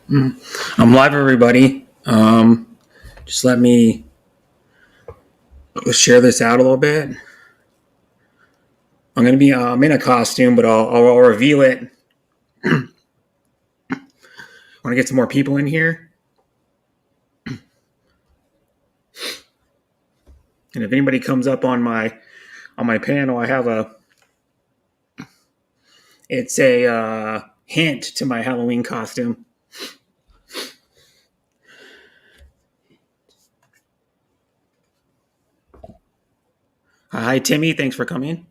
I'm live, everybody. Just let me share this out a little bit. I'm gonna be I'm in a costume, but I'll reveal it. I want to get some more people in here, and if anybody comes up on my panel, I have it's a hint to my Halloween costume. Hi, Timmy. Thanks for coming.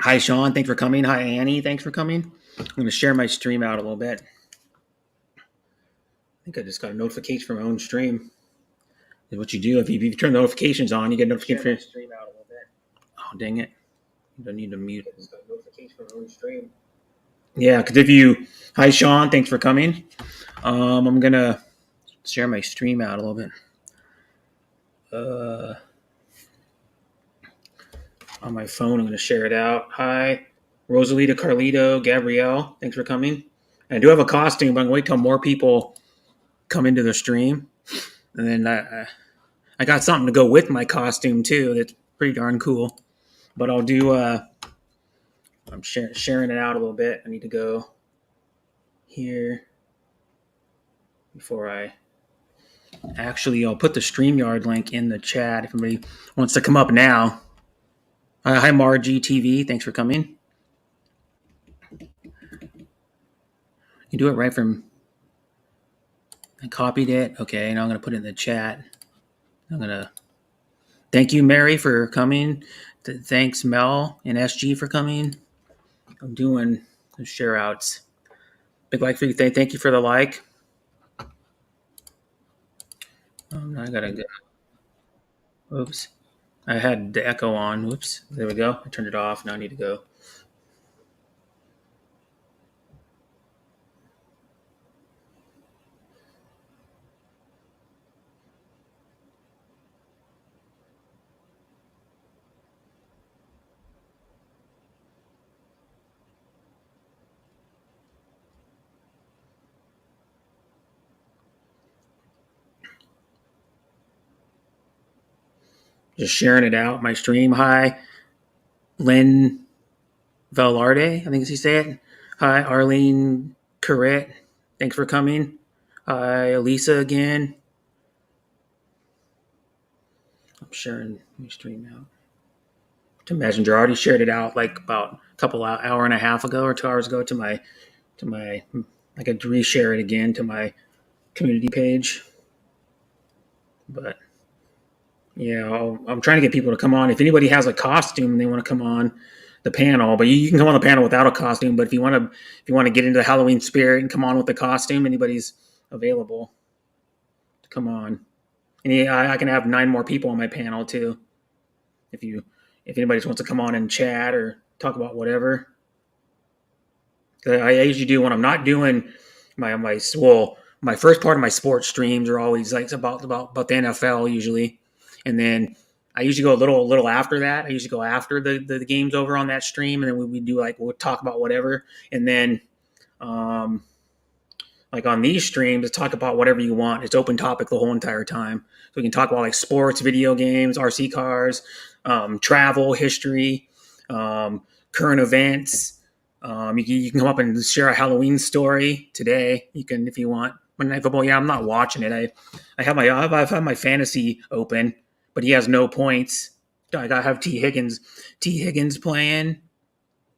Hi, Sean. Thanks for coming. Hi, Annie. Thanks for coming. I'm going to share my stream out a little bit. I think I just got a notification from my own stream. Is what you do if you turn notifications on, you get a notification for your stream out a little bit. Oh, dang it. You don't need to mute. I just got a notification from my own stream. Yeah, because if you. Hi, Sean. Thanks for coming. I'm going to share my stream out a little bit. On my phone, I'm going to share it out. Hi, Rosalita, Carlito, Gabrielle. Thanks for coming. I do have a costume, but I'm going to wait till more people come into the stream. And then I got something to go with my costume, too. That's pretty darn cool. But I'll do. I'm sharing it out a little bit. I need to go here before I. Actually, I'll put the StreamYard link in the chat if anybody wants to come up now. Hi, Margie TV. Thanks for coming. You do it right from. I copied it. Okay, now I'm going to put it in the chat. I'm going to. Thank you, Mary, for coming. Thanks, Mel and SG for coming. I'm doing the share outs. Big like for you. Thank you for the like. I got to go. Oops. I had the echo on. Whoops. There we go. I turned it off. Now I need to go. Just sharing it out. My stream. Hi, Lynn Velarde. I think as you say it. Hi, Arlene Corrette. Thanks for coming. Hi, Elisa again. I'm sharing my stream out to Messenger. I already shared it out like about a couple hour and a half ago or 2 hours ago to my. I could reshare it again to my community page. But yeah, I'm trying to get people to come on. If anybody has a costume and they want to come on the panel, but you can come on the panel without a costume. But if you want to get into the Halloween spirit and come on with the costume, anybody's available to come on. And I can have 9 more people on my panel too. If anybody just wants to come on and chat or talk about whatever. I usually do when I'm not doing my first part of my sports streams are always like about the NFL usually, and then I usually go a little after that. I usually go after the game's over on that stream, and then we do we'll talk about whatever, and then like on these streams, talk about whatever you want. It's open topic the whole entire time, so we can talk about like sports, video games, RC cars, travel, history, current events. You can come up and share a Halloween story today. You can if you want. Monday Night Football. Yeah, I'm not watching it. I've had my fantasy open, but he has no points. I have T Higgins playing,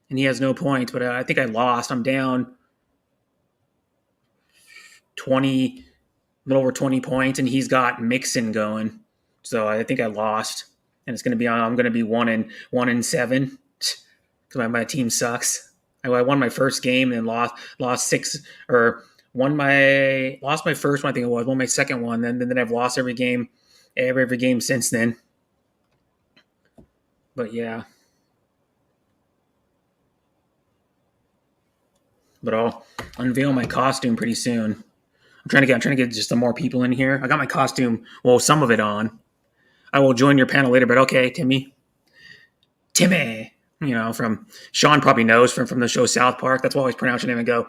and he has no points. But I think I lost. I'm down 20, a little over 20 points, and he's got Mixon going. So I think I lost, and it's going to be on. I'm going to be 1-7 because my team sucks. I won my first game and lost 6 or lost my first one. I think it was won my second one. Then I've lost every game since then. But yeah, but I'll unveil my costume pretty soon. I'm trying to get just some more people in here. I got my costume, well, some of it on. I will join your panel later. But okay, Timmy. From Sean probably knows from the show South Park. That's why I always pronounce your name and go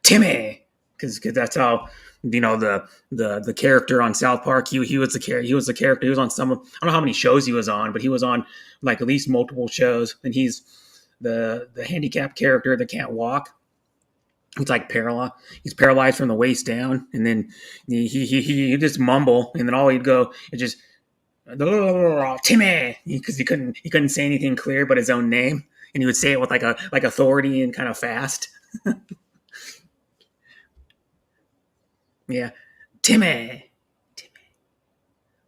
Timmy, because that's how the character on South Park. He was the character. He was the character. He was on some. I don't know how many shows he was on, but he was on like at least multiple shows. And he's the handicapped character that can't walk. He's like paralyzed. He's paralyzed from the waist down, and then he just mumble, and then all he'd go is just Timmy, because he couldn't say anything clear but his own name, and he would say it with like authority and kind of fast. Yeah, Timmy.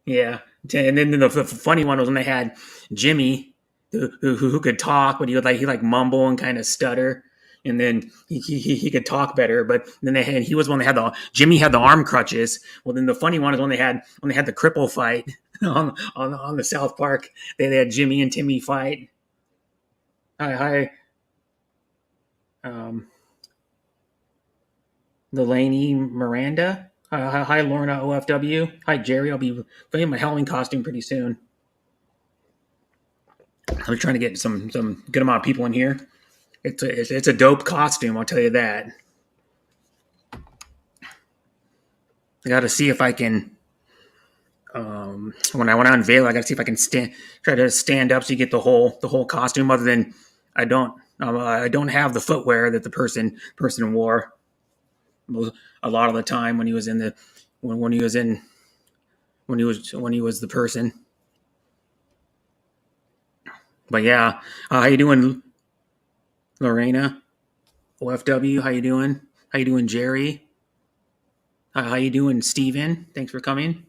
Yeah, and then the funny one was when they had Jimmy, who could talk, but he mumble and kind of stutter, and then he could talk better. But then he was one that had Jimmy had the arm crutches. Well, then the funny one is when they had the cripple fight on the South Park. They had Jimmy and Timmy fight. Hi, um, Delaney Miranda. Hi, Lorna OFW. Hi, Jerry. I'll be putting my Halloween costume pretty soon. I'm trying to get some good amount of people in here. It's a dope costume, I'll tell you that. I got to see if I can. When I unveil, I got to see if I can try to stand up so you get the whole costume. Other than I don't have the footwear that the person wore a lot of the time when he was in the when he was in when he was the person. But yeah, how you doing, Lorena? OFW, how you doing? How you doing, Jerry? How you doing, Steven? Thanks for coming.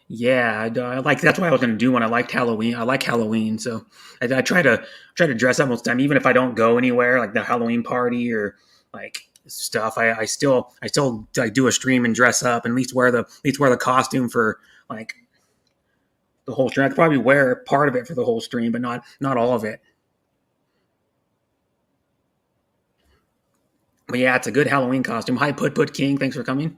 Yeah, I like that's what I was gonna do when I liked Halloween. I like Halloween, so I try to dress up most of the time, even if I don't go anywhere, like the Halloween party or like stuff. I still like do a stream and dress up and at least wear the costume for like the whole stream. I could probably wear part of it for the whole stream, but not all of it. But yeah, it's a good Halloween costume. Hi, Put King. Thanks for coming.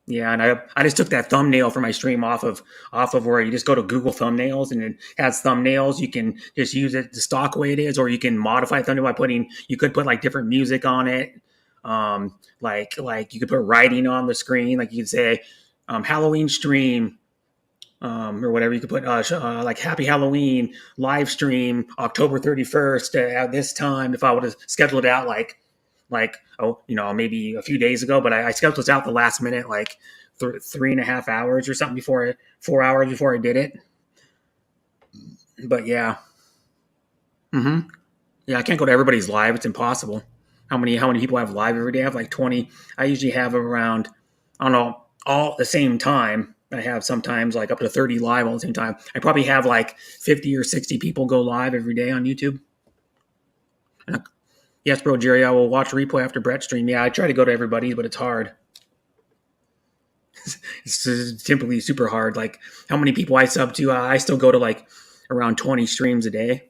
Yeah, and I just took that thumbnail for my stream off of where you just go to Google thumbnails and it has thumbnails. You can just use it the stock way it is, or you can modify thumbnail by you could put like different music on it. Like you could put writing on the screen, like you could say Halloween stream, or whatever. You could put like Happy Halloween live stream October 31st at this time. If I would have scheduled it out maybe a few days ago, but I scheduled this out the last minute, like 3.5 hours or something 4 hours before I did it. But yeah, yeah, I can't go to everybody's live. It's impossible. How many people have live every day? I have like 20. I usually have around, I don't know, all at the same time. I have sometimes like up to 30 live all at the same time. I probably have like 50 or 60 people go live every day on YouTube. And yes, bro, Jerry, I will watch replay after Brett's stream. Yeah, I try to go to everybody's, but it's hard. It's simply super hard. Like how many people I sub to, I still go to like around 20 streams a day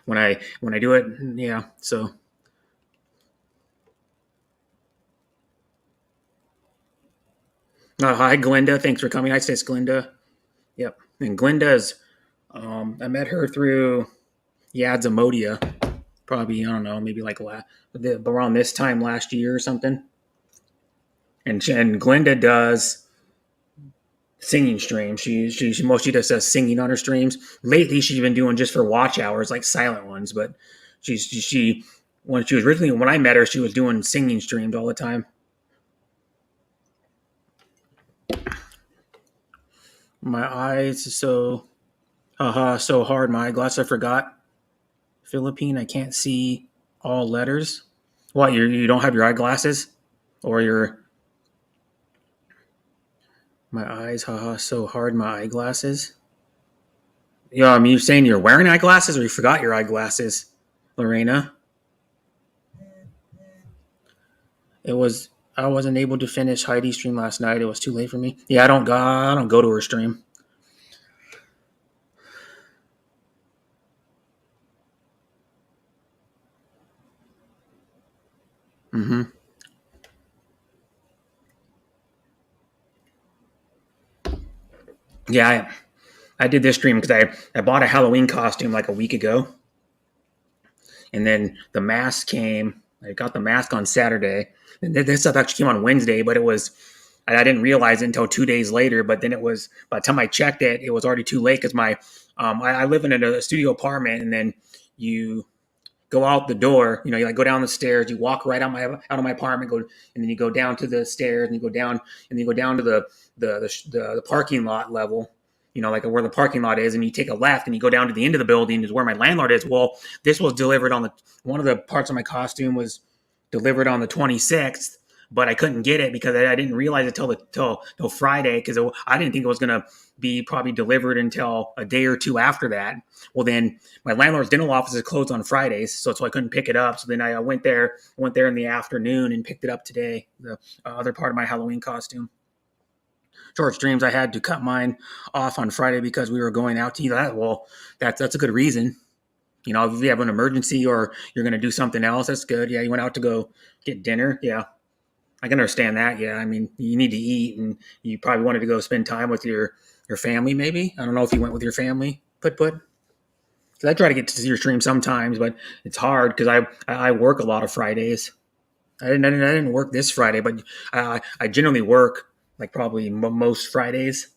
when I do it. Yeah, so hi, Glinda. Thanks for coming. Hi, sis, Glinda. Yep. And Glinda's, I met her through Yadzamodia, probably, I don't know, maybe like around this time last year or something. And Glinda does singing streams. She mostly just does singing on her streams. Lately, she's been doing just for watch hours, like silent ones. But she when I met her, she was doing singing streams all the time. My eyes so hard. My eyeglass, I forgot. Philippine, I can't see all letters. What, you don't have your eyeglasses? Or your my eyes, so hard, my eyeglasses. Yeah, I mean, you're saying you're wearing eyeglasses or you forgot your eyeglasses, Lorena? It was I wasn't able to finish Heidi's stream last night. It was too late for me. Yeah, I don't go to her stream. Mm-hmm. Yeah, I did this stream because I bought a Halloween costume like a week ago, and then the mask came. I got the mask on Saturday, and this stuff actually came on Wednesday, but I didn't realize it until 2 days later. But then it was by the time I checked it, it was already too late because I live in a studio apartment, and then you go out the door. You like go down the stairs, you walk right out of my apartment, and then you go down to the stairs, and you go down, and you go down to the parking lot level. Like where the parking lot is, and you take a left, and you go down to the end of the building is where my landlord is. Well, this was delivered on one of the parts of my costume was delivered on the 26th, but I couldn't get it because I didn't realize it till Friday because I didn't think it was gonna be probably delivered until a day or two after that. Well, then my landlord's dental office is closed on Fridays, so I couldn't pick it up. So then I went there in the afternoon and picked it up today. The other part of my Halloween costume. Short streams, I had to cut mine off on Friday because we were going out to eat. Well, that's a good reason. If you have an emergency or you're going to do something else, that's good. Yeah, you went out to go get dinner. Yeah, I can understand that. Yeah, I mean, you need to eat, and you probably wanted to go spend time with your family. Maybe I don't know if you went with your family. Because I try to get to see your stream sometimes, but it's hard because I work a lot of Fridays. I didn't work this Friday, but I generally work like probably most Fridays.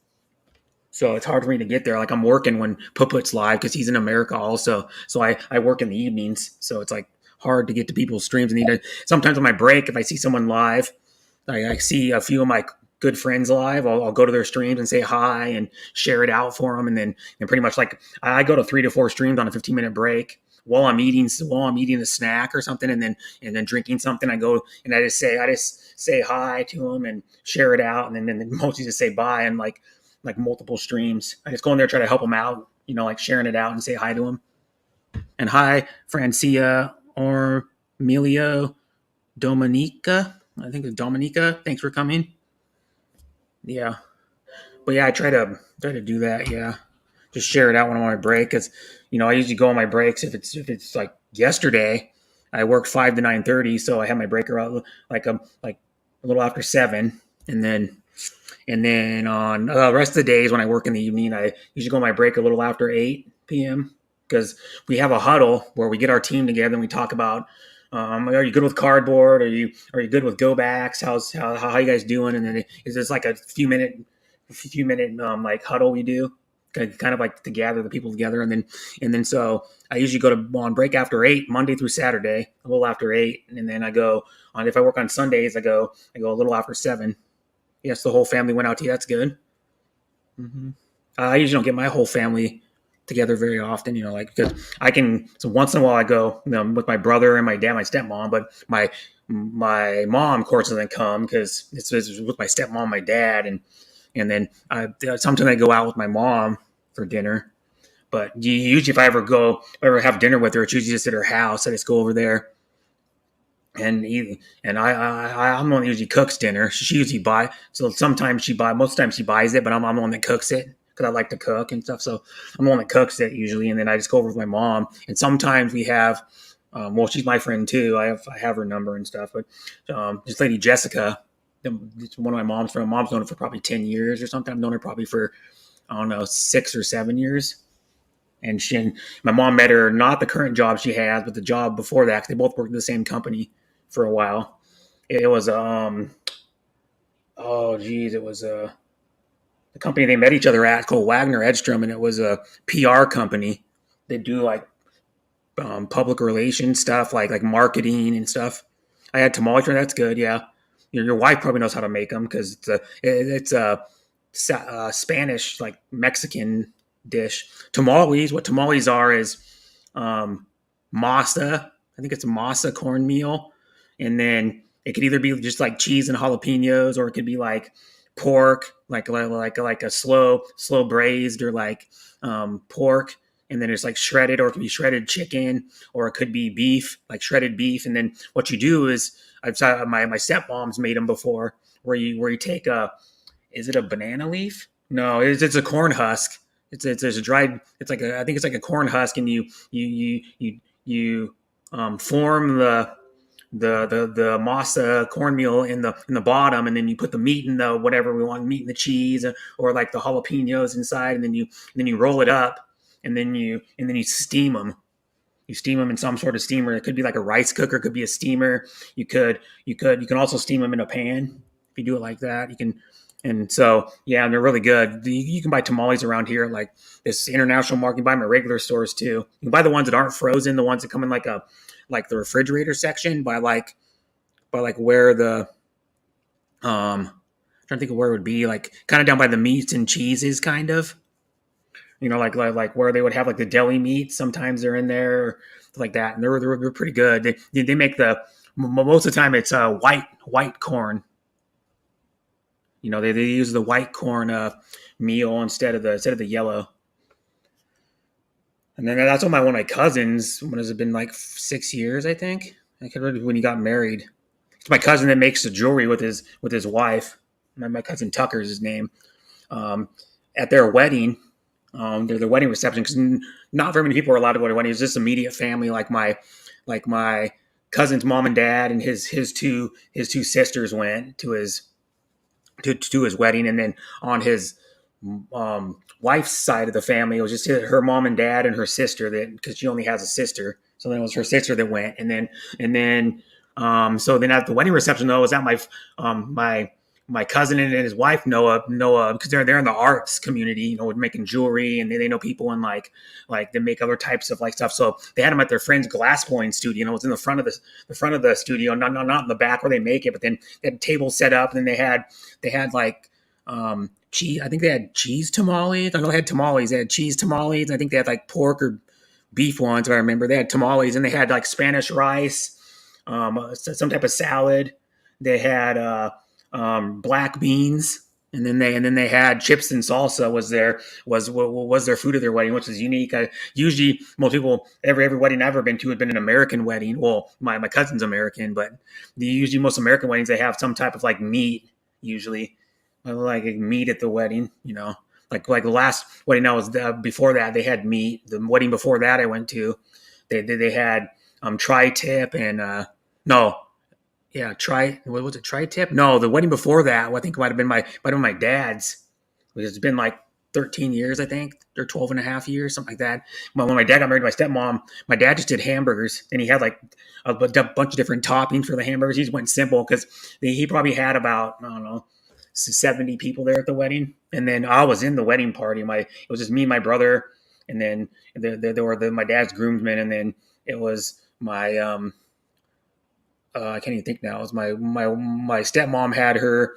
So it's hard for me to get there. Like I'm working when Puput's live because he's in America also. So I work in the evenings. So it's like hard to get to people's streams. And sometimes on my break, if I see someone live, I see a few of my good friends live. I'll go to their streams and say hi and share it out for them. And pretty much like I go to 3 to 4 streams on a 15-minute break while I'm eating a snack or something, and then drinking something. I go and I just say hi to them and share it out, and then mostly just say bye and like multiple streams. I just go in there, try to help them out, like sharing it out and say hi to them. And hi, Francia or Emilio Dominica. I think it's Dominica. Thanks for coming. Yeah. But yeah, I try to do that. Yeah. Just share it out when I'm on my break. Cause I usually go on my breaks. If it's like yesterday, I worked 5 to 9:30. So I have my break around like a little after 7. And then on the rest of the days when I work in the evening, I usually go on my break a little after 8 p.m. because we have a huddle where we get our team together and we talk about, are you good with cardboard? Are you good with go backs? How you guys doing? And then it's just like a few minute like huddle we do, kind of like to gather the people together. And then so I usually go on break after 8, Monday through Saturday, a little after 8, and then I go on. If I work on Sundays, I go a little after 7. Yes, the whole family went out to eat. That's good. Mm-hmm. I usually don't get my whole family together very often, because I can. So once in a while, I go with my brother and my dad, my stepmom. But my mom, of course, doesn't come because it's with my stepmom, my dad, and then sometimes I go out with my mom for dinner. But usually, if I ever have dinner with her, it's usually just at her house. I just go over there. And I'm the one that usually cooks dinner. She usually buys. So sometimes most of the time she buys it, but I'm the one that cooks it because I like to cook and stuff. So I'm the one that cooks it usually, and then I just go over with my mom. And sometimes we have, she's my friend too. I have her number and stuff. But this lady Jessica, it's one of my mom's friends. Mom's known her for probably 10 years or something. I've known her probably for 6 or 7 years. And my mom met her not the current job she has, but the job before that. Cause they both worked at the same company for a while. It was it was the company they met each other at called Wagner Edstrom, and it was a PR company. They do like public relations stuff, like marketing and stuff. I had tamales. That's good. Yeah, your wife probably knows how to make them because it's a Spanish like Mexican dish. Tamales. What tamales are is masa. I think it's masa cornmeal. And then it could either be just like cheese and jalapenos, or it could be like pork, like a slow braised, or like pork, and then it's like shredded, or it could be shredded chicken, or it could be beef, like shredded beef. And then what you do is, I've saw my stepmom's made them before, where you take is it a banana leaf? No, it's a corn husk. It's a dried. It's like I think it's like a corn husk, and you form the masa cornmeal in the bottom, and then you put the meat in the whatever we want, meat and the cheese, or like the jalapenos inside, and then you roll it up, and then you steam them. You steam them in some sort of steamer. It could be like a rice cooker, it could be a steamer. You can also steam them in a pan. If you do it like that, you can. And so, yeah, they're really good. You can buy tamales around here, like this international market. You can buy them at regular stores too. You can buy the ones that aren't frozen, the ones that come in like the refrigerator section, by like where the trying to think of where it would be, like kind of down by the meats and cheeses, kind of. Like where they would have like the deli meat. Sometimes they're in there, like that, and they're pretty good. They make most of the time it's white corn. They use the white corn meal instead of the yellow. And then that's what one of my cousins. When has it been, like 6 years? I think. I can remember when he got married. It's my cousin that makes the jewelry with his wife. My cousin Tucker is his name. At their wedding, their wedding reception, because not very many people are allowed to go to weddings. It's just immediate family, like my cousin's mom and dad, and his two sisters went to his wedding, and then on his wife's side of the family, it was just her mom and dad and her sister, that because she only has a sister, so then it was her sister that went, so then at the wedding reception, though, was that my cousin and his wife Noah, because they're in the arts community, making jewelry, and they know people, and like they make other types of like stuff. So they had them at their friend's glass blowing studio. It was in the front of the studio, not in the back where they make it, but then they had tables set up, and then they had like cheese. I think they had cheese tamales. I know they had tamales. They had cheese tamales. I think they had like pork or beef ones. If I remember, they had tamales, and they had like Spanish rice, some type of salad. They had black beans, and then they had chips and salsa was their food of their wedding, which is unique. Usually, most people, every wedding I've ever been to had been an American wedding. Well, my cousin's American, but usually most American weddings, they have some type of like meat, usually like meat at the wedding. Like the last wedding I was before that, they had meat. The wedding before that I went to, they had tri-tip and no. Yeah, what was it? Tri-tip? No, the wedding before that, I think might have been my dad's. It's been like 13 years, I think, or 12 and a half years, something like that. When my dad got married to my stepmom, my dad just did hamburgers, and he had like a bunch of different toppings for the hamburgers. He just went simple because he probably had about, I don't know, 70 people there at the wedding. And then I was in the wedding party. It was just me and my brother, and then there were my dad's groomsmen, and then it was my I can't even think now. It was my stepmom had her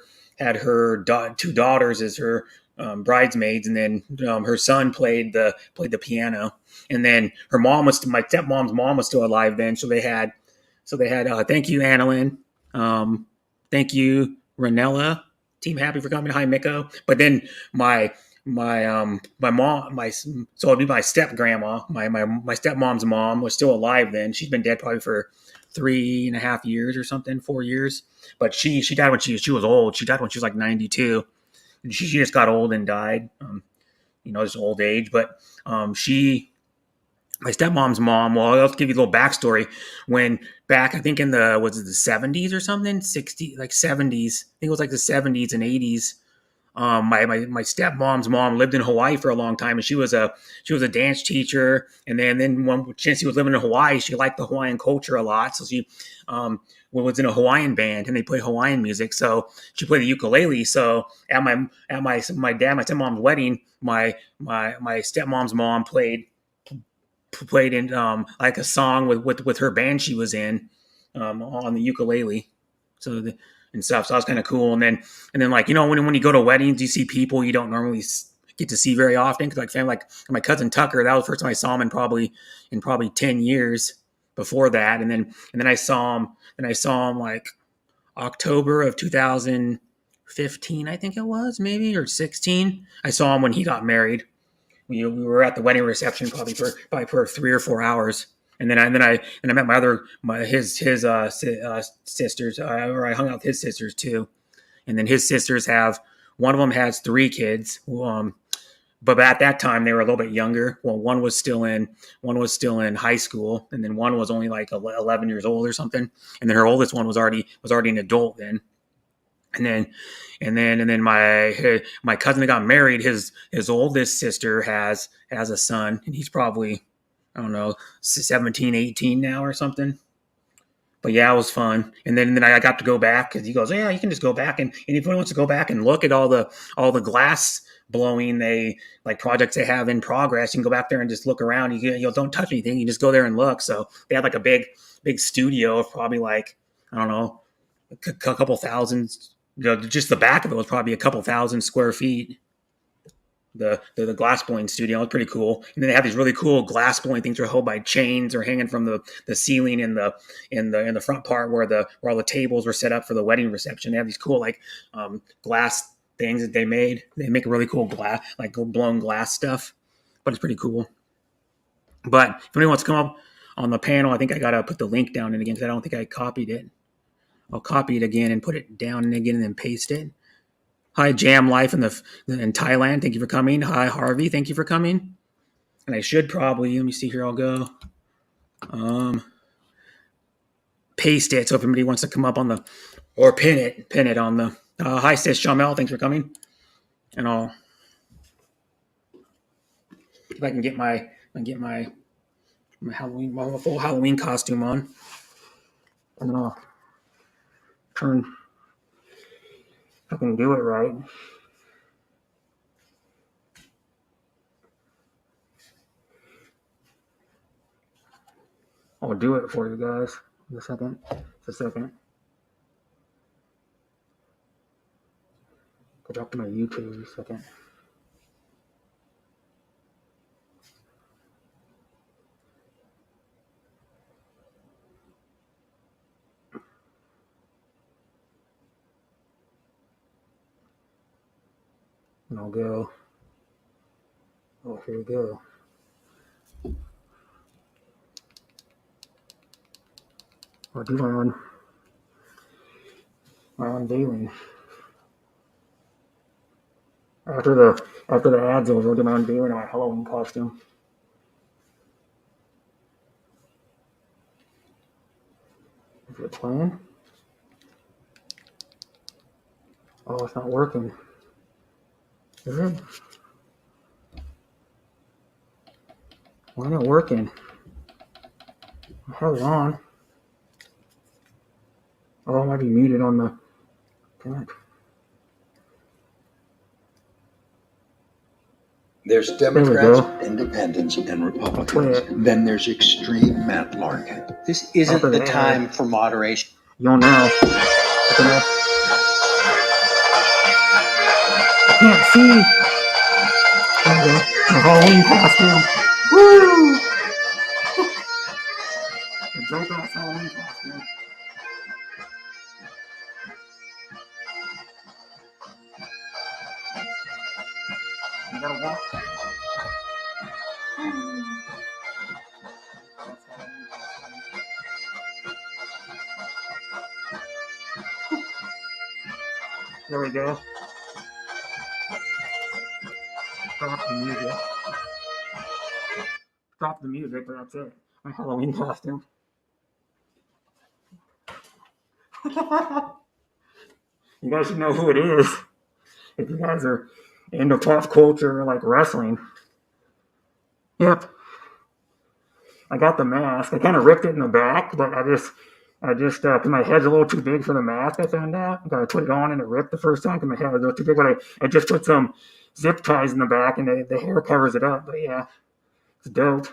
two daughters as her bridesmaids, and then her son played the piano, and then my stepmom's mom was still alive then, so they had thank you, Annalyn, thank you, Ranella, Team Happy for coming, hi Miko. But then my mom, so it'd be my step grandma, my stepmom's mom was still alive then. She's been dead probably for 3.5 years or something, 4 years. But she died when she was old. She died when she was like 92. She just got old and died. Just old age. But my stepmom's mom. Well, I'll give you a little backstory. When back, I think in the 70s or something, 60 like 70s. I think it was like the 70s and 80s. My stepmom's mom lived in Hawaii for a long time, and she was a dance teacher. And then when since she was living in Hawaii, she liked the Hawaiian culture a lot. So she was in a Hawaiian band, and they play Hawaiian music. So she played the ukulele. So at my stepmom's wedding, my stepmom's mom played in like a song with her band she was in on the ukulele. And stuff. So that was kind of cool. And then like, when you go to weddings, you see people you don't normally get to see very often. Cause like family, like my cousin Tucker, that was the first time I saw him in probably 10 years before that. And then I saw him like October of 2015, I think it was, maybe, or 16. I saw him when he got married. We were at the wedding reception probably for 3 or 4 hours. And then I met his sisters, or I hung out with his sisters too. And then his sisters one of them has 3 kids. but at that time they were a little bit younger. Well, one was still in high school, and then one was only like 11 years old or something. And then her oldest one was already an adult then. And then and then my cousin that got married, his oldest sister has a son, and he's probably, I don't know, 17, 18 now or something. But yeah, it was fun. And then I got to go back because he goes, yeah, you can just go back, and if anyone wants to go back and look at all the glass blowing they like projects they have in progress, you can go back there and just look around. You don't touch anything. You just go there and look. So they had like a big studio of probably like, I don't know, a couple thousand. Just the back of it was probably a couple thousand square feet. The glass blowing studio was pretty cool. And then they have these really cool glass blowing things that are held by chains or hanging from the ceiling in the front part where all the tables were set up for the wedding reception. They have these cool like glass things that they made. They make a really cool glass, like blown glass stuff, but it's pretty cool. But if anyone wants to come up on the panel, I think I gotta put the link down in again because I don't think I copied it. I'll copy it again and put it down and again and then paste it. Hi, Jam Life in Thailand. Thank you for coming. Hi, Harvey. Thank you for coming. And I should probably, let me see here. I'll go paste it. So if anybody wants to come up on or pin it on the. Hi, sis Jamel. Thanks for coming. And I'll, if I can get my Halloween, my full Halloween costume on, and then I'll turn. If I can do it right. I'll do it for you guys in a second. Just a second. Go back to my YouTube in a second. And I'll go. Oh, here we go. I'll do my unveiling. After the ads over, I'll do my unveiling of my Halloween costume. Is it playing? Oh, it's not working. Is it? Why not working? I have it on. Oh, it might be muted on the. Damn it. There's Democrats, Independents, and Republicans. Then there's extreme Matt Larkin. This isn't the time for moderation. You'll know. I can't see. There we go. My Halloween costume. Woo! The dope ass Halloween costume. You gotta walk. There we go. Stop the music. Stop the music, but that's it. My Halloween costume. You guys should know who it is. If you guys are into pop culture like wrestling. Yep. I got the mask. I kind of ripped it in the back, but I just, cause my head's a little too big for the mask. I found out. I put it on and it ripped the first time because my head was a little too big. But I just put some zip ties in the back and the hair covers it up. But yeah, it's dope.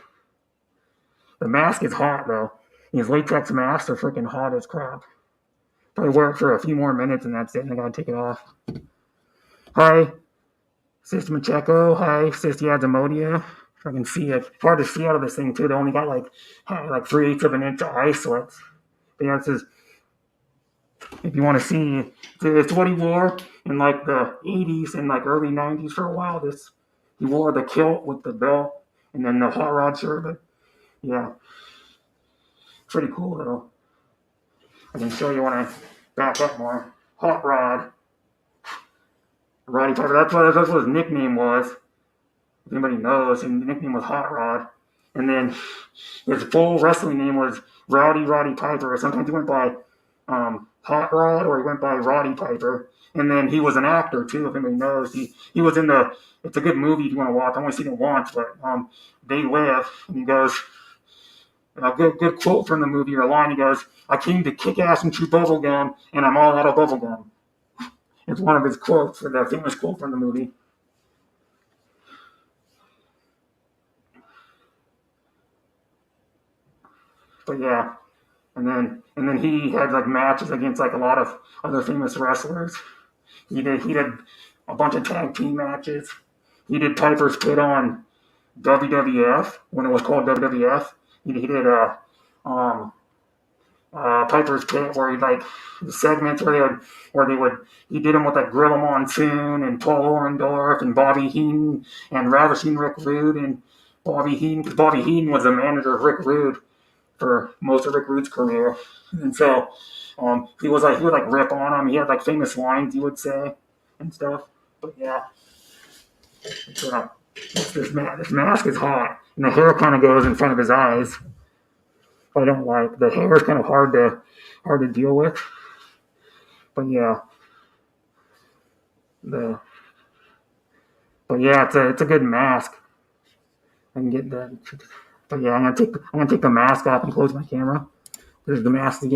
The mask is hot though. These latex masks are freaking hot as crap. Probably wear it for a few more minutes and that's it. And I gotta take it off. Hi, Sis Macheco. Hi, Sis Yazamodia. I can see it. It's hard to see out of this thing too. They only got like 3/8 of an inch of eye slits. But yeah, it says, if you want to see, it's what he wore in like the 80s and like early 90s for a while. He wore the kilt with the belt and then the hot rod shirt. But yeah, pretty cool though. I can show you when I back up more. Hot Rod. Roddy Piper. That's what his nickname was. if anybody knows, and the nickname was Hot Rod. And then his full wrestling name was Roddy Piper. Sometimes he went by Hot Rod or he went by Roddy Piper. And then he was an actor too, if anybody knows. He was in the. It's a good movie if you want to watch. I've only seen it once, but They Live, and he goes. A good quote from the movie or a line. He goes, "I came to kick ass and chew bubblegum, and I'm all out of bubblegum." It's one of his quotes, the famous quote from the movie. But yeah, and then he had like matches against like a lot of other famous wrestlers. He did a bunch of tag team matches. He did Piper's Pit on WWF when it was called WWF. He did um, Piper's Pit where he like the segments where they would he did them with like Gorilla Monsoon and Paul Orndorff and Bobby Heenan and Ravishing Rick Rude and Bobby Heenan, because Bobby Heenan was the manager of Rick Rude for most of Rick Rude's career, and so he would like rip on him. He had like famous lines he would say and stuff. But yeah, it's, uh, this mask is hot, and the hair kind of goes in front of his eyes. I don't like the hair is kind of hard to deal with. But yeah, the but yeah, it's a good mask. I can get that. But yeah, I'm gonna take the mask off and close my camera. There's the mask is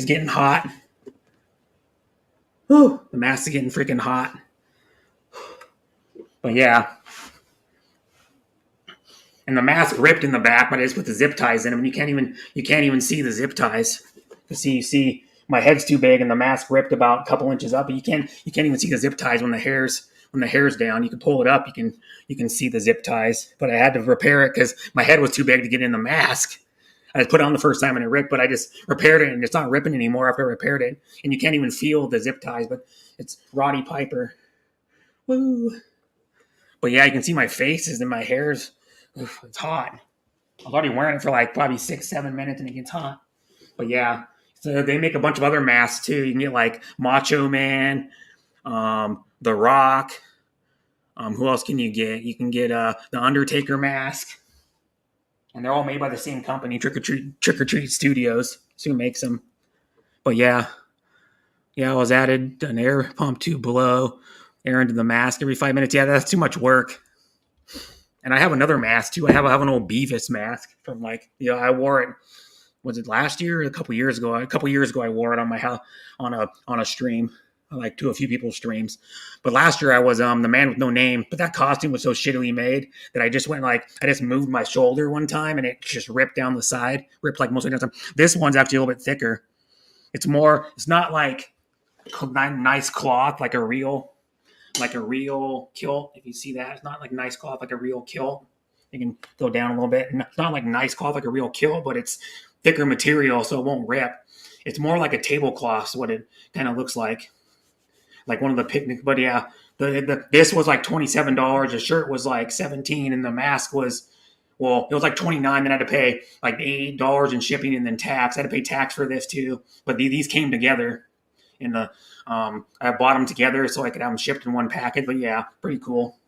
getting hot. Whew, the mask is getting freaking hot. But yeah, and the mask ripped in the back, but I just put the zip ties in them. And you can't even see the zip ties. You see, my head's too big, and the mask ripped about a couple inches up. But you can't even see the zip ties when the hair's down. You can pull it up. You can see the zip ties. But I had to repair it because my head was too big to get in the mask. I put it on the first time and it ripped, but I just repaired it and it's not ripping anymore after I repaired it. And you can't even feel the zip ties, but it's Roddy Piper. Woo! But yeah, you can see my faces and my hair's. It's hot. I was already wearing it for like probably 6-7 minutes and it gets hot. But yeah, so they make a bunch of other masks too. You can get like Macho Man, The Rock. Who else can you get? You can get the Undertaker mask, and they're all made by the same company, Trick or Treat Studios. So who makes them? But yeah, I was added an air pump tube below, air into the mask every 5 minutes. Yeah, that's too much work. And I have another mask too. I have an old Beavis mask from I wore it. Was it last year or a couple years ago? A couple years ago, I wore it on my house on a stream, like to a few people's streams. But last year I was the man with no name. But that costume was so shittily made that I just went I just moved my shoulder one time and it just ripped down the side, ripped like most of the time. This one's actually a little bit thicker. It's not like nice cloth like a real kilt. If you see that, it's not like nice cloth like a real kilt. You can go down a little bit. It's not like nice cloth like a real kilt, but it's thicker material, so it won't rip. It's more like a tablecloth, is what it kind of looks like one of the picnic. But yeah, this was like $27. The shirt was like $17, and the mask was it was like $29. Then I had to pay like $8 in shipping and then tax. I had to pay tax for this too. But these came together in the. I bought them together so I could have them shipped in one package. But yeah, pretty cool.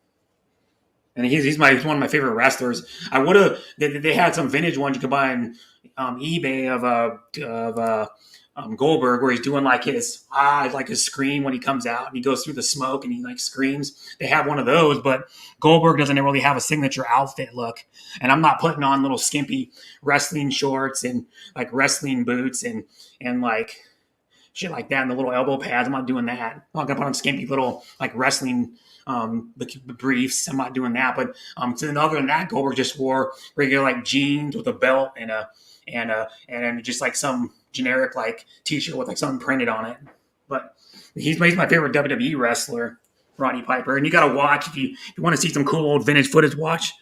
And he's one of my favorite wrestlers. I would have. They had some vintage ones you could buy on eBay of Goldberg, where he's doing like his scream when he comes out and he goes through the smoke and he like screams. They have one of those, but Goldberg doesn't really have a signature outfit look. And I'm not putting on little skimpy wrestling shorts and like wrestling boots and like shit like that and the little elbow pads. I'm not doing that. I'm not gonna put on skimpy little like wrestling the briefs. I'm not doing that. But so then other than that, Goldberg just wore regular like jeans with a belt and just like some generic like t-shirt with like something printed on it. But he's my favorite WWE wrestler, Roddy Piper. And you gotta watch if you want to see some cool old vintage footage. Watch.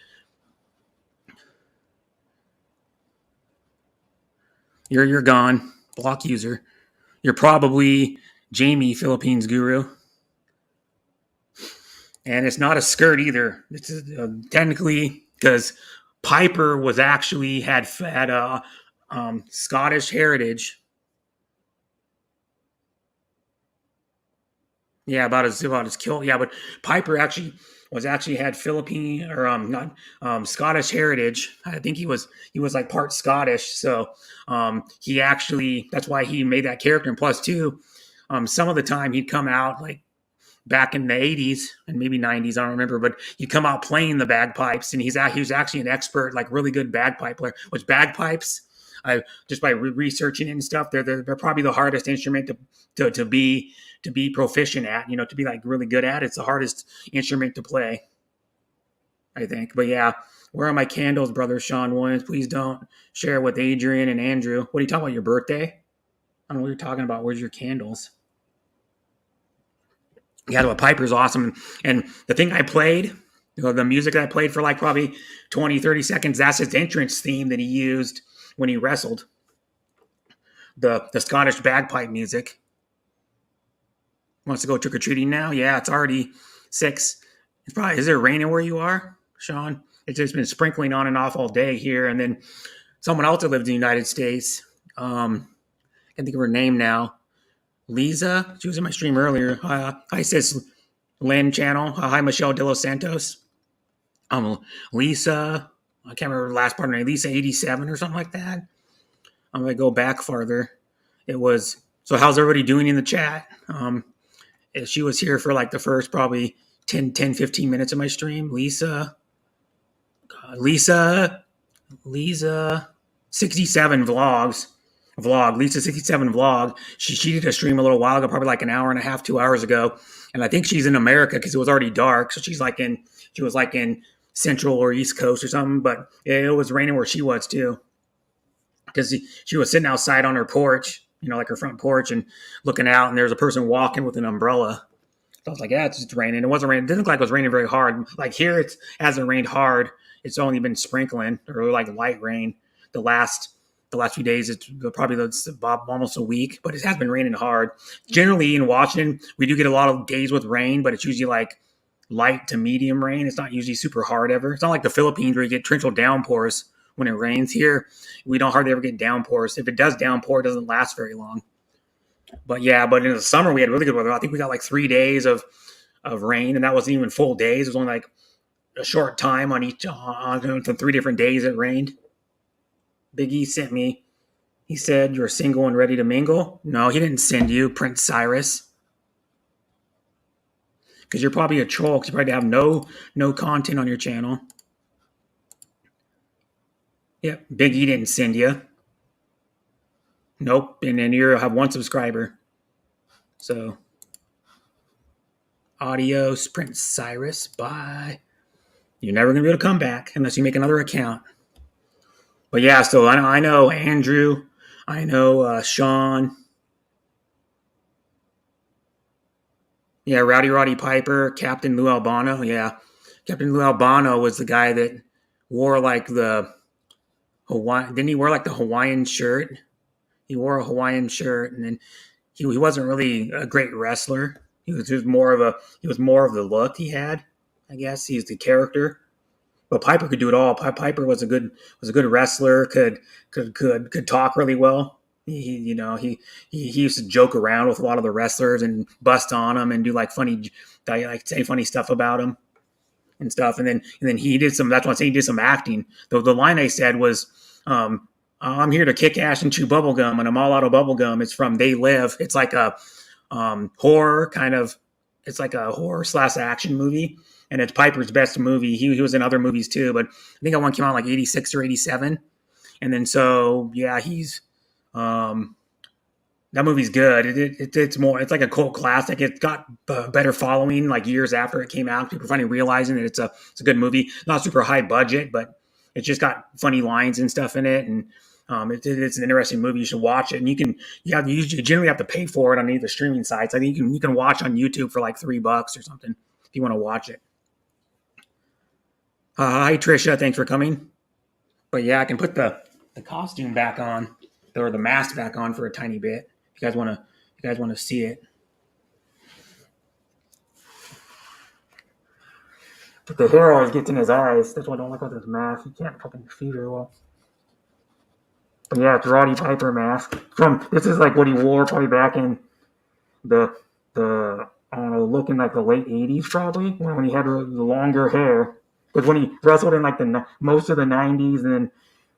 You're gone, block user. You're probably Jamie, Philippines guru. And it's not a skirt either. It's technically because Piper was actually had Scottish heritage. Yeah, about his kilt. Yeah, but Piper actually was actually had Philippine or not Scottish heritage. I think he was like part Scottish, so he actually that's why he made that character. And plus, too, some of the time he'd come out like back in the 80s and maybe 90s, I don't remember, but he'd come out playing the bagpipes, and he was actually an expert, like really good bagpipe player. Which bagpipes, I just by researching it and stuff, they're probably the hardest instrument to be proficient at. To be like really good at. It's the hardest instrument to play, I think. But yeah, where are my candles, brother Sean Williams? Please don't share with Adrian and Andrew. What are you talking about? Your birthday? I don't know what you're talking about. Where's your candles? Yeah, the Piper's awesome. And the thing I played, the music that I played for like probably 20, 30 seconds, that's his entrance theme that he used when he wrestled. The Scottish bagpipe music. Wants to go trick-or-treating now? Yeah, it's already 6. Is it raining where you are, Sean? It's just been sprinkling on and off all day here. And then someone else that lives in the United States, I can't think of her name now. Lisa, she was in my stream earlier. Hi, sis, Lynn channel. Hi, Michelle De Los Santos. Lisa, I can't remember the last part of her name. Lisa 87 or something like that. I'm gonna go back farther. It was so. How's everybody doing in the chat? She was here for like the first probably 10, 15 minutes of my stream. Lisa 67 vlog, Lisa 67 vlog. She did a stream a little while ago, probably like an hour and a half, 2 hours ago. And I think she's in America because it was already dark. So she was like in Central or East Coast or something. But it was raining where she was too. Because she was sitting outside on her porch, like her front porch, and looking out, and there was a person walking with an umbrella. So I was like, yeah, it's just raining. It wasn't raining. It didn't look like it was raining very hard. Like here, it hasn't rained hard. It's only been sprinkling or like light rain. The last few days, it's probably almost a week, but it has been raining hard. Generally in Washington, we do get a lot of days with rain, but it's usually like light to medium rain. It's not usually super hard ever. It's not like the Philippines where you get torrential downpours when it rains. Here, we don't hardly ever get downpours. If it does downpour, it doesn't last very long. But yeah, but in the summer, we had really good weather. I think we got like 3 days of rain, and that wasn't even full days. It was only like a short time on 3 different days it rained. Big E sent me. He said, you're single and ready to mingle? No, he didn't send you, Prince Cyrus. Because you're probably a troll, because you probably have no content on your channel. Yeah, Big E didn't send you. Nope, and then you'll have 1 subscriber. So, adios, Prince Cyrus. Bye. You're never going to be able to come back unless you make another account. But yeah, so I know Andrew. I know Sean. Yeah, Rowdy Piper, Captain Lou Albano. Yeah, Captain Lou Albano was the guy that wore like the Hawaiian. Didn't he wear like the Hawaiian shirt? He wore a Hawaiian shirt, and then he wasn't really a great wrestler. He was more of the look he had. I guess he's the character. But Piper could do it all. Piper was a good wrestler. Could talk really well. He used to joke around with a lot of the wrestlers and bust on them and do like say funny stuff about them and stuff. And then he did some. That's why I'm saying he did some acting. The line I said was, "I'm here to kick ass and chew bubble gum, and I'm all out of bubble gum." It's from They Live. It's like a horror kind of. It's like a horror / action movie. And it's Piper's best movie. He was in other movies too, but I think that one came out like 86 or 87. And then so, yeah, he's that movie's good. It's like a cult classic. It's got a better following like years after it came out. People are finally realizing that it's a good movie. Not super high budget, but it's just got funny lines and stuff in it. And it's an interesting movie. You should watch it. And you generally have to pay for it on either streaming sites. I think you can watch on YouTube for like $3 or something if you want to watch it. Hi, Trisha. Thanks for coming. But yeah, I can put the costume back on, or the mask back on for a tiny bit. If you guys want to see it. But the hair always gets in his eyes. That's why I don't like with his mask. He can't fucking see very well. But yeah, it's Roddy Piper mask. This is like what he wore probably back in the look in like the late '80s probably when he had the longer hair. Because when he wrestled in like the most of the '90s, and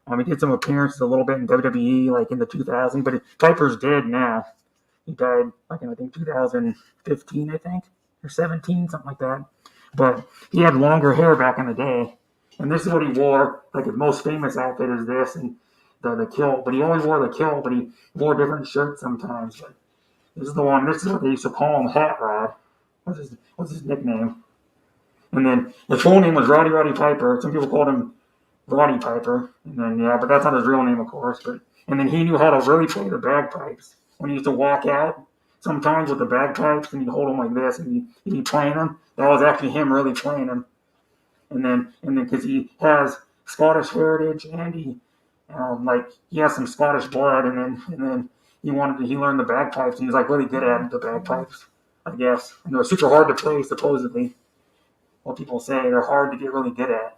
then he did some appearances a little bit in WWE like in the 2000s. But Piper's dead now. He died like in I think 2015, I think, or 17, something like that. But he had longer hair back in the day, and this is what he wore. Like his most famous outfit is this and the kilt. But he always wore the kilt, but he wore different shirts sometimes. But this is the one. This is what they used to call him, Hat Rod. What's his nickname? And then his full name was Roddy Piper. Some people called him Roddy Piper. And then but that's not his real name, of course. But and then he knew how to really play the bagpipes. When he used to walk out, sometimes with the bagpipes, and he'd hold them like this, and he'd be playing them. That was actually him really playing them. And then because he has Scottish heritage, and he has some Scottish blood, and then he learned the bagpipes, and he was like really good at the bagpipes, I guess. And they're super hard to play, supposedly. What people say, they're hard to get really good at.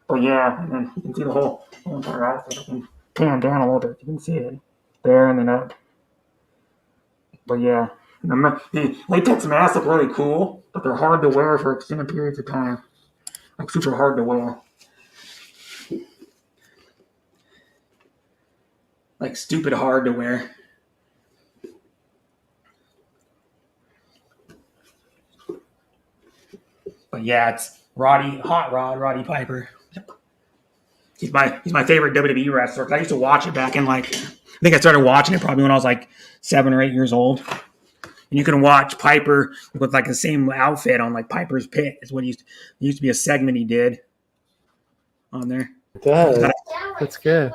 But yeah, and then you can see the whole entire outfit. I can pan down a little bit. You can see it there and then up. But yeah, the latex masks look really cool, but they're hard to wear for extended periods of time. Like super hard to wear. Like stupid hard to wear. But yeah, it's Roddy Piper. He's my favorite WWE wrestler. I used to watch it back in I think I started watching it probably when I was like 7 or 8 years old. And you can watch Piper with like the same outfit on like Piper's Pit. Is what it used to be a segment he did on there. It does. That's good.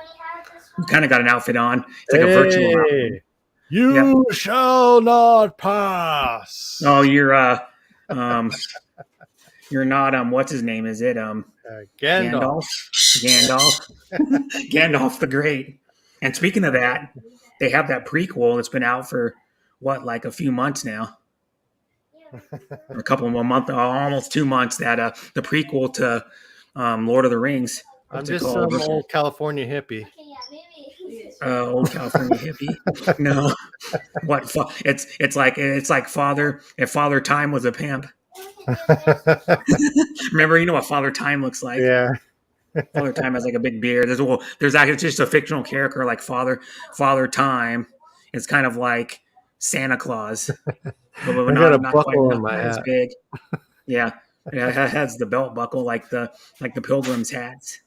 He kind of got an outfit on. It's like a virtual outfit. You shall not pass. Oh, you're not what's his name? Is it Gandalf? Gandalf the Great. And speaking of that, they have that prequel that's been out for like a few months now, or a couple of months, almost 2 months. That the prequel to Lord of the Rings. I'm just some old California hippie. Old California hippie. No, what? It's like Father. If Father Time was a pimp. Remember, you know what Father Time looks like. Yeah. Father Time has like a big beard. There's actually just a fictional character like Father Time. It's kind of like Santa Claus, but I got a buckle on my hat. As big. Yeah, it has the belt buckle like the pilgrims' hats.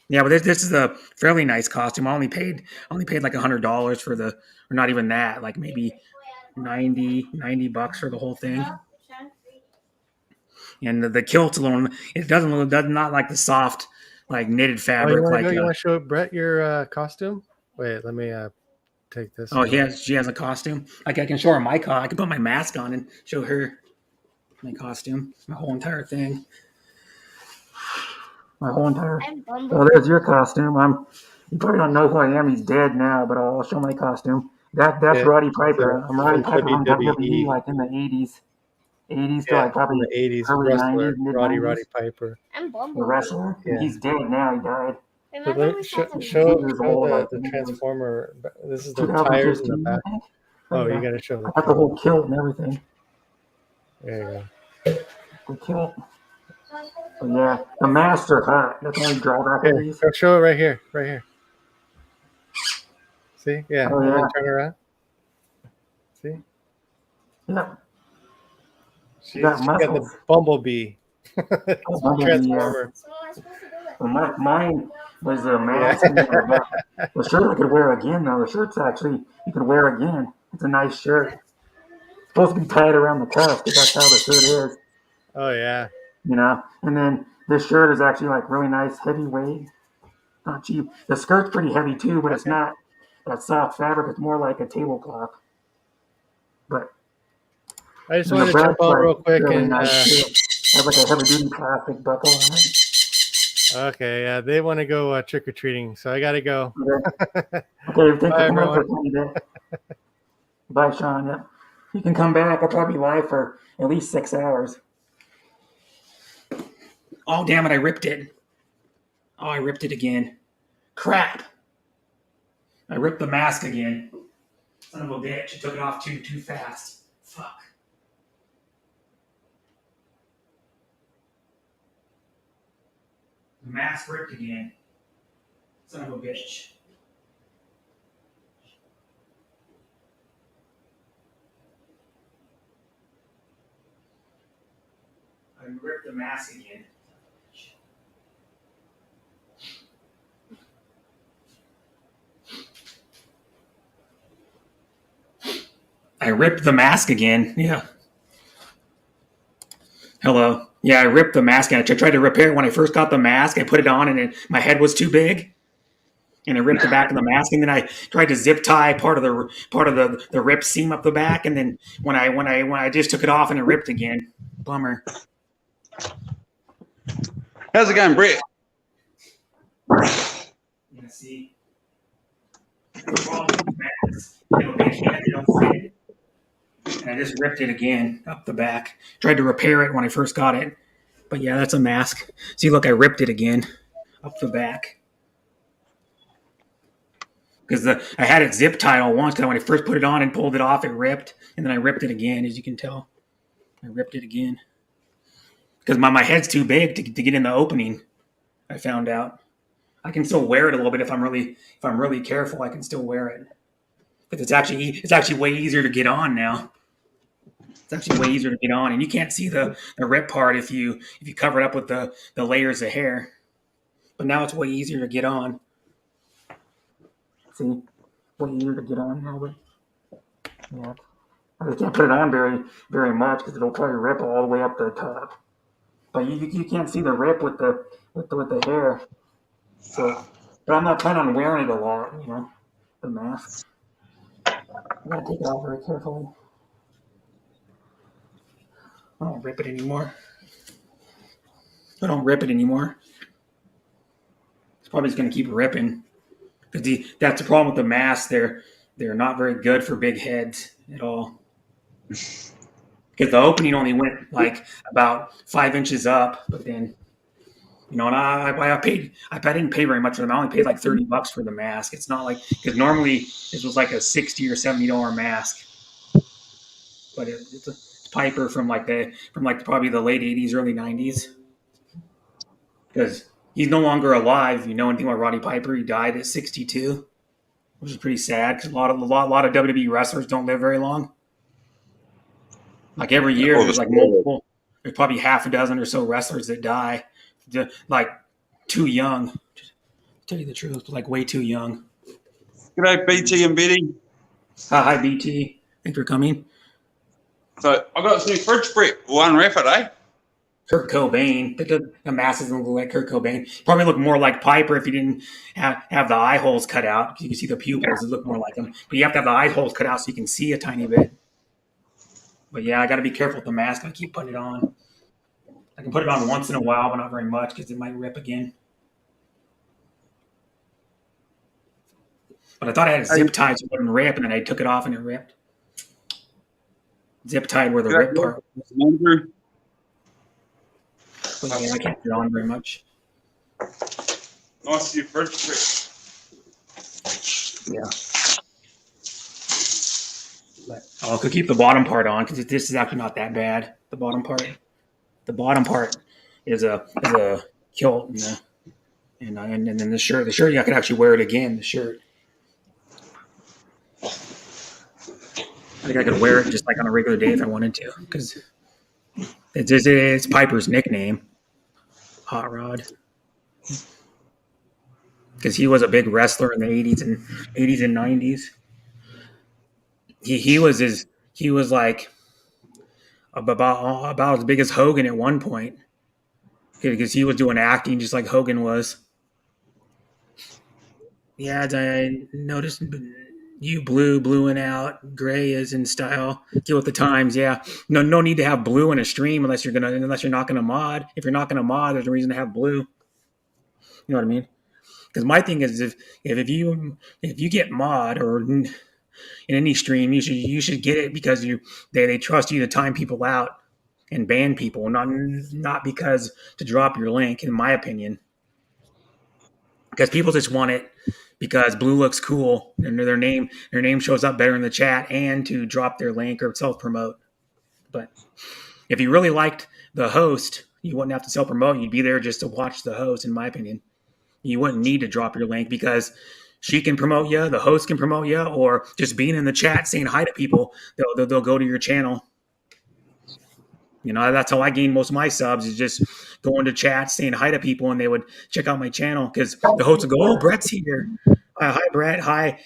Yeah, but this is a fairly nice costume. I only paid like $100 for or not even that, like maybe $90 for the whole thing. And the kilt's alone, it does not like the soft, like knitted fabric. You want to show Brett your costume? Wait, let me take this. Oh, she has a costume. Like I can show her I can put my mask on and show her my costume, my whole entire thing. Oh, there's your costume. You probably don't know who I am. He's dead now, but I'll show my costume. That's Roddy Piper. I'm Roddy Piper from WWE, like in the 80s. 80s to like probably in the 80s, early wrestler, 90s, Roddy Piper. The wrestler. Yeah. He's dead now. He died. Show the Transformer. This is the tires in the back. Oh, you got to show the whole kilt and everything. There you go. The kilt. Oh, yeah, the master hat. That's the only drawback of these. Show it right here. Right here. See? Yeah. Oh, yeah. Turn around. See? Yeah. She got the bumblebee. Transformer. Well, mine was a mask. Yeah. The shirt I could wear again, though. The shirt's actually, you can wear again. It's a nice shirt. It's supposed to be tied around the cuff, because that's how the shirt is. Oh, yeah. And then this shirt is actually like really nice, heavyweight. Not cheap. The skirt's pretty heavy too, but it's not that soft fabric. It's more like a tablecloth. But I just wanted to jump on real quick and have like a heavy duty plastic buckle on it. Okay, yeah, they want to go trick or treating, so I gotta go. Okay, thanks for coming for a bit. Bye, Sean. Yeah, you can come back. I'll probably be live for at least 6 hours. Oh, damn it, I ripped it. Oh, I ripped it again. Crap. I ripped the mask again. Son of a bitch. I took it off too fast. Fuck. The mask ripped again. Son of a bitch. I ripped the mask again. I ripped the mask again. Yeah. Hello. Yeah, I ripped the mask and I tried to repair it when I first got the mask. I put it on and my head was too big. And I ripped the back of the mask, and then I tried to zip tie part of the rip seam up the back, and then when I just took it off and it ripped again. Bummer. How's it going, Brett? Yeah, see, the problem with the mask, you have a big hand, you don't fit it. And I just ripped it again up the back. Tried to repair it when I first got it, but yeah, that's a mask. See, look, I ripped it again up the back. Because I had it zip tied all once. Because when I first put it on and pulled it off, it ripped, and then I ripped it again. As you can tell, I ripped it again because my head's too big to get in the opening. I found out I can still wear it a little bit if I'm really careful. I can still wear it, but it's actually way easier to get on now. It's actually way easier to get on, and you can't see the rip part if you cover it up with the layers of hair. But now it's way easier to get on. See, way easier to get on now, but yeah. I can't put it on very much because it'll try to rip all the way up the top. But you can't see the rip with the hair. So, but I'm not planning on wearing it a lot. The mask. I'm gonna take it off very carefully. I don't rip it anymore. I don't rip it anymore. It's probably just gonna keep ripping. Because that's the problem with the mask. They're not very good for big heads at all. Because the opening only went like about 5 inches up, but then, and I didn't pay very much for them. I only paid like $30 for the mask. It's not like, because normally this was like a $60 or $70 mask, but it's a Piper from probably the late '80s, early '90s. Because he's no longer alive. You know anything about Roddy Piper? He died at 62, which is pretty sad because a lot of WWE wrestlers don't live very long. Like every year, there's like multiple. There's probably half a dozen or so wrestlers that die, like too young. To tell you the truth, like way too young. G'day, BT and Betty. Hi, BT. Thanks for coming. So I got this new fridge, Brett. One ref it, eh? Kurt Cobain. The masses look like Kurt Cobain. Probably look more like Piper if you didn't have the eye holes cut out. You can see the pupils. It look more like him. But you have to have the eye holes cut out so you can see a tiny bit. But yeah, I got to be careful with the mask. I keep putting it on. I can put it on once in a while, but not very much because it might rip again. But I thought I had it zip tied so it wouldn't rip, and then I took it off and it ripped. Zip tied where the rip part was. Andrew. But yeah, I can't put it on very much. Nice new fridge, Brett. Yeah. But I could keep the bottom part on because this is actually not that bad. The bottom part is a kilt, and then the shirt. The shirt, I could actually wear it again. The shirt. I think I could wear it just like on a regular day if I wanted to, because it's Piper's nickname, Hot Rod, because he was a big wrestler in the '80s and '90s. He was like about as big as Hogan at one point, because he was doing acting just like Hogan was. Yeah, I noticed you bluing out. Gray is in style. Deal with the times. Yeah, no need to have blue in a stream unless you're not gonna mod. If you're not gonna mod, there's a reason to have blue. You know what I mean? Because my thing is, if you get mod or in any stream, you should get it because they trust you to time people out and ban people, not because to drop your link. In my opinion, because people just want it. because blue looks cool and their name shows up better in the chat, and to drop their link or self promote. But if you really liked the host, you wouldn't have to self promote. You'd be there just to watch the host, in my opinion. You wouldn't need to drop your link because she can promote you, the host can promote you, or just being in the chat saying hi to people, they'll go to your channel. You know, that's how I gained most of my subs, is just going to chat, saying hi to people, and they would check out my channel because the host would go, "Oh, Brett's here. Hi, Brett. Hi,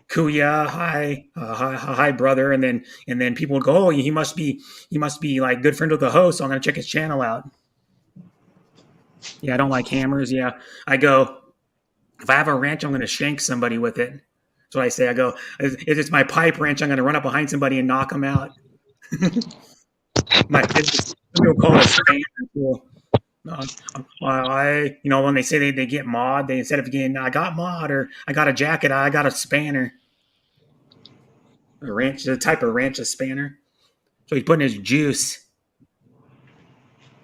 Kuya. Hi, brother." And then people would go, "Oh, he must be like good friend with the host. So I'm gonna check his channel out." Yeah, I don't like hammers. Yeah, I go, if I have a wrench, I'm gonna shank somebody with it. That's what I say. I go, if it's my pipe wrench, I'm gonna run up behind somebody and knock them out. Some people call it a spanner. When they say they get mod, they, instead of getting I got mod or I got a jacket, I got a spanner. A wrench, the type of wrench, a spanner. So he's putting his juice.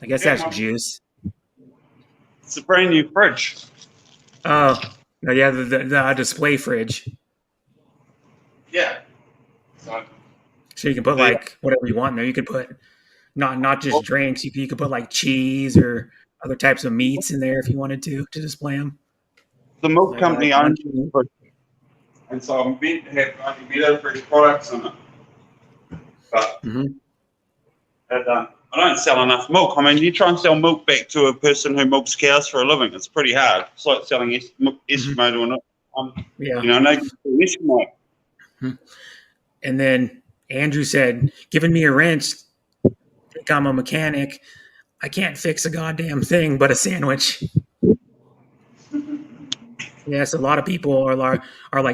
I guess that's juice. It's a brand new fridge. Oh, yeah, the display fridge. Yeah. So you can put like whatever you want in there. You could put not just drinks. You could put like cheese or other types of meats in there if you wanted to display them. The milk company owns the fridge. And so I'm meant to have only better fresh products in it. But I don't sell enough milk. I mean, you try and sell milk back to a person who milks cows for a living, it's pretty hard. It's like selling Eskimo to an Yeah. You know, no Eskimo. And then Andrew said, giving me a wrench, think I'm a mechanic. I can't fix a goddamn thing but a sandwich. Yes, a lot of people are like,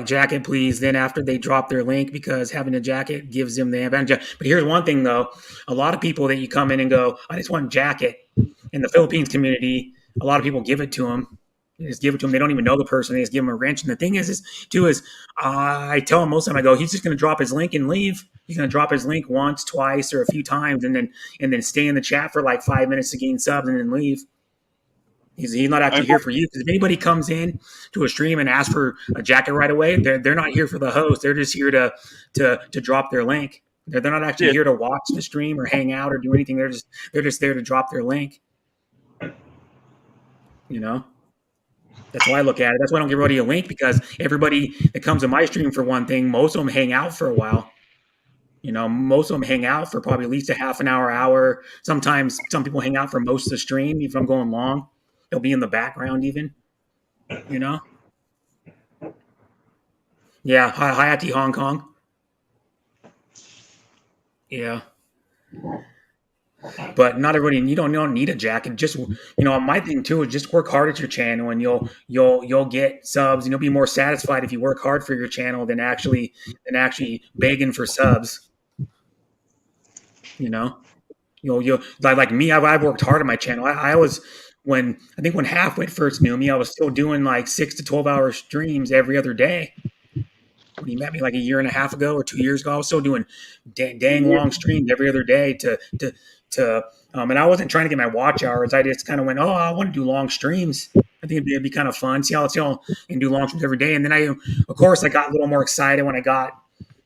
jacket, please. Then after they drop their link, because having a jacket gives them the advantage. But here's one thing, though. A lot of people that you come in and go, I just want a jacket. In the Philippines community, a lot of people give it to them. They just give it to them. They don't even know the person. They just give them a wrench. And the thing is I tell them most of the time, I go, he's just going to drop his link and leave. He's going to drop his link once, twice, or a few times, and then stay in the chat for like 5 minutes to gain subs and then leave. He's not actually here for you, because if anybody comes in to a stream and asks for a jacket right away, they're not here for the host. They're just here to drop their link. They're not actually here to watch the stream or hang out or do anything. They're just there to drop their link. You know, that's why I look at it. That's why I don't give everybody a link, because everybody that comes to my stream, for one thing, most of them hang out for a while. You know, most of them hang out for probably at least a half an hour. Sometimes some people hang out for most of the stream. If I'm going long, they'll be in the background even, you know? Yeah, Hayati Hong Kong. Yeah. But not everybody, you don't need a jacket. Just, my thing too is just work hard at your channel, and you'll get subs, and you'll be more satisfied if you work hard for your channel than actually begging for subs. You know? You'll like me, I've worked hard on my channel. I was, when Halfwit first knew me, I was still doing like 6 to 12 hour streams every other day. When he met me like a year and a half ago or 2 years ago, I was still doing dang long streams every other day and I wasn't trying to get my watch hours. I just kind of went, oh, I want to do long streams. I think it'd be kind of fun. See how it's, and do long streams every day. And then I got a little more excited when I got,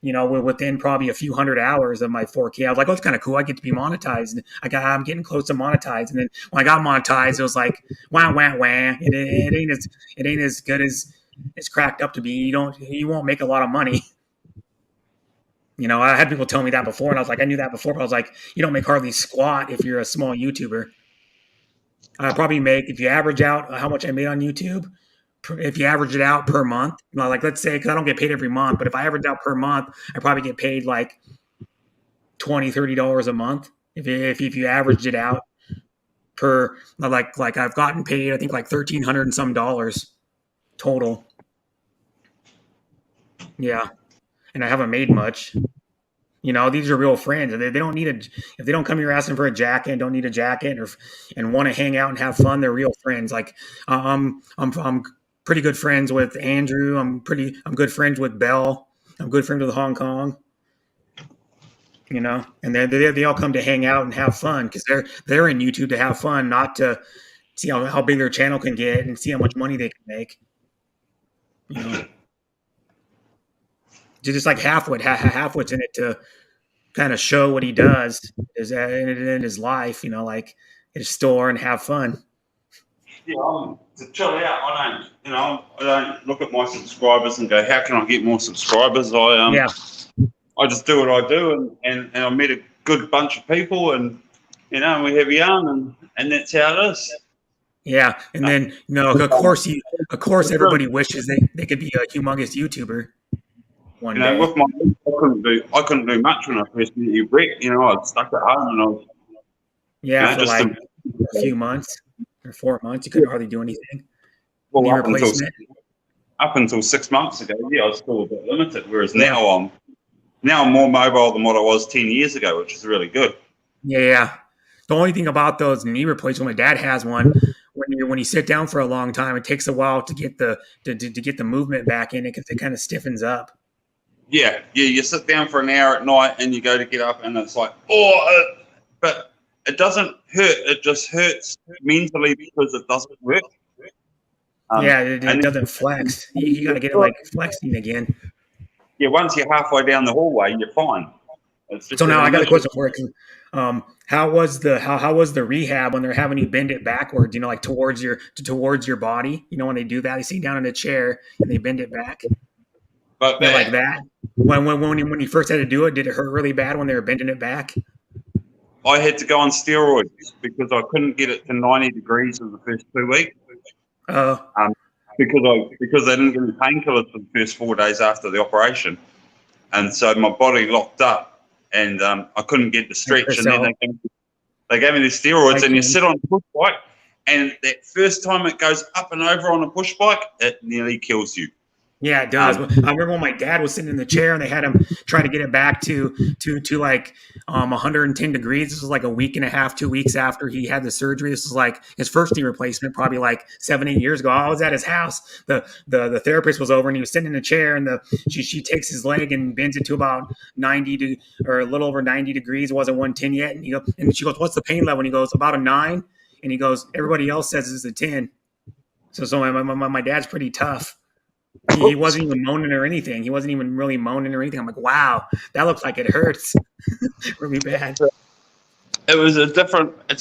within probably a few hundred hours of my 4K. I was like, oh, it's kind of cool. I get to be monetized. I'm getting close to monetized. And then when I got monetized, it was like, wah, wah, wah. It ain't as good as it's cracked up to be. You won't make a lot of money. I had people tell me that before, and I was like, I knew that before, but I was like, you don't make hardly squat if you're a small YouTuber. I probably make, if you average out how much I made on YouTube, if you average it out per month, like let's say, because I don't get paid every month, but if I average out per month, I probably get paid like $20, $30 a month. If you averaged it out per, like I've gotten paid, I think like $1,300 and some dollars total. Yeah. And I haven't made much. These are real friends. They don't need if they don't come here asking for a jacket and don't need a jacket and want to hang out and have fun, they're real friends. Like I'm pretty good friends with Andrew. I'm good friends with Bell. I'm good friends with Hong Kong. And they all come to hang out and have fun, because they're in YouTube to have fun, not to see how big their channel can get and see how much money they can make. You know, just like Halfwood's in it to kind of show what he does is in his life. You know, like his store and have fun. Yeah, to chill out. I don't look at my subscribers and go, how can I get more subscribers? Yeah, I just do what I do, and I met a good bunch of people, and we have yarn, and that's how it is. yeah. And then of course, everybody wishes they could be a humongous YouTuber one day. With I couldn't do much when I first met you, Brett. I was stuck at home, and I was, Yeah, for just like a few months or 4 months, you couldn't hardly do anything. Knee up until replacement. 6 months ago. Yeah, I was still a bit limited. Whereas now I'm more mobile than what I was 10 years ago, which is really good. Yeah. The only thing about those knee replacements, my dad has one. When you sit down for a long time, it takes a while to get the movement back in it because it kind of stiffens up. Yeah. You sit down for an hour at night and you go to get up, and it's like, but it doesn't hurt. It just hurts mentally because it doesn't work. It doesn't flex. You got to get it like flexing again. Yeah, once you're halfway down the hallway, you're fine. So now I got a question for you. How was the rehab when they're having you bend it backwards? You know, like towards your body. You know, when they do that, they sit down in a chair and they bend it back. But like that. When you first had to do it, did it hurt really bad when they were bending it back? I had to go on steroids because I couldn't get it to 90 degrees in the first 2 weeks. Because they didn't give me painkillers for the first 4 days after the operation, and so my body locked up, and I couldn't get the stretch. And then they gave me the steroids, and you sit on a push bike, and that first time it goes up and over on a push bike, it nearly kills you. Yeah, it does. I remember when my dad was sitting in the chair and they had him try to get it back to like 110 degrees. This was like a week and a half, 2 weeks after he had the surgery. This was like his first knee replacement, probably like 7-8 years ago. I was at his house. The therapist was over and he was sitting in a chair, and she takes his leg and bends it to about 90 or a little over 90 degrees. It wasn't 110 yet. And she goes, "What's the pain level?" And he goes, "About a 9." And he goes, "Everybody else says it's a 10." So my dad's pretty tough. He wasn't even moaning or anything. He wasn't even really moaning or anything. I'm like, wow, that looks like it hurts really bad. It's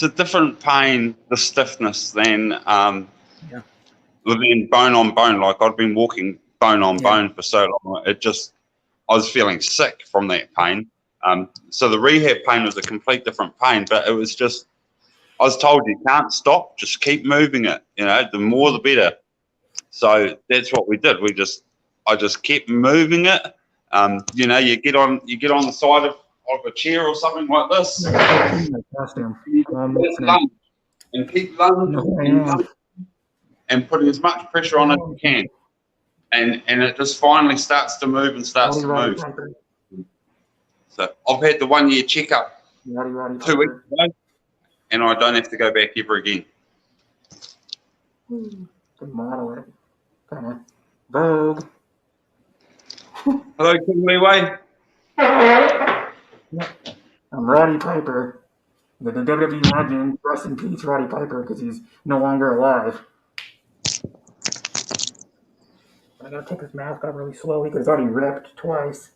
a different pain, the stiffness, than living bone on bone. Like I'd been walking bone on bone for so long. I was feeling sick from that pain. So the rehab pain was a complete different pain, but it was just, I was told you can't stop, just keep moving it. The more the better. So that's what we did. I just kept moving it. You get on the side of a chair or something like this, and keep lunging and putting as much pressure on as you can, and it just finally starts to move and starts to move. So I've had the 1 year checkup 2 weeks ago, and I don't have to go back ever again. Good model it. Kind of Vogue. Hello, Kimberly Way. I'm Roddy Piper, the WWE legend. Rest in peace, Roddy Piper, because he's no longer alive. I gotta take this mask off really slowly because it's already ripped twice.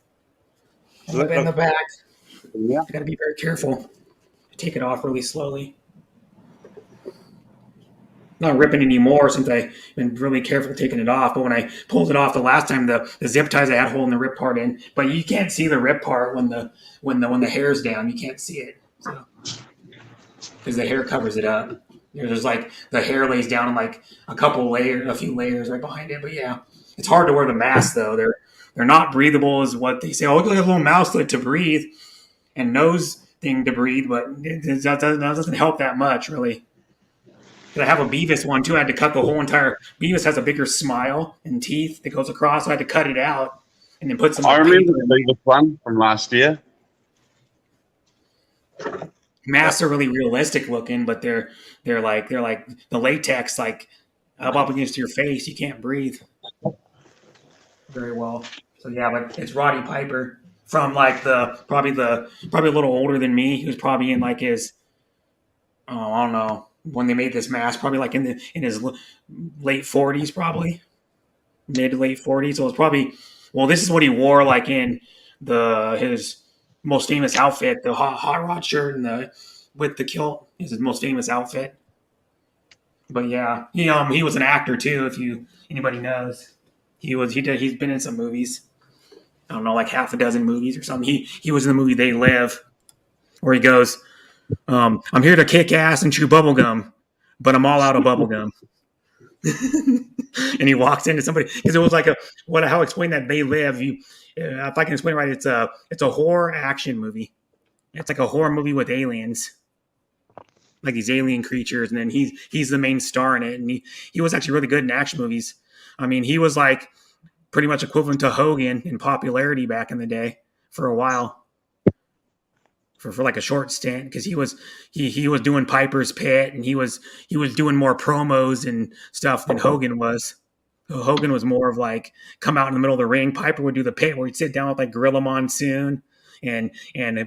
And in the back. Yeah. I gotta be very careful. Take it off really slowly. Not ripping anymore since I've been really careful taking it off. But when I pulled it off the last time, the zip ties I had holding the rip part in. But you can't see the rip part when the hair's down. You can't see it because the hair covers it up. There's like the hair lays down in like a few layers right behind it. But yeah, it's hard to wear the mask though. They're not breathable, is what they say. Oh, look at a little mouthlet to breathe and nose thing to breathe, but it doesn't help that much really. I have a Beavis one too. I had to cut the whole entire. Beavis has a bigger smile and teeth that goes across. So I had to cut it out and then put some. I remember the Beavis one from last year. Masks are really realistic looking, but they're like the latex like up against your face. You can't breathe very well. So yeah, but it's Roddy Piper from like probably a little older than me. He was probably in like his I don't know. When they made this mask, probably like in his late 40s, probably. mid to late 40s. So it's probably, well, this is what he wore like in his most famous outfit, the hot rod shirt and the with the kilt is his most famous outfit. But yeah, he was an actor too. If anybody knows, he's been in some movies. I don't know, like half a dozen movies or something. He was in the movie They Live, where he goes, "I'm here to kick ass and chew bubblegum, but I'm all out of bubblegum." And he walks into somebody because it was like how I explain that They Live. If I can explain it right, it's a horror action movie. It's like a horror movie with aliens, like these alien creatures, and then he's the main star in it, and he was actually really good in action movies. I mean, he was like pretty much equivalent to Hogan in popularity back in the day for a while, for like a short stint, because he was doing Piper's Pit, and he was doing more promos and stuff than Hogan was. Hogan was more of like come out in the middle of the ring. Piper would do the pit where he'd sit down with like Gorilla Monsoon and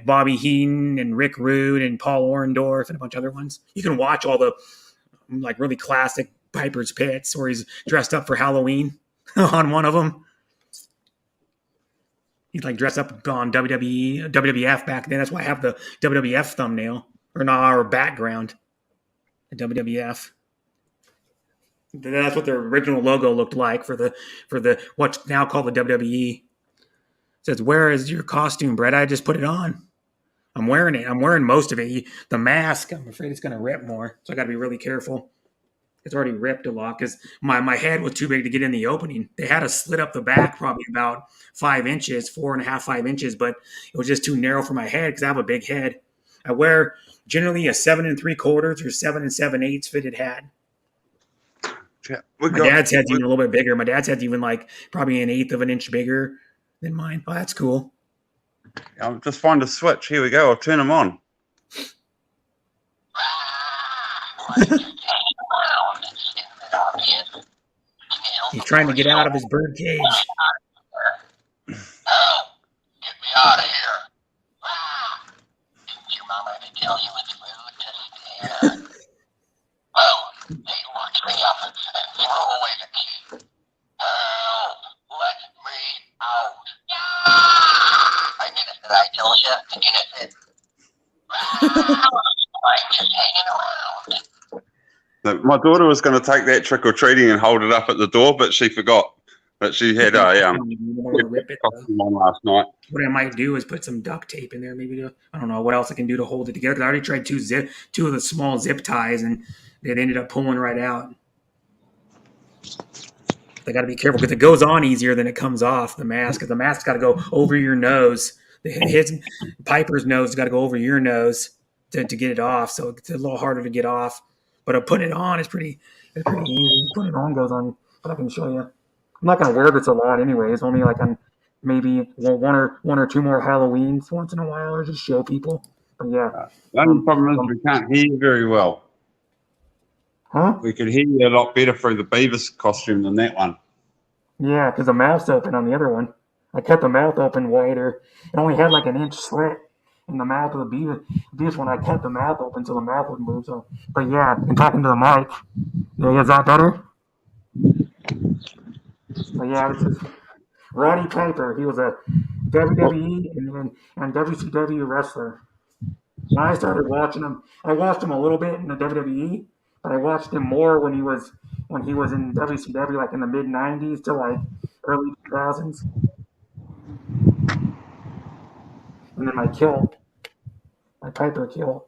Bobby Heenan and Rick Rude and Paul Orndorff and a bunch of other ones. You can watch all the like really classic Piper's Pits where he's dressed up for Halloween on one of them. He's like dressed up on WWE, WWF back then. That's why I have the WWF thumbnail or not our background. The WWF. That's what their original logo looked like for the what's now called the WWE. It says, "Where is your costume, Brett? I just put it on. I'm wearing it. I'm wearing most of it. The mask, I'm afraid it's going to rip more, so I got to be really careful. It's already ripped a lot because my head was too big to get in the opening. They had to slit up the back probably about 5 inches, 4.5, 5 inches, but it was just too narrow for my head because I have a big head. I wear generally a 7 3/4 or 7 7/8 fitted hat. Yeah, my dad's head's even a little bit bigger. My dad's head's even like probably 1/8 of an inch bigger than mine. Oh, that's cool. I'll just find a switch. Here we go. I'll turn them on. He's trying to get out of his bird cage. Get me out of here. Didn't your mama ever tell you it's rude to stare? Oh, he locks me up and throw away the key. Help! Let me out. I minute that I told you to get it. I'm just hanging around. My daughter was going to take that trick or treating and hold it up at the door, but she forgot that she had rip it, costume on last night. What I might do is put some duct tape in there, maybe I don't know what else I can do to hold it together. I already tried two of the small zip ties, and it ended up pulling right out. They got to be careful because it goes on easier than it comes off. The mask, because the mask's got to go over your nose. His Piper's nose has got to go over your nose to get it off, so it's a little harder to get off. But putting it on is pretty easy. Putting it on goes on, but I can show you. I'm not going to wear this a lot anyways. Only like on maybe one or two more Halloweens once in a while, or just show people. But yeah. The only problem is we can't hear you very well. Huh? We could hear you a lot better through the Beavis costume than that one. Yeah, because the mouth's open on the other one. I cut the mouth open wider. It only had like an inch slit in the mouth of the Beavis. This one I cut the mouth open so the mouth would move. So, but yeah, and talking to the mic. Yeah, is that better? But yeah, this is Roddy Piper. He was a WWE and WCW wrestler. When I started watching him, I watched him a little bit in the WWE, but I watched him more when he was in WCW, like in the mid '90s to like early 2000s. And then my Piper kilt.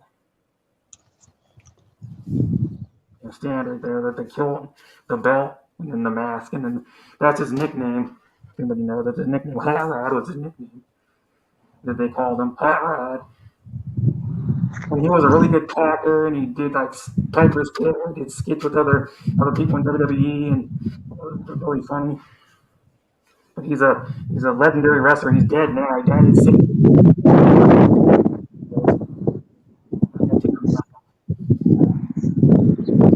The standard there, the kilt, the belt, and then the mask, and then that's his nickname. If anybody knows, that's his nickname. Hot Rod was his nickname that they called him, Hot Rod. And he was a really good talker, and he did like Piper's Pit, did skits with other people in WWE, and it was really funny. But he's a legendary wrestler. He's dead now. He died at 60.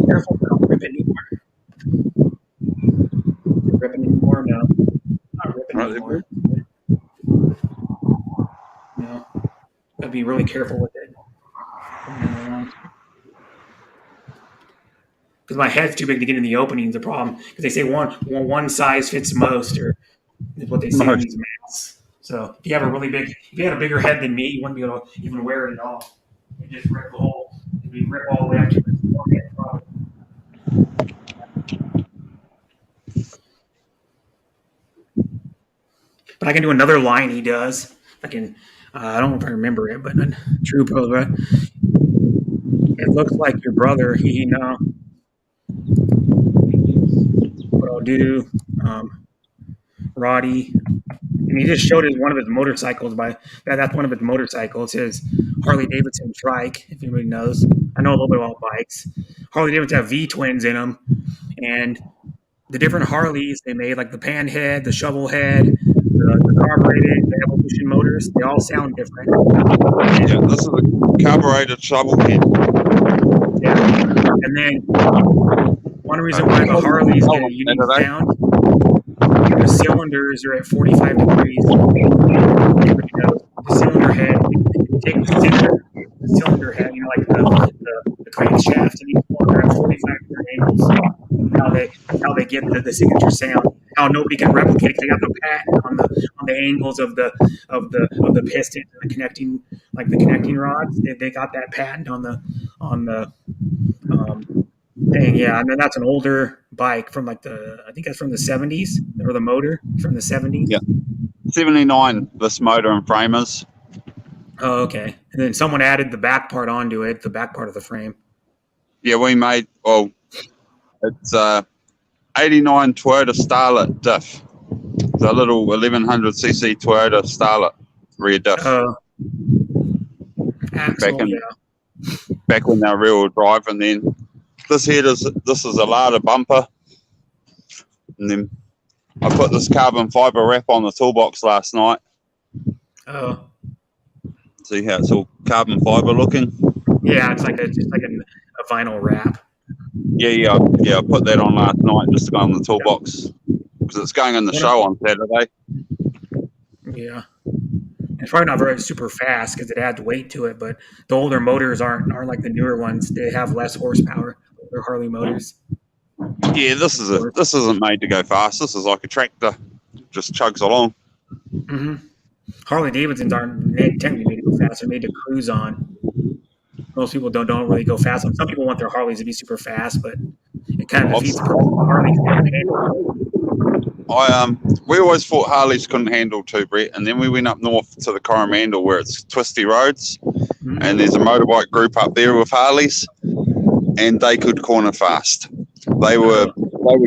Careful, don't rip it anymore. You're ripping anymore? No. Not ripping anymore. No. Gotta be really careful with it. because my head's too big to get in the opening's a problem. Because they say one size fits most, or is what they say in these masks. So if you have if you had a bigger head than me, you wouldn't be able to even wear it at all. You just rip the whole, you rip all the way up to the forehead, probably. But I can do another line he does. I can. I don't know if I remember it, but true brother. It looks like your brother. He know what I'll do. Roddy, and he just showed us one of his motorcycles. That's one of his motorcycles. His Harley Davidson trike. If anybody knows, I know a little bit about bikes. Harley Davidson have V twins in them, and the different Harleys they made, like the pan head, the shovel head, the carbureted, the evolution motors, they all sound different. Yeah, this is a carbureted shovel head. Yeah. And then one reason why the Harleys get a unique sound, the cylinders are at 45 degrees. The cylinder head, you take the cylinder head, like the crankshaft, and each one are at 45 degree angles. How they get the signature sound. How nobody can replicate it. They got the patent on the angles of the piston and the connecting rods. They got that patent on the thing. Yeah, and then that's an older bike from I think that's from the 70s, or the motor from the 70s. Yeah, 79. This motor and frame is. Oh, okay. And then someone added the back part onto it, the back part of the frame. Yeah, we made. Well, it's 89 Toyota Starlet diff. It's a little 1100cc Toyota Starlet rear diff. Axle, back when they were rear-wheel drive, and then this is a Lada bumper, and then I put this carbon fiber wrap on the toolbox last night. Oh, see how it's all carbon fiber looking? Yeah, it's like a vinyl wrap. Yeah. I put that on last night just to go on the toolbox because it's going in the show on Saturday. Yeah. It's probably not very super fast because it adds weight to it, but the older motors aren't like the newer ones. They have less horsepower. They're Harley motors. Yeah, this isn't made to go fast. This is like a tractor, just chugs along. Mm-hmm. Harley Davidsons aren't technically made to go fast. They're made to cruise on. Most people don't really go fast. Some people want their Harleys to be super fast, but it kind of defeats the purpose of Harleys. We always thought Harleys couldn't handle too, Brett, and then we went up north to the Coromandel where it's twisty roads, and there's a motorbike group up there with Harleys, and they could corner fast. They were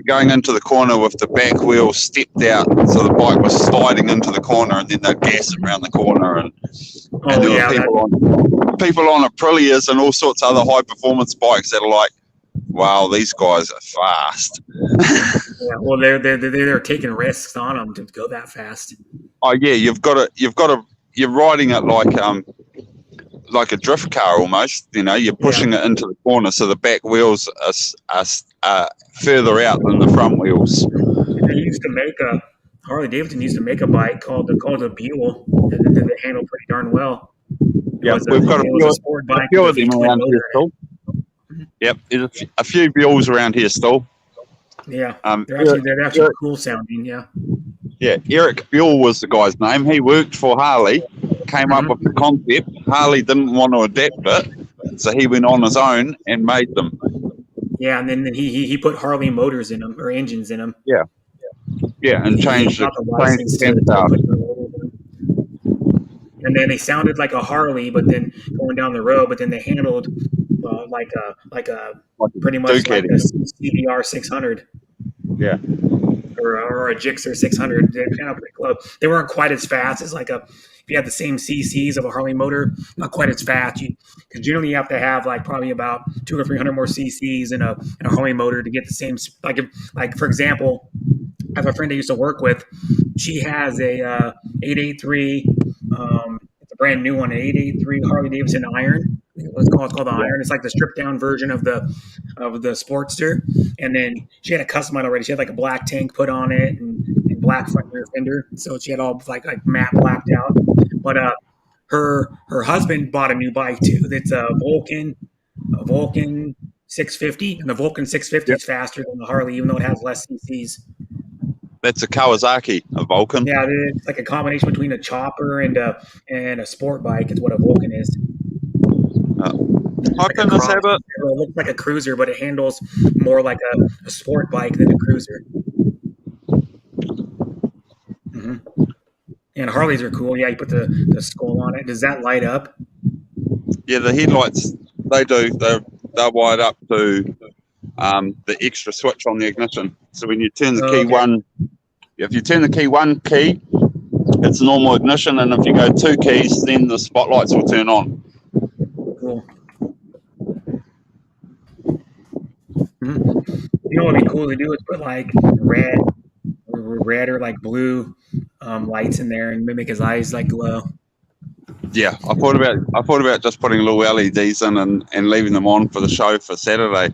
going into the corner with the back wheel stepped out, so the bike was sliding into the corner, and then they'd gas it around the corner, and there were people on Aprilias and all sorts of other high performance bikes that are like, wow, these guys are fast. Yeah, well, they're taking risks on them to go that fast. Oh yeah, you're riding it like a drift car almost. You're pushing it into the corner, so the back wheels are further out than the front wheels. Harley Davidson used to make a bike called the Buell that handled pretty darn well. Yeah, we've got a few of them around here still. Yep, there's a few Buells around here still. Yeah, they're actually cool sounding. Yeah. Yeah, Eric Buell was the guy's name. He worked for Harley, came up with the concept. Harley didn't want to adapt it, so he went on his own and made them. Yeah, and then he put Harley motors in them, or engines in them. Yeah, and changed the and then they sounded like a Harley, but then going down the road, but then they handled pretty much like a CBR 600. Yeah. Or a Gixxer 600. They're kind of pretty close. They weren't quite as fast as if you had the same CCs of a Harley motor, not quite as fast. Because generally you have to have probably about 200 or 300 more CCs in a Harley motor to get the same. Like for example, I have a friend I used to work with. She has a 883. It's a brand new one, an 883 Harley Davidson Iron. It's called the Iron. It's like the stripped down version of the Sportster. And then she had a custom one already. She had a black tank put on it and black front rear fender. So she had all like matte blacked out. But her husband bought a new bike too. It's a Vulcan 650, and the Vulcan 650 Yep. is faster than the Harley, even though it has less CCs. That's a Kawasaki, a Vulcan. Yeah, it's like a combination between a chopper and a sport bike. Is what a Vulcan is. How can this have it? It looks like a cruiser, but it handles more like a sport bike than a cruiser. Mm-hmm. And Harleys are cool. Yeah, you put the skull on it. Does that light up? Yeah, the headlights, they do. They're wired up to the extra switch on the ignition. So when you turn the key one, if you turn the key one key, it's normal ignition, and if you go 2 keys, then the spotlights will turn on. Cool. Mm-hmm. You know what would be cool to do is put like red or like blue lights in there and make his eyes like glow. Yeah, I thought about just putting little LEDs in and leaving them on for the show for Saturday.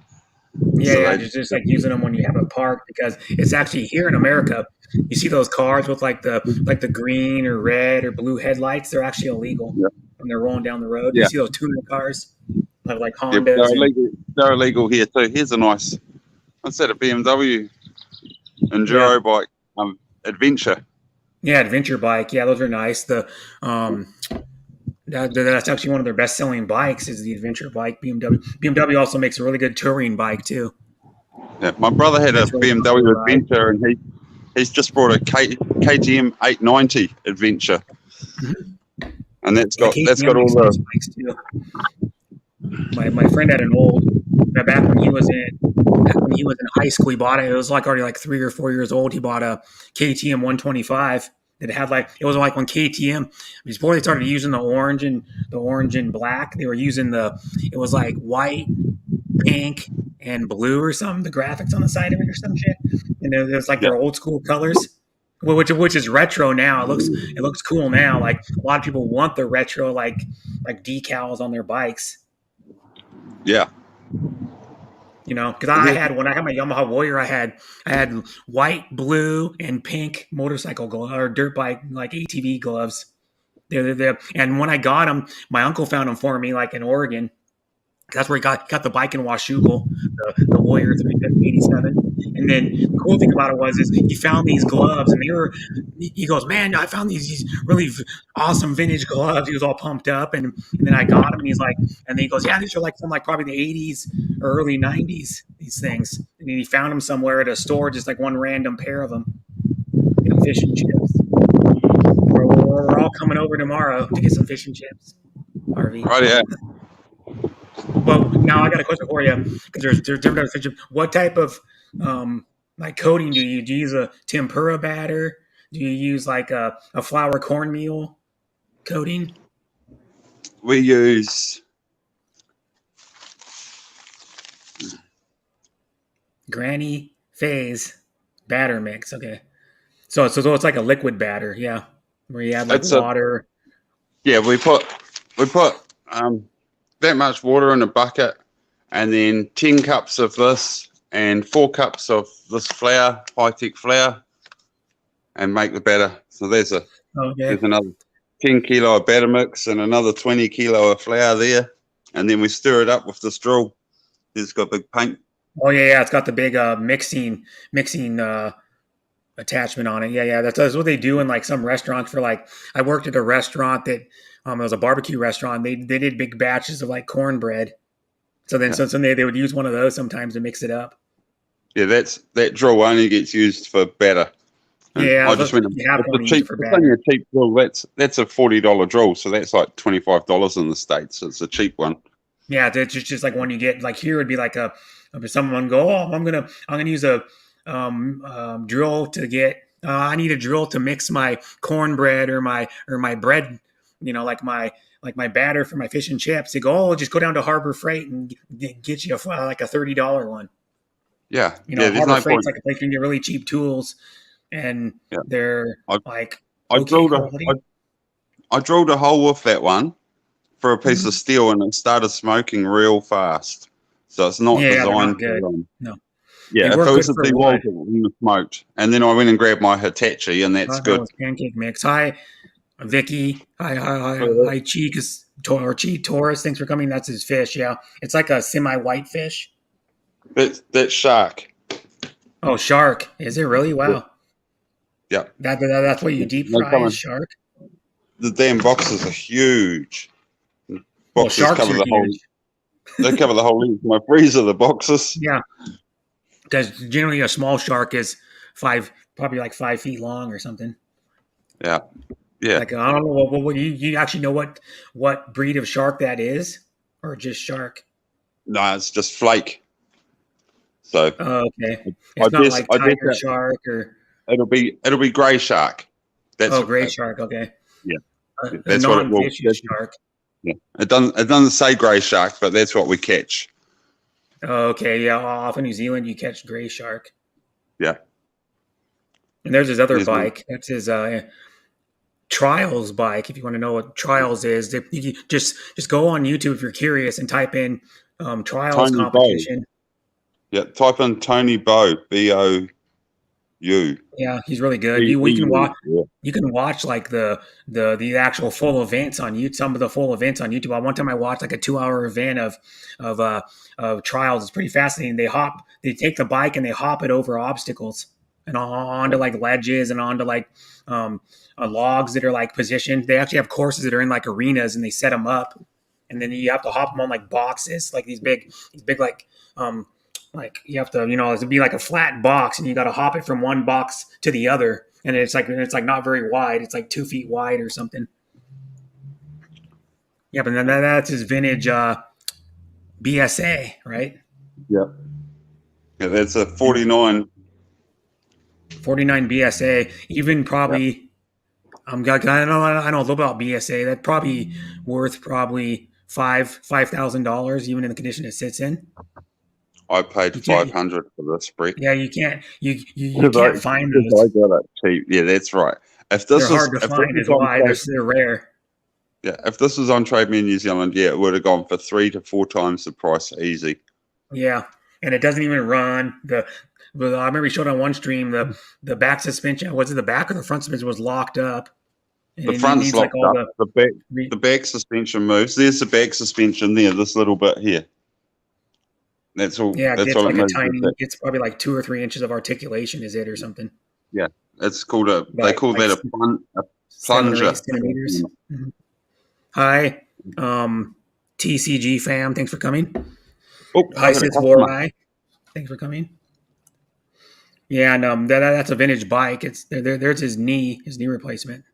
Yeah, So yeah, just like using them when you have a park, because it's actually here in America. You see those cars with like the green or red or blue headlights? They're actually illegal when they're rolling down the road. Yeah. You see those tuner cars, like Yeah, Hondas. they're illegal here too. Here's a nice, what's that, a BMW enduro bike, adventure. Yeah, adventure bike. Yeah, those are nice. That's actually one of their best-selling bikes is the adventure bike. BMW also makes a really good touring bike too. Yeah, my brother had a It's really BMW fun to ride. adventure, and he's just brought a KTM 890 adventure, and that's got KTM all makes the nice bikes too. My friend had an old back when he was in high school. He bought it. It was like already like 3 or 4 years old. He bought a KTM 125 that had like, it was like when KTM before they started using the orange and black. They were using it was like white, pink, and blue or something. The graphics on the side of it or some shit. And it was like their old school colors. Which is retro now. It looks cool now. Like a lot of people want the retro like decals on their bikes. yeah. You know, because I had when I had my Yamaha Warrior, I had white, blue, and pink motorcycle gloves or dirt bike like ATV gloves. And when I got them, my uncle found them for me, like in Oregon. That's where he got the bike in Washougal, the Warrior 387. And then the cool thing about it is he found these gloves, and he goes, man, I found these really awesome vintage gloves. He was all pumped up, and then I got them, and he's like, and then he goes, yeah, these are like from like probably the 80s or early 90s, these things. And then he found them somewhere at a store, just like one random pair of them, fish and chips. We're all coming over tomorrow to get some fish and chips. RV. Right, yeah. Well, now I got a question for you because there's different types of fish. What type of like coating do you use? A tempura batter? Do you use like a flour cornmeal coating? We use Granny Phase batter mix. Okay, so it's like a liquid batter, yeah, where you add like water. We put that much water in a bucket, and then 10 cups of this and 4 cups of this flour, high-tech flour, and make the batter. So there's another 10 kilo of batter mix and another 20 kilo of flour there, and then we stir it up with this drill. It's got a big paint. Oh yeah, it's got the big mixing attachment on it. Yeah, that's what they do in like some restaurants. For like, I worked at a restaurant that it was a barbecue restaurant. They did big batches of like cornbread. So then they would use one of those sometimes to mix it up. Yeah, that drill only gets used for batter. And yeah, I just went. It's only a cheap drill. That's a $40 drill, so that's like $25 in the States. It's a cheap one. Yeah, it's just like one you get. Like here would be like someone go, oh, I'm gonna use a drill to get. I need a drill to mix my cornbread or my bread. You know, like my batter for my fish and chips. They go, oh, just go down to Harbor Freight and get you like a $30 one. Yeah, you know, Harbor Freight's like a place you can get really cheap tools, and they're like. I drilled a hole with that one for a piece of steel, and it started smoking real fast. So it's not designed to. No. Yeah, if it was a DeWalt, it wouldn't have smoked. And then I went and grabbed my Hitachi, and that's good. Pancake mix. Hi, Vicky. Hi, Cheek or Cheek Taurus. Thanks for coming. That's his fish. Yeah, it's like a semi-white fish. That's shark. Oh, shark. Is it really? Wow. Yeah. That's what you deep No fry is comment. shark? The damn boxes are huge. Well, Boxes sharks cover are the whole. huge. They cover the whole length of my freezer. The boxes. Yeah. Because generally a small shark is probably like 5 feet long or something. Yeah. Yeah. Like, I don't know. What you actually know what breed of shark that is? Or just shark? No, it's just flake. So Oh, okay. I It's not guess like I guess tiger that shark or it'll be grey shark. That's gray shark. Okay. yeah. A That's what it will. non-vicious shark. Yeah. It doesn't say grey shark, but that's what we catch. Oh, okay. Yeah. Off in New Zealand, you catch gray shark. Yeah. And there's his other There's one. bike. That's his Trials bike. If you want to know what Trials is, you just go on YouTube if you're curious and type in Trials Tony Bow. competition. Yeah. Type in Tony Bow. BOU. Yeah, he's really good. We can watch. Yeah. You can watch like the actual full events on YouTube. Some of the full events on YouTube. One time I watched like a 2-hour event of trials. It's pretty fascinating. They take the bike and they hop it over obstacles and onto like ledges and onto like logs that are like positioned. They actually have courses that are in like arenas and they set them up, and then you have to hop them on like boxes, like these big like you have to, it'd be like a flat box, and you got to hop it from one box to the other, and it's like not very wide. It's like 2 feet wide or something. Yeah, but then that's his vintage BSA, right? Yeah. Yeah. That's a 49. 49 BSA. Even probably, I know a little about BSA. That probably worth probably $5,000, even in the condition it sits in. I paid You can't- 500 for this brick. Yeah, you can't find those. I got it cheap. Yeah, that's right. If They're this hard was to if this find, was is on why trade, they're rare. yeah, if this was on Trade Me in New Zealand, yeah, it would have gone for 3 to 4 times the price easy. Yeah, and it doesn't even run. I remember he showed on one stream the back suspension. Was it the back or the front suspension was locked up? And The it front's needs locked like all up. The back suspension moves. There's the back suspension there. This little bit here. That's all. Yeah, it That's gets all like it a moves. tiny. It's probably like 2 or 3 inches of articulation. Is it or something? Yeah, it's called a. They Like- call like that a 7 or 8 plunger. centimeters. Mhm. Hi, TCG fam. Thanks for coming. Oh, Hi, I got a Sis customer. Vorai. Thanks for coming. Yeah, and that's a vintage bike. There's his knee replacement.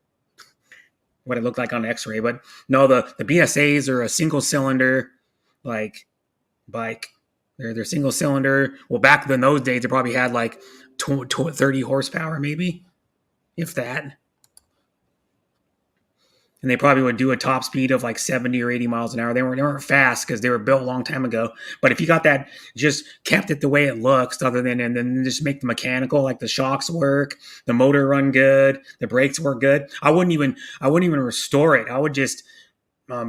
What it looked like on X-ray, but no, the BSAs are a single cylinder like bike. They're single cylinder. Well, back in those days, they probably had like 30 horsepower, maybe, if that. And they probably would do a top speed of like 70 or 80 miles an hour. They weren't fast because they were built a long time ago. But if you got that, just kept it the way it looks, other than and then just make the mechanical, like the shocks work, the motor run good, the brakes work good. I wouldn't even restore it. I would just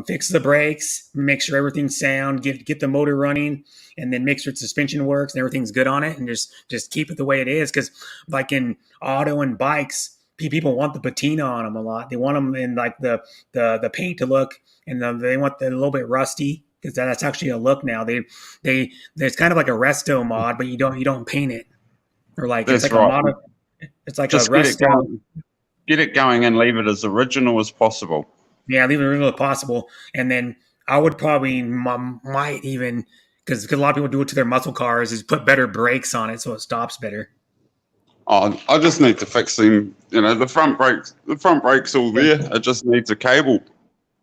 fix the brakes, make sure everything's sound, get the motor running, and then make sure the suspension works and everything's good on it, and just keep it the way it is. Because like in auto and bikes, people want the patina on them a lot. They want them in like the paint to look, and they want the a little bit rusty because that's actually a look now. It's kind of like a resto mod, but you don't paint it, or like That's it's like right. a mod. It's like Just a resto. get it going and leave it as original as possible. Yeah, leave it as possible, and then I would probably might even because a lot of people do it to their muscle cars is put better brakes on it so it stops better. Oh, I just need to fix them. The front brakes all there. It just needs a cable.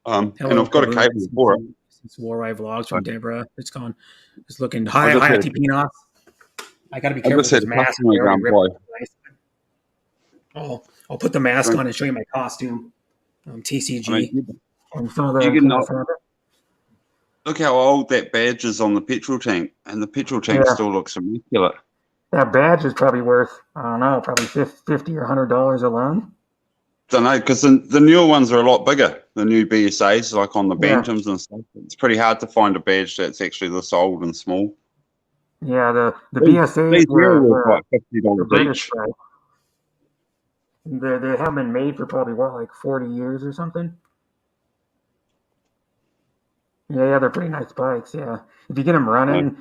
And I've got a cable for it. It's War Eye Vlogs from Deborah. It's gone. It's looking I hi just had- ITP Nos. I got to be I careful just with had this a mask. customer I already going ripped it. I'll put the mask Right. on and show you my costume. TCG. I mean, and some of the you can not- some of the- look how old that badge is on the petrol tank, and the petrol tank Yeah. still looks immaculate. That badge is probably worth, I don't know, probably $50 or $100 alone. Don't know, because the newer ones are a lot bigger. The new BSAs, like on the Yeah. Bantams and stuff. It's pretty hard to find a badge that's actually this old and small. Yeah, the These BSAs here were were like $50 British each. price. They haven't been made for probably, like 40 years or something? Yeah, they're pretty nice bikes, yeah. If you get them running,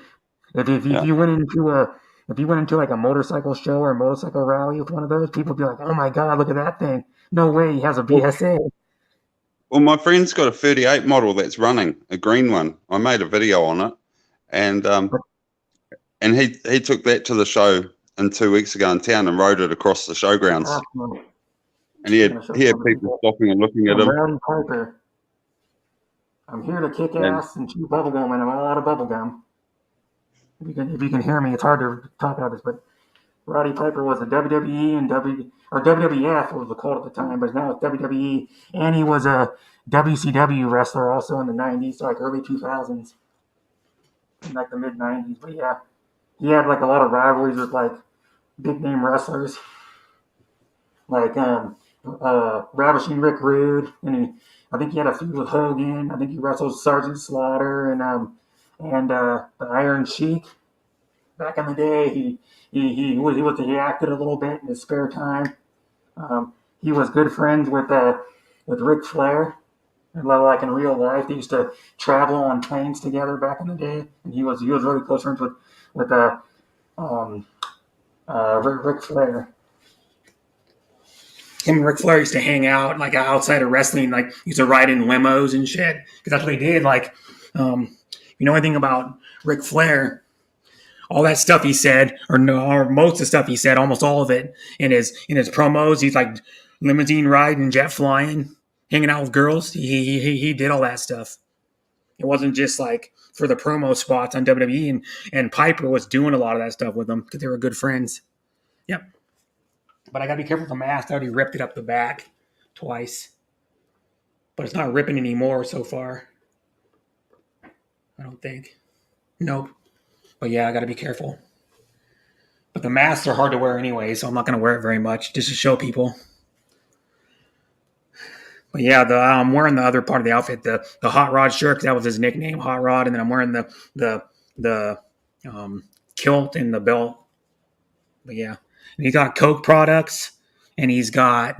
If you went into like a motorcycle show or a motorcycle rally with one of those, people would be like, "Oh my God, look at that thing! No way, he has a BSA." Well, my friend's got a 38 model that's running, a green one. I made a video on it, and he took that to the show 2 weeks ago in town and rode it across the showgrounds. Awesome. And he had people stopping and looking at him. Rowdy Piper. I'm here to kick ass and chew bubblegum, and I'm all out of bubblegum. If you can hear me, it's hard to talk about this, but Roddy Piper was a WWE and WWF, what was it called at the time, but now it's WWE, and he was a WCW wrestler also in the 90s, so like early 2000s, in like the mid 90s. But yeah, he had like a lot of rivalries with like big name wrestlers, like Ravishing Rick Rude, and I think he had a feud with Hogan. I think he wrestled Sergeant Slaughter and the Iron Sheik. Back in the day, he acted a little bit in his spare time. He was good friends with Ric Flair, and like in real life, they used to travel on planes together back in the day. And he was really close friends with Ric Flair. Him and Ric Flair used to hang out like outside of wrestling, like used to ride in limos and shit, because that's what they did. Like, you know anything about Ric Flair? All that stuff he said, or most of the stuff he said, almost all of it in his promos. He's like limousine riding, jet flying, hanging out with girls. He did all that stuff. It wasn't just like for the promo spots on WWE, and Piper was doing a lot of that stuff with them because they were good friends. Yep. But I gotta be careful with the mask. I already ripped it up the back twice, but it's not ripping anymore so far. I don't think. Nope. But yeah, I got to be careful. But the masks are hard to wear anyway, so I'm not going to wear it very much just to show people. But yeah, I'm wearing the other part of the outfit, the Hot Rod shirt, because that was his nickname, Hot Rod, and then I'm wearing the kilt and the belt. But yeah, and he's got Coke products, and he's got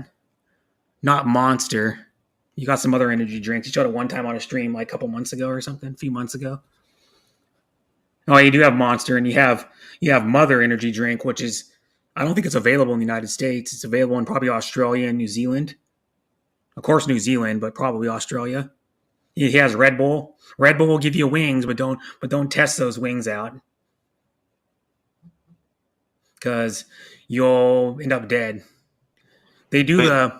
not Monster. He got some other energy drinks. He showed it one time on a stream like a couple months ago or something, a few months ago. Oh, you do have Monster, and you have Mother energy drink, which is, I don't think it's available in the United States. It's available in probably Australia and New Zealand. Of course, New Zealand, but probably Australia. He has Red Bull. Red Bull will give you wings, but don't test those wings out, because you'll end up dead. They do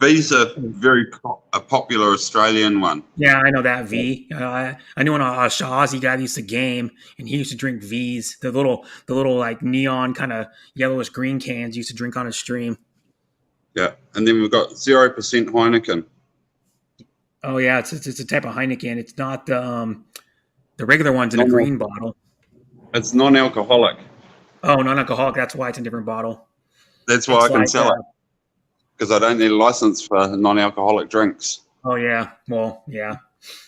V's a very popular Australian one. Yeah, I know that V. I knew an Aussie guy that used to game, and he used to drink V's. The little like neon kind of yellowish green cans he used to drink on his stream. Yeah, and then we've got 0% Heineken. Oh yeah, it's a type of Heineken. It's not the regular ones in a green bottle. It's non-alcoholic. Oh, non-alcoholic. That's why it's in a different bottle. That's why I can sell it, because I don't need a license for non-alcoholic drinks. Oh yeah, well yeah,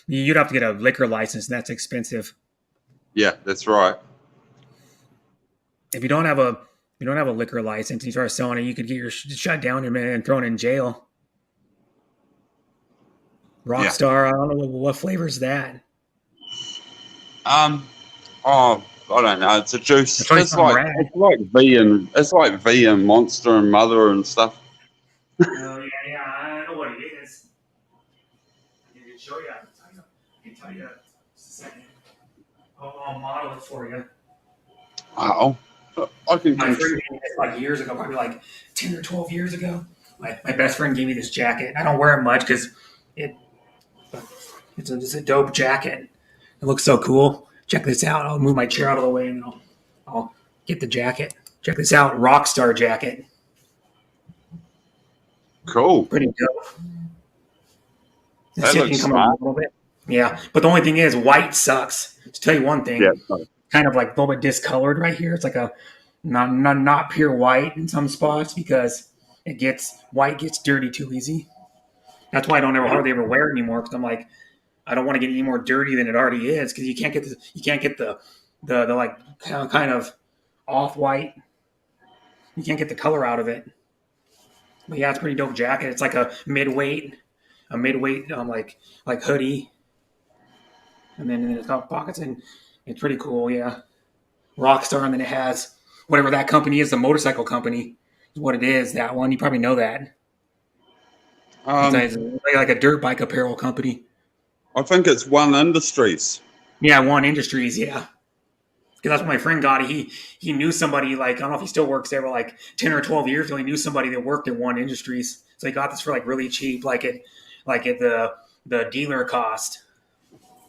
you'd have to get a liquor license, and that's expensive. Yeah, that's right. If you don't have a liquor license, and you start selling it, you could get your shut down and thrown in jail. Rockstar, yeah. I don't know what flavor is that. Oh, I don't know. It's a juice. It's like V and Monster and Mother and stuff. Oh yeah, I know what it is. I can show you. I can tell you. Just a second. I'll model it for you. Wow. I can. My friend gave me this like years ago, probably like 10 or 12 years ago. My best friend gave me this jacket. I don't wear it much because it's a dope jacket. It looks so cool. Check this out. I'll move my chair out of the way and I'll get the jacket. Check this out. Rockstar jacket. Cool. Pretty dope. That looks smart. A little bit. Yeah, but the only thing is, white sucks. To tell you one thing, kind of like a little bit discolored right here. It's like a not pure white in some spots because white gets dirty too easy. That's why I don't hardly ever wear it anymore, because I'm like, I don't want to get any more dirty than it already is, because you can't get the like kind of off white. You can't get the color out of it. But yeah, it's a pretty dope jacket. It's like a midweight like hoodie, and then it's got pockets, and it's pretty cool. Yeah, Rockstar, and then it has whatever that company is, the motorcycle company is what it is. That one, you probably know that. It's like a dirt bike apparel company. I think it's One Industries. Yeah, One Industries. Yeah, because that's what my friend got. He knew somebody, like, I don't know if he still works there, but like 10 or 12 years ago, he knew somebody that worked at One Industries. So he got this for like really cheap, like at the dealer cost.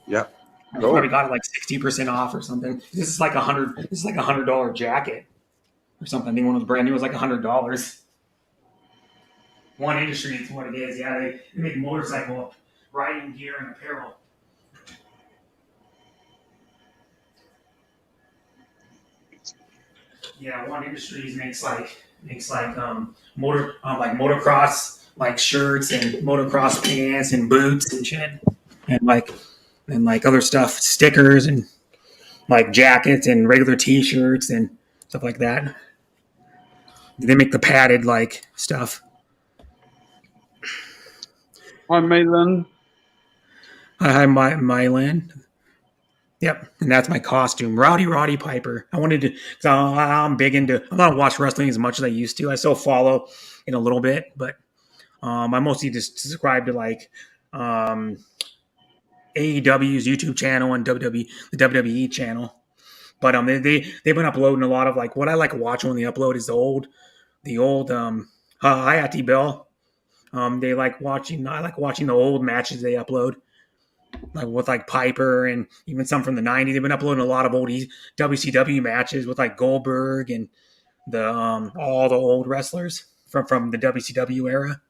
Yeah. He probably got it like 60% off or something. This is like $100 jacket or something. I think one was brand new. It was like $100. One Industry is what it is. Yeah, they make motorcycle riding gear and apparel. Yeah, One Industries makes motocross like shirts and motocross pants and boots and shit, and like other stuff, stickers and like jackets and regular T-shirts and stuff like that. They make the padded like stuff. Hi, Maylan. Hi, Mylan. Yep, and that's my costume, Roddy Piper. I wanted to, because I'm big into. I'm not watch wrestling as much as I used to. I still follow in a little bit, but I mostly just subscribe to like AEW's YouTube channel and the WWE channel. But they've been uploading a lot of like what I like watching when they upload is the old Hayati Bell. They like watching. I like watching the old matches they upload, like with like Piper and even some from the '90s. They've been uploading a lot of old WCW matches with like Goldberg and the all the old wrestlers from the WCW era.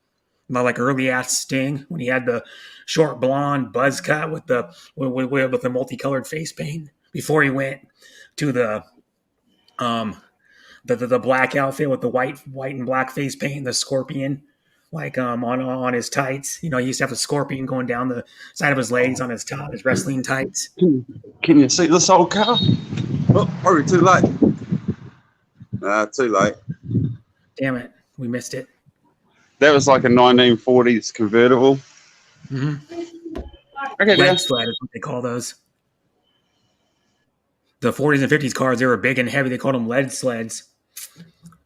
Like early ass Sting when he had the short blonde buzz cut with the multicolored face paint before he went to um the black outfit with the white and black face paint and the scorpion like on his tights. You know, he used to have the scorpion going down the side of his legs on his top, his wrestling tights. Can you see this old car? Oh, probably too late. Too late. Damn it, we missed it. That was like a 1940s convertible. Mm-hmm. Okay, Lead sled is what they call those. The 40s and 50s cars, they were big and heavy. They called them lead sleds.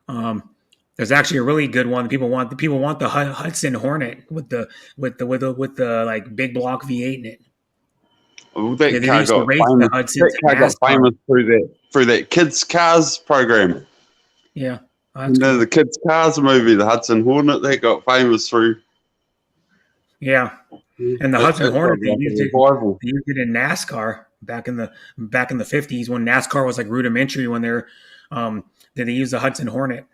There's actually a really good one. People want the Hudson Hornet with the like big block V8 in it. Well, that car got famous through that Kids Cars program. Yeah. Cool. The Kids Cars movie, the Hudson Hornet, that got famous through. Yeah, and the Hudson Hornet they used it in NASCAR back in the 50s when NASCAR was like rudimentary when they used the Hudson Hornet.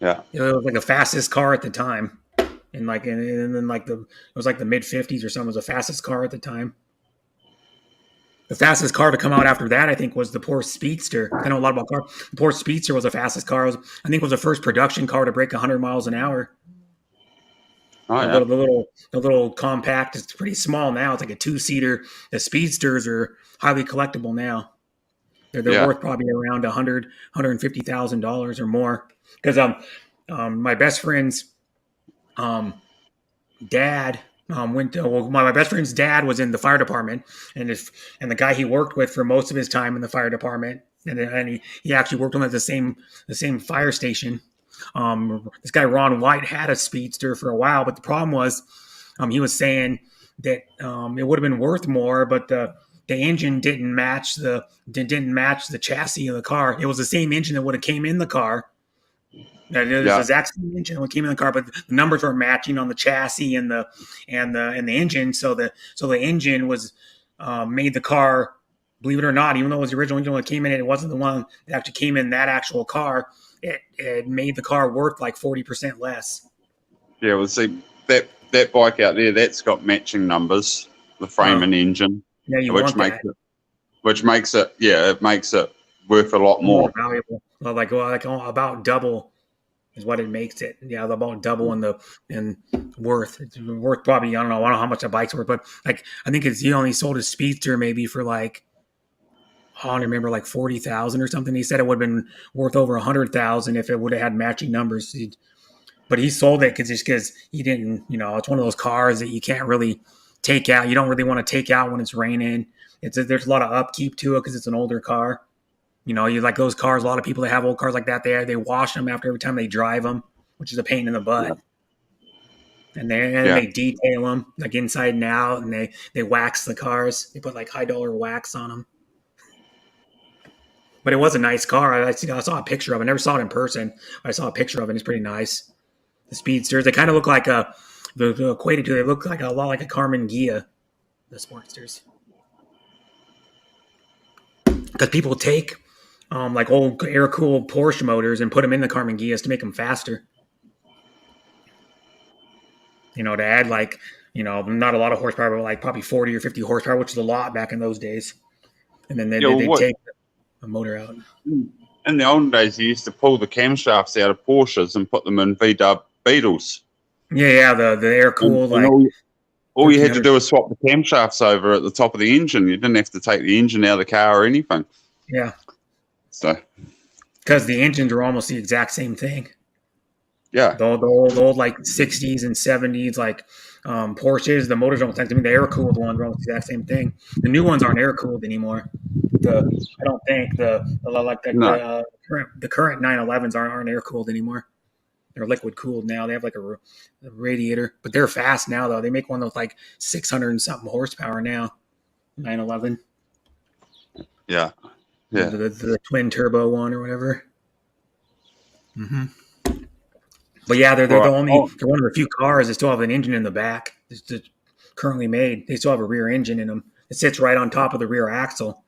Yeah, it was like the fastest car at the time, and then like it was like the mid 50s or something. It was the fastest car at the time. The fastest car to come out after that, I think, was the Porsche Speedster. I know a lot about cars. The Porsche Speedster was the fastest car. I think it was the first production car to break 100 miles an hour. Oh, yeah. The little compact. It's pretty small now. It's like a 2-seater. The Speedsters are highly collectible now. They're worth probably around $150,000 or more. Because my best friend's dad. My best friend's dad was in the fire department, and the guy he worked with for most of his time in the fire department, and he actually worked on at the same fire station. This guy Ron White had a Speedster for a while, but the problem was, he was saying that it would have been worth more, but the engine didn't match the chassis of the car. It was the same engine that would have came in the car. It was the exact same engine that came in the car, but the numbers were matching on the chassis and the engine. So the engine was made the car, believe it or not, even though it was the original engine that came in, it wasn't the one that actually came in that actual car. It made the car worth like 40% less. Yeah, well, see that bike out there, that's got matching numbers, the frame and engine. Yeah, which makes it worth a lot more valuable. Like about double is what it makes it. Yeah, about double in worth. It's worth probably I don't know how much a bike's worth, but like I think he only sold his Speedster maybe for like I don't remember like 40,000 or something. He said it would have been worth over 100,000 if it would have had matching numbers. But he sold it because he didn't. It's one of those cars that you can't really take out. You don't really want to take out when it's raining. There's a lot of upkeep to it because it's an older car. You know, you like those cars. A lot of people that have old cars like that, they wash them after every time they drive them, which is a pain in the butt. And they detail them like inside and out, and they wax the cars. They put like $high wax on them. But it was a nice car. I saw a picture of it. I never saw it in person. I saw a picture of it. It's pretty nice. The Speedsters, they kind of look like the equated to. They look like a lot like a Carmen Ghia, the Sportsters. Because people take like old air-cooled Porsche motors and put them in the Carmen Ghias to make them faster. You know, to add like, you know, not a lot of horsepower, but like probably 40 or 50 horsepower, which is a lot back in those days. And then they take the motor out. In the olden days, you used to pull the camshafts out of Porsches and put them in VW Beetles. Yeah, the air-cooled. All you had to do was swap the camshafts over at the top of the engine. You didn't have to take the engine out of the car or anything. Yeah. So, because the engines are almost the exact same thing. Yeah. The old like 60s and 70s, like Porsches, the motors don't tend to be the air-cooled ones are almost the exact same thing. The new ones aren't air-cooled anymore. I don't think the current 911s aren't air-cooled anymore. They're liquid-cooled now. They have like a radiator, but they're fast now though. They make one with like 600 and something horsepower now. 911. Yeah. Yeah. The twin turbo one or whatever. Mm-hmm. But yeah, they're one of the few cars that still have an engine in the back. It's currently made. They still have a rear engine in them. It sits right on top of the rear axle.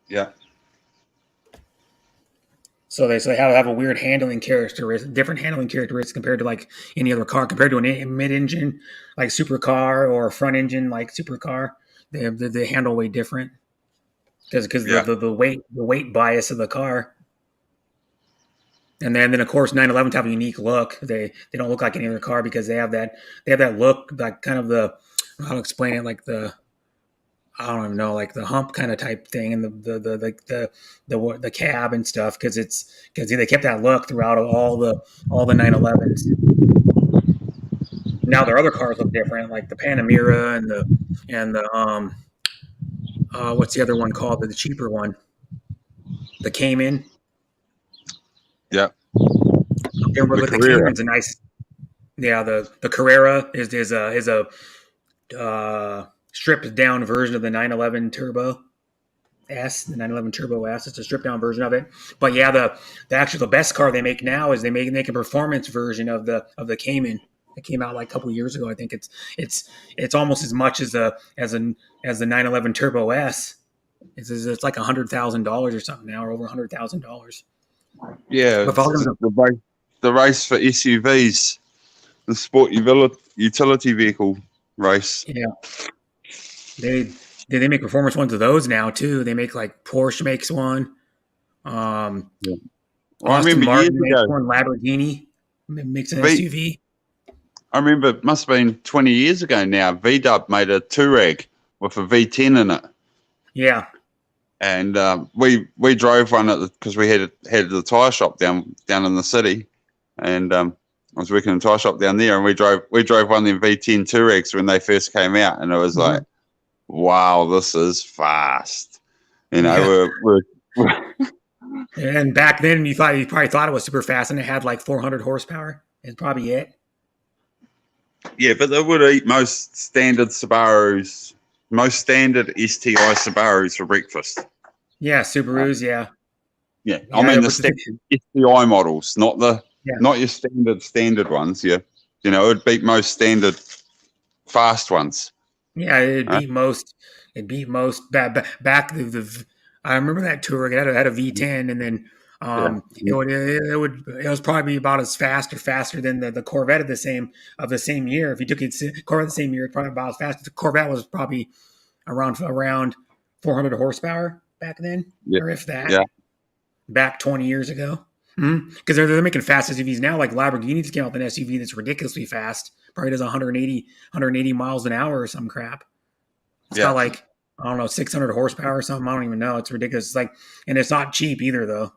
Yeah. So they have a weird handling characteristic, different handling characteristics compared to like any other car. Compared to a mid-engine like supercar or a front engine like supercar, they handle way different because the weight bias of the car. And then of course 911s have a unique look. They don't look like any other car because they have that look, like kind of the, how to explain it, like the, I don't even know, like the hump kind of type thing, and the cab and stuff, because they kept that look throughout all the 911s. Now their other cars look different, like the Panamera and the what's the other one called? The cheaper one, the Cayman. Yeah. The Cayman's a nice. Yeah, the Carrera is a stripped down version of the 911 Turbo S, the 911 Turbo S. It's a stripped down version of it. But yeah, the best car they make now is they make a performance version of the Cayman. It came out like a couple of years ago. I think it's almost as much as the 911 Turbo S. It's like $100,000 or something now, or over $100,000. Yeah, the race for SUVs, the sport utility vehicle race. Yeah, they make performance ones of those now too. They make like Porsche makes one. I Aston remember Martin years makes ago, one. Lamborghini makes an SUV. I remember it must have been 20 years ago now. VW made a Touareg with a V10 in it. Yeah. And we drove one because we had the tire shop down in the city, and I was working in a tire shop down there, and we drove one of them V10 Touaregs when they first came out, and it was like, wow, this is fast. You know, we're and back then you probably thought it was super fast, and it had like 400 horsepower. It's probably it. Yeah, but they would eat most standard Subarus, most standard STI Subarus for breakfast. Yeah, Subarus, yeah. Yeah, I mean the standard STI models, not your standard ones. Yeah, you know, it'd beat most standard fast ones. Yeah, it beat most. It beat most back. I remember that Touareg. It had a V10, and then it was probably about as fast or faster than the Corvette of the same year. If you took it Corvette the same year, it's probably about as fast. The Corvette was probably around 400 horsepower back then, or if that. Yeah. Back 20 years ago, because they're making fast SUVs now. Like Lamborghini just came out with an SUV that's ridiculously fast. Probably does 180 miles an hour or some crap. It's got like, I don't know, 600 horsepower or something. I don't even know. It's ridiculous. It's like, and it's not cheap either though.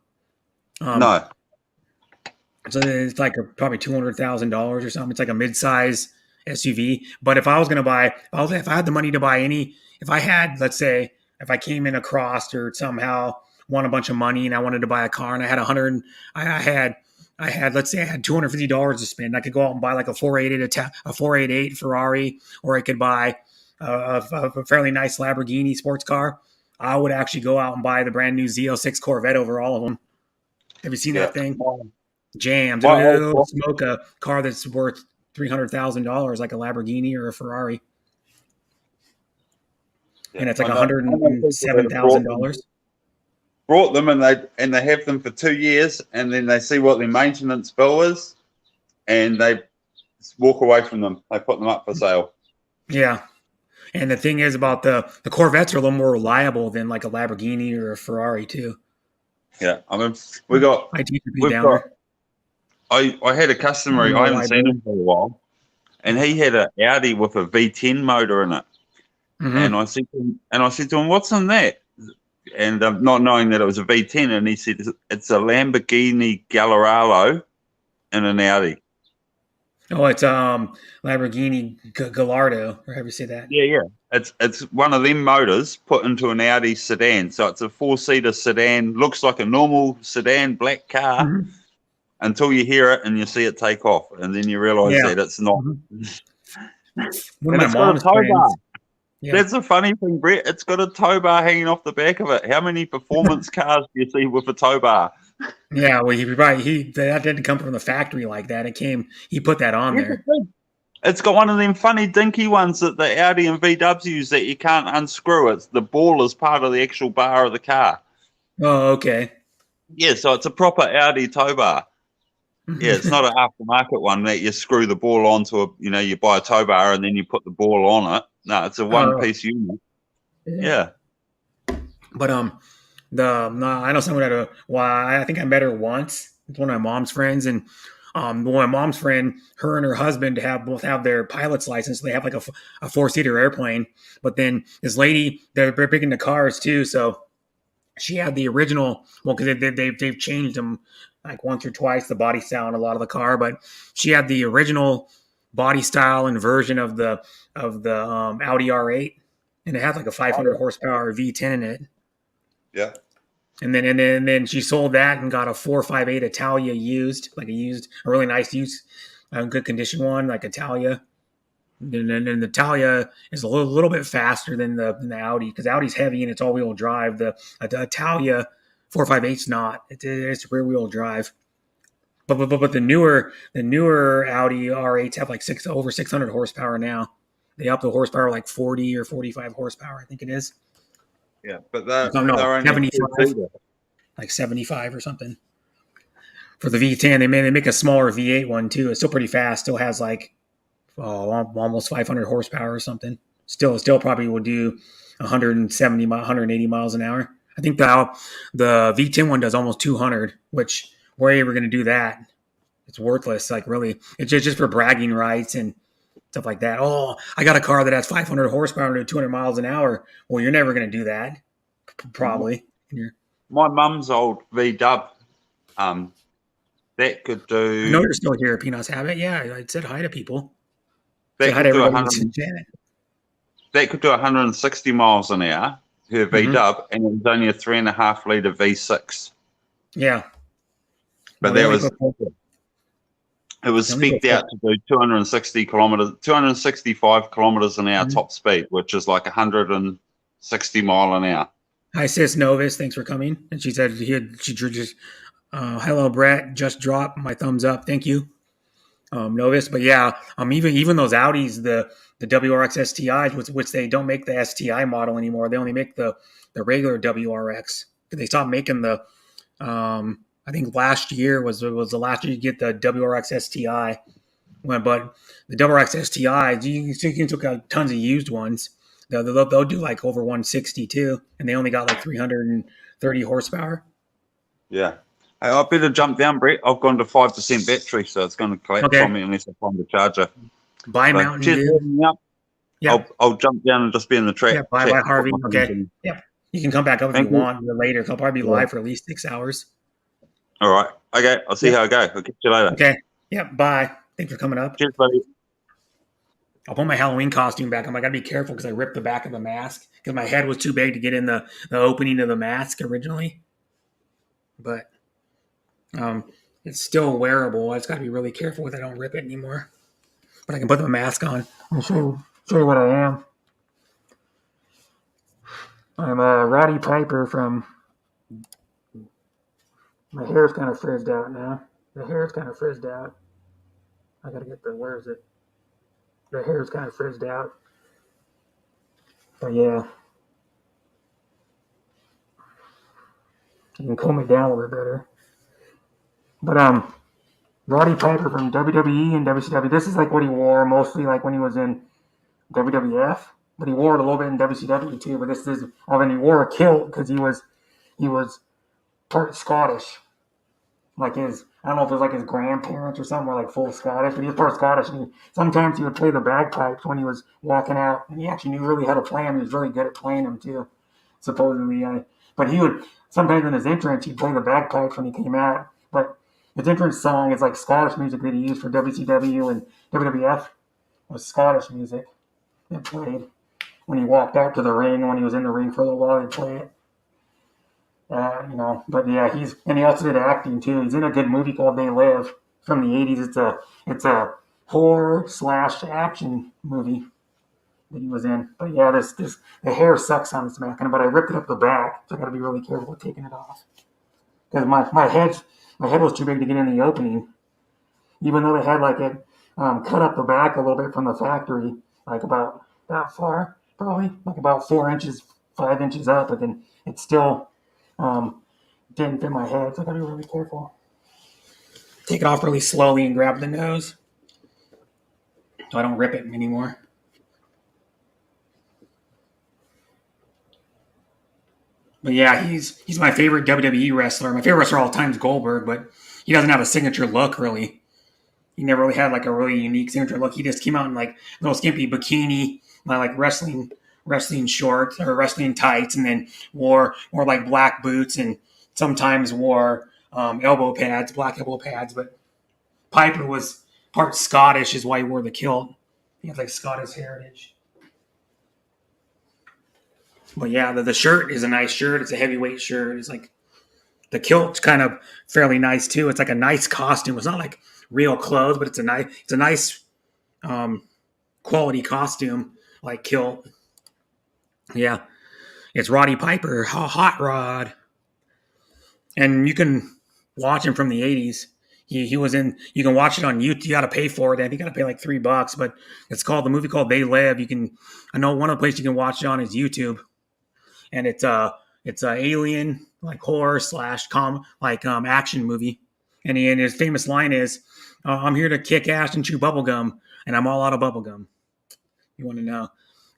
No. So it's like probably $200,000 or something. It's like a mid-size SUV. But if I was going to buy, if I had the money to buy if I had, let's say, if I came in across or somehow won a bunch of money and I wanted to buy a car and I had let's say I had $250 to spend. I could go out and buy like a 488 Ferrari, or I could buy a fairly nice Lamborghini sports car. I would actually go out and buy the brand new Z06 Corvette over all of them. Have you seen that thing? Jams. It'll smoke a car that's worth $300,000 like a Lamborghini or a Ferrari. Yeah. And it's like $107,000. Brought them and they have them for 2 years, and then they see what their maintenance bill is, and they walk away from them. They put them up for sale. Yeah. And the thing is about the Corvettes are a little more reliable than like a Lamborghini or a Ferrari too. Yeah. I mean, I had a customer, I haven't seen him for a while, and he had an Audi with a V10 motor in it. Mm-hmm. And I said to him, what's in that? And not knowing that it was a V10, and he said, it's a Lamborghini Gallardo and an Audi. Oh, it's Lamborghini Gallardo, or however you say that. Yeah. It's one of them motors put into an Audi sedan. So it's a 4-seater sedan, looks like a normal sedan black car, mm-hmm. until you hear it and you see it take off, and then you realise that it's not. Mm-hmm. One of my mom's friends. Yeah. That's a funny thing, Brett. It's got a tow bar hanging off the back of it. How many performance cars do you see with a tow bar? Yeah, well, that didn't come from the factory like that. He put that on there. It's got one of them funny dinky ones that the Audi and VWs use that you can't unscrew. It's the ball is part of the actual bar of the car. Oh, okay. Yeah, so it's a proper Audi tow bar. Yeah, it's not an aftermarket one that you screw the ball onto you buy a tow bar and then you put the ball on it. No, it's a one-piece unit. Yeah. But I know someone I think I met her once. It's one of my mom's friends, and one of my mom's friend, her and her husband both have their pilot's license. They have like a 4-seater airplane. But then this lady, they're big into cars too, so she had the original. Well, because they've changed them like once or twice, the body style in a lot of the car, but she had the original body style and version of the Audi R8, and it had like a 500 horsepower V10 in it. Yeah. And then she sold that and got a 458 Italia used, a really nice used, good condition one, like Italia. And then the Italia is a little bit faster than the Audi, because Audi's heavy and it's all wheel drive. The Italia 458's not. It's rear wheel drive. But the newer Audi R8s have like over 600 horsepower now. They up the horsepower like 40 or 45 horsepower, I think it is. Yeah, but they're 75, like 75 or something. For the V10, they make a smaller V8 one too. It's still pretty fast. Still has like almost 500 horsepower or something. Still probably will do 170, 180 miles an hour. I think the V10 one does almost 200, which where are you ever going to do that? It's worthless. Like really, it's just for bragging rights and stuff like that. Oh, I got a car that has 500 horsepower and 200 miles an hour. Well, you're never going to do that, probably. My mum's old VW, that could do. I know you're still here, Peanuts Habit. Yeah, I said hi to people. That could do 160 miles an hour. Her VW, and it was only a 3.5 litre V6. Yeah, but it was spec'd out to do 265 kilometers an hour top speed, which is like 160 mile an hour. Hi, sis Novus. Thanks for coming. And she said she just hello, Brett. Just dropped my thumbs up. Thank you, Novus. But yeah, even those Audis, the WRX STIs, which they don't make the STI model anymore. They only make the regular WRX. They stopped making the. I think last year was the last year you get the WRX STI. But the WRX STIs, you can look at tons of used ones. They'll do like over 160 too, and they only got like 330 horsepower. Yeah. Hey, I better jump down, Brett. I've gone to 5% battery, so it's going to collapse on me unless I find the charger. Bye, Mountain Dew. Yeah. I'll jump down and just be in the track. Yeah, bye, Harvey. Okay. Yeah. You can come back up if you want later. I'll probably be live for at least 6 hours. All right. Okay. I'll see how I go. I'll catch you later. Okay. Yeah. Bye. Thanks for coming up. Cheers, buddy. I'll put my Halloween costume back on. I got to be careful because I ripped the back of the mask because my head was too big to get in the opening of the mask originally. but it's still wearable. I just got to be really careful with it. I don't rip it anymore. But I can put the mask on. I'll show you what I am. I'm a Roddy Piper from. My hair's kind of frizzed out now. The hair's kind of frizzed out. I gotta get the, where is it? The hair's kind of frizzed out. But yeah. You can comb it down a little bit better. But Roddy Piper from WWE and WCW. This is like what he wore mostly like when he was in WWF. But he wore it a little bit in WCW too. But this is, and he wore a kilt because he was part Scottish. Like his, I don't know if it was like his grandparents or something were like full Scottish, but he was part Scottish. And sometimes he would play the bagpipes when he was walking out, and he actually knew really how to play them. He was really good at playing them too, supposedly. But he would sometimes in his entrance he'd play the bagpipes when he came out. But his entrance song is like Scottish music that he used for WCW and WWF was Scottish music that played when he walked out to the ring. When he was in the ring for a little while, he'd play it. But yeah, he also did acting too. He's in a good movie called They Live from the '80s. It's a horror / action movie that he was in. But yeah, the hair sucks on this back, but I ripped it up the back, so I got to be really careful with taking it off because my head was too big to get in the opening, even though they had like it cut up the back a little bit from the factory, like about that far, probably like about 4 inches, 5 inches up, but then it's still. Didn't fit my head, so I gotta be really careful. Take it off really slowly and grab the nose so I don't rip it anymore. But yeah, he's my favorite WWE wrestler. My favorite wrestler of all time is Goldberg, but he doesn't have a signature look really. He never really had like a really unique signature look. He just came out in like a little skimpy bikini, like wrestling shorts or wrestling tights, and then wore like black boots and sometimes wore elbow pads, black elbow pads. But Piper was part Scottish, is why he wore the kilt. He has like Scottish heritage. But yeah, the shirt is a nice shirt. It's a heavyweight shirt. It's like the kilt's kind of fairly nice too. It's like a nice costume. It's not like real clothes, but it's a nice quality costume, like kilt. Yeah, it's Roddy Piper, Hot Rod, and you can watch him from the '80s. He was in. You can watch it on YouTube. You got to pay for it. I think you got to pay like $3, but it's called the movie called They Live. You can. I know one of the places you can watch it on is YouTube, and it's a alien like horror / action movie. And his famous line is, "I'm here to kick ass and chew bubblegum, and I'm all out of bubblegum." You want to know.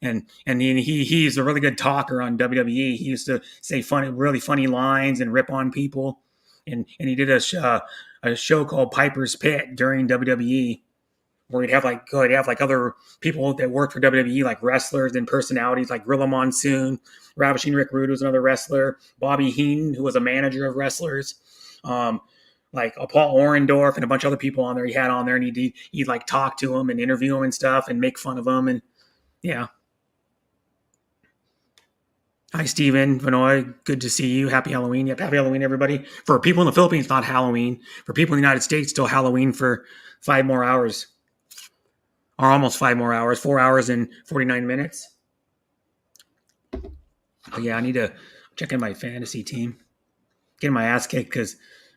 And he's a really good talker on WWE. He used to say really funny lines and rip on people. And he did a show called Piper's Pit during WWE, where he'd have like other people that worked for WWE, like wrestlers and personalities, like Gorilla Monsoon, Ravishing Rick Rude was another wrestler, Bobby Heenan, who was a manager of wrestlers, like Paul Orndorff and a bunch of other people on there. He had on there, and he'd like talk to them and interview them and stuff and make fun of them. And yeah. Hi, Steven Vanoy. Good to see you. Happy Halloween. Yep, happy Halloween, everybody. For people in the Philippines, not Halloween. For people in the United States, still Halloween for 5 more hours. Or almost 5 more hours. 4 hours and 49 minutes. But yeah, I need to check in my fantasy team. Getting my ass kicked because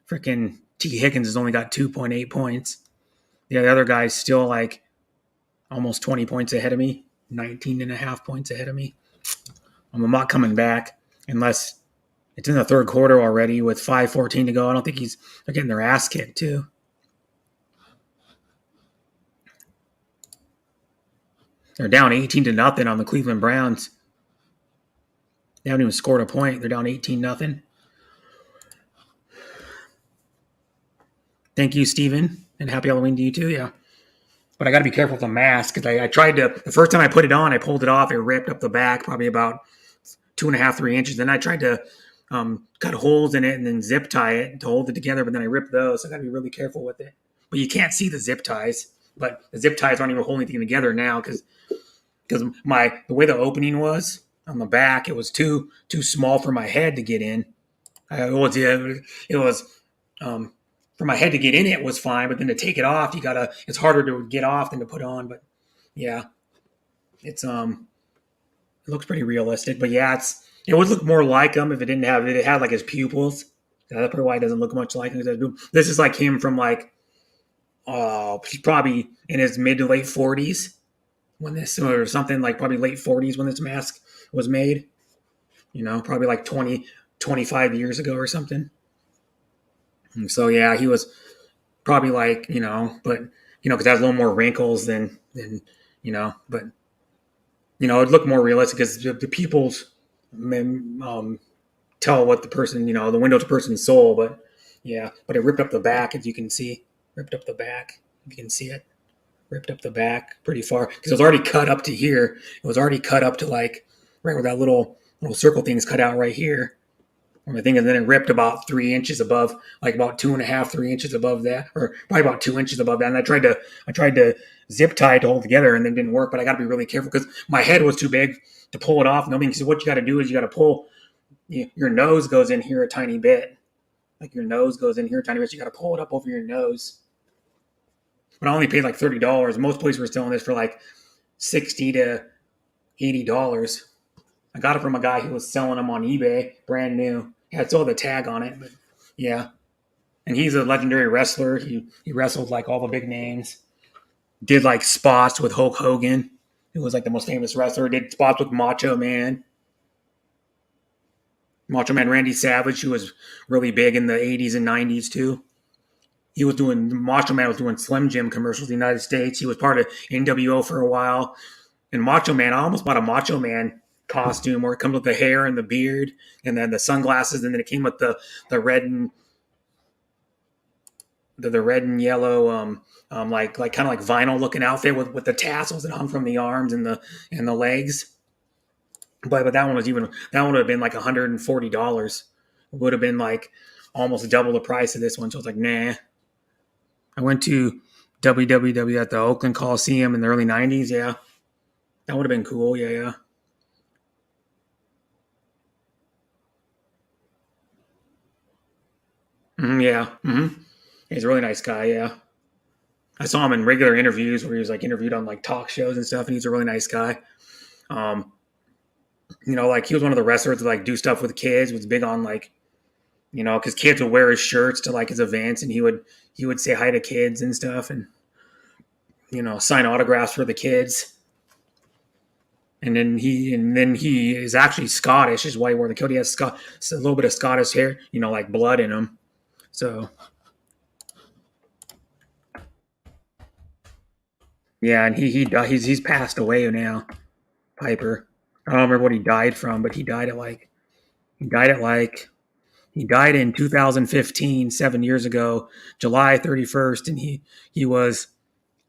freaking T. Higgins has only got 2.8 points. The other guy's still like almost 20 points ahead of me. 19.5 points ahead of me. I'm not coming back unless it's in the third quarter already with 5:14 to go. I don't think they're getting their ass kicked too. They're down 18-0 on the Cleveland Browns. They haven't even scored a point. They're down 18-0. Thank you, Steven, and happy Halloween to you too. Yeah. But I got to be careful with the mask because I tried to, the first time I put it on, I pulled it off. It ripped up the back probably about 2.5, 3 inches. Then I tried to cut holes in it and then zip tie it to hold it together, but then I ripped those. So I got to be really careful with it. But you can't see the zip ties. But the zip ties aren't even holding anything together now because the way the opening was on the back, it was too small for my head to get in. It was, yeah, it was, for my head to get in it was fine, but then to take it off, it's harder to get off than to put on. But yeah, it's, it looks pretty realistic. But yeah, it would look more like him if it had like his pupils. That's probably why it doesn't look much like him. This is like him from like, he's probably in his mid to late 40s when this, or something like probably late 40s when this mask was made. Probably like 20, 25 years ago or something. And so yeah, he was probably like, but because it has a little more wrinkles than but it looked more realistic because the pupils tell what the person, the window to person's soul. But yeah, but it ripped up the back, as you can see, ripped up the back. You can see it ripped up the back pretty far because it was already cut up to here. It was already cut up to like right where that little circle thing's cut out right here. I think, and then it ripped about 3 inches above, like about 2.5, 3 inches above that, or probably about 2 inches above that. And I tried to zip tie it to hold together, and it didn't work. But I got to be really careful because my head was too big to pull it off. No, because what you got to do is you got to pull. Your nose goes in here a tiny bit, like your nose goes in here a tiny bit. So you got to pull it up over your nose. But I only paid like $30. Most places were selling this for like $60 to $80. I got it from a guy who was selling them on eBay, brand new. Yeah, it's all the tag on it, but yeah. And he's a legendary wrestler. He wrestled like all the big names. Did like spots with Hulk Hogan, who was like the most famous wrestler. Did spots with Macho Man Randy Savage, who was really big in the 80s and 90s too. Macho Man was doing Slim Jim commercials in the United States. He was part of NWO for a while. And Macho Man, I almost bought a Macho Man costume where it comes with the hair and the beard and then the sunglasses, and then it came with the red and the red and yellow like kind of like vinyl looking outfit with the tassels that hung from the arms and the legs. But that one would have been like $140. It would have been like almost double the price of this one. So I was like, nah. I went to WWW at the Oakland Coliseum in the early 90s. Yeah, that would have been cool. Yeah. Yeah. He's a really nice guy. Yeah. I saw him in regular interviews where he was like interviewed on like talk shows and stuff, and he's a really nice guy. Like he was one of the wrestlers that like do stuff with kids. Was big on like, because kids would wear his shirts to like his events, and he would say hi to kids and stuff, and sign autographs for the kids. And then he is actually Scottish, is why he wore the coat. He has a little bit of Scottish hair, like blood in him. So yeah, and he's passed away now, Piper. I don't remember what he died from, but he died in 2015, 7 years ago, July 31st, and he was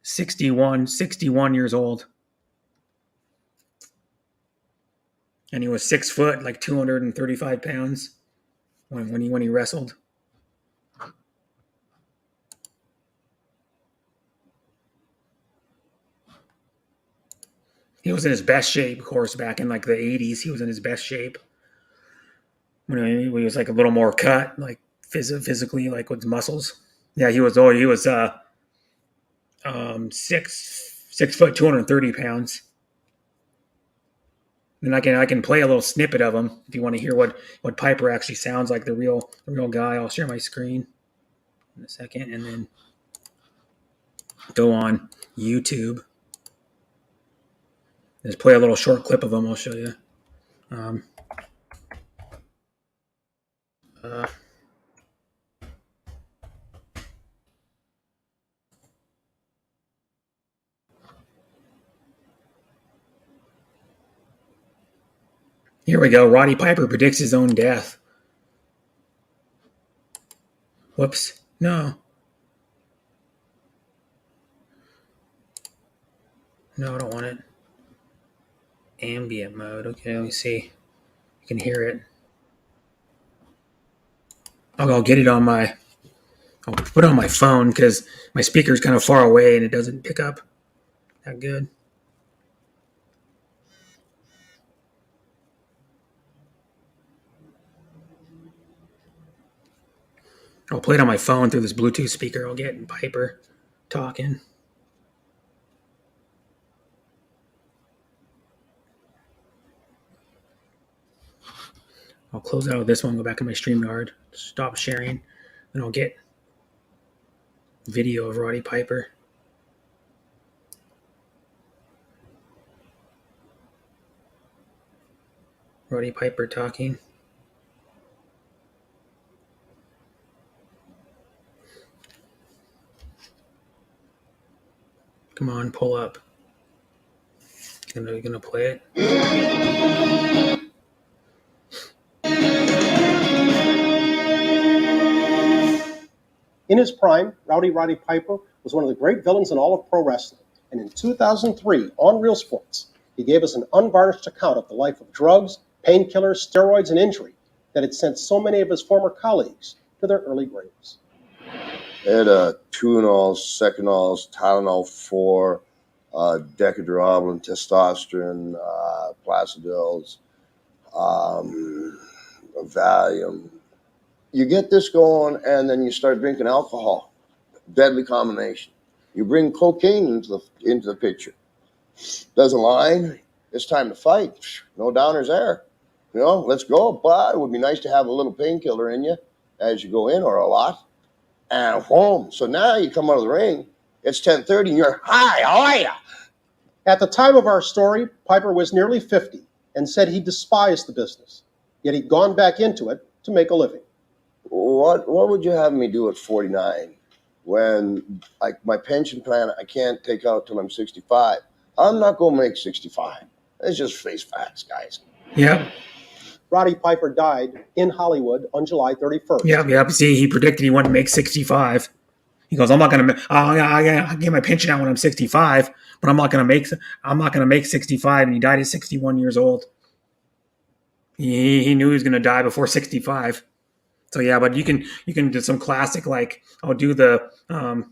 61 years old. And he was 6 foot, like 235 pounds when he wrestled. He was in his best shape, of course, back in like the 80s. He was in his best shape when he was like a little more cut, like physically, like with muscles. Yeah, he was 6 foot, 230 pounds. And I can play a little snippet of him if you want to hear what Piper actually sounds like, the real guy. I'll share my screen in a second and then go on YouTube. Just play a little short clip of him. I'll show you. Here we go. Roddy Piper predicts his own death. Whoops. No, I don't want it. Ambient mode. Okay, let me see. You can hear it. I'll get it on I'll put it on my phone because my speaker's kind of far away and it doesn't pick up that good. I'll play it on my phone through this Bluetooth speaker. I'll get Piper talking. I'll close out of this one, go back to my StreamYard, stop sharing, and I'll get video of Roddy Piper. Roddy Piper talking. Come on, pull up. You're gonna play it? In his prime, Roddy Piper was one of the great villains in all of pro wrestling. And in 2003, on Real Sports, he gave us an unvarnished account of the life of drugs, painkillers, steroids, and injury that had sent so many of his former colleagues to their early graves. They had Tuinol, Seconals, Tylenol 4, Decadron, testosterone, Placidils, Valium. You get this going, and then you start drinking alcohol. Deadly combination. You bring cocaine into the picture. Doesn't line. It's time to fight. No downers there. Let's go. But it would be nice to have a little painkiller in you as you go in, or a lot. And home. So now you come out of the ring. It's 10:30, and you're high. How are you? At the time of our story, Piper was nearly 50 and said he despised the business. Yet he'd gone back into it to make a living. What would you have me do at 49 when, like, my pension plan I can't take out till I'm 65? I'm not going to make 65. Let's just face facts, guys. Yep. Roddy Piper died in Hollywood on July 31st. Yep. See, he predicted he wanted to make 65. He goes, I'm not going to. I'll get my pension out when I'm 65, but I'm not going to make 65. And he died at 61 years old. He knew he was going to die before 65. So yeah, but you can do some classic, like I'll do the I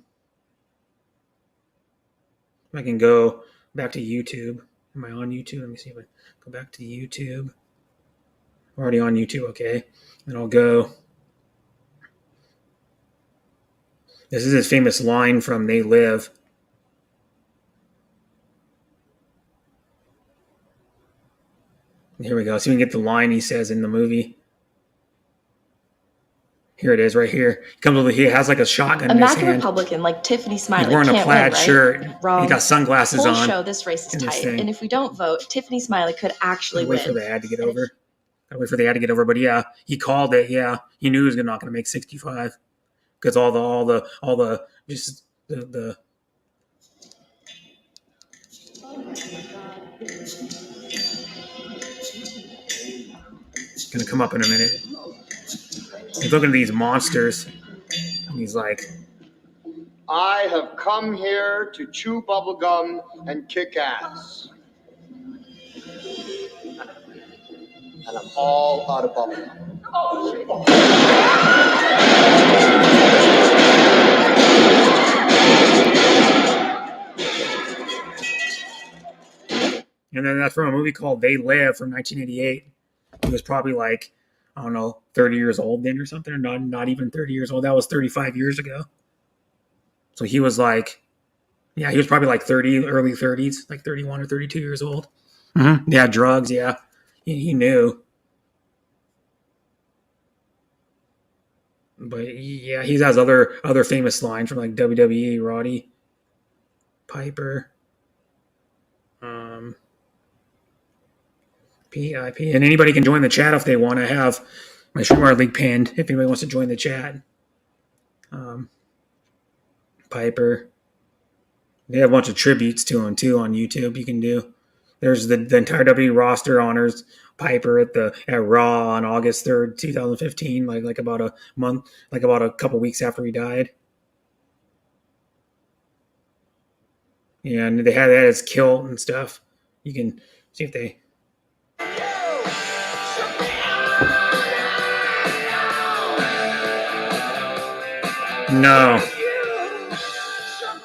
can go back to YouTube. Am I on YouTube? Let me see if I go back to YouTube. I'm already on YouTube, okay. And I'll go. This is his famous line from They Live. Here we go. So we can get the line he says in the movie. Here it is, right here. He has like a shotgun in his hand. Republican like Tiffany Smiley. He's wearing a plaid shirt. Wrong. He got sunglasses on. Show this race is tight, and if we don't vote, Tiffany Smiley could actually win. Wait for the ad to get over. But yeah, he called it. Yeah, he knew he was not going to make 65 because all the just the. It's going to come up in a minute. He's looking at these monsters, and he's like, I have come here to chew bubblegum and kick ass. And I'm all out of bubblegum. And then that's from a movie called They Live from 1988. He was probably like, I don't know, 30 years old then or something, or not even 30 years old. That was 35 years ago. So he was like, yeah, he was probably like 30, early 30s, like 31 or 32 years old. Mm-hmm. Yeah, drugs, yeah. He knew. But yeah, he has other famous lines from like WWE, Roddy Piper, PIP, and anybody can join the chat if they want. I have my StreamYard link pinned if anybody wants to join the chat. Piper. They have a bunch of tributes to him too on YouTube. You can do. There's the entire WWE roster honors Piper at Raw on August 3rd, 2015, like about a month, like about a couple weeks after he died. Yeah, and they had that as kilt and stuff. You can see if they. No.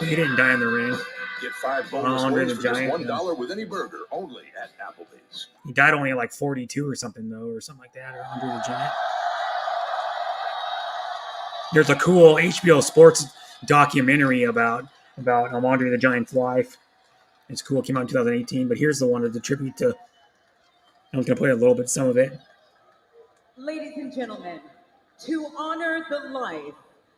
He didn't die in the ring. Get 5 bonus Andre points the for just Giant, $1 with any burger, only at Applebee's. He died only at like 42 or something, though, or something like that, or Andre the Giant. There's a cool HBO Sports documentary about Andre the Giant's life. It's cool. It came out in 2018. But here's the one of the tribute to. I'm going to play a little bit, some of it. Ladies and gentlemen, to honor the life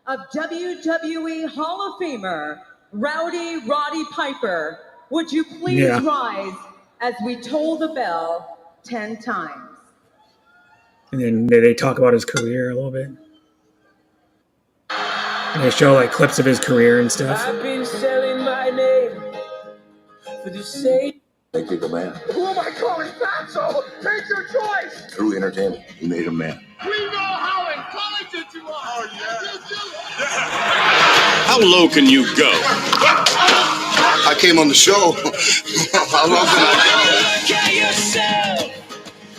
of WWE Hall of Famer Rowdy Roddy Piper, would you please rise as we toll the bell 10 times? And then they talk about his career a little bit. And they show like clips of his career and stuff. I've been selling my name for the sake. Make you a man. Who am I calling fatso? Take your choice. Through entertainment, he made a man. We know how intelligent you are. Oh, yeah. How low can you go? I came on the show. How low can I Look at yourself.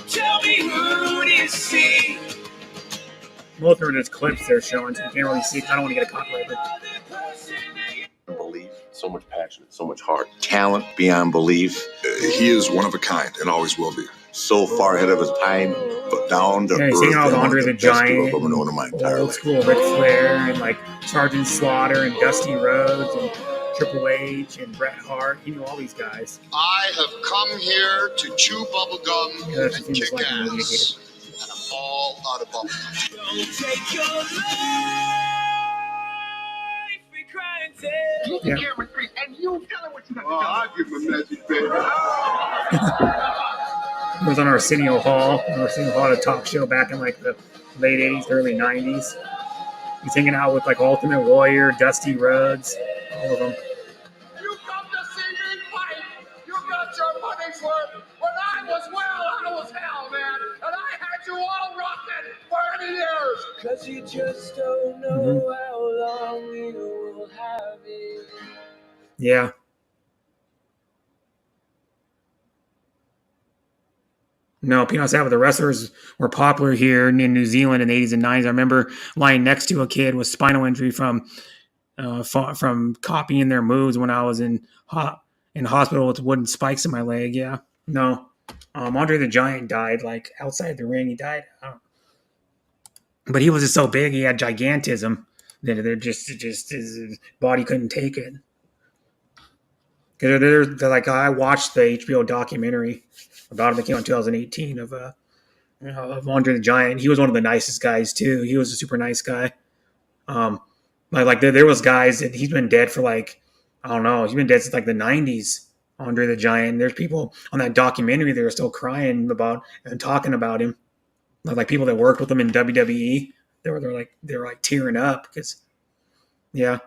Tell me who it is. See. Both are just clips they're showing, so you can't really see. I don't want to get a copyright. belief? So much passion, so much heart, talent beyond belief. He is one of a kind and always will be. So far ahead of his time, but down to Yeah, earth. he's hanging out with Andre the Giant, I've ever known in my entire old life. school Ric Flair, and like Sergeant Slaughter and Dusty Rhodes and Triple H and Bret Hart. He knew all these guys. I have come here to chew bubblegum Yeah, that and seems kick like a movie. ass. And I'm all out of bubblegum. Don't take your life for granted. You Yeah. camera 3 and you tell him what you got to tell. I'll give him a message, baby. He was on Arsenio Hall at a talk show back in like the late 80s, early 90s. He's hanging out with like Ultimate Warrior, Dusty Rhodes, all of them. You come to see me fight. You got your money's worth. When I was well, I was hell, man. And I had you all rocking for 80 years. Cause you just don't know how long you will have it. Yeah. No, Peanuts have it. The wrestlers were popular here in New Zealand in the 80s and 90s. I remember lying next to a kid with spinal injury from copying their moves when I was in hospital with wooden spikes in my leg. Yeah. No. Andre the Giant died like outside the ring. He died. But he was just so big. He had gigantism that they're just his body couldn't take it. Because they're like, I watched the HBO documentary about him that came out in 2018 of Andre the Giant. He was one of the nicest guys too. He was a super nice guy. Like there was guys that he's been dead for like, I don't know, he's been dead since like the 90s. Andre the Giant. There's people on that documentary that are still crying about and talking about him. Like people that worked with him in WWE. They were like tearing up because, yeah.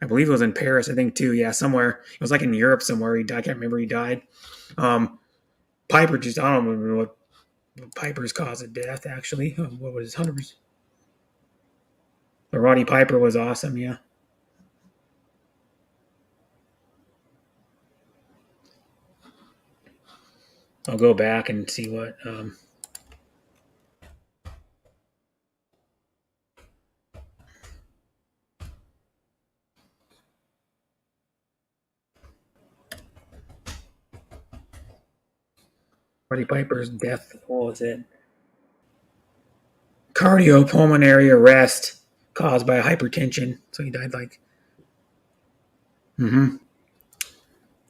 I believe it was in Paris, I think, too. Yeah, somewhere. It was like in Europe somewhere. He died. I can't remember he died. Piper I don't remember what Piper's cause of death, actually. What was 100%? But Roddy Piper was awesome, yeah. I'll go back and see what... Roddy Piper's death, what was it? Cardiopulmonary arrest caused by hypertension. So he died like...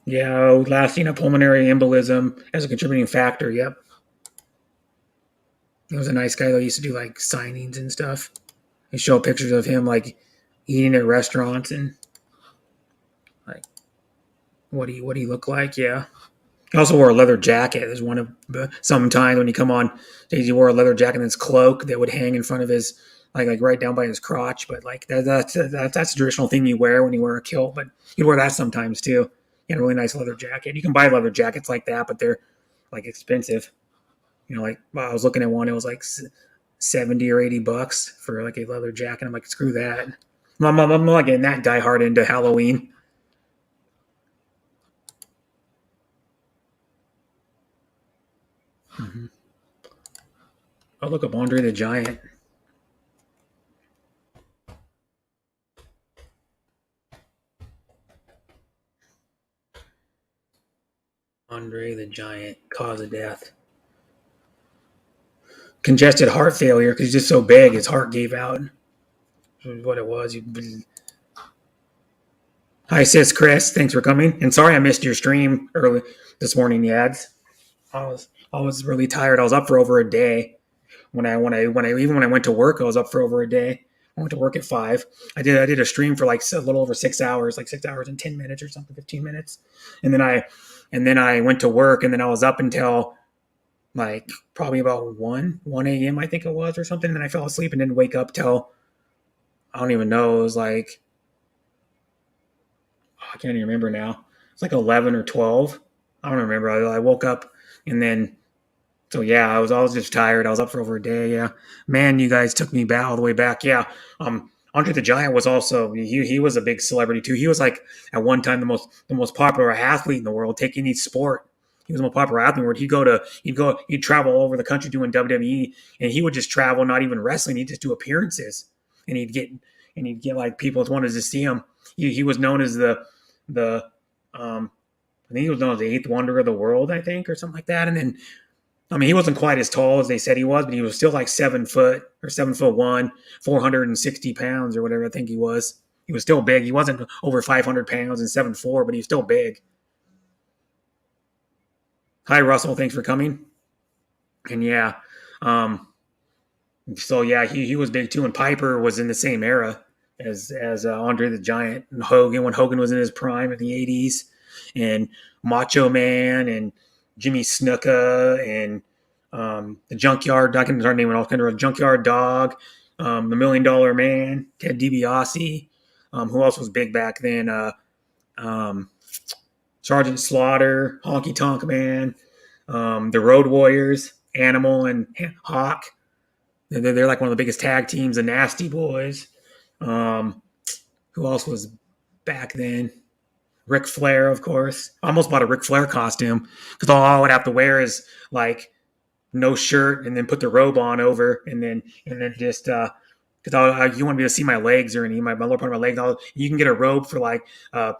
Yeah, lasting a pulmonary embolism as a contributing factor, yep. He was a nice guy, though. He used to do like signings and stuff. They show pictures of him like eating at restaurants and like what he looked like, yeah. He also wore a leather jacket. There's one of sometimes when he come on stage, he wore a leather jacket and his cloak that would hang in front of his like right down by his crotch. But like that's a traditional thing you wear when you wear a kilt. But you wear that sometimes too. He had a really nice leather jacket. You can buy leather jackets like that, but they're like expensive. You know, like I was looking at one, it was like $70 or $80 for like a leather jacket. I'm like, screw that. I'm not getting that die hard into Halloween. I'll look up Andre the Giant. Andre the Giant, cause of death. Congested heart failure because he's just so big, his heart gave out. what it was. Hi, sis, Chris. Thanks for coming. And sorry I missed your stream early this morning, Yads. I was really tired. I was up for over a day. When I went to work, I was up for over a day. I went to work at 5. I did a stream for like a little over 6 hours, like 6 hours and 10 minutes or something, 15 minutes. And then I went to work, and then I was up until like probably about 1 a.m. I think it was, or something. And then I fell asleep and didn't wake up till, I don't even know. It was like, I can't even remember now. It's like 11 or 12. I don't remember. I woke up, and then, so yeah, I was just tired. I was up for over a day. Yeah, man, you guys took me back all the way back. Yeah, Andre the Giant was also, he was a big celebrity too. He was like at one time the most popular athlete in the world, taking each sport. He was the most popular athlete in the world. He'd travel all over the country doing WWE, and he would just travel, not even wrestling. He'd just do appearances, and he'd get like people wanted to see him. He was known as the I think he was known as the eighth wonder of the world, I think, or something like that. And then, I mean, he wasn't quite as tall as they said he was, but he was still like 7 foot or 7'1", 460 pounds or whatever I think he was. He was still big. He wasn't over 500 pounds and 7'4", but he was still big. Hi, Russell. Thanks for coming. And yeah, so yeah, he was big too. And Piper was in the same era as Andre the Giant and Hogan, when Hogan was in his prime in the 80s, and Macho Man and Jimmy Snuka and the Junkyard, I can start naming all kinds of Junkyard Dog, the $1 Million Man, Ted DiBiase. Who else was big back then? Sergeant Slaughter, Honky Tonk Man, the Road Warriors, Animal and Hawk. They're like one of the biggest tag teams, the Nasty Boys. Who else was back then? Ric Flair, of course. I almost bought a Ric Flair costume because all I would have to wear is like no shirt and then put the robe on over and then just because you want me to see my legs or any my lower part of my legs. You can get a robe for like a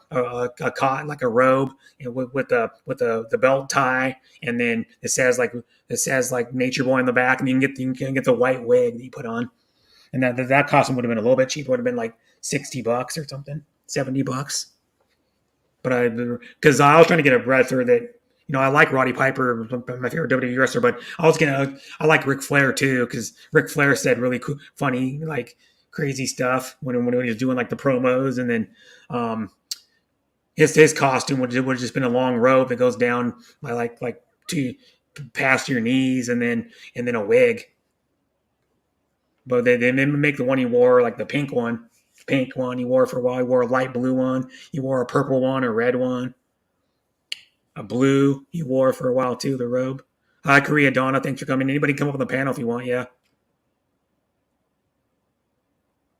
cotton, like a robe with the belt tie, and then it says like Nature Boy on the back, and you can get the white wig that you put on, and that costume would have been a little bit cheaper. Would have been like $60 or something, $70. But because I was trying to get a wrestler that, I like Roddy Piper, my favorite WWE wrestler, but I like Ric Flair too, because Ric Flair said really cool, funny, like crazy stuff when he was doing like the promos, and then his costume would have just been a long robe that goes down by like to past your knees, and then a wig. But they didn't make the one he wore, like the pink one he wore for a while. He wore a light blue one. He wore a purple one, a red one. A blue he wore for a while too, the robe. Hi, Korea Donna. Thanks for coming. Anybody come up on the panel if you want, yeah.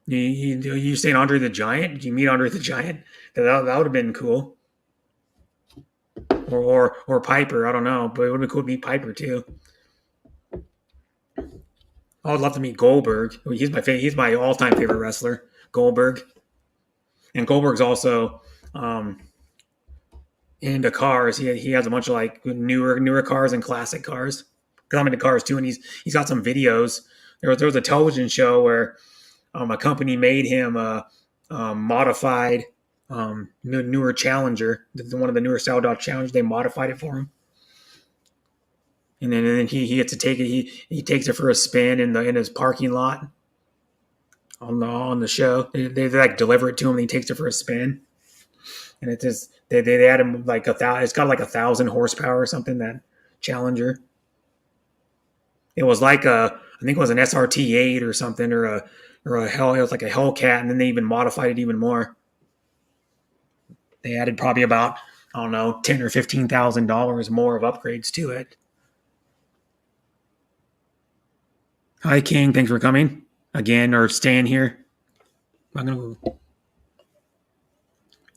You saying Andre the Giant? Did you meet Andre the Giant? That would have been cool. Or Piper, I don't know. But it would have been cool to meet Piper too. I would love to meet Goldberg. He's my all-time favorite wrestler, Goldberg. And Goldberg's also into cars. He has a bunch of like newer cars and classic cars. Because I'm into cars too, and he's got some videos. There was a television show where a company made him a modified newer Challenger, one of the newer style Dodge Challenger. They modified it for him, and then he gets to take it. He takes it for a spin in his parking lot on the show. They like deliver it to him, and he takes it for a spin. And it just they add him like 1,000. It's got like 1,000 horsepower or something. That Challenger. It was like I think it was an SRT8 or something, or a Hell. It was like a Hellcat, and then they even modified it even more. They added probably about, I don't know, $10,000 or $15,000 more of upgrades to it. Hi, King. Thanks for coming again or staying here. But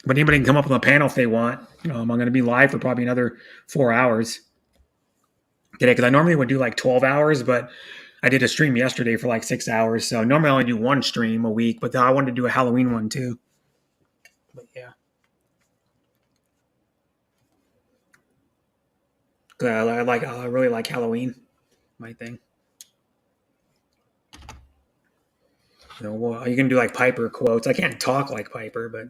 anybody can come up on the panel if they want. I'm going to be live for probably another 4 hours today, because I normally would do like 12 hours, but I did a stream yesterday for like 6 hours. So normally I only do one stream a week, but I wanted to do a Halloween one too. But yeah. I really like Halloween, my thing. Well, you can do like Piper quotes. I can't talk like Piper, but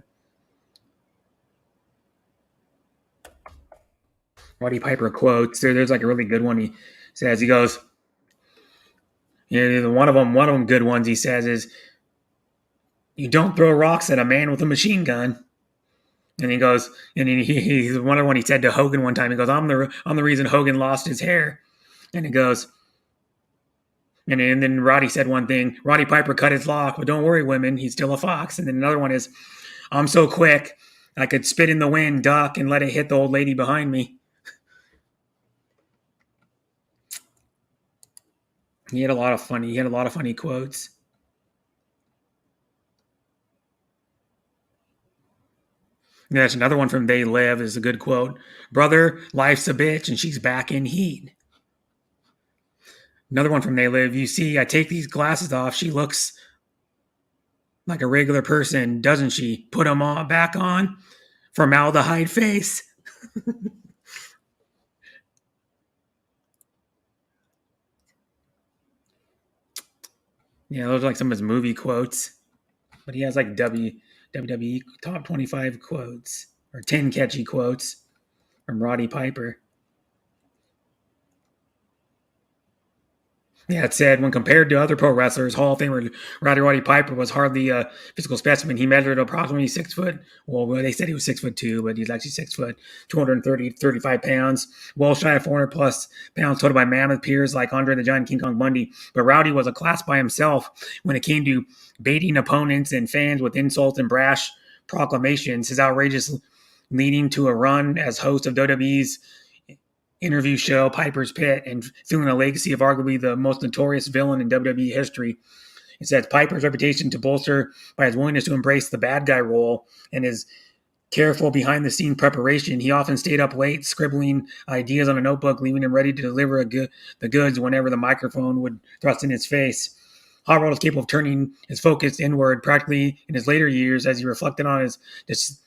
Roddy Piper quotes. There's like a really good one. He says, he goes, one of them good ones. He says is, "You don't throw rocks at a man with a machine gun." And he goes, and he's one of the one he said to Hogan one time. He goes, I'm the reason Hogan lost his hair." And he goes, and then Roddy said one thing. Roddy Piper cut his lock, but don't worry, women, he's still a fox. And then another one is, "I'm so quick, I could spit in the wind, duck, and let it hit the old lady behind me." He had a lot of funny quotes. And that's another one from They Live is a good quote. "Brother, life's a bitch and she's back in heat." Another one from They Live. "You see, I take these glasses off. She looks like a regular person, doesn't she? Put them on back on. Formaldehyde face." Yeah, those are like some of his movie quotes. But he has like WWE top 25 quotes or 10 catchy quotes from Roddy Piper. Yeah, it said, when compared to other pro wrestlers, Hall of Famer Roddy Piper was hardly a physical specimen. He measured approximately 6 foot. Well, they said he was 6'2", but he's actually 6 foot, 35 pounds. Well shy of 400 plus pounds, toted by mammoth peers like Andre the Giant, King Kong Bundy. But Rowdy was a class by himself when it came to baiting opponents and fans with insults and brash proclamations. His outrageous leading to a run as host of WWE's interview show Piper's Pit and filling a legacy of arguably the most notorious villain in WWE history. It says Piper's reputation to bolster by his willingness to embrace the bad guy role and his careful behind-the-scene preparation. He often stayed up late, scribbling ideas on a notebook, leaving him ready to deliver the goods whenever the microphone would thrust in his face. Hot Rod was capable of turning his focus inward practically in his later years as he reflected on his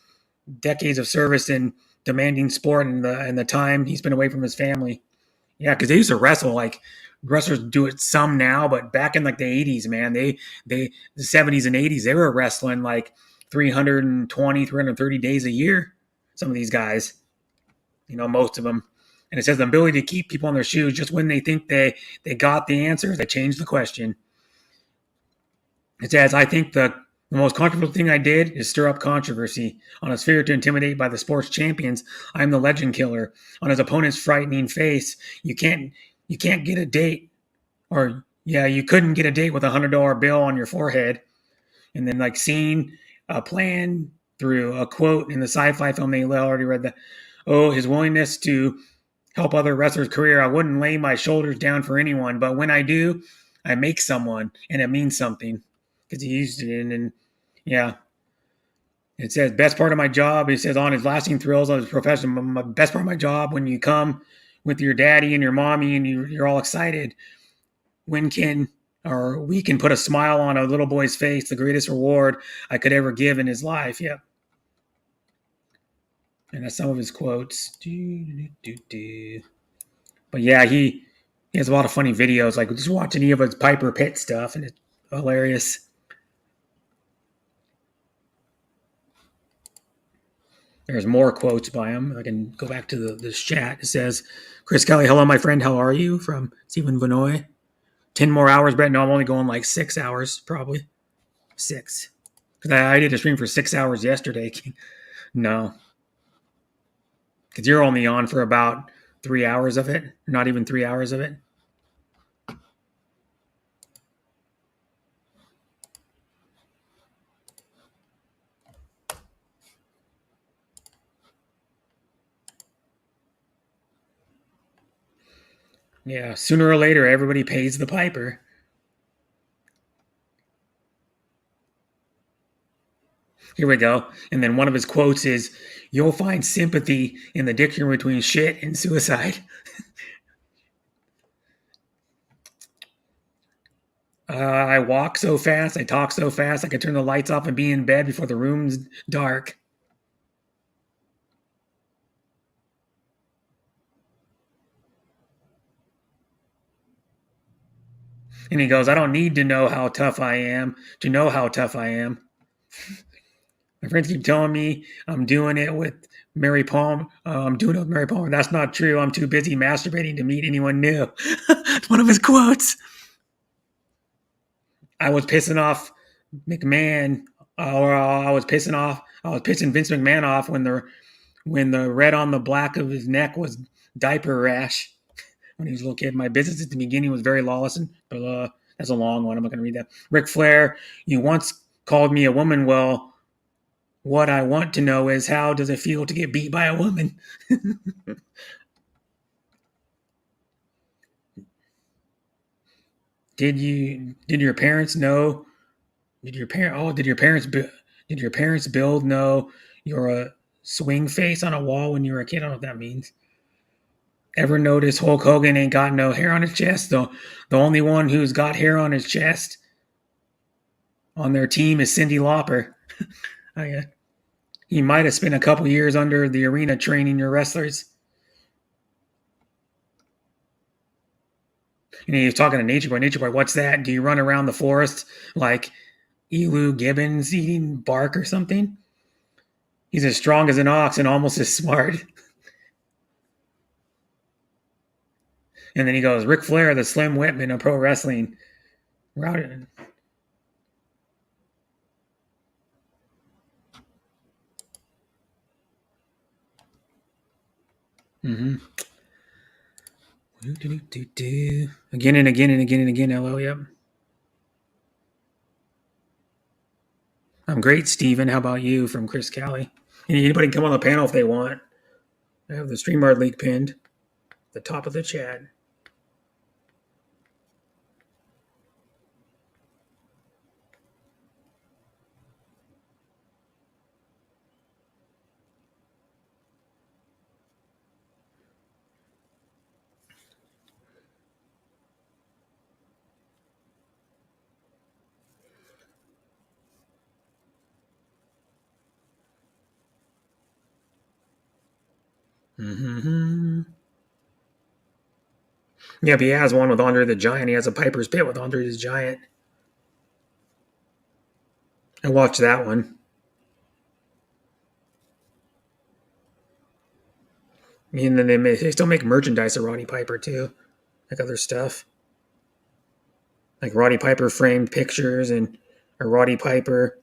decades of service and demanding sport and the time he spent away from his family. Yeah, because they used to wrestle like wrestlers do it some now, but back in like the 80s, man, the 70s and 80s, they were wrestling like 320, 330 days a year. Some of these guys, most of them. And it says the ability to keep people on their shoes just when they think they got the answers, they change the question. It says, I think the most controversial thing I did is stir up controversy. On his fear to intimidate by the sports champions, I am the legend killer. On his opponent's frightening face, you can't get a date. Or, yeah, you couldn't get a date with $100 bill on your forehead. And then, like, seeing a plan through a quote in the sci-fi film, they already read that. Oh, his willingness to help other wrestlers' career. I wouldn't lay my shoulders down for anyone, but when I do, I make someone, and it means something. Because he used it, and yeah. It says, best part of my job, it says, on his lasting thrills of his profession, my best part of my job, when you come with your daddy and your mommy and you're all excited, we can put a smile on a little boy's face, the greatest reward I could ever give in his life. Yep. And that's some of his quotes. But yeah, he has a lot of funny videos. Like, just watch any of his Piper Pit stuff, and it's hilarious. There's more quotes by him. I can go back to this chat. It says, Chris Kelly, hello, my friend. How are you? From Stephen Vinoy. 10 more hours, Brett. No, I'm only going like 6 hours, probably. 6. Because I did a stream for 6 hours yesterday. No. Because you're only on for about 3 hours of it. Not even 3 hours of it. Yeah, sooner or later, everybody pays the piper. Here we go. And then one of his quotes is, you'll find sympathy in the dictionary between shit and suicide. I walk so fast, I talk so fast, I could turn the lights off and be in bed before the room's dark. And he goes, I don't need to know how tough I am to know how tough I am. My friends keep telling me I'm doing it with Mary Palmer. I'm doing it with Mary Palmer. That's not true. I'm too busy masturbating to meet anyone new. It's one of his quotes. I was pissing off McMahon, or I was pissing Vince McMahon off when the red on the black of his neck was diaper rash. When he was a little kid, my business at the beginning was very lawless and that's a long one. I'm not going to read that. Ric Flair, you once called me a woman. Well, what I want to know is how does it feel to get beat by a woman? Did your parents know? Did your parents build know you're a swing face on a wall when you were a kid? I don't know what that means. Ever notice Hulk Hogan ain't got no hair on his chest? The only one who's got hair on his chest on their team is Cyndi Lauper. He might have spent a couple years under the arena training your wrestlers. And he was talking to Nature Boy. Nature Boy, what's that? Do you run around the forest like Elu Gibbons eating bark or something? He's as strong as an ox and almost as smart. And then he goes, Ric Flair, the Slim Whitman of pro wrestling. Routed. Mm-hmm. Again and again and again and again. Hello, yep. I'm great, Steven. How about you? From Chris Callie. Anybody can come on the panel if they want. I have the StreamYard link pinned at the top of the chat. Mm-hmm. Yeah, but he has one with Andre the Giant. He has a Piper's Pit with Andre the Giant. I watched that one. And then they still make merchandise of Roddy Piper too, like other stuff, like Roddy Piper framed pictures and a Roddy Piper,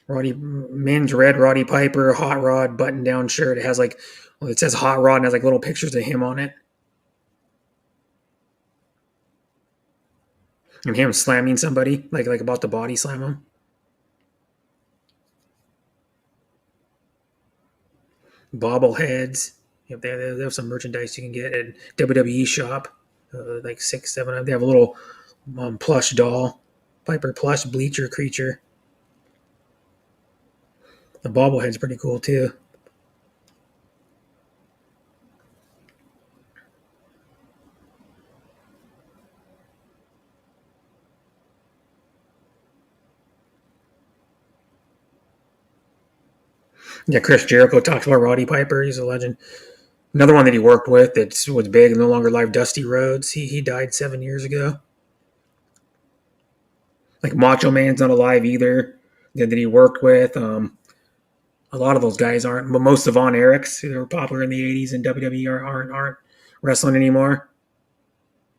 men's red Roddy Piper hot rod button down shirt. It has it says hot rod and has like little pictures of him on it, and him slamming somebody like about to body slam him. Bobbleheads. Yep, they have some merchandise you can get at WWE shop, like 6, 7. They have a little plush doll, Piper plush bleacher creature. The bobblehead's pretty cool too. Yeah, Chris Jericho talks about Roddy Piper. He's a legend. Another one that he worked with that was big and no longer alive, Dusty Rhodes. He died 7 years ago. Like Macho Man's not alive either. That he worked with. A lot of those guys aren't, but most of Von Erichs who were popular in the 80s in WWE aren't wrestling anymore.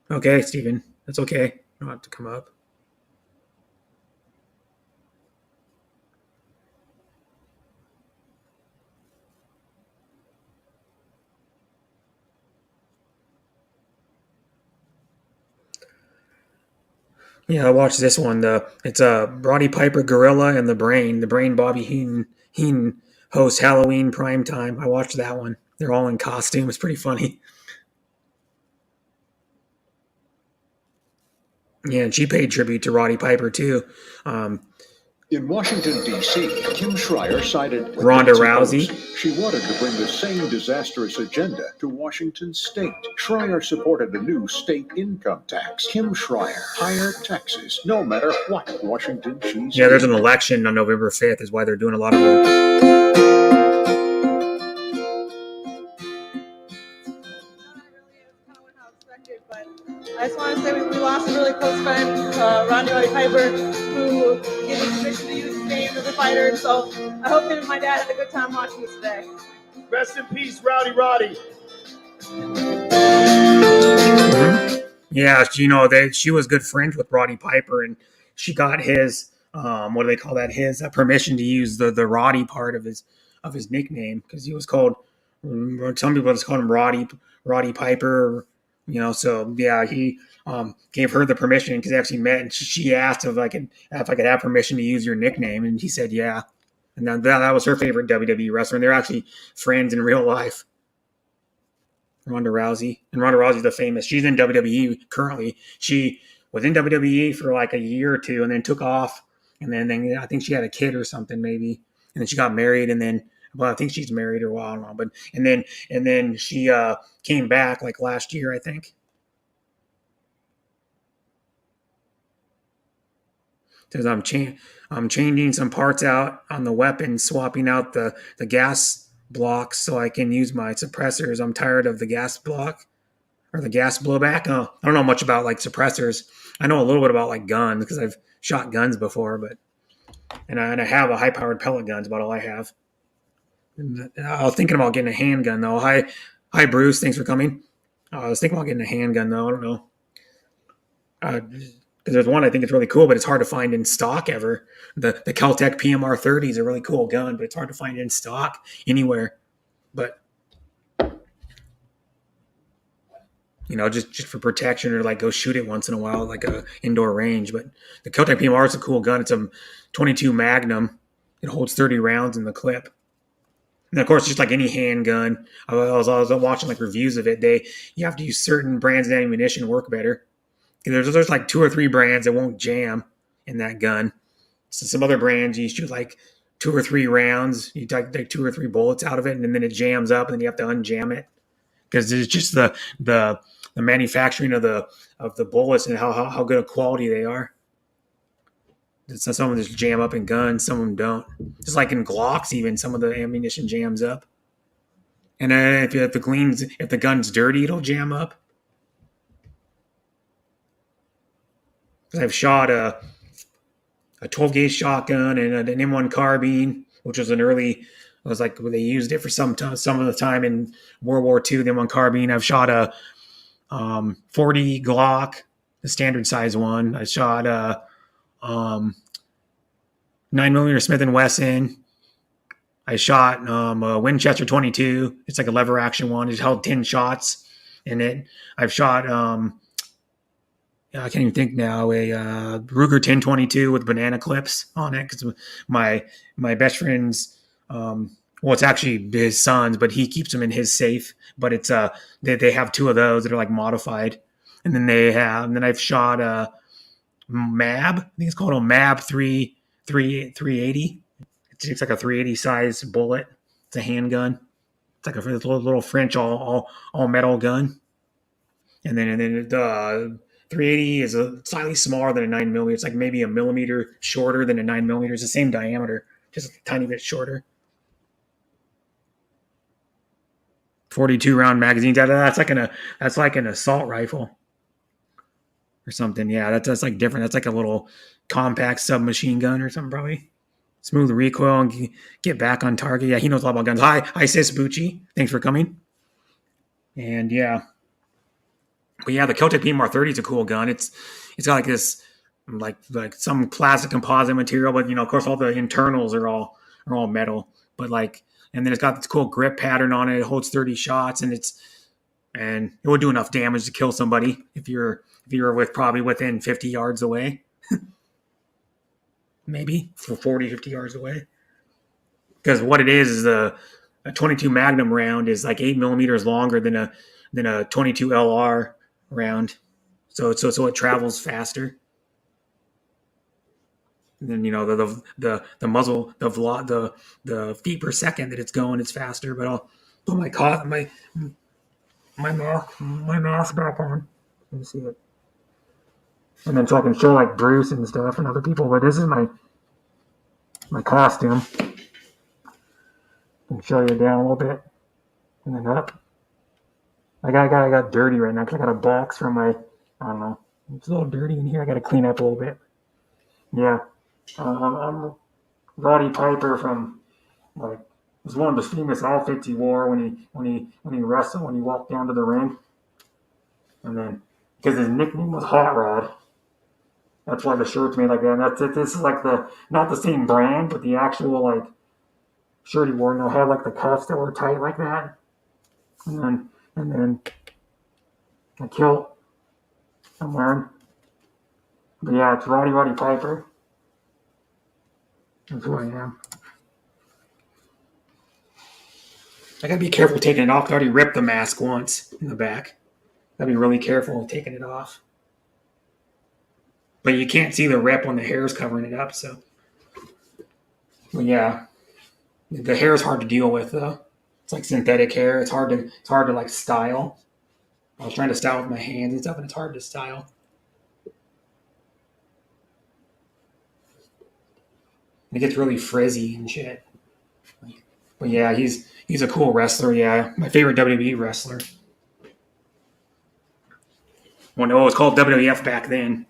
Okay, Steven. That's okay. You don't have to come up. Yeah, I watched this one. It's Roddy Piper, Gorilla, and the Brain. The Brain, Bobby Heenan hosts Halloween primetime. I watched that one. They're all in costume. It's pretty funny. Yeah, and she paid tribute to Roddy Piper too. In Washington, D.C., Kim Schreier sided with Ronda Nancy Rousey. Pelosi. She wanted to bring the same disastrous agenda to Washington state. Schreier supported a new state income tax. Kim Schreier, higher taxes, no matter what Washington she's Yeah, there's an election on November 5th, is why they're doing a lot of I just want to say we lost a really close friend, Roddy Piper, who gave me permission to use his name as a fighter. So I hope him and my dad had a good time watching this today. Rest in peace, Roddy. Yeah, she was good friends with Roddy Piper, and she got his what do they call that? His permission to use the Roddy part of his nickname, because he was called. Some people just called him Roddy Piper. So yeah, he gave her the permission because they actually met, and she asked if I could have permission to use your nickname, and he said yeah. And that was her favorite WWE wrestler, and they're actually friends in real life. Ronda Rousey. And Ronda Rousey's the famous. She's in WWE currently. She was in WWE for like a year or two and then took off. And then I think she had a kid or something maybe. And then she got married, and then I think she's married or I don't know. But and then she came back like last year, I think. Says I'm changing some parts out on the weapon, swapping out the gas blocks so I can use my suppressors. I'm tired of the gas block. Or the gas blowback. I don't know much about like suppressors. I know a little bit about like guns because I've shot guns before, and I have a high-powered pellet gun. Is about all I have. And I was thinking about getting a handgun though. Hi Bruce, thanks for coming. I was thinking about getting a handgun though. I don't know. Because there's one I think it's really cool, but it's hard to find in stock ever. The Kel-Tec PMR 30 is a really cool gun, but it's hard to find in stock anywhere. But just for protection, or like go shoot it once in a while, like a indoor range. But the Kel-Tec PMR is a cool gun. It's a 22 Magnum. It holds 30 rounds in the clip. And of course, just like any handgun, I was watching like reviews of it. You have to use certain brands of ammunition work better. There's like 2 or 3 brands that won't jam in that gun. So some other brands you shoot like 2 or 3 rounds. You take 2 or 3 bullets out of it, and then it jams up, and then you have to unjam it because it's just the manufacturing of the bullets and how good a quality they are. Some of them just jam up in guns, some of them don't. Just like in Glocks, even some of the ammunition jams up. And if the gun's dirty, it'll jam up. I've shot a 12 gauge shotgun and an M1 carbine, which was it was like they used it for some of the time in World War II. The M1 carbine. I've shot a 40 Glock, the standard size one. I shot a 9mm Smith & Wesson. I shot a Winchester 22. It's like a lever action one. It held 10 shots in it. I've shot I can't even think now, a Ruger 1022 with banana clips on it, because my best friend's it's actually his son's, but he keeps them in his safe. But it's they have 2 of those that are like modified, and then I've shot a MAB. I think it's called a MAB 380. It's like a 380 size bullet. It's a handgun. It's like a little French all metal gun. And then the 380 is slightly smaller than a 9mm. It's like maybe a millimeter shorter than a 9mm. It's the same diameter, just a tiny bit shorter. 42 round magazines. That's like an assault rifle or something. Yeah, that's like different. That's like a little compact submachine gun or something probably. Smooth recoil and get back on target. Yeah, he knows a lot about guns. Hi, Sis Bucci. Thanks for coming. And yeah. But yeah, the Kel-Tec PMR 30 is a cool gun. It's got like this like some plastic composite material, but of course all the internals are all metal. But and then it's got this cool grip pattern on it. It holds 30 shots, and it would do enough damage to kill somebody if you're probably within 50 yards away. Maybe for 40, 50 yards away. Because what it is a 22 Magnum round is like 8 millimeters longer than a 22 LR round, so it travels faster. And then the muzzle, the feet per second that it's going, it's faster. But I'll put my mask back on. Let me see it. And then so I can show like Bruce and stuff and other people. But this is my costume. I can show you down a little bit and then up. I got dirty right now because I got a box from I don't know. It's a little dirty in here. I got to clean up a little bit. Yeah. I'm Roddy Piper from like it was one of the famous outfits he wore when he wrestled when he walked down to the ring, and then because his nickname was Hot Rod, that's why the shirt's made like that. And that's it. This is like the not the same brand, but the actual like shirt he wore. And it had like the cuffs that were tight like that, and then a kilt I'm wearing. But yeah, it's Roddy Piper. That's who I am. I gotta be careful taking it off. I already ripped the mask once in the back. Gotta be really careful taking it off. But you can't see the rip when the hair is covering it up. So, but yeah, the hair is hard to deal with though. It's like synthetic hair. It's hard to like style. I was trying to style with my hands and stuff, and it's hard to style. It gets really frizzy and shit. But yeah, he's a cool wrestler. Yeah, my favorite WWE wrestler. Well, no, it was called WWF back then.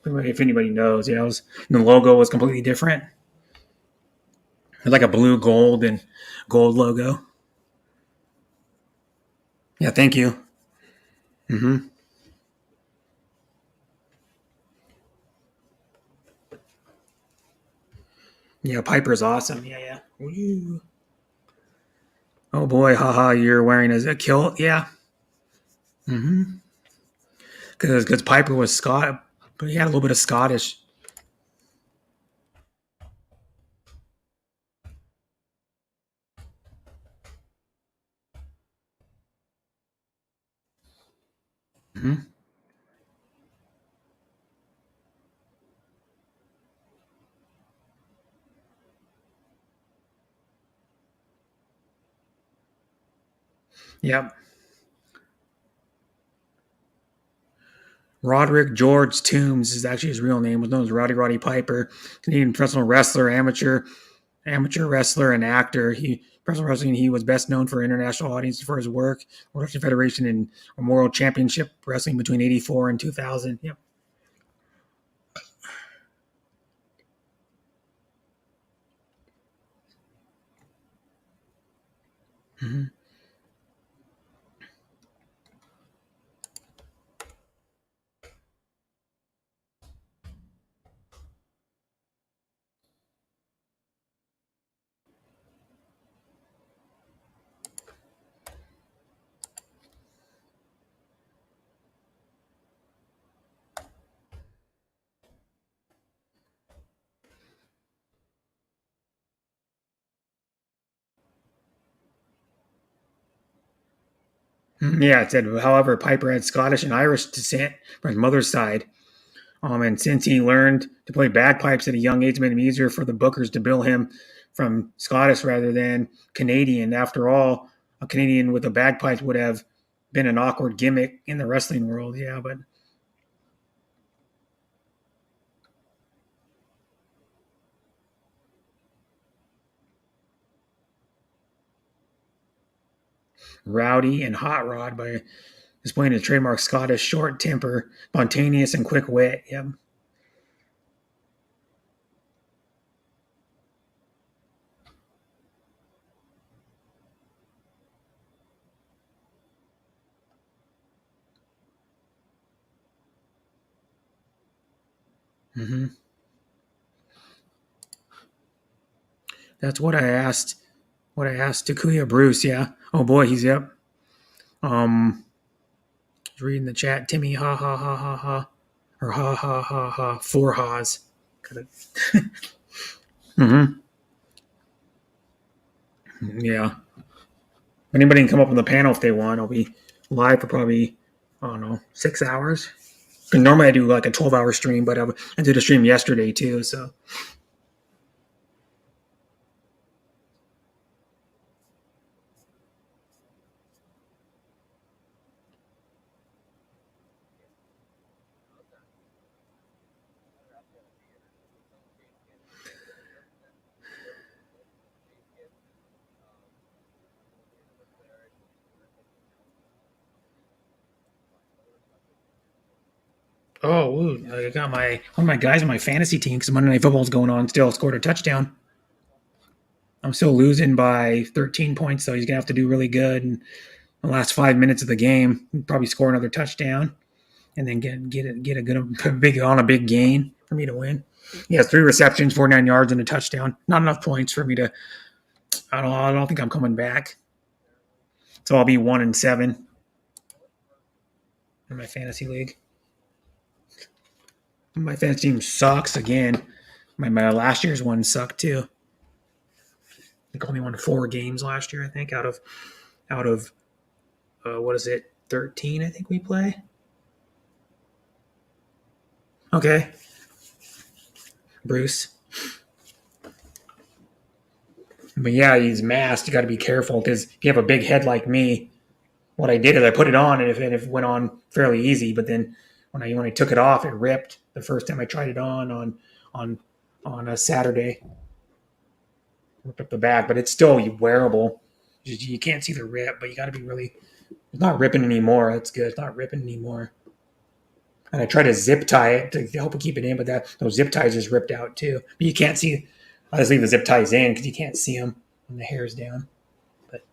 If anybody knows, yeah, the logo was completely different. It was like a blue, gold, and gold logo. Yeah, thank you. Mm-hmm. Yeah, Piper's awesome. Yeah, yeah. Woo. Oh boy, haha, you're wearing a kilt? Yeah. Mm-hmm. Because Piper was Scott, but he had a little bit of Scottish. Mm-hmm. Yep. Roderick George Toombs is actually his real name. Was known as Roddy Piper, Canadian professional wrestler, amateur wrestler, and actor. Professional wrestling. He was best known for international audiences for his work, World Wrestling Federation, and World Championship Wrestling between '84 and 2000. Yep. Mm-hmm. Yeah, it said, however, Piper had Scottish and Irish descent from his mother's side. And since he learned to play bagpipes at a young age, it made it easier for the bookers to bill him from Scottish rather than Canadian. After all, a Canadian with a bagpipe would have been an awkward gimmick in the wrestling world. Yeah, but Rowdy and Hot Rod by displaying his trademark Scottish short temper, spontaneous and quick wit. Yep. Mm-hmm. That's what I asked. What I asked Takuya Bruce. Yeah. Oh boy, he's yep. Um, reading the chat. Timmy, ha ha ha ha ha, or ha ha ha ha. Four ha's. Mm-hmm. Yeah. Anybody can come up on the panel if they want. I'll be live for probably, I don't know, 6 hours. And normally I do like a 12-hour stream, but I did a stream yesterday too. So Oh, ooh, I got one of my guys on my fantasy team because Monday Night Football's going on. Still scored a touchdown. I'm still losing by 13 points, so he's gonna have to do really good in the last 5 minutes of the game. Probably score another touchdown, and then get a big gain for me to win. He has 3 receptions, 49 yards, and a touchdown. Not enough points for me to. I don't think I'm coming back. So I'll be 1-7 in my fantasy league. My fantasy team sucks again. My last year's one sucked too. I think only won 4 games last year. I think out of what is it, 13? I think we play. Okay, Bruce. But yeah, he's masked. You got to be careful because if you have a big head like me, what I did is I put it on and it went on fairly easy. But then when I took it off, it ripped the first time I tried it on a Saturday. Ripped up the back, but it's still wearable. You can't see the rip, but you got to be really. It's not ripping anymore. That's good. It's not ripping anymore. And I try to zip tie it to help it keep it in, but those zip ties just ripped out too. But you can't see. I just leave the zip ties in because you can't see them when the hair's down. But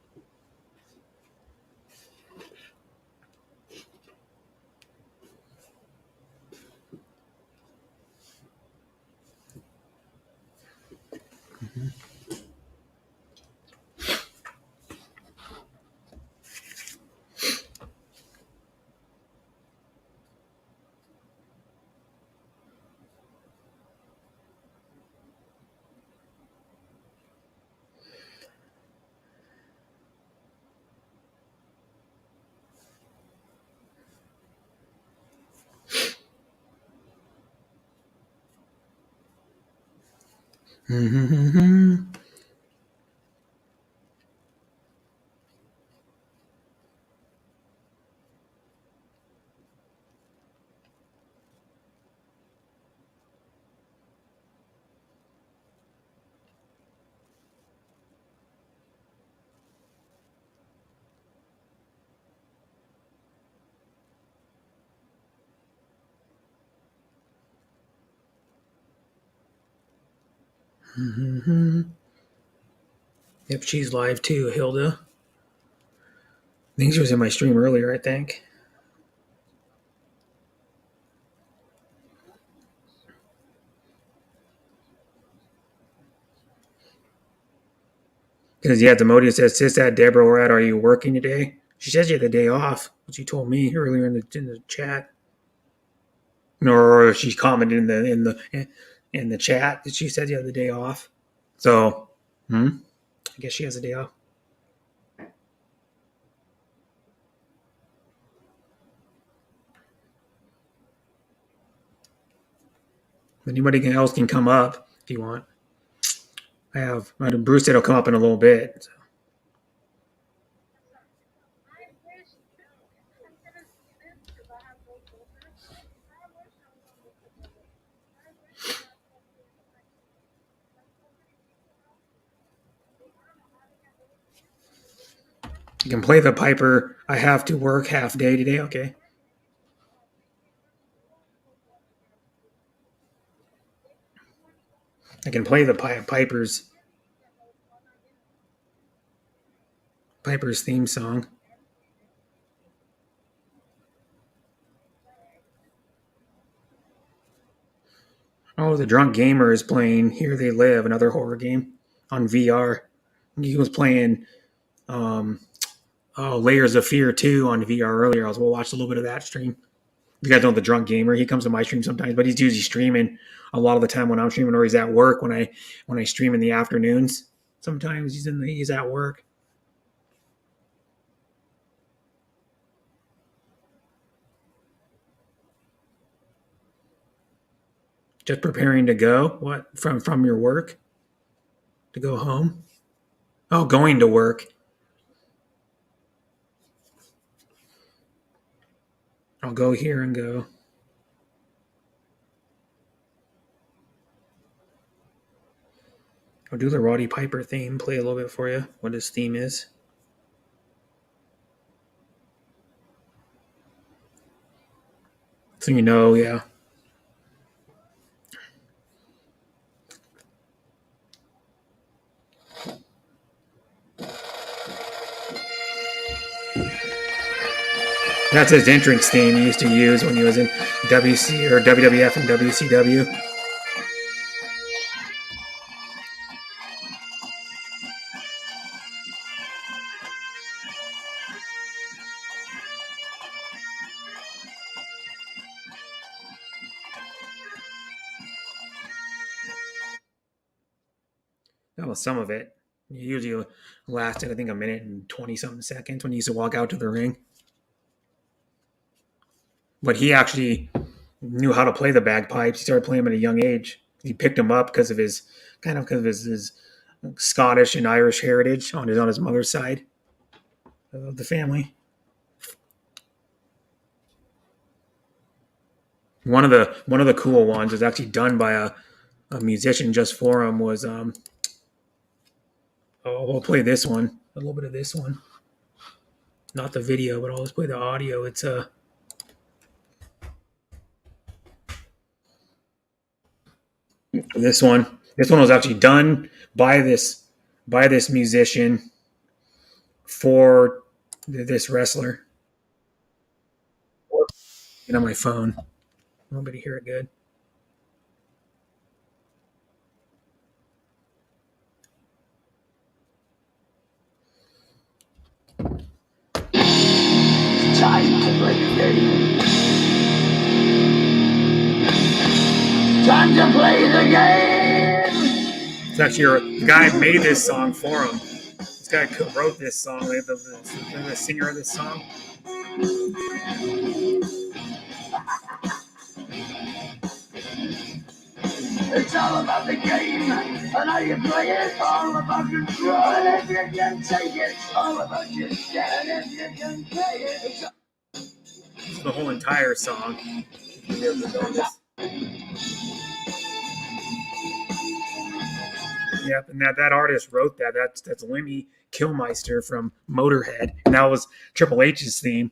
yep, she's live too, Hilda. I think she was in my stream earlier. I think. Because yeah, Demodia says, "Sis, at Deborah, we're at. Are you working today?" She says you had the day off. What she told me earlier in the chat. Or she commented in the chat that she said you had the day off. So, I guess she has a day off. Anybody else can come up if you want. Bruce said he'll come up in a little bit. So. You can play the Piper. I have to work half day today. Okay. I can play the Piper's theme song. Oh, the Drunk Gamer is playing Here They Live, another horror game on VR. He was playing Layers of Fear 2 on VR earlier. We'll watch a little bit of that stream. You guys know the Drunk Gamer. He comes to my stream sometimes, but he's usually streaming a lot of the time when I'm streaming, or he's at work when I stream in the afternoons. Sometimes he's at work. Just preparing to go. What from your work? To go home? Oh, going to work. I'll go here and go. I'll do the Roddy Piper theme. Play a little bit for you. What his theme is. So you know, yeah. That's his entrance theme he used to use when he was in WC or WWF and WCW. That was some of it. It usually lasted, I think, a minute and 20-something seconds when he used to walk out to the ring. But he actually knew how to play the bagpipes. He started playing them at a young age. He picked them up because of his his Scottish and Irish heritage on his mother's side of the family. One of the cool ones was actually done by a musician just for him. Was we'll play this one, a little bit of this one, not the video, but I'll just play the audio. It's this one. This one was actually done by this musician for this wrestler. Get on my phone. Nobody hear it good. Time to play the game. Time to play the game. It's actually the guy made this song for him. This guy wrote this song. The singer of this song. It's all about the game and how you play it. All about control and if you can take it. All about your stand if you can play it. This is the whole entire song. Yep, and that artist wrote that. That's Lemmy Kilmister from Motorhead, and that was Triple H's theme.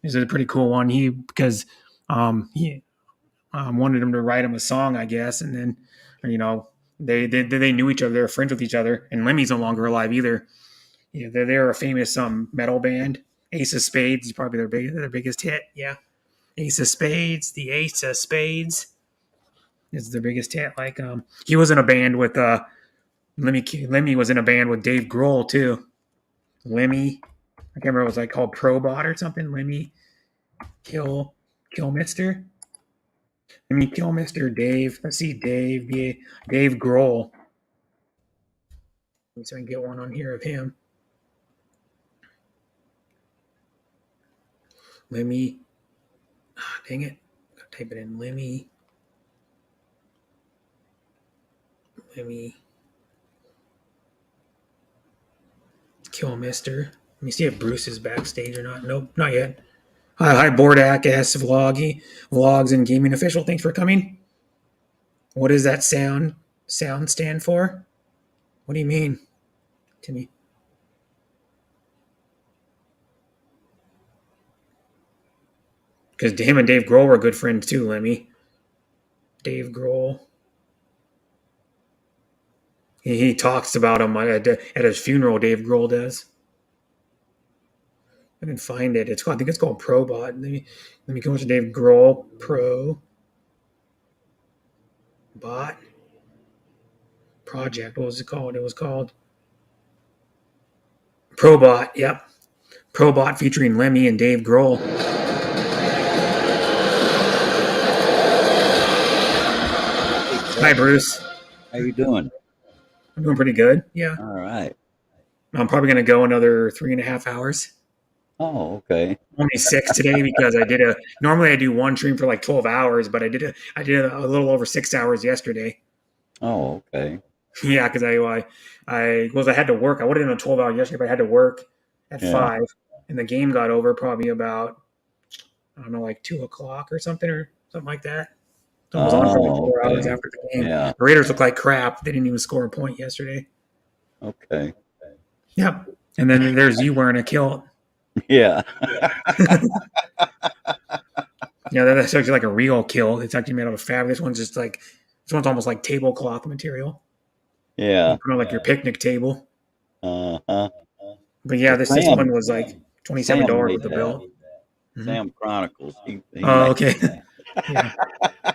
This is a pretty cool one. Because he wanted him to write him a song, I guess, and then they knew each other. They were friends with each other, and Lemmy's no longer alive either. Yeah, they're a famous metal band. Ace of Spades is probably their biggest hit. Yeah, Ace of Spades, the Ace of Spades is their biggest hit. Like he was in a band with Lemmy was in a band with Dave Grohl too. Lemmy, I can't remember what it was called Probot or something. Lemmy Kilmister. Lemmy Kilmister, Dave. Let's see, Dave Grohl. Let me see if I can get one on here of him. Lemmy. Dang it. Gotta type it in. Lemmy. Kilmister. Let me see if Bruce is backstage or not. Nope, not yet. Hi, Bordak S. Vlogs and Gaming Official. Thanks for coming. What does that sound stand for? What do you mean, Timmy? Because him and Dave Grohl were good friends too, Lemmy. Dave Grohl. He talks about him at his funeral. Dave Grohl does. I can find it. I think it's called Probot. Let me go to Dave Grohl Pro Bot Project. What was it called? It was called Probot. Yep, Probot featuring Lemmy and Dave Grohl. Hi, Bruce. How you doing? I'm doing pretty good. Yeah. All right. I'm probably going to go another 3.5 hours. Oh, okay. Only 6 today because normally I do one stream for like 12 hours, but I did a little over 6 hours yesterday. Oh, okay. Yeah, because I had to work. I would have done a 12-hour yesterday, but I had to work at 5, and the game got over probably about, I don't know, like 2 o'clock or something like that. So it was on for like 4 hours after the game. Yeah. The Raiders looked like crap. They didn't even score a point yesterday. Okay. Yep. And then there's you wearing a kilt. Yeah. Yeah, that's actually like a real kill. It's actually made out of fabric. This one's almost like tablecloth material. You Yeah. put on like your picnic table. Uh-huh. But yeah, Well, this one was like Sam $27 with made the that. bill. Hmm. Sam Chronicles. He Oh, made okay. that. Yeah,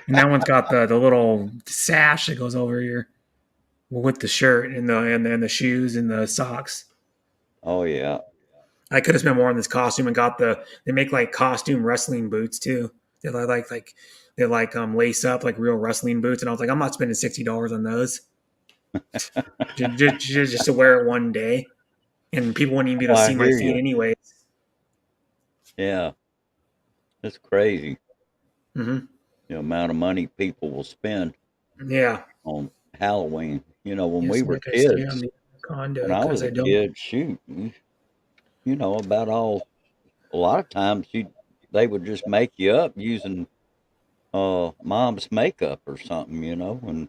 and that one's got the little sash that goes over your with the shirt and the shoes and the socks. Oh yeah. I could have spent more on this costume and got they make like costume wrestling boots too. They're they lace up like real wrestling boots, and I was like, I'm not spending $60 on those just to wear it one day, and people wouldn't even be able Oh, to I see my hear feet you. anyway. Yeah. It's crazy Hmm. the amount of money people will spend Yeah. on Halloween. When Yes, we were like I stay on kids, the condo when I because was I a don't. kid, shoot, about all. A lot of times they would just make you up using mom's makeup or something, and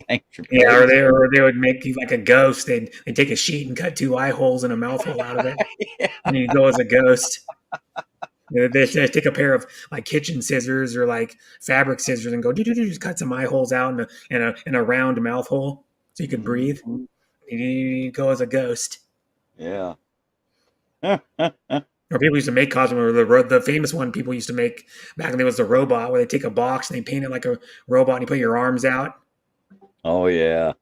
paint your Yeah, face. or they would make you like a ghost. They'd take a sheet and cut 2 eye holes and a mouth hole out of it, and you go as a ghost. They take a pair of like kitchen scissors or like fabric scissors and go just cut some eye holes out in a round mouth hole so you could breathe. Mhm. You go as a ghost. Yeah. Or people used to make costumes. Or the famous one people used to make back then was the robot, where they take a box and they paint it like a robot and you put your arms out, Oh yeah.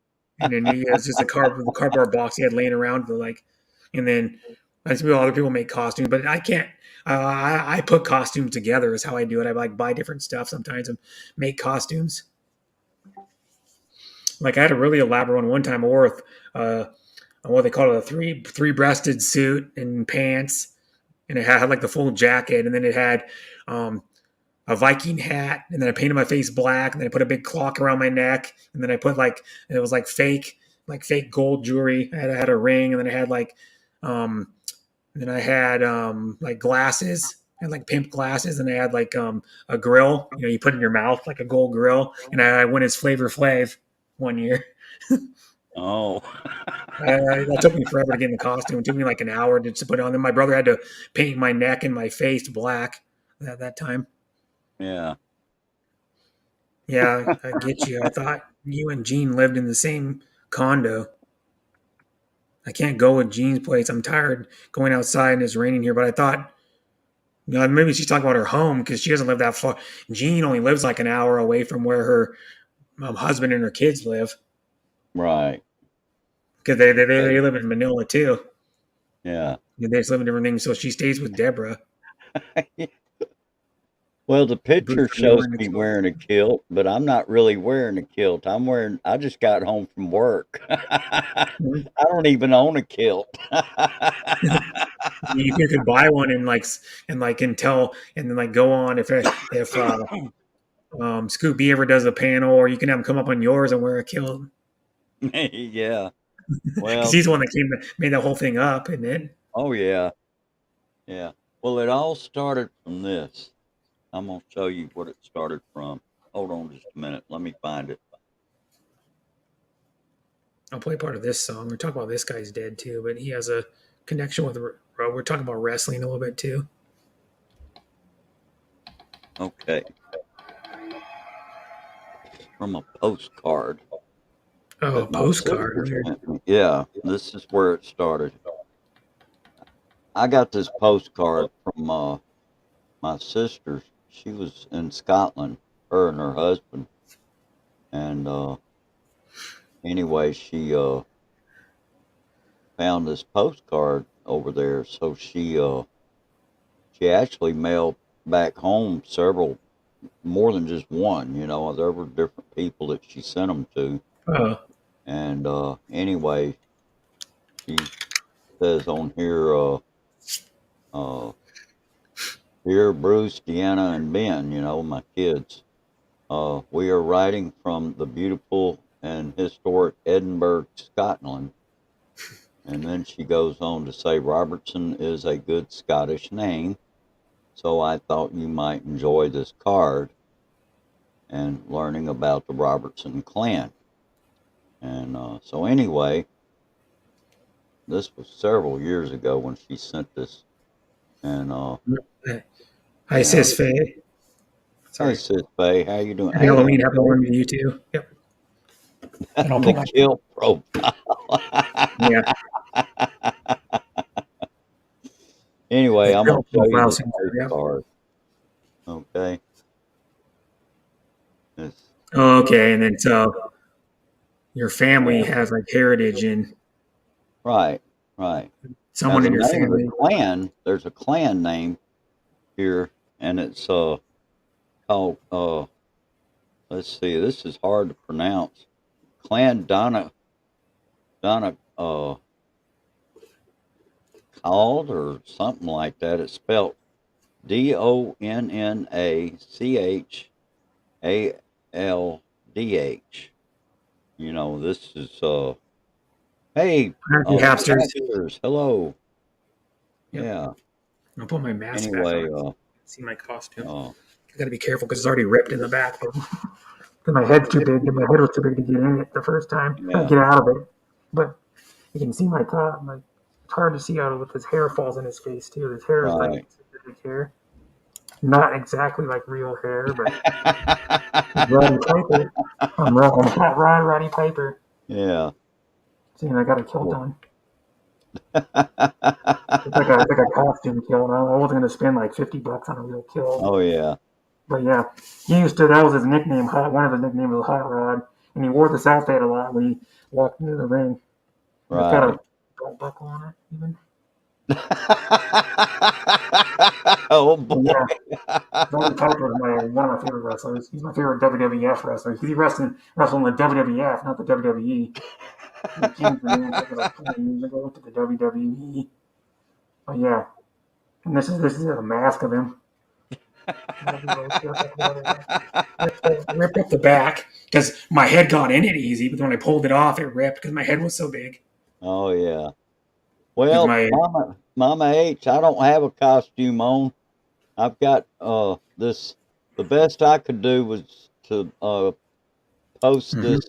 and then it's just a cardboard box you had laying around for like, and then I see other people make costumes, but I can't. I put costumes together is how I do it. I like buy different stuff sometimes and make costumes. Like I had a really elaborate one time. I wore what they call it, a three breasted suit and pants, and it had like the full jacket, and then it had um, a Viking hat, and then I painted my face black, and then I put a big clock around my neck, and then I put it was like fake gold jewelry. I had a ring, and then I had um, then I had like glasses. I had like pimp glasses, and I had like a grill. You put in your mouth like a gold grill, and I went as Flavor Flav one year. Oh. That took me forever to get in the costume. It took me like an hour to put it on. Then my brother had to paint my neck and my face black at that time. Yeah. Yeah, I get you. I thought you and Gene lived in the same condo. I can't go with Jean's place. I'm tired going outside and it's raining here. But I thought, maybe she's talking about her home because she doesn't live that far. Jean only lives like an hour away from where her husband and her kids live Right. because they live in Manila too. Yeah. They just live in different things. So she stays with Deborah. Well, the Bruce picture Lee shows and me wearing a kilt, but I'm not really wearing a kilt. I just got home from work. I don't even own a kilt. You could buy one and and then like go on if Scoop B ever does a panel, or you can have him come up on yours and wear a kilt Yeah. because Well, he's the one that made that whole thing up, isn't it? oh yeah. Yeah. Well, it all started from this. I'm going to show you what it started from. Hold on just a minute. Let me find it. I'll play part of this song. We're talking about this guy's dead too, but he has a connection with. We're talking about wrestling a little bit too. Okay. From a postcard. Oh, a that my postcard. sister Weird. sent me. Yeah, this is where it started. I got this postcard from my sister. She was in Scotland, her and her husband. And anyway, she found this postcard over there. So she actually mailed back home several, more than just one. There were different people that she sent them to. Oh, And anyway, she says on here, "Dear Bruce, Deanna, and Ben, my kids, we are writing from the beautiful and historic Edinburgh, Scotland." And then she goes on to say, "Robertson is a good Scottish name, so I thought you might enjoy this card and learning about the Robertson clan." And so anyway, this was several years ago when she sent this. And hi, yeah, Sis Faye. Sorry. Hey, Sis Bay, how you doing? Happy Halloween. Happy Halloween to you too. Yep. And I'll put The my kill profile. yeah. Anyway, I'm going to show you Profile the center, face yeah. card. Okay. It's, Okay, and then so your family has like heritage in right. someone Now, in the your name of the family. clan, there's a clan name here, and it's called, let's see, this is hard to pronounce. Clan Donna, called or something like that. It's spelled DONNACHALDH. You know, this is hey, Happy Hapsters. Hapsters, hello. Yep. Yeah. I'll put my mask back Anyway, on. See my costume. uh, I gotta be careful because it's already ripped in the back. Because my head's too big. My head was too big to get in it the first time. yeah. Get out of it. But you can see my top. Like it's hard to see out of it. His hair falls in his face too. His hair is like specific hair. Not exactly like real hair, but Roddy Piper. I'm Roddy Piper. Yeah. See, and I got a kilt on. It's like a costume kilt. I wasn't gonna spend like $50 on a real kilt. Oh yeah. But yeah, that was his nickname. One of his nicknames was Hot Rod, and he wore this outfit a lot when he walked into the ring. Right. It's got a belt buckle on it, even. Oh boy. Yeah, Roddy Piper is one of my favorite wrestlers. He's my favorite WWF wrestler. He's wrestling the WWF, not the WWE. He changed the name like 20 years ago to the WWE. But yeah, and this is a mask of him. Ripped up the back because my head got in it easy, but when I pulled it off, it ripped because my head was so big. Oh yeah. Well, Mama H, I don't have a costume on. I've got this. The best I could do was to post this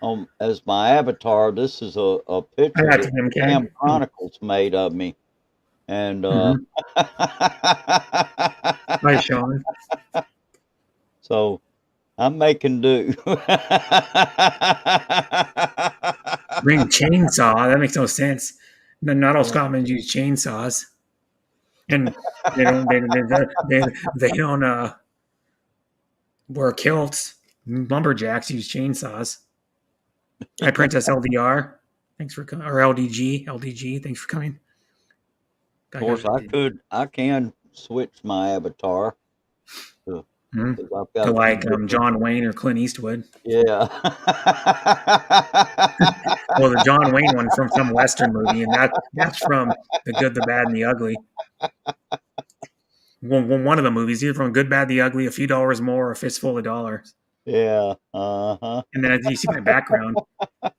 on as my avatar. This is a picture that Cam Chronicles made of me, and Hi, Sean. So I'm making do. Bring chainsaw. That makes no sense. Not all Scotland use chainsaws, and they don't. They don't wear kilts. Lumberjacks use chainsaws. Hi, Princess LDR. Thanks for coming. Or LDG. Thanks for coming. Of course, I can switch my avatar. To like John Wayne or Clint Eastwood. Yeah. Well, the John Wayne one from some Western movie, and that's from The Good, the Bad, and the Ugly. One of the movies, either from Good, Bad, the Ugly, A Few Dollars More, or A Fistful of Dollars. Yeah. And then you see my background.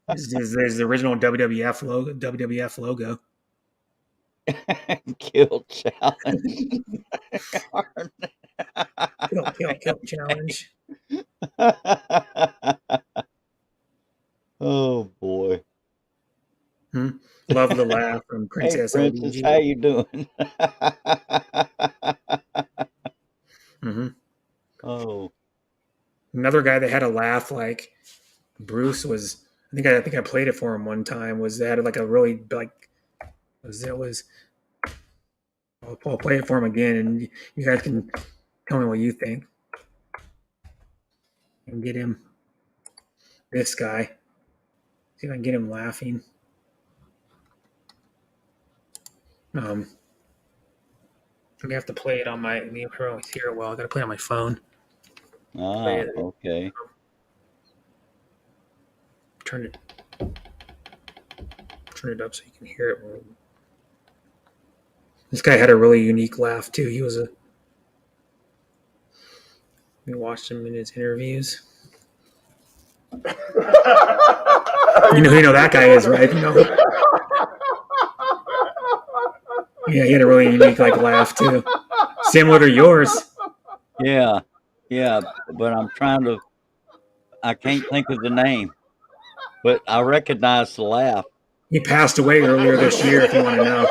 There's the original WWF logo. Kill challenge. Kill challenge. Oh boy. Love the laugh from Princess. Hey, Princess, how you doing? Oh. Another guy that had a laugh like Bruce was. I think I played it for him one time. Was they had like a really like. I'll play it for him again, and you guys can tell me what you think. And get him. This guy. See if I can get him laughing. I'm gonna have to play it on my. I don't always hear it well. I gotta play it on my phone. Okay. Turn it up so you can hear it more. This guy had a really unique laugh too. He was we watched him in his interviews. You know who that guy is, right? You know. Yeah, he had a really unique laugh too, similar to yours. Yeah, but I'm trying to. I can't think of the name, but I recognize the laugh. He passed away earlier this year. If you want to know.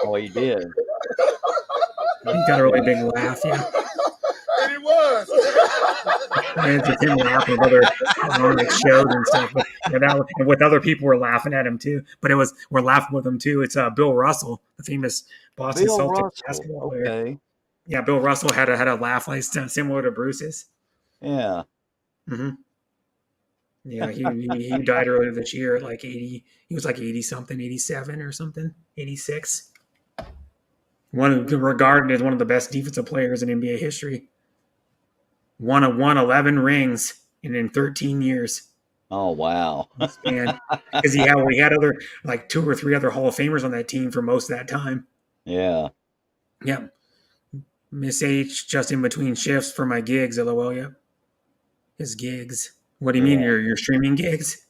Oh, he did. He got a really big laugh. Yeah. And it's just him laughing with other on like shows and stuff. But yeah, and with other people were laughing at him too. But we're laughing with him too. It's Bill Russell, the famous Boston Bill Celtics Russell. basketball player. Okay. Yeah, Bill Russell had a laugh like similar to Bruce's. Yeah. Mm-hmm. Yeah, he died earlier this year at like 80. He was like 80 something, 87 or something, 86. Regarded as one of the best defensive players in NBA history. Won 11 rings in 13 years. Oh wow. Span. Because he had other like 2 or 3 other Hall of Famers on that team for most of that time. Yeah. Yep. Miss H just in between shifts for my gigs, LOL. Yep. His gigs. What do you mean your streaming gigs?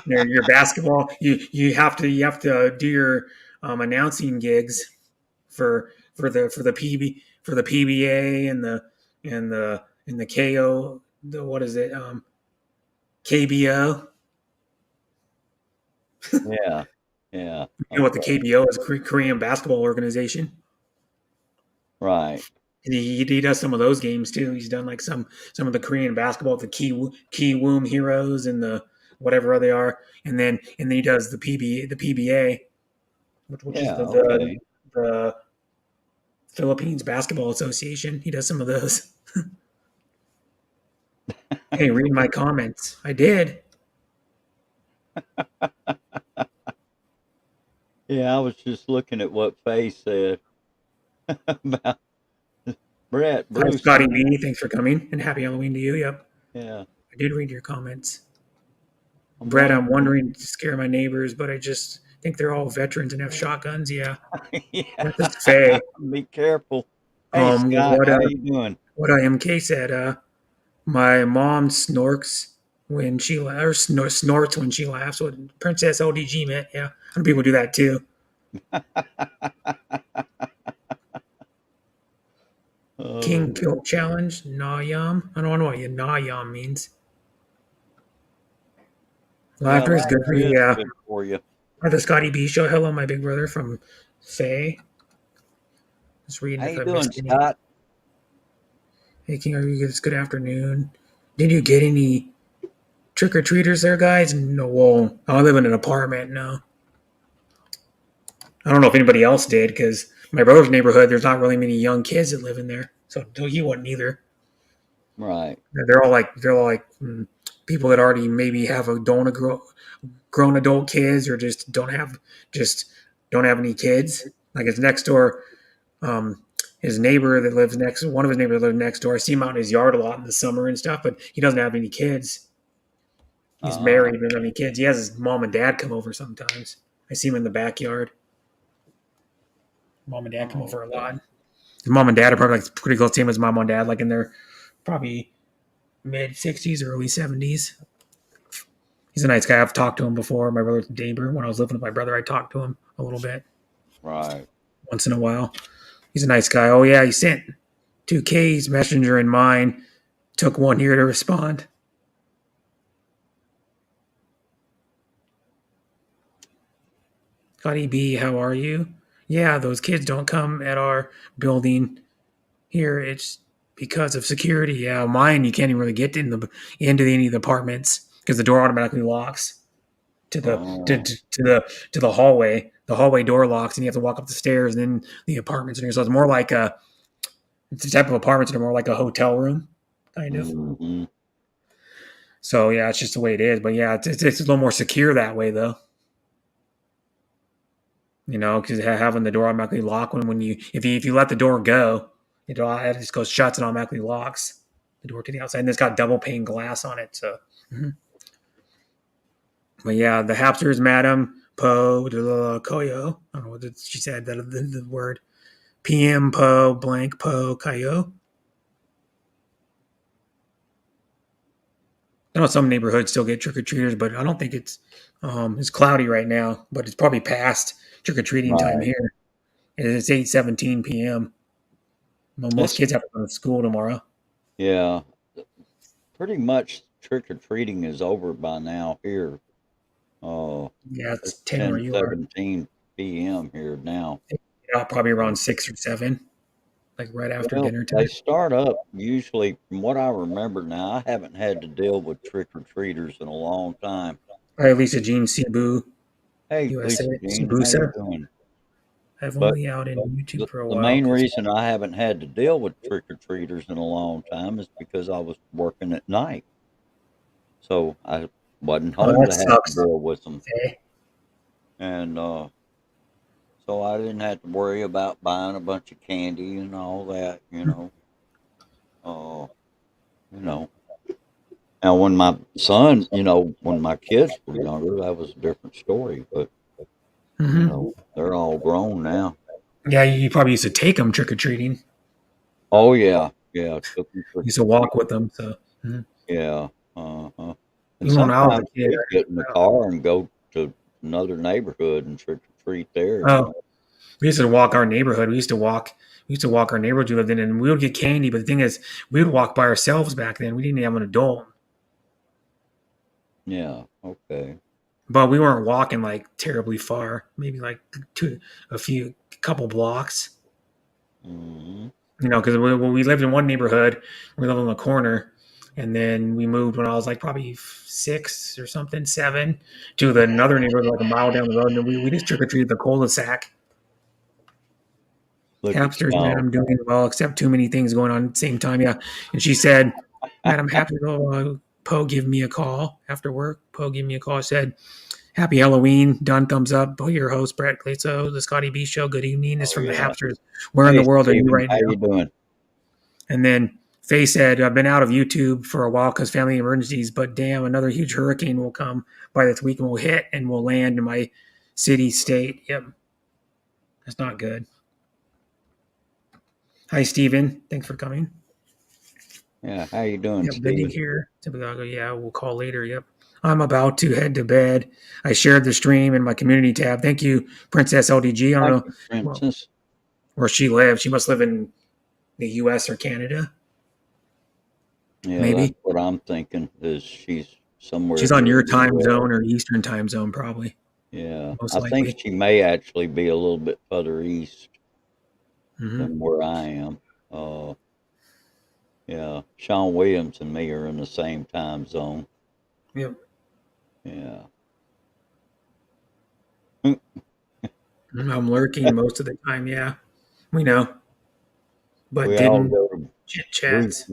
your basketball. You have to do your announcing gigs for the PBA and the KO. What is it? KBO. Yeah. Yeah. You know what the KBO is? Korean Basketball Organization. Right. He does some of those games too. He's done like some of the Korean basketball, the Kiwoom Heroes and the whatever they are, and then he does the PBA, which is the Philippines Basketball Association. He does some of those. Hey, read my comments. I did. Yeah, I was just looking at what Faye said about Brett. Bruce. Hi, Scotty B. Thanks for coming, and happy Halloween to you. Yep. Yeah. I did read your comments. Brett, I'm wondering to scare my neighbors, but I just think they're all veterans and have shotguns. Yeah. Yeah. That's Faye. Be careful. Hey, Scott, how you doing? What MK said, my mom snorts when she snorts when she laughs. What Princess ODG meant. Yeah. Other people do that too. King Kilt Challenge, Nayam. I don't know what Nayam means. Laughter is good for you. Yeah. Good for you. Or the Scotty B show. Hello, my big brother from Faye. Just reading. How you doing, Scott? Hey, King, it's good afternoon. Did you get any trick or treaters there, guys? No. Well, I live in an apartment. No. I don't know if anybody else did because my brother's neighborhood, there's not really many young kids that live in there, so he wasn't either. Right. They're all like people that already maybe have grown adult kids or just don't have any kids. Like his next door, his neighbor that lives one of his neighbors that lives next door. I see him out in his yard a lot in the summer and stuff, but he doesn't have any kids. He's married, but doesn't have any kids. He has his mom and dad come over sometimes. I see him in the backyard. Mom and dad come over a lot. His mom and dad are probably like pretty close to him as mom and dad, like in their probably mid 60s, early 70s. He's a nice guy. I've talked to him before. My brother's neighbor. When I was living with my brother, I talked to him a little bit. Right. Once in a while. He's a nice guy. Oh, yeah, he sent 2K's messenger and mine. Took 1 year to respond. Scotty B, how are you? Yeah, those kids don't come at our building here. It's because of security. Yeah, mine you can't even really get into any of the apartments because the door automatically locks to the hallway. The hallway door locks, and you have to walk up the stairs and then the apartments. So it's more like it's the type of apartments that are more like a hotel room, kind of. Mm-hmm. So yeah, it's just the way it is. But yeah, it's a little more secure that way, though. You know, because having the door automatically lock when you if you let the door go, it just goes shuts and automatically locks the door to the outside, and it's got double pane glass on it. So, But yeah, the Hapsters, Madam Po Koyo. I don't know what she said. The word PM Po blank Po Koyo. I know some neighborhoods still get trick or treaters, but I don't think it's cloudy right now. But it's probably past trick or treating time here. It's 8:17 p.m. Most kids have to go to school tomorrow. Yeah, pretty much trick or treating is over by now here. Yeah, it's 10 where you 17 p.m. here now. Yeah, probably around 6 or 7. like right after Well, dinner they time. start up usually, from what I remember now. I haven't had to deal with trick or treaters in a long time. Hi, Lisa Jean Cebu, Hey, USA. Lisa Jean, how you Cebusa. doing? I've But only out in YouTube for a the while main because reason I haven't had to deal with trick or treaters in a long time is because I was working at night, so I wasn't home that to have to sucks. deal with them, Okay. and so I didn't have to worry about buying a bunch of candy and all that. Uh, you know. Now, when my son, when my kids were younger, that was a different story. But Mm-hmm. they're all grown now. Yeah, you probably used to take them trick or treating. Oh yeah, yeah. Took them trick Used or to walk treating. with them. So Yeah. Uh-huh. And even when I was a sometimes kid, we'd get in the car and go to another neighborhood and trick or treat there. oh, we used to walk our neighborhood. We used to walk. We used to walk our neighborhood we lived in, and we would get candy. But the thing is, we would walk by ourselves back then. We didn't have an adult, Yeah. Okay. but we weren't walking like terribly far. Maybe like couple blocks. Hmm. Because when we lived in one neighborhood, we lived on the corner, and then we moved when I was like probably 6 or something, 7, to the another neighborhood like a mile down the road, and we just trick or treated the cul-de-sac. Look at Hamsters, man, y'all. I'm doing well, except too many things going on at the same time. Yeah, and she said, "Madam, happy Poe, give me a call after work." Poe gave me a call. I said, "Happy Halloween." Done. Thumbs up. Poe, your host, Brett Glazo, the Scotty B Show. Good evening. This is Oh from the yeah. Hamsters. Where in the Hey, world are you Steven, right how now? you doing? And then Faye said, I've been out of YouTube for a while because family emergencies, but damn, another huge hurricane will come by this week and will hit and will land in my city, state. Yep. That's not good. Hi, Steven. Thanks for coming. Yeah. How you doing, Yep. Bendig Steven? here. Yeah, we'll call later. Yep. I'm about to head to bed. I shared the stream in my community tab. Thank you, Princess LDG. I don't Thank know you, Princess. where she lives. She must live in the US or Canada, Yeah, that's maybe. what I'm thinking. Is she's somewhere She's on near your the time U.S. zone or Eastern time zone, probably. Yeah, Most I think likely. she may actually be a little bit further east Mm-hmm. than where I am. Uh, yeah, Sean Williams and me are in the same time zone. Yep. Yeah. I'm lurking most of the time. Yeah, we know, but We all didn't go to chit Bruce. chats.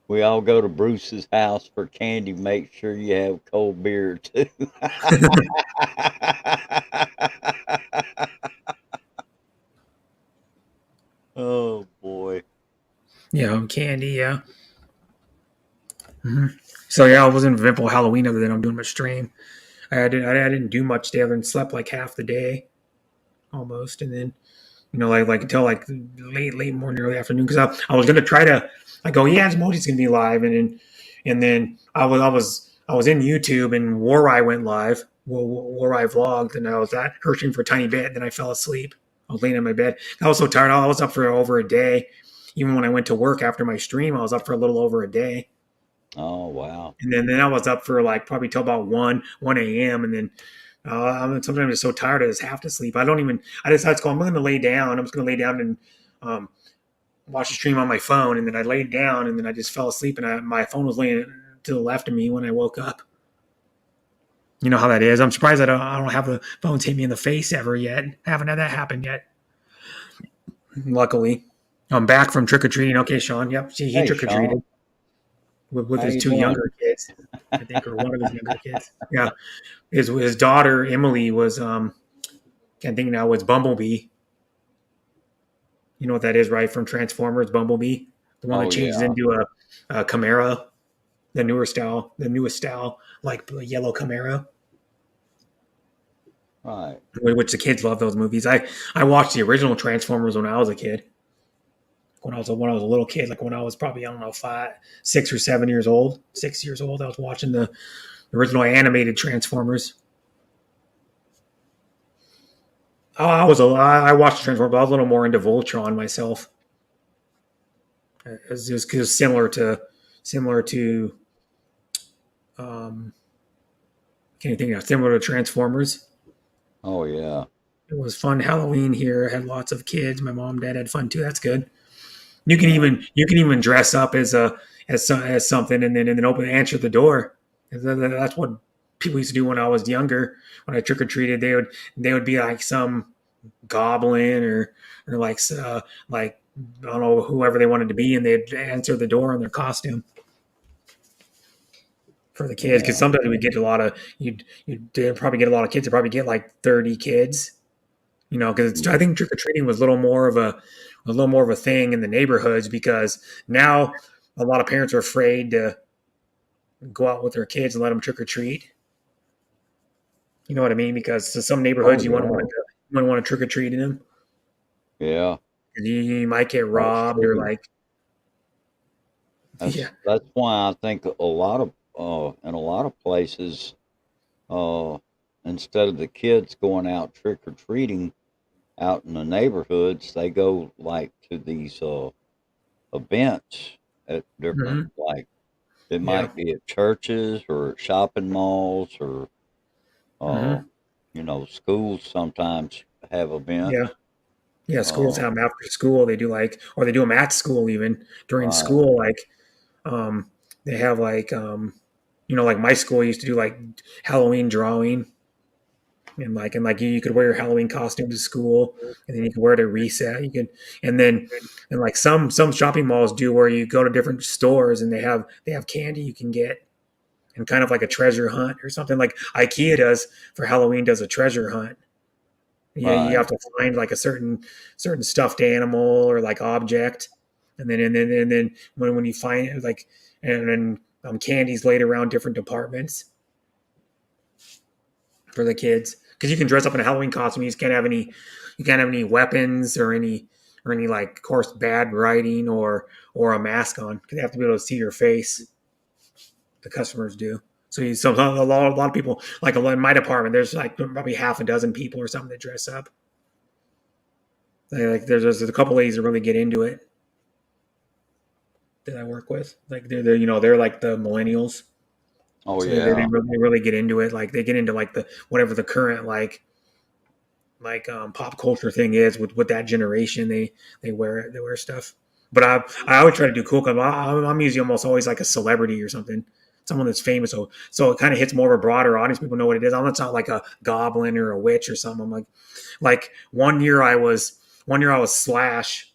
We all go to Bruce's house for candy. Make sure you have cold beer too. Oh boy. Yeah, candy. Yeah. Mm-hmm. So yeah, I wasn't eventful Halloween other than I'm doing my stream. I didn't do much day other than slept like half the day almost, and then like until like late morning, early afternoon because I was gonna try to I go yeah, Emoji's gonna be live, and then I was in YouTube and Warai went live. Warai vlogged, and I was at searching for a tiny bit. Then I fell asleep. I was laying in my bed. I was so tired. I was up for over a day. Even when I went to work after my stream, I was up for a little over a day. Oh wow. And then I was up for like probably till about 1 a.m. And then I'm sometimes just so tired I just have to sleep. I decided to go, I'm going to lay down. I'm just going to lay down and um, watch the stream on my phone. And then I laid down and then I just fell asleep and my phone was laying to the left of me when I woke up. You know how that is. I'm surprised I don't have the phones hit me in the face ever yet. Haven't had that happen yet. Luckily. I'm back from trick-or-treating. Okay, Sean. Yep. He Hey trick-or-treated Sean, with how his you 2 doing? younger kids, I think, or one of his younger kids. Yeah. His daughter Emily was can't think now was Bumblebee. You know what that is, right? From Transformers, Bumblebee, the one that Oh changes yeah. into a Camaro, the newest style, like the yellow Camaro, Right. which the kids love those movies. I watched the original Transformers when I was a kid. When I was a little kid, like when I was probably I don't know 6 or 7 years old, 6 years old, I was watching the original animated Transformers. Oh, I watched Transformers, but I was a little more into Voltron myself. It's just similar to can't you think of similar to Transformers. Oh yeah. It was fun Halloween here. I had lots of kids. My mom and dad had fun too. That's good. You can even dress up as something and then answer the door. That's what people used to do when I was younger. When I trick or treated, they would be like some goblin or like I don't know, whoever they wanted to be, and they'd answer the door in their costume for the kids. Because sometimes we get a lot of you'd probably get a lot of kids. You probably get like 30 kids. Because I think trick or treating was a little more of a thing in the neighborhoods, because now a lot of parents are afraid to go out with their kids and let them trick or treat. You know what I mean? Because some neighborhoods you wouldn't want to trick or treat in them. Yeah. You might get robbed or like. That's why I think a lot of in a lot of places, instead of the kids going out trick or treating out in the neighborhoods, they go like to these events at different like it might be at churches or shopping malls or schools sometimes have events. Yeah, schools have them after school. They do or they do them at school even during school. Like, they have like my school used to do like Halloween drawing, and you could wear your Halloween costume to school, and then you could wear it at recess. And like some shopping malls do, where you go to different stores and they have candy you can get, and kind of like a treasure hunt or something like IKEA does for Halloween, does a treasure hunt. Yeah, you have to find like a certain stuffed animal or like object, and then when you find it, like, and then candies laid around different departments for the kids, because you can dress up in a Halloween costume. You can't have any weapons or any like, of course, bad writing or a mask on, because they have to be able to see your face. The customers do. So a lot of people, like in my department, there's like probably half a dozen people or something that dress up. Like there's a couple ladies that really get into it that I work with. Like they're like the millennials. Oh So yeah. they really get into it. Like they get into like the whatever the current like pop culture thing is with that generation. They wear stuff. But I always try to do cool, because I'm usually almost always like a celebrity or something, someone that's famous. So it kind of hits more of a broader audience. People know what it is. I'm not like a goblin or a witch or something. I'm like one year I was Slash.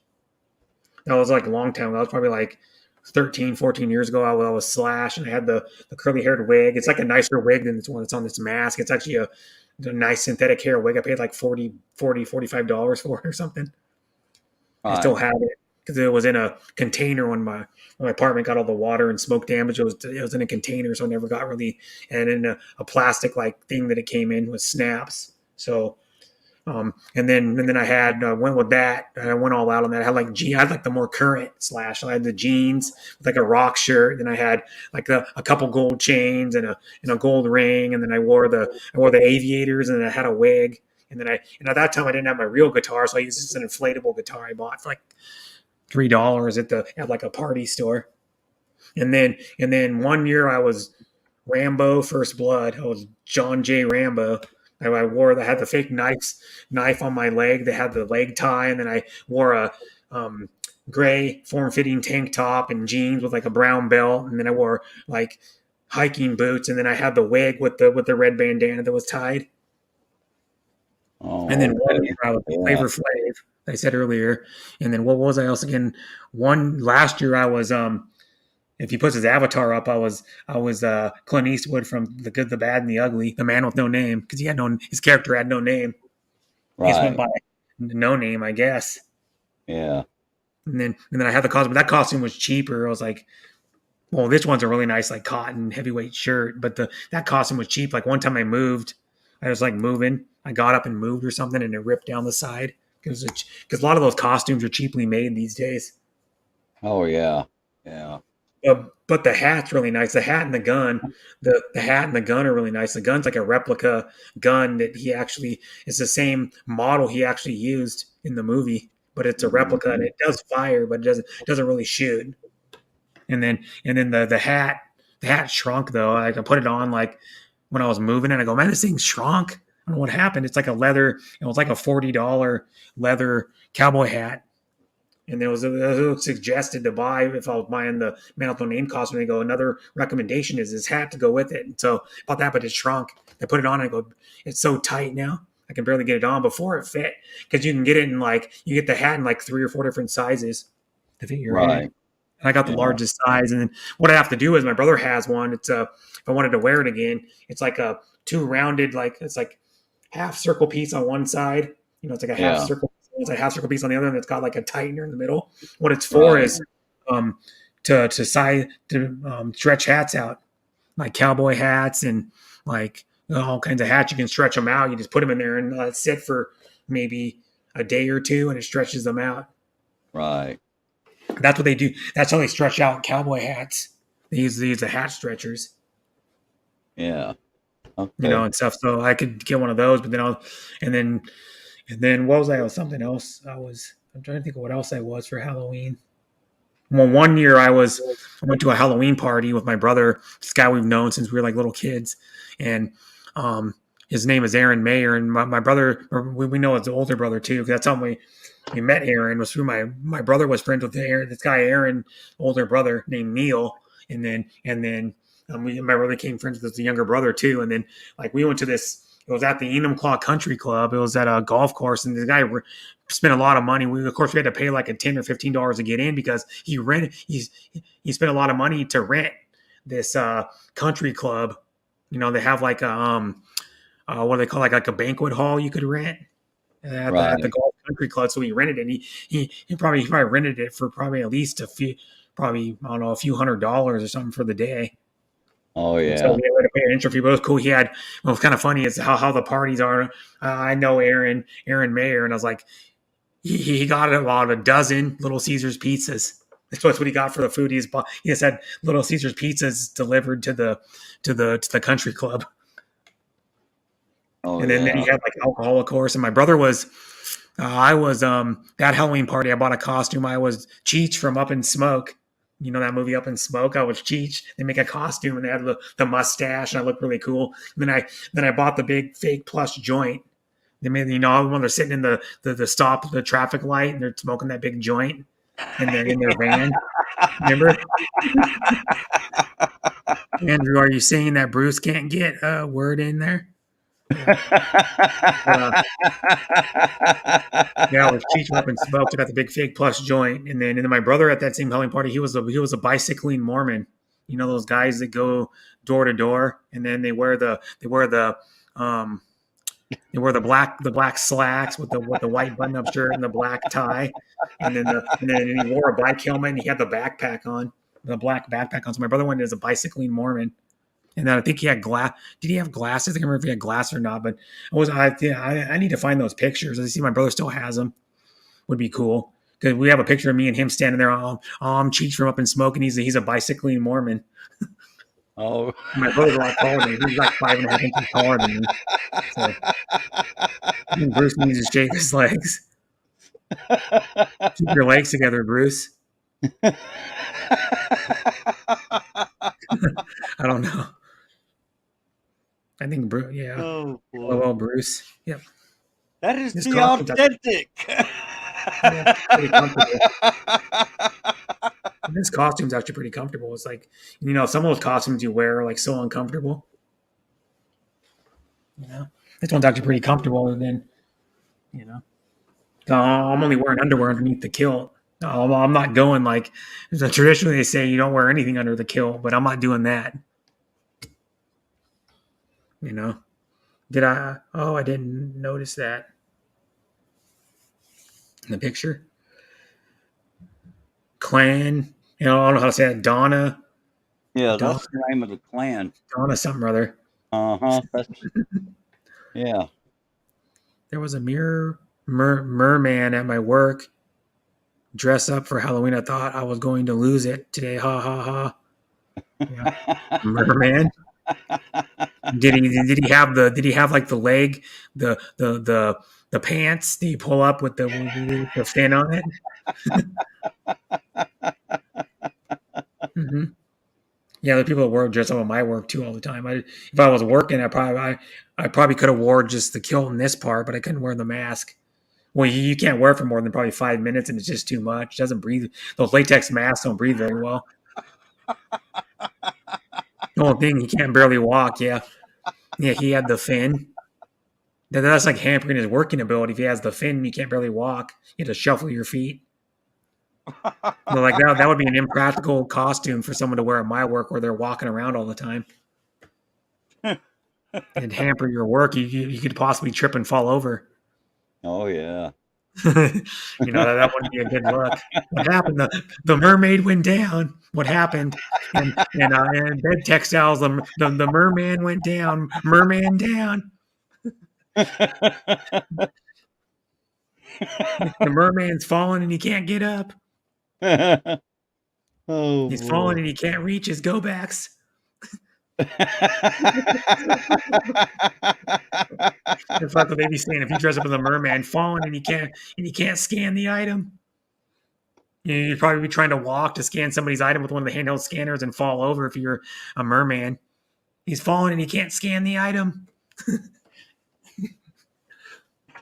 That was like a long time ago. That was probably like 13, 14 years ago. I was Slash, and I had the curly haired wig. It's like a nicer wig than this one that's on this mask. It's actually a nice synthetic hair wig. I paid like $45 for it or something. I still have it because it was in a container when my apartment got all the water and smoke damage. It was in a container, so it never got really. And in a plastic like thing that it came in with snaps. So, and then I went with that. I went all out on that. I had like the more current Slash. I had the jeans with like a rock shirt. Then I had like a couple gold chains and a gold ring. And then I wore the aviators, and then I had a wig. And at that time I didn't have my real guitar, so I used this an inflatable guitar I bought for like $3 at like a party store. And then one year I was Rambo First Blood. I was John J. Rambo. I had the fake knife on my leg. They had the leg tie, and then I wore a gray form-fitting tank top and jeans with like a brown belt, and then I wore like hiking boots, and then I had the wig with the red bandana that was tied. And then one year I was Flavor Flav, I said earlier. And then what was I else again? Last year I was if he puts his avatar up, I was Clint Eastwood from The Good, the Bad, and the Ugly, the man with no name, because his character had no name. He just went by no name, I guess. Yeah. And then I had the costume, but that costume was cheaper. I was like, well, this one's a really nice like cotton heavyweight shirt, but that costume was cheap. Like one time I was like moving. I got up and moved or something, and it ripped down the side, because a lot of those costumes are cheaply made these days. Oh yeah, yeah. But the hat's really nice. The hat and the gun, the hat and the gun are really nice. The gun's like a replica gun that it's the same model he actually used in the movie, but it's a replica, and it does fire, but it doesn't really shoot. And then the hat shrunk though. I put it on like when I was moving, and I go, man, this thing shrunk. I don't know what happened. It's like a leather. It was like a $40 leather cowboy hat, And there was suggested to buy if I was buying the Man with No Name costume. They go, another recommendation is this hat to go with it. And so I bought that, but it shrunk. I put it on. And I go, it's so tight now. I can barely get it on. Before it fit, because you can get it in you get the hat in 3 or 4 different sizes to fit your head. And I got the largest size. And then what I have to do is my brother has one. It's if I wanted to wear it again, it's like a 2 rounded, it's like half circle piece on one side. It's like a half circle. It's a half circle piece on the other, and it's got like a tightener in the middle. What it's for is to stretch hats out, like cowboy hats and all kinds of hats. You can stretch them out. You just put them in there and let it sit for maybe a day or two, and it stretches them out. Right. That's what they do. That's how they stretch out cowboy hats. They use the hat stretchers. Yeah. Okay. And stuff. So I could get one of those, but then and then what was I? Was something else? I'm trying to think of what else I was for Halloween. Well, one year I went to a Halloween party with my brother, this guy we've known since we were little kids, and his name is Aaron Mayer, and my brother, we know his older brother too, because that's how we met Aaron, was through my brother was friends with this guy Aaron, older brother named Neil, and then my brother became friends with his younger brother too, and then we went to this. It was at the Enumclaw Country Club. It was at a golf course, and the guy spent a lot of money. We had to pay like $10 or $15 to get in because he spent a lot of money to rent this country club. They have what do they call like a banquet hall you could rent at the golf country club. So he rented it. And he probably rented it for probably at least a few $100 or something for the day. Oh yeah. So we had to pay an intro fee, but it was cool. What was kind of funny is how the parties are. I know Aaron Mayer, and I was like, he got about a dozen Little Caesars pizzas. That's what he got for the food. He just had Little Caesars pizzas delivered to the country club. Oh, and then he had alcohol, of course. And my brother was, that Halloween party. I bought a costume. I was Cheech from Up in Smoke. You know that movie Up in Smoke? I was Cheech. They make a costume and they had the mustache, and I looked really cool. And then I bought the big fake plush joint. They made when they're sitting in the traffic light and they're smoking that big joint, and they're in their van. Remember? Andrew, are you saying that Bruce can't get a word in there? Yeah, I was Cheech Up in Smoke. I got the big fake plush joint, and then my brother at that same Halloween party, he was a bicycling Mormon. You know those guys that go door to door, and then they wear the black slacks with the white button up shirt and the black tie, and then he wore a bike helmet and he had the backpack on, the black backpack on. So my brother went as a bicycling Mormon. And then I think he had glass. Did he have glasses? I can't remember if he had glasses or not. But I need to find those pictures. I see my brother still has them. Would be cool because we have a picture of me and him standing there. I'm Cheech from Up in Smoke, and he's a bicycling Mormon. Oh, my brother's a lot taller than me. He's like 5.5 inches taller than me. So Bruce needs to shake his legs. Keep your legs together, Bruce. I don't know. I think Bruce, yeah. Oh, boy. Well, Bruce. Yep. That is the authentic. This costume's actually pretty comfortable. It's like, some of those costumes you wear are like so uncomfortable. This one's actually pretty comfortable. And then, I'm only wearing underwear underneath the kilt. I'm not going traditionally they say you don't wear anything under the kilt, but I'm not doing that. Did I? Oh, I didn't notice that in the picture. Clan. I don't know how to say that. Donna. Yeah, that's the name of the clan. Donna something or other. Uh-huh. Yeah. There was a merman at my work. Dress up for Halloween. I thought I was going to lose it today. Ha ha ha. Yeah. Merman. Did he have the leg, the pants that you pull up with the stand on it? Mm-hmm. Yeah, the people that dress up at my work too all the time. If I was working, I probably could have wore just the kilt in this part, but I couldn't wear the mask. Well, you can't wear it for more than probably 5 minutes, and it's just too much. It doesn't breathe. Those latex masks don't breathe very well. The only thing, he can't barely walk. Yeah, he had the fin. That's like hampering his working ability. If he has the fin, you can't barely walk. You have to shuffle your feet. But like that would be an impractical costume for someone to wear at my work, where they're walking around all the time. It'd hamper your work. You could possibly trip and fall over. Oh yeah. That wouldn't be a good look. What happened? The mermaid went down. What happened? And bed textiles, the merman went down. Merman down. The merman's falling and he can't get up. Oh, He's boy. falling and he can't reach his go backs. It's like what they be saying. If you dress up as a merman, falling and you can't scan the item. You'd probably be trying to walk to scan somebody's item with one of the handheld scanners and fall over if you're a merman. He's falling and he can't scan the item.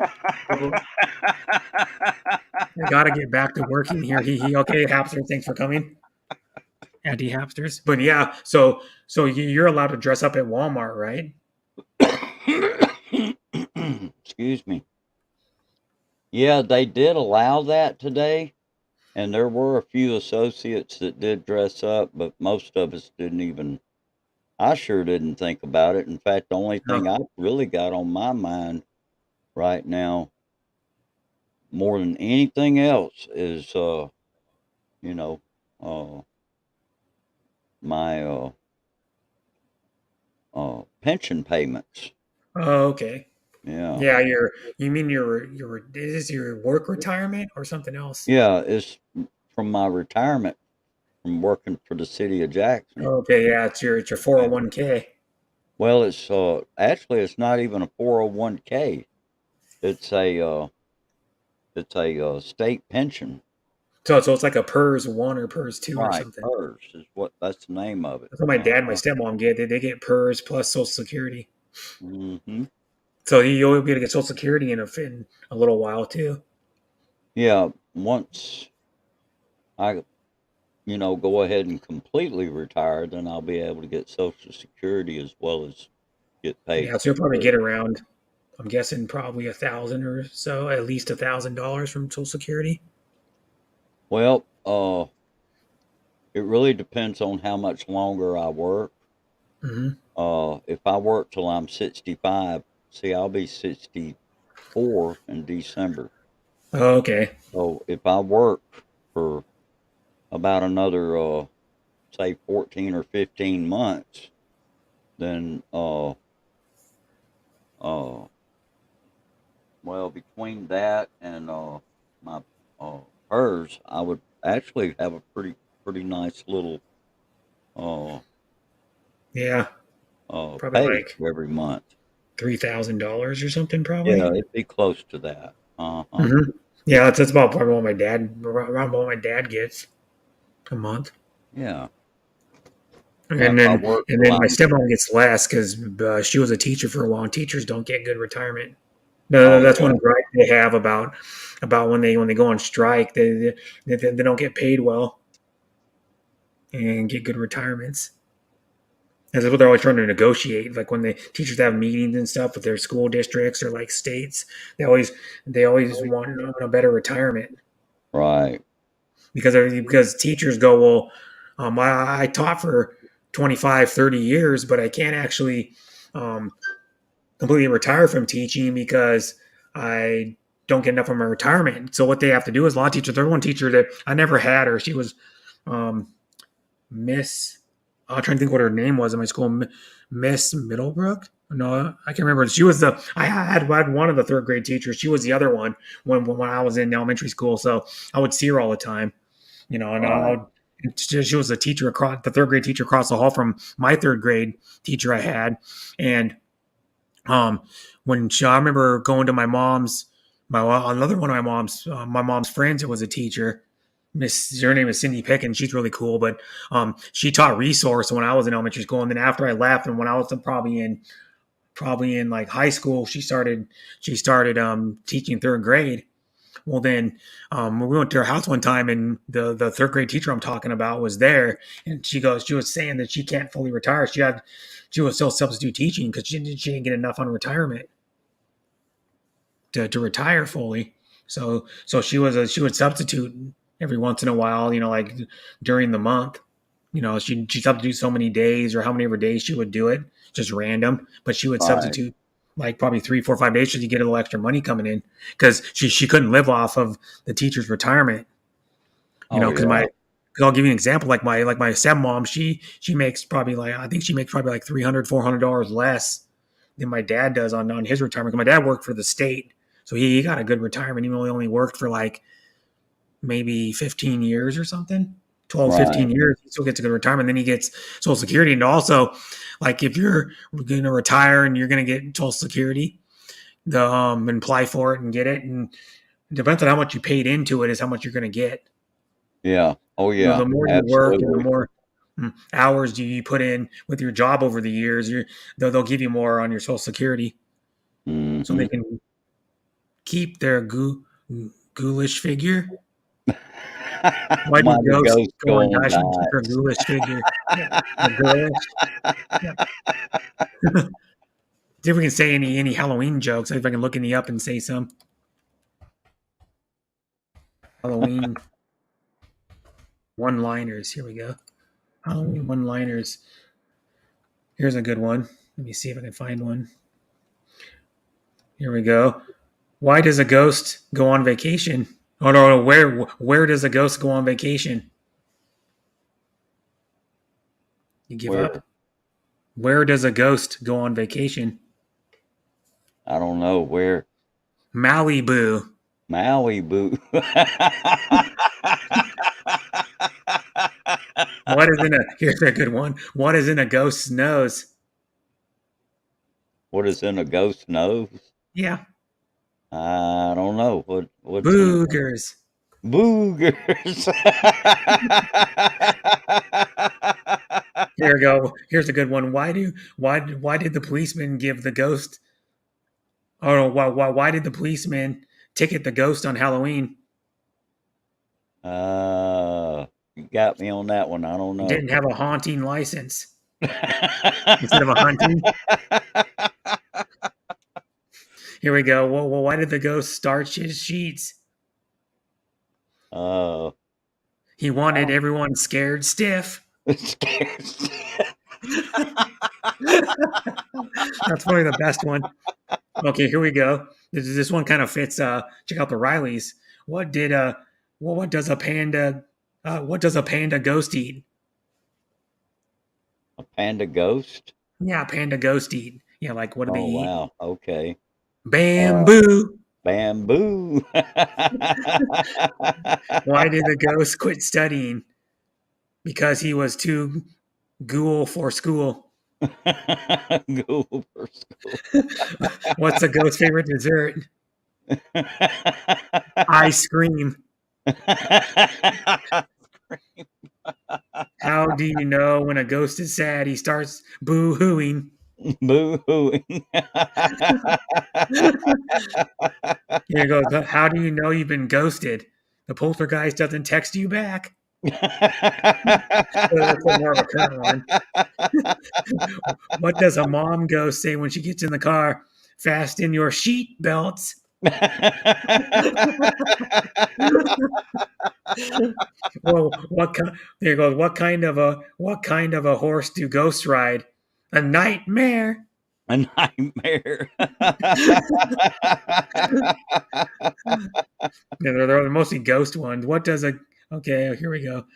I got to get back to working here. Okay, Hapster, thanks for coming. Anti-Hapsters. But yeah, so you're allowed to dress up at Walmart, right? Excuse me. Yeah, they did allow that today, and there were a few associates that did dress up, but most of us didn't even. I sure didn't think about it. In fact, the only thing I've really got on my mind right now, more than anything else, is my pension payments. Oh, okay. Yeah. Yeah, you mean your is this your work retirement or something else? Yeah, it's from my retirement from working for the city of Jackson. Okay, yeah, it's your 401k. Well, it's actually it's not even a 401k. It's a state pension. So it's like a PERS 1 or PERS 2 or Right, something. PERS is that's the name of it. That's what my dad and my stepmom get. They get PERS plus Social Security. Mm-hmm. So you'll be able to get Social Security in a little while too. Yeah, once I go ahead and completely retire, then I'll be able to get Social Security as well as get paid. Yeah, so you'll probably get around, I'm guessing, probably $1,000 or so, at least $1,000 from Social Security. Well, it really depends on how much longer I work. Mm-hmm. If I work till I'm 65, see, I'll be 64 in December. Oh, okay. So if I work for about another, say 14 or 15 months, then, well, between that and, my, PERS, I would actually have a pretty nice little, Yeah. Probably Probably pay like every month. $3,000 or something, probably. Yeah, it'd be close to that. Mm-hmm. Yeah, that's about probably what my dad gets a month. Yeah. And then my stepmom gets less because she was a teacher for a while. And teachers don't get good retirement. No, that's one gripe they have about when they go on strike. They don't get paid well and get good retirements. That's what they're always trying to negotiate. Like when the teachers have meetings and stuff with their school districts or like states, they always want a better retirement. Right. Because teachers go, well, I taught for 25, 30 years, but I can't actually completely retire from teaching because I don't get enough from my retirement. So what they have to do is a lot of teachers. There's one teacher that I never had her. She was Miss. I'm trying to think what her name was in my school. Miss Middlebrook. No, I can't remember. She was I had one of the third grade teachers. She was the other one when I was in elementary school. So I would see her all the time, and she was the third grade teacher across the hall from my third grade teacher I had. And I remember going to another one of my mom's friends who was a teacher. Her name is Cindy Pickens. She's really cool, but she taught resource when I was in elementary school, and then after I left, and when I was probably in like high school, she started teaching third grade, Well, then we went to her house one time, and the third grade teacher I'm talking about was there, and she was saying that she can't fully retire. She was still substitute teaching because she didn't get enough on retirement to retire fully. So she would substitute every once in a while, like during the month. She'd substitute so many days or how many ever days she would do it, just random. But she would Right. substitute like probably 3, 4, 5 days just to get a little extra money coming in because she couldn't live off of the teacher's retirement. Because I'll give you an example. Like my stepmom, she makes probably like $300-$400 less than my dad does on his retirement. 'Cause my dad worked for the state, so he got a good retirement. He only worked for like maybe 15 years or something. 12, 15 years, he still gets a good retirement. Then he gets Social Security. And also, like if you're going to retire and you're going to get Social Security, and apply for it and get it, and it depends on how much you paid into it is how much you're going to get. Yeah. Oh, yeah. The more you work and the more hours you put in with your job over the years, they'll give you more on your Social Security, so they can keep their ghoulish figure. Why do ghosts go and dash and keep her ghoulish figure? See if we can say any Halloween jokes. See if I can look any up and say some Halloween one-liners. Here we go. Halloween one-liners. Here's a good one. Let me see if I can find one. Here we go. Why does a ghost go on vacation? Oh no, where does a ghost go on vacation? You give up? Where does a ghost go on vacation? I don't know. Where? Malibu. Malibu. Here's a good one. What is in a ghost's nose? What is in a ghost's nose? Yeah. I don't know. What's boogers? Boogers. Here we go. Here's a good one. Why did the policeman give the ghost? Oh no! Why did the policeman ticket the ghost on Halloween? You got me on that one. I don't know. He didn't have a haunting license. Instead of a hunting. Here we go. Well, why did the ghost starch his sheets? He wanted everyone scared stiff. That's probably the best one. Okay, here we go. This one kind of fits. Check out the Rileys. What does a panda ghost eat? A panda ghost? Yeah, panda ghost eat. Yeah, like what do they eat? Oh wow. Okay. Bamboo. Bamboo. Why did the ghost quit studying? Because he was too ghoul for school. Ghoul for school. What's the ghost's favorite dessert? Ice cream. How do you know when a ghost is sad? He starts boo-hooing. Boo-hooing. Here goes. How do you know you've been ghosted? The poltergeist doesn't text you back. That's more of a current one. What does a mom ghost say when she gets in the car? Fasten your sheet belts. Well, there goes. What kind of a horse do ghosts ride? A nightmare. A nightmare. They're mostly ghost ones. Okay, here we go.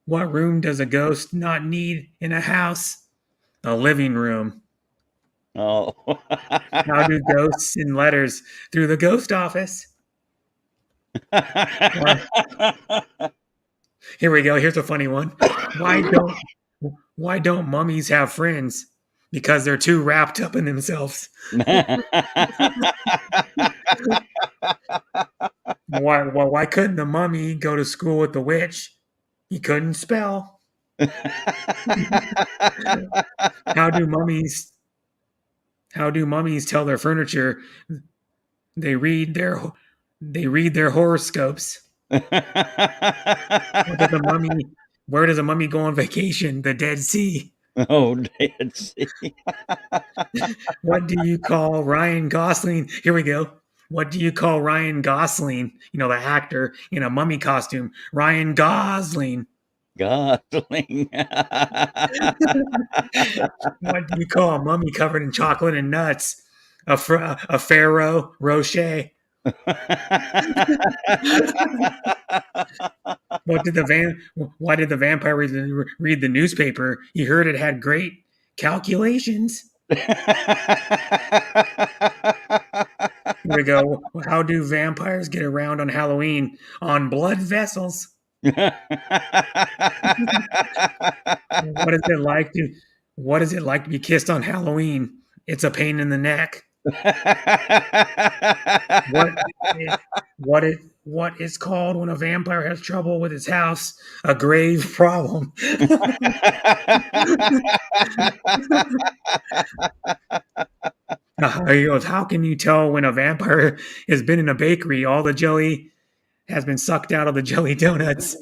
What room does a ghost not need in a house? A living room. Oh. How do ghosts send letters? Through the ghost office. Here we go. Here's a funny one. Why don't mummies have friends? Because they're too wrapped up in themselves. Why couldn't the mummy go to school with the witch? He couldn't spell. How do mummies tell their furniture? They read their They read their horoscopes. Where does a mummy go on vacation? The Dead Sea. Oh, Dead Sea. What do you call Ryan Gosling? Here we go. What do you call Ryan Gosling? The actor in a mummy costume. Ryan Gosling. Gosling. What do you call a mummy covered in chocolate and nuts? A Pharaoh Rocher. Why did the vampire read the newspaper? He heard it had great calculations. Here we go. How do vampires get around on Halloween? On blood vessels. What is it like to be kissed on Halloween? It's a pain in the neck. What is called when a vampire has trouble with his house? A grave problem. He goes, how can you tell when a vampire has been in a bakery? All the jelly has been sucked out of the jelly donuts.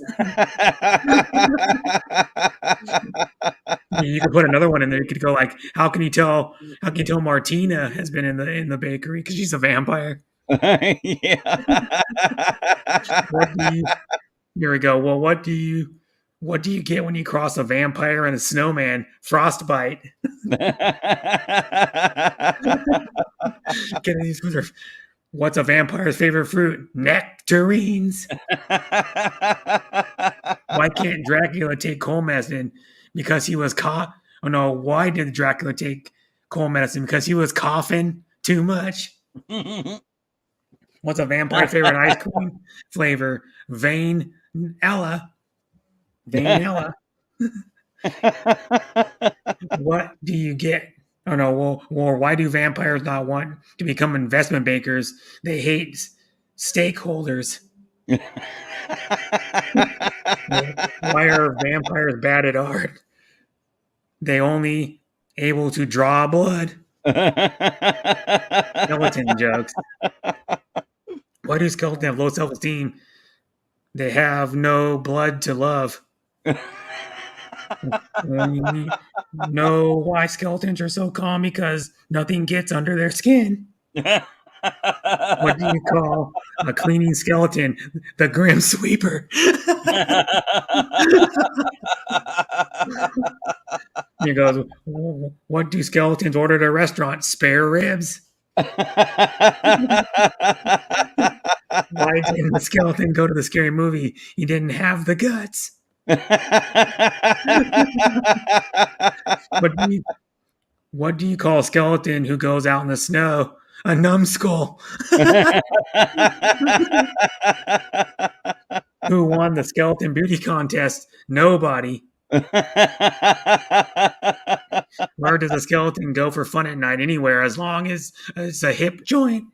You could put another one in there. You could go like, how can you tell Martina has been in the bakery? Because she's a vampire. Yeah. Here we go. Well, what do you get when you cross a vampire and a snowman? Frostbite. What's a vampire's favorite fruit? Nectarines. Why can't Dracula take cold medicine? Because he was caught. Oh no! Why did Dracula take cold medicine? Because he was coughing too much. What's a vampire's favorite ice cream flavor? Vanilla. What do you get? Oh no! Well, why do vampires not want to become investment bankers? They hate stakeholders. Why are vampires bad at art? They only able to draw blood. Skeleton jokes. Why do skeletons have low self-esteem? They have no blood to love. Know why skeletons are so calm? Because nothing gets under their skin. What do you call a cleaning skeleton? The Grim Sweeper. He goes, what do skeletons order at a restaurant? Spare ribs. Why didn't the skeleton go to the scary movie? He didn't have the guts. What do you call a skeleton who goes out in the snow? A numbskull. Who won the skeleton beauty contest? Nobody. Where does a skeleton go for fun at night? Anywhere, as long as it's a hip joint.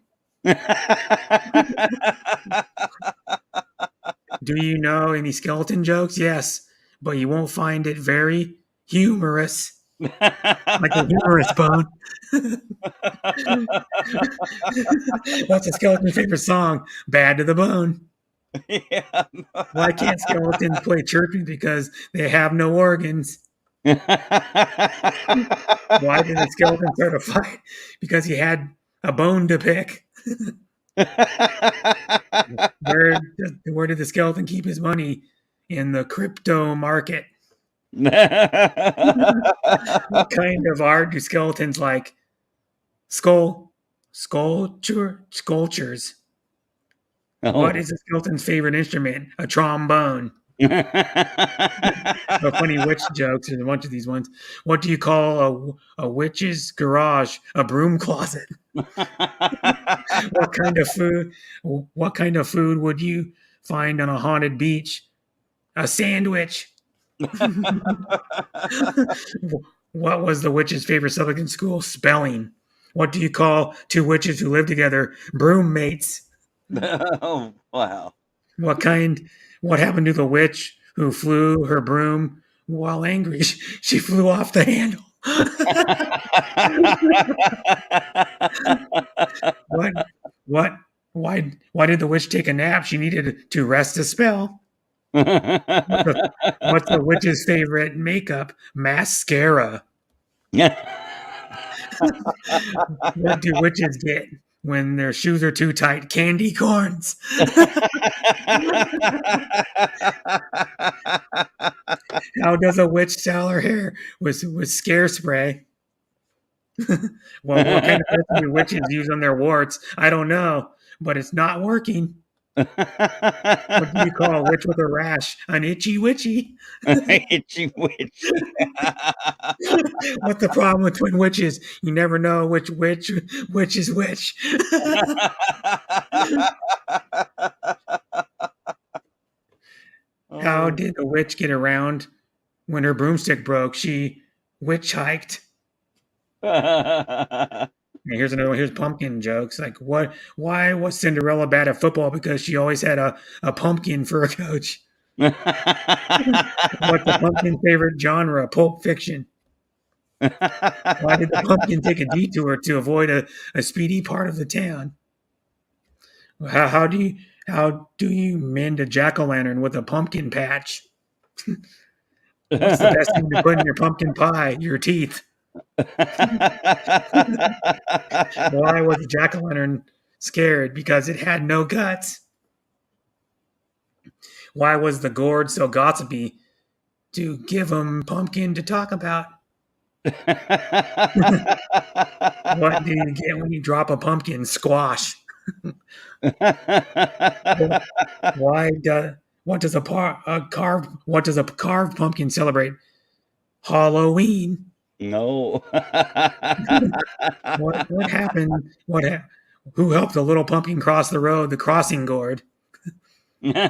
Do you know any skeleton jokes? Yes, but you won't find it very humorous. Like a humorous bone. What's a skeleton's favorite song? Bad to the Bone. Yeah. Why can't skeletons play church music? Because they have no organs. Why did the skeleton start a fight? Because he had a bone to pick. Where did the skeleton keep his money? In the crypto market. What kind of art do skeletons like? Sculptures. Oh. What is a skeleton's favorite instrument? A trombone. No funny witch jokes. There's a bunch of these ones. What do you call a witch's garage? A broom closet. What kind of food would you find on a haunted beach? A sandwich. What was the witch's favorite subject in school? Spelling. What do you call two witches who live together? Broom mates. Oh, wow. What happened to the witch who flew her broom while angry? She flew off the handle. Why did the witch take a nap? She needed to rest a spell. What's the witch's favorite makeup? Mascara. What do witches get when their shoes are too tight? Candy corns. How does a witch style her hair? With scare spray. Well, what kind of perfume do witches use on their warts? I don't know, but it's not working. What do you call a witch with a rash? An itchy witchy. Itchy witch. What's the problem with twin witches? You never know which witch is which. How did the witch get around when her broomstick broke? She witch hiked. Here's another one. Here's pumpkin jokes. Like, why was Cinderella bad at football? Because she always had a pumpkin for a coach. What's the pumpkin favorite genre? Pulp Fiction. Why did the pumpkin take a detour to avoid a speedy part of the town? How do you mend a jack-o'-lantern with a pumpkin patch? What's the best thing to put in your pumpkin pie? Your teeth. Why was the jack-o'-lantern scared? Because it had no guts. Why was the gourd so gossipy? To give him pumpkin to talk about. What do you get when you drop a pumpkin? Squash. What does a carved pumpkin celebrate? Halloween. No. What happened? Who helped the little pumpkin cross the road? The crossing gourd. What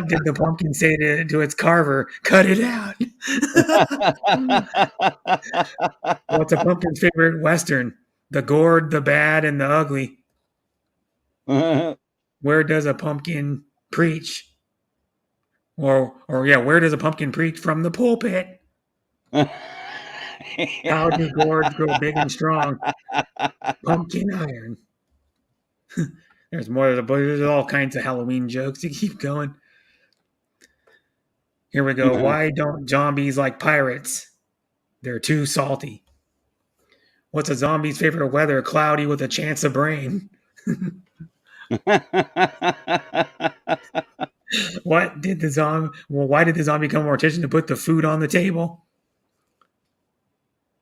did the pumpkin say to its carver? Cut it out. What's a pumpkin's favorite Western? The gourd, the bad, and the ugly. Where does a pumpkin preach? Where does a pumpkin preach? From the pulpit. How do gourds grow big and strong? Pumpkin iron. There's more. There's all kinds of Halloween jokes to keep going. Here we go. Why don't zombies like pirates? They're too salty. What's a zombie's favorite weather? Cloudy with a chance of rain. Why did the zombie become mortician to put the food on the table?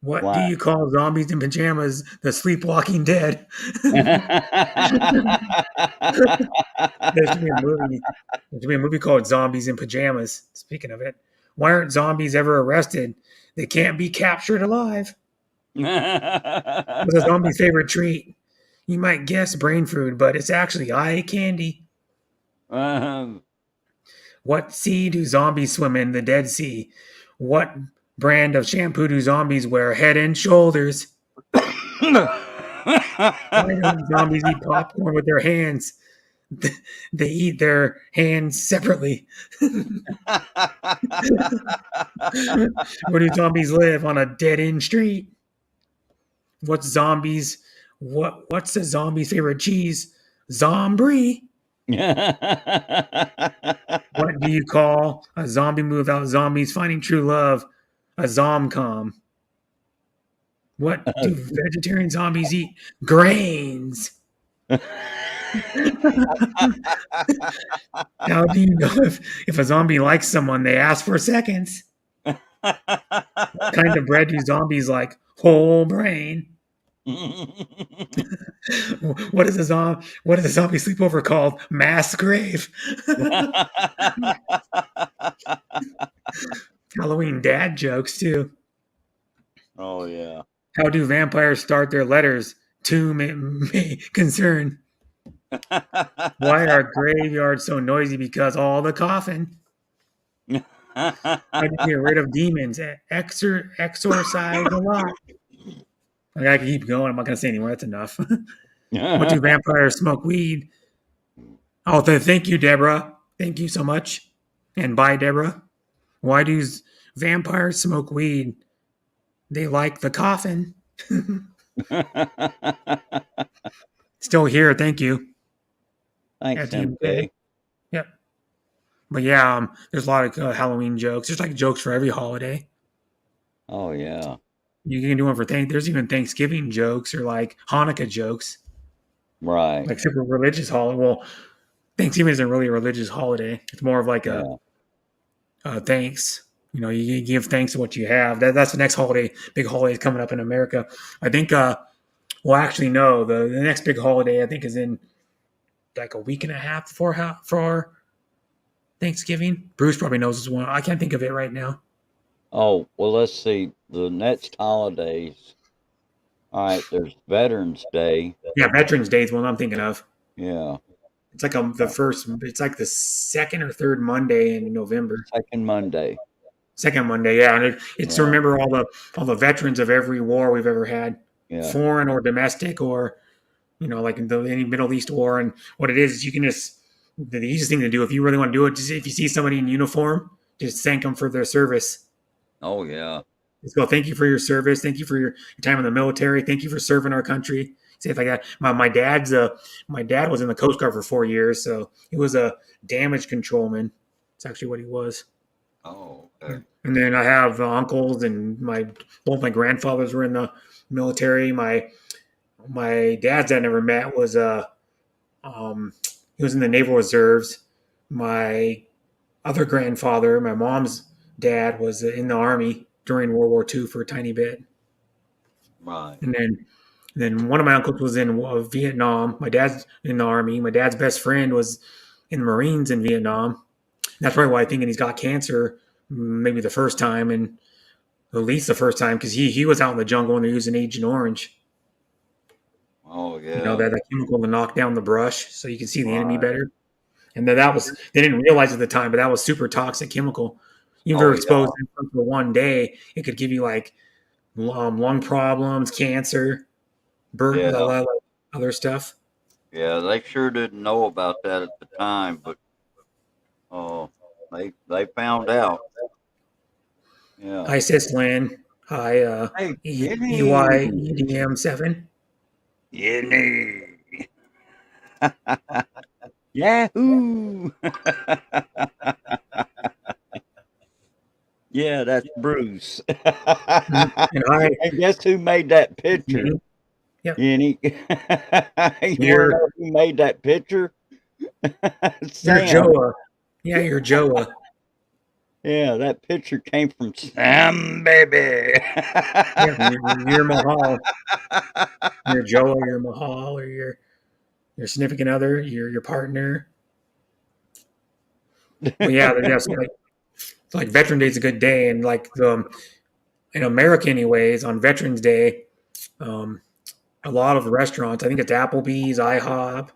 What do you call zombies in pajamas? The sleepwalking dead. There should be a movie called Zombies in Pajamas. Speaking of it, why aren't zombies ever arrested? They can't be captured alive. What's a zombie's favorite treat? You might guess brain food, but it's actually eye candy. What sea do zombies swim in? The Dead Sea. What brand of shampoo do zombies wear? Head and Shoulders. Why don't zombies eat popcorn with their hands? They eat their hands separately. Where do zombies live? On a dead-end street. What's the zombie's favorite cheese? Zombie. What do you call a zombie movie without zombies finding true love? A zomcom. What do vegetarian zombies eat? Grains. How do you know if a zombie likes someone? They ask for seconds. What kind of bread do zombies like? Whole brain. What is a zombie sleepover called? Mass grave. Halloween dad jokes too. Oh yeah. How do vampires start their letters? To may concern. Why are graveyards so noisy? Because all the coffin. How do you get rid of demons? Exorcise a lot. I can keep going. I'm not going to say anymore. That's enough. What do vampires smoke? Weed. Oh, thank you, Deborah. Thank you so much. And bye, Deborah. Why do vampires smoke weed? They like the coffin. Still here. Thank you. Thanks, At MK. DMK. Yep. But yeah, there's a lot of Halloween jokes. There's like jokes for every holiday. Oh yeah. You can do one for There's even Thanksgiving jokes or like Hanukkah jokes. Right. Like super religious holiday. Well, Thanksgiving isn't really a religious holiday. It's more of like a thanks. You know, you give thanks to what you have. That's the next holiday. Big holiday is coming up in America. I think. Well, actually, no. The next big holiday I think is in like a week and a half for Thanksgiving. Bruce probably knows this one. I can't think of it right now. Oh, well, let's see. The next holidays. All right, there's Veterans Day. Yeah, Veterans Day is one I'm thinking of. Yeah. It's like the first. It's like the second or third Monday in November. Second Monday. Second Monday, yeah, and it's to remember all the veterans of every war we've ever had, foreign or domestic, or like in any Middle East war. And what it is you can just the easiest thing to do if you really want to do it, just if you see somebody in uniform, just thank them for their service. Oh yeah. Just go, thank you for your service, thank you for your time in the military, thank you for serving our country. Say it like that. My dad was in the Coast Guard for 4 years, so he was a damage controlman. That's actually what he was. Oh, okay. And then I have uncles, and both my grandfathers were in the military. My dad's I never met was he was in the Naval Reserves. My other grandfather, my mom's dad, was in the Army during World War II for a tiny bit. Right. And then one of my uncles was in Vietnam. My dad's in the Army. My dad's best friend was in the Marines in Vietnam. That's probably why I think he's got cancer, maybe the first time, and at least the first time, because he was out in the jungle when they're using Agent Orange. Oh yeah. You know, that chemical to knock down the brush so you can see the enemy better. And they didn't realize at the time, but that was super toxic chemical. Even if you're exposed for 1 day, it could give you like lung problems, cancer, other stuff. Yeah, they sure didn't know about that at the time, but they found out. Yeah. Hi, Sislin. Hi, Hey, EYEDM7. Yahoo! Yeah, that's Bruce. And guess who made that picture? Yep. You know who made that picture? You're Joa. Yeah, you're Joa. Yeah, that picture came from Sam, baby. Yeah, you're Mahal. You're Joa, you're Mahal, or your significant other, your partner. Well, yeah, so like Veteran Day is a good day, and like in America, anyways, on Veterans Day, a lot of restaurants, I think it's Applebee's, IHOP,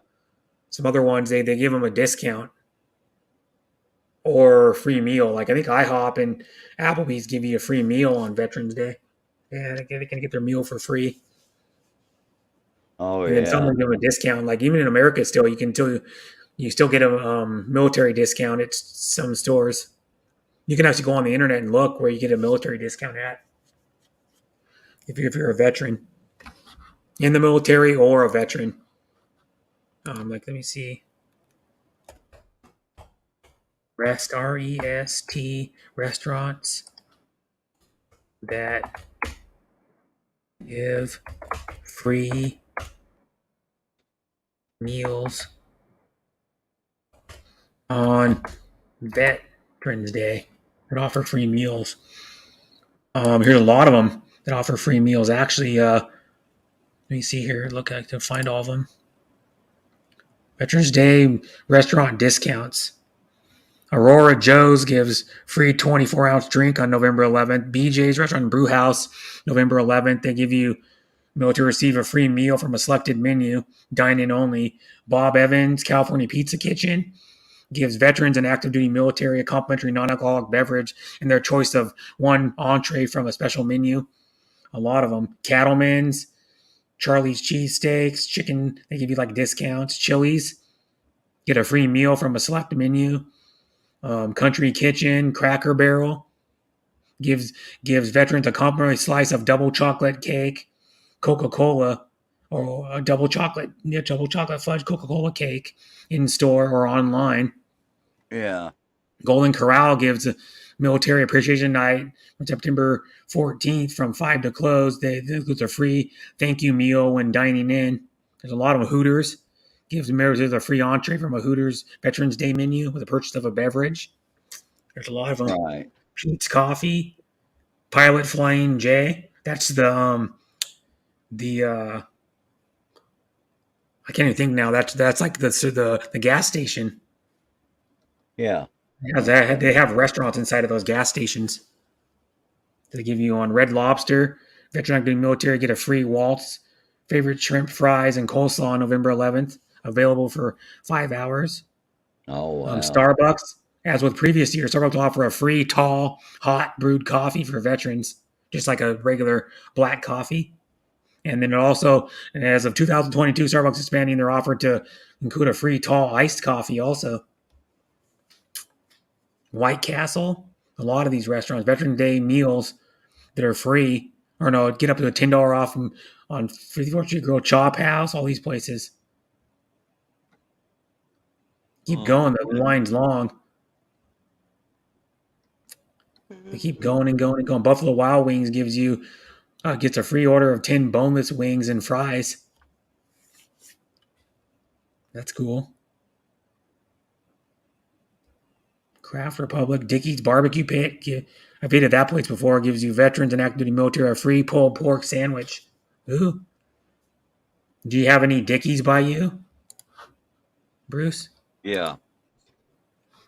some other ones, they give them a discount or free meal. Like I think IHOP and Applebee's give you a free meal on Veterans Day. Yeah, they can get their meal for free. Oh, and then some will give them a discount. Like even in America, still you still get a military discount at some stores. You can actually go on the internet and look where you get a military discount at if you're a veteran in the military or a veteran. Like let me see. REST restaurants that give free meals on Veterans Day that offer free meals. Here's a lot of them that offer free meals. Actually, let me see here. Look, I can find all of them. Veterans Day restaurant discounts. Aurora Joe's gives free 24-ounce drink on November 11th. BJ's Restaurant and Brew House, November 11th. They give you to receive a free meal from a selected menu, dine-in only. Bob Evans California Pizza Kitchen gives veterans and active duty military a complimentary non-alcoholic beverage in their choice of one entree from a special menu. A lot of them. Cattleman's, Charlie's Cheesesteaks, chicken, they give you like discounts. Chili's, get a free meal from a select menu. Country Kitchen, Cracker Barrel gives veterans a complimentary slice of double chocolate cake. Coca-Cola or a double chocolate fudge Coca-Cola cake in store or online. Yeah. Golden Corral gives a military appreciation night on September 14th from 5 to close. There's a free thank you meal when dining in. There's a lot of Hooters. Gives members a free entree from a Hooters Veterans Day menu with the purchase of a beverage. There's a lot of them. Right. Pete's Coffee, Pilot Flying J. That's the I can't even think now. That's like the gas station. Yeah. They have restaurants inside of those gas stations. They give you on Red Lobster, Veteran Active Military, get a free Waltz, favorite shrimp fries, and coleslaw on November 11th, available for 5 hours. Oh, wow. Starbucks, as with previous years, Starbucks will offer a free, tall, hot brewed coffee for veterans, just like a regular black coffee. And then also, as of 2022, Starbucks is expanding their offer to include a free, tall, iced coffee also. White Castle, a lot of these restaurants, Veterans Day meals that are free, or no, get up to a $10 off on 54th Street Grill, Chop House, all these places. Keep going, the line's long. They keep going and going and going. Buffalo Wild Wings gets a free order of 10 boneless wings and fries. That's cool. Craft Republic, Dickie's Barbecue Pit. I've ate at that place before. Gives you veterans and active duty military a free pulled pork sandwich. Ooh. Do you have any Dickies by you, Bruce? Yeah.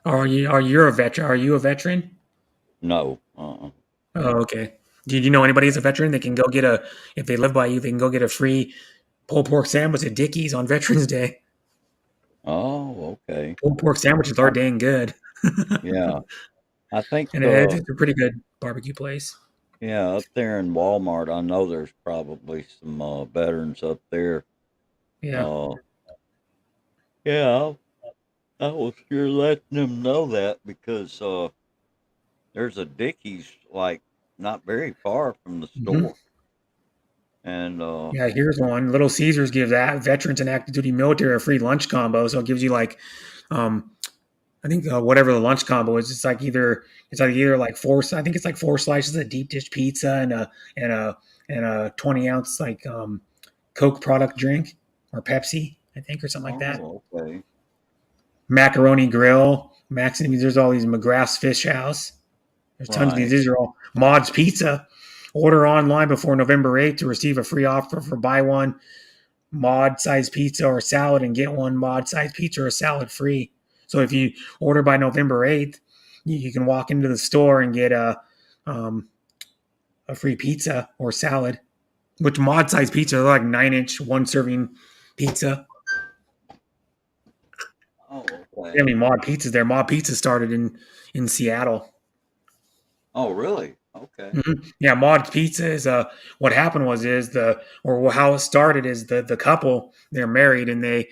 Are you a veteran? Are you a veteran? No. Oh, okay. Did you know anybody who's a veteran that can go if they live by you, they can go get a free pulled pork sandwich at Dickie's on Veterans Day? Oh, okay. Pulled pork sandwiches are dang good. Yeah. I think And it's a pretty good barbecue place. Yeah, up there in Walmart, I know there's probably some veterans up there. Yeah. Yeah, I was sure letting them know that because there's a Dickies like not very far from the store. Mm-hmm. And yeah, here's one. Little Caesars gives veterans and active duty military a free lunch combo. So it gives you like, I think whatever the lunch combo is, it's like either like four. I think it's like 4 slices of deep dish pizza and a 20-ounce like Coke product drink or Pepsi, I think, or something like that. Okay. Macaroni Grill, there's all these McGrath's Fish House. There's tons of these. These are all Mod's Pizza. Order online before November 8th to receive a free offer for buy one mod size pizza or salad and get one mod size pizza or salad free. So if you order by November 8th, you can walk into the store and get a free pizza or salad. Which mod size pizza, they're like 9-inch, 1-serving pizza. Oh, okay. I mean, Mod Pizza's there. Mod Pizza started in Seattle. Oh, really? Okay. Mm-hmm. Yeah, Mod Pizza is what happened how it started is the couple, they're married and they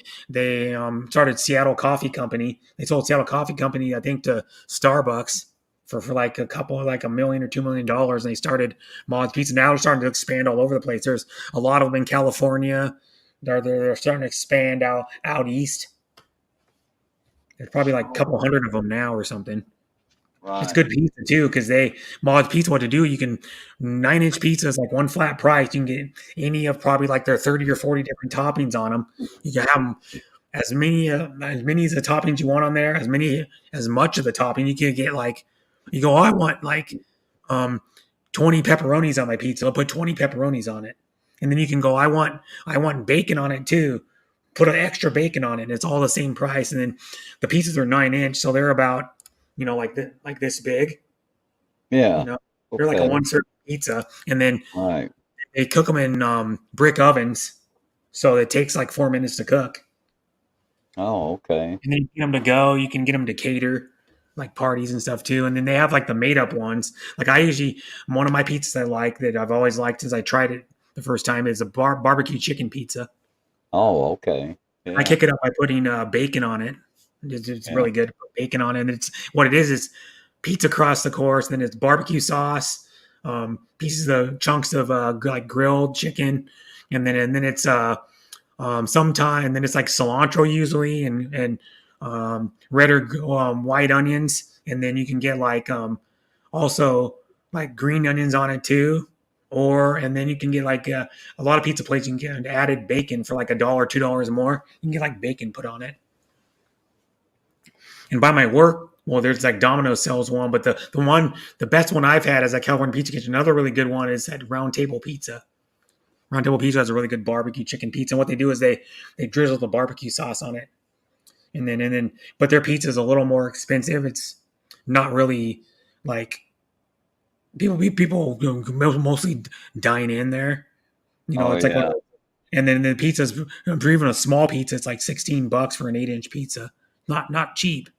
started Seattle Coffee Company. They sold Seattle Coffee Company, I think, to Starbucks for like $1 million or $2 million, and they started Mod's Pizza. Now they're starting to expand all over the place. There's a lot of them in California. They're starting to expand out east. There's probably like a couple hundred of them now or something. Right. It's good pizza too, because Mod's Pizza, what to do, you can 9-inch pizza is like one flat price. You can get any of probably like their 30 or 40 different toppings on them. You can have them as many as the toppings you want on there, as much of the topping. You can get like, you go, I want like 20 pepperonis on my pizza. I'll put 20 pepperonis on it. And then you can go, I want bacon on it too. Put an extra bacon on it. And it's all the same price. And then the pizzas are 9-inch, so they're about, like this big. Yeah. They're like a 1-serving pizza, and then they cook them in brick ovens, so it takes like 4 minutes to cook. Oh, okay. And then you get them to go. You can get them to cater, like parties and stuff too. And then they have like the made up ones. Like one of my pizzas I like that I've always liked since I tried it the first time is a barbecue chicken pizza. Oh, okay. Yeah. I kick it up by putting bacon on it. It's really good. Put bacon on it. And it's what it is pizza crust, of course. Then it's barbecue sauce, chunks of like grilled chicken, and then it's sometime, and then it's like cilantro usually, and red or white onions, and then you can get like also like green onions on it too. And then you can get like a lot of pizza places, you can get added bacon for like $1, $2 more. You can get like bacon put on it. And by my work, well, there's like Domino's sells one, but the best one I've had is at California Pizza Kitchen. Another really good one is at Round Table Pizza. Round Table Pizza has a really good barbecue chicken pizza. And what they do is they drizzle the barbecue sauce on it, and then but their pizza is a little more expensive. It's not really like people mostly dine in there. Oh It's like yeah. and then the pizza's, for even a small pizza, it's like $16 for an 8-inch pizza. Not cheap.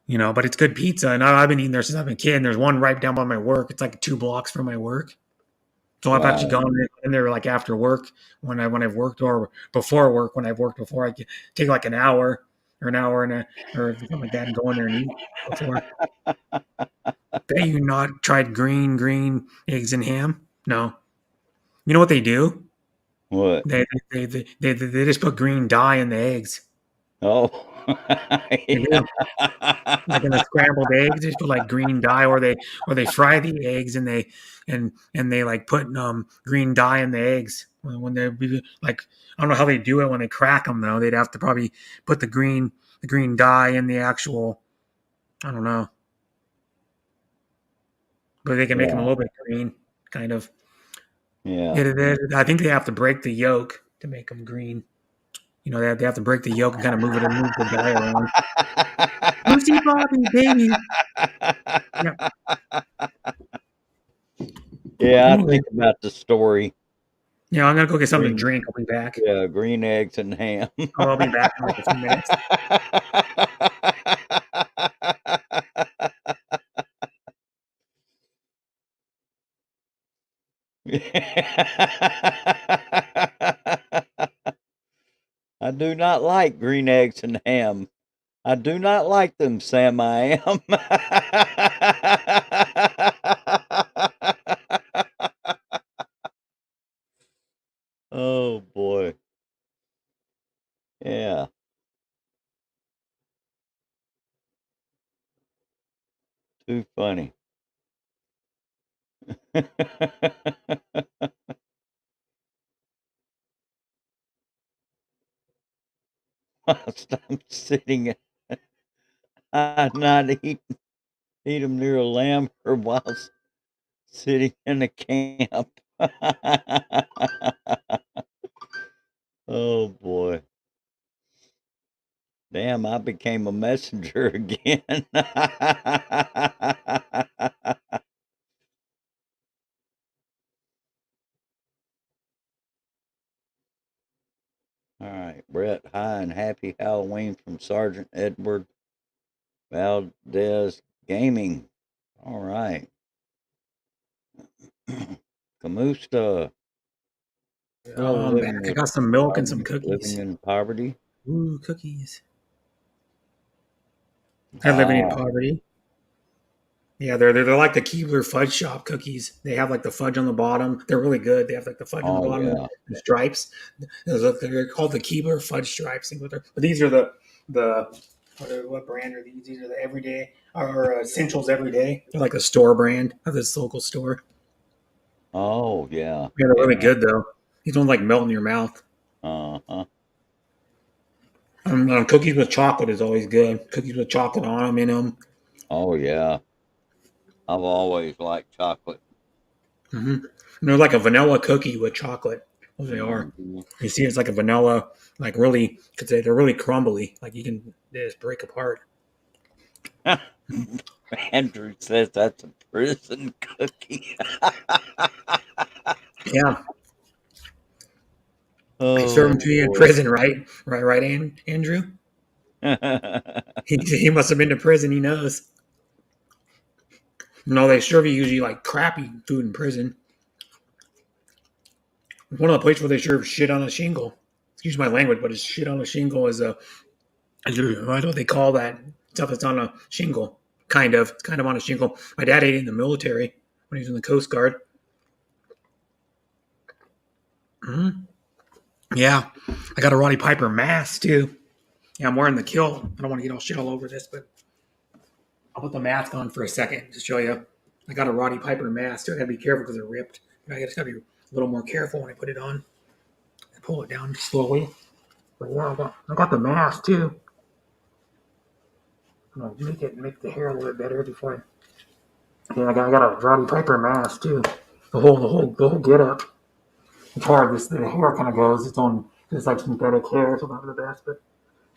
But it's good pizza, and I've been eating there since I've been a kid. And there's one right down by my work. It's like 2 blocks from my work. So I've actually Wow. gone in there like after work when I've worked, or before work when I've worked before. I could take like an hour or or something like that and go in there and eat before. Bet you not tried green eggs and ham? No. You know what they do? What? They just put green dye in the eggs. Oh. They do. Like in the scrambled eggs, they just put like green dye, or they fry the eggs and they like put green dye in the eggs when they like, I don't know how they do it when they crack them though. They'd have to probably put the green dye in the actual, I don't know, but they can make them a Yeah. little bit green, kind of. Yeah. I think they have to break the yolk to make them green. They have to break the yolk and kind of move the dye around. Lucy Bobby, baby. Yeah. Yeah, I think about the story. Yeah, I'm gonna go get something to Green, drink. I'll be back. yeah, green eggs and ham. Oh, I'll be back in like a few minutes. I do not like green eggs and ham. I do not like them, Sam. I am. Oh boy. Yeah. Too funny. Whilst I'm sitting, I'm not eat them near a lamb or whilst sitting in a camp. Oh boy. Damn, I became a messenger again. All right, Brett, hi and happy Halloween from Sergeant Edward Valdez Gaming. All right. Camusta, still I'm back. I got some milk and some living cookies. in poverty. Ooh, cookies. They're living in Wow. poverty. Yeah, they're like the Keebler Fudge Shop cookies. They have like the fudge on the bottom. They're really good. They have like the fudge on the Oh bottom, yeah. the stripes. They're called the Keebler Fudge Stripes. But these are the what brand are these? These are the everyday or essentials everyday. They're like a store brand of this local store. Oh yeah. Yeah, they're Yeah. really good though. These don't like melt in your mouth. Uh-huh. Cookies with chocolate is always good. Cookies with chocolate on them, in them. Oh yeah. I've always liked chocolate. Mm-hmm. They're like a vanilla cookie with chocolate. Those they are. Mhm. You see, it's like a vanilla, like really, because they're really crumbly. Like they just break apart. Andrew says that's a prison cookie. Yeah, they serve them Oh to you in boy. prison, right? Right, Andrew. He must have been to prison. He knows. No, they serve you usually like crappy food in prison. One of the places where they serve shit on a shingle. Excuse my language, but it's shit on a shingle is a. I don't know what they call that stuff that's on a shingle. Kind of. It's kind of on a shingle. My dad ate it in the military when he was in the Coast Guard. Mm-hmm. Yeah, I got a Roddy Piper mask too. Yeah, I'm wearing the kilt. I don't want to get all shit all over this, but I'll put the mask on for a second to show you. I got a Roddy Piper mask too. I gotta be careful because they're ripped. I just gotta be a little more careful when I put it on. I pull it down slowly. But yeah, I got the mask too. I'm gonna make the hair a little bit better before I. Yeah, I got a Roddy Piper mask too. The whole get up. It's hard. The hair kind of goes. It's like synthetic hair, so not the best. But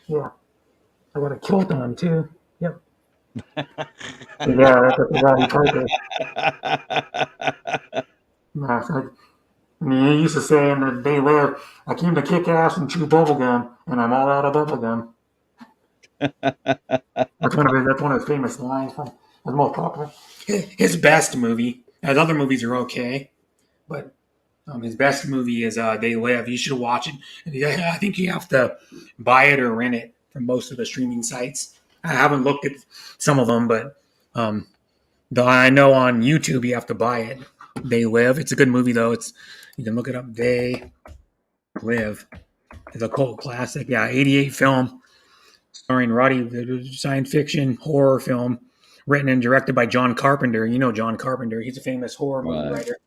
yeah, I got a kilt on too. Yep. Yeah, that's a Roddy Piper mask. I mean, he used to say in the They Live, I came to kick ass and chew bubblegum, and I'm all out of bubblegum. That's one of his famous lines from his most popular. His best movie. His other movies are okay, but his best movie is They Live. You should watch it. I think you have to buy it or rent it from most of the streaming sites. I haven't looked at some of them, but I know on YouTube you have to buy it. They Live. It's a good movie though. You can look it up. They Live. It's a cult classic. Yeah, 88 film starring Roddy, science fiction horror film written and directed by John Carpenter. You know John Carpenter. He's a famous horror movie writer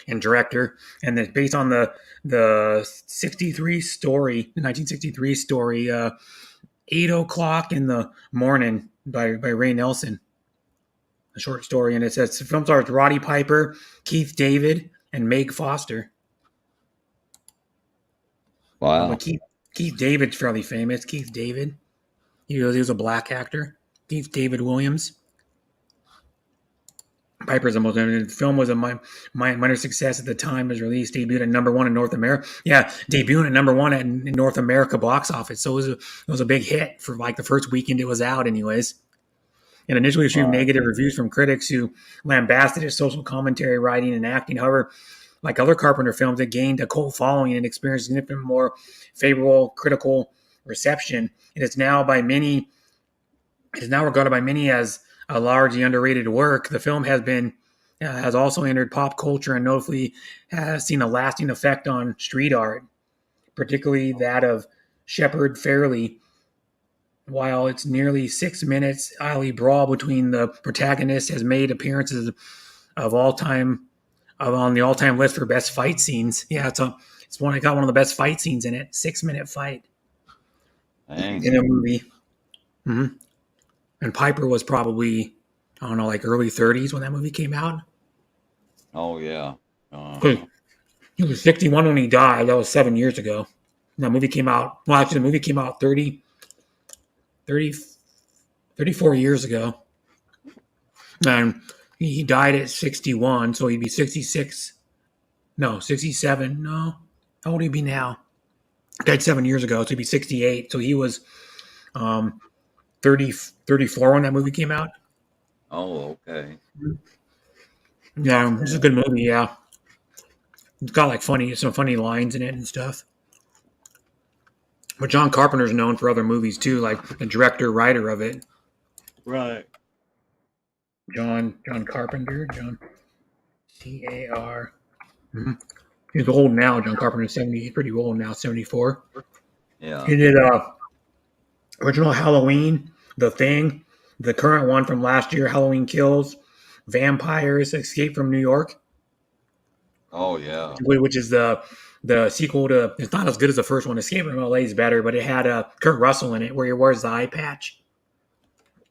and director, and it's based on the 63 story, the 1963 story, 8 o'clock in the morning by Ray Nelson. A short story, and it says the film stars Roddy Piper, Keith David, and Meg Foster. Wow. Keith David's fairly famous. Keith David. He was a black actor. Keith David Williams. Piper's the most. The film was a minor success at the time. It was released, debuted at #1 in North America. Yeah, debuted at #1 in North America box office. So it was a big hit for like the first weekend it was out, anyways. And initially received negative reviews from critics who lambasted its social commentary, writing, and acting. However, like other Carpenter films, it gained a cult following and experienced significantly more favorable critical reception. It is now regarded by many as a largely underrated work. The film has also entered pop culture and notably has seen a lasting effect on street art, particularly that of Shepard Fairey. While it's nearly 6 minutes, alley brawl between the protagonists has made appearances of on the all-time list for best fight scenes. Yeah, it got one of the best fight scenes in it. 6-minute fight in a movie. Mm-hmm. And Piper was probably, I don't know, like early 30s when that movie came out. Oh yeah. He was 61 when he died. That was 7 years ago. And that movie came out. Well, actually, the movie came out 34 years ago. And he died at 61, so he'd be 66. No, 67. No. How old would he be now? Died 7 years ago, so he'd be 68. So he was 34 when that movie came out. Oh, okay. Yeah, it's a good movie, yeah. It's got like some funny lines in it and stuff. But John Carpenter's known for other movies too, like the director, writer of it. Right. John Carpenter. John C-A-R. Mm-hmm. He's old now, John Carpenter. 70. He's pretty old now, 74. Yeah. He did original Halloween, The Thing, the current one from last year, Halloween Kills, Vampires, Escape from New York. Oh yeah. Which is the sequel to. It's not as good as the first one. Escape from LA is better, but it had Kurt Russell in it, where he wears the eye patch.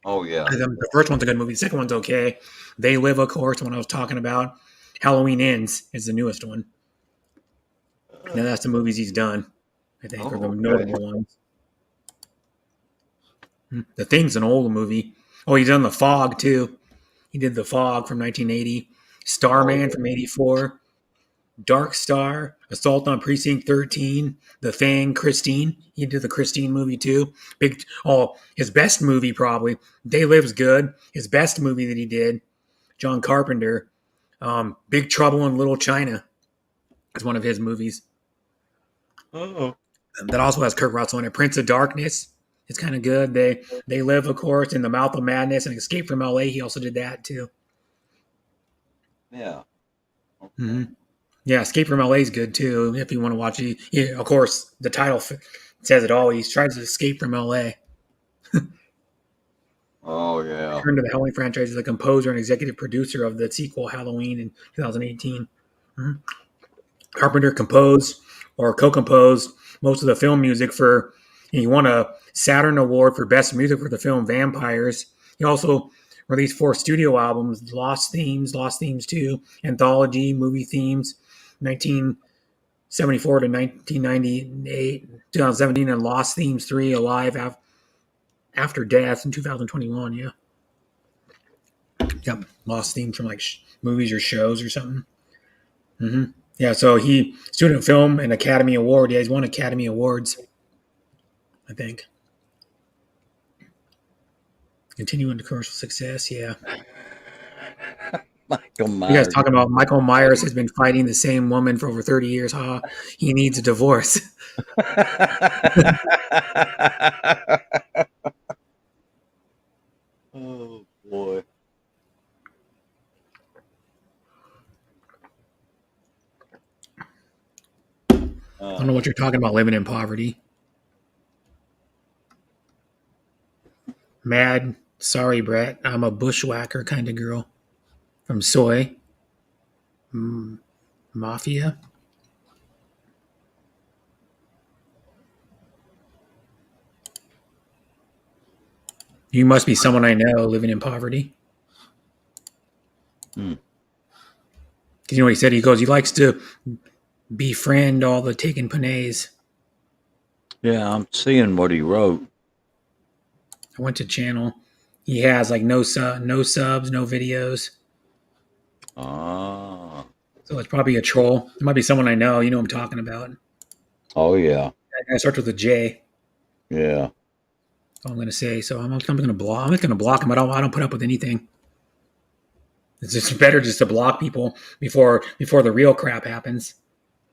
Oh yeah. The first one's a good movie. The second one's okay. They Live, of course, when I was talking about. Halloween Ends is the newest one. Now that's the movies he's done, I think, are the notable ones. The Thing's an old movie. Oh, he's done The Fog too. He did The Fog from 1980. Starman from 84. Dark Star, Assault on Precinct 13, The Thing, Christine. He did the Christine movie too. His best movie probably. They Live's good. His best movie that he did, John Carpenter, Big Trouble in Little China, is one of his movies. Oh. That also has Kurt Russell in it. Prince of Darkness. It's kind of good. They Live, of course, in the Mouth of Madness and Escape from LA. He also did that too. Yeah. Mm-hmm. Yeah, Escape from LA is good too. If you want to watch it, yeah, of course, the title says it all. He tries to escape from LA. Oh yeah. Returned to the Halloween franchise as a composer and executive producer of the sequel Halloween in 2018. Mhm. Carpenter composed or co-composed most of the film music for. He won a Saturn Award for Best Music for the film Vampires. He also released 4 studio albums: Lost Themes 2, Anthology, Movie Themes, 1974 to 1998, 2017, and Lost Themes 3, Alive After Death in 2021. Yeah. Yep. Lost Themes from like movies or shows or something. Mm-hmm. Yeah, so he student film and Academy Award. Yeah, he's won Academy Awards, I think. Continuing to commercial success. Yeah. Michael You guys Myers. talking about Michael Myers has been fighting the same woman for over 30 years. He needs a divorce. Oh boy. I don't know what you're talking about living in poverty. Mad, sorry, Brett. I'm a bushwhacker kind of girl from Soy. Mafia. You must be someone I know living in poverty. Hmm. You know what he said? He goes, he likes to befriend all the taken panays. Yeah, I'm seeing what he wrote. I went to channel. He has like no subs, no videos. Ah. So it's probably a troll. It might be someone I know. You know what I'm talking about. Oh yeah. It starts with a J. Yeah. That's all I'm gonna say. So I'm gonna block. I'm just gonna block him. I don't put up with anything. It's just better just to block people before the real crap happens.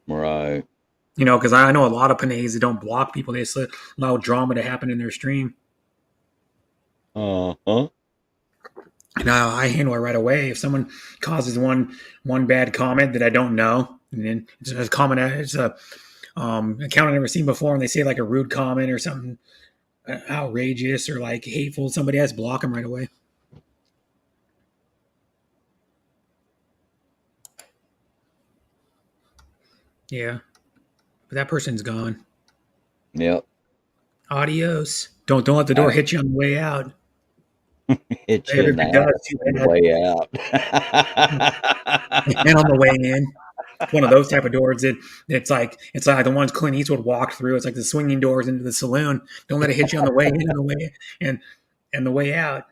Right. You know, because I know a lot of panays that don't block people. They just allow drama to happen in their stream. Uh-huh. And I handle it right away. If someone causes one bad comment that I don't know, and then it's a comment, it's a account I've never seen before, and they say like a rude comment or something outrageous or like hateful, somebody has to block them right away. Yeah, but that person's gone. Yep. Adios. Don't let the door hit you on the way out. Hit you in the ass on the way out. And on the way in. It's one of those type of doors that it's like the ones Clint Eastwood walked through. It's like the swinging doors into the saloon. Don't let it hit you on the way in and the way and the way out.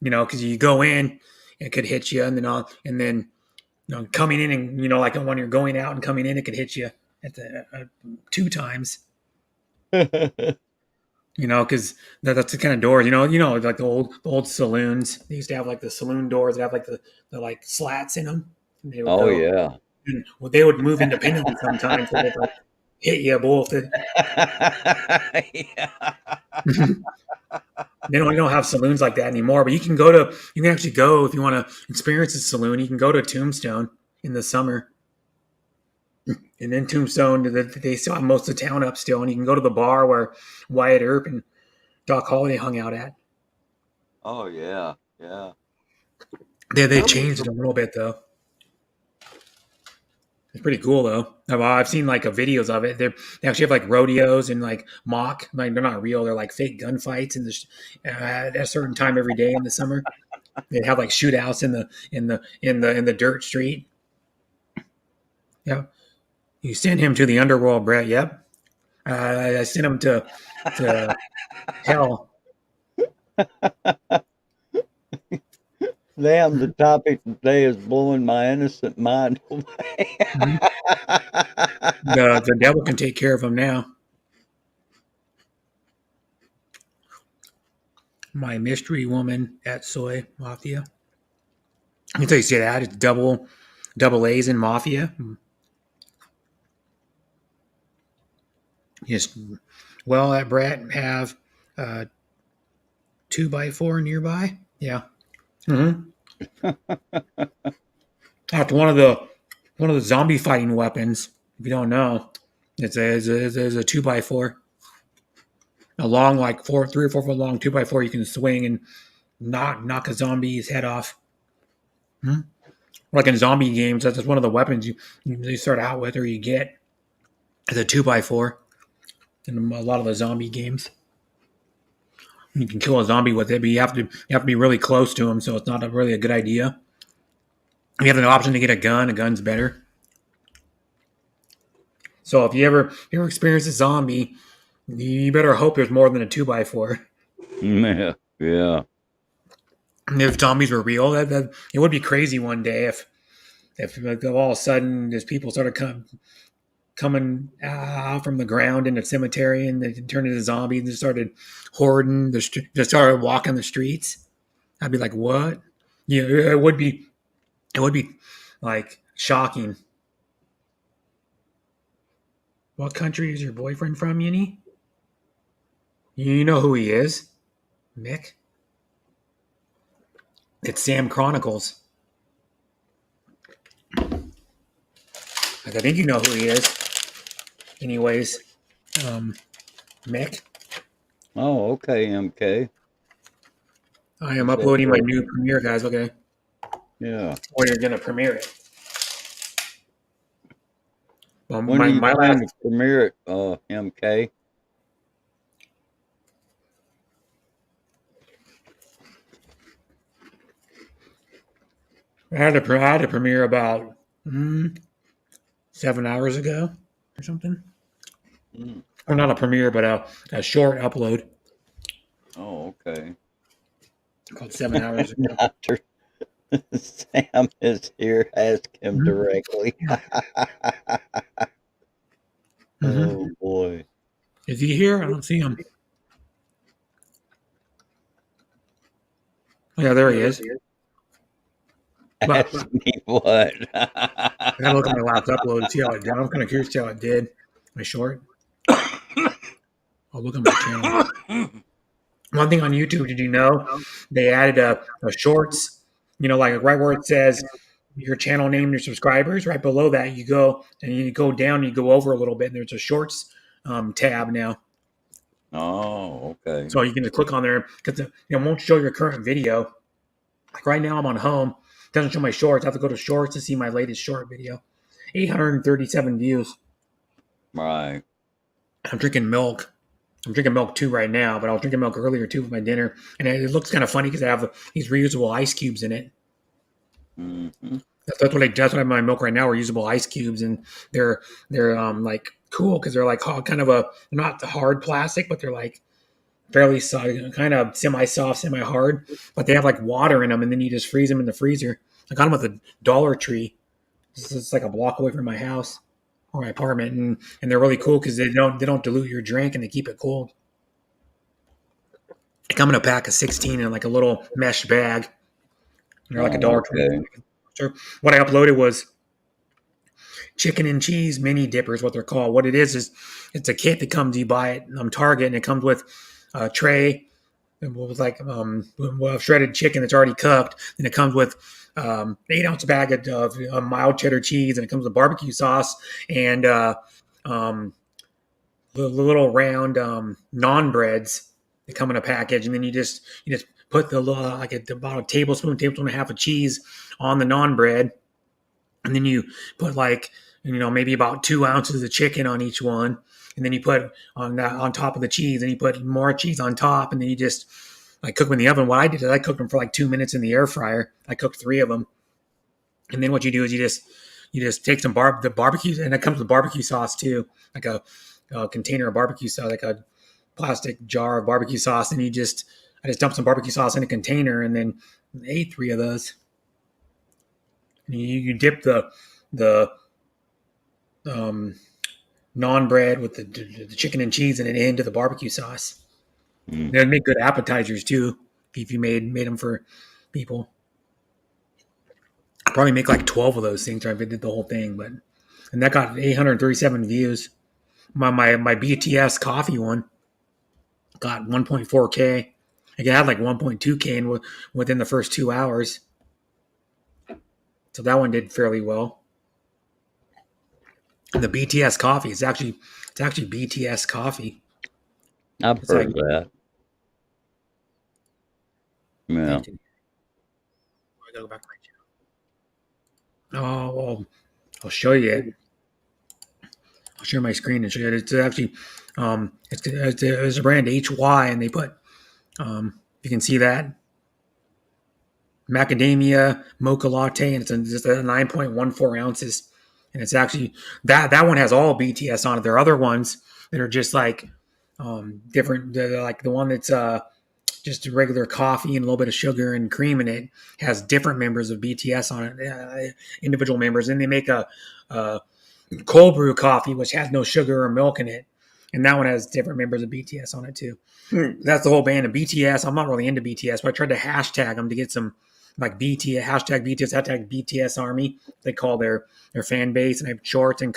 You know, because you go in, it could hit you, and then coming in, and like when you're going out and coming in, it could hit you at the 2 times. Because that's the kind of doors. Like the old saloons. They used to have like the saloon doors that have like the like slats in them. And they would Oh go. yeah. And, well, they would move independently sometimes. So they'd like hit you both. They don't have saloons like that anymore. But you can actually go if you want to experience a saloon. You can go to Tombstone in the summer. And then Tombstone, they still have most of the town up still, and you can go to the bar where Wyatt Earp and Doc Holliday hung out at. Oh yeah. Yeah. They changed it a little bit though. It's pretty cool though. I've seen like videos of it. They actually have like rodeos and like mock, like they're not real. They're like fake gunfights at a certain time every day in the summer. They'd have like shootouts in the dirt street. Yeah, you send him to the underworld, Brett. Yep, I sent him to hell. Damn, the topic today is blowing my innocent mind away. The devil can take care of him now. My mystery woman at Soy Mafia. I can tell you say that it's double A's in Mafia. Yes. Well, at Brett have 2x4 nearby. Yeah. Mm-hmm. After one of the one of the zombie fighting weapons. If you don't know, it's a 2x4, a long, like 3 or 4 foot long 2x4. You can swing and knock a zombie's head off. Like in zombie games, that's one of the weapons you start out with, or you get as a 2x4 in a lot of the zombie games. You can kill a zombie with it, but you have to be really close to him, so it's not really a good idea. You have the option to get a gun. A gun's better. So if you ever experience a zombie, you better hope there's more than a 2x4. Yeah. If zombies were real, that it would be crazy one day if like, all of a sudden there's people started coming out from the ground in the cemetery and they turned into zombies and just started hoarding, just started walking the streets. I'd be like, what? Yeah, it would be like shocking. What country is your boyfriend from, Yinny? You know who he is, Mick. It's Sam Chronicles. Like, I think you know who he is. Anyways, Mick. Oh, okay, MK. I am uploading my new Premiere, guys. Okay. Yeah. Or you're gonna premiere it. Well, When do you plan to premiere it, MK? I had a premiere about 7 hours ago or something. Or not a premiere, but a short upload. Oh, okay. Called 7 hours ago. After Sam is here, ask him directly. Oh boy. Is he here? I don't see him. Yeah, there he is. Ask me what? I gotta look at my last upload and see how it did. I'm kind of curious to see how it did. My short. I'll look at my channel. One thing on YouTube, did you know they added a shorts? You know, like right where it says your channel name, your subscribers. Right below that, you go and you go down, you go over a little bit, and there's a shorts tab now. Oh, okay. So you can just click on there because it won't show your current video. Like right now, I'm on home. It doesn't show my shorts. I have to go to shorts to see my latest short video. 837 views. Right. I'm drinking milk. I'm drinking milk too right now, but I was drinking milk earlier too with my dinner, and it looks kind of funny because I have these reusable ice cubes in it. Mm-hmm. That's what I have my milk right now. Reusable ice cubes, and they're like cool because they're like kind of they're not hard plastic, but they're like fairly soft, kind of semi-soft, semi-hard. But they have like water in them, and then you just freeze them in the freezer. I got them at the Dollar Tree. It's like a block away from my house or my apartment, and they're really cool because they don't dilute your drink and they keep it cold. They come in a pack of 16 in like a little mesh bag. They're like $1.20. So what I uploaded was chicken and cheese mini dippers, what they're called. What it is it's a kit that comes, you buy it on Target, and it comes with a tray with like shredded chicken that's already cooked. And it comes with 8-ounce bag of mild cheddar cheese, and it comes with barbecue sauce and the little round naan breads that come in a package, and then you just put the like about a tablespoon and a half of cheese on the naan bread, and then you put like maybe about 2 ounces of chicken on each one, and then you put on top of the cheese, and you put more cheese on top, and then you just like cook them in the oven. What I did is I cooked them for like 2 minutes in the air fryer. I cooked 3 of them, and then what you do is you just take some the barbecue, and it comes with barbecue sauce too, like a container of barbecue sauce, like a plastic jar of barbecue sauce, and I just dumped some barbecue sauce in a container, and then ate 3 of those. And you dip the naan bread with the chicken and cheese in it into the barbecue sauce. They'd make good appetizers too if you made them for people. I'd probably make like 12 of those things if I did the whole thing, and that got 837 views. My BTS coffee one got 1.4K. It had like 1.2K within the first 2 hours. So that one did fairly well. The BTS coffee. It's actually BTS coffee. I've It's heard like that. Yeah. I gotta go back to my channel. Oh, well, I'll show you it. I'll share my screen and show you it. It's actually it's a brand HY, and they put you can see that macadamia mocha latte, and it's just 9.14 ounces, and it's actually that one has all BTS on it. There are other ones that are just like different. They're like the one that's just regular coffee and a little bit of sugar and cream in it has different members of BTS on it, individual members, and they make a cold brew coffee which has no sugar or milk in it, and that one has different members of BTS on it too. That's the whole band of BTS. I'm not really into BTS, but I tried to hashtag them to get some like BTS hashtag BTS Army. They call their fan base, and I have shorts and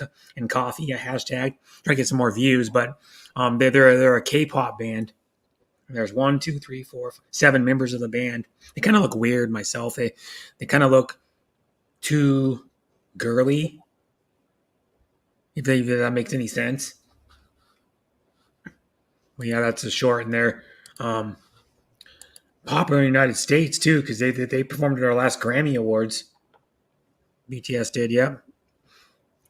coffee a hashtag. Try to get some more views, but they're a K-pop band. There's 1, 2, 3, 4, 7 members of the band. They kind of look weird myself. They kind of look too girly, if that makes any sense. Well, yeah, that's a short, and they're popular in the United States too because they performed at our last Grammy Awards. BTS did, yeah.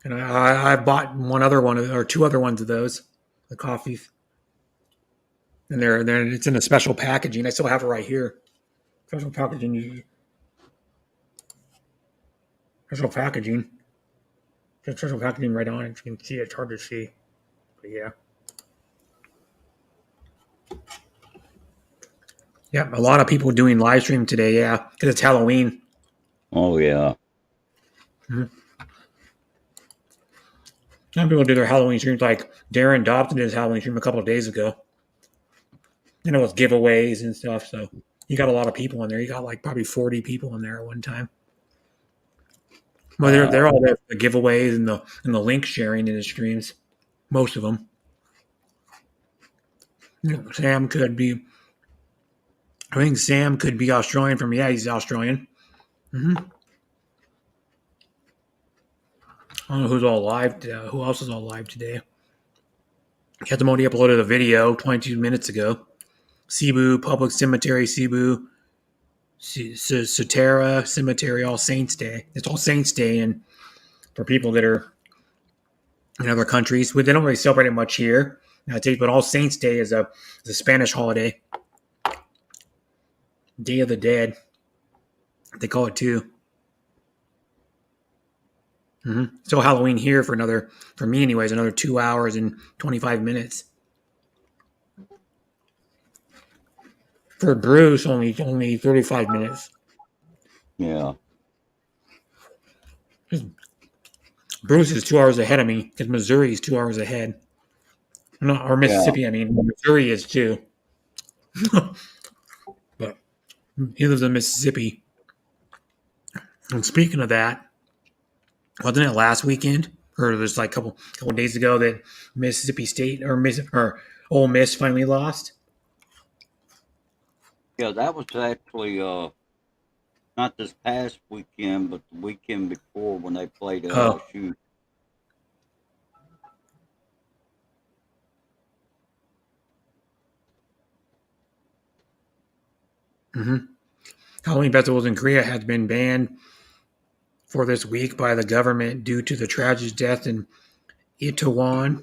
And I bought one other one or two other ones of those, the coffees, and they're it's in a special packaging. I still have it right here. Special packaging. Special packaging. There's special packaging right on it. You can see it. It's hard to see, but yeah. Yeah, a lot of people doing live stream today, yeah, because it's Halloween. Oh, yeah. Mm-hmm. Some people do their Halloween streams, like Darren Dobson did his Halloween stream a couple of days ago. And it was giveaways and stuff, so you got a lot of people in there. You got like probably 40 people in there at one time. Well, they're all there for the giveaways and the link sharing in the streams. Most of them. Sam could be. I think Sam could be Australian from. Yeah, he's Australian. Mm-hmm. I don't know who's all live. Who else is all live today? Katamodi uploaded a video 22 minutes ago. Cebu Public Cemetery, Cebu, Sotera Cemetery, All Saints Day. It's All Saints Day, and for people that are in other countries, they don't really celebrate it much here. But All Saints Day is a Spanish holiday. Day of the Dead, they call it too. Mm-hmm. So Halloween here for me anyways, another 2 hours and 25 minutes. For Bruce, only 35 minutes. Yeah. Bruce is 2 hours ahead of me because Missouri is 2 hours ahead. No, or Mississippi, yeah. I mean, Missouri is too. But he lives in Mississippi. And speaking of that, wasn't it last weekend or there's like a couple days ago that Mississippi State or Ole Miss finally lost? Yeah, that was actually not this past weekend, but the weekend before when they played LSU. Mm-hmm. Halloween festivals in Korea has been banned for this week by the government due to the tragic death in Itaewon,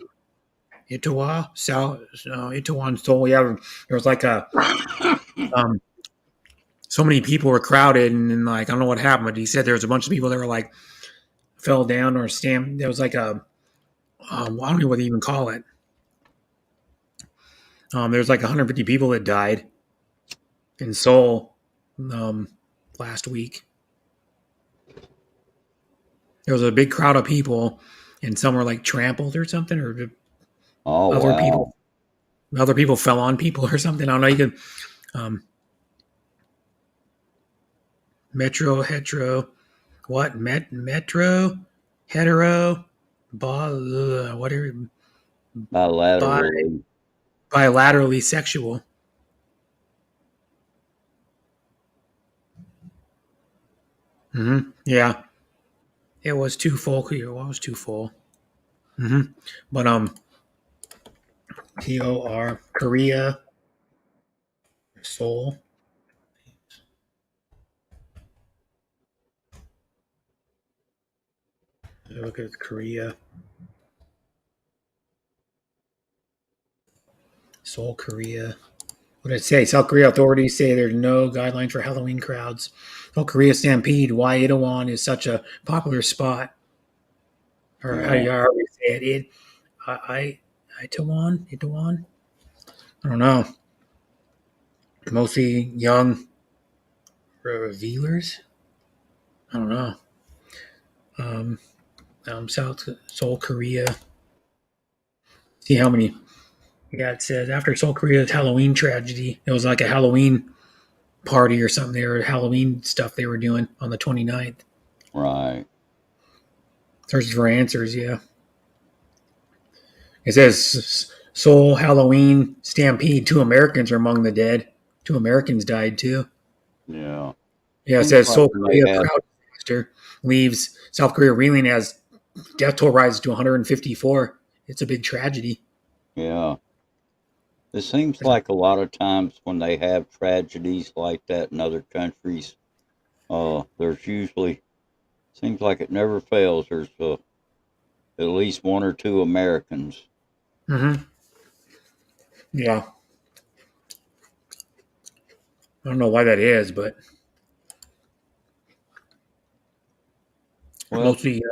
Seoul. Yeah, there was like so many people were crowded, and like I don't know what happened, but he said there was a bunch of people that were like fell down or stamped. There was like I don't know what they even call it. There's like 150 people that died in Seoul last week. There was a big crowd of people, and some were like trampled or something, or other people fell on people or something. I don't know. You could metro hetero, what metro hetero, whatever, bilaterally sexual. Mm-hmm. Yeah, it was too full here. Well, it was too full. Mm-hmm. But TOR Korea, Seoul. Look at Korea, Seoul, Korea. What did it say? South Korea authorities say there's no guidelines for Halloween crowds. South Korea Stampede. Why Itaewon is such a popular spot, or how do Yeah. you already say it? Itaewon. Itaewon. I don't know. Mostly young revealers. I don't know. Um, South Seoul, Korea. See how many. Yeah, it says after Seoul, Korea's Halloween tragedy, it was like a Halloween party or something. They were Halloween stuff they were doing on the 29th. Right. Search for answers. Yeah, it says Seoul Halloween stampede. 2 Americans are among the dead. 2 Americans died too. Yeah. Yeah, it Seems says like Seoul when they Korea have, crowd disaster leaves South Korea reeling as death toll rises to 154. It's a big tragedy. yeah. It seems like a lot of times when they have tragedies like that in other countries, there's usually seems like it never fails. There's at least one or two Americans. Mm-hmm. Yeah, I don't know why that is, but Well, mostly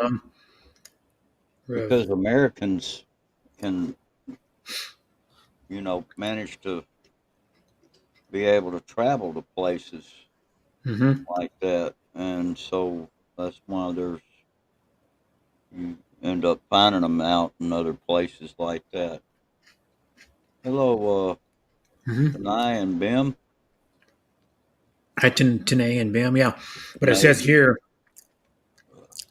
because Americans can, manage to be able to travel to places mm-hmm. like that, and so that's why you end up finding them out in other places like that. Hello, Mm-hmm. Tanai and Bim. Tanae and Bam, yeah. But it Tanai. says here,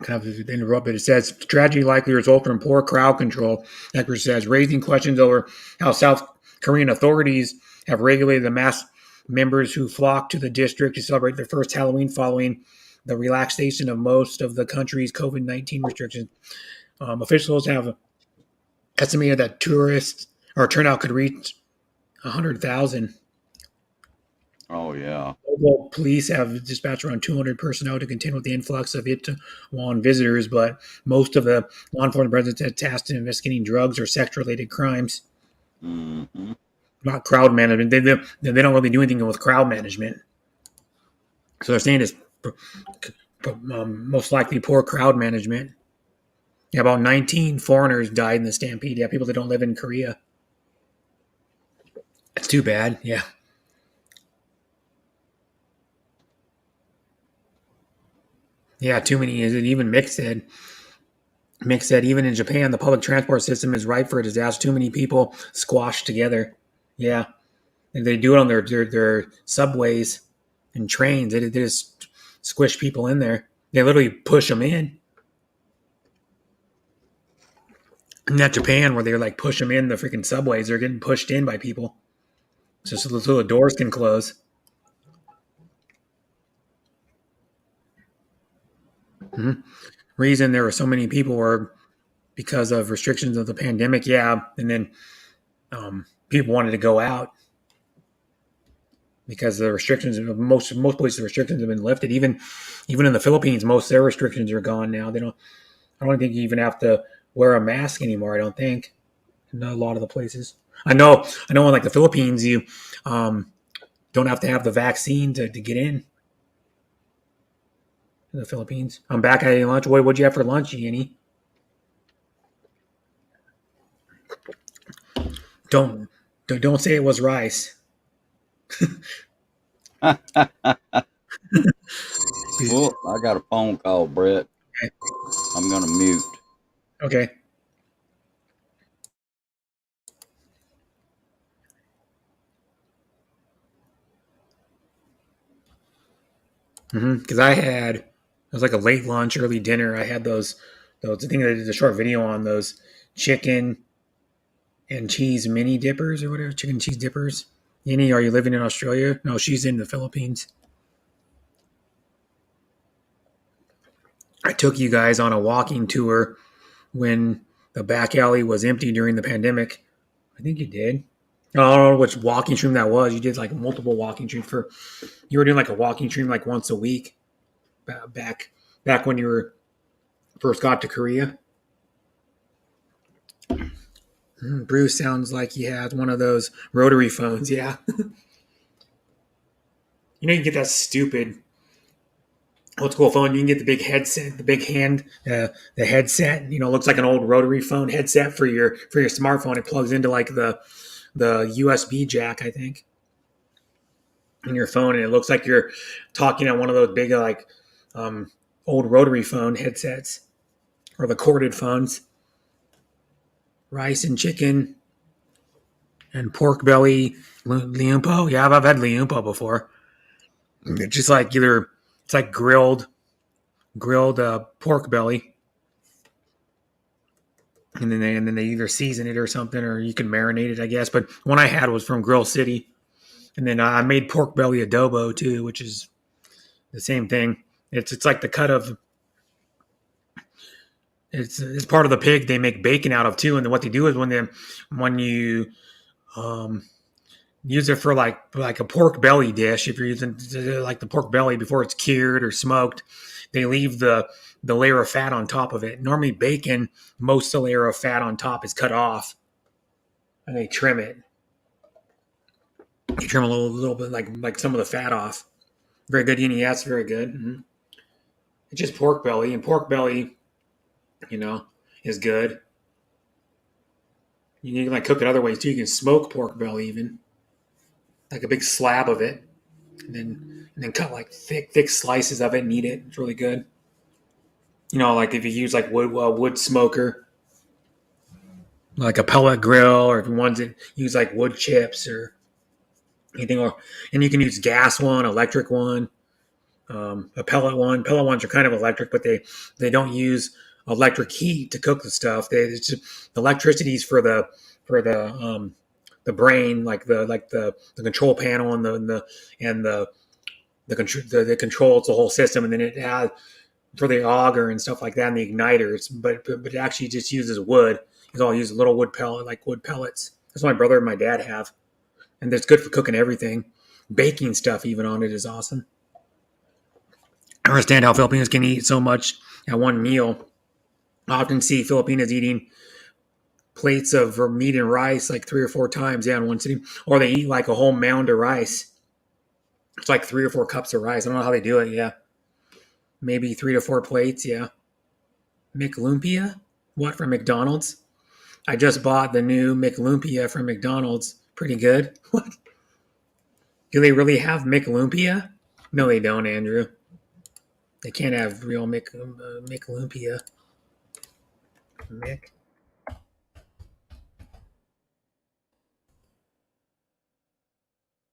kind of interrupted, it says tragedy likely resulted from poor crowd control. Ecker says, raising questions over how South Korean authorities have regulated the mass members who flock to the district to celebrate their first Halloween following the relaxation of most of the country's COVID-19 restrictions. Officials have estimated that tourists or turnout could reach 100,000. Oh yeah. Local police have dispatched around 200 personnel to contend with the influx of Itaewon visitors, but most of the law enforcement presence are tasked in investigating drugs or sex-related crimes, Mm-hmm. not crowd management. They don't really do anything with crowd management. So they're saying it's most likely poor crowd management. Yeah, about 19 foreigners died in the stampede. Yeah, people that don't live in Korea. It's too bad. Yeah. Yeah, too many. Is it even mixed said? Mick said, even in Japan, the public transport system is ripe for a disaster. Too many people squashed together. Yeah. And they do it on their subways and trains. They just squish people in there. They literally push them in. Not Japan, where they like push them in the freaking subways. They're getting pushed in by people. Just so the doors can close. Mm-hmm. Reason there were so many people were because of restrictions of the pandemic. Yeah. And then people wanted to go out because the restrictions most places restrictions have been lifted. Even in the Philippines, most of their restrictions are gone now. They don't. I don't think you even have to wear a mask anymore. I don't think. In a lot of the places. I know. In like the Philippines, you don't have to have the vaccine to get in the Philippines. I'm back at lunch. What'd you have for lunch, Annie? Don't don't say it was rice. Well, I got a phone call, Brett. Okay. I'm gonna mute. Okay. Because it was like a late lunch, early dinner. I had those. I think I did a short video on those chicken and cheese mini dippers or whatever, chicken cheese dippers. Annie, are you living in Australia? No, she's in the Philippines. I took you guys on a walking tour when the back alley was empty during the pandemic. I think you did. I don't know which walking stream that was. You did like multiple walking streams you were doing like a walking stream like once a week back when you were first got to Korea. Bruce sounds like he has one of those rotary phones. Yeah. You can get that stupid old school phone. You can get the big headset, the big the headset. Looks like an old rotary phone headset for your smartphone. It plugs into like the USB jack, I think, in your phone, and it looks like you're talking on one of those big like old rotary phone headsets or the corded phones. Rice and chicken and pork belly liumpo. Yeah, I've had liumpo before. It's just like it's like grilled pork belly, and then they either season it or something, or you can marinate it, I guess. But one I had was from Grill City, and then I made pork belly adobo too, which is the same thing. It's like the cut of it's part of the pig they make bacon out of too, and then what they do is when you use it for like a pork belly dish, if you're using like the pork belly before it's cured or smoked, they leave the layer of fat on top of it. Normally bacon, most of the layer of fat on top is cut off, and they trim it. You trim a little bit like some of the fat off. Very good. Yeah, it's very good. Mm-hmm. It's just pork belly, and pork belly, is good. You can like cook it other ways too. You can smoke pork belly even, like a big slab of it, and then cut like thick slices of it and eat it. It's really good. Like if you use like wood smoker, like a pellet grill, or if you want to use like wood chips or anything, and you can use gas one, electric one, a pellet one. Pellet ones are kind of electric, but they don't use electric heat to cook the stuff. It's just electricity's for the brain, like the control panel and the controls the whole system, and then it has for the auger and stuff like that and the igniters. But it actually just uses wood. It's all use a little wood pellet, like wood pellets. That's what my brother and my dad have, and it's good for cooking everything. Baking stuff even on it is awesome. I understand how Filipinos can eat so much at one meal. I often see Filipinos eating plates of meat and rice like 3 or 4 times, in one sitting, or they eat like a whole mound of rice. It's like 3 or 4 cups of rice. I don't know how they do it. Yeah, maybe 3 to 4 plates. Yeah, McLumpia? What, from McDonald's? I just bought the new McLumpia from McDonald's. Pretty good. What? Do they really have McLumpia? No, they don't, Andrew. They can't have real McLumpia. Mick.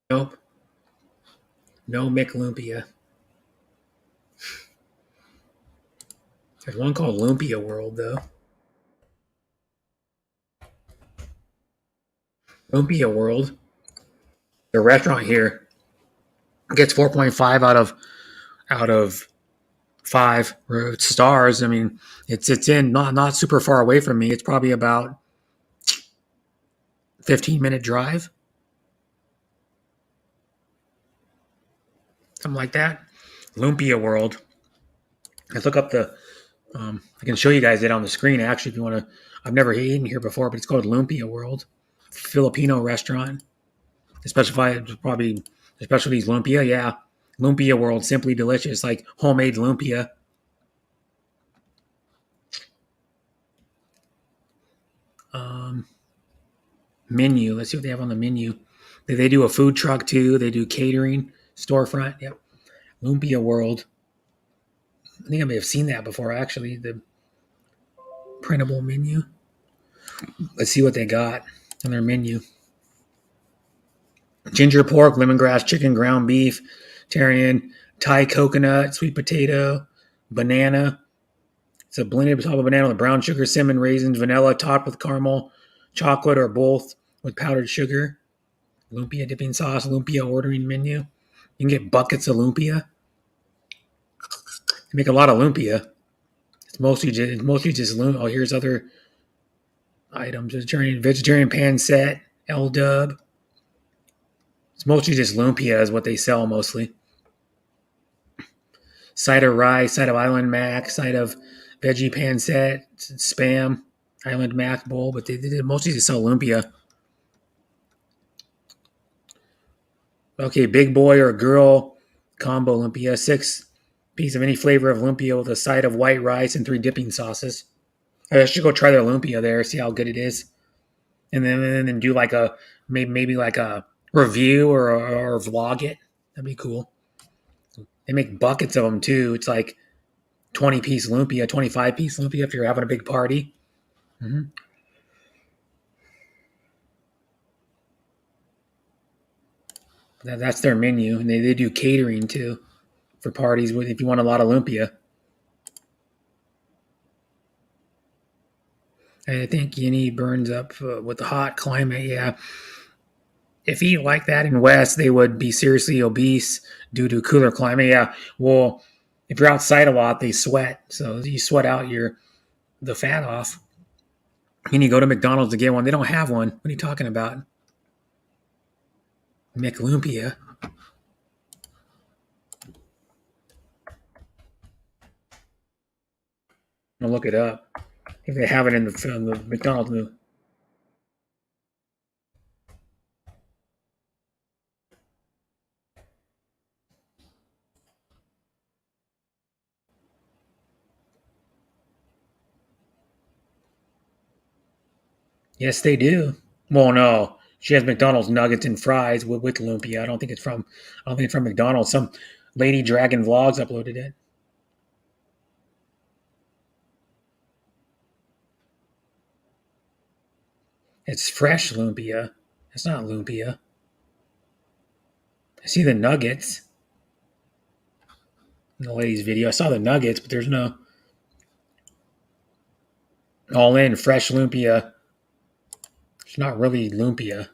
Nope. No McLumpia. There's one called Lumpia World, though. Lumpia World. The restaurant here gets 4.5 out of 5 stars. I mean, it's in not super far away from me. It's probably about 15-minute drive, something like that. Lumpia World. Let's look up I can show you guys it on the screen actually if you want to. I've never eaten here before, but it's called Lumpia World. Filipino restaurant. The specialties lumpia. Yeah, Lumpia World, simply delicious, like homemade lumpia. Menu. Let's see what they have on the menu. They do a food truck too. They do catering, storefront. Yep. Lumpia World. I think I may have seen that before actually. The printable menu. Let's see what they got on their menu. Ginger pork, lemongrass chicken, ground beef, Tyrian, Thai coconut, sweet potato, banana. It's a blended top of banana with brown sugar, cinnamon, raisins, vanilla, topped with caramel, chocolate, or both with powdered sugar. Lumpia dipping sauce, lumpia ordering menu. You can get buckets of lumpia. They make a lot of lumpia. It's mostly just lumpia. Oh, here's other items. Vegetarian pan set, L Dub. It's mostly just lumpia is what they sell mostly. Side of rice, side of island mac, side of veggie pan set, spam, island mac bowl, but they mostly just sell lumpia. Okay, big boy or girl combo lumpia, 6 piece of any flavor of lumpia with a side of white rice and 3 dipping sauces. I should go try their lumpia there, see how good it is, and then do like a maybe like a review or vlog it. That'd be cool. They make buckets of them too. It's like 20-piece lumpia, 25-piece lumpia if you're having a big party. Mm-hmm. That's their menu, and they do catering too for parties if you want a lot of lumpia. I think Guinea burns up with the hot climate. Yeah, if you eat like that in West, they would be seriously obese due to cooler climate. Yeah, well, if you're outside a lot, they sweat, so you sweat out the fat off. And you go to McDonald's to get one, they don't have one. What are you talking about? McLumpia. I'll look it up if they have it in the McDonald's menu. Yes, they do. Well, no, she has McDonald's nuggets and fries with lumpia. I don't think it's from McDonald's. Some Lady Dragon Vlogs uploaded it. It's fresh lumpia. It's not lumpia. I see the nuggets in the lady's video. I saw the nuggets, but there's no all in fresh lumpia. It's not really lumpia.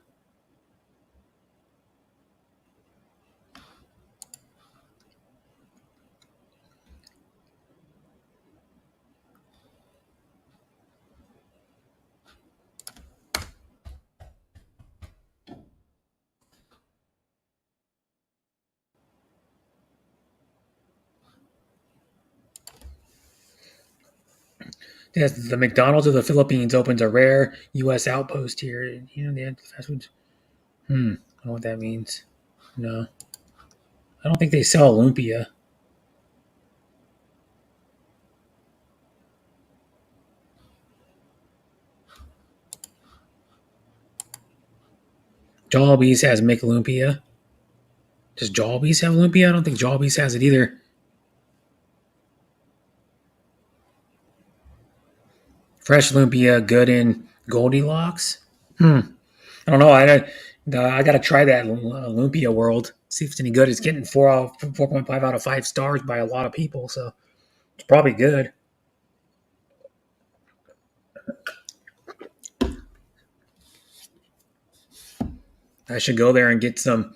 Yes, the McDonald's of the Philippines opens a rare U.S. outpost here. You know, they had fast food. I don't know what that means. No. I don't think they sell lumpia. Jollibee has McLumpia. Does Jollibee have lumpia? I don't think Jollibee has it either. Fresh lumpia, good in Goldilocks. I don't know. I got to try that lumpia world. See if it's any good. It's getting 4.5 out of 5 stars by a lot of people, so it's probably good. I should go there and get some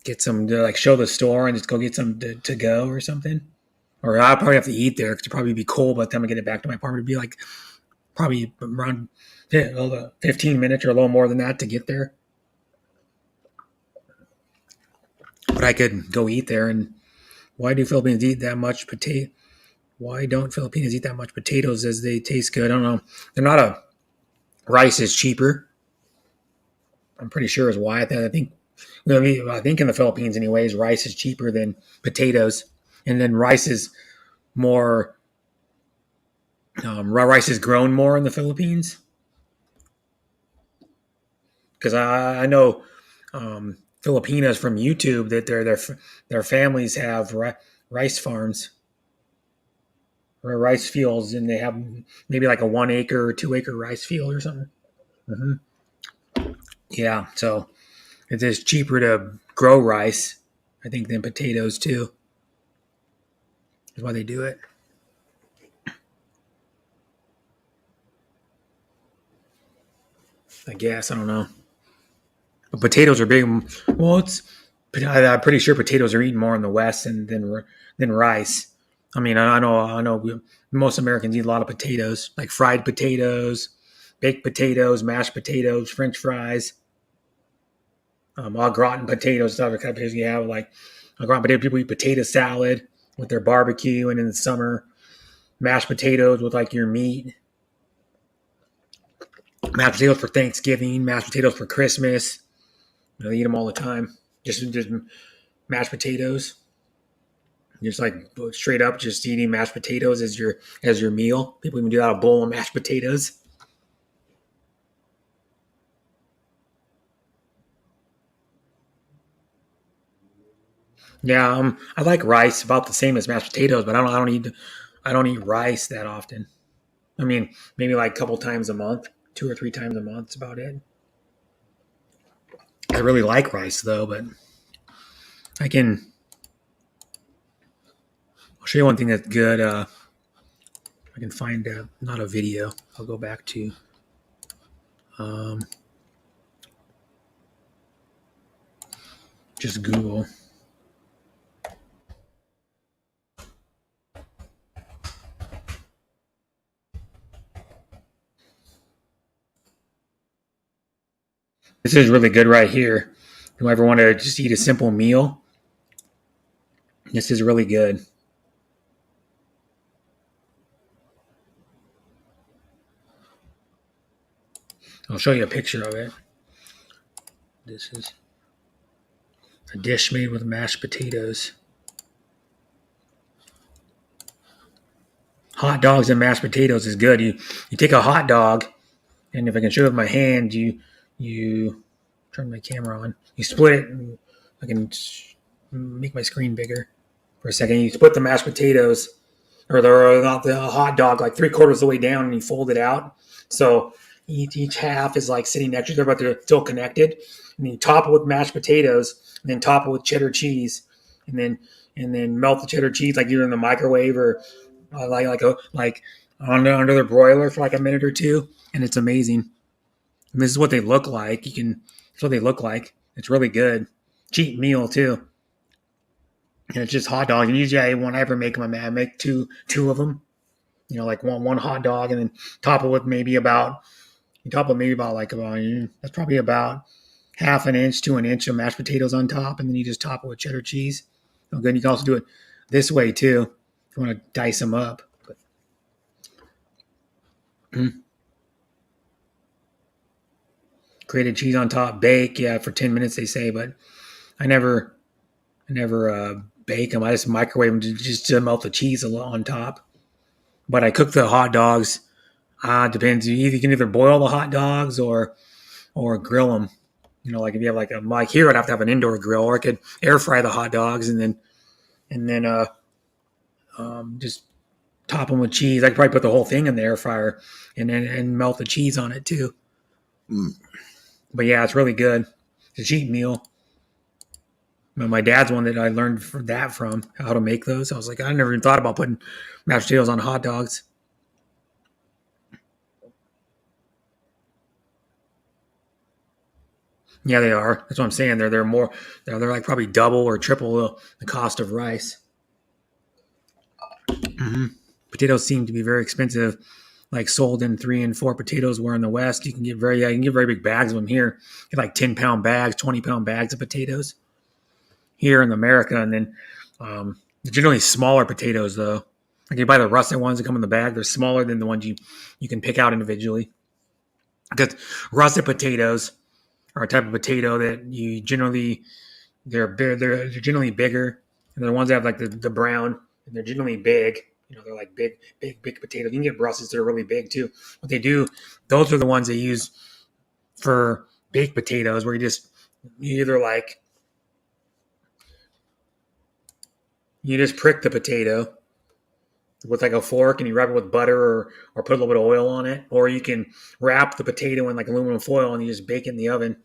to like show the store and just go get some to go or something. Or I'll probably have to eat there because it'd probably be cold by the time I get it back to my apartment. It'd be like probably around 15 minutes or a little more than that to get there. But I could go eat there. And why do Filipinos eat that much potato? Why don't Filipinos eat that much potatoes as they taste good? I don't know. They're not a rice is cheaper. I'm pretty sure is why. I think in the Philippines, anyways, rice is cheaper than potatoes, and then rice is more. Rice is grown more in the Philippines because I know Filipinos from YouTube that their families have rice farms or rice fields, and they have maybe like a 1 acre or 2 acre rice field or something. Mm-hmm. Yeah, so it is cheaper to grow rice, I think, than potatoes too. That's why they do it. I guess I don't know. But potatoes are big. Well, I'm pretty sure potatoes are eaten more in the West than rice. I mean, I know most Americans eat a lot of potatoes, like fried potatoes, baked potatoes, mashed potatoes, French fries, au gratin potatoes, stuff kind of potatoes you have. Like au gratin potato, people eat potato salad with their barbecue, and in the summer, mashed potatoes with like your meat. Mashed potatoes for Thanksgiving, mashed potatoes for Christmas. You know, they eat them all the time. Just mashed potatoes. Just like straight up, just eating mashed potatoes as your meal. People even do that, a bowl of mashed potatoes. Yeah, I like rice about the same as mashed potatoes, but I don't eat rice that often. I mean, maybe like a couple times a month, 2 or 3 times a month. That's about it. I really like rice though, but I can. I'll show you one thing that's good. I can find not a video. I'll go back to. Um, just Google. This is really good right here. If you ever want to just eat a simple meal, this is really good. I'll show you a picture of it. This is a dish made with mashed potatoes. Hot dogs and mashed potatoes is good. You take a hot dog, and if I can show it with my hand, you turn my camera on. You split it. And I can make my screen bigger for a second. You split the mashed potatoes or the hot dog like 3/4 of the way down, and you fold it out. So each half is like sitting next to each other, but they're still connected. And you top it with mashed potatoes, and then top it with cheddar cheese, and then melt the cheddar cheese like either in the microwave or like under the broiler for like a minute or two, and it's amazing. And this is what they look like. It's what they look like. It's really good. Cheap meal too. And it's just hot dogs. And usually when I ever make them, I make two of them. You know, like one hot dog, and then top it with maybe about that's probably about half an inch to an inch of mashed potatoes on top, and then you just top it with cheddar cheese. Oh, good. You can also do it this way too if you want to dice them up. Grated cheese on top, bake, yeah, for 10 minutes they say, but I never bake them. I just microwave them just to melt the cheese on top. But I cook the hot dogs. Depends. You can either boil the hot dogs or grill them. You know, like if you have like here, I'd have to have an indoor grill, or I could air fry the hot dogs and then just top them with cheese. I could probably put the whole thing in the air fryer and melt the cheese on it too. But yeah, it's really good. It's a cheap meal. My dad's one that I learned from how to make those. I was like, I never even thought about putting mashed potatoes on hot dogs. Yeah, they are. That's what I'm saying. They're like probably double or triple the cost of rice. Mm-hmm. Potatoes seem to be very expensive, like sold in 3 and 4 potatoes. Where in the West you can get very big bags of them. Here, get like 10-pound bags, 20-pound bags of potatoes. Here in America, and then they're generally smaller potatoes though. Like you buy the russet ones that come in the bag, they're smaller than the ones you can pick out individually. Because russet potatoes are a type of potato that they're generally bigger, and they're the ones that have like the brown, and they're generally big. You know, they're like big potatoes. You can get Brussels that are really big too. What they do, those are the ones they use for baked potatoes, where you just prick the potato with like a fork and you rub it with butter or put a little bit of oil on it. Or you can wrap the potato in like aluminum foil and you just bake it in the oven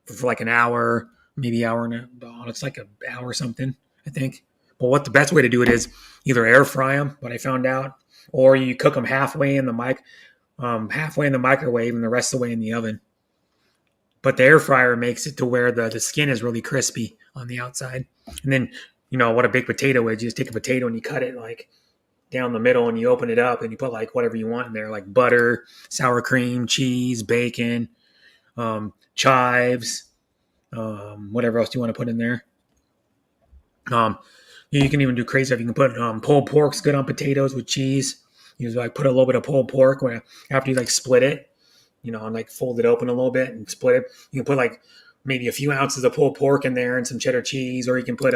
for like an hour, maybe hour and it's like an hour or something, I think. But what the best way to do it is either air fry them, what I found out, or you cook them halfway in the microwave and the rest of the way in the oven. But the air fryer makes it to where the skin is really crispy on the outside. And then, you know, what a baked potato is, you just take a potato and you cut it like down the middle, and you open it up and you put like whatever you want in there, like butter, sour cream, cheese, bacon, chives, whatever else you want to put in there. You can even do crazy stuff. You can put pulled pork's good on potatoes with cheese. You like put a little bit of pulled pork after you like split it, and like fold it open a little bit and split it. You can put like maybe a few ounces of pulled pork in there and some cheddar cheese, or you can put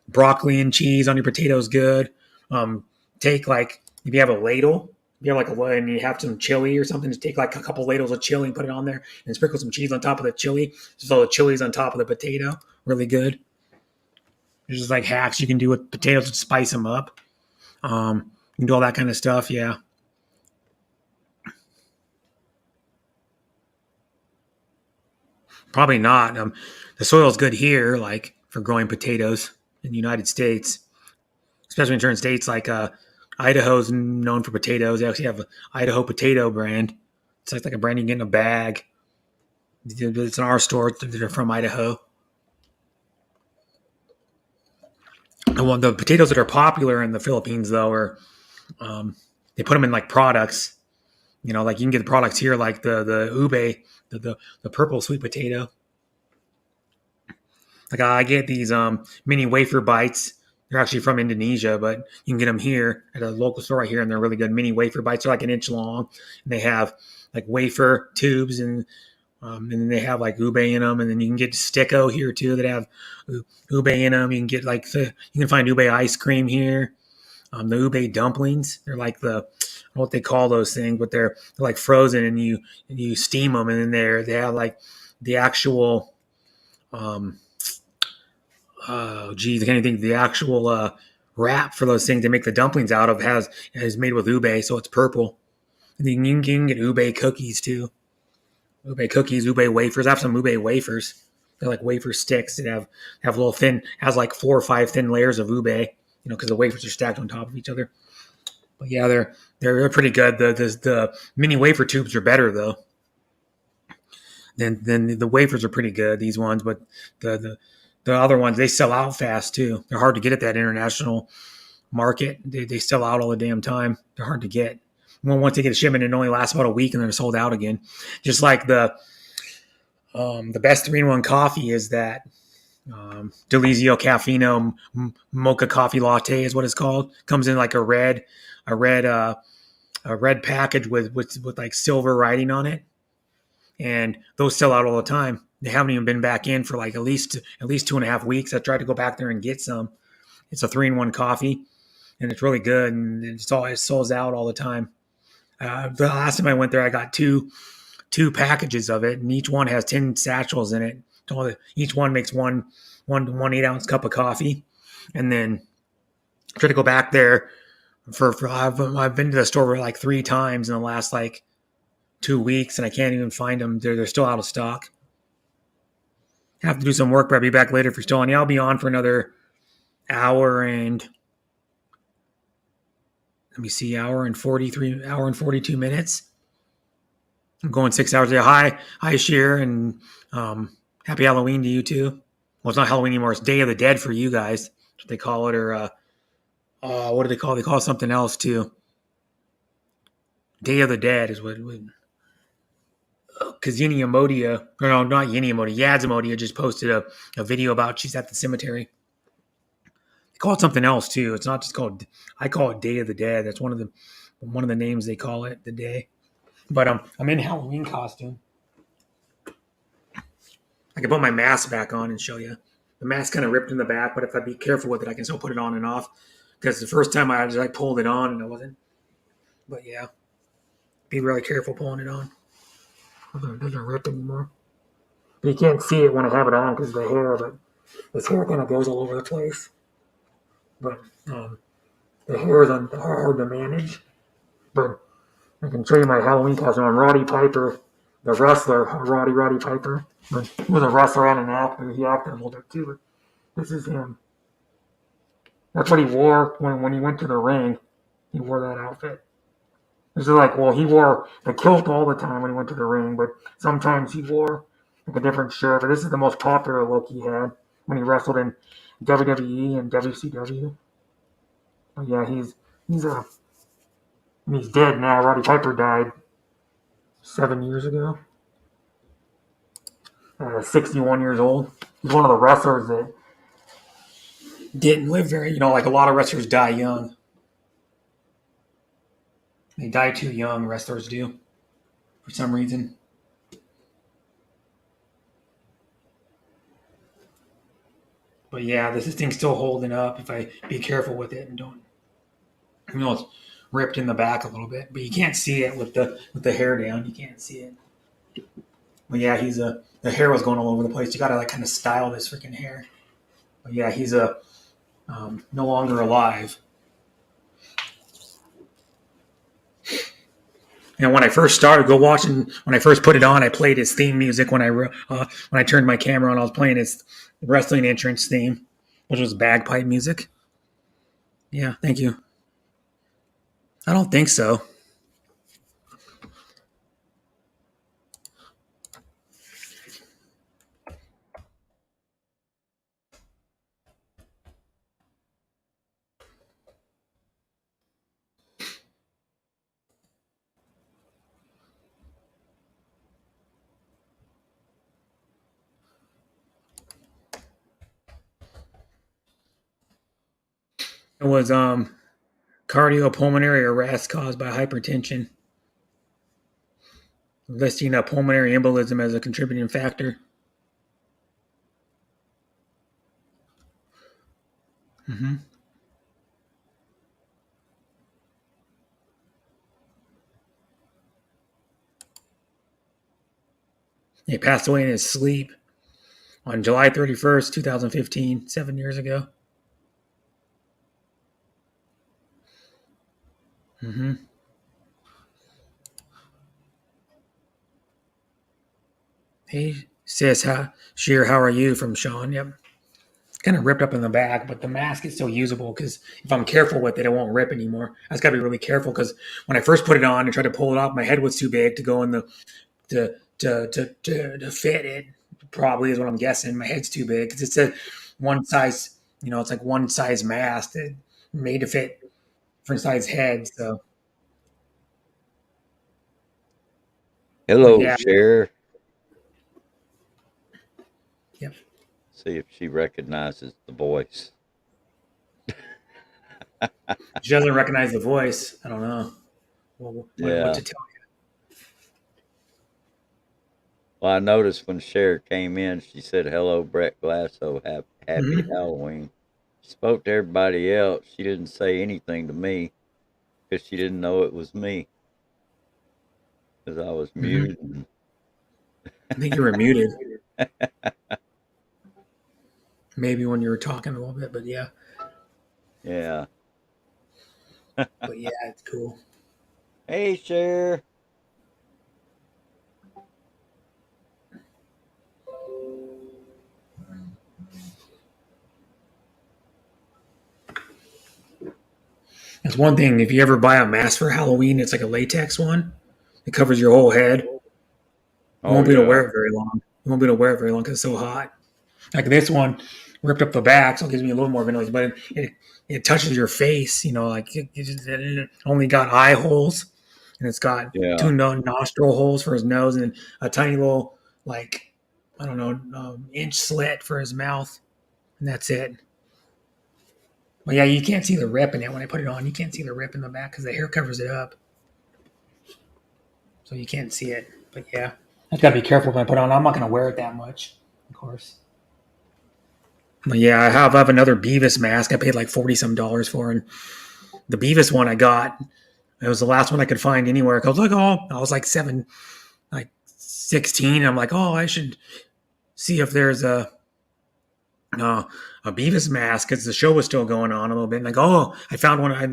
broccoli and cheese on your potatoes. Good. Take like if you have a ladle, if you have like and you have some chili or something, just take like a couple ladles of chili and put it on there, and sprinkle some cheese on top of the chili. So the chili's on top of the potato. Really good. There's just like hacks you can do with potatoes to spice them up. You can do all that kind of stuff. Yeah. Probably not. The soil's good here, like for growing potatoes in the United States, especially in certain states like Idaho's known for potatoes. They actually have an Idaho potato brand. It's like a brand you get in a bag. It's in our store. They're from Idaho. And the potatoes that are popular in the Philippines, though, are they put them in like products. Like you can get the products here, like the ube, the purple sweet potato. Like I get these mini wafer bites. They're actually from Indonesia, but you can get them here at a local store right here, and they're really good. Mini wafer bites are like an inch long, and they have like wafer tubes, and then they have like ube in them, and then you can get sticko here too that have ube in them. You can get you can find ube ice cream here. The ube dumplings, they're like I don't know what they call those things, but they're like frozen, and you steam them, and then they have like the actual I can't even think the actual wrap for those things they make the dumplings out of is made with ube, so it's purple. And then you can get ube cookies too. Ube cookies, ube wafers. I have some ube wafers. They're like wafer sticks that have little thin, has like 4 or 5 thin layers of ube, because the wafers are stacked on top of each other. But yeah, they're pretty good. The mini wafer tubes are better though. Then the wafers are pretty good. These ones, but the other ones, they sell out fast too. They're hard to get at that international market. They sell out all the damn time. They're hard to get. Well, once they get a shipment, it only lasts about a week and they're sold out again. Just like the best 3-in-1 coffee is that Delizio Caffeino Mocha Coffee Latte is what it's called. Comes in like a red package with like silver writing on it, and those sell out all the time. They haven't even been back in for like at least 2.5 weeks. I tried to go back there and get some. It's a 3-in-1 coffee, and it's really good, and it sells out all the time. The last time I went there, I got two packages of it, and each one has 10 satchels in it. Each one makes one 8-ounce cup of coffee, and then I tried to go back there I've been to the store like 3 times in the last like 2 weeks, and I can't even find them. They're still out of stock. Have to do some work, but I'll be back later if you're still on. Yeah, I'll be on for another hour and 42 minutes. I'm going 6 hours. Yeah, hi, Sheer, and happy Halloween to you too. Well, it's not Halloween anymore. It's Day of the Dead for you guys. That's what they call it, or what do they call it? They call it something else too. Day of the Dead is what. Because Yini Amodia, or no, not Yini Amodia, Yads Amodia just posted a video about she's at the cemetery. They call it something else too. It's not just called. I call it Day of the Dead. That's one of the names they call it, the day. But I'm in Halloween costume. I can put my mask back on and show you. The mask kind of ripped in the back, but if I be careful with it, I can still put it on and off. Because the first time I pulled it on and it wasn't. But yeah, be really careful pulling it on. It doesn't rip anymore. But you can't see it when I have it on because of the hair, but this hair kind of goes all over the place. But the hair is hard to manage. But I can show you my Halloween costume. I'm Roddy Piper, the wrestler, Roddy Piper. But he was a wrestler and an actor. He acted a little bit too, but this is him. That's what he wore when he went to the ring. He wore that outfit. This is like, well, he wore the kilt all the time when he went to the ring, but sometimes he wore like a different shirt. But this is the most popular look he had when he wrestled in WWE and WCW. But yeah, he's dead now. Roddy Piper died 7 years ago. 61 years old. He's one of the wrestlers that didn't live very. Like a lot of wrestlers die young. They die too young. Wrestlers do, for some reason. But yeah, this thing's still holding up. If I be careful with it and don't, it's ripped in the back a little bit, but you can't see it with the hair down. You can't see it. But yeah, the hair was going all over the place. You gotta like kind of style this freaking hair. But yeah, he's no longer alive. And when I first started when I first put it on, I played his theme music. When I turned my camera on, I was playing his wrestling entrance theme, which was bagpipe music. Yeah, thank you. I don't think so. It was cardiopulmonary arrest caused by hypertension, listing a pulmonary embolism as a contributing factor. Mm-hmm. He passed away in his sleep on July 31st, 2015, 7 years ago. Mm-hmm. Hey, sis, Sheer, how are you? From Sean. Yep. Kind of ripped up in the back, but the mask is still usable because if I'm careful with it, it won't rip anymore. I just got to be really careful because when I first put it on and tried to pull it off, my head was too big to go in the to fit it. Probably is what I'm guessing. My head's too big because it's a one size. It's like one size mask that made to fit different size heads. So, but Hello, yeah, Cher. yep. See if she recognizes the voice. She doesn't recognize the voice. I don't know what Yeah. to tell Well, I noticed when Cher came in, she said, "Hello, Brett Glasso. you. Happy Halloween." She spoke to everybody else. She didn't say anything to me because she didn't know it was me because I was Mm-hmm. muted. I think you were muted. Maybe when you were talking a little bit, but yeah. Yeah. But yeah, it's cool. Hey, Cher. That's one thing. If you ever buy a mask for Halloween, it's like a latex one. It covers your whole head. You Oh, won't be able to yeah. wear it very long. You won't be able to wear it very long because it's so hot. Like this one ripped up the back, so it gives me a little more ventilation, but it touches your face. Like it only got eye holes, and it's got Yeah. two nostril holes for his nose, and a tiny little like I don't know inch slit for his mouth, and that's it. But yeah, you can't see the rip in it when I put it on. You can't see the rip in the back because the hair covers it up, so you can't see it. But yeah, I just gotta be careful when I put it on. I'm not gonna wear it that much, of course. But yeah, I have another Beavis mask. I paid like $40 for, and the Beavis one I got, it was the last one I could find anywhere. I was like, I was like 16. And I'm like, I should see if there's a Beavis mask because the show was still going on a little bit. And I found one. I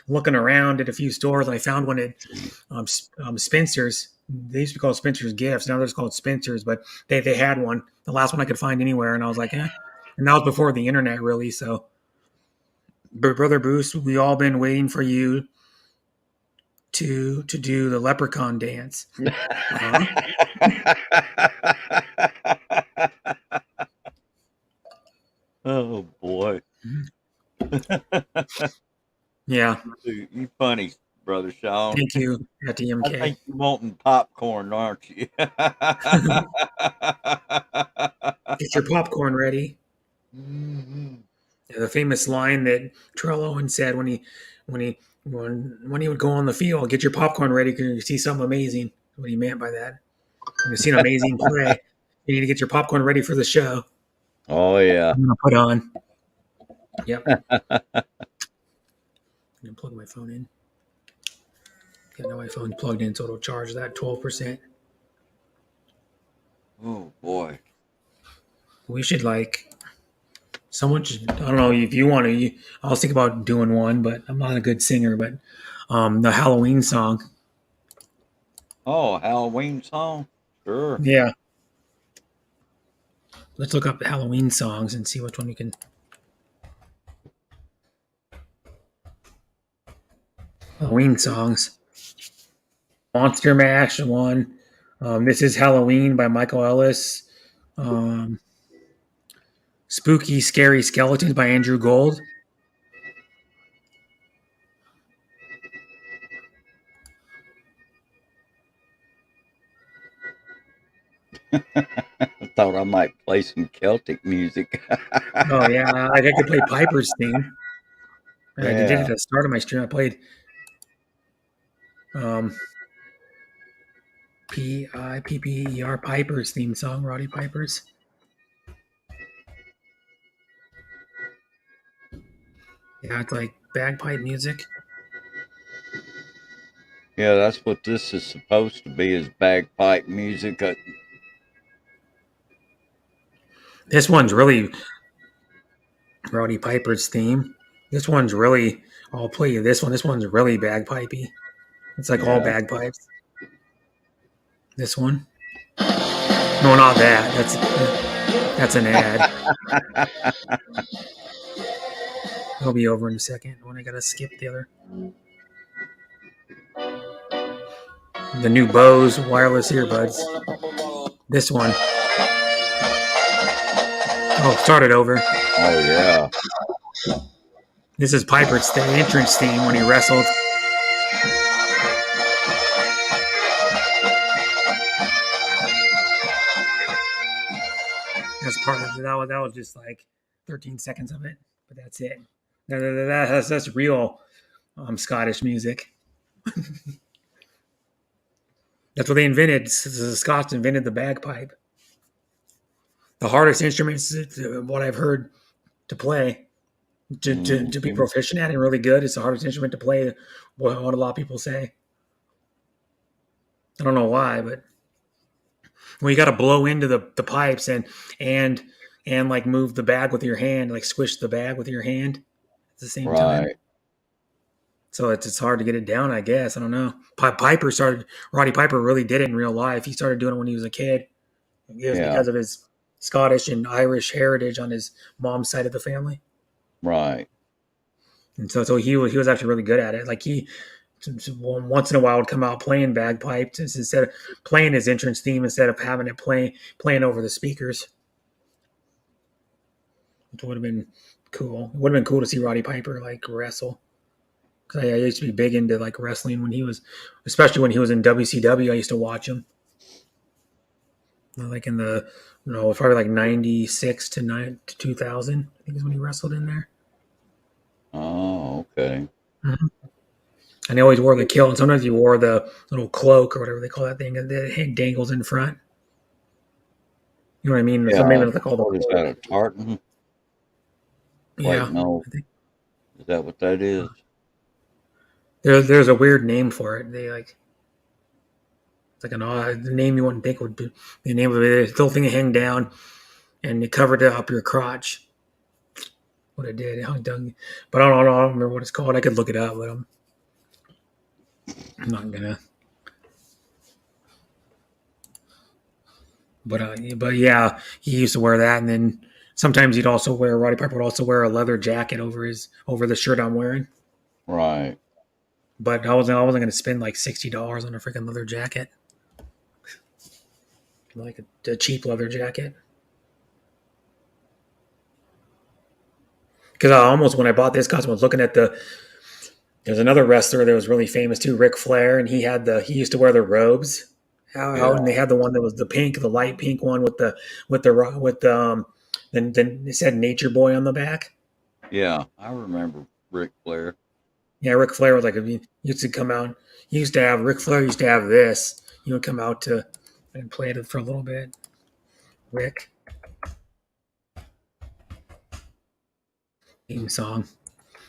looking around at a few stores. I found one at Spencer's. They used to be called Spencer's Gifts. Now they're just called Spencer's, but they had one, the last one I could find anywhere. And I was like, eh. And that was before the internet, really. So, but Brother Bruce, we all been waiting for you to do the leprechaun dance. Huh? Oh, boy. Yeah. You funny, brother Sean. Thank you at the I MK. think you're wanting popcorn, aren't you? Get your popcorn ready. The famous line that Terrell Owens said when he would go on the field, "Get your popcorn ready because you see something amazing." What he meant by that. When you see an amazing play, you need to get your popcorn ready for the show. Oh yeah. I'm gonna put on. Yep. I'm gonna plug my phone in. Yeah, now my phone's plugged in, so it'll charge that 12%. Oh boy. We should someone should. I don't know if you want to. I was thinking about doing one, but I'm not a good singer. But the Halloween song. Oh, Halloween song? Sure. Yeah. Let's look up the Halloween songs and see which one we can. Halloween songs. Monster Mash one. This is Halloween by Michael Ellis. Um, Spooky Scary Skeletons by Andrew Gold. I thought I might play some Celtic music. Oh yeah, I could play Piper's theme. I did it Yeah. at the start of my stream. I played um, Pipper Piper's theme song, Roddy Piper's. Yeah, it's like bagpipe music. Yeah, that's what this is supposed to be, is bagpipe music. This one's really Roddy Piper's theme. This one's really. I'll play you this one. This one's really bagpipey. It's like all Yeah. bagpipes. This one. No, not that. That's an ad. It'll be over in a second when I gotta skip the other. The new Bose wireless earbuds. This one. Oh, start it over. Oh yeah. This is Piper's entrance theme when he wrestled. That's part of it. That was just like 13 seconds of it, but that's it. That's real Scottish music. That's what they invented. The Scots invented the bagpipe. The hardest instruments, what I've heard to play, to be proficient at and really good, it's the hardest instrument to play. What a lot of people say. I don't know why, but you got to blow into the pipes and like move the bag with your hand, like squish the bag with your hand at the same time. Right. So it's hard to get it down, I guess. I don't know. Roddy Piper really did it in real life. He started doing it when he was a kid. It was Yeah. because of his Scottish and Irish heritage on his mom's side of the family. Right. And so he was actually really good at it. Like he once in a while would come out playing bagpipes instead of playing his entrance theme instead of having it playing over the speakers. It would have been cool. It would have been cool to see Roddy Piper like wrestle. Cause I used to be big into like wrestling when he was, especially when he was in WCW. I used to watch him. Like in the, probably like 96 to 2000. I think is when he wrestled in there. Oh, okay. Mm-hmm. And he always wore the kilt. And sometimes he wore the little cloak or whatever they call that thing that dangles in front. You know what I mean? Yeah. So maybe it's called What is that, a tartan? Yeah. Wait, no. Is that what that is? There's a weird name for it. They like it's like an odd name you wouldn't think would be the name of it. It's the little thing that hang down and it covered up your crotch. What it did, it hung down. But I don't remember what it's called. I could look it up, but I'm not gonna. But yeah, he used to wear that, and then sometimes Roddy Piper would also wear a leather jacket over the shirt I'm wearing. Right. But I wasn't going to spend like $60 on a freaking leather jacket, like a cheap leather jacket. Because when I bought this costume, I was looking at There's another wrestler that was really famous too, Ric Flair, and he used to wear the robes. And they had the one that was the light pink one with then it said Nature Boy on the back. Yeah, I remember Ric Flair. Yeah, Ric Flair was like he used to come out. Ric Flair used to have this. He would come out to and play it for a little bit. Rick theme song.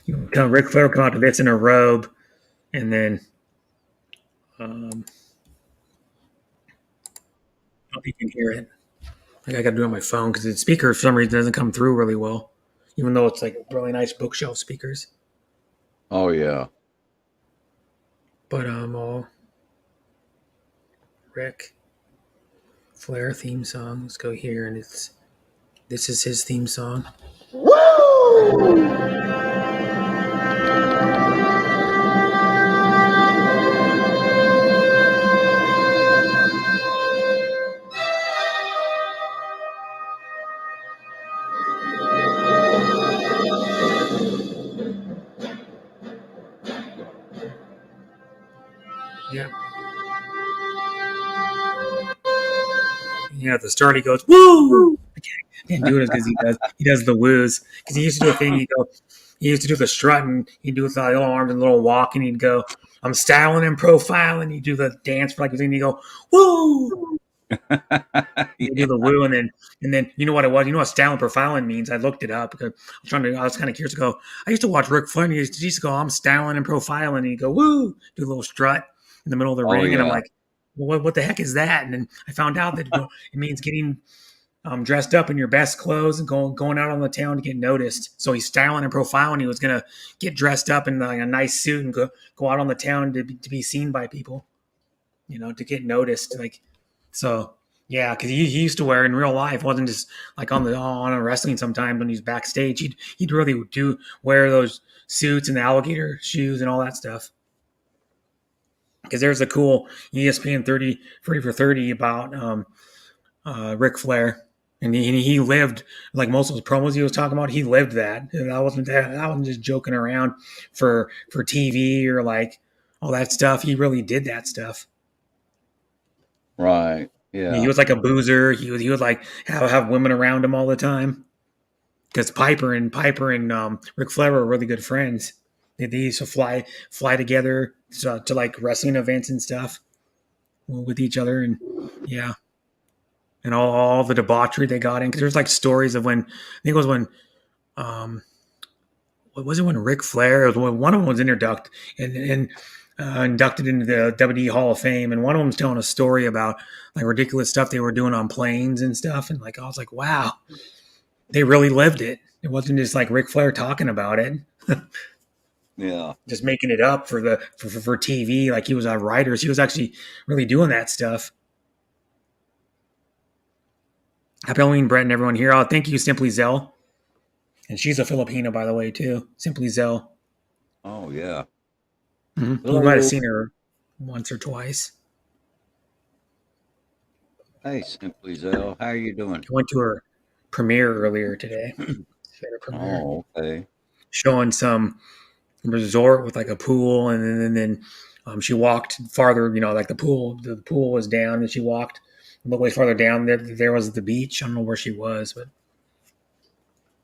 Ric Flair would come out to this in a robe, and then I don't know if you can hear it. I got to do it on my phone because the speaker for some reason doesn't come through really well, even though it's like really nice bookshelf speakers. Oh yeah. But all Ric Flair theme song. Let's go here, and this is his theme song. Yeah. At the start he goes woo. I can't do it because he does the woos because he used to do a thing. He used to do the strut and he'd do with the little arms and little walk and he'd go, I'm styling and profiling. He'd do the dance for like a thing. He'd go woo. You do the woo and then you know what it was. You know what styling profiling means. I looked it up because I was kind of curious to go. I used to watch Ric Flair and he used to go, I'm styling and profiling. And he'd go woo, do a little strut in the middle of the ring, and I'm like, well, what the heck is that? And then I found out that it means getting dressed up in your best clothes and going out on the town to get noticed. So he's styling and profiling. He was gonna get dressed up in like a nice suit and go out on the town to be seen by people, to get noticed. Like, so yeah, because he used to wear in real life. It wasn't just like on a wrestling. Sometimes when he's backstage, he'd really do wear those suits and the alligator shoes and all that stuff. Because there's a cool ESPN 30 for 30 about Ric Flair, and he lived like most of his promos he was talking about. He lived that. And I wasn't just joking around for TV or like all that stuff. He really did that stuff. Right. Yeah. He was like a boozer. He would like have women around him all the time. Because Piper and Ric Flair were really good friends. They used to fly together to like wrestling events and stuff with each other, and yeah, and all the debauchery they got in. Because there's like stories of when I think it was when what was it when Ric Flair? It was when one of them was inducted into the WWE Hall of Fame, and one of them was telling a story about like ridiculous stuff they were doing on planes and stuff, and like I was like, wow, they really lived it. It wasn't just like Ric Flair talking about it. Yeah, just making it up for TV. Like he was a writer, so he was actually really doing that stuff. Happy Halloween, Brett, and everyone here. Oh, thank you, Simply Zell. And she's a Filipino, by the way, too. Simply Zell. Oh yeah. Mm-hmm. You might have seen her once or twice. Hey, Simply Zell, how are you doing? I went to her premiere earlier today. She had a premiere. Oh, okay. Showing some resort with like a pool, and then she walked farther. Like the pool was down, and she walked a little way farther down. There was the beach. I don't know where she was, but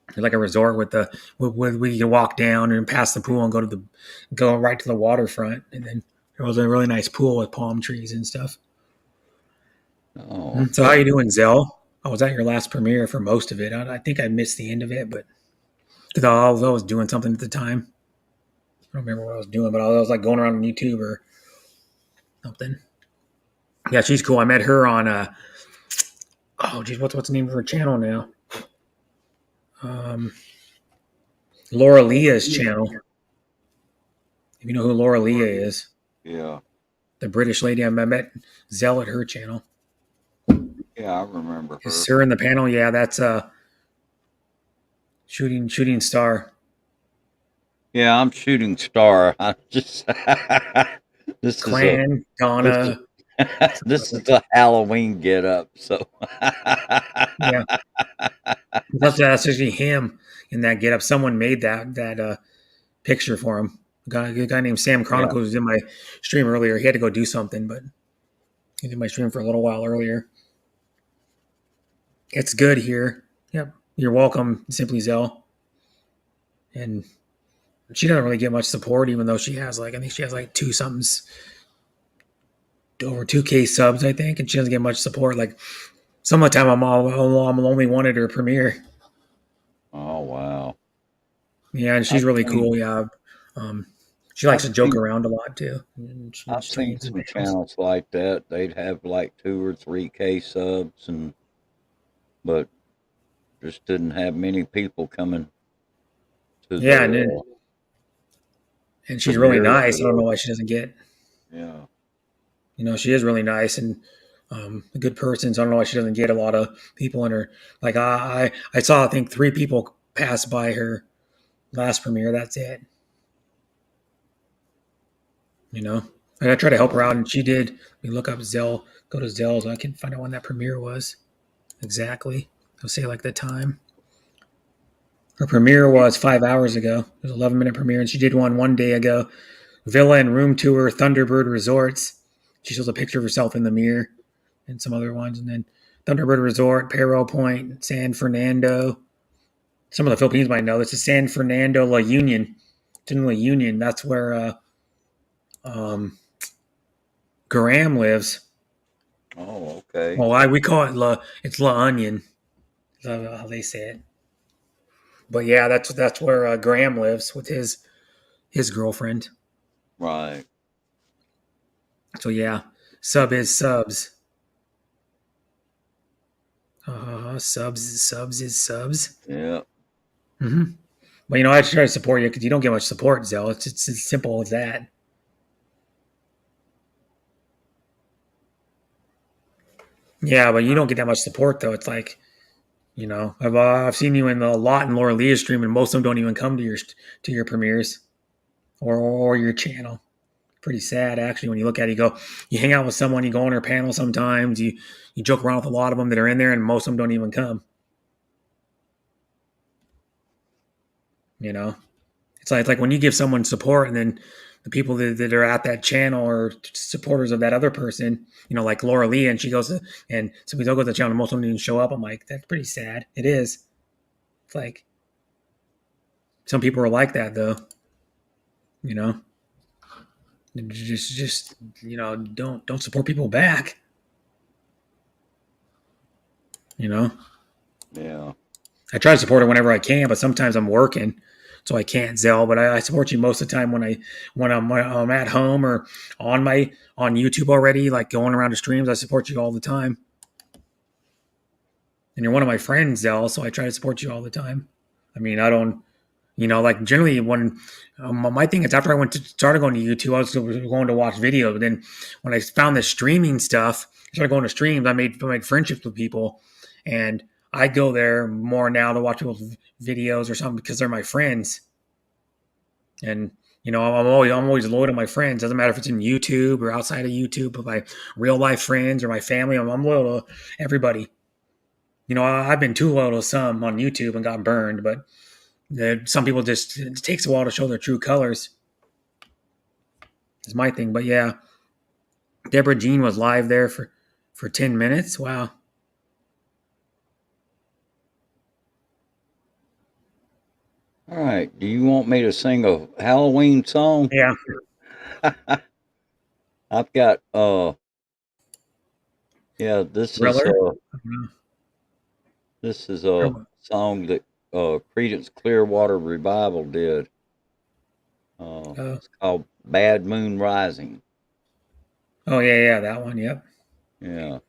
there's like a resort with we can walk down and past the pool and go right to the waterfront, and then there was a really nice pool with palm trees and stuff. Oh. So how you doing, Zell? I was at your last premiere for most of it. I think I missed the end of it, but because I was doing something at the time. I don't remember what I was doing, but I was like going around on YouTube or something. Yeah, she's cool. I met her on what's the name of her channel now? Laura Leah's channel. If you know who Laura Leah is. Yeah. The British lady. I met Zell at her channel. Yeah, I remember her. Is her in the panel? Yeah, that's Shooting Star. Yeah, I'm Shooting Star. I just this Clan, is Donna. This is a Halloween get up, so yeah. That's actually him in that get up. Someone made that picture for him. A guy named Sam Chronicles was in my stream earlier. He had to go do something, but he did my stream for a little while earlier. It's good here. Yep. You're welcome, Simply Zell. And she doesn't really get much support, even though she has I think she has like over 2K subs, I think, and she doesn't get much support. Like some of the time I'm only one at her premiere. Oh wow. Yeah, and she's really cool. Yeah. She likes to joke seen, around a lot too. I've seen some channels like that. They'd have like 2 or 3K subs, but just didn't have many people coming to Yeah, the and she's really premieres nice. I don't or know why she doesn't get. yeah. She is really nice and a good person. So I don't know why she doesn't get a lot of people in her. Like I saw, I think 3 people pass by her last premiere. That's it. I try to help her out, and she did. We look up Zell, go to Zell, so I can find out when that premiere was exactly. I'll say like the time. Her premiere was 5 hours ago. It was an 11-minute premiere, and she did one day ago. Villa and room tour, Thunderbird Resorts. She shows a picture of herself in the mirror and some other ones. And then Thunderbird Resort, Perro Point, San Fernando. Some of the Philippines might know this is San Fernando La Union. It's in La Union. That's where Graham lives. Oh, okay. Well, we call it it's La Onion. That's how they say it. But yeah, that's where Graham lives with his girlfriend. Right. So yeah, sub is subs. Subs is subs. Yeah. Mm-hmm. But I try to support you because you don't get much support, Zell. It's as simple as that. Yeah, but you don't get that much support though. It's like, I've seen you in a lot in Laura Leah's stream, and most of them don't even come to your premieres or your channel. Pretty sad actually when you look at it. You hang out with someone, you go on her panel sometimes, you joke around with a lot of them that are in there, and most of them don't even come. It's like when you give someone support, and then the people that are at that channel are supporters of that other person, like Laura Lee, and she goes and so we don't go to the channel, most of them didn't show up. I'm like, that's pretty sad. It is. It's like some people are like that though. Just don't support people back. Yeah. I try to support her whenever I can, but sometimes I'm working, so I can't, Zell. But I support you most of the time when I'm at home or on YouTube already, like going around to streams. I support you all the time, and you're one of my friends, Zell. So I try to support you all the time. I mean, I don't, like generally when my thing is after I started going to YouTube, I was going to watch videos. But then when I found this streaming stuff, I started going to streams. I made friendships with people, and I go there more now to watch people's videos or something because they're my friends. And I'm always loyal to my friends. Doesn't matter if it's in YouTube or outside of YouTube, but my real life friends or my family, I'm loyal to everybody. I've been too loyal to some on YouTube and got burned, but some people it takes a while to show their true colors. Is my thing. But yeah, Deborah Jean was live there for 10 minutes. Wow. All right. Do you want me to sing a Halloween song? Yeah. I've got this is a song that Creedence Clearwater Revival did. It's called Bad Moon Rising. Oh yeah, that one. Yep. Yeah.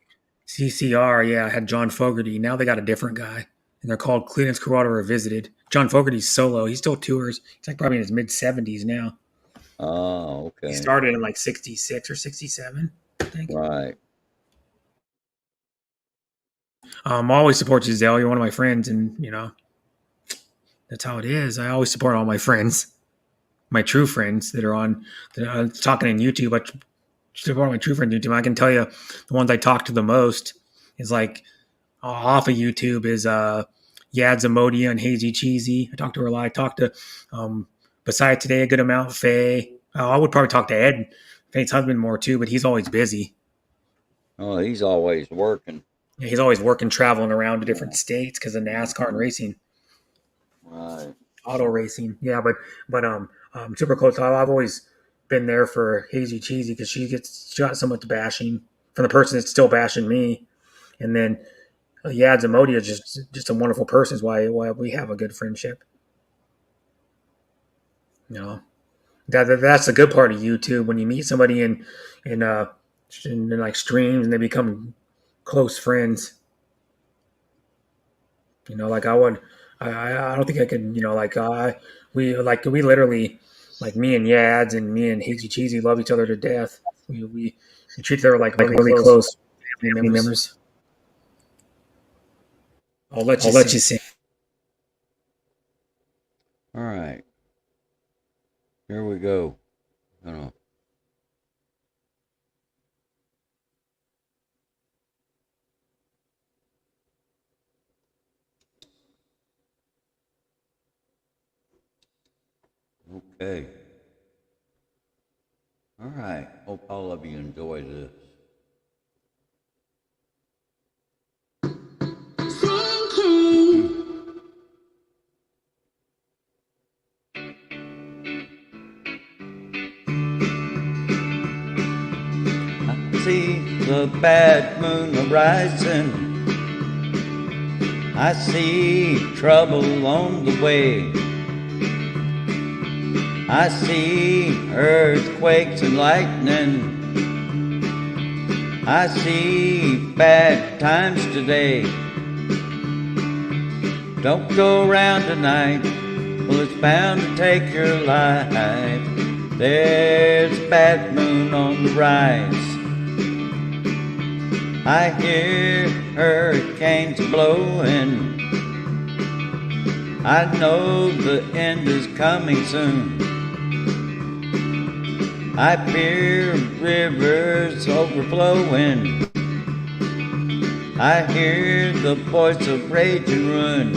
CCR, yeah, had John Fogerty. Now they got a different guy, and they're called Creedence Clearwater Revisited. John Fogerty's solo. He still tours. He's like probably in his mid-70s now. Oh, okay. He started in like 66 or 67, I think. Right. Always support you, Zell. You're one of my friends, and that's how it is. I always support all my friends, my true friends that are talking in YouTube. I support my true friends on YouTube. I can tell you the ones I talk to the most is like off of YouTube is Yad Zamodia and Hazy Cheesy. I talk to her a lot. I talk to besides today, a good amount. Faye. I would probably talk to Ed, Faye's husband, more too, but he's always busy. Oh, he's always working. Yeah, he's always working, traveling around to different states because of NASCAR and racing. Right. Auto racing. Yeah, but super close. I've always been there for Hazy Cheesy because she got so much bashing from the person that's still bashing me, and then Yads Amodi is just a wonderful person. Is why we have a good friendship. You know, that's the good part of YouTube when you meet somebody in like streams and they become close friends. You know, like I don't think I could. You know, we literally, like me and Yads and me and Hazy Cheesy love each other to death. We treat them like really close family members. I'll let you sing. All right. Here we go. Okay. All right. Hope all of you enjoy this. I see the bad moon rising. I see trouble on the way. I see earthquakes and lightning. I see bad times today. Don't go around tonight, well, it's bound to take your life. There's a bad moon on the rise. I hear hurricanes blowing. I know the end is coming soon. I fear rivers overflowing. I hear the voice of rage and ruin.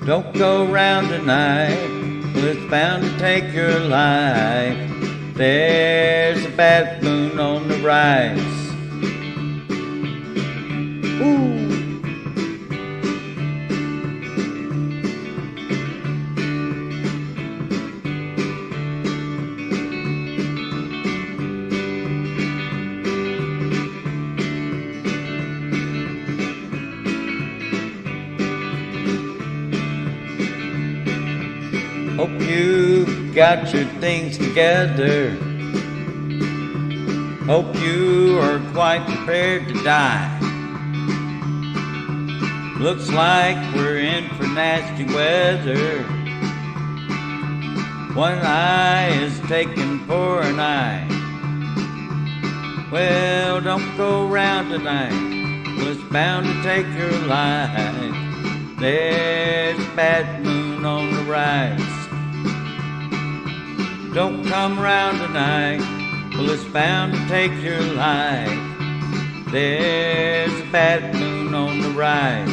Don't go round tonight, well, it's bound to take your life. There's a bad moon on the rise. Ooh. Hope you got your things together. Hope you are quite prepared to die. Looks like we're in for nasty weather. One eye is taken for an eye. Well, don't go round tonight, well, it's bound to take your life. There's a bad moon on the rise. Don't come round tonight, well, it's bound to take your life. There's a bad moon on the rise.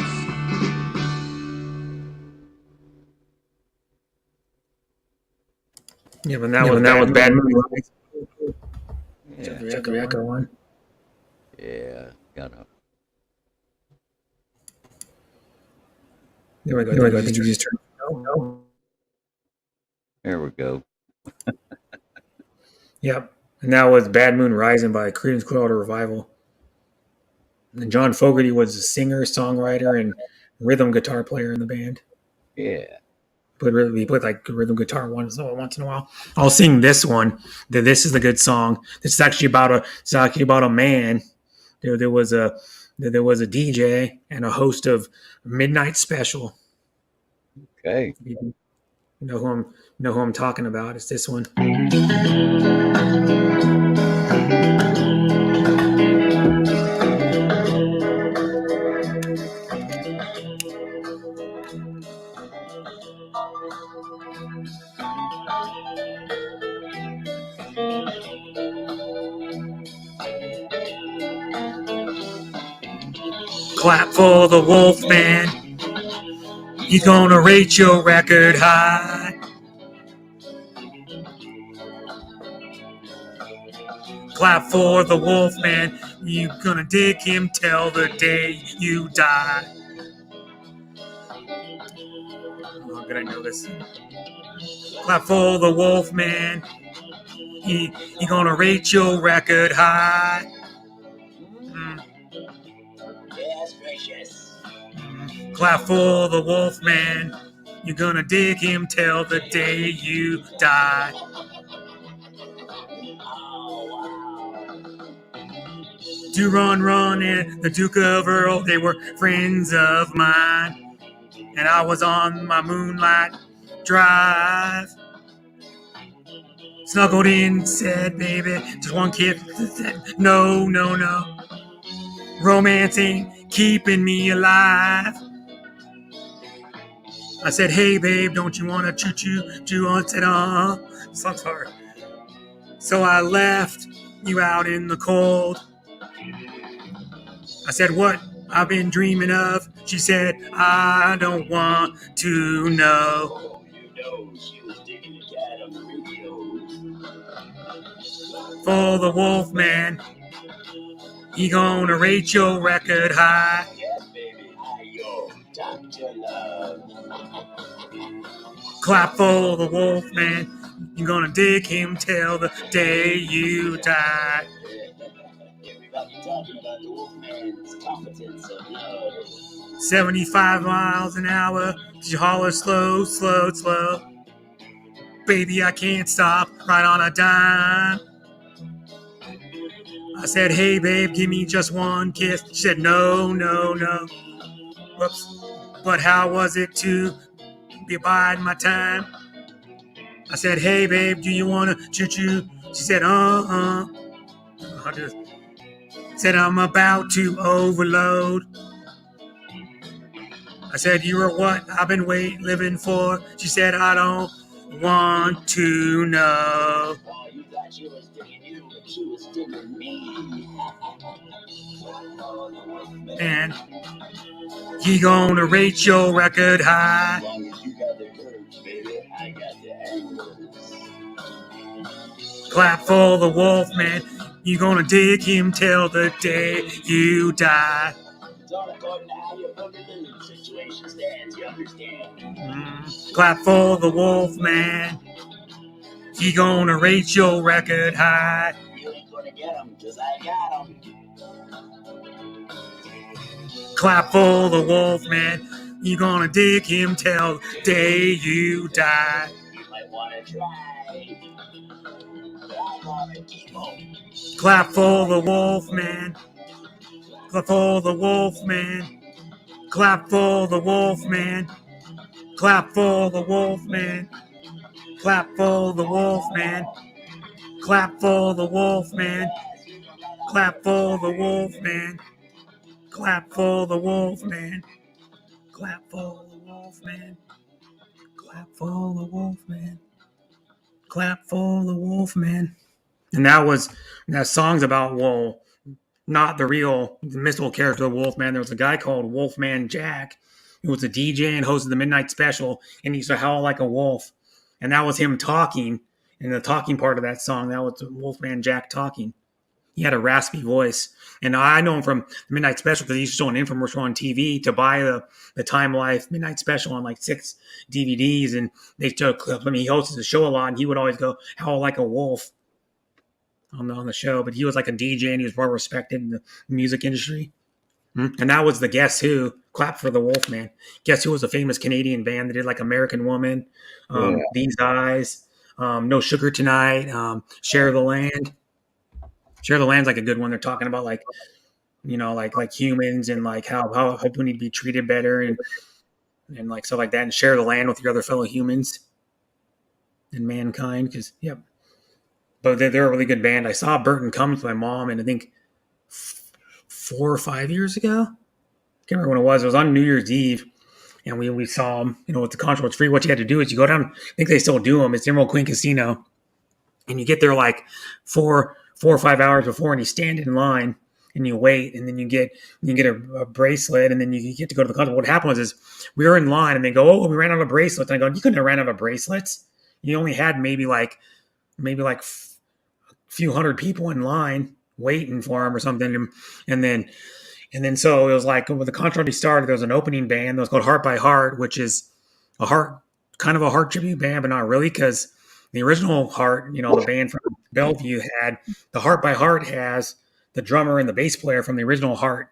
Yeah, but that was bad moon. Check the echo one. Yeah, gotta. There we go. I think you just turned. No. There we go. Yep. And that was Bad Moon Rising by Creedence Clearwater Revival. And John Fogerty was a singer, songwriter, and rhythm guitar player in the band. Yeah. He played like rhythm guitar once in a while. I'll sing this one. This is the good song. It's actually about a man. There was a DJ and a host of Midnight Special. Okay. You know who I'm talking about. It's this one. Clap for the Wolfman. He's gonna rate your record high. Clap for the Wolfman. You gonna dig him till the day you die. Oh, good, I know this. Clap for the Wolfman. He gonna rate your record high. Yes, gracious. Clap for the Wolfman. You're gonna dig him till the day you die. Do Run and the Duke of Earl, they were friends of mine. And I was on my moonlight drive. Snuggled in, said, baby, just one kid said, no, no, no. Romance ain't keeping me alive. I said, hey, babe, don't you want to choo-choo? I said, song's hard. So I left you out in the cold. I said, what I've been dreaming of? She said, I don't want to know. Oh, you know she was digging the cat on the radio. For the Wolfman, he gonna rate your record high. Yes, baby, I yo, Dr. Love. Clap for the Wolfman, you're gonna dig him till the day you die. Everybody talking about the Wolfman's competence of love. 75 miles an hour, she holler slow, slow, slow. Baby, I can't stop, right on a dime. I said, hey, babe, give me just one kiss. She said, no, no, no. Whoops. But how was it to be biding my time? I said, hey, babe, do you want to choo-choo? She said, I just said, I'm about to overload. I said, you are what I've been living for. She said, I don't want to know. Oh, you thought she was digging you, but she was digging me. And he gonna rate your record high. As long as you got the courage, baby, I got the angles. Clap for the Wolfman. You gonna dig him till the day you die. It's all according to how your boogaloo situation stands, you understand? Clap for the Wolfman. He gonna rate your record high. You ain't gonna get him, 'cause I got him. Clap for the Wolfman. You gonna dig him till the day you die. You might wanna try. But I wanna keep him. Clap for the Wolfman. Clap for the Wolfman. Clap for the Wolfman. Clap for the Wolfman. Clap for the Wolfman. Clap for the Wolfman. Clap for the Wolfman. Clap for the Wolfman. Clap for the Wolfman. Clap for the Wolfman. Clap for the Wolfman. And that song's about not the real mystical character of Wolfman. There was a guy called Wolfman Jack who was a DJ and hosted the Midnight Special, and he used to howl like a wolf. And that was him talking. And the talking part of that song, that was Wolfman Jack talking. He had a raspy voice. And I know him from the Midnight Special because he used to show an infomercial on TV to buy the Time Life Midnight Special on like 6 DVDs. And they showed clips. I mean, he hosted the show a lot, and he would always go howl like a wolf on the show. But he was like a DJ, and he was well respected in the music industry. And that was the Guess Who. Clap for the Wolfman. Guess Who was a famous Canadian band that did like American Woman, These Eyes, No Sugar Tonight, Share the Land. Share the Land's like a good one. They're talking about like, you know, like humans and like how we need to be treated better and like stuff like that, and share the land with your other fellow humans and mankind. Because but they're a really good band. I saw Burton Cummings with my mom, and I think 4 or 5 years ago. Can't remember when it was. It was on New Year's Eve, and we saw them. You know, with the concert was free. What you had to do is you go down. I think they still do them. It's Emerald Queen Casino, and you get there like 4 or 5 hours before, and you stand in line, and you wait, and then you get a bracelet, and then you get to go to the concert. What happened was we were in line, and they go, "Oh, we ran out of bracelets." And I go, "You couldn't have ran out of bracelets. You only had maybe like a few hundred people in line waiting for him or something." And then so it was like when the concert started, there was an opening band that was called Heart by Heart, which is a kind of a Heart tribute band, but not really, because the original Heart, the band from Bellevue, had the Heart by Heart has the drummer and the bass player from the original Heart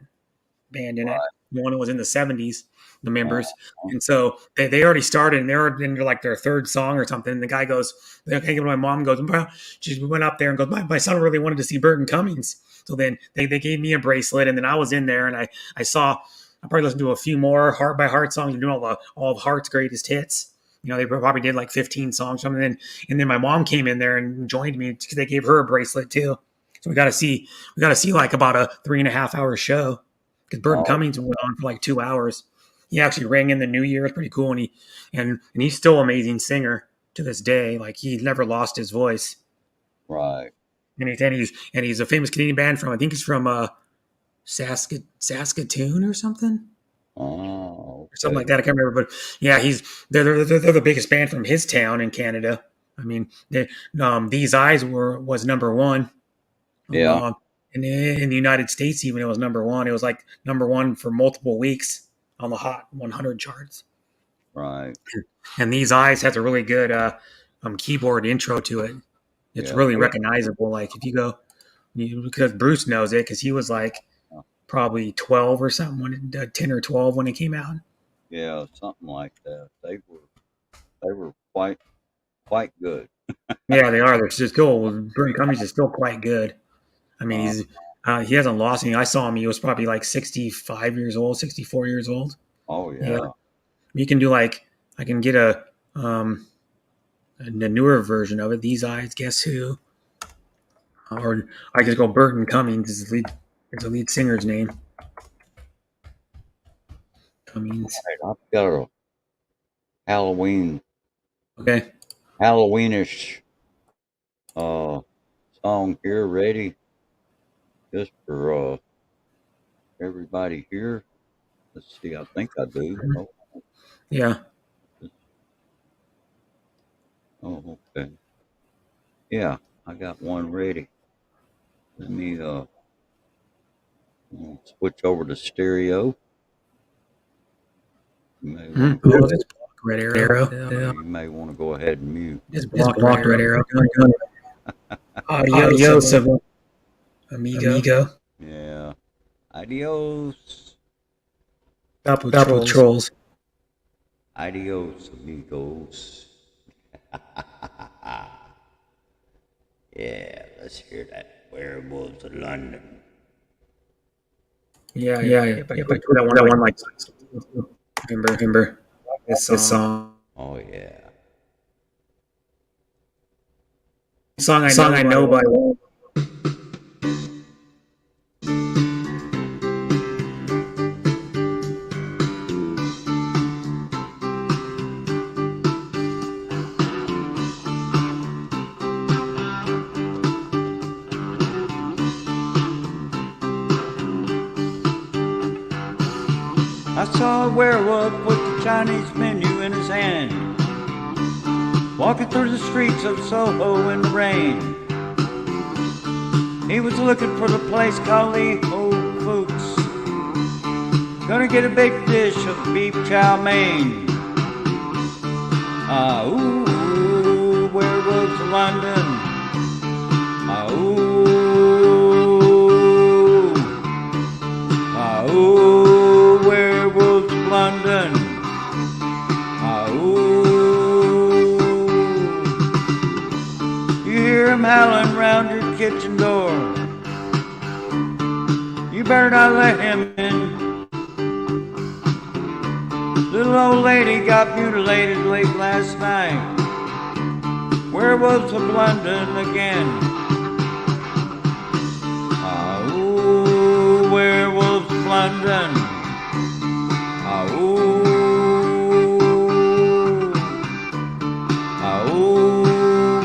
band in it, the one that was in the 70s, the members. And so they already started, and they're into like their third song or something. And the guy goes, okay, my mom goes, she went up there and goes, my son really wanted to see Burton Cummings. So then they gave me a bracelet, and then I was in there, and I probably listened to a few more Heart by Heart songs, and doing all of Heart's greatest hits. They probably did like 15 songs or something. And then my mom came in there and joined me because they gave her a bracelet too. So we got to see like about a 3.5 hour show, because Burton Cummings went on for like 2 hours. He actually rang in the New Year. It's pretty cool. And he's still an amazing singer to this day. Like, he never lost his voice. Right. And he's a famous Canadian band I think he's from Saskatoon or something. Oh, okay. Or something like that. I can't remember, but yeah, they're the biggest band from his town in Canada. I mean, These Eyes was number one. Yeah. In the United States, even, it was number one. It was like number one for multiple weeks on the Hot 100 charts. Right. And These Eyes has a really good keyboard intro to it. It's really recognizable. Like, if you go, because Bruce knows it, because he was like probably 12 or something, 10 or 12 when it came out. Yeah, something like that. They were quite good. Yeah, they are. They're just cool. Burton Cummings is still quite good. I mean, he hasn't lost any. I saw him. He was probably like 65 years old, 64 years old. Oh yeah. You can do I can get a newer version of it. These Eyes, Guess Who? Or I just go Burton Cummings is the lead singer's name. Cummings. Right, I've got a Halloween. Okay. Halloweenish song here ready, just for everybody here. Let's see. I think I do. Mm-hmm. Yeah. Oh, okay. Yeah, I got one ready. Let me switch over to stereo. You may want to just block red arrow. Yeah. You may want to go ahead and mute. Just block red arrow. Adios, amigo. Yeah. Adios. Double trolls. Adios, amigos. Yeah, let's hear that. Werewolves of London. Yeah. If I do that one like remember this song. Oh yeah. Song I know by. I saw a werewolf with the Chinese menu in his hand, walking through the streets of Soho in the rain. He was looking for the place called the Old Foots. Gonna get a big dish of beef chow mein. Ooh, werewolves of London. Ooh, werewolves of London. You hear him howling round your kitchen door. You better not let him in. Little old lady got mutilated late last night. Werewolves of London again. Ooh, werewolves of London.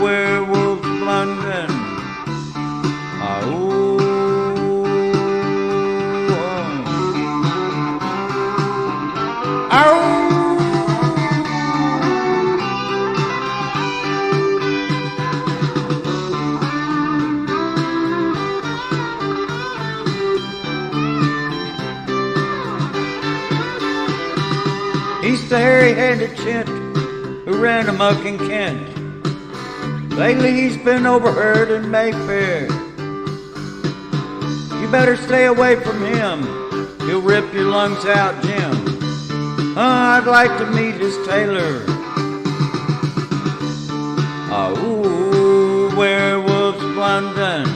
Werewolves of London. He's the hairy-handed gent who ran amok in Kent. Lately he's been overheard in Mayfair. You better stay away from him. He'll rip your lungs out, Jim. I'd like to meet his tailor. Ooh, werewolves of London.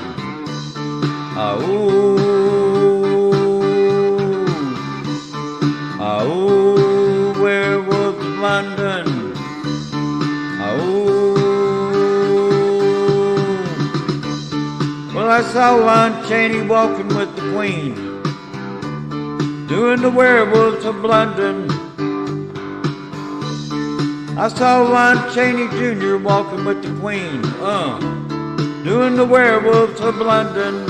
Ooh, werewolves of London. Well, I saw Lon Chaney walking with the Queen, doing the werewolves of London. I saw Lon Chaney Jr. walking with the Queen, doing the werewolves of London.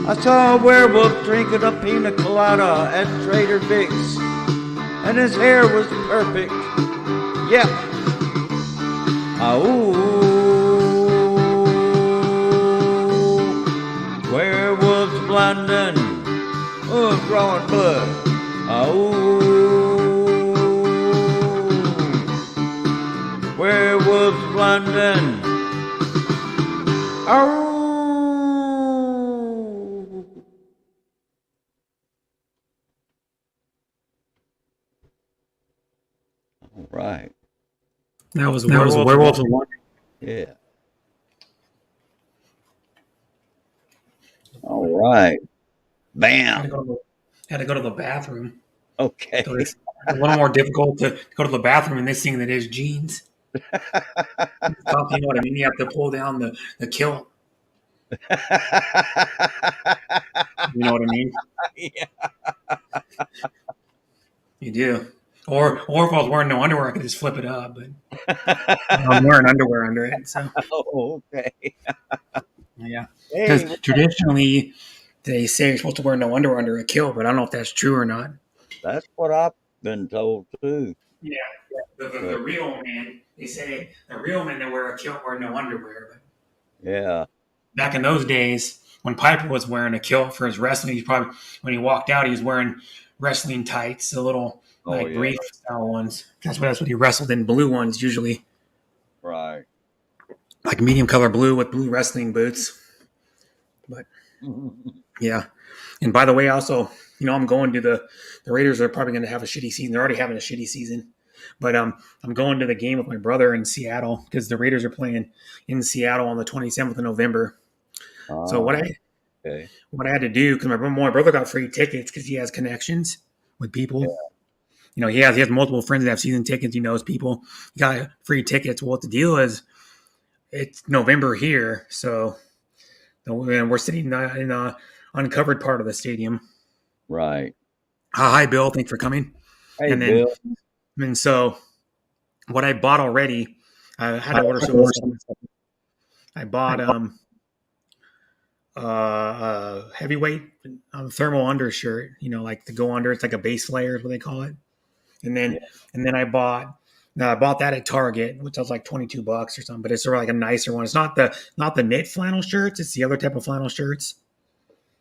I saw a werewolf drinking a pina colada at Trader Vic's, and his hair was perfect. Yep. Werewolves of London. Drawing blood. Werewolves of London. All right. That was Werewolves of London. Yeah. All right. Bam. Had to go to the bathroom. Okay. So it's a little more difficult to go to the bathroom in this thing than it is jeans. You know what I mean? You have to pull down the kilt. You know what I mean? Yeah. You do. Or if I was wearing no underwear, I could just flip it up. But I'm wearing underwear under it. So. Oh, okay. Yeah. Because traditionally, they say you're supposed to wear no underwear under a kilt, but I don't know if that's true or not. That's what I've been told too. Yeah. The real men, they say the real men that wear a kilt wear no underwear. But yeah. Back in those days, when Piper was wearing a kilt for his wrestling, he's probably when he walked out, he was wearing wrestling tights, the little brief style ones. That's what he wrestled in. Blue ones usually. Right. Like medium color blue with blue wrestling boots. But yeah. And by the way, also, I'm going to the Raiders are probably going to have a shitty season. They're already having a shitty season. But I'm going to the game with my brother in Seattle because the Raiders are playing in Seattle on the 27th of November. So what I had to do, because my brother got free tickets because he has connections with people. Yeah. He has multiple friends that have season tickets. He knows people. He got free tickets. Well, what the deal is, it's November here, so we're sitting in the uncovered part of the stadium. Right. Hi, Bill. Thanks for coming. Hey, Bill. And so what I bought already, I had to order some. I bought heavyweight thermal undershirt, like to go under. It's like a base layer is what they call it. And then I bought that at Target, which was like $22 or something, but it's sort of like a nicer one. It's not the knit flannel shirts. It's the other type of flannel shirts.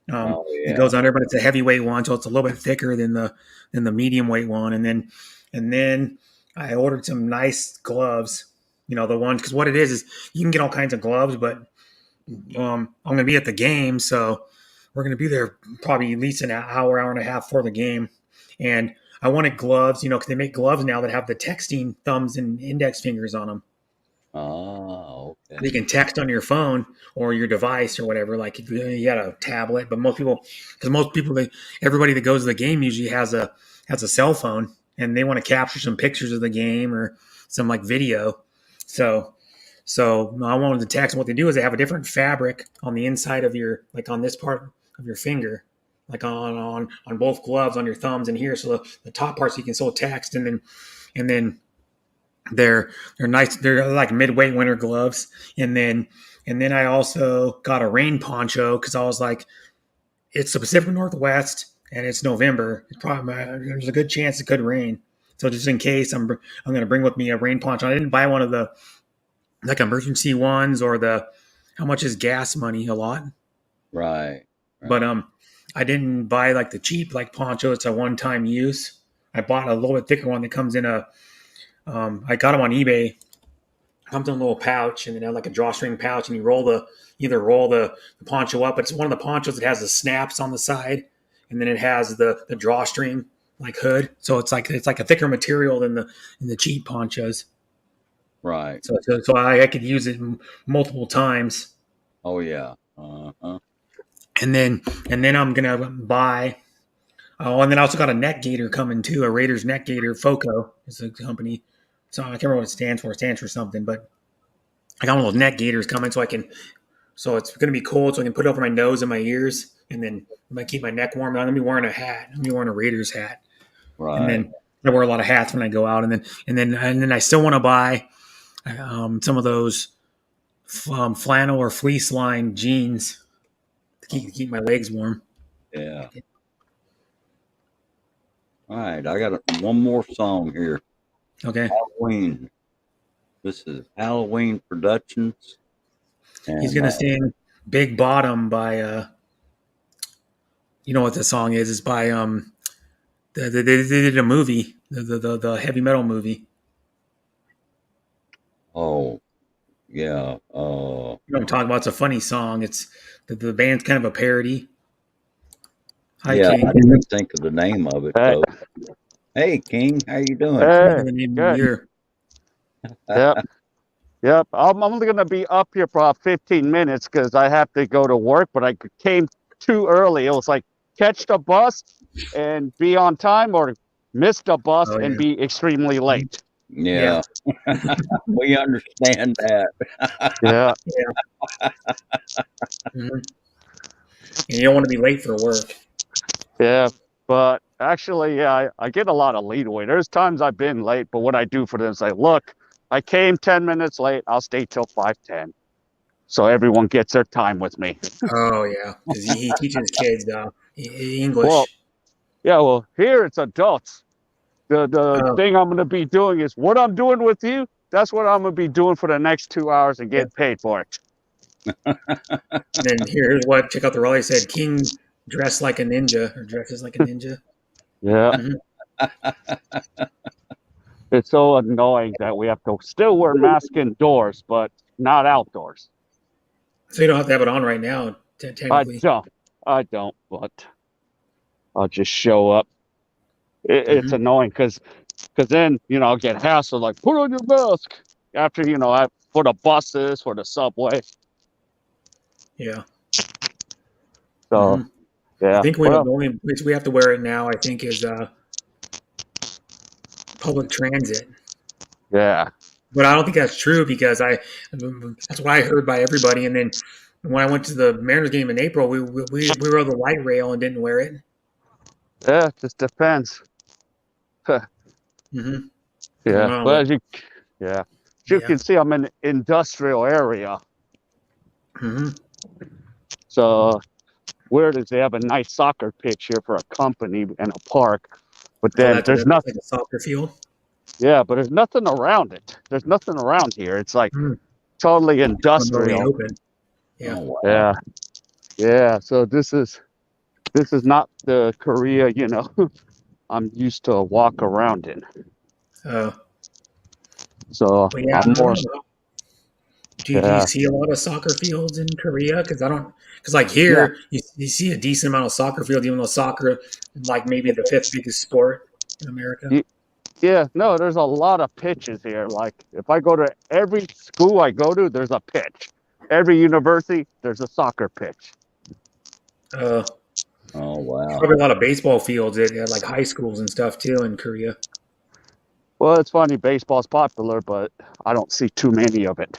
It goes under, but it's a heavyweight one. So it's a little bit thicker than the medium weight one. And then I ordered some nice gloves, the ones, because what it is you can get all kinds of gloves, but I'm going to be at the game, so we're going to be there probably at least an hour and a half for the game. And I wanted gloves, because they make gloves now that have the texting thumbs and index fingers on them. Oh, okay. You can text on your phone or your device or whatever. Like if you got a tablet, but everybody that goes to the game usually has a cell phone and they want to capture some pictures of the game or some like video. So I wanted to text. What they do is they have a different fabric on the inside of your, like on this part of your finger, like on both gloves, on your thumbs and here. So the top parts you can still text, and then they're nice. They're like midweight winter gloves. And then I also got a rain poncho because I was like, it's the Pacific Northwest. and it's November. It's probably there's a good chance it could rain. So just in case, I'm going to bring with me a rain poncho. I didn't buy one of the like emergency ones or the how much is gas money a lot, Right. but I didn't buy like the cheap like poncho. It's a one time use. I bought a little bit thicker one that comes in a. I got them on eBay. Comes in a little pouch, and then have like a drawstring pouch, and you either roll the poncho up. But it's one of the ponchos that has the snaps on the side, and then it has the drawstring like hood. So it's like a thicker material than the cheap ponchos. Right. So I could use it multiple times. Oh yeah. Uh-huh. And then I'm gonna buy. Oh, and then I also got a neck gaiter coming too. A Raiders neck gaiter. Foco is a company. So I can't remember what it stands for. It stands for something, but I got one of those neck gaiters coming, so I can. So it's gonna be cold, so I can put it over my nose and my ears, and then I'm gonna keep my neck warm. I'm gonna be wearing a hat. I'm gonna be wearing a Raiders hat, Right. and then I wear a lot of hats when I go out, and then I still want to buy some of those flannel or fleece lined jeans to keep my legs warm. Yeah. All right, I got one more song here. Okay. Halloween. This is Halloween Productions. And, He's gonna sing "Big Bottom" by you know what the song is? It's by they did a movie, the heavy metal movie. Oh, yeah. You know what I'm talking about? It's a funny song. It's the band's kind of a parody. Hi, yeah, King. I didn't think of the name of it though. Hey, King, how you doing? Hey, The name of the good. year. Yep. Yep. I'm only going to be up here for about 15 minutes because I have to go to work, but I came too early. It was like catch the bus and be on time or miss the bus Oh, and yeah. be extremely late. Yeah. We understand that. Yeah. Yeah. Mhm. And you don't want to be late for work. Yeah. But actually, yeah, I get a lot of leeway. There's times I've been late, but what I do for them is say, look, I came 10 minutes late. I'll stay till 5:10. So everyone gets their time with me. Oh yeah, because he teaches kids Well, English. yeah, well, here it's adults. The Oh, thing I'm going to be doing is what I'm doing with you. That's what I'm going to be doing for the next 2 hours and yeah. get paid for it. Then here's what check out the Raleigh said: King dressed like a ninja or dresses like a ninja. Yeah. Mm-hmm. It's so annoying that we have to still wear masks indoors, but not outdoors. So you don't have to have it on right now, technically. I don't, but I'll just show up. It's annoying because then, I'll get hassled like, put on your mask after, for the buses, for the subway. Yeah. So, yeah. I think the only place we have to wear it now, I think, is public transit. Yeah. But I don't think that's true because that's what I heard by everybody. And then when I went to the Mariners game in April, we rode the light rail and didn't wear it. Yeah, it just depends. Mm-hmm. Yeah, but as you can see, I'm in an industrial area. Mm-hmm. So where does they have a nice soccer pitch here for a company and a park, but then there's nothing. Like a soccer field. Yeah, but there's nothing around it. There's nothing around here. It's like totally industrial. Open. Yeah. Oh, wow. Yeah. Yeah. So this is not the Korea, I'm used to walk around in. Oh. So Yeah, I'm more. Do you see a lot of soccer fields in Korea? Because like here, you see a decent amount of soccer fields, even though soccer like maybe the 5th biggest sport in America. Yeah, no, there's a lot of pitches here. Like if I go to every school I go to, there's a pitch. Every university, there's a soccer pitch. Oh wow. Probably a lot of baseball fields at like high schools and stuff too in Korea. Well, it's funny, baseball's popular, but I don't see too many of it.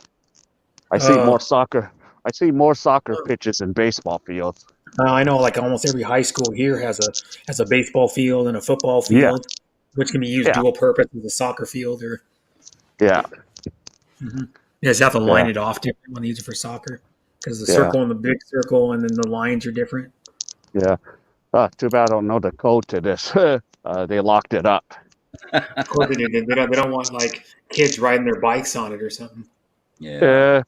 I see more soccer. I see more soccer pitches than baseball fields. I know, like almost every high school here has a baseball field and a football field, which can be used dual purpose as a soccer field or. Yeah. Mm-hmm. You just have to line it off different when they use it for soccer because the circle and the big circle and then the lines are different. Yeah. Too bad I don't know the code to this. They locked it up. Of course they do. They don't want like kids riding their bikes on it or something. Yeah.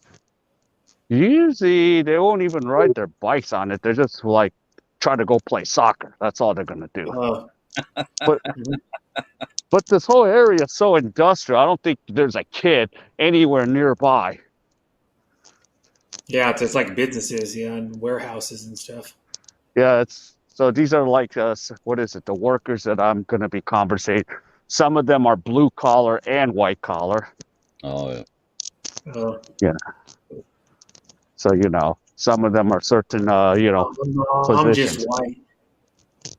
Usually they won't even ride their bikes on it. They're just like try to go play soccer. That's all they're gonna do. But but this whole area is so industrial. I don't think there's a kid anywhere nearby. Yeah, it's like businesses, yeah, and warehouses and stuff. Yeah, it's so these are like what is it? The workers that I'm gonna be conversating. Some of them are blue collar and white collar. Oh yeah. Yeah. So some of them are certain I'm just positions. white.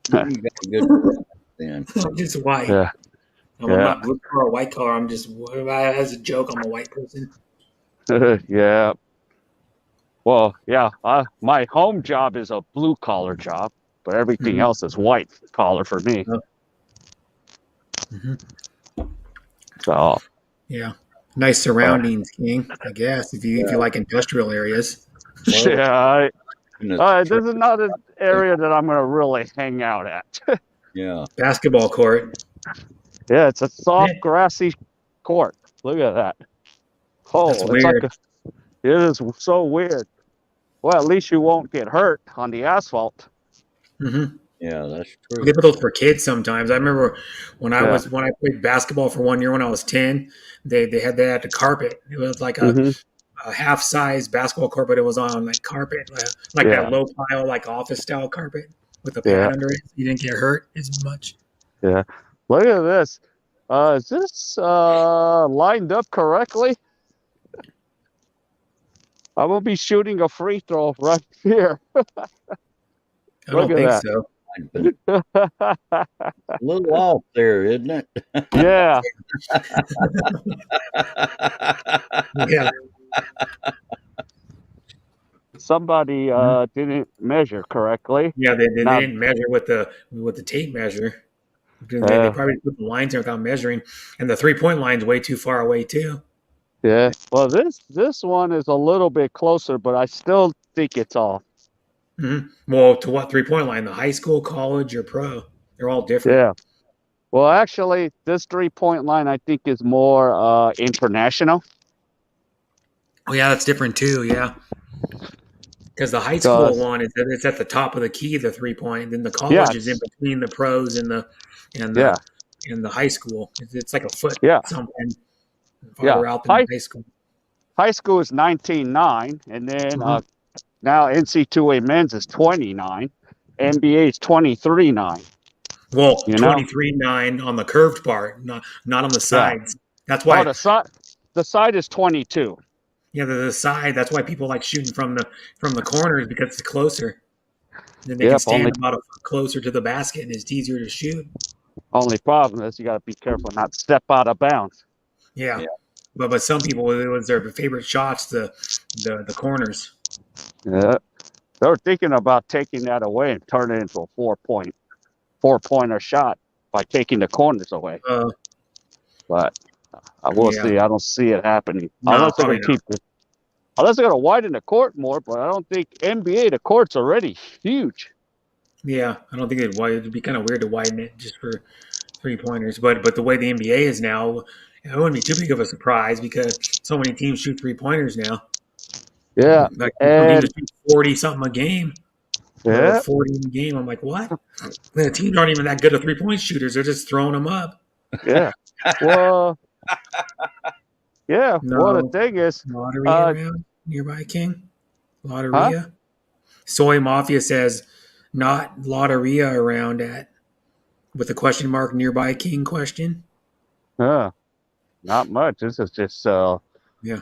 You got a good then. I'm just white. Yeah. I'm not blue collar or white collar. I'm just as a joke. I'm a white person. Yeah. Well, yeah. My home job is a blue collar job, but everything else is white collar for me. So. Yeah. Nice surroundings, King. I guess if you like industrial areas. Yeah. This is not an area that I'm gonna really hang out at. Yeah. Basketball court. Yeah, it's a soft, grassy court. Look at that. Oh, That's it's weird. it is so weird. Well, at least you won't get hurt on the asphalt. Mm-hmm. Yeah, that's true. They put those for kids sometimes. I remember when I played basketball for 1 year when I was 10. They had the carpet. It was like a half size basketball court, but it was on like carpet, like that low pile, like office style carpet with a pad under it. You didn't get hurt as much. Yeah. Look at this. Is this lined up correctly? I will be shooting a free throw right here. I don't think so. A little off there, isn't it? Yeah. Yeah. Somebody didn't measure correctly. Yeah, they didn't measure with the tape measure. They probably put the lines there without measuring, and the 3-point line's way too far away too. Yeah. Well, this one is a little bit closer, but I still think it's off. Mm-hmm. Well, to what 3-point line? The high school, college, or pro? They're all different. Yeah. Well, actually, this 3-point line I think is more international. Oh yeah, that's different too. Yeah, because the high school one it's at the top of the key, the 3-point. Then the college is in between the pros and the high school. It's like a foot something farther out than high school. High school is 19.9, and then now NC2A men's is 29, NBA is 23.9. Well, 23.9 on the curved part, not on the sides. That's why the side is 22. Yeah, the side. That's why people like shooting from the corners because it's closer. Then they can stand about a foot closer to the basket, and it's easier to shoot. Only problem is you got to be careful not to step out of bounds. Yeah. But some people, it was their favorite shots, the corners. Yeah, they were thinking about taking that away and turning it into a 4-pointer shot by taking the corners away. But I will see. I don't see it happening unless they're going to unless they're going to widen the court more. But I don't think NBA the court's already huge. Yeah, I don't think it'd be kind of weird to widen it just for 3-pointers. But the way the NBA is now, it wouldn't be too big of a surprise because so many teams shoot 3-pointers now. Yeah, like and 40 something a game. Yeah, 40 a game. I'm like, what? The teams aren't even that good at 3-point shooters. They're just throwing them up. Yeah. Well. Yeah. Well, the thing is, lottery around nearby, King. Lotteria. Huh? Soy Mafia says not Lotteria around at with a question mark nearby, King question. Not much. This is just yeah.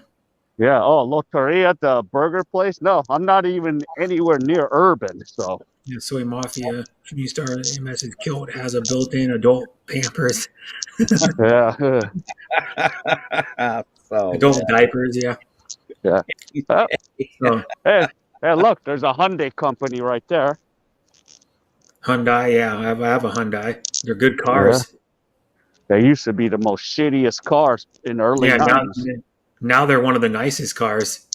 Yeah. Oh, Lotteria, the burger place. No, I'm not even anywhere near urban. So. Yeah, Soy Mafia. New Star message Kilt has a built-in adult Pampers. Yeah. Adult diapers. Yeah. Yeah. Hey, look, there's a Hyundai company right there. Hyundai, yeah, I have a Hyundai. They're good cars. Yeah. They used to be the most shittiest cars in the early 90s. Now they're one of the nicest cars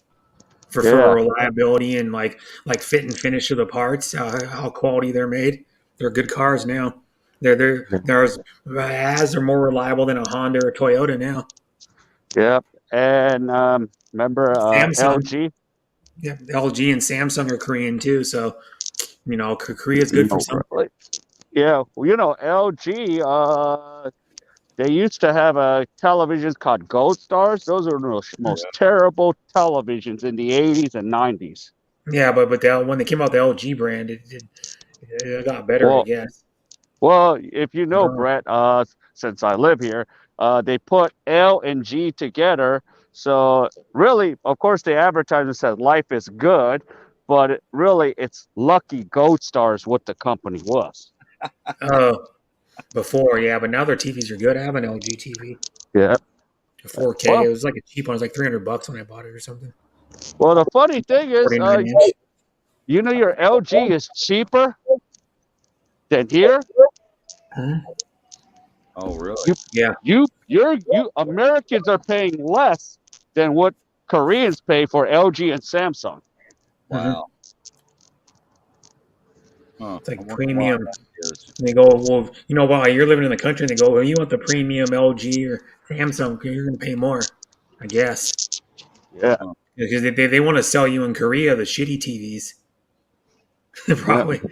for reliability and like fit and finish of the parts, how quality they're made. They're good cars now. They're as they're more reliable than a Honda or a Toyota now. Yep. And remember Samsung, LG? yeah, LG and Samsung are Korean too. So Korea's good for No, some. really. Yeah, well, LG. They used to have televisions called Gold Stars. Those are the most terrible televisions in the 80s and 90s. Yeah, but when they came out the LG brand, it got better, I Well, guess. well, if you know, Oh, Brett, since I live here, they put L and G together. So really, of course, the advertisement says life is good, but it's Lucky Gold Stars what the company was. oh, before, yeah, but now their TVs are good. I have an LG TV, Yeah. a 4K. It Well, was like a cheap one. It was like $300 when I bought it or something. well, the funny thing is, 49 inch. your LG is cheaper than here. Hmm. Oh, really? Yeah. You Americans are paying less than what Koreans pay for LG and Samsung. Hmm. Wow. Huh. It's I like wonder why premium. that is. And they go, well, while you're living in the country, and they go, well, you want the premium LG or Samsung, you're going to pay more, I guess. Yeah. Huh. Because they want to sell you in Korea the shitty TVs. Yeah. Probably the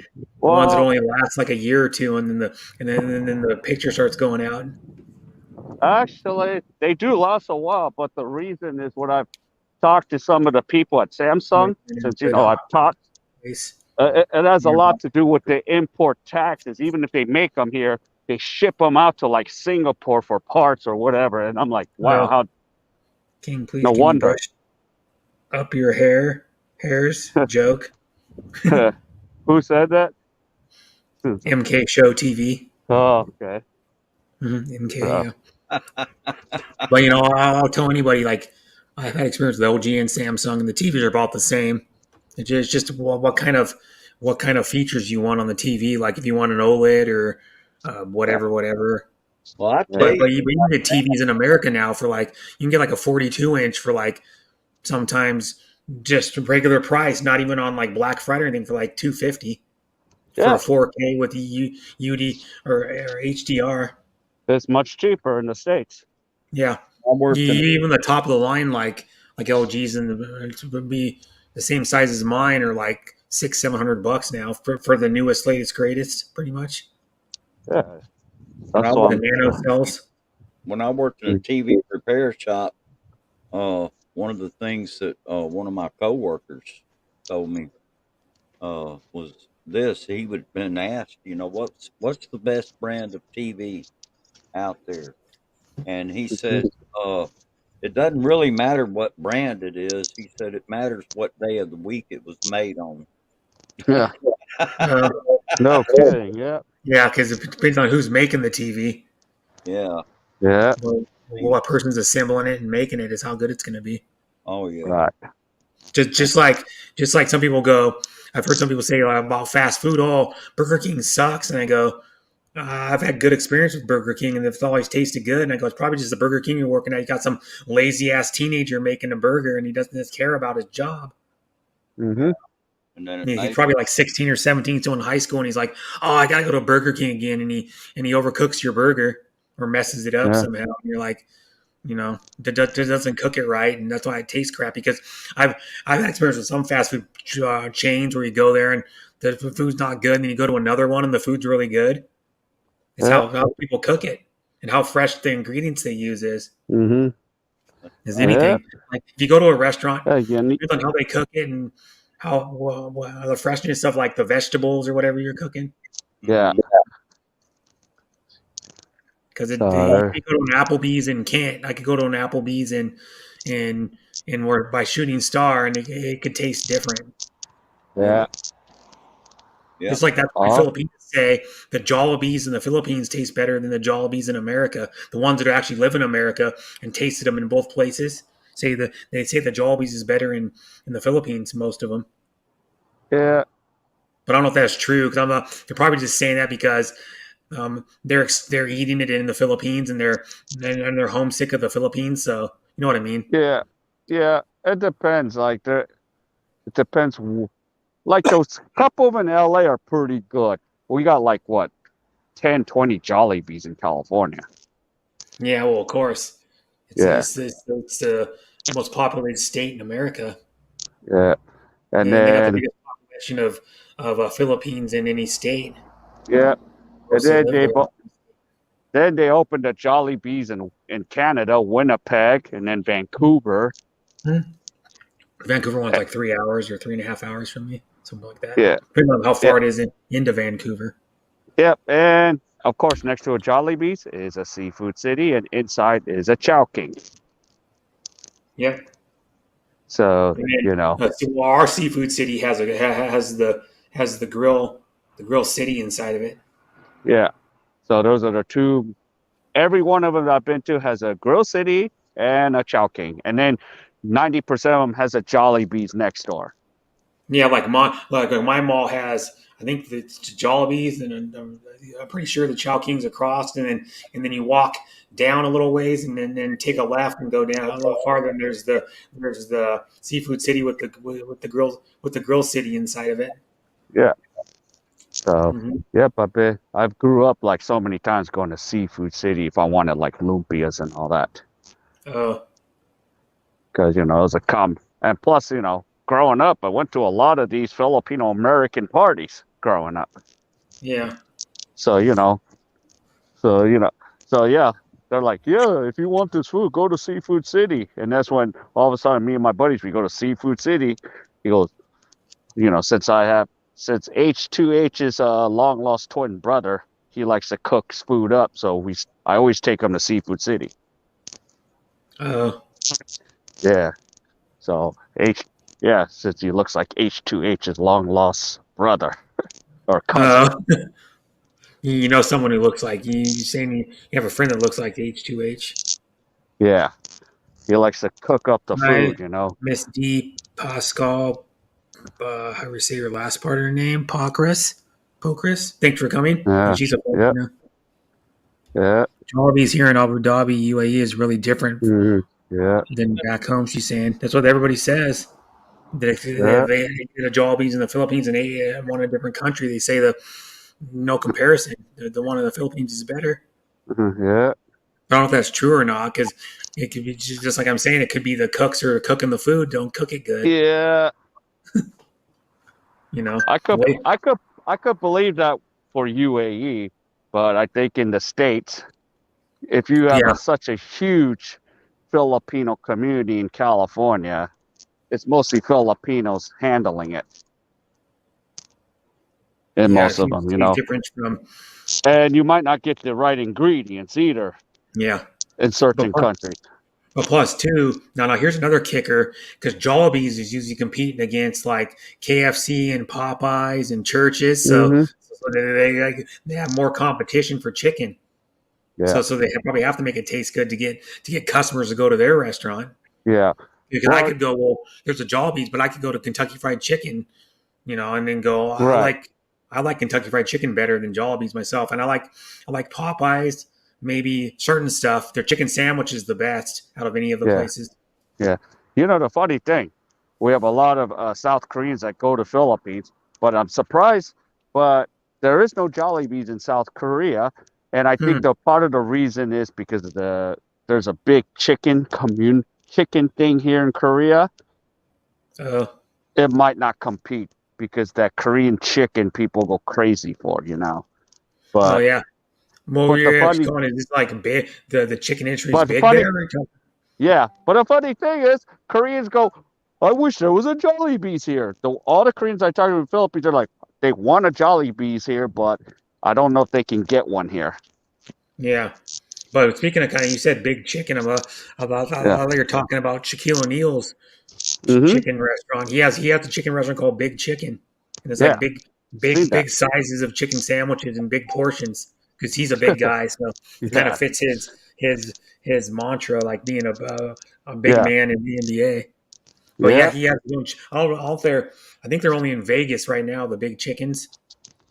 ones that Well, only last like a year or two, and then the picture starts going out. actually, they do last a while, but the reason is what I've talked to some of the people at Samsung, since Good I've talked. place. It has a Yeah. lot to do with the import taxes. Even if they make them here, they ship them out to like Singapore for parts or whatever. And I'm like, wow, Well, how King, please no can you wonder. brush up your hairs? Joke. Who said that? MK Show TV. Oh, okay. MK, yeah. But I'll tell anybody, like, I've had experience with LG and Samsung, and the TVs are about the same. It's just what kind of features you want on the TV. Like if you want an OLED or whatever. Well, I tell But you, you can get TVs in America now for like you can get like a 42 inch for like sometimes just regular price, not even on like Black Friday or anything for like 250 for Yeah, a 4K with the UD or HDR. it's much cheaper in the States. Yeah, I'm working. even the top of the line like LGs and it would be the same size as mine or like $600-700 now for the newest, latest, greatest, pretty much. Yeah, When I that's The what worked, nano cells. when I worked in a TV repair shop, one of the things that one of my coworkers told me was this. He would been asked, what's the best brand of TV out there, and he said, it doesn't really matter what brand it is. He said it matters what day of the week it was made on. Yeah, Uh, no kidding. Yeah, yeah, because it depends on who's making the TV. Yeah. yeah, What person's assembling it and making it is how good it's going to be. Oh yeah. right. Just like some people go. I've heard some people say about fast food. Oh, Burger King sucks, and I go. I've had good experience with Burger King, and it's always tasted good. And I go, it's probably just the Burger King you're working at. You got some lazy ass teenager making a burger, and he doesn't care about his job. Mm-hmm. And then at He's night, probably like 16 or 17, still in high school, and he's like, "Oh, I gotta go to Burger King again," and he overcooks your burger or messes it up Yeah, somehow. And you're like, doesn't cook it right, and that's why it tastes crappy. Because I've had experience with some fast food chains where you go there and the food's not good, and then you go to another one and the food's really good. It's yeah. how people cook it and how fresh the ingredients they use Mm-hmm. is Yeah, anything. Like if you go to a restaurant, yeah. depends on how they cook it and how the freshness of like the vegetables or whatever you're cooking. Yeah. Because So you could go to an Applebee's and can't. I could go to an Applebee's and work by Shooting Star, and it could taste different. yeah. yeah. Just like that's why Oh, Filipinos say the Jollibees in the Philippines taste better than the Jollibees in America. The ones that actually live in America and tasted them in both places they say the Jollibees is better in the Philippines. Most of them, yeah. but I don't know if that's true because I'm not. They're probably just saying that because they're eating it in the Philippines and they're homesick of the Philippines. So you know what I mean? Yeah, yeah. It depends. It depends. Like those couple of in LA are pretty good. we got like what 10, 20 Jollibees in California. Yeah, well, of course. Yeah. It's the most populated state in America. Yeah. And And they got the then biggest population of Philippines in any state. yeah. And Mostly then live there. then they opened the Jollibees in Canada, Winnipeg, and then Vancouver. Vancouver one's like 3 hours or 3.5 hours from me, something like that. Yeah. Depending on how far it is into Vancouver. Yep. And of course, next to a Jollibees is a seafood city, and inside is a Chowking. Yep. So And then, so our seafood city has the grill city inside of it. Yeah. So those are the two. Every one of them I've been to has a grill city and a Chowking, and then 90% of them has a Jollibees next door. Yeah, like my mall has, I think the Jollibees, and I'm pretty sure the Chowking's across, and then you walk down a little ways, and then take a left and go down a little farther, and there's the seafood city with the grill city inside of it. Yeah. So yep, I've grew up like so many times going to Seafood City if I wanted like lumpias and all that. Oh. Because it was and plus growing up, I went to a lot of these Filipino American parties growing up. Yeah. So yeah, they're like, yeah, if you want this food, go to Seafood City, and that's when all of a sudden me and my buddies we go to Seafood City. He goes, since H2H's long lost twin brother, he likes to cook food up, so I always take him to Seafood City. Oh. Yeah. So since he looks like H2H's long lost brother or cousin. You know someone who looks like you saying you have a friend that looks like H2H. Yeah. He likes to cook up the food, Miss D. Pascal, how do we say your last part of her name? Pokris. Thanks for coming. Yeah. And she's a Filipino. Yeah. Jollibee's here in Abu Dhabi, UAE is really different than back home, she's saying. That's what everybody says. That if they get a Jollibee's in the Philippines and they one in a different country, they say no comparison. The one in the Philippines is better. Yeah. I don't know if that's true or not, because it could be just like I'm saying. It could be the cooks are cooking the food, don't cook it good. Yeah. I could believe that for UAE, but I think in the States, if you have such a huge Filipino community in California, it's mostly Filipinos handling it. And most of them, different from, and you might not get the right ingredients either. Yeah. In certain countries. But plus too, now here's another kicker, because Jollibee's is usually competing against like KFC and Popeyes and churches, so they have more competition for chicken. Yeah. So they probably have to make it taste good to get customers to go to their restaurant. Yeah. Because I could go, there's a Jollibee's, but I could go to Kentucky Fried Chicken, and then go, I like Kentucky Fried Chicken better than Jollibee's myself, and I like Popeyes. Maybe certain stuff. Their chicken sandwich is the best out of any of the places. Yeah. The funny thing, we have a lot of South Koreans that go to Philippines, but I'm surprised, but there is no Jollibee's in South Korea. And I think part of the reason is because there's a big chicken thing here in Korea. It might not compete because that Korean chicken people go crazy for, But, oh, yeah. Well, you're actually calling it like big. The chicken industry is big there. Yeah, but the funny thing is, Koreans go, I wish there was a Jollibee's here. All the Koreans I talk to in the Philippines are like, they want a Jollibee's here, but I don't know if they can get one here. Yeah, but speaking of you said big chicken. You're talking about Shaquille O'Neal's chicken restaurant. He has a chicken restaurant called Big Chicken, and it's like big sizes of chicken sandwiches and big portions. Because he's a big guy, so it kind of fits his mantra, like being a big man in the NBA. But he has lunch out there. I think they're only in Vegas right now. The Big Chickens.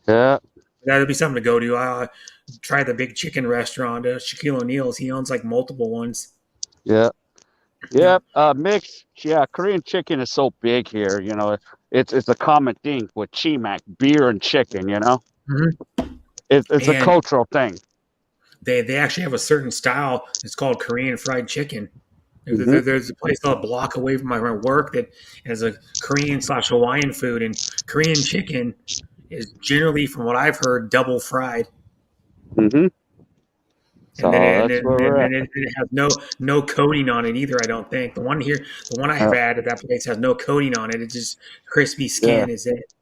Yeah, that'd be something to go to. Try the Big Chicken restaurant. Shaquille O'Neal's. He owns like multiple ones. Yeah. Mix. Yeah, Korean chicken is so big here. It's a common thing with chimak, beer and chicken. It's a And cultural thing. they actually have a certain style. It's called Korean fried chicken. There's a place a block away from my work that has a Korean/Hawaiian food, and Korean chicken is generally, from what I've heard, double fried. Mm-hmm. So And that's where we're at. it has no coating on it either. I don't think the one I have had at that place has no coating on it. It's just crispy Yeah. skin is it,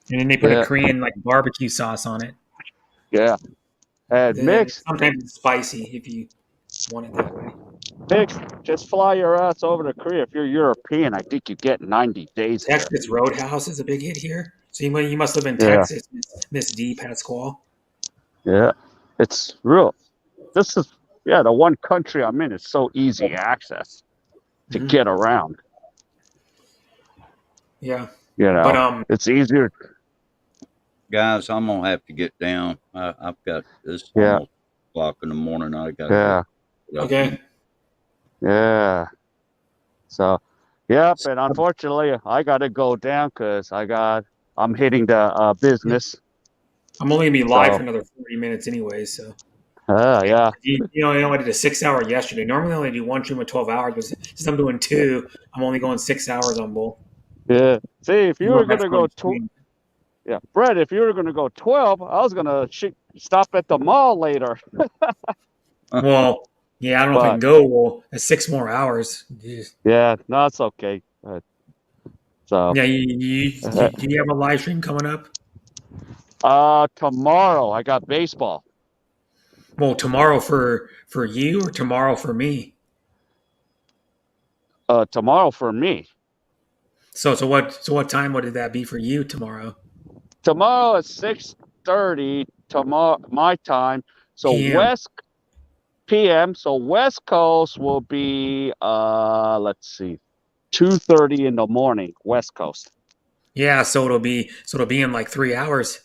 and then they put a Yeah. Korean like barbecue sauce on it. Yeah. And Then Mix, sometimes it's spicy if you want it that way. just fly your ass over to Korea. If you're European, I think you get 90 days there. Texas Roadhouse is a big hit here. So you must live in Yeah. Texas, Miss D Pasquale. Yeah. It's real. This is, the one country I'm in is so easy access to get around. Yeah. But it's easier. Guys, I'm gonna have to get down. I've got this Yeah. almost o'clock in the morning. I got Yeah. Okay. Yeah. So, yep. And unfortunately, I got to go down because I'm hitting the business. I'm only gonna be live So- for another 40 minutes anyway. So Yeah. I did a 6 hour yesterday. Normally I only do one stream of 12 hours, but since I'm doing two, I'm only going 6 hours on both. Yeah. See, if you Well, were going that's to go Brett, if you were going to go 12, I was going to stop at the mall later. Well, yeah, I don't know if I can go. Well, that's 6 more hours. Jeez. Yeah, no, it's okay. So Yeah, do you have a live stream coming up? tomorrow I got baseball. Well, tomorrow for you or tomorrow for me? Tomorrow for me. So what time would that be for you tomorrow? Tomorrow at 6:30 tomorrow my time. So PM. PM. So West Coast will be let's see, 2:30 in the morning, West Coast. Yeah, so it'll be in like 3 hours.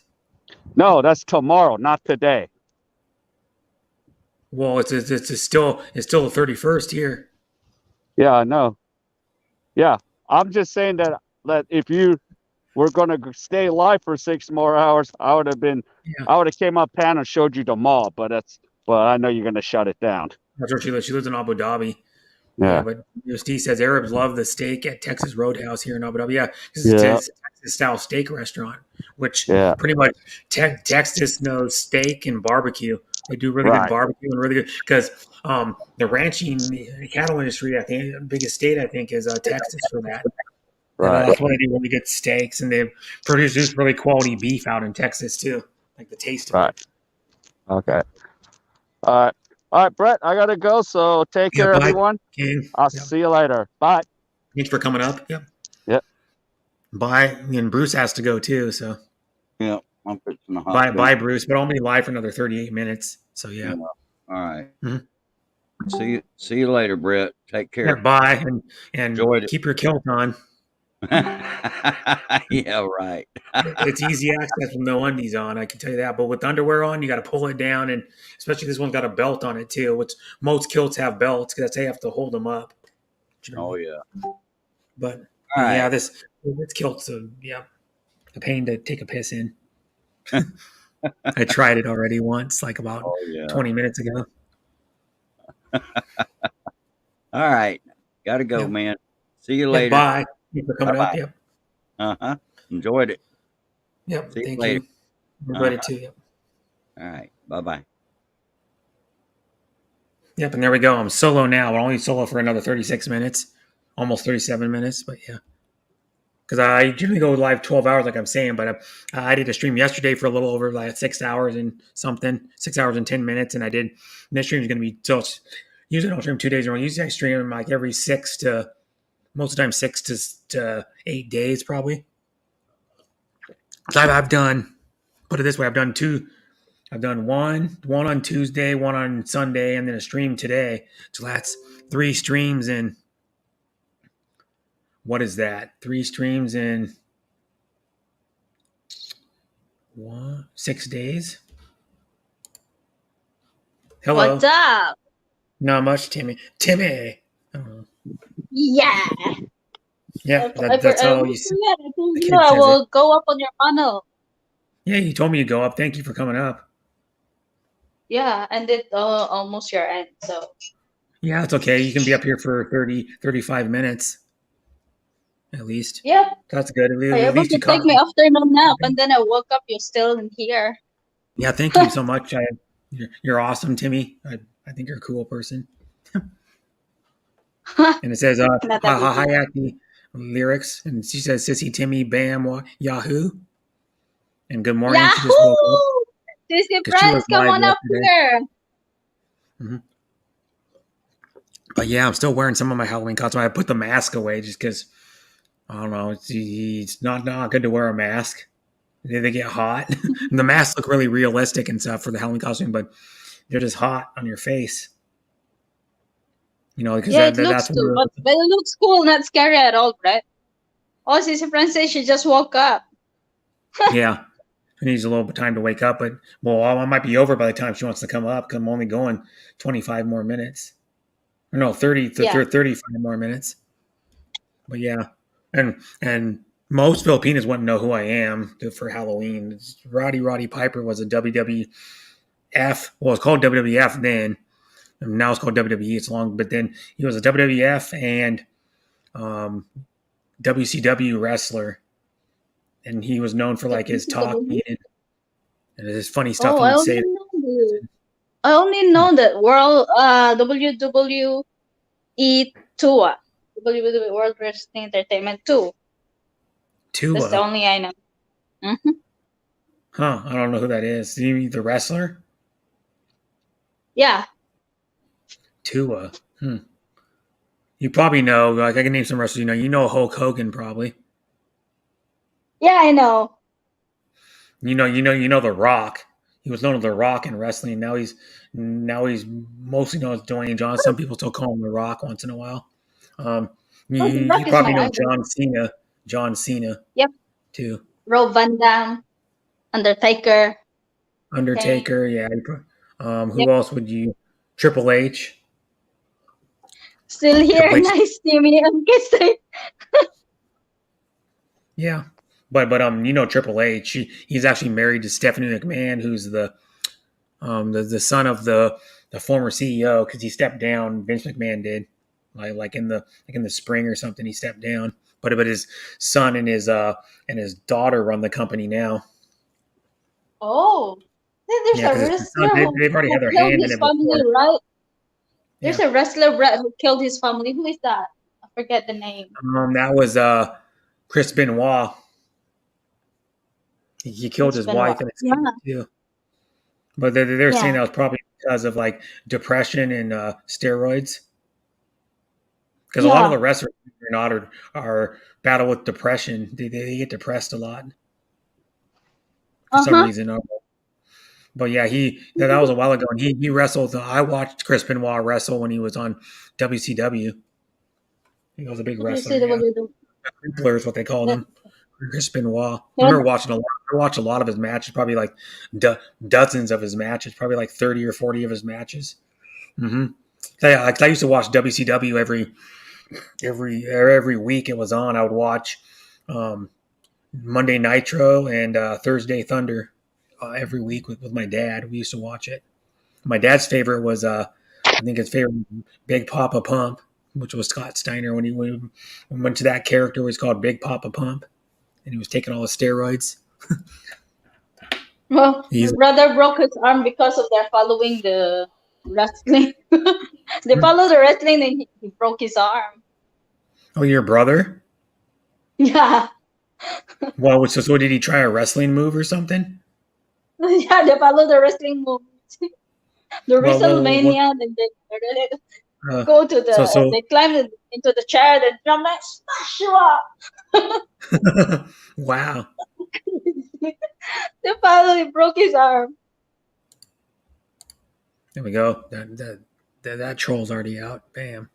No, that's tomorrow, not today. Well, it's still the 31st here. Yeah, I know. Yeah, I'm just saying that if you were going to stay live for 6 more hours, I would have came up pan and showed you the mall, but I know you're going to shut it down. That's where she lives. She lives in Abu Dhabi. Yeah. But Steve says Arabs love the steak at Texas Roadhouse here in Abu Dhabi. Yeah, it's a Texas-style steak restaurant, which pretty much Texas knows steak and barbecue. They do really good barbecue and really good because the ranching, the cattle industry, I think, the biggest state I think is Texas for that. Right. That's why they do really good steaks, and they produce really quality beef out in Texas too. Like the taste of it. Okay. All right, Brett, I gotta go. So take care, bye, everyone. King. I'll see you later. Bye. Thanks for coming up. Yep. Yep. Bye. And Bruce has to go too. So. Yeah, I'm fixing to hop Bye, Bruce. But I'll be live for another 38 minutes. So yeah. All right. Mm-hmm. See you later, Brett. Take care. Yeah, bye, and enjoy keep your kilt on. Yeah, right. It's easy access with no undies on. I can tell you that. But with underwear on, you got to pull it down, and especially this one's got a belt on it too. Which most kilts have belts because that's how you have to hold them up. Oh yeah. But right. yeah, this kilt's a pain to take a piss in. I tried it already once, like about 20 minutes ago. All right. Gotta go, man. See you later. Bye. Thanks for coming Bye-bye. up. Yep. Enjoyed it. Yep. See Thank later. you. Enjoyed it too. Yep. All right. Bye-bye. Yep. And there we go. I'm solo now. I'll only solo for another 36 minutes, almost 37 minutes. But yeah. Because I generally go live 12 hours, like I'm saying, but I did a stream yesterday for a little over like 6 hours and something, 6 hours and 10 minutes. And this stream is going to be, so usually I don't stream 2 days in a row. Usually I stream like every 6 to 8 days probably. So I've done, put it this way, I've done two. I've done one on Tuesday, one on Sunday, and then a stream today. So that's 3 streams in. What is that? 3 streams in 6 days? Hello. What's up? Not much, Timmy. Timmy. Yeah. Yeah, that's how you see. I will go up on your funnel. Yeah, you told me to go up. Thank you for coming up. Yeah, and it almost your end. So Yeah, it's okay. You can be up here for 30, 35 minutes at least. yep, That's good. At I able least to you take caught my me. afternoon nap, and then I woke up. You're still in here. Yeah, thank you so much. You're awesome, Timmy. I think you're a cool person. And it says, Not everything. Hayaki lyrics. And she says, Sissy, Timmy, Bam, Yahoo. And good morning. She just woke up Yahoo! Disney because she was friends, come live on up yesterday. here. Hmm. But yeah, I'm still wearing some of my Halloween costume. I put the mask away just because, I don't know, it's not good to wear a mask. They get hot. And the masks look really realistic and stuff for the Halloween costume, but they're just hot on your face. Because Yeah, it looks that's one cool, of but the, it looks cool, not scary at all, right? Oh, Sissy friend says she just woke up. yeah. She needs a little bit of time to wake up, but I might be over by the time she wants to come up because I'm only going 25 more minutes. Or no, 30 to Yeah. 35 more minutes. But yeah. And most Filipinos wouldn't know who I am for Halloween. Roddy Piper was a WWF. Well, it's called WWF then. And now it's called WWE. It's long, but then he was a WWF and WCW wrestler. And he was known for like his talking and his funny stuff Oh, he would say. I only know that World WWE Tour, WWE World Wrestling Entertainment 2. That's the Tua. only I know. Mm-hmm. Huh. I don't know who that is. You mean the wrestler? Yeah. Tua. You probably know, like I can name some wrestlers you know Hulk Hogan probably. Yeah, I know. You know The Rock. He was known as The Rock in wrestling. Now he's mostly known as Dwayne Johnson. Some people still call him The Rock once in a while. Oh, The You Rock is my probably know idol. John Cena Yep. too. Rob Van Dam, Undertaker. Undertaker, yeah. Who Yep. else would you? Triple H. Still here, Triple H. nice Timmy. I'm kissing. Yeah, but Triple H. He's actually married to Stephanie McMahon, who's the son of the former CEO because he stepped down. Vince McMahon did, like in the spring or something. He stepped down, but his son and his daughter run the company now. Oh, there's Yeah, a because wrestler they've already who had their killed hand in his it family, before. right? There's Yeah. a wrestler who killed his family. Who is that? I forget the name. That was Chris Benoit. He killed his Benoit. wife and his Yeah. kids too. But they're saying Yeah. that was probably because of like depression and steroids. Because a lot of the wrestlers are battle with depression. They get depressed a lot for some reason. But yeah, that was a while ago, and he wrestled. I watched Chris Benoit wrestle when he was on WCW. He was a big wrestler. Yeah, Crippler is what they called him. Chris Benoit. I remember watching a lot. I watched a lot of his matches, probably like dozens of his matches, probably like 30 or 40 of his matches. Mm-hmm. Yeah, I used to watch WCW every week it was on. I would watch Monday Nitro and Thursday Thunder every week with my dad. We used to watch it. My dad's favorite was I think his favorite Big Papa Pump, which was Scott Steiner when he went to that character was called Big Papa Pump, and he was taking all the steroids. Well, my brother broke his arm because of their following the wrestling. They followed the wrestling and he broke his arm. Oh, your brother? Yeah. Well, so did he try a wrestling move or something? Yeah, they followed the wrestling moves. The WrestleMania, and they go to they climb into the chair, then jump and smash you up. Wow. They finally broke his arm. There we go. That troll's already out. Bam.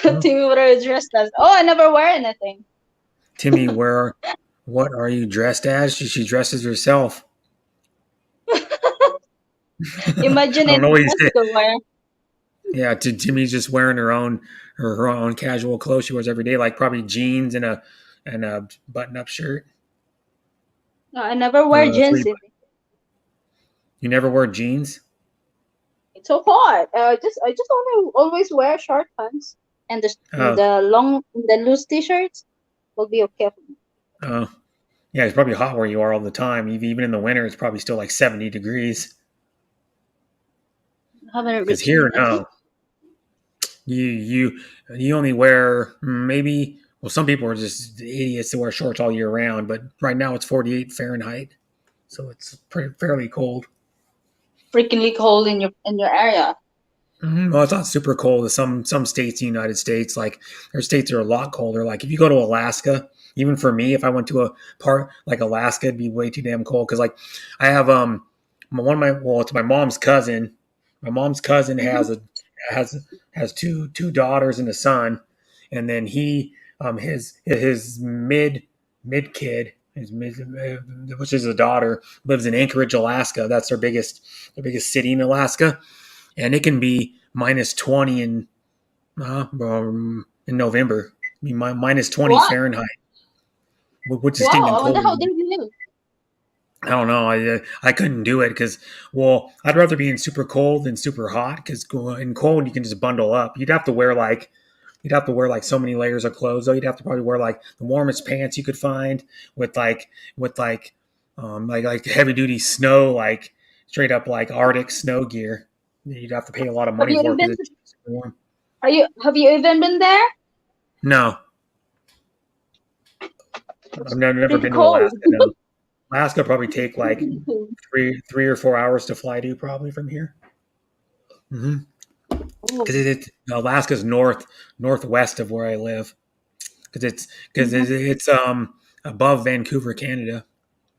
Timmy, what are you dressed as? Oh, I never wear anything. Timmy, what are you dressed as? She dresses herself. Imagine I don't know what you said. to wear. Yeah, Timmy's just wearing her own casual clothes she wears every day, like probably jeans and a button-up shirt. No, I never wear jeans. You never wear jeans? It's so hot. I just only always wear short pants and the loose t-shirts will be okay for me. Oh, yeah, it's probably hot where you are all the time. Even in the winter, it's probably still like 70 degrees. Because here, no. You only wear maybe. Well, some people are just idiots that wear shorts all year round. But right now, it's 48 Fahrenheit, so it's fairly cold. Freakingly cold in your area. Well, it's not super cold. Some states in the United States, like there are states that are a lot colder. Like if you go to Alaska, even for me, if I went to a part like Alaska, it'd be way too damn cold. Because like I have it's my mom's cousin. My mom's cousin has two daughters and a son, and then his mid kid, which is a daughter, lives in Anchorage, Alaska. That's their biggest city in Alaska, and it can be minus 20 in November. I mean, minus 20 What? Fahrenheit, which is stinking cold. How do you live? I don't know. I couldn't do it because, well, I'd rather be in super cold than super hot. Because in cold you can just bundle up. You'd have to wear like so many layers of clothes. Though you'd have to probably wear like the warmest pants you could find with like heavy duty snow, like straight up like Arctic snow gear. You'd have to pay a lot of money for it because it's super warm. Have you even been there? No, I've never been to Alaska. No. Alaska probably take like 3 or 4 hours to fly to probably from here. Because Alaska's northwest of where I live. Because it's above Vancouver, Canada,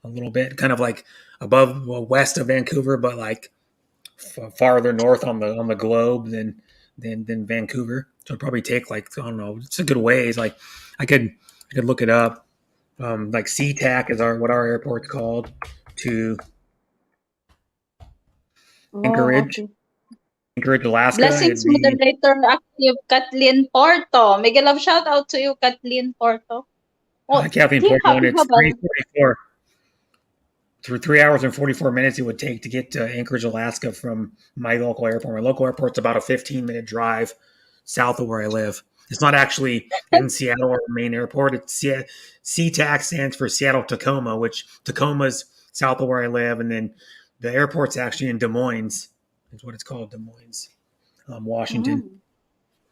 a little bit, kind of like west of Vancouver, but like farther north on the globe than Vancouver. So it'd probably take like, I don't know, it's a good ways. Like I could look it up. Like SeaTac is what our airport's called to Anchorage. Okay. Anchorage, Alaska. Blessings, moderator active Kathleen Porto. Mega love shout out to you, Kathleen Porto. Kathleen Porto, and it's 3:44. Through 3 hours and 44 minutes it would take to get to Anchorage, Alaska from my local airport. My local airport's about a 15-minute drive south of where I live. It's not actually in Seattle or the main airport. It's SeaTac stands for Seattle Tacoma, which Tacoma's south of where I live, and then the airport's actually in Des Moines. Is what it's called, Des Moines, Washington.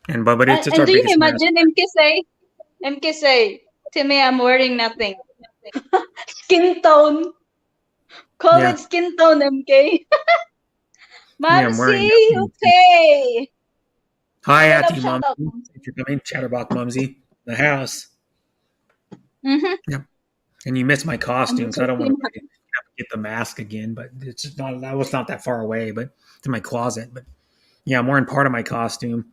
And but it's our do you biggest imagine MK say, Timmy, I'm wearing nothing. Skin tone. Call it skin tone, MK. Mumsy, okay. Hi, Auntie Mumsy. Thanks for coming. Chatterbox Mumsy. The house. Yep. And you missed my costume, so I don't want to get the mask again, but it's just not that far away, but it's in my closet. But yeah, I'm wearing part of my costume.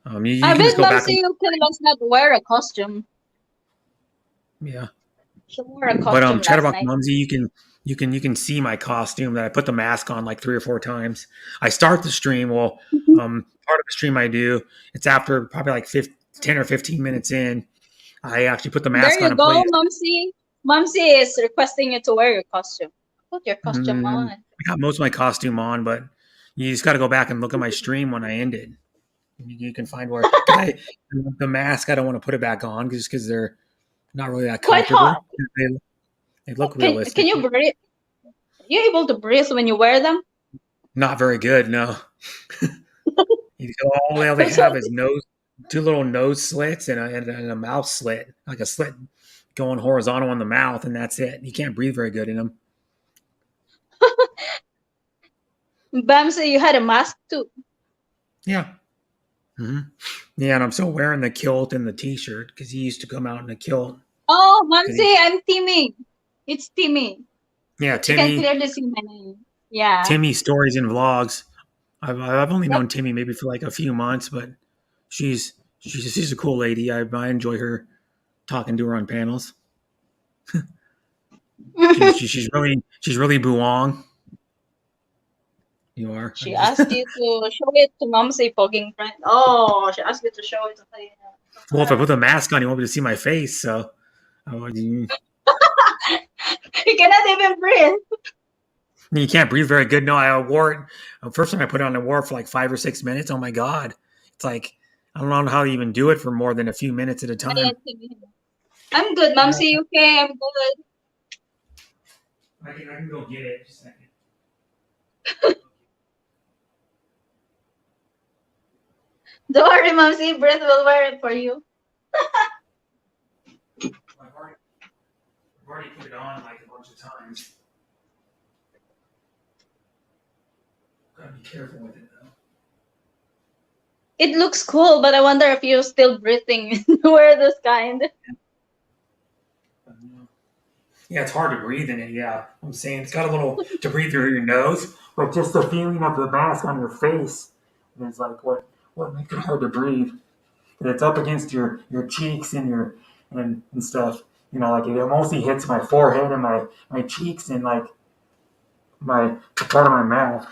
You I can bet just go back Mumsy let's not wear a costume. Yeah. She wore a costume But Chatterbox last night. Mumsy, you can see my costume that I put the mask on like 3 or 4 times. I start the stream. Well, part of the stream I do, it's after probably like 10 or 15 minutes in, I actually put the mask on. There you go, Mumsy. Mumsy is requesting you to wear your costume. Put your costume on. I got most of my costume on, but you just got to go back and look at my stream when I end it. You can find where the mask. I don't want to put it back on just because they're not really that comfortable. Quite hot. They look realistic. Can you breathe? Are you able to breathe when you wear them? Not very good, no. All they have is 2 little nose slits and a mouth slit, like a slit going horizontal in the mouth, and that's it. You can't breathe very good in them. Bamsy, you had a mask too. Yeah. Yeah, and I'm still wearing the kilt and the t-shirt because he used to come out in a kilt. Oh, Mumsy, I'm Timmy. It's Timmy. Yeah, Timmy. You can clearly see my name. Yeah. Timmy stories and vlogs. I've only known Timmy maybe for like a few months, but she's a cool lady. I enjoy her talking to her on panels. she's really buong. You are. She asked you to show it to Mumsy fogging friend. Oh, she asked you to show it to her. Well, if I put the mask on, you won't be able to see my face. So, You cannot even breathe. You can't breathe very good. No, I wore it. First time I put it on, I wore it for like 5 or 6 minutes. Oh my God. It's like, I don't know how to even do it for more than a few minutes at a time. I'm good, Momsy. Okay, I'm good. I can go get it. Just a second. Don't worry, Momsy. Brett will wear it for you. I've already put it on like a bunch of times. Gotta be careful with it though. It looks cool, but I wonder if you're still breathing. Wear this kind. Yeah, it's hard to breathe in it. Yeah, I'm saying it's got a little to breathe through your nose, but just the feeling of the mask on your face is like what makes it hard to breathe. And it's up against your cheeks and your and stuff. You know, like it mostly hits my forehead and my cheeks and like my part of my mouth.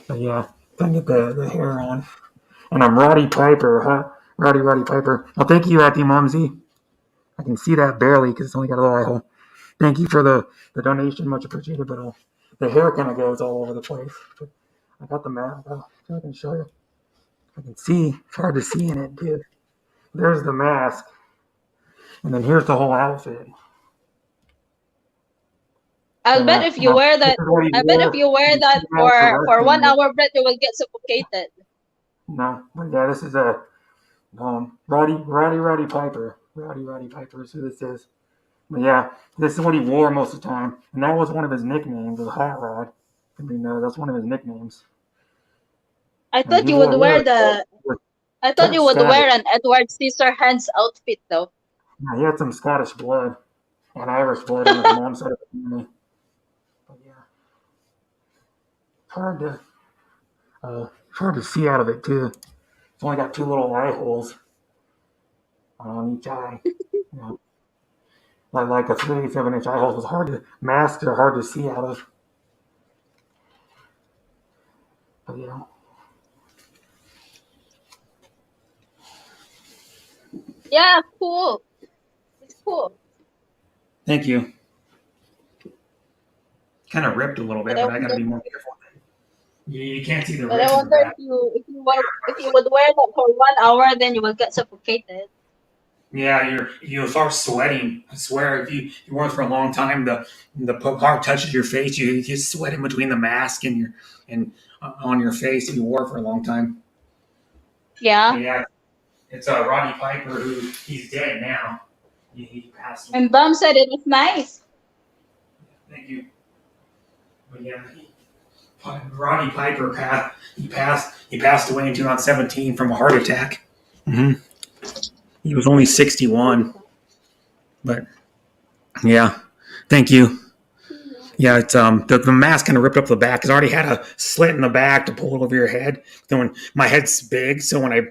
But yeah, gotta get the hair on. And I'm Roddy Piper, huh? Roddy Piper. Well, thank you, Happy Mumsy. I can see that barely because it's only got a little eye hole. Thank you for the donation, much appreciated. But the hair kind of goes all over the place. But I got the mask. I can show you. I can see. It's hard to see in it too. There's the mask, and then here's the whole outfit. I'll bet if you wear that. I bet if you wear that for 1 hour, Brett, you will get suffocated. No, yeah, this is a Roddy Piper. Roddy Piper is who this is. But yeah, this is what he wore most of the time, and that was one of his nicknames, was Hot Rod. I mean, that's one of his nicknames. I thought you would wear the. I thought you would wear an Edward Scissorhands outfit, though. Yeah, he had some Scottish blood and Irish blood on his mom's side of the family. But yeah, it's hard to see out of it too. It's only got 2 little eye holes on each eye. You know, like a 3/7-inch eye hole. It's hard to masks are hard to see out of. But yeah. Yeah, cool. It's cool. Thank you. Kind of ripped a little bit, but I got to be more careful. You can't see the rip. But I wonder if you would wear that for 1 hour, then you will get suffocated. Yeah, you'll start sweating. I swear, if you wear it for a long time, the part touches your face. You sweat in between the mask and on your face if you wore it for a long time. Yeah. But yeah, it's Roddy Piper, who he's dead now. He passed away. And Bum said it was nice. Thank you. But yeah, Roddy Piper passed away in 2017 from a heart attack. Mm-hmm. He was only 61. But yeah, thank you. Yeah, it's the mask kind of ripped up the back. It's already had a slit in the back to pull it over your head. Then when my head's big, so when I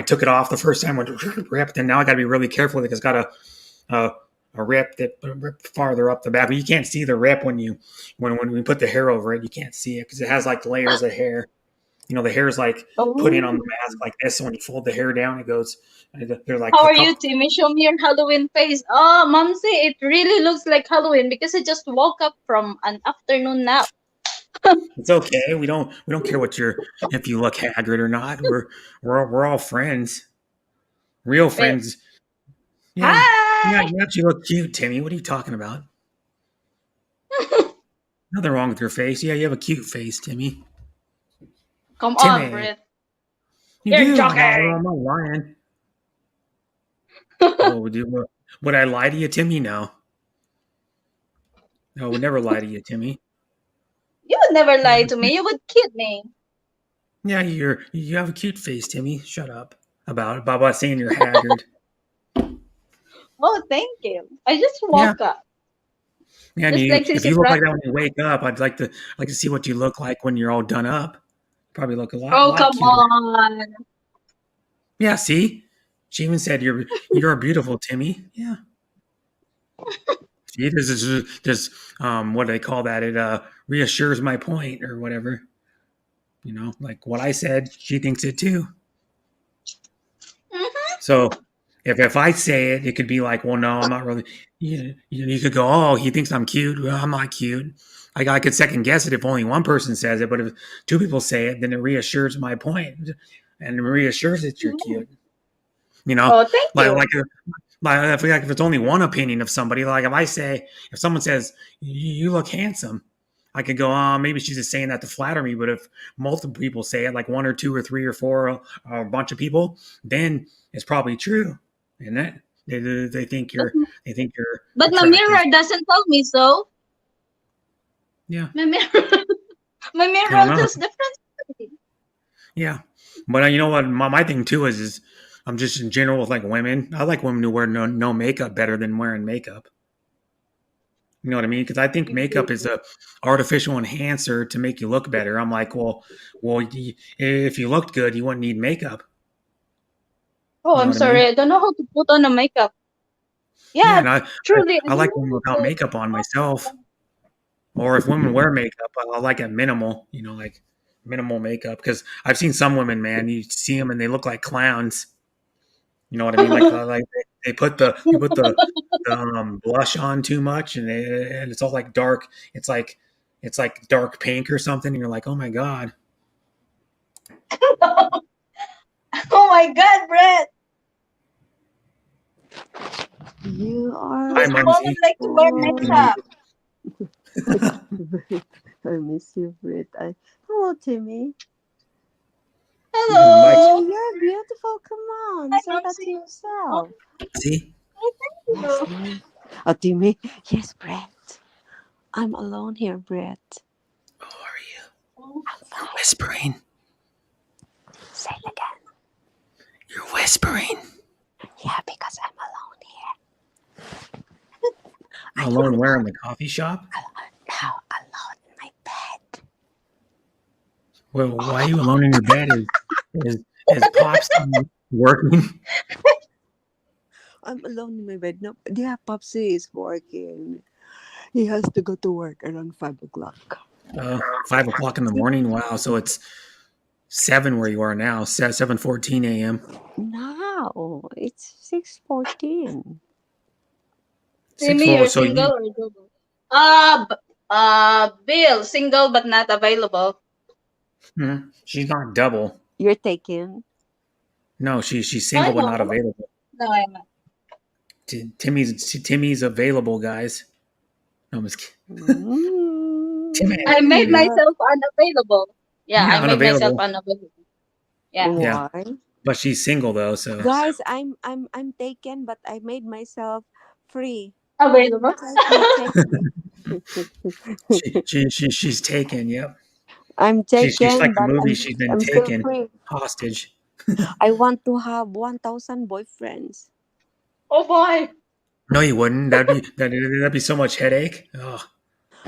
took it off the first time, it ripped. And now I got to be really careful because it's got a rip that ripped farther up the back. But you can't see the rip when we put the hair over it. You can't see it because it has like layers of hair. You know, the hair is like put in on the mask like this. So when you fold the hair down, it goes. They're like. How are you, Timmy? Show me your Halloween face. Oh, Momsy, it really looks like Halloween because I just woke up from an afternoon nap. It's okay. We don't care if you look haggard or not. We're all friends, real friends. Yeah, Hi. yeah. You actually look cute, Timmy. What are you talking about? Nothing wrong with your face. Yeah, you have a cute face, Timmy. Come on, Britt. You're joking. I'm not lying. Would I lie to you, Timmy? No. No, I would never lie to you, Timmy. You would never lie to me. You would kid me. Yeah, you have a cute face, Timmy. Shut up about saying you're haggard. Oh, thank you. I just woke up. Yeah, if you look like that when you wake up, I'd like to see what you look like when you're all done up. Probably look a lot. Oh, come cuter. on. Yeah, see, she even said you're beautiful, Timmy. Yeah. See, this is just what do they call that? It reassures my point or whatever. You know, like what I said, she thinks it too. Mm-hmm. So If I say it, it could be like, well, no, I'm not really. You could go, oh, he thinks I'm cute. Well, I'm not cute. I could second guess it if only one person says it, but if two people say it, then it reassures my point, and it reassures that you're cute. Oh, thank like you. like if it's only one opinion of somebody, like if someone says you look handsome, I could go, oh, maybe she's just saying that to flatter me. But if multiple people say it, like one or two or three or four, or a bunch of people, then it's probably true, isn't it? They think you're But my attractive. mirror doesn't tell me so. Yeah. My mirror, my I mirror don't know. tells different. Yeah, but you know what? My thing too is I'm just in general with like women. I like women who wear no makeup better than wearing makeup. You know what I mean? Because I think makeup is a artificial enhancer to make you look better. I'm like, well, if you looked good, you wouldn't need makeup. Oh, You know I'm what I sorry. mean? I don't know how to put on the makeup. Yeah, Yeah, and truly, I I don't like know women how without to. makeup on myself. Or if women wear makeup, I like it minimal. Like minimal makeup. Because I've seen some women, man, you see them and they look like clowns. You know what I mean? Like they put the blush on too much, and it's all like dark. It's like dark pink or something. And you're like, oh my god. Oh my God, Brett! You are Hi, This woman Mumsy. like to wear makeup. I miss you, Brit. Hello, Timmy. Mike, Hello. You're beautiful. Come on, I say don't that to see. Oh, yourself. see? thank Yes, you. Timmy. Oh, Timmy. Yes, Brett. I'm alone here, Brett. Oh, are you? Oh, You're whispering. Say it again. You're whispering. Yeah, because I'm alone here. Alone where? In the coffee shop? Now, alone in my bed. Well, why are you alone in your bed? Is Pops working? I'm alone in my bed. No, yeah, Popsy is working. He has to go to work around 5 o'clock. 5 o'clock in the morning. Wow. So it's 7 where you are now. 7:14 a.m. No, it's 6:14. Timmy, 6:4. you're So single you. or double? Bill, single but not available. She's not double. You're taken. No, she's I single but not know. available. No, I'm not. Timmy's available, guys. No, I'm just kidding. Timmy. I made Yeah. myself unavailable. Yeah, I Yeah, made myself unavailable. unavailable. Yeah. Yeah, Why? but she's single though, so Guys, I'm taken, but I made myself free. Available. Take me. she's taken. Yep. I'm She's like taken, the but movie. She's been I'm still taken free. hostage. I want to have 1,000 boyfriends. Oh boy. No, you wouldn't. That'd be so much headache. Oh,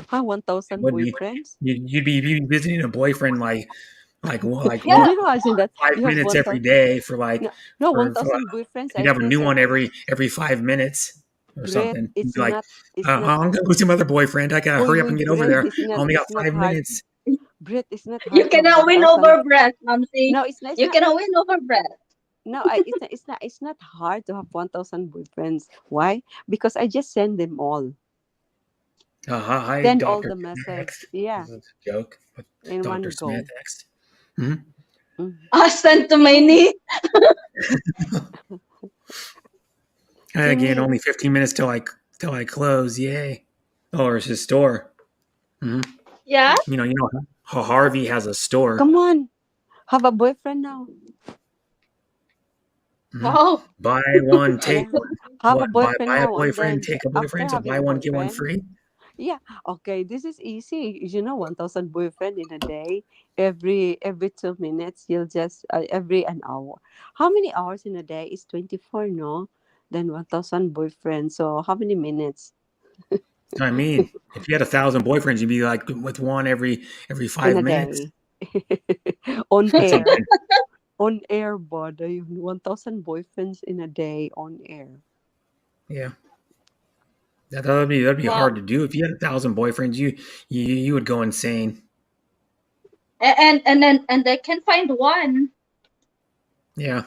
Huh, it 1,000 would be. boyfriends? You'd be visiting a boyfriend like Did Yeah. you imagine that 5 you have minutes every 1,000? day for No, like no, for 1,000 boyfriends. you'd I have a new present. one every 5 minutes or Brett, something. You'd it's be like, not. It's not. I'm gonna go see my other boyfriend. I gotta hurry up and get over Brett, there. I only got It's not 5 hard. minutes. Brett, it's not You hard to have cannot win 1,000. over Brett, Mamsi. No, it's not. It's You not. cannot win over Brett. No, it's not hard to have 1,000 boyfriends. Why? Because I just send them all. Hi, Send all Dr. the Smith message. X. Yeah, This is a joke. With in one Dr. Smith go. X. Hmm? I sent to my knee. Again, Timmy, only 15 minutes till I close. Yay! Oh, or it's his store. Hmm. Yeah. You know how Harvey has a store. come on. Have a boyfriend now. Hmm. Wow. Buy one, Yeah. take one. Have a What? boyfriend Buy a now, and boyfriend, then take a after boyfriend. So having buy a one, get one boyfriend, free. yeah, okay, this is easy. 1,000 boyfriend in a day. Every 2 minutes, you'll just every an hour. How many hours in a day is 24? No, then 1,000 boyfriends. So how many minutes I mean, if you had 1,000 boyfriends, you'd be like with one every in 5 a minutes day? On or air, something. on air, body. 1,000 boyfriends in a day on air. Yeah. That'd be Wow. hard to do. If you had 1,000 boyfriends, you would go insane. And I can find one. Yeah.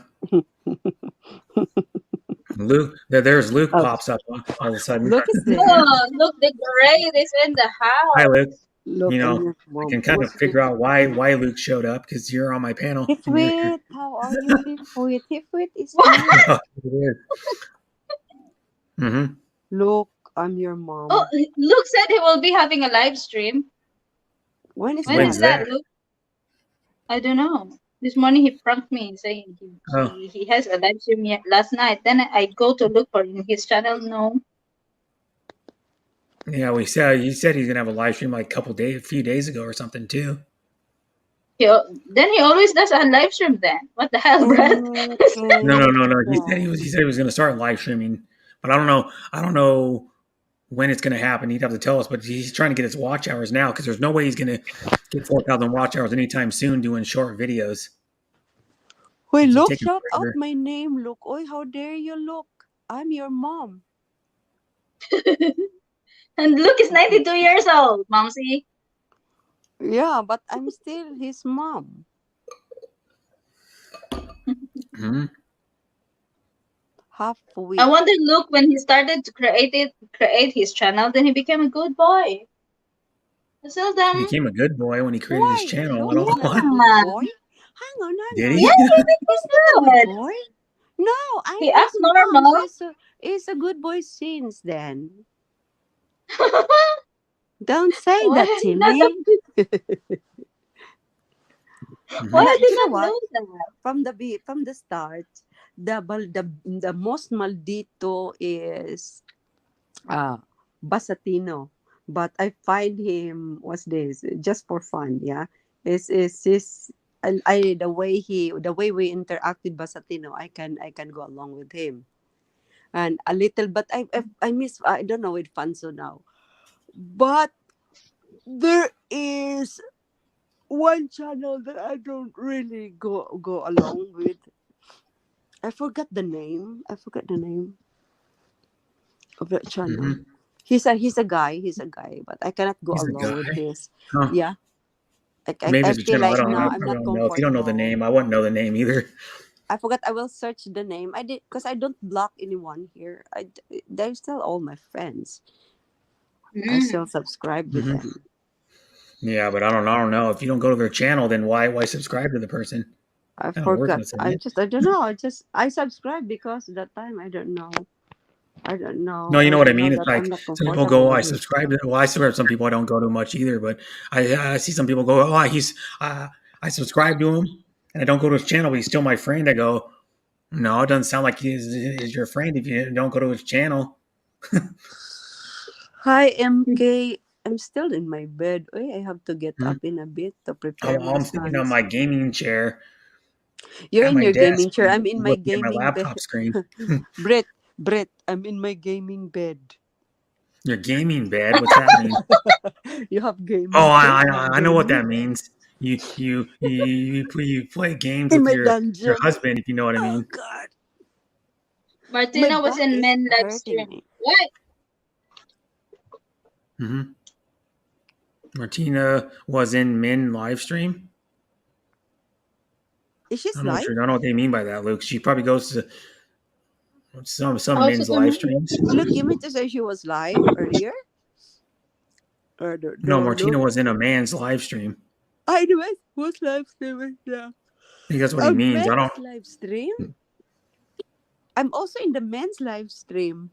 There's Luke Oh, pops up all of a sudden. Luke is there. Oh, look, the grade is in the Hi, house. Luke. Look, You I'm know, your I mom. can kind of figure out why Luke showed up because you're on my panel and you're here. Tifwit, how are you, Tifwit? Tifwit is here. Oh, it is. Mm-hmm. Look, I'm your Oh, mom. Luke said he will be having a live stream. When is When is that? that, Luke? I don't know. This morning he pranked me saying Oh, he has a live stream last night. Then I go to look for in his channel. No. yeah. You said he's gonna have a live stream like a few days ago or something too. Then he always does a live stream. Then what the hell, Brad? No. Okay. He said he was gonna start live streaming, but I don't know. I don't know when it's gonna happen. He'd have to tell us. But he's trying to get his watch hours now because there's no way he's gonna get 4,000 watch hours anytime soon doing short videos. Wait, It's look, taking shout out forever. my name, Look. Oi, how dare you, Look? I'm your mom. And Luke is 92 years old, Momsy. Yeah, but I'm still his mom. Mm-hmm. Half I wit. wonder, Luke, when he started to create his channel, then he became a good boy. Still He them. became a good boy when he created his Why? channel. I Look don't is know not a what. good boy. Hang on. Did Yeah, he? He's not a good good. boy. No, I'm He acts his mom. normal. He's a good boy since then. Don't say Why that, I did Timmy. Why I did You know not what? know that? From the start, the most maldito is Basatino, but I find him what's this just for fun. Yeah, is this the way we interact with Basatino, I can go along with him and a little, but I miss, I don't know with Fanso now, but there is one channel that I don't really go along with. I forgot the name. Of that channel. Mm-hmm. He's a guy. But I cannot go He's a along with guy. his. Huh. Yeah, Maybe I it's a feel channel. like no, I I'm not don't know. If you don't know the comfortable. name, I wouldn't know the name either. I forgot. I will search the name. I did because I don't block anyone here. They're still all my friends. I still subscribe with Mm-hmm. them. Yeah, but I don't know. If you don't go to their channel, then why subscribe to the person? I Kind of forgot. worthless, isn't it? I don't know. I subscribed because that time I don't know. No, you know I what I don't know mean. It's that I'm like not some people comfortable go, I with him. subscribe to. Well, I subscribe to some people I don't go to much either, but I see some people go, oh, I subscribe to him, and I don't go to his channel, but he's still my friend. I go, no, it doesn't sound like he's your friend if you don't go to his channel. Hi, MK. I'm still in my bed. Oy, I have to get up in a bit to prepare my I'm sitting on sons. my gaming chair You're at in my your desk, gaming chair. I'm in my looking at my gaming bed. laptop screen. Brett, I'm in my gaming bed. Your gaming bed? What's that mean? You have Oh, gaming chair. I have I know what gaming that bed. means. You play games In with my your dungeon. husband, if you know what I Oh mean. God, my Martina was back in is men live hurting stream. me. What? Mm-hmm. Martina was in Min live stream. Is she I don't know live? I don't know what they mean by that, Luke. She probably goes to some Also men's to live me. streams. Look, you meant to say she was live earlier? Or No, no, Martina look. was in a man's live stream. I know it. What's live streaming now? I think that's what A he means. I don't. men's live stream? I'm also in the men's live stream.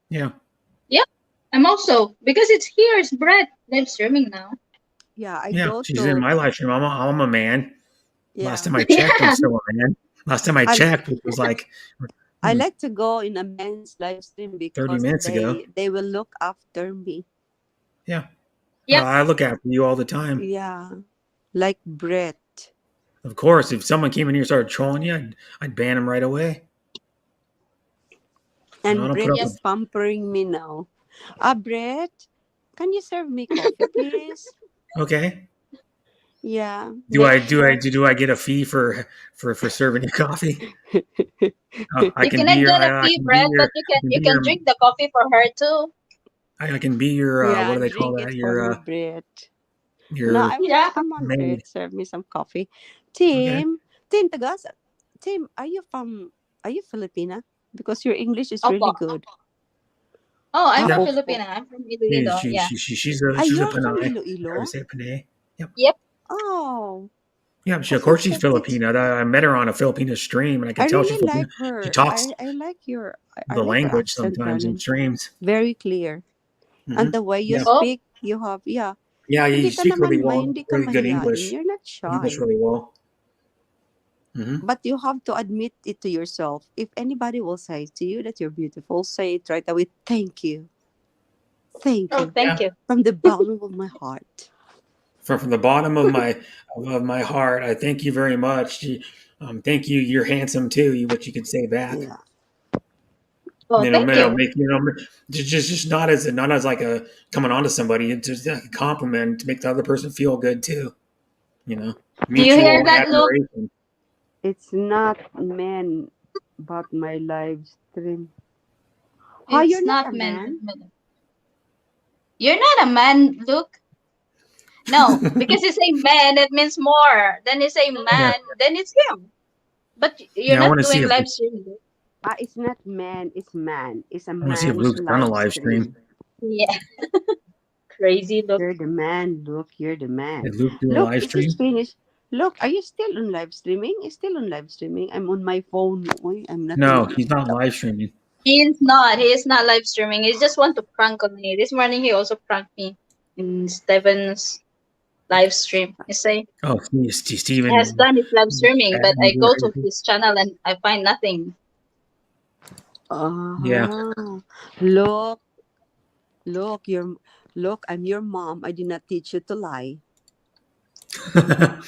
Yeah. Yep. I'm also because it's here. It's Brett live streaming now. Yeah, I Yeah, go she's in to. my live stream. I'm a man. Yeah. Last time I checked, I'm still a man. Last time I checked, it was like I like to go in a men's live stream 30 because minutes ago. they will look after me. Yeah. Yep. I look after you all the time. Yeah, like Brett. Of course, if someone came in here and started trolling you, I'd ban him right away. And No, I don't Brett put up is pampering me now. Brett, can you serve me coffee, please? Okay. Yeah. Do I get a fee for serving you coffee? I You can be cannot your get a I fee, can be Brett, but you can your drink the coffee for her too. I can be your Yeah, what do they call drink that? it for me, Brett. No, I will. Yeah. Come on, maid. Brett, serve me some coffee. Okay. Tim, Tagas. Tim, are you Filipina? because your English is Opo. really good. Oh, I'm from Opo. Filipina. I'm from Iloilo. Yeah. She's a You're from Panay. I would Iloilo? say Panay. Yep. Yep. Oh. Yeah, of course she's Filipina. I met her on a Filipina stream, and I I could tell she's really Filipina. like She her. talks I like your I the like your language accent, sometimes in darling. streams. Very clear. And the way you Yeah. Oh, speak, you have Yeah, you Hindi ka speak really naman well, hindi ka really good mahiyain. English. You're not English shy. really well. But you have to admit it to yourself. If anybody will say to you that you're beautiful, say it right away. Thank you. Thank oh, you. thank you. From the bottom of my heart. From the bottom of my heart, I thank you very much. Thank you. You're handsome too. What you could say back. Yeah. Oh, thank you. Make just not as like a coming on to somebody. It's just a compliment to make the other person feel good too. Do you hear Mutual that, Luke? admiration. It's not men, but my live stream. How It's you're not not a men. man? You're not a man, Luke. No, because you say man, that means more. Then you say Yeah. man, then it's him. But you're Yeah, I not want to see doing if live streaming. It's not man, it's man. It's a I want to see if man's Luke's done a live live stream. stream. Yeah. Crazy Luke. You're the man, look, you're the man. Did Luke do a Look, live is it stream? finished? Look, are you still on live streaming? It's still on live streaming. I'm on my phone. Oy, I'm not on No, my he's not laptop. live streaming. He is not. He is not live streaming. He just want to prank on me. This morning he also pranked me in Steven's live stream. You say Oh, he has Steven. done his live streaming, but I go to Yeah. his channel and I find nothing. Look, look, look, I'm your mom. I did not teach you to lie.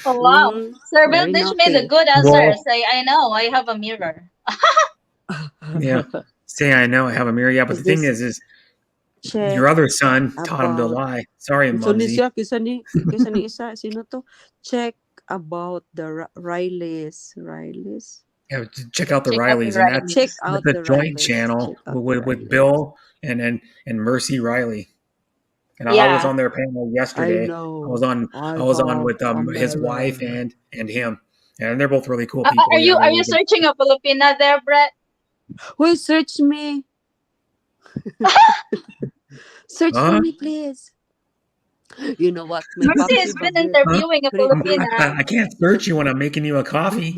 Oh wow. Sir Bill Very Dish made a naughty. good answer. Well, Say, I know, I have a mirror. yeah. Say I know I have a mirror. Yeah, but the thing is Check your other son taught him to about lie. Sorry, so ni Mumsy. siya kisa ni isa sino to? Check about the Rileys. Yeah, check out the Check out the Rileys, and Check Rileys. out that's a the joint Rileys. channel Check out the with Rileys. Bill and Mercy Riley. And I was Yeah. on their panel I yesterday. know. I was on with a his wife mirror. and him, and they're both really cool people. Are Yeah, you really good. searching a Filipina there, Brett? Who search me? Search for me, please. You know what? My Mercy Papsi has been Brit. interviewing a Filipina. I can't search you when I'm making you a coffee.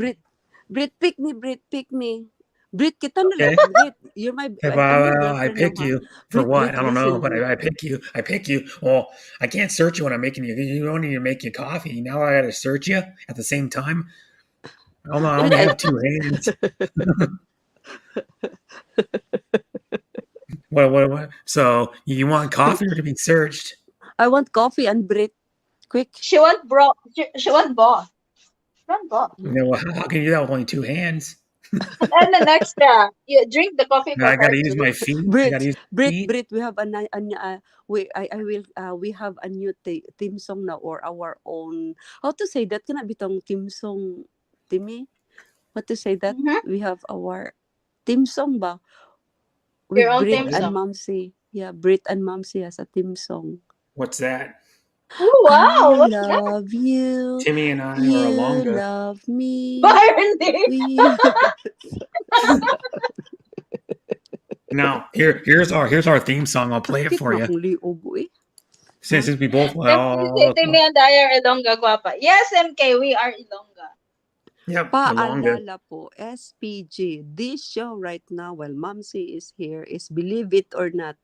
Brit, pick me, Brit, pick me. Brit, kita na Okay. lang. Brit, you're my, I'm your I girlfriend pick now, you huh? for Brit, what? I don't know, listen, but Brit. I pick you. I pick you. Well, I can't search you when I'm making you. You don't need to make you coffee. Now I got to search you at the same time. I only have two hands. What? So you want coffee or to be searched? I want coffee and Brit. Quick. She want she want both. Not both. Well, how can you do that with only two hands? And the next you drink the coffee for I got to her use too. my feet. I got to use my feet. Brit, we have we have a new theme song now, or our own. How to say that? Kana bitong theme song, Timmy? What to say that? We have our theme song ba? With Your own Brit theme and song. Mamsi. Yeah, Brit and Mamsi has a theme song. What's that? Oh wow! I What's love you. Timmy and I You are Alonga. love me. Barney. Now here's our theme song. I'll play it for you. Since we both Timmy and I are Ilongga Guapa. Yes, MK, we are Ilongga. Yep, Paalala po, SPG, this show right now while Mamsi is here is Believe It or Not.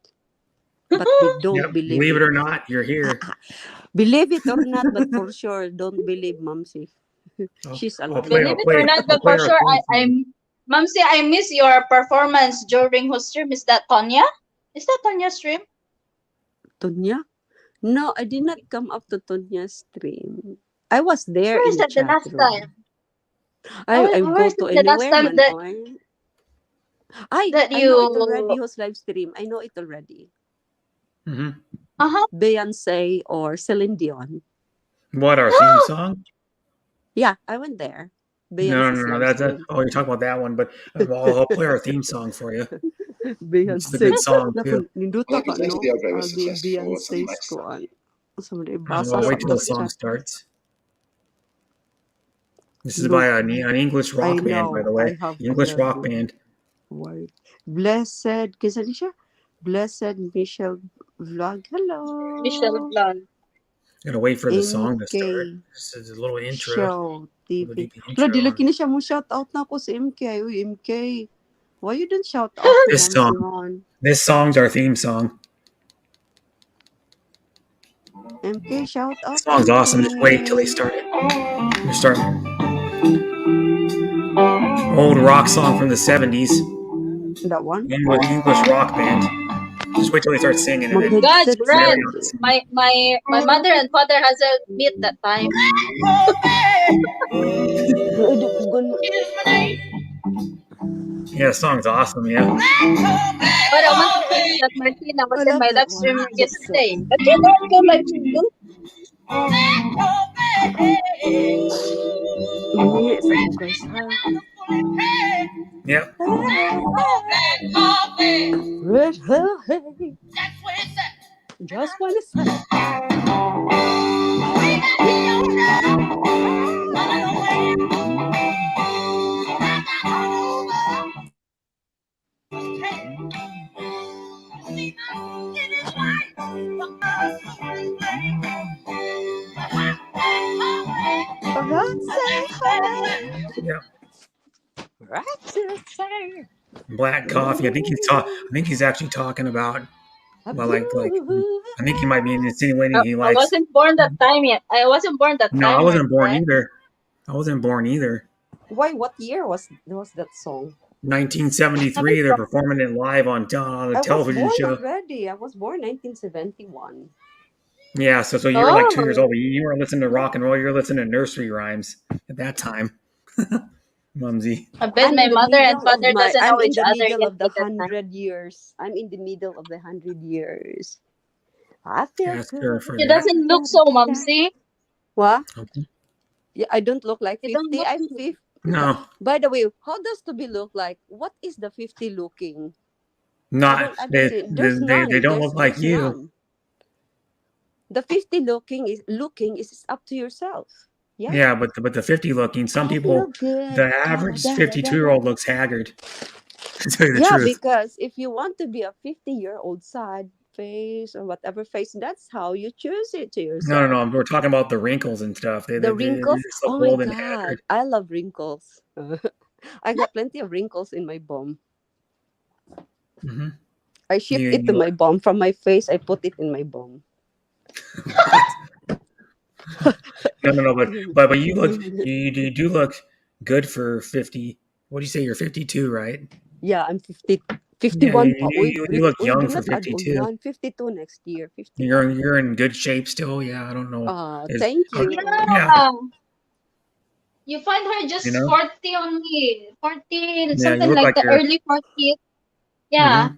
But we don't believe it or not, you're here. Believe it or not, but for sure, don't believe Mamsi. She's alive. Believe it or not, but for sure, Mamsi, I miss your performance during whose stream? Is that Tonya? Is that Tonya's stream? Tonya? No, I did not come up to Tonya's stream. I was there Where in is the that the chat last room. time? I Where go is to it the last anywhere time man. that I know it already whose live stream. I know it already. Beyonce or Celine Dion. What, our theme song? Yeah, I went there. No, Beyonce's that's you're talking about that one, but I'll play our theme song for you. It's a good song too. Ninduta ka, no? Beyonce's koan. Well, wait till the song starts. This is by an English rock band, by the way. English rock band. Word. Blessed, kisa ni siya? Blessed Michelle Vlog. Michelle Hello. Vlog. Gotta wait for the song to MK start. This is a little intro. Show We'll do TV. the Wala, intro di on laki na siya mo shout out na ako sa MK. Uy, MK. Why you didn't shout out to this Mom song. Simon? This song's our theme song. MK, shout This out song's MK. awesome. Just wait till they start it. They're starting. Old rock song from the 70s. That one? One with English rock band. Just wait till they start singing and then God's Mag-headset bread. Mary on the scene. My mother and father has a meet that time. Yeah, the song's awesome, yeah. But I want to tell you that Martina was I in love my that live one. stream That song. yesterday. But you don't go live stream. Yes, ako guys, ha? Yep. Red hell, hey. Just what it said. Yeah. Roxanne. Black coffee. I think he's actually talking about I think he might be insinuating he I likes. wasn't born that time yet. I wasn't born that No, I time, my wasn't born friend. either. I wasn't born either. Why? What year was that song? 1973. They're performing it live on a I was television born show. already. I was born 1971. Yeah, so you're like 2 years Oh, old. You weren't listening to rock and roll. You're listening to nursery rhymes at that time, Mumsy. I bet my mother and father doesn't I'm know in each the other middle yet of by the that time. 100 years. I'm in the middle of the 100 years. I feel Ask good. her for She that. doesn't look so mumsy. What? Okay. Yeah, I don't look like You don't 50. look I'm so 50. No, By the way, how does to be look like? What is the 50 looking? not I don't they. see. There's They none. don't look like There's you. none. The 50 looking is up to yourself. Yeah. Yeah, but the 50 looking. Some I feel people, good. the Da, da, average da, da, da, 52-year-old da. looks haggard. To tell you the Yeah, truth. because if you want to be a 50-year-old sad face or whatever face, that's how you choose it to No, yourself. no, no. We're talking about the wrinkles and stuff. The They wrinkles, just look oh my old and god, haggard. I love wrinkles. I got plenty of wrinkles in my bum. Mm-hmm. I shift it to my bum. From my face, I put it in my bum. No. But you look. You do look good for 50. What do you say? You're 52, right? Yeah, I'm 50, Yeah, 51 pa. Uy, you look do young for not add on 52. yan. 52 next year. 51. You're in good shape still. Yeah, I don't know. Thank you. Yeah, Yeah. You find her you just know. 40 only. 40, Yeah, you something look like like the you're. early 40s. Yeah. Mm-hmm.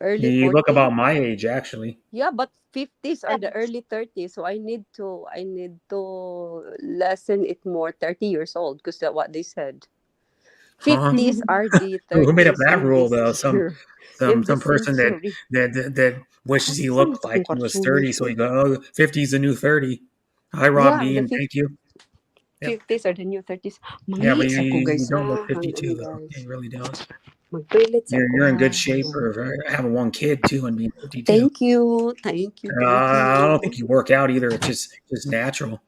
Early You look 40. about my age, actually. Yeah, but 50s are the early 30s, so I need to lessen it more 30 years old because that's what they said. Huh? 50s are the Who made up 30s that in rule this though? year, in Some this person century. that wishes he Saan looked ito kung like he was karsulo 30, so siya? he go, oh, 50 is the new 30. Hi, Rob Yeah, D, the and thank you. Yep. 50s are the new 30s. Yeah, but Manghihis ako you guys don't look ha. Hang 52 on though. Yeah, guys. you really don't. Magpilit ako You're in ha. good shape Hang on. for having one kid too and being 52. Thank you. Thank you. Thank I don't you. think you work out either. It's just natural.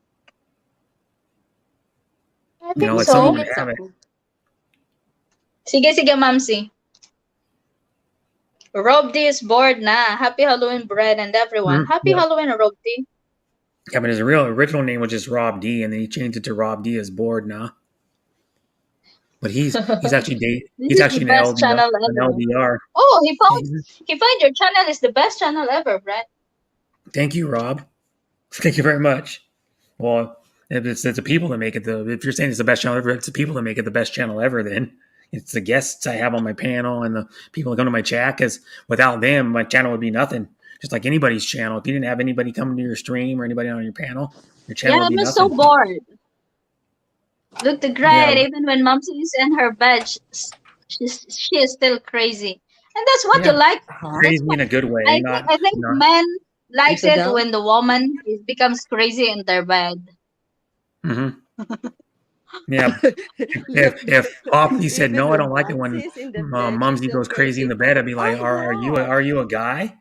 I You know, think like some so. would have it. Sige, mamsi. Rob D is bored na. Happy Halloween, Brad and everyone. Happy Yep. Halloween, Rob D. Yeah, but his real original name was just Rob D, and then he changed it to Rob D is bored now. But he's actually This he's is the actually best channel an ever. LDR. Oh, he found your channel is the best channel ever, Brad. Thank you, Rob. Thank you very much. Well, if it's the people that make it if you're saying it's the best channel ever, it's the people that make it the best channel ever. Then it's the guests I have on my panel and the people that come to my chat. Because without them, my channel would be nothing. Just like anybody's channel. If you didn't have anybody coming to your stream or anybody on your panel, your channel Yeah, would I be was so nothing. bored. Look, the great. Yeah. Even when Momsy is in her bed, she is still crazy, and that's what you Yeah. like. Crazy in a good way. I think men likes Ito it daw? when the woman becomes crazy in their bed. Mm-hmm. Yeah. If Poppy said no, I don't like it when Mumsy's in the bed, she's Mumsy still goes crazy in crazy. the bed. I'd be like, Oh no! are you a guy?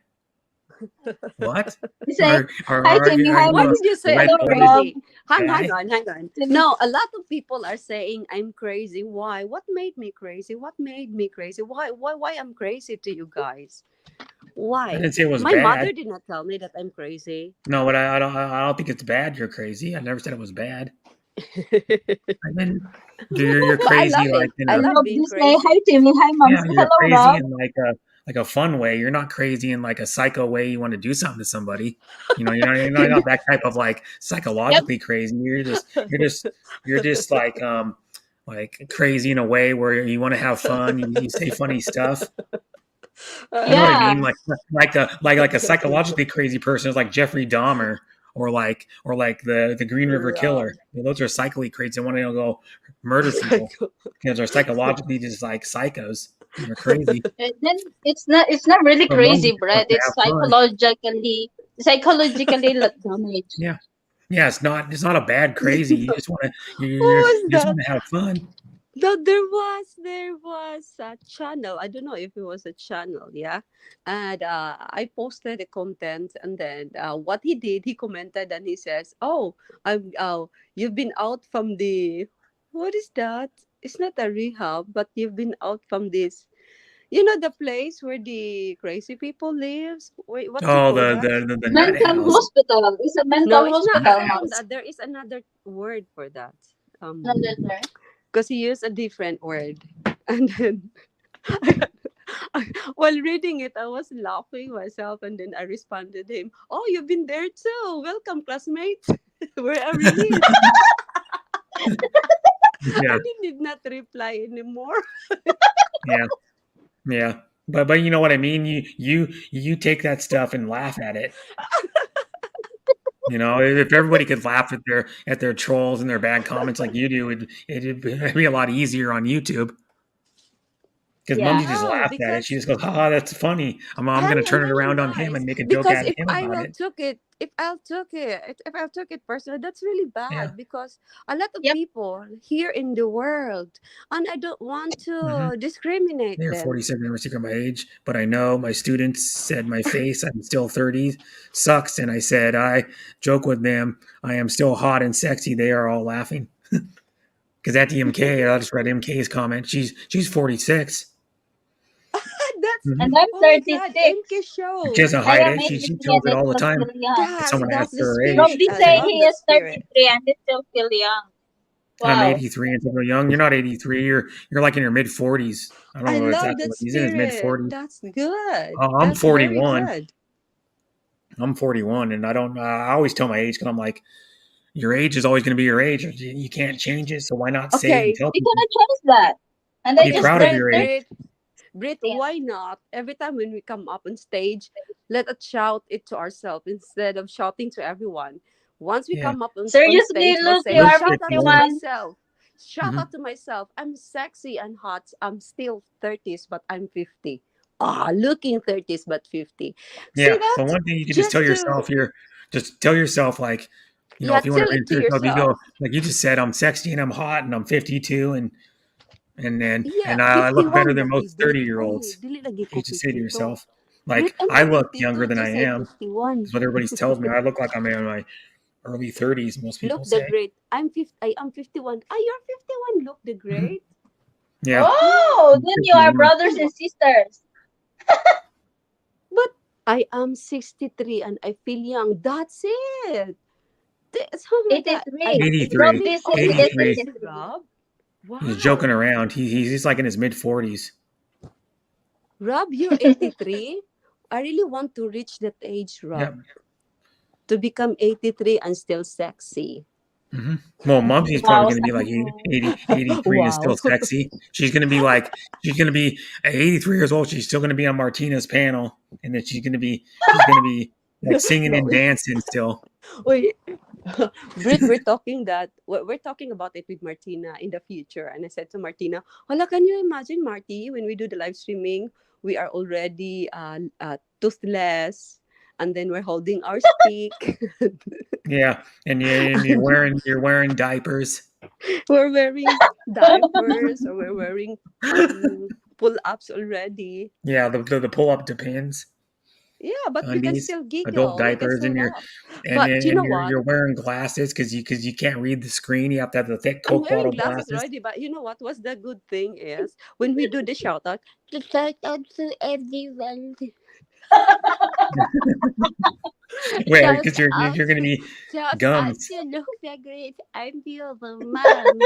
What? You say, hi, Timmy. Are Hi, you Why a did you Mumsy. say I'm Hello, red-blooded Rob. crazy? Hang guy? on. Timmy. No, a lot of people are saying I'm crazy. Why? What made me crazy? What made me crazy? Why I'm crazy to you guys? I Why? didn't say it was My bad. mother did not tell me that I'm crazy. No, but I don't think it's bad. You're crazy. I never said it was bad. I mean, you're No, I crazy love like it. in I And a love Rob, being you say, hi, crazy. Timmy. Hi, yeah, Mumsy. you're Hello, crazy Rob. in like a fun way. You're not crazy in like a psycho way. You want to do something to somebody. You're not that type of like Yep. psychologically crazy. You're just like crazy in a way where you want to have fun. You say funny stuff. You know what I Yeah. mean? Like a psychologically crazy person is like Jeffrey Dahmer or like the Green River Rob. Killer. Those are psychically crazy. They want to go murder people because they're psychologically just like psychos. They're crazy. And then it's not really But Mumsy crazy, just wants Brett. to It's have fun. psychologically damaged. Yeah, it's not a bad crazy. You just want to Who was you just that? want to have fun. No, there was a channel. I don't know if it was a channel, yeah. And I posted the content, and then what he did, he commented and he says, "Oh, you've been out from the what is that? It's not a rehab, but you've been out from this. You know the place where the crazy people lives. Wait, what you Oh, call that? the nut Mental house. hospital. It's a No, mental it's not. Nut hospital, It's not house. Moms. that. There is another word for that. Another term. Because he used a different word, and then while reading it, I was laughing myself, and then I responded him, "Oh, you've been there too. Welcome, classmate, wherever you live." Yeah, And he did not reply anymore. yeah, yeah. But you know what I mean. You take that stuff and laugh at it. If everybody could laugh at their trolls and their bad comments like you do, it'd be a lot easier on YouTube. Because Yeah. Mumsy just No, laughed at it. She because just goes, "Ha, that's funny. I'm hang going to on, turn it hang on, around on him guys. and make a joke Because at him about it." if I'll took it personally, that's really Yeah. bad. Because a lot of Yep. people here in the world, and I don't want Hmm. to discriminate They're them. 47, never secret my age, but I know my students said my face, I'm still 30, sucks. And I said, I joke with them, I am still hot and sexy. They are all laughing. Because at the MK, I just read MK's comment. She's 46. That's Hmm. And I'm oh my god, MK 36. She shows. doesn't I hide am it. She 83 tells and it I all the still time. feel young. If That's someone that's asks the her her age, spirit. Robbie she'll I say, say love he the is spirit. 33 and he still feel young. I'm Wow. 83 and still young. You're not 83. You're like in your mid 40s. I don't I know love exactly that what he's in his mid spirit. 40s. That's good. I'm That's very 41. good. I'm 41, and I don't. I always tell my age because I'm like, your age is always going to be your age. You can't change it, so why not say it and Okay. tell We people? cannot change that. And I Be just proud of turned your age. Brit, 30. why not? Every time when we come up on stage, let us shout it to ourselves instead of shouting to everyone. Once we Yeah. come up on Seriously, stage, we'll look, you say, You're are shout out to 51. 51. myself. Shout Hmm. out to myself. I'm sexy and hot. I'm still 30s, but I'm 50. Ah, looking 30s, but 50. See Yeah, that? but one thing you can just tell Just to, yourself, just tell yourself like, yeah, if you want tell to it to reassure yourself, you go yourself. like you just said, I'm sexy and I'm hot and I'm 52 Yeah, and I look better 51 than lagi, most Brit. 30-year-olds. Oy, dili lagi You ko just say to 52. yourself, Brit, like I'm I not look younger 52. than I Just say am. 51. That's what everybody tells me. I look like I'm in my early 30s. Most Look people the say. great. I am 51. Ah, you're 51. Look the Hmm. great. Yeah, Oh, I'm then you are 51. brothers and sisters. But I am 63 and I feel young. That's it. Oh my God. I 83. am 83. Robbie 83. say Oh, he you're is 83. 83, 83. Rob? He's joking Wow. around. He's like in his mid 40s. Rob, you're 83? I really want to reach that age, Yep. Rob. To become 83 and still sexy. Hmm. Well, Mumsy's probably Wow, going to be like 83 and still Wow. sexy. She's going to be at 83 years old. She's still going to be on Martina's panel, and then she's going to be like singing No, and dancing still. wait. Brit, we're talking about it with Martina in the future. And I said to Martina, "Hala, can you imagine, Marty, when we do the live streaming, we are already toothless, and then we're holding our stick. Yeah, and you're wearing diapers. We're wearing diapers, or we're wearing pull-ups already. Yeah, the pull-up Depends. Yeah, but we can Undies, still adult giggle. We can diapers, still and laugh. But you know what? you're wearing glasses because you can't read the screen. You have to have the thick I'm Coke wearing bottle glasses glasses. already, but you know what? What's the good thing is when we do the shout out to everyone. Wait, Shout because out, you're gonna be shout out gums. to look so great. I'm your mom.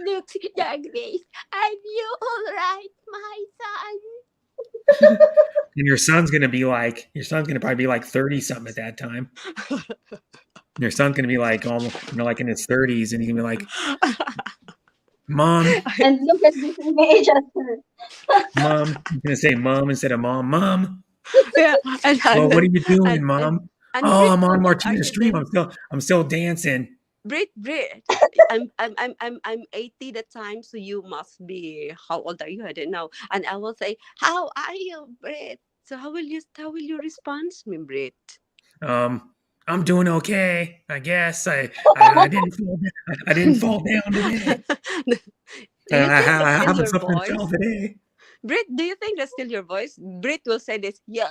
Look so great. I'm you all right, my son. And your son's gonna probably be like 30 something at that time. Your son's gonna be like almost, like in his 30s, and he's gonna be like, "Mom, And look at this image at her. Mom." He's gonna say "Mom" instead of "Mom." Mom. Yeah, Well, what are you doing, Mom? Oh, Brit, I'm how on old are Martina's you stream. then? I'm still dancing. Brit, I'm 80 the time, so you must be, how old are you? I don't know. And I will say, how are you, Brit? So how will you respond to me, Brit? I'm doing okay. I guess I didn't fall down today. Do you think that's I still haven't your something fell voice? today. Brit, do you think that's still your voice? Brit will say this, yo,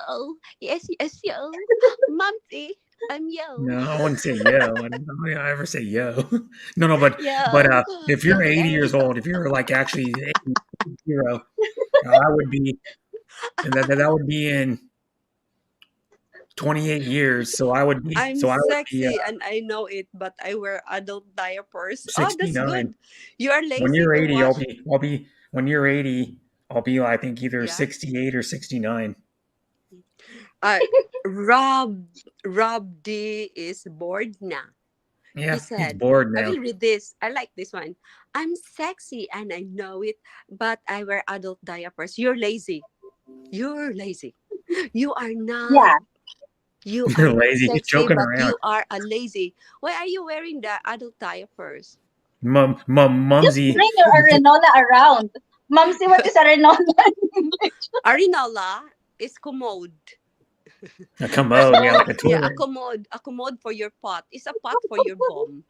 yes, yo, Momsy, I'm yo. No, I wouldn't say yo. I don't ever say yo. No, but Yo, if you're 80 years old, if you're like actually 0, I would be, and that would be in 28 years. So I would be, I'm sexy and I know it, but I wear adult diapers. Oh, that's 69. good. You are When lazy you're to 80, wash. when you're 80, I'll be, I think, either Yeah. 68 or 69. Rob D is bored now. Yeah, He he's said, bored I now. will read this. I like this one. I'm sexy and I know it, but I wear adult diapers. You're lazy. You're lazy. You are not. Yeah. You are You're not lazy. He's sexy, joking but around. you are a lazy. Why are you wearing the adult diapers? Just Mumsy. bring your arenola around. Mom, see what is arenola in English? Arenola is commode. A commode, yeah, like a Yeah, toilet. a commode for your pot. It's a pot for your bomb.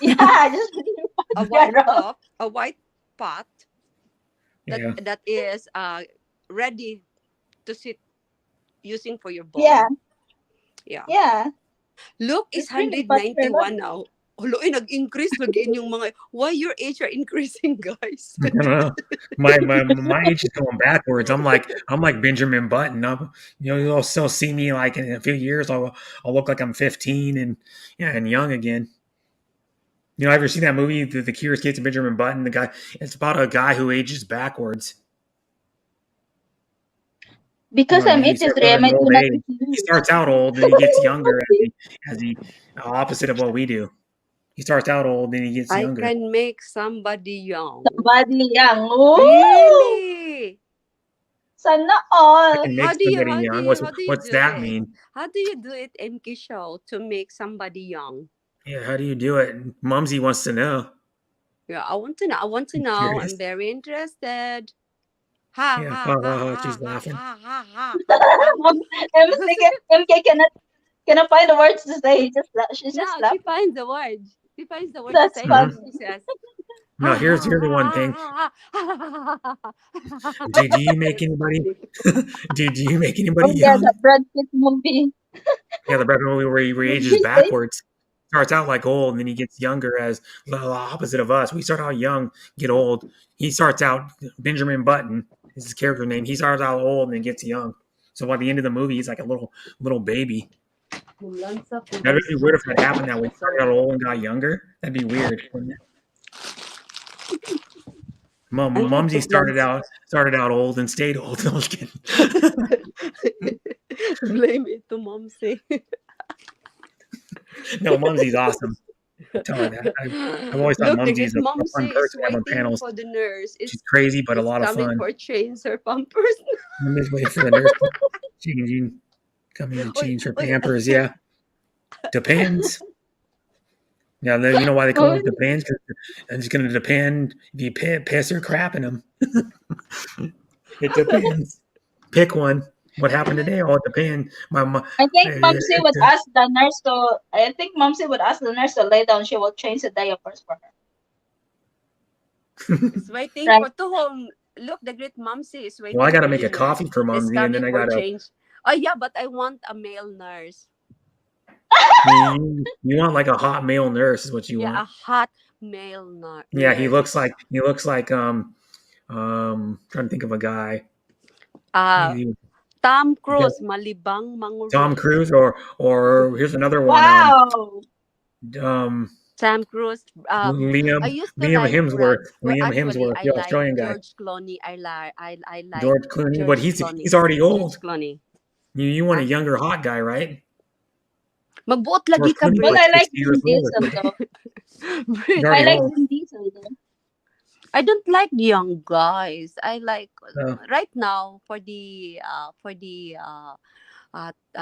Yeah, just bring your A pot white around. pot, a white pot Yeah. that is ready to sit using for your bomb. Yeah. Yeah. Yeah. Look, is Just bring your pot for 191 now. Hulo, nag-increase lagi yung mga, why your age are increasing, guys? I don't know. My age is going backwards. I'm like Benjamin Button. You'll still see me like in a few years. I'll look like I'm 15 and young again. Ever seen that movie, The Curious Case of Benjamin Button? The guy. It's about a guy who ages backwards. Because I'm He's 83, I might old not age. be He starts out old and he gets younger as he opposite of what we do. He starts out old and he gets I younger. can make somebody young. Somebody young. Ooh! Really? Sana I all. can make somebody young. What's that mean? How do you do it, MK Show, to make somebody young? Yeah, how do you do it? Mumsy wants to know. Yeah, I want to know. Curious. I'm very interested. Ha Yeah. ha ha She's ha laughing. ha ha ha. MK cannot find the words to say. She's just No, laughing. she finds the words. She finds the word That's to say. funny. She says, No, here's the one thing. Do you make anybody? do you make anybody Oh yeah, young? the Brad Pitt movie. Yeah, the Brad Pitt movie where he ages backwards. Starts out like old and then he gets younger as the opposite of us. We start out young, get old. He starts out Benjamin Button is his character name. He starts out old and then gets young. So by the end of the movie, he's like a little baby. That'd be weird if that happened that we started out old and got younger. That'd be weird, wouldn't it? Mumsy started out old and stayed old. I was kidding. Blame it to Mumsy. No, Mumsy's awesome. Tell her that. I've always thought Mumsy's a fun person to have on panels. For the nurse. She's crazy, but a lot of fun. Coming for change her pampers. I'm just waiting for the nurse coming to change her pampers. Yeah, depends. Yeah, you know why they call it depends? Because it's going to depend if you piss or crap in them. It depends. Pick one. What happened today? Oh, the pain. My mom. I think Momsy would ask the nurse to. I think Momsy would ask the nurse to lay down. She will change the diapers for her. It's waiting Right. for to home. Look, the great Momsy is waiting. Well, I got to for make you a coffee for It's Mumsy, and then coming I for got to. change. Oh yeah, but I want a male nurse. You want like a hot male nurse is what you want. Yeah, a hot male nurse. Yeah, he looks like trying to think of a guy. Tom Cruise, malibang mangurot. Tom Cruise, or here's another one. Wow. Tom Cruise. Liam Hemsworth. Liam Hemsworth, the Australian guy. George Clooney. I like George Clooney, George but Clooney. he's already old. George Clooney. You want a younger hot guy, right? Magbuot lagi ka, But I like Vin Diesel though. I like Vin Diesel though. I don't like young guys. I like right now for the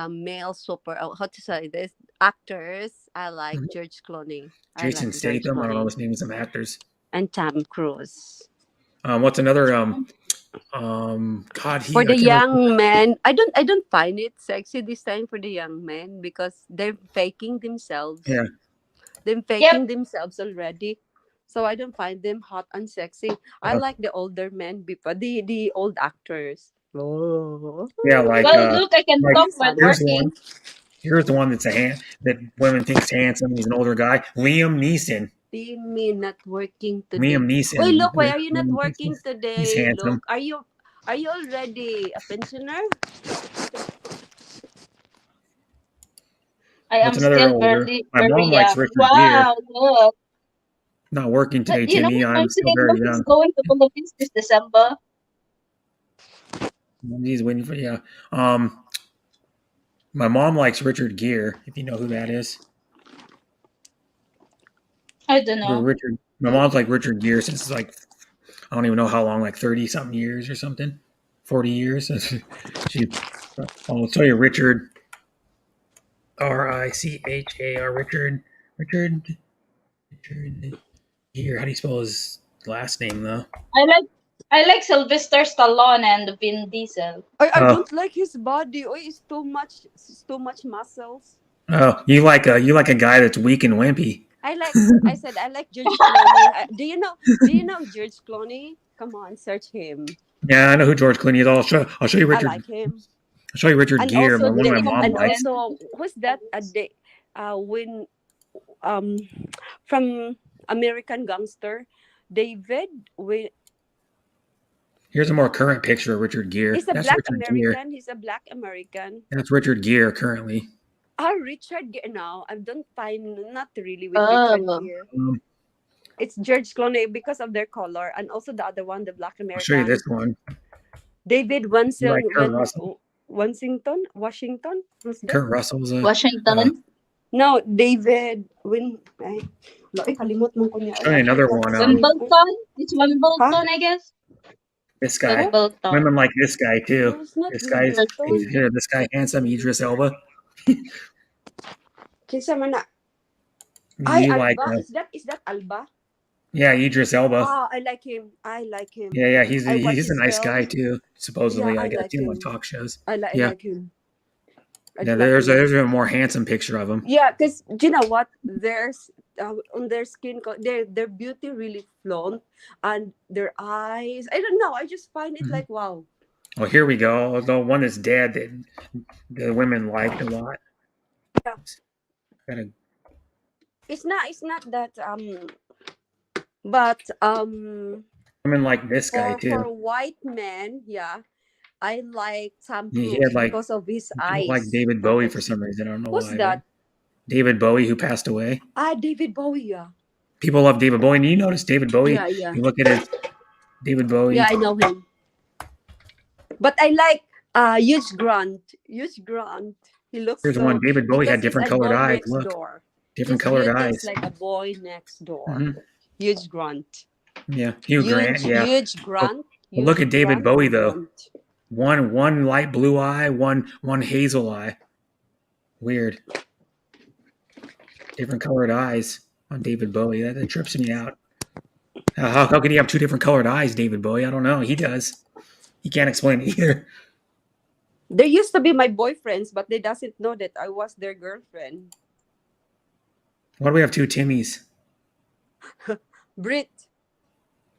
male super how to say this actors. I like George Clooney. Jason Statham. I don't know his name. Some actors. And Tom Cruise. What's another God, for the young men, I don't find it sexy this time for the young men because they're faking themselves. Yeah. They're faking themselves already. So I don't find them hot and sexy. I like the older men before the old actors. Oh. Yeah, like look, I can talk while working. Here's the one that's that women think is handsome. He's an older guy. Liam Neeson. Me not working today. Liam Neeson. Wait, look, why are you not working today? He's handsome. Look, are you already a pensioner? I am still very young. Wow, look. Not working today, Timmy. I'm still very young. Going to Philippines this December. He's waiting for my mom likes Richard Gere, if you know who that is. I don't know. My mom's like Richard Gere since like I don't even know how long, like 30 something years or something, 40 years. I'll tell you, Richard. Richar. Richard Gere. How do you spell his last name though? I like Sylvester Stallone and Vin Diesel. I don't like his body. Oh, it's too much muscles. Oh, you like a guy that's weak and wimpy. I like George Clooney. Do you know George Clooney? Come on, search him. Yeah, I know who George Clooney is. I'll show you Richard. I like him. I'll show you Richard Gere, Also, one my mom likes. Also, who's that? When from American Gangster, David. Here's a more current picture of Richard Gere. He's a black American. He's a black American. That's Richard Gere currently. Richard Gere. No, I don't find not really with Richard Gere. It's George Clooney because of their color, and also the other one, the black American. I'll show you this one. David Washington. Who's that? Kurt Russell's Washington. No, David kalimot mo ko niya. Show you another one. Wimbledon. It's Wimbledon, I guess. This guy. Women like this guy too. This guy handsome, Idris Elba. Kinsa man na? Alba. Is that Alba? Yeah, Idris Elba. Oh, I like him. Yeah, he's a nice guy too. Supposedly, I guess on talk shows. I like him. There's a more handsome picture of him. Yeah, because you know what? There's on their skin, their beauty really flaunt, and their eyes. I don't know. I just find it like wow. Well, here we go. The one that's dead that the women liked a lot. Yeah. It's not that but women like this guy too. For white men, yeah. I like Tom Cruise because of his eyes. Like David Bowie for some reason. I don't know why. Who's that? David Bowie, who passed away. David Bowie, yeah. People love David Bowie. And you notice David Bowie? Yeah. You look at it, David Bowie. Yeah, I know him. But I like Hugh Grant. He looks. Here's one. David Bowie had different colored eyes. Look, different colored eyes. Like a boy next door. Hugh Grant. Yeah, Hugh Grant. Yeah. Hugh Grant. Well, look at David Bowie though. One light blue eye, one hazel eye. Weird. Different colored eyes on David Bowie. That trips me out. How can he have two different colored eyes, David Bowie? I don't know. He does. He can't explain it either. They used to be my boyfriends, but they doesn't know that I was their girlfriend. Why do we have two Timmys? Brit.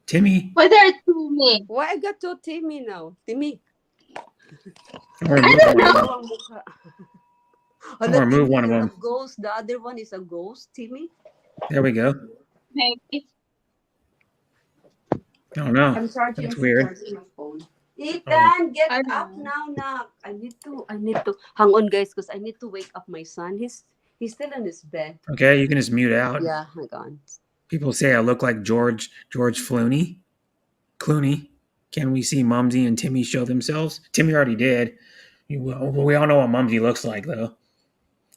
Timmy. Why there are two me? Why I got two Timmy now? Timmy. I don't know. Oh, the remove Timmy, one of you're a them. ghost. The other one is a ghost, Timmy. There we go. Maybe. Oh no, I'm charging that's weird. my phone. Ethan, get I up know. now, Nak. I need to hang on, guys, because I need to wake up my son. He's still in his bed. Okay, you can just mute out. Yeah, hang on. People say I look like George Clooney. Can we see Mumsy and Timmy show themselves? Timmy already did. We all know what Mumsy looks like, though.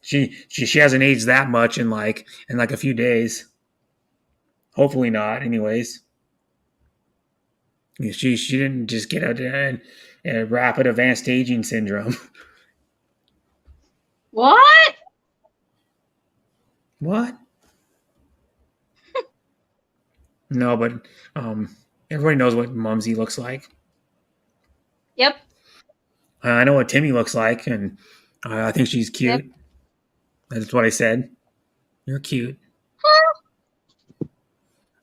She hasn't aged that much in like a few days. Hopefully not. Anyways, she didn't just get a rapid advanced aging syndrome. What? What? No, but everybody knows what Mumsy looks like. Yep. I know what Timmy looks like, and I think she's cute. Yep. That's what I said. You're cute.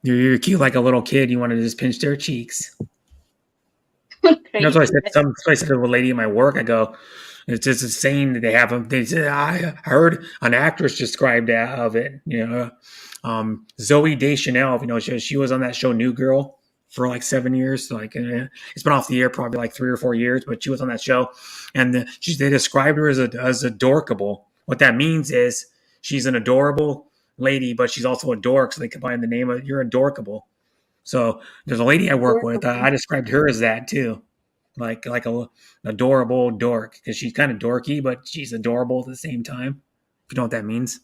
You're cute like a little kid. You want to just pinch their cheeks. That's what I said. I said to a lady at my work. I go, it's just a saying that they have them. They said I heard an actress described of it. Zoe Deschanel. You know, she was on that show New Girl for like 7 years. So like it's been off the air probably like 3 or 4 years, but she was on that show, and they described her as adorkable. What that means is she's an adorable lady, but she's also a dork. So they combine the name of you're adorkable. So there's a lady I work with. I described her as that too, like a adorable dork, because she's kind of dorky, but she's adorable at the same time. If you know what that means.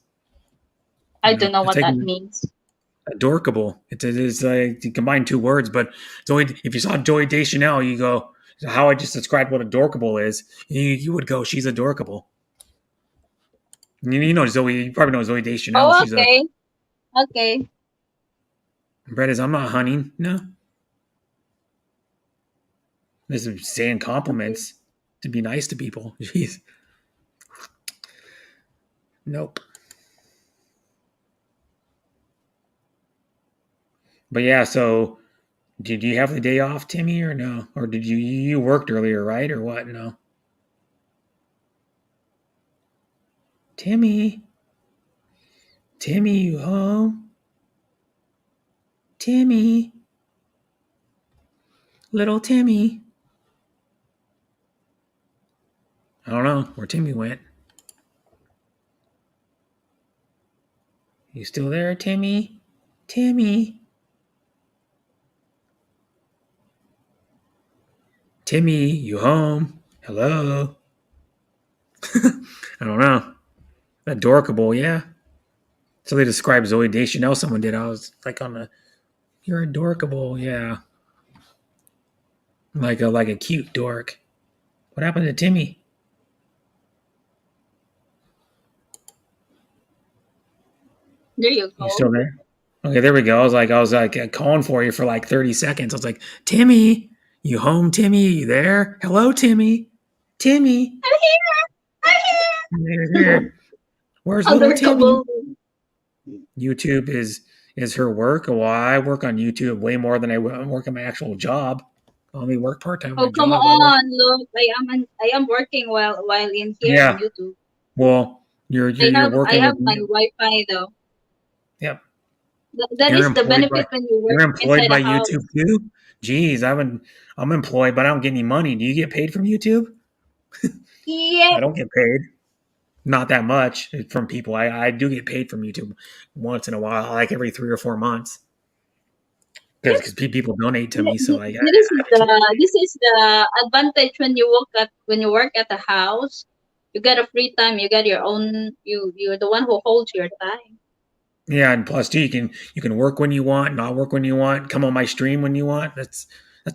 I don't know what like that means. Adorkable. It is like you combine two words, but if you saw Joy Deschanel, you go how I just described what adorkable is. You would go, she's adorkable. You know Zoe. You probably know Zoe Deschanel. Oh, okay. Okay. Brett is. I'm not hunting. No. This is saying compliments to be nice to people. Jeez. Nope. But yeah, so did you have the day off, Timmy, or no? Or did you worked earlier, right? Or what? No. Timmy, you home? Timmy. Little Timmy. I don't know where Timmy went. You still there, Timmy? Timmy. Timmy, you home? Hello? I don't know. Adorkable, yeah. So they described Zoe Deschanel. Someone did. I was like you're adorkable, yeah. Like a cute dork. What happened to Timmy? There you go. You still there? Okay, there we go. I was like calling for you for like 30 seconds. I was like, Timmy, you home, Timmy? You there? Hello, Timmy. Timmy. I'm here. Where's little Timmy? YouTube is her work. Well, I work on YouTube way more than I work on my actual job. I only work part-time on my come job. on, look. I am working while in here on YouTube. Well, you're working I have with my me. Wi-Fi though. Yep. That is the benefit when you work You're employed inside by a house. YouTube too? Jeez, I'm employed, but I don't get any money. Do you get paid from YouTube? Yeah. I don't get paid. Not that much from people. I do get paid from YouTube once in a while, like every 3 or 4 months, because people donate to me. So this is the advantage when you work at the house. You get a free time. You get your own. You're the one who holds your time. Yeah, and plus too, you can work when you want, not work when you want, come on my stream when you want. That's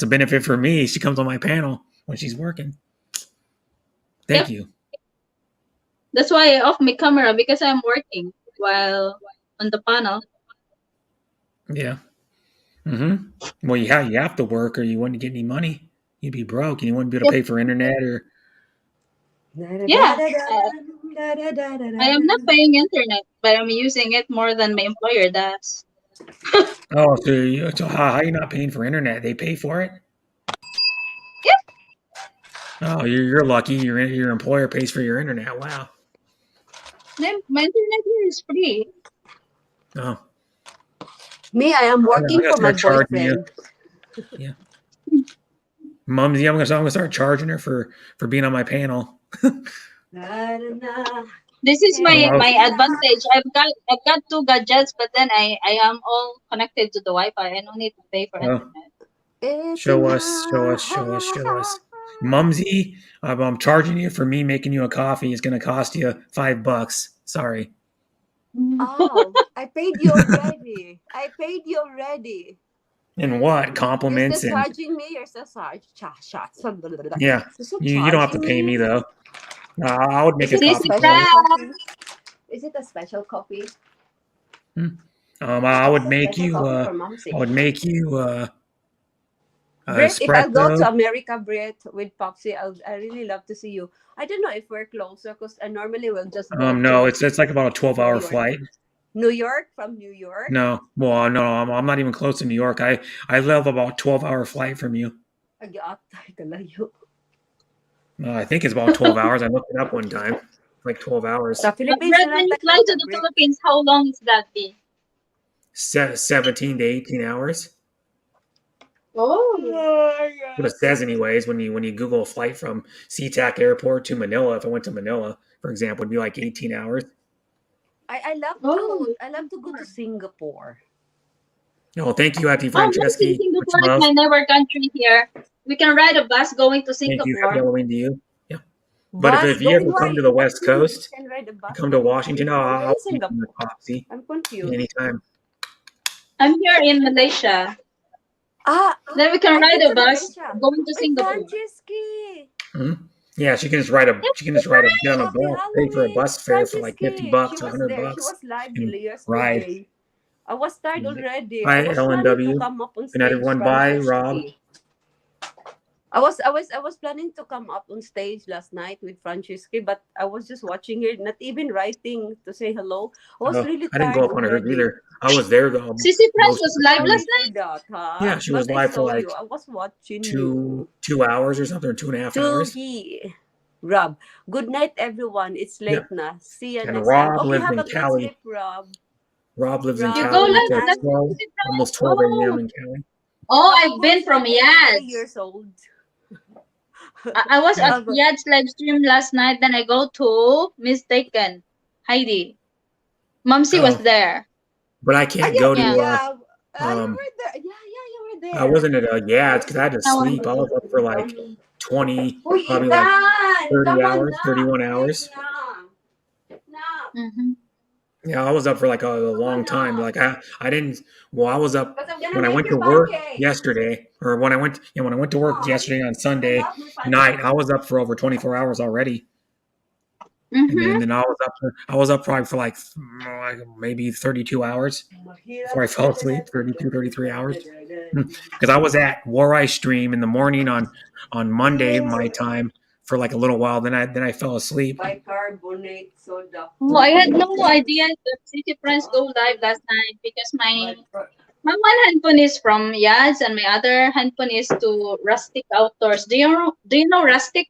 a benefit for me. She comes on my panel when she's working. Thank you. That's why I off my camera, because I'm working while on the panel. Yeah. Mm-hmm. Well, you have to work, or you wouldn't get any money. You'd be broke, and you wouldn't be able to pay for internet or. Yeah. I am not paying internet, but I'm using it more than my employer does. Oh, so how are you not paying for internet? They pay for it? Yeah. Oh, you're lucky. Your employer pays for your internet. Wow. My internet here is free. Oh. Me, I am I'm working gonna for my start charging you. boyfriend. Yeah. Mumsy, I'm gonna start charging her for being on my panel. This is my advantage. I've got 2 gadgets, but then I am all connected to the Wi-Fi. I don't need to pay for internet. Show us. Mumsy, I'm charging you for me making you a coffee. It's gonna cost you $5. Sorry. Oh, I paid you already. And what? You're Compliments still and charging me? You're still charging. yeah. You're still You don't have to charging pay me me? though. I would make Is a it a coffee for special you. coffee? Is it a special coffee? I would It's a make special you. coffee for Momsy. I would make you Britt, if I'll go to espresso. America, Britt, with Popsy, I really love to see you. I don't know if we're closer because I normally will just go No, to it's like about a 12-hour New York. flight. New York? From New York? No, well, no, I'm not even close to New York. I live about 12-hour flight from you. I think it's about 12 hours. I looked it up one time. Like 12 hours. Sa Philippines Brad, na when lang you tayo fly to the mag-break. Philippines, how long is that be? 17 to 18 hours. Oh. What it says, anyways, when you Google a flight from SeaTac Airport to Manila, if I went to Manila, for example, it'd be like 18 hours. I love to go to Singapore. No, thank you, Happy Oh, Momsy, Franceschi. Much Singapore is love. my neighbor country here. We can ride a bus going to Thank you. Happy Singapore. Halloween to you. Yeah. But Bus if you ever going come why? to the What West do you mean Coast, you can ride a bus come to going to Washington, Singapore? Where I'll is meet you in the Singapore? Popsy I'm confused. anytime. I'm here in Malaysia. Then we can I've ride been a to bus Malaysia. going to Wait, Singapore. Franceschi. Yeah, she can just get on a bus, pay for a bus fare for like $50 She or was there. She $100 was live and yesterday. ride. I was tired already. I Hi, was planning to LNW. come up on Good night, stage, everyone. Bye, Rob. Franceschi. I was planning to come up on stage last night with Franceschi, but I was just watching her, not even writing to say hello. I was really I didn't tired go up on hers already. either. I was there though. Sissy Prince Most was of the live time. last night? That, huh? Yeah, she was But I live for saw like you. I was watching you. 2 hours or something, or 2.5 hours. Rob, good night, everyone. It's late now. See you And next time. Rob Okay, lives have in a good Cali. sleep, Rob. Rob lives in You Cali. go It's live at last 12, night? almost 12 a.m. in Cali. Oh, I've been from Three Yads. years old. I was at Yad's live stream last night. Then I go to Mistaken. Heidi. Momsy was there. But I can't go to. You were there. You were there. I wasn't at Yad's because I had to sleep. I was up for like 20, probably like 30 hours, 31 hours. Yeah, I was up for like a long time. Like I didn't. Well, I was up when I went to work yesterday, or when I went to work yesterday on Sunday night. I was up for over 24 hours already, and then I was up probably for like maybe 32 hours before I fell asleep. 32, 33 hours, because I was at War Ice Stream in the morning on Monday my time for like a little while. Then I fell asleep. Bicarbonate soda. Oh, I had no idea that Sissy Prince go live last night because my one handphone is from Yads and my other handphone is to Rustic Outdoors. Do you know Rustic?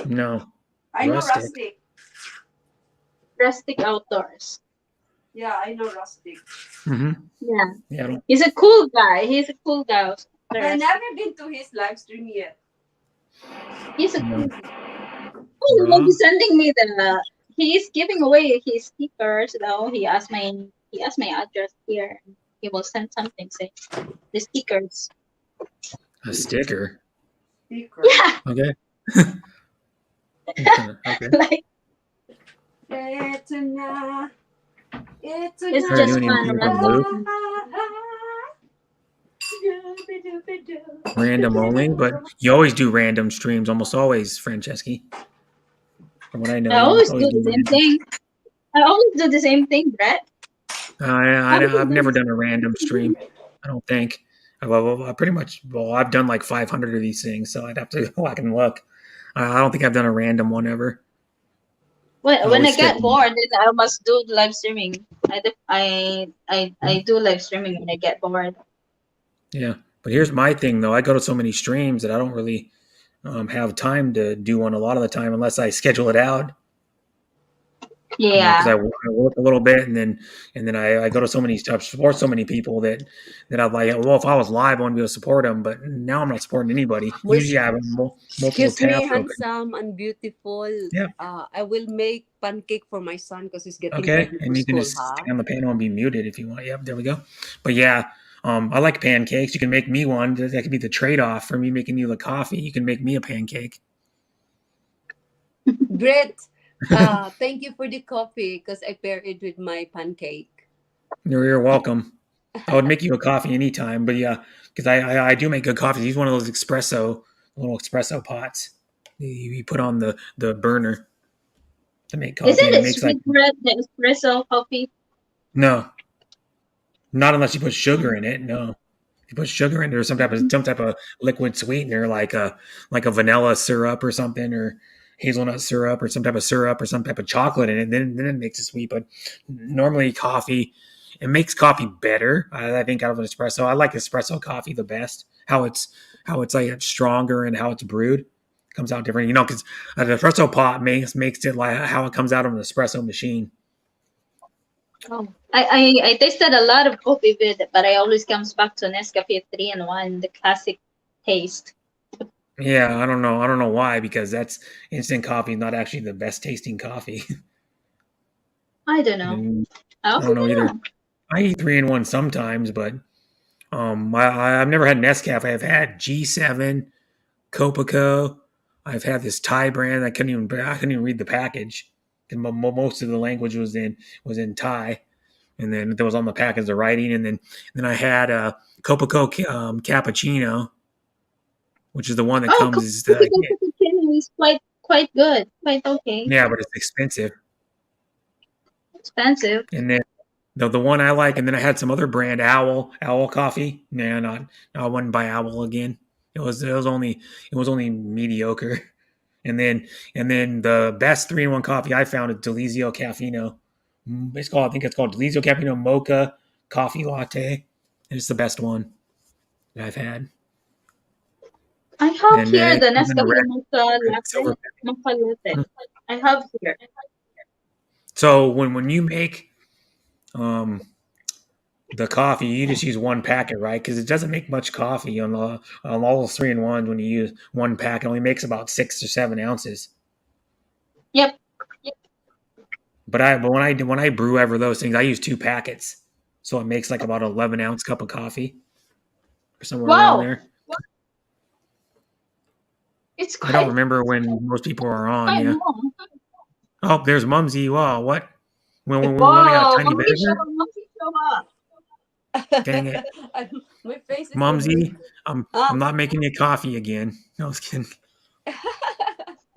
No. I know Rustic. Rustic Outdoors. Yeah, I know Rustic. Yeah. He's a cool guy. I've never been to his live stream yet. He's a cool guy. Oh, he will be sending me he is giving away his stickers though. He asked my address here. He will send something saying the stickers. A sticker? Yeah. Okay. Okay. Like, it's just fun. Random only, but you always do random streams, almost always, Franceschi. From what I know, I always do the same thing. I always do the same thing, Brett. I've never done a random stream. I don't think. I pretty much. Well, I've done like 500 of these things, so I'd have to go back and look. I don't think I've done a random one ever. When I get bored, then I must do live streaming. I do live streaming when I get bored. Yeah, but here's my thing though. I go to so many streams that I don't really have time to do one a lot of the time unless I schedule it out. Yeah. Because I work a little bit and then I go to so many stuff, support so many people that I'm like, well, if I was live, I want to be able to support them. But now I'm not supporting anybody. Usually I have multiple Excuse me, tabs open. handsome and beautiful. Yeah. I will make pancake for my son because he's getting Okay, ready and for you can school, just stay on the panel and be muted if you want. Yep, there we go. But yeah, I like pancakes. You can make me one. That could be the trade-off for me making you the coffee. You can make me a pancake. Great. Thank you for the coffee because I pair it with my pancake. You're welcome. I would make you a coffee anytime, but yeah, because I do make good coffee. He's one of those little espresso pots you put on the burner to make coffee. Isn't And it makes sweet bread, the espresso coffee? No, not unless you put sugar in it. No, if you put sugar in it or some type of liquid sweetener like a vanilla syrup or something, or hazelnut syrup or some type of syrup or some type of chocolate in it, then it makes it sweet. But normally coffee, it makes coffee better. I think out of an espresso, I like espresso coffee the best. How it's like it's stronger and how it's brewed comes out different. Because an espresso pot makes it like how it comes out of an espresso machine. Oh, I tasted a lot of coffee with it, but I always comes back to Nescafe 3-in-1, the classic taste. Yeah, I don't know why, because that's instant coffee, not actually the best tasting coffee. I don't know. I don't know either. I eat 3-in-1 sometimes, but I've never had Nescafe. I've had G7, Copaco. I've had this Thai brand. I couldn't even read the package. And most of the language was in Thai, and then there was on the package the writing. And then I had a Copaco cappuccino, which is the one that comes. Cappuccino is quite good, quite okay. Yeah, but it's expensive. Expensive. And then the one I like, and then I had some other brand, Owl Coffee. No, I wouldn't buy Owl again. It was only mediocre. And then the best 3-in-1 coffee I found is Delizio Caffeino. I think it's called Delizio Caffeino Mocha Coffee Latte. And it's the best one that I've had. I have here the Nescafe Mocha Latte. I have here. So when you make the coffee, you just use one packet, right? Because it doesn't make much coffee on all those 3-in-1s. When you use one pack, it only makes about 6 or 7 ounces. Yep. But when I brew ever those things, I use 2 packets, so it makes like about an 11-ounce cup of coffee, or somewhere around there. It's I don't remember when most people are on. Yeah. Long. Oh, there's Mumsy. Wow, what? When we Whoa, got a tiny Mumsy bit of show up. Dang it. My face is Mumsy, I'm not making you coffee again. No, I was kidding.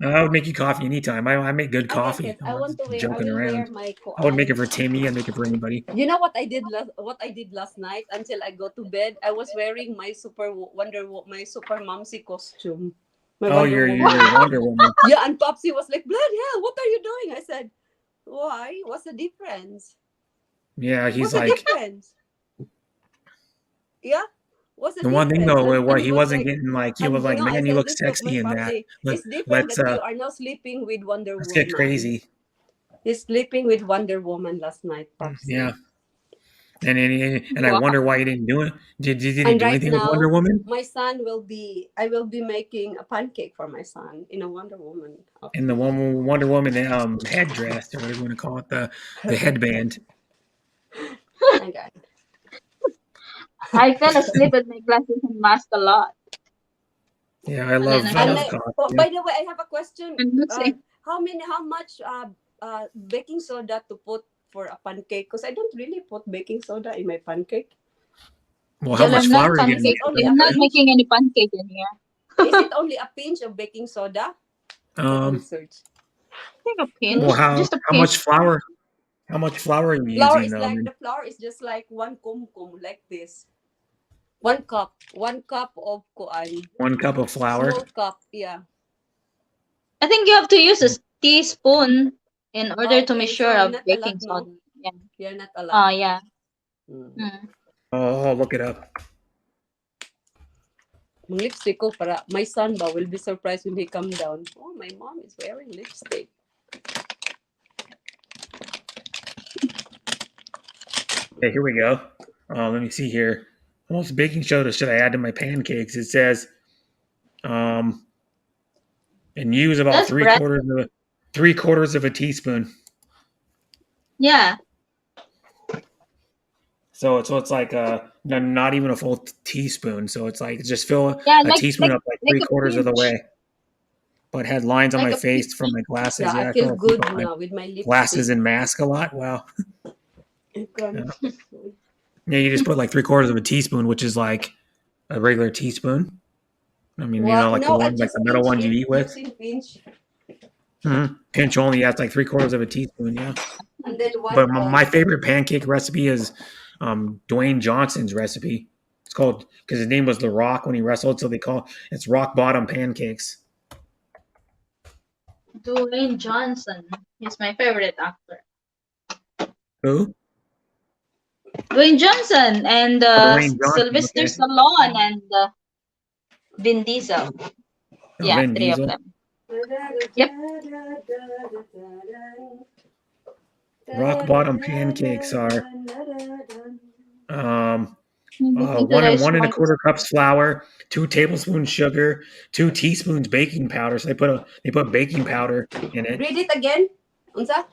I would make you coffee anytime. I make good coffee. I want to wear. I will wear my. I would make it for Timmy. I'd make it for anybody. You know what I did last night until I go to bed? I was wearing my my super Mumsy costume. You're Wonder Woman. Yeah, and Popsy was like, "Blood hell, what are you doing?" I said, "Why? What's the difference?" Yeah, he's What's like. The difference? Yeah. The one thing though, what he wasn't getting like, he was like, "Man, you look sexy in that." It's different that you are now sleeping with Wonder Woman. Let's get crazy. He's sleeping with Wonder Woman last night, Popsy. Yeah. And I wonder why you didn't do it. Did you do anything with Wonder Woman? My son I will be making a pancake for my son in a Wonder Woman outfit. In the Wonder Woman headdress, or whatever you want to call it, the headband. Okay. I fell asleep with my glasses and mask a lot. Yeah, I love coffee. By the way, I have a question. How much baking soda to put for a pancake? Because I don't really put baking soda in my pancake. Well, how much flour are you going to make? I'm not making any pancake in here. Is it only a pinch of baking soda? I think a pinch. Well, how much flour? How much flour are you flour using? The flour is just like 1 kumkum, like this. 1 cup of kuan. 1 cup of flour. Small cup, yeah. I think you have to use a teaspoon in order to measure so of not a lot, baking no? soda. Yeah. Yeah, not a lot. Yeah. Oh, I'll look it up. Lipstick ko para my son ba will be surprised when he come down. Oh, my mom is wearing lipstick. Okay, here we go. Let me see here. Almost baking soda should I add to my pancakes? It says, and use about That's bread. three quarters of a teaspoon. Yeah. So it's like not even a full teaspoon. So it's like just fill Yeah, a teaspoon up like like three a quarters of the pinch. way. But had lines on Like my a pinch. face from my glasses. Yeah, Yeah, I I feel fell asleep good on my now with my lipstick. glasses and mask a lot. Wow. Okay. Yeah, you just put like three quarters of a teaspoon, which is like a regular teaspoon. I mean, like the No, I one, like just the metal pinch ones you it eat with. using pinch. Pinch only. That's like three quarters of a teaspoon. Yeah. And then But my favorite pancake recipe is Dwayne Johnson's recipe. It's called because his name was The Rock when he wrestled, so they call it's rock bottom pancakes. Dwayne Johnson. He's my favorite actor. Who? Dwayne Johnson and Dwayne Johnson. Sylvester Okay. Stallone and Vin Diesel. Yeah, Vin three Diesel. of them. Yep. Rock bottom pancakes are Listen to one the and 1 smart. 1/4 cups flour, 2 tablespoons sugar, 2 teaspoons baking powder. So they put baking powder in it. Read it again. Unsa?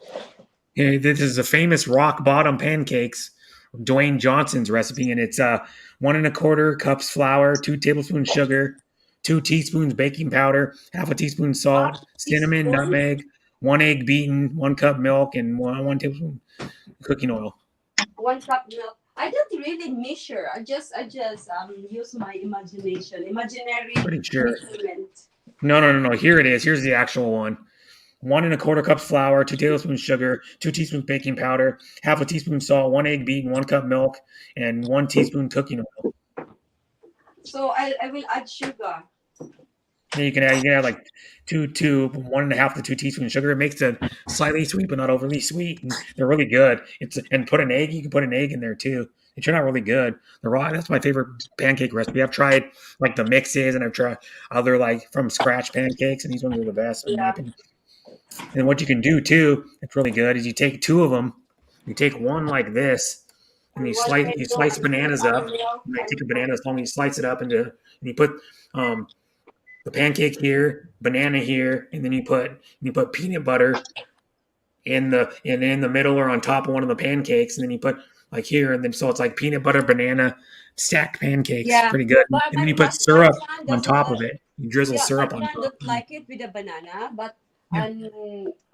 Yeah, this is a famous rock bottom pancakes, Dwayne Johnson's recipe, and it's 1 1/4 cups flour, 2 tablespoons sugar, 2 teaspoons baking powder, half a teaspoon salt, cinnamon, nutmeg, 1 egg beaten, 1 cup milk, and one tablespoon cooking oil. 1 cup milk. I don't really measure. I just use my imagination. Imaginary Pretty sure. measurement. No. Here it is. Here's the actual one. 1 1/4 cups flour, 2 tablespoons sugar, 2 teaspoons baking powder, half a teaspoon salt, 1 egg beaten, 1 cup milk, and 1 teaspoon cooking oil. So I will add sugar. And you can add like 1.5 to 2 teaspoons sugar. It makes it slightly sweet, but not overly sweet. And they're really good. And put an egg. You can put an egg in there too. They turn out really good. That's my favorite pancake recipe. I've tried like the mixes, and I've tried other like from scratch pancakes, and these ones are the best in my opinion. And what you can do too, it's really good, is you take 2 of them. You take one like this, and you slice bananas up. And I take a banana, you slice it up into, and you put the pancake here, banana here, and then you put peanut butter in the middle or on top of one of the pancakes, and then you put like here, and then so it's like peanut butter banana stacked pancakes. Yeah. Pretty good. But And then you put syrup on top of it. You drizzle my syrup on son top. don't like it with a banana, but Yeah.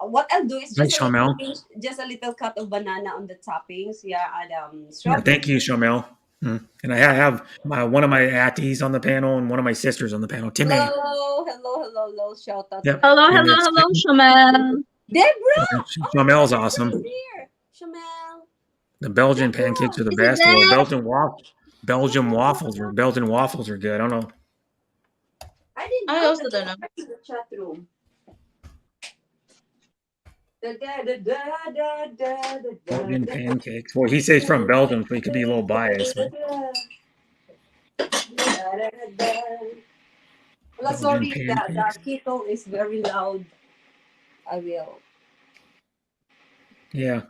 what I'll do is Nice, just Shamel. just a little cut of banana on the toppings. Yeah, and Yeah, strawberry. thank you, Shamel. And I have one of my aunties on the panel and one of my sisters on the panel. Timmy. Hello. Shout out. Yep. Hello, And Shamel. Deborah. Shamel's awesome. Here, Shamel. The Belgian pancakes are the best. Well, Belgian waffles are good. I don't know. I also don't know. In the chat room. Belgian pancakes. Well, he says from Belgium, so he could be a little biased. But sorry, the kettle is very loud. I will. yeah,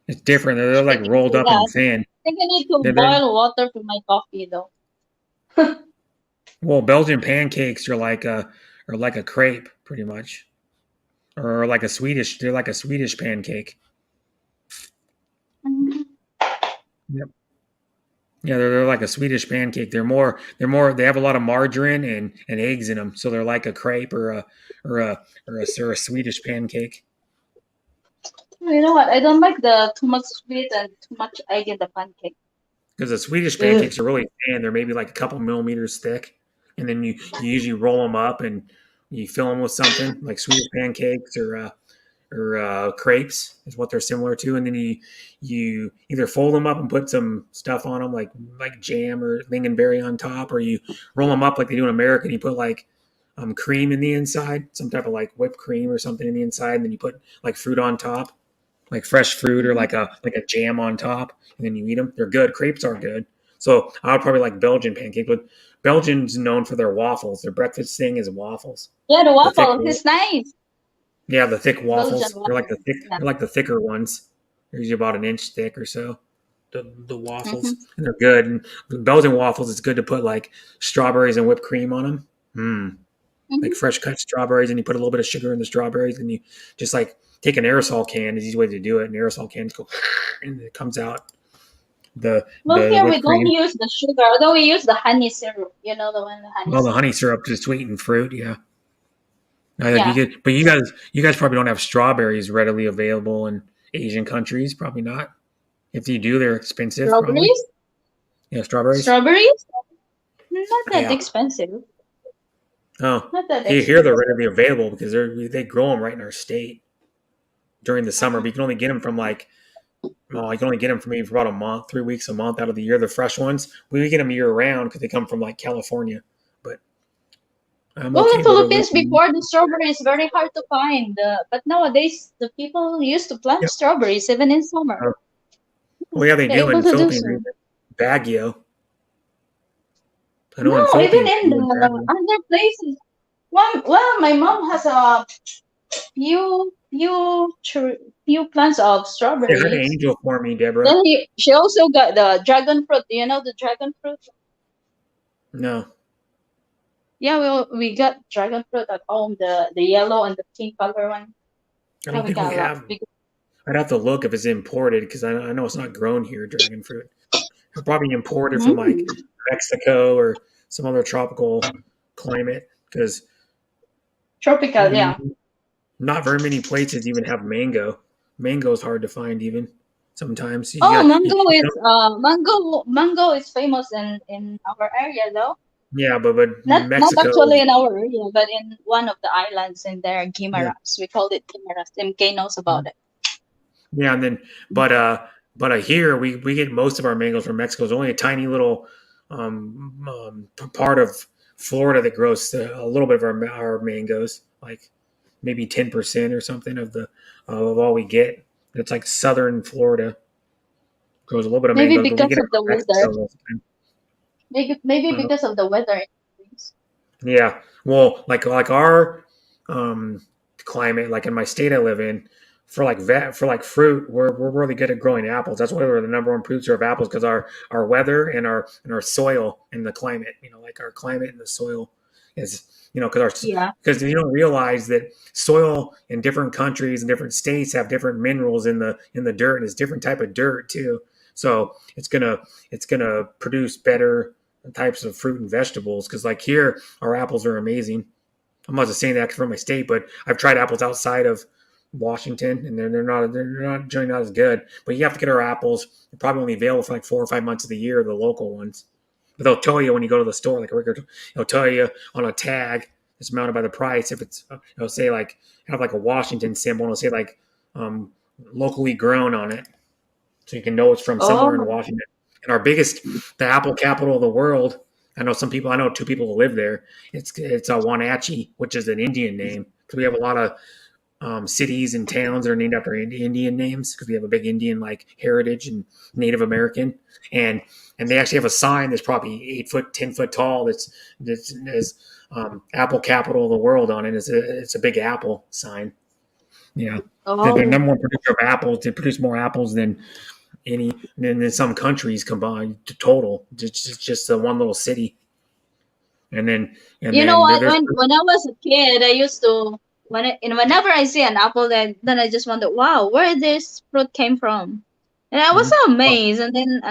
it's different. They're like rolled up and thin. I think I need to boil water for my coffee though. Well, Belgian pancakes are like a crepe, pretty much. Or like they're like a Swedish pancake. Yep. Yeah, they're like a Swedish pancake. They have a lot of margarine and eggs in them, so they're like a crepe or a Swedish pancake. You know what? I don't like the too much sweet and too much egg in the pancake. Because the Swedish pancakes are really thin. They're maybe like a couple millimeters thick, and then you usually roll them up and you fill them with something like Swedish pancakes or crepes is what they're similar to, and then you either fold them up and put some stuff on them like jam or lingonberry on top, or you roll them up like they do in America and you put like cream in the inside, some type of like whipped cream or something in the inside, and then you put like fruit on top, like fresh fruit or like a jam on top, and then you eat them. They're good. Crepes are good. So I would probably like Belgian pancakes, but Belgian's known for their waffles. Their breakfast thing is waffles. Yeah, the The thick, waffle is nice. yeah, the thick Belgian waffles. waffle. Yeah. They're like the thicker ones. They're usually about an inch thick or so. The Mm-hmm. waffles, and they're good. And the Belgian waffles, it's good to put like strawberries and whipped cream on them. Like Mm-hmm. fresh cut strawberries, and you put a little bit of sugar in the strawberries, and you just like take an aerosol can. Is the easy way to do it. An aerosol can, go, and it comes out Well, the here we whipped don't cream. use the sugar, although we use the honey syrup. You know the one, the honey Well, the syrup. honey syrup to sweeten fruit, yeah. I think you Yeah. could, but you guys probably don't have strawberries readily available in Asian countries. Probably not. If you do, they're expensive. Probably. Strawberries? Yeah, strawberries. Strawberries? Not that Yeah. expensive. Oh, Not that here they're expensive. readily available because they grow them right in our state during the summer. But you can only get them from like, well, you can only get them from maybe for about a month, 3 weeks a month out of the year. The fresh ones, we get them year round because they come from like California. But I'm Well, okay in with a Philippines little. before the strawberry is very hard to find, but nowadays the people used to plant Yep. strawberries even in summer. Oh yeah, they They're do able in to do Philippines. so. Baguio. I know No, in even Philippines in too. In the Baguio. other places. Well, my mom has a few plants of They heard an strawberries. angel for me, Deborah. Then she also got the dragon fruit. Do you know the dragon fruit? No, Yeah, we got dragon fruit at home. The yellow and the pink color one. I Yeah, don't we think we got a lot. have. I'd have to look if it's imported because I know it's not grown here. Dragon fruit. They're probably imported from like Mm. Mexico or some other tropical climate because Tropical, yeah. not very many places even have mango. Mango is hard to find even sometimes. You Oh, got mango is famous in our area though. yeah, but Not Mexico. actually in our area, but in one of the islands in there, Yeah, Guimaras. We called it Guimaras. MK knows about it. yeah, and then here we get most of our mangoes from Mexico. There's only a tiny little part of Florida that grows a little bit of our mangoes, like maybe 10% or something of all we get. It's like southern Florida grows a little bit of Maybe mangoes, but we because get it of the from weather. Mexico most of the time. Maybe Uh, because of the weather. yeah, well, like our um, climate, like in my state I live in, for like fruit, we're really good at growing apples. That's why we're the number one producer of apples because our weather and our soil and the climate, like our climate and the soil is Yeah. because you don't realize that soil in different countries and different states have different minerals in the dirt and it's different type of dirt too. So it's gonna produce better types of fruit and vegetables because like here our apples are amazing. I'm not just saying that from my state, but I've tried apples outside of Washington, and they're not generally not as good. But you have to get our apples. They're probably only available for like 4 or 5 months of the year, the local ones. But they'll tell you when you go to the store, like they'll tell you on a tag it's mounted by the price. If it's it'll say like have like a Washington symbol, and it'll say like locally grown on it, so you can know it's from somewhere in Oh. Washington. And the apple capital of the world. I know two people who live there. It's Wenatchee, which is an Indian name. Because we have a lot of cities and towns that are named after Indian names because we have a big Indian like heritage and Native American. And they actually have a sign that's probably 8 foot, 10 foot tall. That's apple capital of the world on it. It's a big apple sign. Yeah, they're Oh. number one producer of apples. They produce more apples than in some countries combined to total. It's just a one little city, and then You know what? there's When I was a kid, I used to whenever I see an apple, then I just wonder, wow, where this fruit came from, and I was so amazed. And then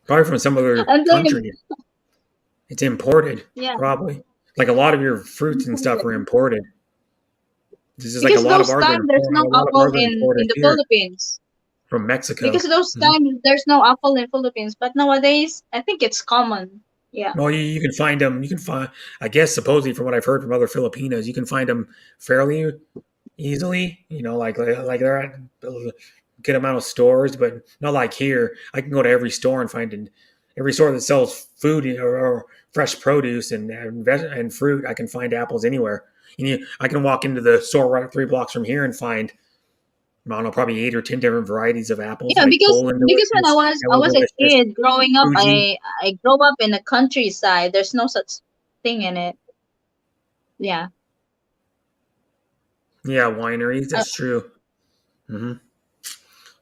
probably from some other until country. It's imported, yeah, probably. Like a lot of your fruits and stuff are imported. This is like because those time there's no a lot of apple ours are in imported the here Philippines. from Mexico. Because those time there's no apple in Philippines, but nowadays I think it's common. Yeah. Well, you can find them. You can find, I guess, supposedly from what I've heard from other Filipinos, you can find them fairly easily. Like they're at a good amount of stores, but not like here. I can go to every store and find every store that sells food or fresh produce and fruit, I can find apples anywhere. I can walk into the store right 3 blocks from here and find, I don't know, probably 8 or 10 different varieties of apples, Yeah, like because Poland when delicious, I Yellow was a delicious, kid growing up, Fuji. I grew up in the countryside. There's no such thing in it. Yeah. Yeah, wineries. That's true. hmm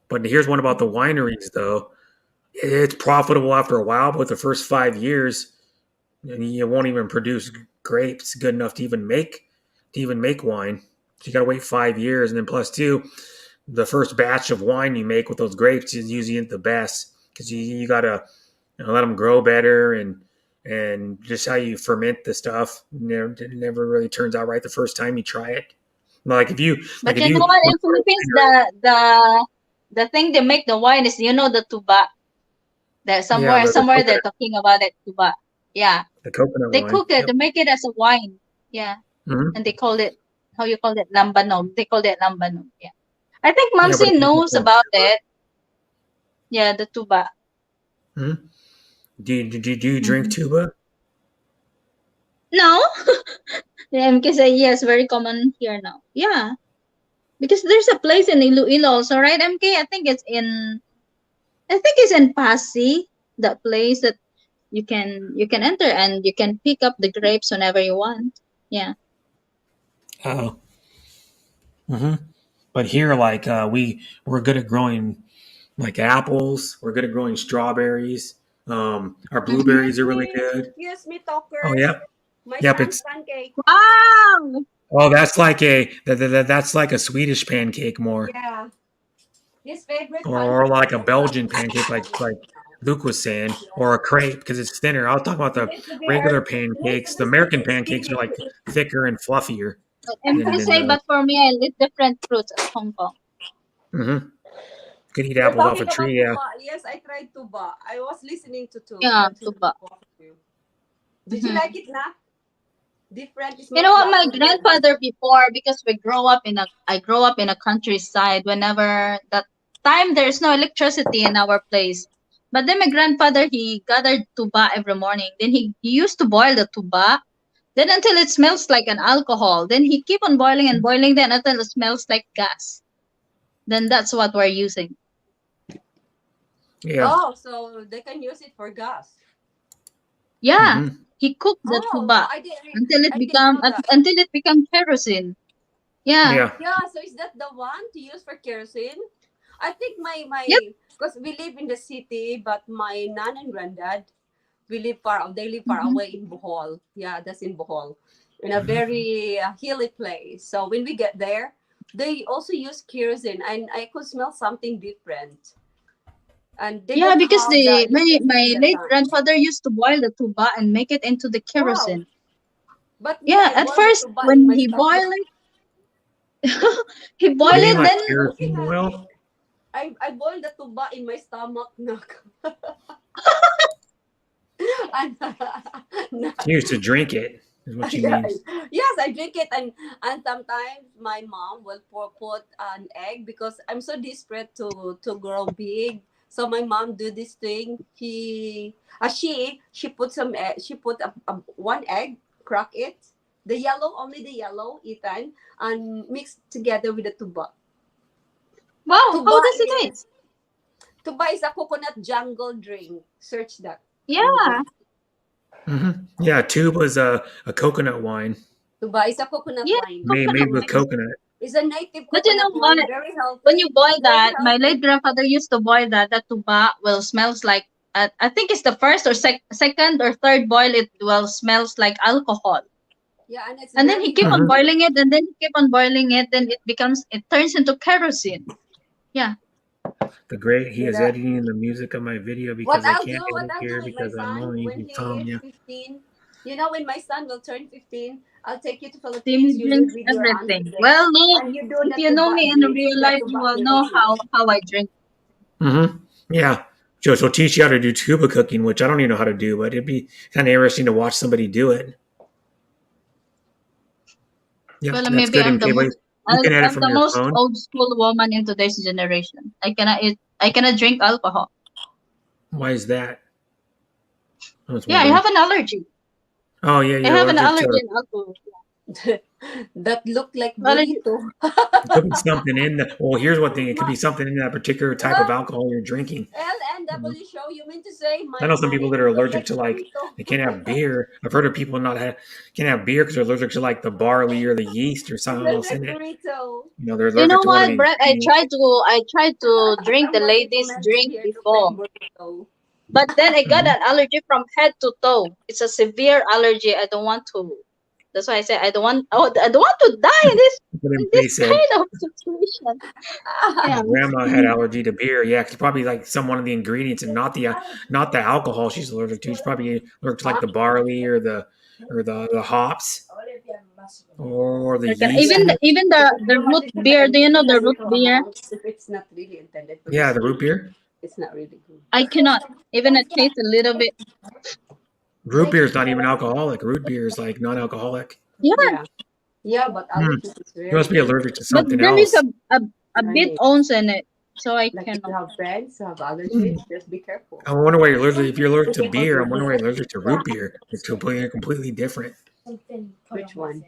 But here's one about the wineries, though. It's profitable after a while, but the first 5 years, you won't even produce grapes good enough to even make wine. So you got to wait 5 years, and then plus two, the first batch of wine you make with those grapes is usually the best because you got to let them grow better and just how you ferment the stuff never really turns out right the first time you try it. Like if you But you know what? In Philippines, the thing they make the wine is the tuba. That yeah, the somewhere they're coconut, talking about it tuba. Yeah, the coconut they wine. cook it. Yep. They make it as a wine. Yeah, hmm and they call it, how you call it, lambanog. They call it lambanog. Yeah, I think Yeah, but Mamsi knows about it. Yeah, the tuba. hmm do you drink Mm-hmm. tuba? No, yeah, because yes, very common here now. Yeah, because there's a place in Iloilo also, right? MK, I think it's in Pasig. That place that you can enter and you can pick up the grapes whenever you want. Yeah. Oh. hmm But here, like we're good at growing like apples. We're good at growing strawberries. Our blueberries are really good. Excuse me, Oh talkers. yeah, My yep. son's It's pancake. Wow. that's like that's like a Swedish pancake more, Yeah. His favorite or pancake is like a the black Belgian one. pancake, like Luke was saying, or a crepe because it's thinner. I'll talk about the regular He needs to pancakes. The be American pancakes are skinny. like thicker and fluffier MK than say, those. but for me, I eat different fruits at Hong Kong. Mm-hmm. Could eat We're apples off talking a about tree. Yeah. tuba. Yes, I tried tuba. I was listening to Yeah, the tuba tuba. review. Did you Mm-hmm. like it, na? Different. It You smells know what? like My grandfather before, because I grew up in a countryside. Whenever that time, there's no electricity in our place. But then my grandfather, he gathered tuba every morning. Then he used to boil the tuba. Then until it smells like an alcohol. Then he keep on boiling and boiling. Then until it smells like gas. Then that's what we're using. Yeah. Oh, so they can use it for gas. Yeah, Mm-hmm. he cooked the Oh, tuba I didn't know that. until it become kerosene. Yeah. Yeah. Yeah, so is that the one to use for kerosene? I think Yep. because we live in the city, but my nan and granddad, they live far Mm-hmm. away in Bohol. Yeah, that's in Bohol, in a very hilly place. So when we get there, they also use kerosene, and I could smell something different. And they Yeah, don't because have the electricity my that late time. grandfather used to boil the tuba and make it into the Wow. kerosene. But me, Yeah, I at boil the first tuba in when my he stomach. boiled it, he boiled You mean it. like Then kerosene Looking at it, oil? I boiled the tuba in my stomach. And, You used to drink it, is what you yeah, mean. yes, I drink it, and sometimes my mom will put an egg because I'm so desperate to grow big. So my mom do this thing. She put some egg, she put one egg, crack it, only the yellow, Ethan, and mix together with the tuba. wow, Tuba how does it is taste? tuba is a coconut jungle drink. Search that in Yeah. Google. Yeah, tube was a coconut wine Tuba is a coconut Yeah, wine. coconut made with wine. coconut. It's a native But you coconut know wine, what? very When healthy, you boil very that, my late healthy. grandfather used to boil that. That tuba will smells like, I think it's the first or second or third boil. It will smells like alcohol. Yeah, and it's And then he very keep on healthy. boiling it, and then he keep on boiling it. Then it turns into kerosene. Yeah. He is editing the music of my video because I can't What edit I'll do here with my because I'm son only when using he phone. is Yeah. 15, when my son will turn 15, I'll take you to Philippines. Timmy You live drinks with your auntie everything. there, Well, no, and you do if the you know tuba me in drink, real the life, you will know tuberculosis. how I drink. Mm-hmm. Yeah. So she'll teach you how to do tuba cooking, which I don't even know how to do, but it'd be kind of interesting to watch somebody do it. Yeah, Well, that's maybe good. MK, you can edit I'm from the your most phone. old school woman in today's generation. I cannot drink alcohol. Why is that? Yeah, I have an allergy. Oh yeah, I you're have an allergic allergy to. in alcohol. That look like Allergy. burrito. It could be something in the. Well, here's one thing. It could be something in that particular type of alcohol you're drinking. LNW show, you mean to say I my know some people that are look allergic like to like burrito? they can't have beer. I've heard of people not have can't have beer because they're allergic to like the barley or the yeast or It something looks else like in it. burrito. You know, they're You know allergic to one of what, the Brett? I ingredients. tried to drink the Somebody ladies' commented drink here, look like before, burrito. but then I got Mm-hmm. an allergy from head to toe. It's a severe allergy. I don't want to. That's why I said I don't want. Oh, I don't want to die What in they this said. kind of situation. My Yeah. grandma had allergy to beer. Yeah, it's probably like some one of the ingredients and not the alcohol she's allergic to. She's probably allergic to like the barley or the hops or the Okay. yeast in it. Even the root beer. Do you know the root beer? If it's not really intended for Yeah, this the root food, beer. it's not really good. I cannot. Even it tastes a little bit. Root beer is not even alcoholic. Root beer is like non-alcoholic. Yeah, Yeah, but Hmm. allergies is You must very be allergic to but something there is else. a bit ounce in it, so I like if you cannot. have friends who have allergies, just be careful. I wonder why you're allergic. If you're allergic to beer, I'm wondering why you're allergic to root beer. It's completely different. Which one?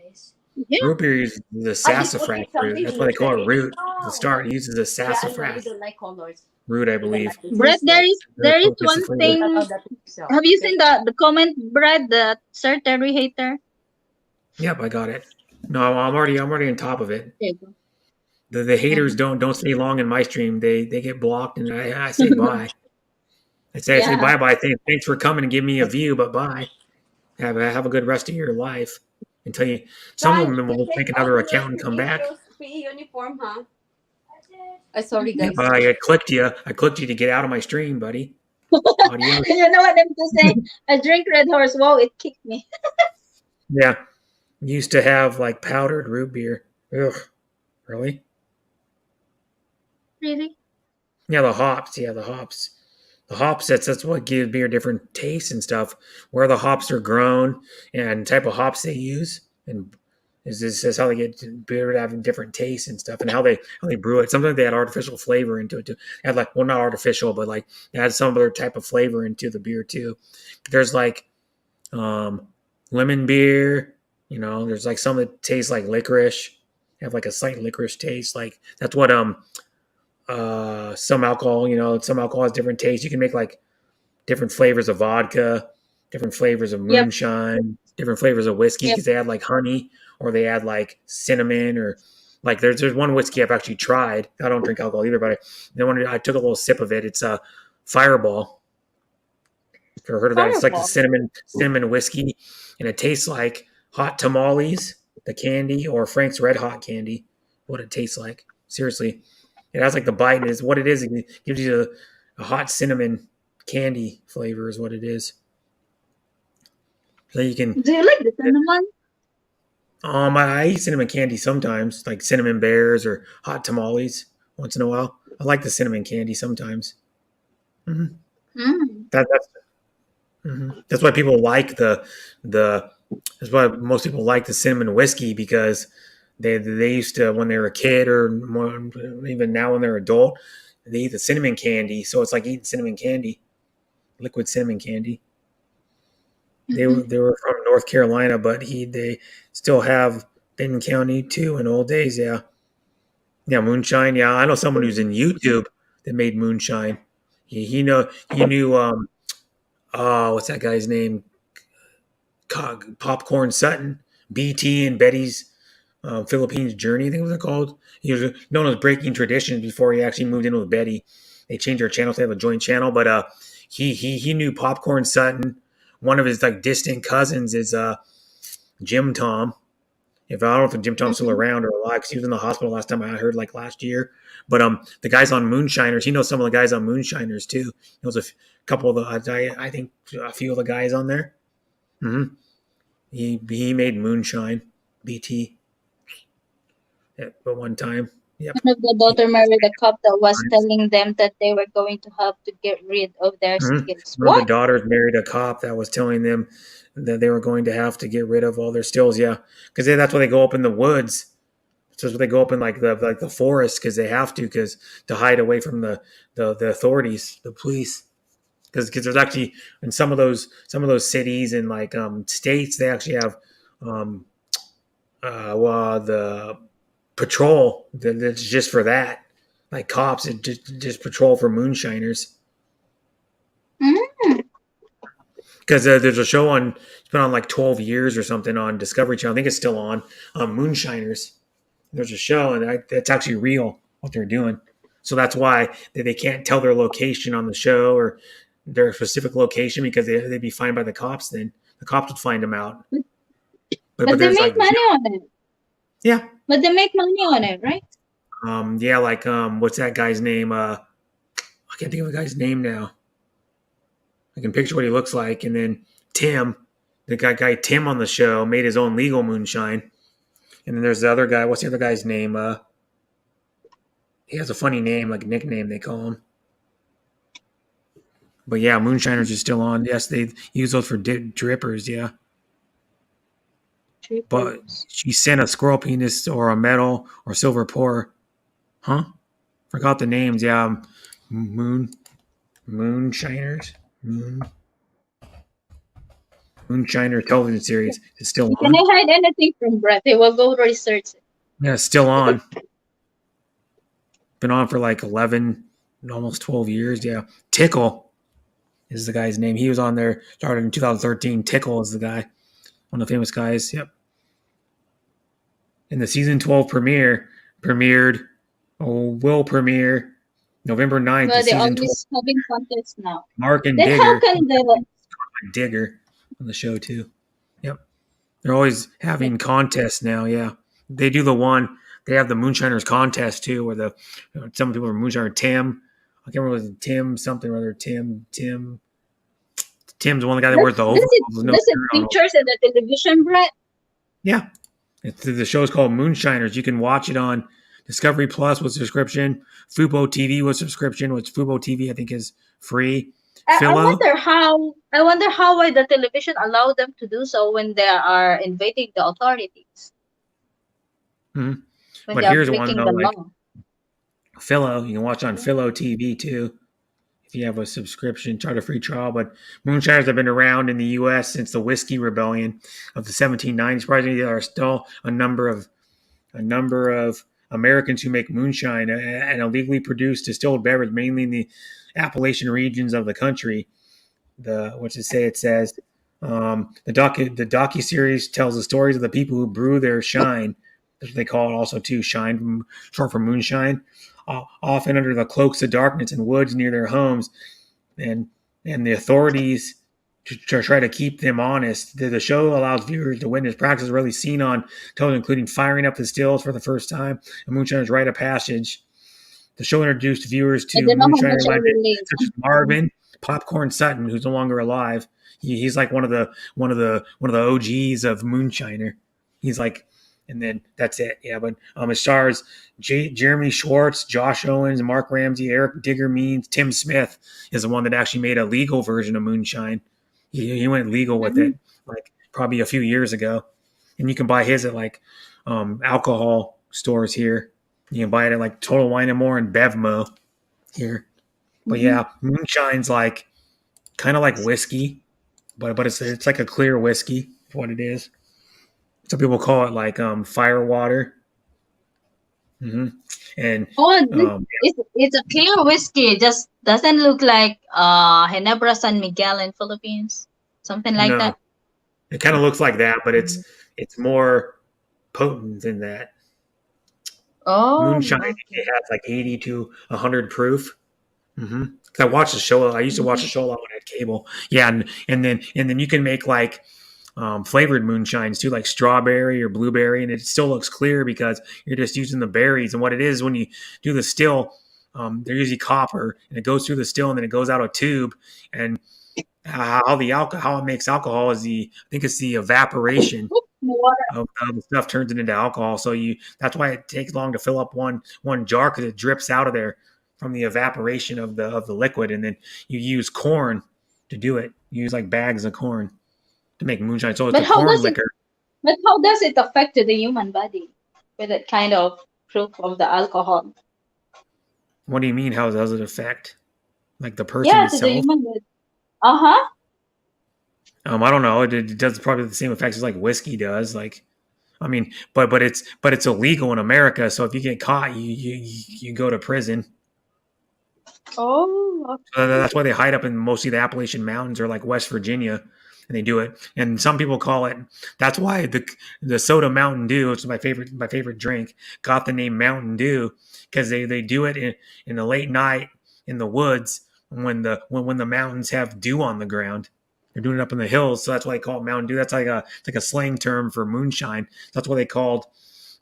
Yeah. Root beer uses the sassafras root. That's why they call it root. The start it uses the Yeah, I know you sassafras don't like colors. root, I You don't believe. like the Brett, taste, right? there is It's the one flavor. thing. Allow that to yourself. Have you Okay? seen the comment, Brett? The Sir Terry hater. Yep, I got it. No, I'm already on top of it. There you go. The haters don't stay long in my stream. They get blocked, and I say bye. I say Yeah. bye bye. Thanks for coming and give me a view, but bye. Have a good rest of your life. Until you, some of John, them you will make take off another your account and come back. PE uniform, huh? Sorry, Yep, guys. I clicked you. I clicked you to get out of my stream, buddy. Adios. You know what I'm to say? I drink Red Horse. Wow, it kicked me. Yeah, used to have like powdered root beer. Ugh, really? Really? Yeah, the hops. Yeah, the hops. The hops. That's what gives beer different tastes and stuff. Where the hops are grown and type of hops they use, and is how they get beer to have different tastes and stuff, and how they brew it. Sometimes they add artificial flavor into it too. They add like well, not artificial, but like they add some other type of flavor into the beer too. There's like lemon beer. You know, there's like some that taste like licorice, have like a slight licorice taste. Like that's what some alcohol. You know, some alcohol has different tastes. You can make like different flavors of vodka, different flavors of Yep. moonshine, different flavors of whiskey Yep. because they add like honey or they add like cinnamon or like there's one whiskey I've actually tried. I don't drink alcohol either, but I took a little sip of it. It's a Fireball. If you've heard of that, it's like the cinnamon whiskey, and it tastes like hot tamales, the candy, or Frank's Red Hot candy. What it tastes like, seriously, it has like the bite. Is what it is. It gives you a hot cinnamon candy flavor, is what it is. So you can. Do you like the cinnamon? I eat cinnamon candy sometimes, like cinnamon bears or hot tamales once in a while. I like the cinnamon candy sometimes. Mm-hmm. That's That's why people like the. That's why most people like the cinnamon whiskey because they used to when they were a kid or more, even now when they're adult they eat the cinnamon candy. So it's like eating cinnamon candy, liquid cinnamon candy. They were from North Carolina, but they still have Benton County too in old days. Yeah, moonshine. Yeah, I know someone who's in YouTube that made moonshine. He knew what's that guy's name? Popcorn Sutton, BT and Betty's Philippines Journey, I think it was called. He was known as Breaking Traditions before he actually moved in with Betty. They changed their channel to have a joint channel, but he knew Popcorn Sutton. One of his like distant cousins is Jim Tom. If I don't know if Jim Tom's still around or alive, because he was in the hospital last time I heard, like last year. But the guys on Moonshiners, he knows some of the guys on Moonshiners too. He knows a couple of the, I think a few of the guys on there. Mm-hmm. He made moonshine, BT, at one time. Yep. One of the daughter married a cop that was telling them that they were going to have to get rid of their skills. One of What? the daughters married a cop that was telling them that they were going to have to get rid of all their stills. Yeah, because that's why they go up in the woods. So they go up in like the forest because they have to hide away from the authorities, the police. because there's actually in some of those cities and like states they actually have the patrol that's just for that, like cops that just patrol for moonshiners. Because there's a show on, it's been on like 12 years or something on Discovery Channel. I think it's still on, Moonshiners. There's a show, and it's actually real what they're doing. So that's why they can't tell their location on the show or their specific location because they'd be fined by the cops. Then the cops would find them out. But they make money on it. Yeah. But they make money on it, right? Yeah, like what's that guy's name? I can't think of the guy's name now. I can picture what he looks like. And then Tim, the guy Tim on the show, made his own legal moonshine. And then there's the other guy. What's the other guy's name? He has a funny name, like a nickname they call him. But yeah, moonshiners are still on. Yes, they use those for drippers. Yeah. Drippers. But she sent a squirrel penis or a metal or silver pour. Huh? Forgot the names. Yeah. Moonshiners. Moonshiner television series is still on. Can I hide anything from Brett? They will go research it. Yeah, it's still on. Been on for like 11, almost 12 years. Yeah. Tickle is the guy's name. He was on there, started in 2013. Tickle is the guy, one of the famous guys. Yep. And the season 12 will premiere November 9th. Well, they're always having contests now. Mark and then Digger. How can they... Digger on the show too. Yep. They're always having contests now. Yeah. They do the one. They have the Moonshiners contest too, where some people are Moonshiner. Tim, I can't remember, was it Tim something or other. Tim's one of the guy that wears the overalls. Does it features in the television, Brett? Yeah. The show's called Moonshiners. You can watch it on Discovery Plus with subscription, Fubo TV with subscription, which Fubo TV I think is free. I wonder how why the television allow them to do so when they are invading the authorities. Mm-hmm. When but they are here's breaking one the like law. Philo. You can watch on Philo TV too if you have a subscription. Try a free trial. But moonshiners have been around in the U.S. since the Whiskey Rebellion of the 1790s. Surprisingly, there are still a number of Americans who make moonshine, an illegally produced distilled beverage, mainly in the Appalachian regions of the country. The docu-series tells the stories of the people who brew their shine. That's what they call it also too, shine, short for moonshine, often under the cloaks of darkness in woods near their homes. And the authorities to try to keep them honest. The show allows viewers to witness practices really seen on television, including firing up the stills for the first time, a moonshiner's rite of passage. The show introduced viewers to moonshiner legends such as Marvin Popcorn Sutton, who's no longer alive. He's like one of the OGs of moonshiner. He's like, and then that's it. Yeah, but it stars Jeremy Schwartz, Josh Owens, Mark Ramsey, Eric Digger Means, Tim Smith is the one that actually made a legal version of moonshine. He went legal with it, like probably a few years ago, and you can buy his at like alcohol stores here. You can buy it at like Total Wine and More and Bevmo here. But yeah, moonshine's like kind of like whiskey, but it's like a clear whiskey, is what it is. Some people call it like fire water. Mm-hmm. And it's a clear whiskey. It just doesn't look like Ginebra San Miguel in Philippines, something like that. It kind of looks like that, but it's more potent than that. Oh, moonshine it has like 80 to 100 proof. Mm-hmm. I watched the show. I used to watch the show a lot when I had cable. Yeah, and then you can make like flavored moonshines too, like strawberry or blueberry, and it still looks clear because you're just using the berries. And what it is when you do the still, they're usually copper, and it goes through the still, and then it goes out a tube. And how it makes alcohol is I think it's the evaporation of the stuff turns it into alcohol. So that's why it takes long to fill up one jar, because it drips out of there from the evaporation of the liquid, and then you use corn to do it. You use like bags of corn to make moonshine. So it's corn liquor. But how does it affect the human body with that kind of proof of the alcohol? What do you mean? How does it affect? Like the person yeah, itself? To the human body. Uh-huh. I don't know. It does probably the same effects as like whiskey does. Like, I mean, but it's illegal in America. So if you get caught, you go to prison. Oh, That's why they hide up in mostly the Appalachian Mountains or like West Virginia, and they do it. And some people call it. That's why the soda Mountain Dew, which is my favorite drink, got the name Mountain Dew because they do it in the late night in the woods when the mountains have dew on the ground. They're doing it up in the hills, so that's why they call it Mountain Dew. That's like a slang term for moonshine. That's why they called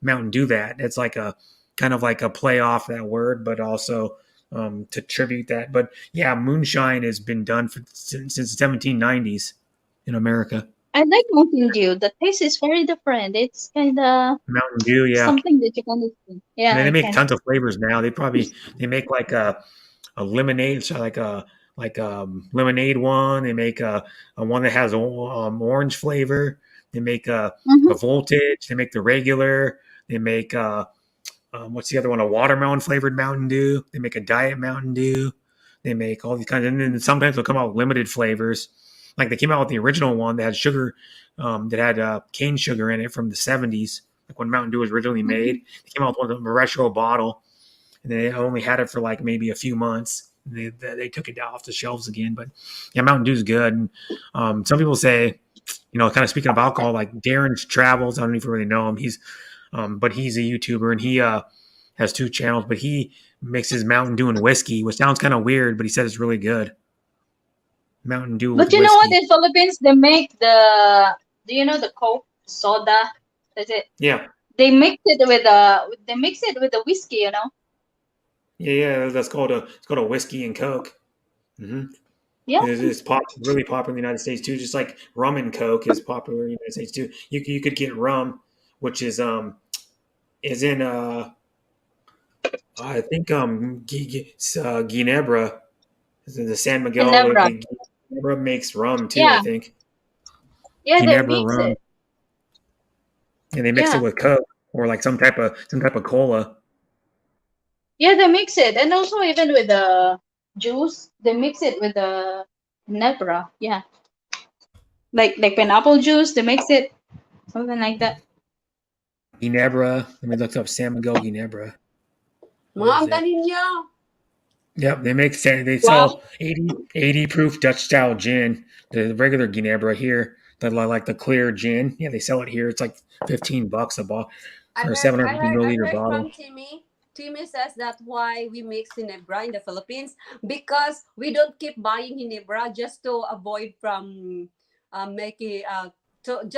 Mountain Dew that. It's like a kind of like a play off that word, but also to tribute that. But yeah, moonshine has been done since the 1790s in America. I like Mountain Dew. The taste is very different. It's kind of Mountain Dew, yeah. something that you can see. Yeah, And they I make can. tons of flavors now. They make like a lemonade, so like a lemonade one. They make a one that has orange flavor. They make a voltage. They make the regular. They make what's the other one? A watermelon flavored Mountain Dew. They make a diet Mountain Dew. They make all these kinds, and then sometimes they'll come out with limited flavors. Like they came out with the original one that had sugar, that had cane sugar in it from the 70s, like when Mountain Dew was originally made. They came out with one, a retro bottle, and they only had it for like maybe a few months. They took it off the shelves again. But yeah, Mountain Dew's good. And some people say, kind of speaking of alcohol, like Darren's Travels. I don't know if you really know him. But he's a YouTuber and he has 2 channels. But he mixes Mountain Dew and whiskey, which sounds kind of weird, but he said it's really good. Mountain Dew with But you whiskey. know what? In Philippines, they make the Coke soda. That's it. Yeah. They mix it with the whiskey. Yeah. That's called a whiskey and Coke. Mm-hmm. Yeah. It's really popular in the United States too. Just like rum and Coke is popular in the United States too. You could get rum, which is in I think Ginebra, the San Miguel. Ginebra. Ginebra makes rum too. Yeah. I think. Yeah, they Ginebra mix rum, it. and they mix it Yeah. with Coke or like some type of cola. Yeah, they mix it, and also even with the juice, they mix it with the Nebra. Yeah, like pineapple juice, they mix it, something like that. Ginebra. Let me look up San Miguel Ginebra. Mga ninyo. Yep, they sell 80 proof Dutch style gin. The regular Ginebra here, like the clear gin. Yeah, they sell it here. It's like $15 a bottle for a 750 milliliter bottle. From Timmy. Timmy says that's why we make Ginebra in the Philippines, because we don't keep buying Ginebra just to avoid from making to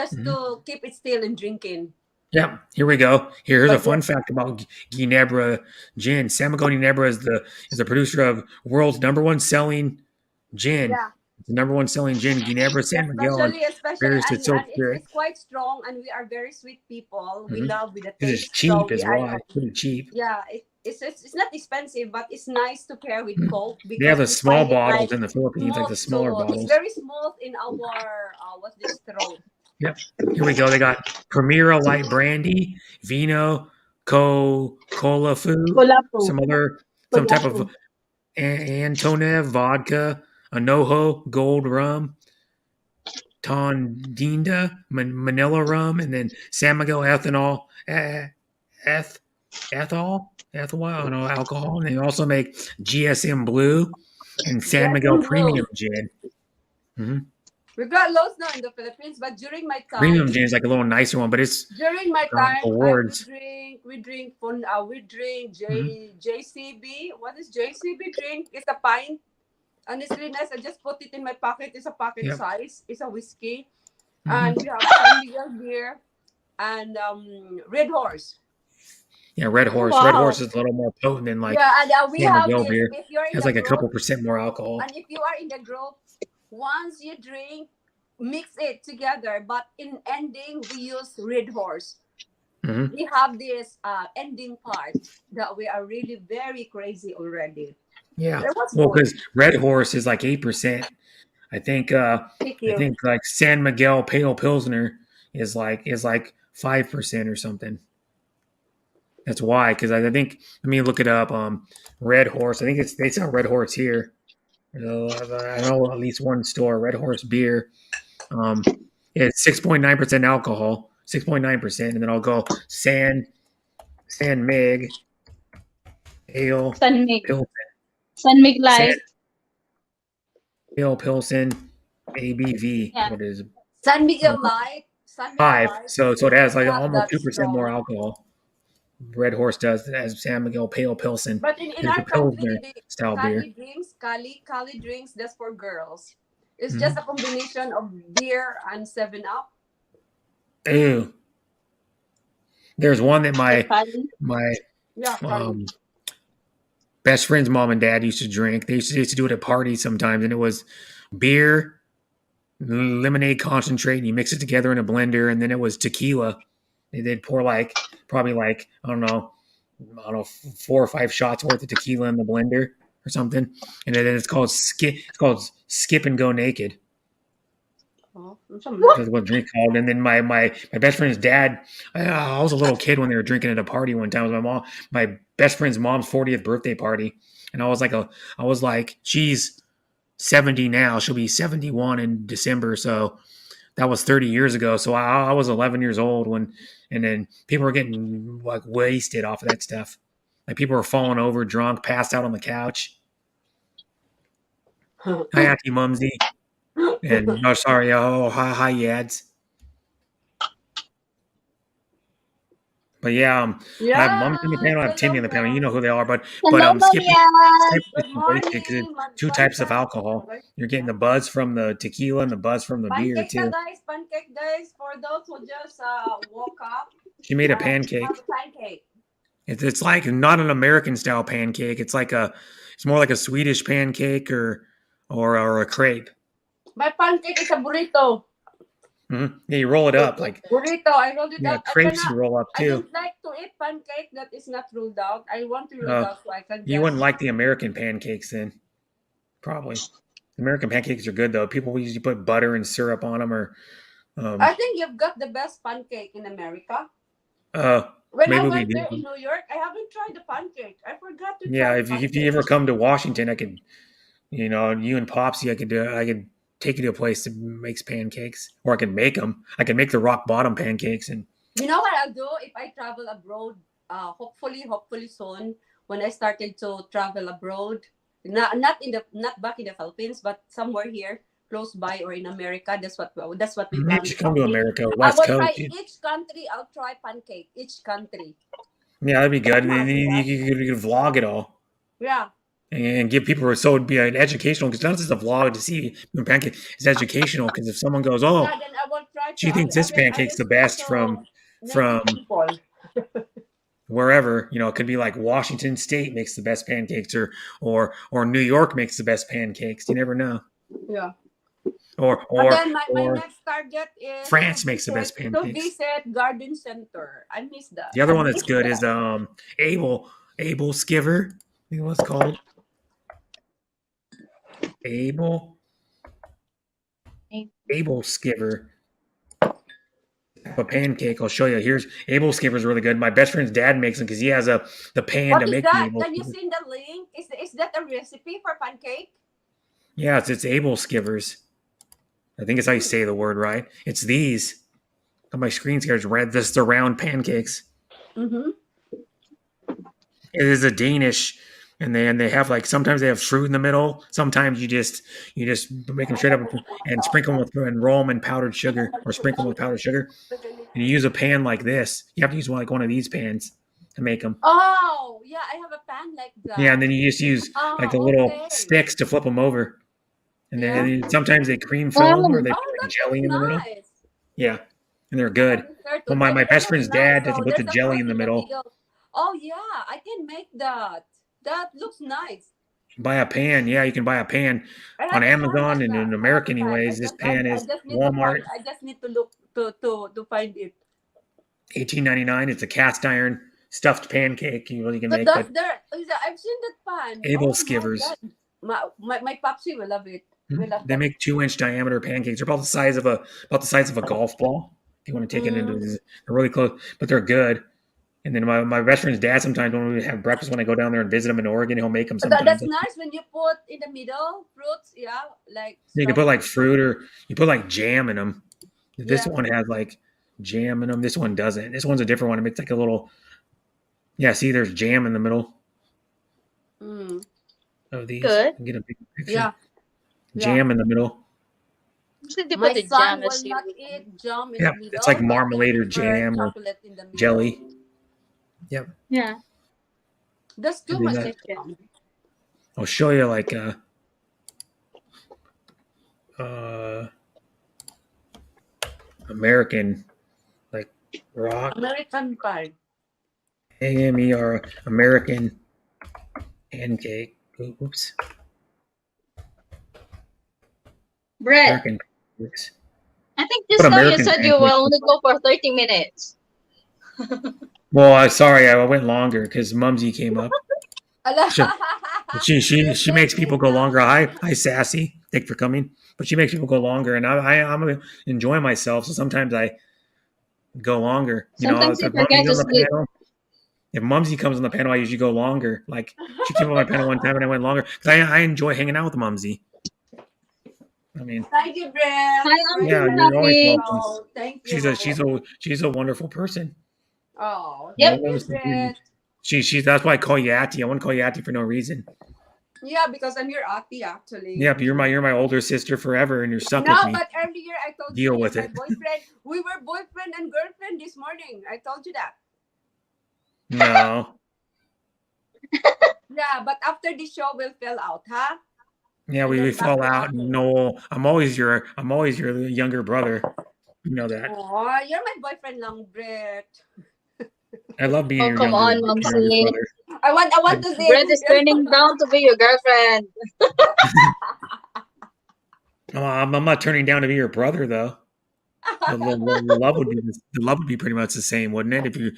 keep it still and drinking. Yeah, here we go. Here's a fun fact about Ginebra gin. San Miguel Ginebra is the producer of world's #1 selling gin. Yeah. The #1 selling gin, Ginebra San Miguel. Especially, it's quite strong, and we are very sweet people. We love with the taste. It's cheap as well. Pretty cheap. Yeah, it's not expensive, but it's nice to pair with Coke. They have the small bottles in the Philippines, like the smaller bottles. It's very smooth in our what's this throat. Yep. Here we go. They got Primera Light Brandy, Vino, Cola Food, some type of Antonev vodka, Anojo Gold Rum, Tondinda Manila Rum, and then San Miguel Ethanol, alcohol. And they also make GSM Blue and San Miguel Premium Gin. Mm-hmm. We got loads now in the Philippines, but during my time, Premium gin is like a little nicer one, but it's during my time. Awards. We drink JCB. What is JCB drink? It's a pint. And it's really nice. I just put it in my pocket. It's a pocket size. It's a whiskey, and we have San Miguel beer and Red Horse. Yeah, Red Horse. Wow. Red Horse is a little more potent than like we have this. Beer. If you're in it has the like group, a couple percent more alcohol. And if you are in the group, once you drink, mix it together. But in ending, we use Red Horse. Mm-hmm. We have this ending part that we are really very crazy already. Yeah, well, because Red Horse is like 8%. I think like San Miguel Pale Pilsner is like 5% or something. That's why, because I think, let me look it up. Red Horse. I think they sell Red Horse here. I know at least one store, Red Horse Beer. It's 6.9% alcohol, 6.9%, and then I'll go San Mig, Ale, San Mig. Pilsen, San Mig San Light. Ale, Pilsen, ABV. Yeah. What is it? San Miguel Light. San Miguel 5. Light. So it has like Not almost that 2% more strong. alcohol. Red Horse does. It has San Miguel Pale Pilsen. But in It's a our country, Pilsner the style beer. Cali drinks, that's for girls. It's Mhm. just a combination of beer and 7-Up. Ew. There's one that my Yeah, Cali. best friend's mom and dad used to drink. They used to do it at parties sometimes, and it was beer, lemonade concentrate, and you mix it together in a blender, and then it was tequila. They'd pour probably I don't know 4 or 5 shots worth of tequila in the blender or something, and then it's called skip and go naked. That's what the drink called. And then my best friend's dad, I was a little kid when they were drinking at a party one time. It was my best friend's mom's 40th birthday party, and I was like, she's 70 now. She'll be 71 in December, so that was 30 years ago. So I was 11 years old and then people were getting like wasted off of that stuff. Like people were falling over, drunk, passed out on the couch. Hi, Auntie Mumsy. And sorry, hi, Yads. But yeah, I have Mums in the panel, I have Timmy in the panel. You know who they are, but skip Good morning. because it's 2 types of alcohol. You're getting the buzz from the tequila and the buzz from the beer too. Pancake guys, for those who just woke up. She made a pancake. It's like not an American style pancake. It's more like a Swedish pancake or a crepe. My pancake is a burrito. Mm-hmm. Yeah, you roll it up like burrito. I rolled it up. Crepes you roll up too. I don't like to eat pancake that is not rolled out. I want to roll out so I can. You wouldn't like the American pancakes then, probably. American pancakes are good though. People usually put butter and syrup on them, or. I think you've got the best pancake in America. When I went there in New York, I haven't tried the pancake. I forgot to. Yeah, if you ever come to Washington, I could, you and Popsy, I could take you to a place that makes pancakes, or I can make them. I can make the rock bottom pancakes, and you know what I'll do if I travel abroad. Hopefully soon when I started to travel abroad, not back in the Philippines, but somewhere here close by or in America. That's what we plan. You should come to America, West Coast. Try each country. I'll try pancake each country. Yeah, that'd be good. And then you could vlog it all. Yeah. And give people, so it'd be an educational, because not just a vlog to see pancake. It's educational because if someone goes, then I will try she thinks this pancake's the best from wherever, it could be like Washington State makes the best pancakes, or New York makes the best pancakes. You never know. Yeah. Or then my next target is France makes the best pancakes. To visit Garden Center. I miss that. The other one that's good is Able Skiver. I think what's called. Able Skiver. A pancake. I'll show you. Here's Able Skiver is really good. My best friend's dad makes them because he has the pan to make them. Can you send the link? Is that a recipe for pancake? Yeah, it's Able Skivers. I think it's how you say the word, right? It's these. On my screen here is red. This is the round pancakes. Mm-hmm. It is a Danish, and they have sometimes they have fruit in the middle. Sometimes you just make them straight up and sprinkle them and roll them in powdered sugar, or sprinkle them with powdered sugar. And you use a pan like this. You have to use one of these pans to make them. Oh yeah, I have a pan like that. Yeah, and then you just use the little sticks to flip them over. And then sometimes they cream fill them, or they put jelly in the middle. Yeah, and they're good. Well, my best friend's dad doesn't put the jelly in the middle. Oh yeah, I can make that. That looks nice. Buy a pan. Yeah, you can buy a pan on Amazon and in America anyways. This pan is Walmart. I just need to look to find it. $18.99. It's a cast iron stuffed pancake. You can make it. I've seen that pan. Able Skivers. My popsy will love it. They make 2-inch diameter pancakes. They're about the size of a golf ball. If you want to take it into, they're really close, but they're good. And then my best friend's dad sometimes when we have breakfast when I go down there and visit him in Oregon, he'll make them sometimes. That's nice when you put in the middle fruits, like you can put like fruit or you put like jam in them. This one has like jam in them. This one doesn't. This one's a different one. It's like a little. Yeah, see, there's jam in the middle of these. Good. Get a big picture. Yeah. Jam in the middle. My son will not eat jam in the middle. It's like marmalade or jam or jelly. Yep. Yeah. That's too much jam. I'll show you like American like rock. American pie. AMER American pancake. Oops. Brett. American pancakes. I think just now you said you will only go for 30 minutes. Well, sorry, I went longer because Mumsy came up. She makes people go longer. Hi, Sassy. Thanks for coming. But she makes people go longer, and I'm enjoying myself. So sometimes I go longer. Sometimes you forget to sleep. If Mumsy comes on the panel, I usually go longer. Like she came on my panel one time, and I went longer because I enjoy hanging out with Mumsy. I mean, thank you, Brett. Hi, you're always welcome. Oh, thank you. She's a wonderful person. Oh, yep. That's why I call you Auntie. I wouldn't call you Auntie for no reason. Yeah, because I'm your auntie actually. Yeah, but you're my older sister forever, and you're stuck with me. No, but earlier I told Deal you with my it. boyfriend. We were boyfriend and girlfriend this morning. I told you that. No. Yeah, but after the show we'll fill out, huh? Yeah, we fall out. No, I'm always your younger brother. You know that. Oh, you're my boyfriend, long Brett. I love being your come younger, on, younger brother. I want to see. Brett is turning down to be your girlfriend. I'm not turning down to be your brother though. The love would be pretty much the same, wouldn't it? If you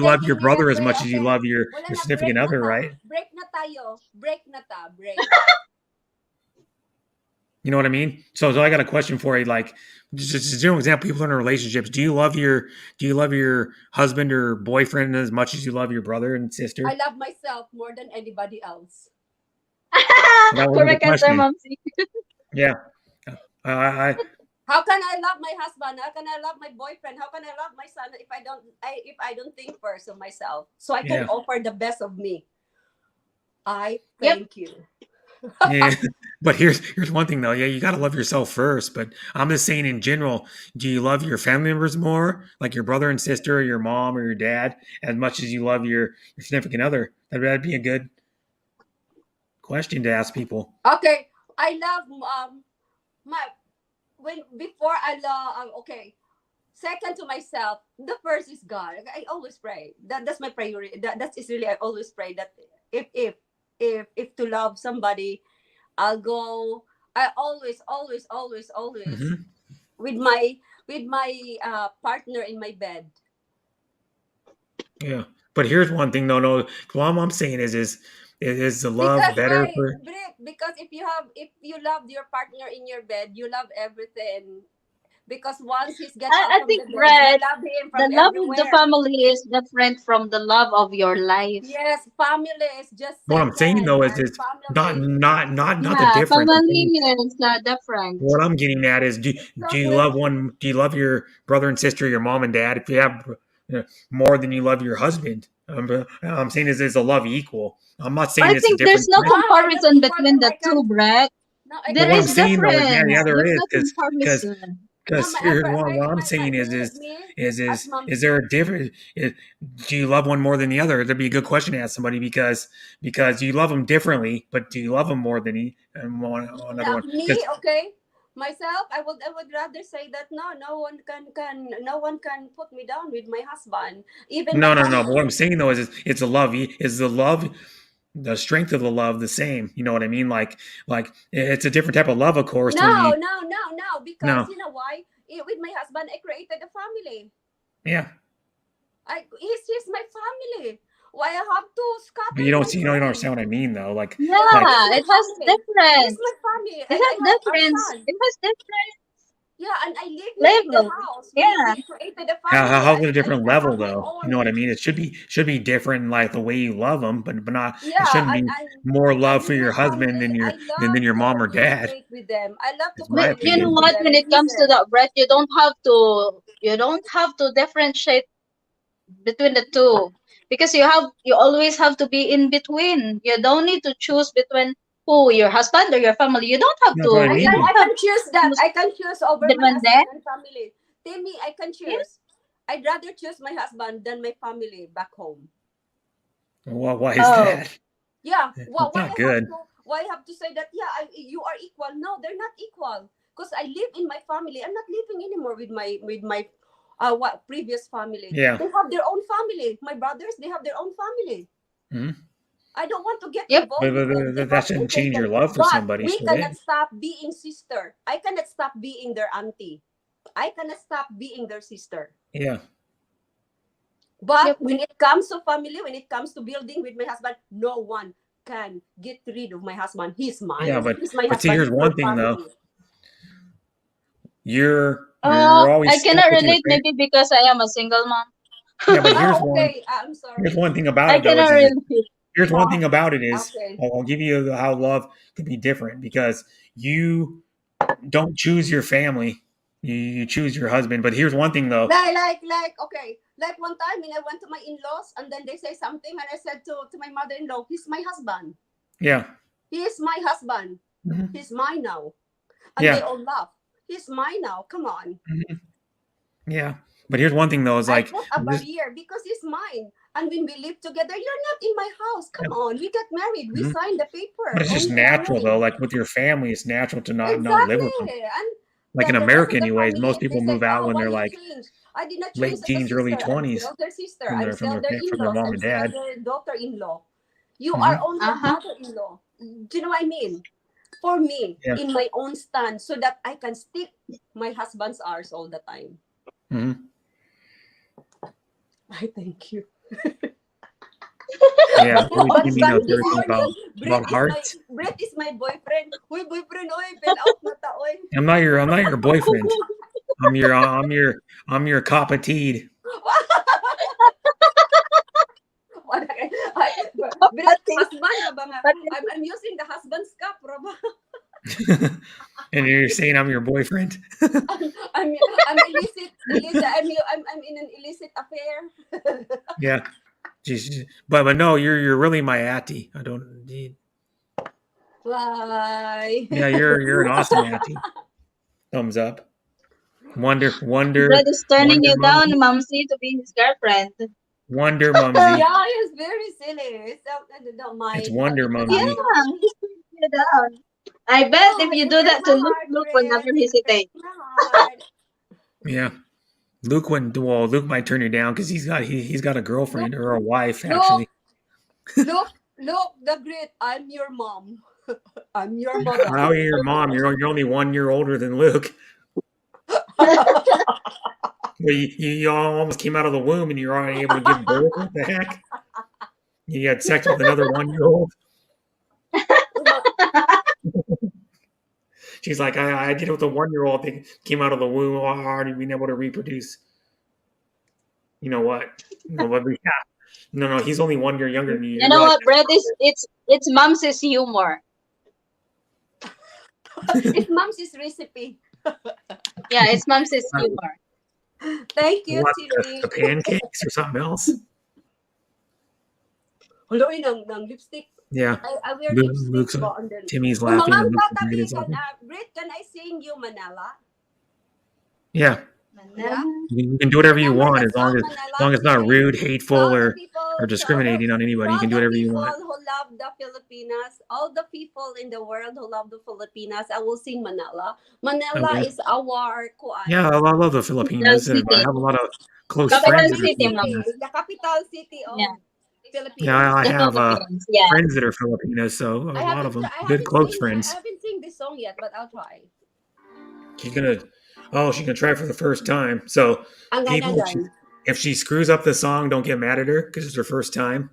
love your brother as much as you love your significant other, right? Break na tayo. Break na ta. Break. You know what I mean? So I got a question for you. Like, just a general example, people in relationships. Do you love your husband or boyfriend as much as you love your brother and sister? I love myself more than anybody else. Correct answer, Momsy. Yeah. How can I love my husband? How can I love my boyfriend? How can I love my son if I don't think first of myself? So I can offer the best of me. I thank you. Yeah, but here's one thing though. Yeah, you gotta love yourself first. But I'm just saying in general, do you love your family members more, like your brother and sister, or your mom or your dad, as much as you love your significant other? That'd be a good question to ask people. Okay, I love before I love second to myself. The first is God. I always pray. That's my priority. That is really I always pray that if to love somebody, I always with my partner in my bed. Yeah, but here's one thing though. No, what I'm saying is the love better for? Because if you love your partner in your bed, you love everything. Because once he's get out I think, from the Brett, bed, you love him from the love everywhere. of the family is different from the love of your life. Yes, family is just what I'm saying though is not the difference. Family is different. What I'm getting at is do you love your brother and sister, your mom and dad? If you have more than you love your husband, I'm saying is a love equal. I'm not saying it's a different. There's no comparison between the two, Brett. There is difference. There is because here's what I'm saying is there a difference? Do you love one more than the other? That'd be a good question to ask somebody because you love them differently, but do you love them more than another one? Me, okay. Myself, I would rather say that no one can put me down with my husband. Even no. But what I'm saying though is it's a love. Is the love, the strength of the love the same? You know what I mean? Like it's a different type of love, of course. No. Because you know why? With my husband, I created a family. Yeah. He's my family. Why I have to scatter? But you don't understand what I mean though. Like it has difference. It's my family. It has difference. It has difference. Yeah, and I live here in the house. Yeah. We created a family. How's it a different I level have my though? You know own. what I mean? It should be different, like the way you love them, but not. It Yeah, shouldn't be more and love for with my your husband family, I than love your to mom or dad. communicate with them. I love to Is my But you know communicate opinion. with what? them When and it comes to listen. that, Brett, you don't have to differentiate between the two, because you always have to be in between. You don't need to choose between who, your husband or your family. You don't have That's what to. I You don't mean. I have can choose to that. choose I can choose over my between them. husband and family. Timmy, I can Yeah. choose. I'd rather choose my husband than my family back home. Well, why is Oh. that? Yeah. It's not good. Why I have to say that? Yeah, you are equal. No, they're not equal. Because I live in my family. I'm not living anymore with my what previous family. Yeah. They have their own family. My brothers, they have their own family. Mm-hmm. I don't want to get Yep. involved with them. They That have shouldn't change your different. love for But somebody, we should cannot it? stop being sister. I cannot stop being their auntie. I cannot stop being their sister. Yeah. But when it comes to family, when it comes to building with my husband, no one can get rid of my husband. He's mine. Yeah, He's my but see, husband. here's He's my one thing though. family. You're always I stuck cannot with your relate, maybe because I am a single mom. Yeah, but here's Okay, I'm sorry. here's one thing about I it though. cannot relate. Here's one thing about it is Okay. I'll give you how love could be different because you don't choose your family. You choose your husband. But here's one thing though. Okay. Like one time when I went to my in-laws and then they say something and I said to my mother-in-law, he's my husband. Yeah. He is my husband. Mm-hmm. He's mine now. And they all laugh. He's mine now. Come on. Mm-hmm. Yeah. But here's one thing though, is like I put a barrier because he's mine. And when we live together, you're not in my house. Come on. We got married. We signed the paper. But it's just natural though. Like with your family, it's natural to not live with them. And Like in the rest America, of the anyways, family, most they people say, move out oh, when why they're you like change? I did not change late as a teens, early sister. I'm 20s still their sister. from I'm still their from their in-laws. mom I'm and still dad. their daughter-in-law. You Mm-hmm. are only a mother-in-law. Do you know what I mean? For me, in my own stand, so that I can stick my husband's arse all the time. Mm-hmm. I thank you. Yeah, But you know this everything about hearts. Brett is my boyfriend. Uy, boyfriend, oy, pen out na ta, oy. I'm not your boyfriend. I'm your kapatid. Brett, husband, I'm using the husband's cup, Roba. And you're saying I'm your boyfriend? I'm illicit. I'm in an illicit affair. Yeah. Jeez. But no, you're really my auntie. I don't indeed. Why? Yeah, you're an awesome auntie. Thumbs up. Wonder. Brad is turning you down, Mumsy, to be his girlfriend. Wonder Mumsy. Yeah, it's very silly. So, don't mind. It's Wonder Mumsy. Yeah, he's turning you down. I bet if you do that to Luke will never hesitate. Yeah. Luke might turn you down because he's got a girlfriend or a wife actually. Look, the great. I'm your mom. I'm your mother. How are you your mom? You're only 1 year older than Luke. Well, you almost came out of the womb and you're already able to give birth. What the heck? You had sex with another 1-year-old. She's like, I did it with a 1-year-old. They came out of the womb already being able to reproduce. You know what? No, he's only 1 year younger than you. You know what, Brett? It's Mumsy's humor. It's Mumsy's recipe. Yeah, it's Mumsy's humor. Thank you, What, Tilly. the pancakes or something else? Hello, ng lipstick. Yeah. I wear lipstick. Timmy's laughing. And Britt, can I sing you Manila? Yeah. Yeah. You can do whatever you want as long as it's not rude, hateful, or discriminating on anybody. You can do whatever you want. Who love the Filipinas, all the people in the world who love the Filipinas, I will sing Manila. Manila is our Yeah, I love the Filipinos. I have a lot of close friends that are Filipinos. The capital city of Philippines. Yeah, I have friends that are Filipinos, so a lot of them. Good close friends. I haven't seen this song yet, but I'll try. She's gonna try for the first time. So people, if she screws up the song, don't get mad at her because it's her first time.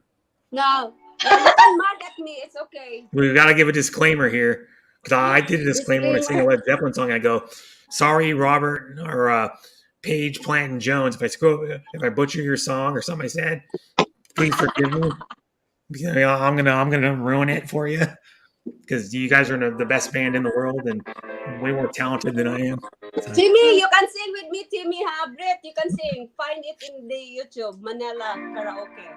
No, you can mad at me. It's okay. We've got to give a disclaimer here because I did a disclaimer when I sing a Led Zeppelin song. I go, Sorry, Robert or Paige Planton Jones, if I butcher your song or something I said, please forgive me. I'm gonna ruin it for you because you guys are the best band in the world and way more talented than I am. So. Timmy, you can sing with me, Timmy. Brett, you can sing. Find it in the YouTube, Manila Karaoke.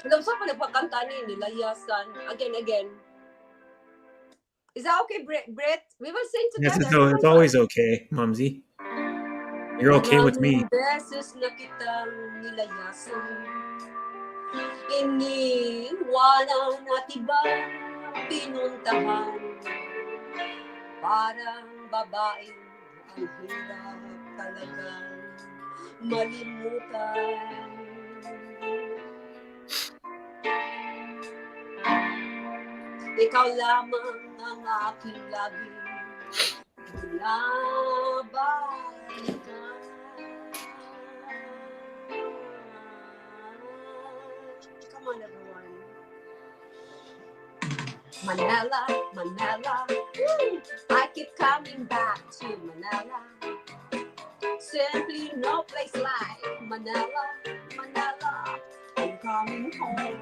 Alam sa pa nagpakanta ni Layasan. Again. Is that okay, Brett? We will sing together. Yes, it's always okay, Mumsy. You're okay with me. Beses na kitang nilayasan. Iniwanan at iba pinuntahan. Parang babae ang hirap talagang malimutan. Ikaw lamang ang aking laging binabalikan. Come on, everyone. Manila, I keep coming back to Manila. Simply no place like Manila, I'm coming home.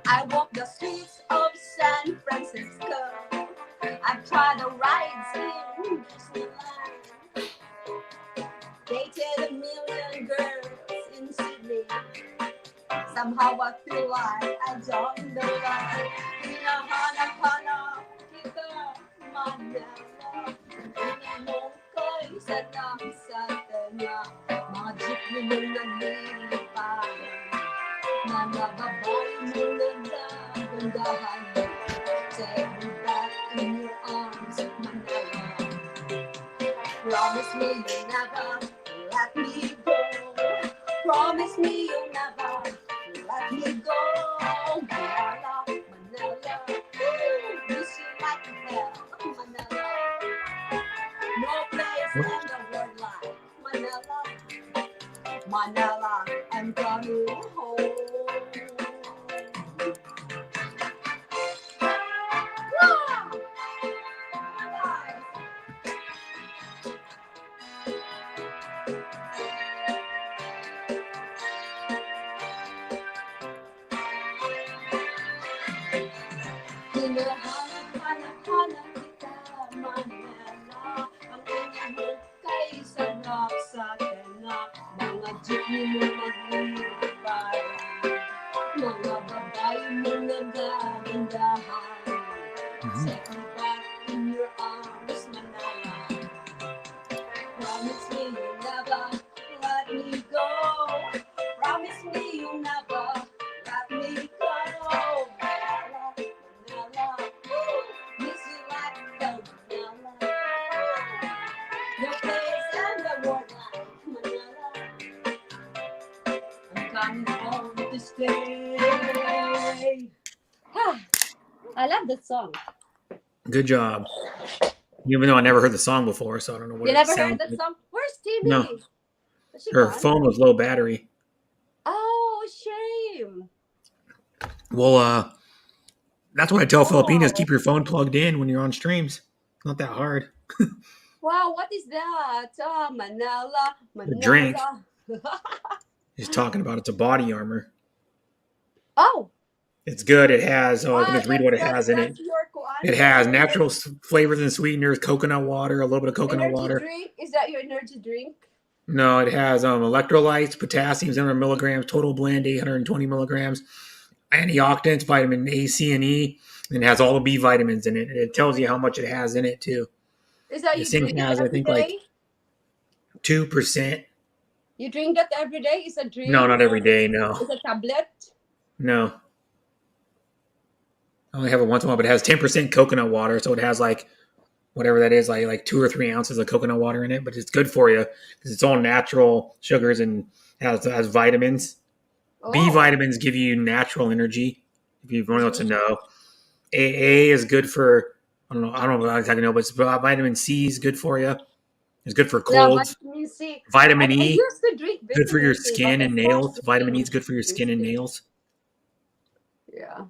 I walk the streets of San Francisco. I've tried the rides in Disneyland. Dated a million girls in Sydney. Somehow I feel like I joined the line. Hinahanap-hanap kita, Manila. Pinamong ko'y sarap sa tena. Mga jeepney mong nagliliparan. Mga babae mong nagdagandahan. Take me back in your arms, Manila. Promise me you'll never let me go. Promise me you'll never let me go. Manila, miss you like hell, Manila. No place in the world like Manila, I'm coming home. Hinahanap-hanap kita, Manila. Ang tingin mo kay sarap sa tena. Mga jeepney mo maglilibaran. Mga babae mo nagagandahan. Take me back in your arms, Manila. Promise me you'll never let me go. Promise me you'll never let me go. Miss you like hell, Manila. No place in the world like Manila. I'm coming home to stay. I love that song. Good job. Even though I never heard the song before, so I don't know what You it never sounds heard that like. song? Where's Timmy? No. Her phone was low battery. Oh, shame. Well, that's what I tell Filipinos. Keep your phone plugged in when you're on streams. Not that hard. Wow, what is that? Oh, Manila. A drink. He's talking about it's a body armor. Oh. It's good. It has, I can just read what it has in it. It has natural flavors and sweeteners, coconut water, a little bit of coconut water. Drink? Is that your energy drink? No, it has electrolytes, potassium, 700 milligrams, total blend, 820 milligrams, antioxidants, vitamin A, C, and E, and it has all the B vitamins in it. And it tells you how much it has in it, too. Is that this you thing has, I think, like 2%. You drink that every day? Is a drink? No, not every day, no. Is a tablet? No. I only have it once in a while, but it has 10% coconut water, so it has like whatever that is, like 2 or 3 ounces of coconut water in it. But it's good for you because it's all natural sugars and has vitamins. Oh. B vitamins give you natural energy. If you really want to know, A is good for I don't know exactly know, but vitamin C is good for you. It's good for colds. Yeah, vitamin C. Vitamin E, I used to drink good for your skin and nails. Vitamin E is good for your skin and nails. Yeah.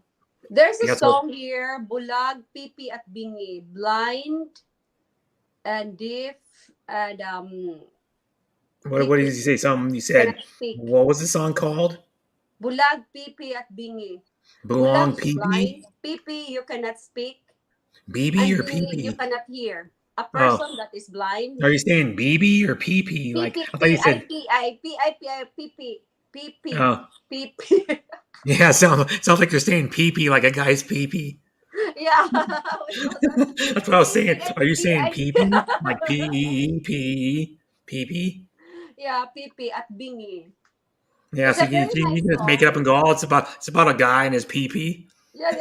There's a song here, Bulag, Pipi at Bingi, blind and deaf and What did you say? Something you said. What was the song called? Bulag, Pipi at Bingi. Bulag, is Pipi. Blind. Pipi, you cannot speak. BB or Bingi, you PP? cannot hear. A person that is blind. Are you saying BB or PP? Like I thought you said. PP. Oh. PP. Yeah, sounds like you're saying PP like a guy's PP. Yeah. That's what I was saying. Are you saying PP? Like PEEPE? PP? Yeah, PP at Bingi. Yeah, It's so a very you nice can just make it up and go, oh, it's about a guy and his PP. Yeah.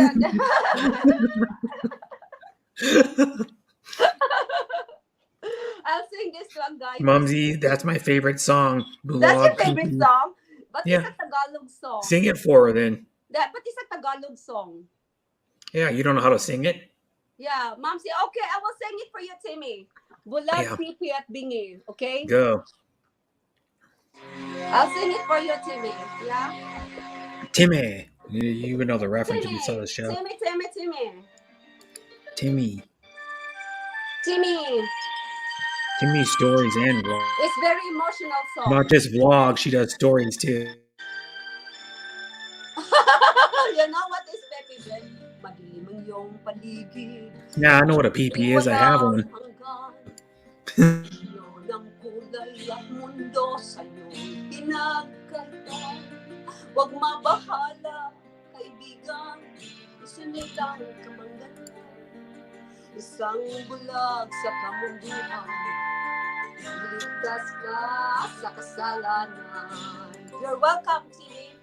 I'll sing this to a guy. Mumsy, that's my favorite song. That's your favorite song? But yeah. It's a Tagalog song. Sing it for her then. But it's a Tagalog song. Yeah, you don't know how to sing it? Yeah, Mumsy, okay, I will sing it for you, Timmy. Bulag, Pipi at Bingi, okay? Go. I'll sing it for you, Timmy. Yeah? Timmy. You would know the reference if you saw the show. Timmy. Timmy's stories and vlogs. It's very emotional song. Not just vlogs, she does stories too. You know what is Pepe Blend? Madilim ang iyong paligid. Yeah, I know what a PP is. I have one. Ng kulay at mundo sa'yo'y pinagkaltan. Huwag mabahala, kaibigan, isunitang kamanggalan. Isang bulag sa kamunduhan, ligtas ka sa kasalanan. You're welcome, Timmy.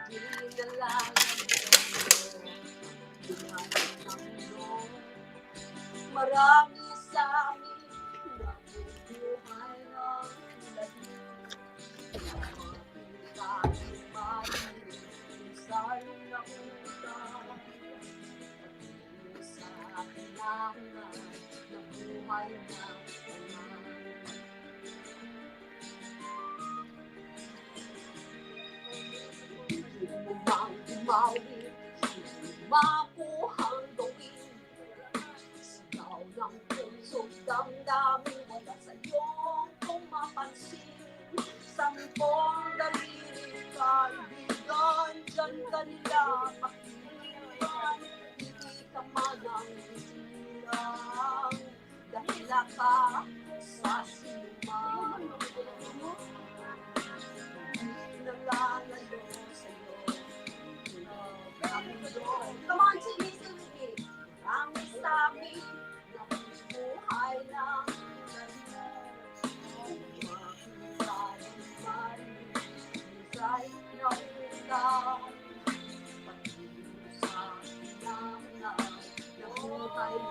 Hindi nalalaman mo, marami sa amin nabubuhay ng tulad mo. Kahit sa'yo na utang, sa kailangan na buhay na Umawi, makuhang gawin. Sigaw ng puso't damdamin, wala sa'yong pumapansin. Sampung daliri, kaibigan, dyan ka nila pakilipan. Hindi ka manang isilang, dahil ka sa sinuman. Hindi nalalayo sa'yo. Come on, Timmy, sing with me. Ang sabi na buhay lang tulad mo. Minsan na ulang, pag-ibig sa kailangan na buhay lang.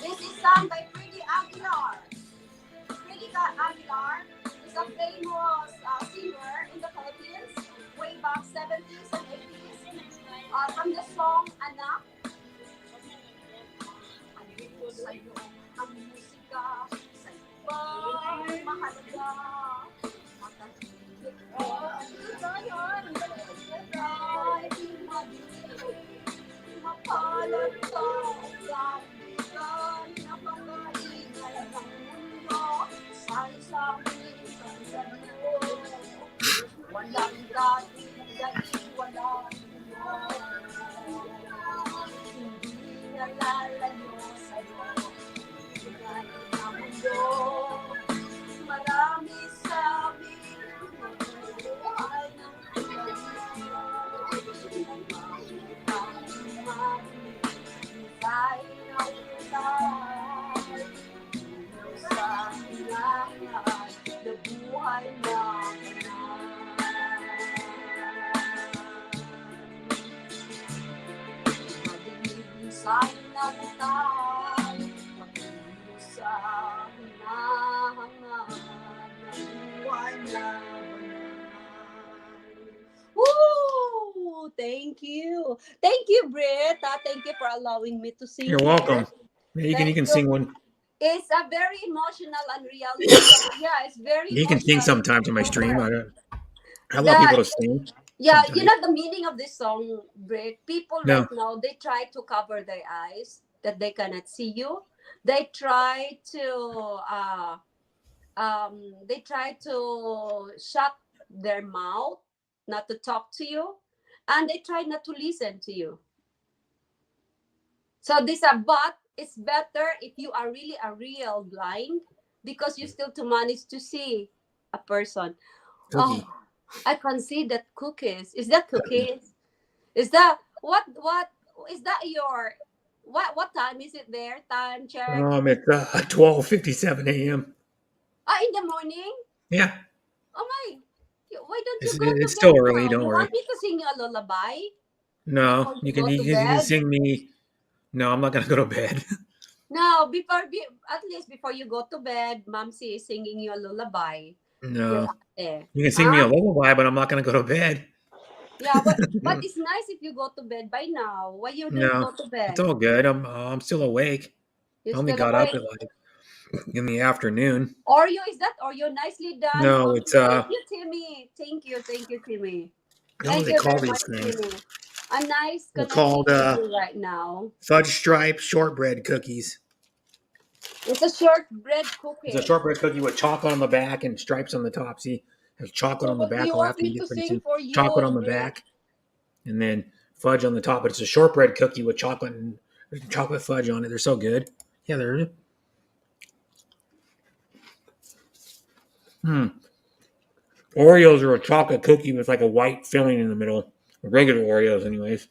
This is sung by Pretty Aguilar. Pretty Aguilar is a famous singer in the Philippines way back 70s and 80s. From the song Anak. Andito sa'yo ang musika, sa ibang mahalaga. Matahimik ko ang higayon, ay di madilim. Mapalad ka ang kaibigan, napakaingay ng mundo. Sa'yo-sabi sa iyo, walang dating walang iyo. Hindi nalalayo sa'yo, ingay ng mundo. Marami sabi na buhay ng tulad mo. Minsan na utay, sa kailangan na buhay lang. Madilim sa inawitay, pag-ibig sa hinahangan na buhay lang. Woo! Thank you. Thank you, Britt. Thank you for allowing me to sing. You're welcome. Yeah, you can sing one. It's a very emotional and realistic. Yeah, it's very. You can sing sometime to my stream. I love people to sing. Yeah, sometimes. you know the meaning of this song, Brit? People No. right now, they try to cover their eyes that they cannot see you. They try to shut their mouth, not to talk to you, and they try not to listen to you. So this but it's better if you are really a real blind, because you still to manage to see a person. Cookie. Oh, I can see that cookies. Is that cookies? Is that what is that your what time is it there? Time check. It's 12:57 a.m. In the morning? Yeah. Oh my. Why don't you It's, go to it's bed still early. now? Don't You worry. want me to sing you a lullaby No, before you you can go to you can bed? sing me. No, I'm not gonna go to bed. No, at least before you go to bed, Momsy is singing you a lullaby. No, There. you can sing me a Huh? lullaby, but I'm not gonna go to bed. Yeah, but it's nice if you go to bed by now. Why you don't No, go to it's bed? all good. I'm still awake. You I only still got up awake? at like in the afternoon. Oreo, is that Oreo? Nicely done, No, mommy. it's Thank you, Timmy. Thank you, Timmy. I don't know what Thank they you call very these much, things. Timmy. I'm nice They're connecting called with you right now. fudge stripe shortbread cookies. It's a shortbread It's a cookie. shortbread cookie with chocolate on the back and stripes on the top. See, there's chocolate So on the what do back. you I'll have want to me eat to it pretty sing soon. for Chocolate you, on the Brit? back, and then fudge on the top. But it's a shortbread cookie with chocolate and chocolate fudge on it. They're so good. Yeah, they're. Oreos are a chocolate cookie with like a white filling in the middle. Regular Oreos, anyways.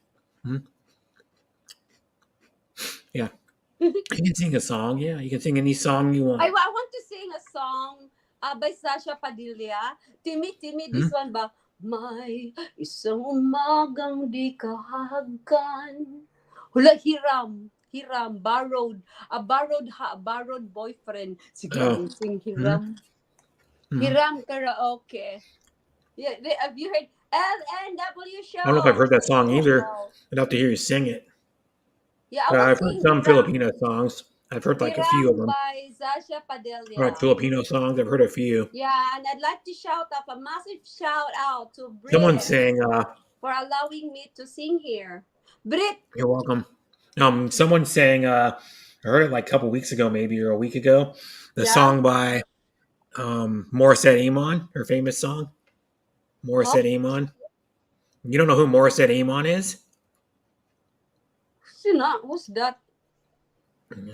Yeah. You can sing a song. Yeah, you can sing any song you want. I want to sing a song by Sasha Padilla. Timmy, this one ba? May isang umagang di kahagkan. Hula, borrowed. A borrowed boyfriend. Sige, I will sing Hiram. Hiram karaoke. Yeah, have you heard LNW I don't know if I've show? heard that song Oh either. no. I'd have to hear you sing it. Yeah, I But will I've heard sing some Hiram. Filipino songs. I've heard like a few of Hiram them. by Sasha Like Padilla. Filipino songs, I've heard a few. Yeah, and I'd like to shout out a massive shout out to Someone Brit sang, for allowing me to sing here. Brit. you're welcome. Someone sang, I heard it like a couple weeks ago, maybe, or a week ago. The Yeah. song by Morissette Amon, her famous song. Huh? Morissette Amon. You don't know who Morissette Amon is? Who's that?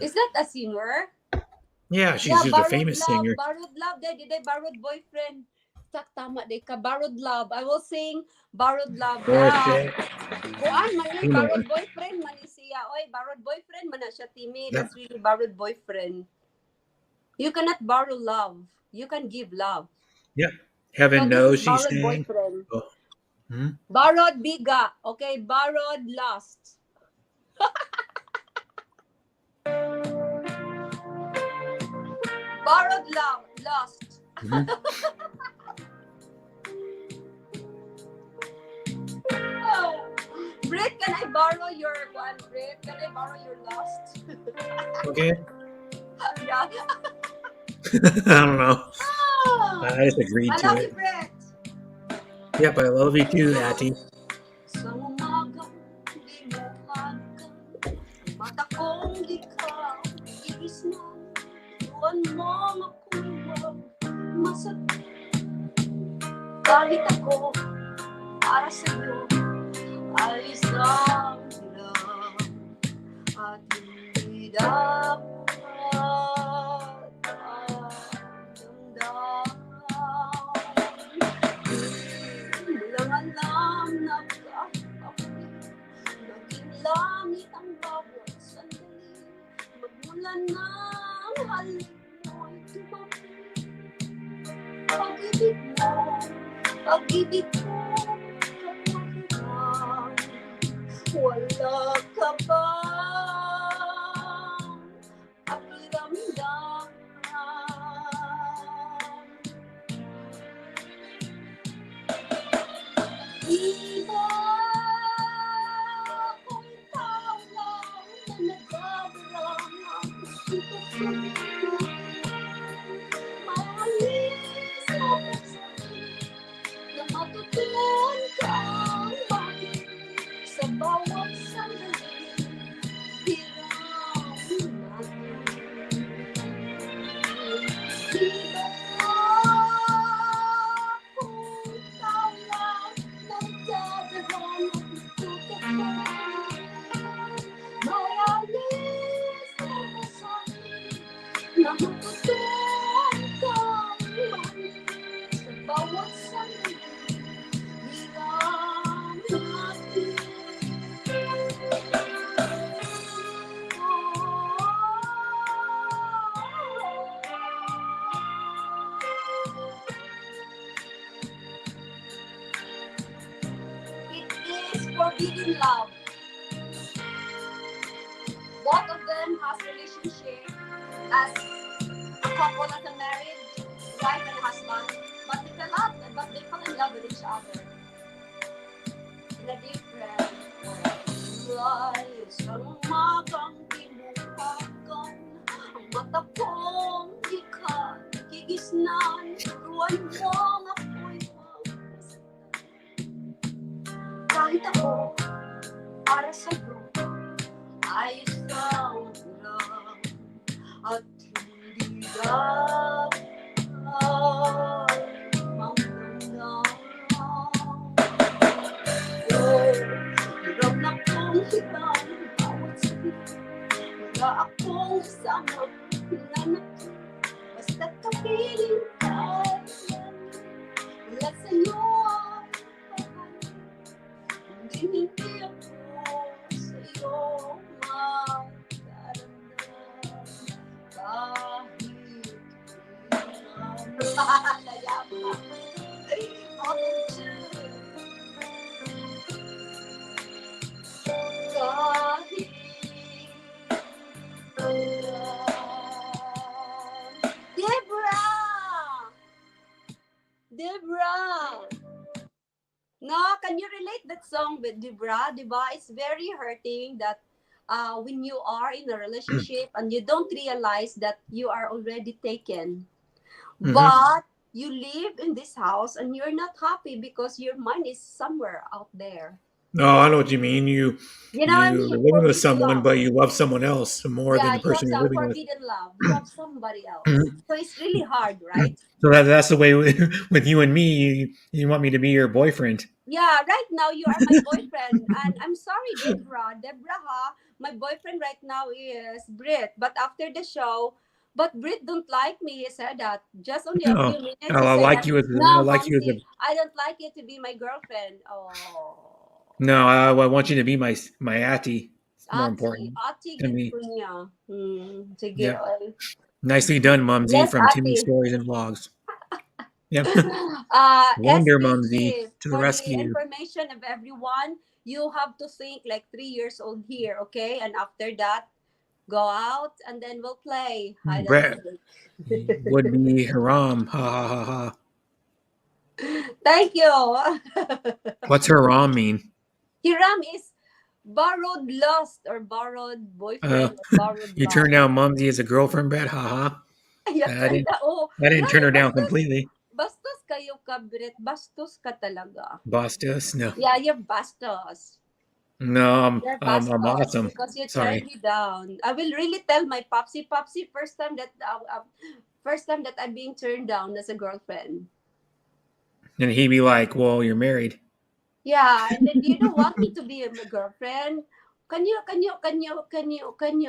Is that a singer? Yeah, she's Yeah, just a famous singer. Borrowed Love. They borrowed boyfriend. Tama, they ka Borrowed Love. I will sing Borrowed Love. Yeah. Morissette Kuan man ni Amon. borrowed boyfriend man ni siya. Oy, borrowed boyfriend man na siya, Timmy. Yep. That's really borrowed boyfriend. You cannot borrow love. You can give love. Yep. So Heaven this is knows she borrowed sang. boyfriend. Oh. Borrowed biga. Okay, borrowed lost. Borrowed love, lost. Brit, can I borrow your one, Brit? Can I borrow your lost? Okay. Yeah. I don't know. I just agreed I to love it. you, Brit. Yep, I love you too, Atty. Sa umagang limuhagan, mata kong ikaw, iis na, tuwan mo makuwag, masakit. Kahit ako, para sa'yo, ay isang hilang, at hindi dapat damdamin. Lang alam na naging langit ang bawat sandali. Magmula ng halik mo'y tumami. Pag-ibig mo, kamahiran. Wala ka bang pakiramdam? Di ba kung ikaw lang na nagbabarang ang gusto ko? Maalis ako sa na matutunan forbidden love. Both of them has relationship as a couple, as a married wife and husband, but they fell in love with each other in a different way. Isang umagang binuhagan, ang mata kong kigisnan, turuan mong ako'y kahit ako, para sa'yo, ay isang lang at hindi dapat manggalang. Hirap na kong hitan, bawat saglit, wala akong sama, hinanap ko, basta't kapiling ka, wala sa'yo ay hindi ako sa'yo magdaranda kahit malaya pa. Kahit Deborah! No, can you relate that song with Deborah? Diba? It's very hurting that when you are in a relationship and you don't realize that you are already taken. Mm-hmm. But you live in this house and you're not happy because your mind is somewhere out there. No, I know what you mean. You know what I mean? You're living with someone, but you love someone else more than the person you're living with. You have forbidden love. You have somebody else. So it's really hard, right? So that's the way with you and me. You want me to be your boyfriend. Yeah, right now you are my boyfriend. And I'm sorry, Deborah, my boyfriend right now is Brit. But after the show, Brit don't like me. He said that just only a few minutes. He I like said you as no, I like you as I don't like you to be my girlfriend. Oh. No, I want you to be my Ati. It's more important to me. Yeah. Nicely done, Mumsy from Timmy Stories and Vlogs. Yep. Wonder Mumsy to the rescue. For the information of everyone, you have to think like 3 years old here, okay? And after that, go out and then we'll play. Brett would be Haram. Ha ha ha ha. Thank you. What's Haram mean? Hiram is borrowed lust or borrowed boyfriend or borrowed you love. turned down Mumsy as a girlfriend, Brett? Ha ha. I didn't turn her down completely. Bastos kayo ka, Brett. Bastos ka talaga. Bastos? No. Yeah, you're bastos. No, I'm awesome. Because you turned me down. I will really tell my Popsy, first time that I'm being turned down as a girlfriend. And he'd be like, "Well, you're married." Yeah, and then you don't want me to be my girlfriend. Can you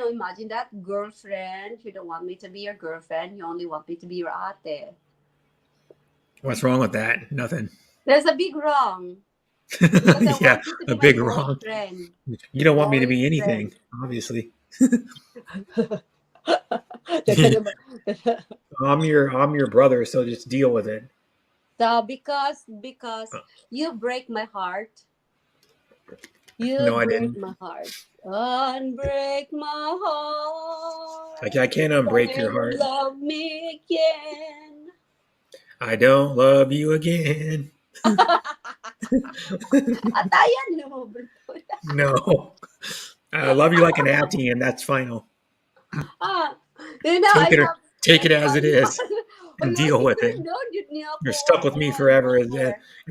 imagine that? Girlfriend, you don't want me to be your girlfriend. You only want me to be your ate. What's wrong with that? Nothing. There's a big wrong. Yeah, a big wrong. You don't want me to be anything, obviously. I'm your brother, so just deal with it. So because you break my heart. No, I didn't. My heart. Unbreak my heart. I can't unbreak your heart. Love me again. I don't love you again. No. I love you like an auntie, and that's final. Take it as it is and deal with it. You're stuck with me forever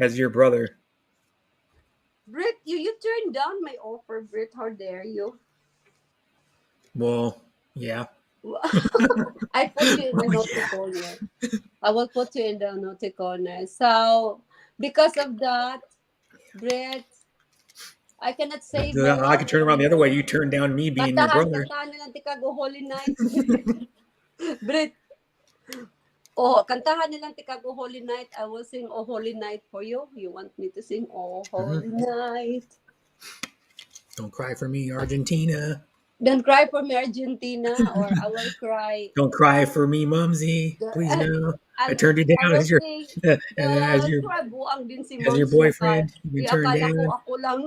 as your brother. Britt, you turned down my offer, Britt. How dare you? Well, yeah. I put you in the naughty corner. I will put you in the naughty corner. So, because of that, Britt, I cannot say. I can turn around the other way. You turn down me being your brother. Holy night. Britt. Oh, kantahan nilang Tikago Holy Night. I will sing Oh Holy Night for you. You want me to sing Oh Holy Night? Don't cry for me, Argentina. Don't cry for me, Argentina, or I will cry. Don't cry for me, Mumsy. Please no. I turned you I down will as your sing, as don't your cry, buang din si as your Moms boyfriend. You've been turned Akala ko down. ako lang.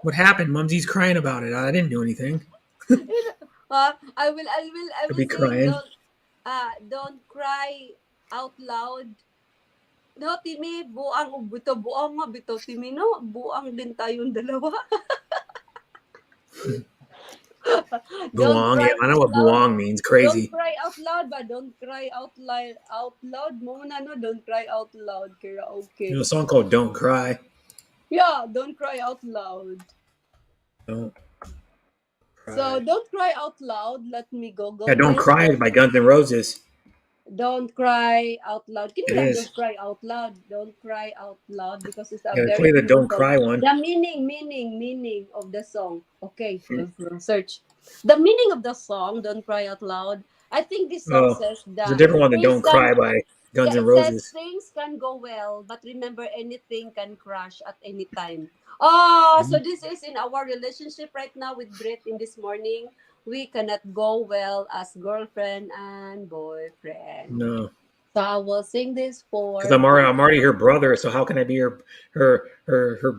What happened? Mumsy's crying about it. I didn't do anything. I I'd will be sing, crying. don't cry out loud. No, Timi, buang nga, bito, Timi, no? Buang din tayong dalawa. Don't Buong. Yeah, cry I know out what loud. buong means. Don't Crazy. cry out loud, but don't cry out loud. Muna, no? Don't cry out loud. You know a Karaoke. song called "Don't Cry." Yeah, don't cry out loud. Don't So, cry. don't cry out loud. Let me Yeah, Google "Don't this. Cry" by Guns N' Roses. Don't cry out loud. Can It you lang don't is. cry out loud? Don't cry out loud because it's a Yeah, very play the "Don't beautiful. Cry" one. The meaning of the song. Okay, let's search. The meaning of the song, Don't Cry Out Loud. I think this song Oh, says there's a that different one than things "Don't can, Cry" by Guns yeah, N' it says Roses. things can go well, but remember anything can crash at any time. Oh, so this is in our relationship right now with Brit in this morning. We cannot go well as girlfriend and boyfriend. No, So I will sing this because for I'm already Brit. her brother. So how can I be her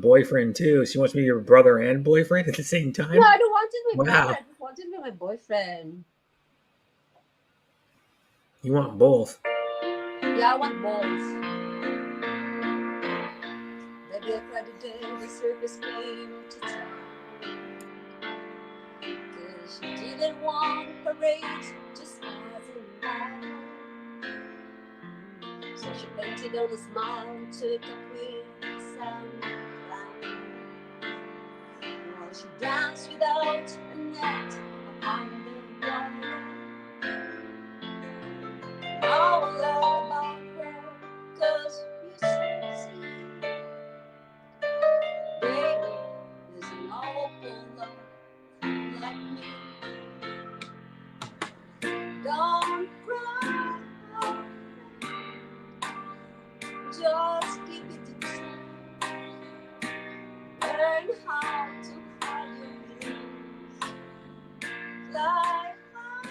boyfriend too? She wants me to be her brother and boyfriend at the same No, time. I don't want it with my brother. Wow, I just want it with my boyfriend. you want both? Yeah, I want balls. Baby, I cried the day the circus came to town. Cause she didn't want parades just passing by. So she painted on a smile and took a quick sound clown. While she danced without a net upon the wire. Now I love about her, cause you see, baby, there's an awful lot like me. Don't cry, just keep it inside. Learn how to hide your feelings. Fly high,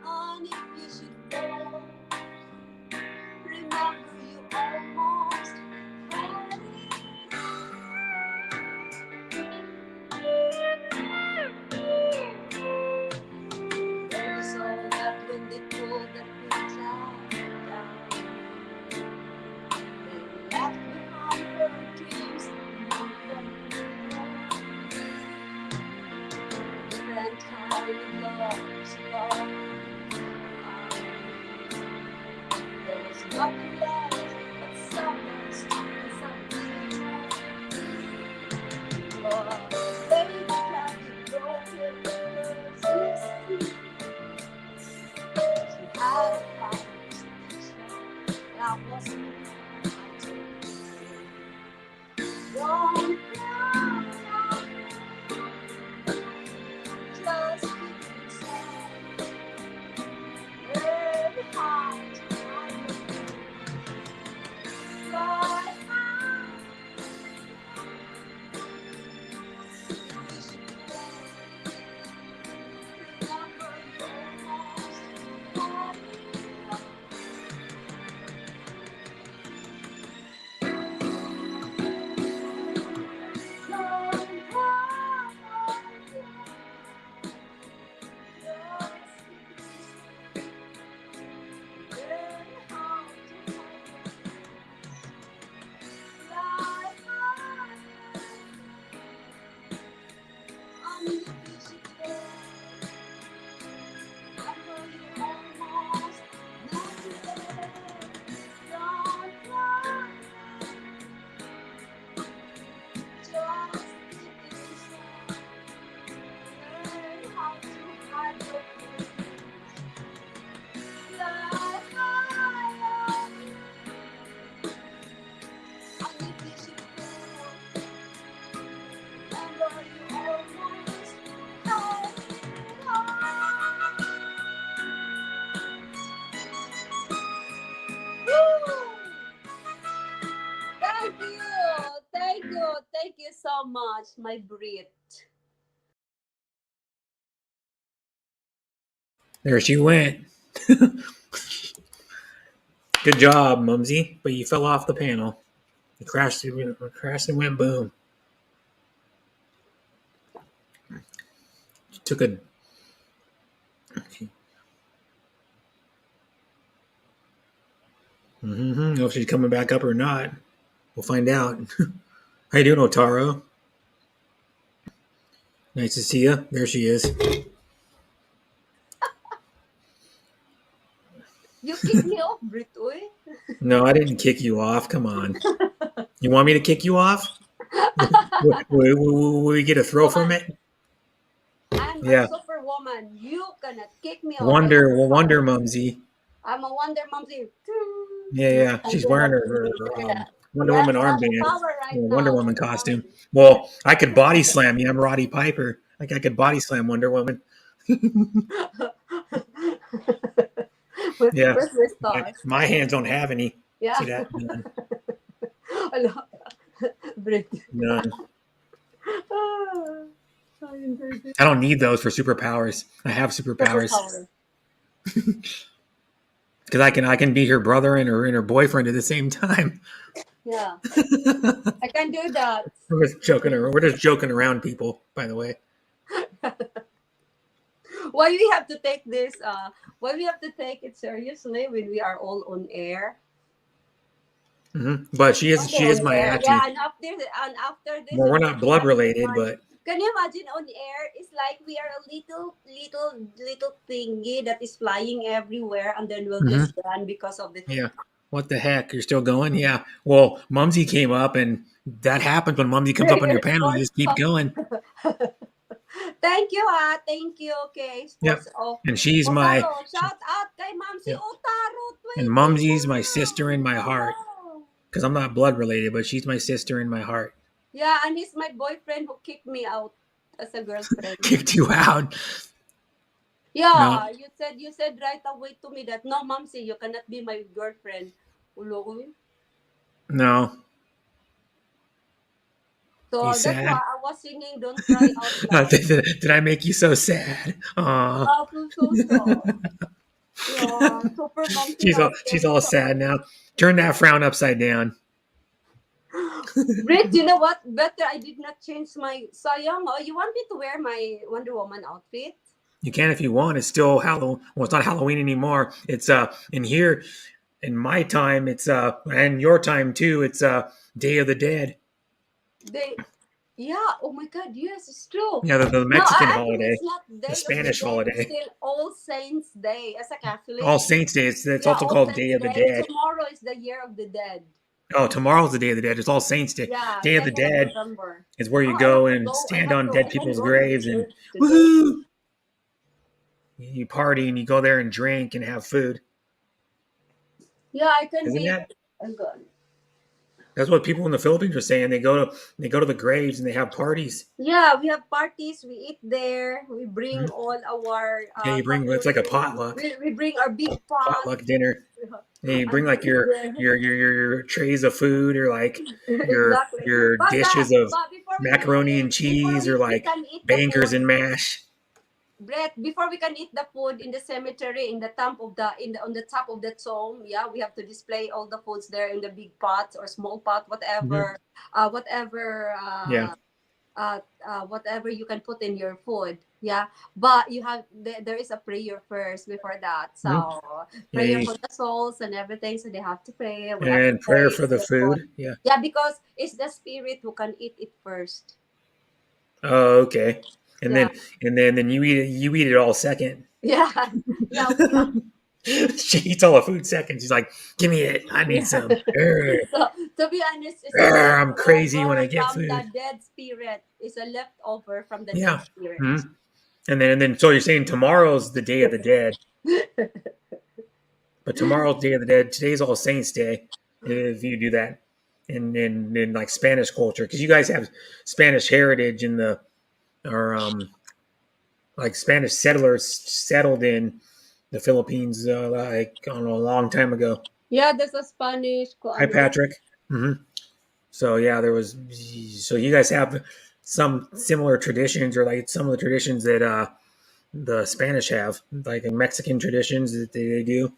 and if you should fall, remember you almost had it. Then you saw that when they pulled that big cloud down, they left behind her dreams among them. Different kind of love's love. There was nothing left but sadness and some oh, baby, can't you go to the sea? She had a promise that wasn't don't cry, just keep it sad. Every heart fly high. so much, my Brit. There she went. Good job, Mumsy. But you fell off the panel. You crashed and went boom. You took a. Know if she's coming back up or not. We'll find out. How you doing, Otaro? Nice to see you. There she is. You kicked me off, Brit. No, I didn't kick you off. Come on. You want me to kick you off? Will we get a throw from it? I'm a superwoman. You cannot kick me off. Wonder, Mumsy. I'm a Wonder Mumsy. Yeah. She's wearing her Wonder Woman armband. Wonder Woman costume. Well, I could body slam you. I'm Roddy Piper. Like I could body slam Wonder Woman. Yeah. My hands don't have any. Yeah. See that? None. I don't need those for superpowers. I have superpowers. Because I can be her brother and her boyfriend at the same time. Yeah. I can do that. We're just joking around, people, by the way. Why we have to take this why we have to take it seriously when we are all on air? But she is my auntie. Yeah, and after this, well, we're not blood related, but can you imagine on air? It's like we are a little thingy that is flying everywhere, and then we'll just run because of the. Yeah. What the heck? You're still going? Yeah. Well, Mumsy came up, and that happens when Mumsy comes up on your panel. You just keep going. Thank you, thank you. Okay. Yep. And she's my shout out kay Mumsy Otaro. And Mumsy's my sister in my heart. Because I'm not blood related, but she's my sister in my heart. Yeah, and he's my boyfriend who kicked me out as a girlfriend. Kicked you out? Yeah, no. You said right away to me that no, Mumsy, you cannot be my girlfriend. No. So that's why I was singing "Don't Cry Out Loud." Did I make you so sad? I feel so sad. Yeah, super Mumsy. She's all sad now. Turn that frown upside down. Rick, you know what? Better I did not change my sayang. Oh, you want me to wear my Wonder Woman outfit? You can if you want. It's still Halloween. Well, it's not Halloween anymore. It's in here, in my time, it's and your time too. It's Day of the Dead. Yeah. Oh my God. Yes, it's true. Yeah, the Mexican holiday. It's not Day the Spanish of the holiday. It's still All Saints Day as a Catholic. All Saints Day. It's also called Day of the Dead. Tomorrow is the Year of the Dead. Oh, tomorrow's the Day of the Dead. It's All Saints Day. Yeah, Day of the Dead is where you go and stand on dead people's graves and woohoo! You party and you go there and drink and have food. Yeah, I can Isn't be. That? That's what people in the Philippines are saying. They go to the graves and they have parties. Yeah, we have parties. We eat there. We bring all our. Yeah, you bring. It's like a potluck. We bring our big pot. Potluck dinner. And you bring like your trays of food or like your dishes of macaroni and cheese or like bangers and mash. Brett, before we can eat the food in the cemetery, on the top of the tomb, yeah, we have to display all the foods there in the big pot or small pot, whatever, whatever you can put in your food, yeah. But you have there is a prayer first before that, so prayer for the souls and everything. So they have to pray and prayer for the food, yeah. Yeah, because it's the spirit who can eat it first. Oh, okay. And then you eat it all second. Yeah. She eats all the food second. She's like, "Give me it. I need some." So, to be honest, I'm crazy when I get food. The dead spirit is a leftover from the dead spirit. Mm-hmm. And then so you're saying tomorrow's the Day of the Dead. But tomorrow's Day of the Dead. Today's All Saints Day. If you do that in like Spanish culture, because you guys have Spanish heritage in the. Or like Spanish settlers settled in the Philippines like I don't know, a long time ago. Yeah, there's a Spanish. Hi, Patrick. Mm-hmm. So yeah, there was. So you guys have some similar traditions, or like some of the traditions that the Spanish have, like Mexican traditions that they do.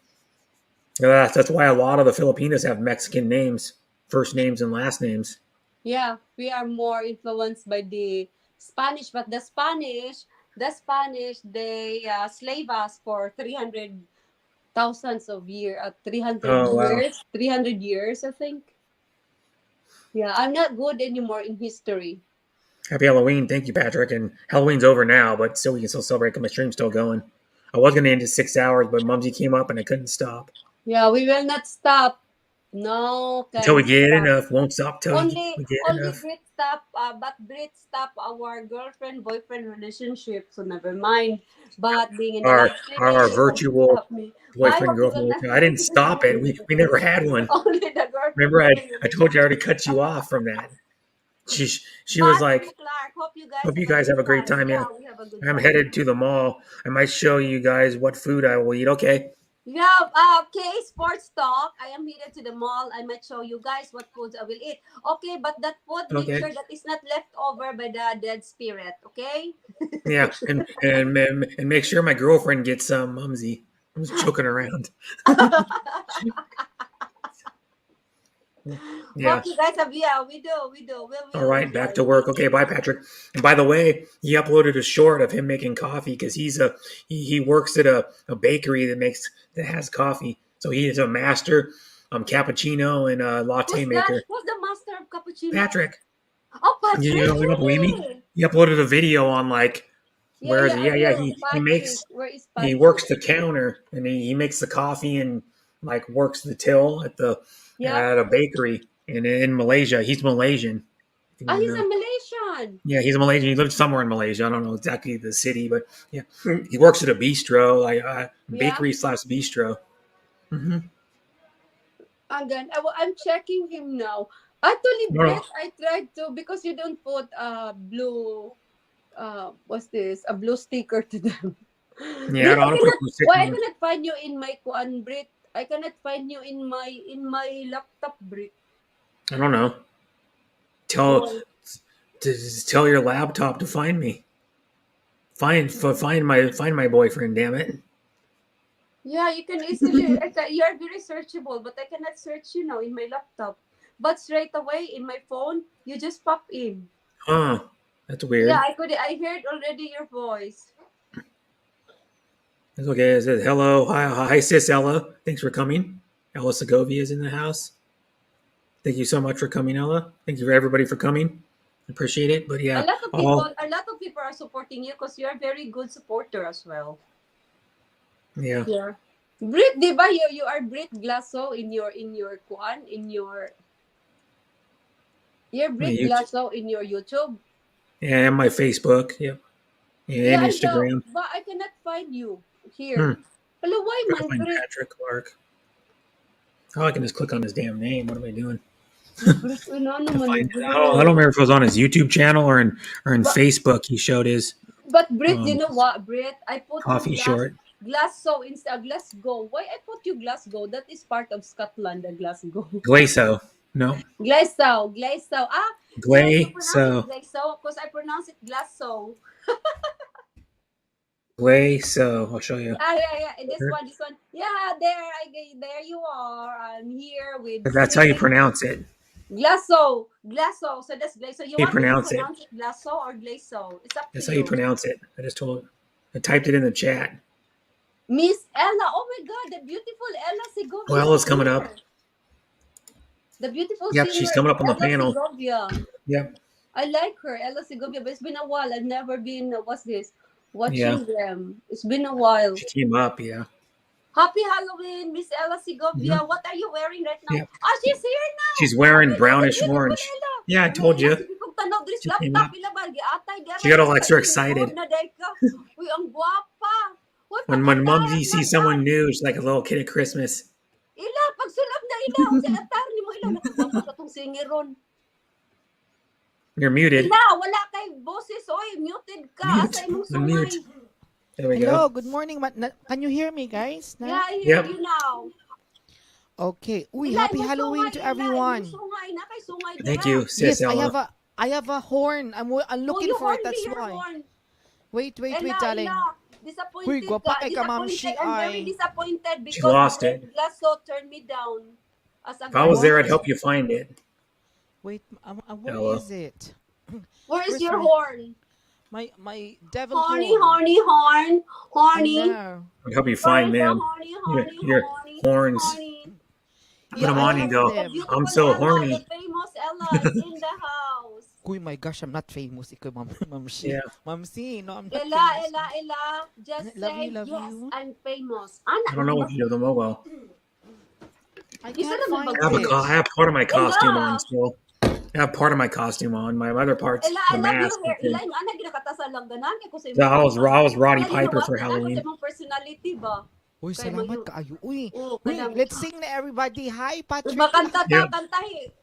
That's why a lot of the Filipinos have Mexican names, first names and last names. Yeah, we are more influenced by the Spanish, but the Spanish, they slave us for 300 thousands of years, 300 Oh wow! years, 300 years, I think. Yeah, I'm not good anymore in history. Happy Halloween! Thank you, Patrick. And Halloween's over now, but still we can still celebrate because my stream's still going. I was going to end at 6 hours, but Mumsy came up and I couldn't stop Yeah, we will not stop. No, until we can get stop. enough. Won't stop till Only, we get only enough. Brit stop, but Brit stop our girlfriend boyfriend relationship. So never mind. But being in the live streaming, Our you can virtual stop me. I boyfriend hope you will girlfriend. not. I didn't stop it. We never had one. Only the girlfriend Remember, boyfriend I told you I relationship. already cut you off from that. She was Patrick like, Clark, hope you guys "Hope you have a guys good have a great time. time." Yeah, Yeah, we have a good I'm time. headed to the mall. I might show you guys what food I will eat. Okay. Yeah, okay, sports talk. I am headed to the mall. I might show you guys what foods I will eat. Okay, but that food, make Okay. sure that is not left over by the dead spirit, okay? Yeah, and make sure my girlfriend gets some Mumsy. I'm just joking around. Yeah. Hope you guys have, yeah, we do. All We'll right, back enjoy. to work. Okay, bye, Patrick. And by the way, he uploaded a short of him making coffee because he works at a bakery that has coffee. So he is a master cappuccino and a latte Who's that? maker. Who's the master of cappuccino? Patrick, Oh, Patrick, you don't believe me? really? He uploaded a video on like Yeah, where is yeah, it? I Yeah. will. He Patrick, makes where is he Patrick? works the counter and he makes the coffee and like works the till Yep. at a bakery in Malaysia. He's Malaysian. If you Ah, want to he's know. a Malaysian. Yeah, he's a Malaysian. He lives somewhere in Malaysia. I don't know exactly the city, but yeah, he works at a bistro, like Yeah. bakery slash bistro. Hmm. And then I'm checking him now. Actually, No, no. Brett, I tried to, because you don't put blue, what's this? A blue sticker to them. Yeah, Brit, I don't put a why I sticker. cannot find you in my kuan, Brit? I cannot find you in my laptop, Brit. I don't know. Tell Why? tell your laptop to find me. Find my boyfriend. Damn it. Yeah, you can easily. You are very searchable, but I cannot search you now in my laptop. But straight away in my phone, you just pop in. Huh? That's Yeah, weird. I heard already your voice. It's okay. It says hello. Hi, sis Ella. Thanks for coming. Ella Segovia is in the house. Thank you so much for coming, Ella. Thank you for everybody for coming. Appreciate it. But yeah, all A lot of people are supporting you because you are a very good supporter as well. yeah. Yeah. Brit, di ba you are Brit Glasso in your kuan in your you're Brit You, Glasso in your YouTube. yeah, and my Facebook. Yep. Yeah, And I know, Instagram. but I cannot find you here. Hmm. Hello, why Try to man, find Brit? Patrick Clark. Oh, I can just click on his damn name. What am I doing? Brit, ano To naman ni find Brit? I don't remember if it was on his YouTube channel or in But Facebook. He showed his but Brit, you know what, Brit? I put you coffee short. Glasgow instead Glasgow. Why I put you Glasgow? That is part of Scotland, the Glasgow. Glaso. No. Glasgow. Ah, you pronounce it Glaso. Glasgow because I pronounce it Glasgow. Glaso. I'll show you. Yeah. And this one. Yeah, there you are. I'm here with That's how you Sid. pronounce it. Glasso. So that's Glasso. You You want me to pronounce it. pronounce it Glasso or Glasso? It's up to That's how you you. pronounce it. I typed it in the chat. Miss Ella. Oh my God, the beautiful Ella Segovia. Oh, Ella's coming up. The beautiful Yep, singer she's coming up on the Ella panel. Segovia. Yep. I like her, Ella Segovia, but it's been a while. I've never been. What's this? Watching them. It's been a while. She came up, yeah. Happy Halloween, Miss Ella Segovia. Mhm. What are you wearing right now? Yep. Oh, she's here now. She's wearing Oh, brownish beautiful orange. Ella. Yeah, I told you. She came up. She got all extra excited. Uy, ang guwapa. Uy, When Mumsy sees someone new, she's like a little kid at Christmas. Ila, pagsulab na ila. Sa atar ni mo ila. Nakagwapa sa tong singer ron. You're muted. Ila, wala kay boses. Oy, muted ka. Asa imong sungay. Unmute. There we Hello, go. good morning. Can you hear me, guys? Yeah, I hear Yep. you now. Okay. Uy, happy Halloween to everyone. Thank you, sis. Yes, I have a horn. I'm looking for it. That's why. Wait, darling. Uy, Disappointed gwapa ka. kay ka, Ma'am Disappointed. Shi I'm very ay. disappointed She because lost it. Glasso turned me down as a If I was there, I'd guardian. help you find it. Wait, where Ella. is it? Where is Where's your my horn? my devil Horny, horn? horny, horn. I Horny. know. I'd help you Where find is the them. horny, Your, horny, your horny, horns. horny? Put Yeah, them I on and have go. The them. beautiful I'm so Ella, the horny. famous Ella is in the house. Uy, my gosh, I'm not famous. Ikaw, Ma'am Shi. Yeah. Ma'am Shi, no, I'm not Ella, famous. Ella, just Love say, you, yes, you. I'm famous. I don't know what you do with them. Oh well. I You can't said find I'm I have part of my costume on Ella, still. I have part of my costume on. My other part's Ella, the I love your mask. hair. Ella, yung anak ginakata sa langganan kay ko sa So I was Roddy Ella, you know Piper what? for Ako sa Halloween. mong personality ba? Uy, Kay salamat mo kaayo. Uy, Oh, uy, kanang let's sing na everybody. Hi, Patrick. Makanta Yeah. kantahi.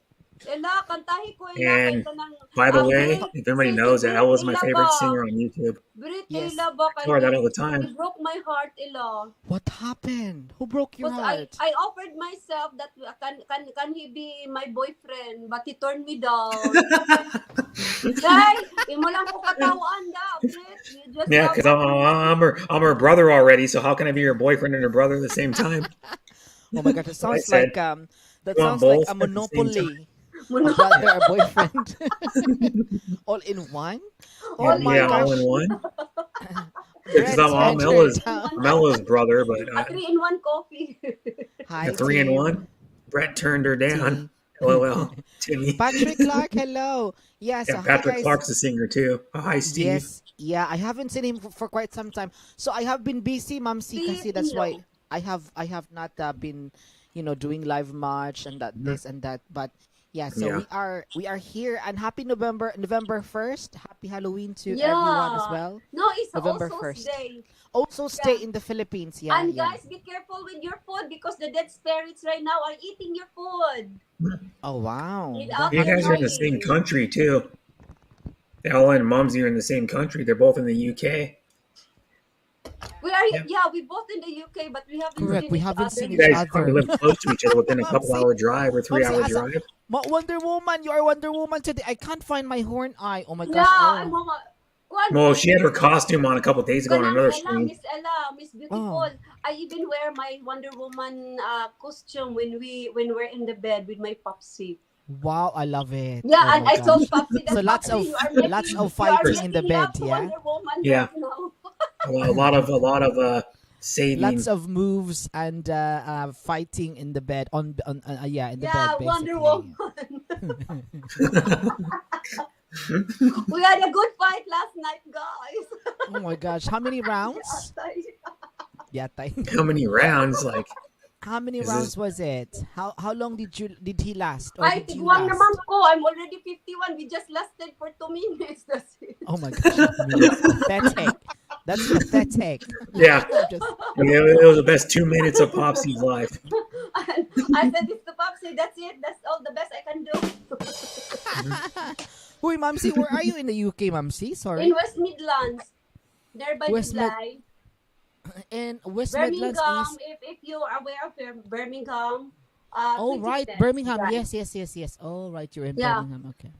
Ella, kantahi ko Ella kay And kanang by the way, Brit, if everybody si knows that Brit Ella's my Ella favorite ba? singer on YouTube. Brit Yes. Ella ba I tell her that all the he time. broke my heart Ella. What happened? Who broke your Because heart? I offered myself that can he be my boyfriend but he turned me down. Hey, imo lang ko katawaan da, Brit. You just Yeah, love because I'm her brother already. So how can I be your boyfriend and her brother at the same time? Oh my god, it That's what I sounds said. like that You want sounds like both a at the same monopoly. A brother, a boyfriend. All in one? Oh my Yeah, all gosh. in one. Because Brett, I'm turn it down. Ella's brother, but a 3-in-1 coffee. Hi, a 3-in-1. team. Brett turned her down. Timmy. LOL. Timmy. Patrick Clark, hello. Yeah, so Yeah, hi Patrick guys. Clark's a singer too. Oh, hi, Steve. Yes, yeah, I haven't seen him for quite some time. So I have been busy, Mamsi, kasi that's why I have not been, doing live much and this and that. But yeah, so Yeah. we are here, and happy November 1st. Happy Halloween to Yeah. everyone as well. No, it's November also 1st. day. Also stay in the Philippines. Yeah, And yeah. guys, be careful with your food because the dead spirits right now are eating your food. Oh wow. Without You guys are in the annoying. same country too. Ella and Mumsy are in the same country. They're both in the UK. We are we both in the UK, but we haven't Correct, seen we each haven't other seen You each guys other. probably live close to each other within a couple Mumsy, hour drive or 3-hour Mumsy, drive. Wonder Woman, you are Wonder Woman today. I can't find my horn eye. Oh my Yeah, gosh. I'm Oh. mama. Well, she had her costume on a couple days ago on another stream. Miss Beautiful. I even wear my Wonder Woman costume when we're in the bed with my Popsy. Wow, I love it. Yeah, Oh and my I told gosh. Popsy that So lots Popsy, of you are making, lots of you are fighting in the making bed, love to yeah. Wonder Woman Yeah. right now. A lot of saving. Lots of moves and fighting in the bed in the bed basically. Wonder Woman. We had a good fight last night, guys. Oh my gosh, how many rounds? Yatay. How many rounds? Like How many Is rounds this- was it? How long did he last? Or I did think you one last? naman ko. I'm already 51. We just lasted for 2 minutes. That's it. Oh my gosh, that's pathetic. That's pathetic. Yeah. Just- It was the best 2 minutes of Popsy's life. And I said this to Popsy. That's it. That's all the best I can do. Uy, Mamsi, where are you in the UK, Mamsi? Sorry. In West Midlands. There by West Mid- July. And West Midlands Birmingham, is... if you are aware of Birmingham. Oh, right. City Birmingham. Right. Yes. Oh, right. You're in Yeah. Birmingham. Okay.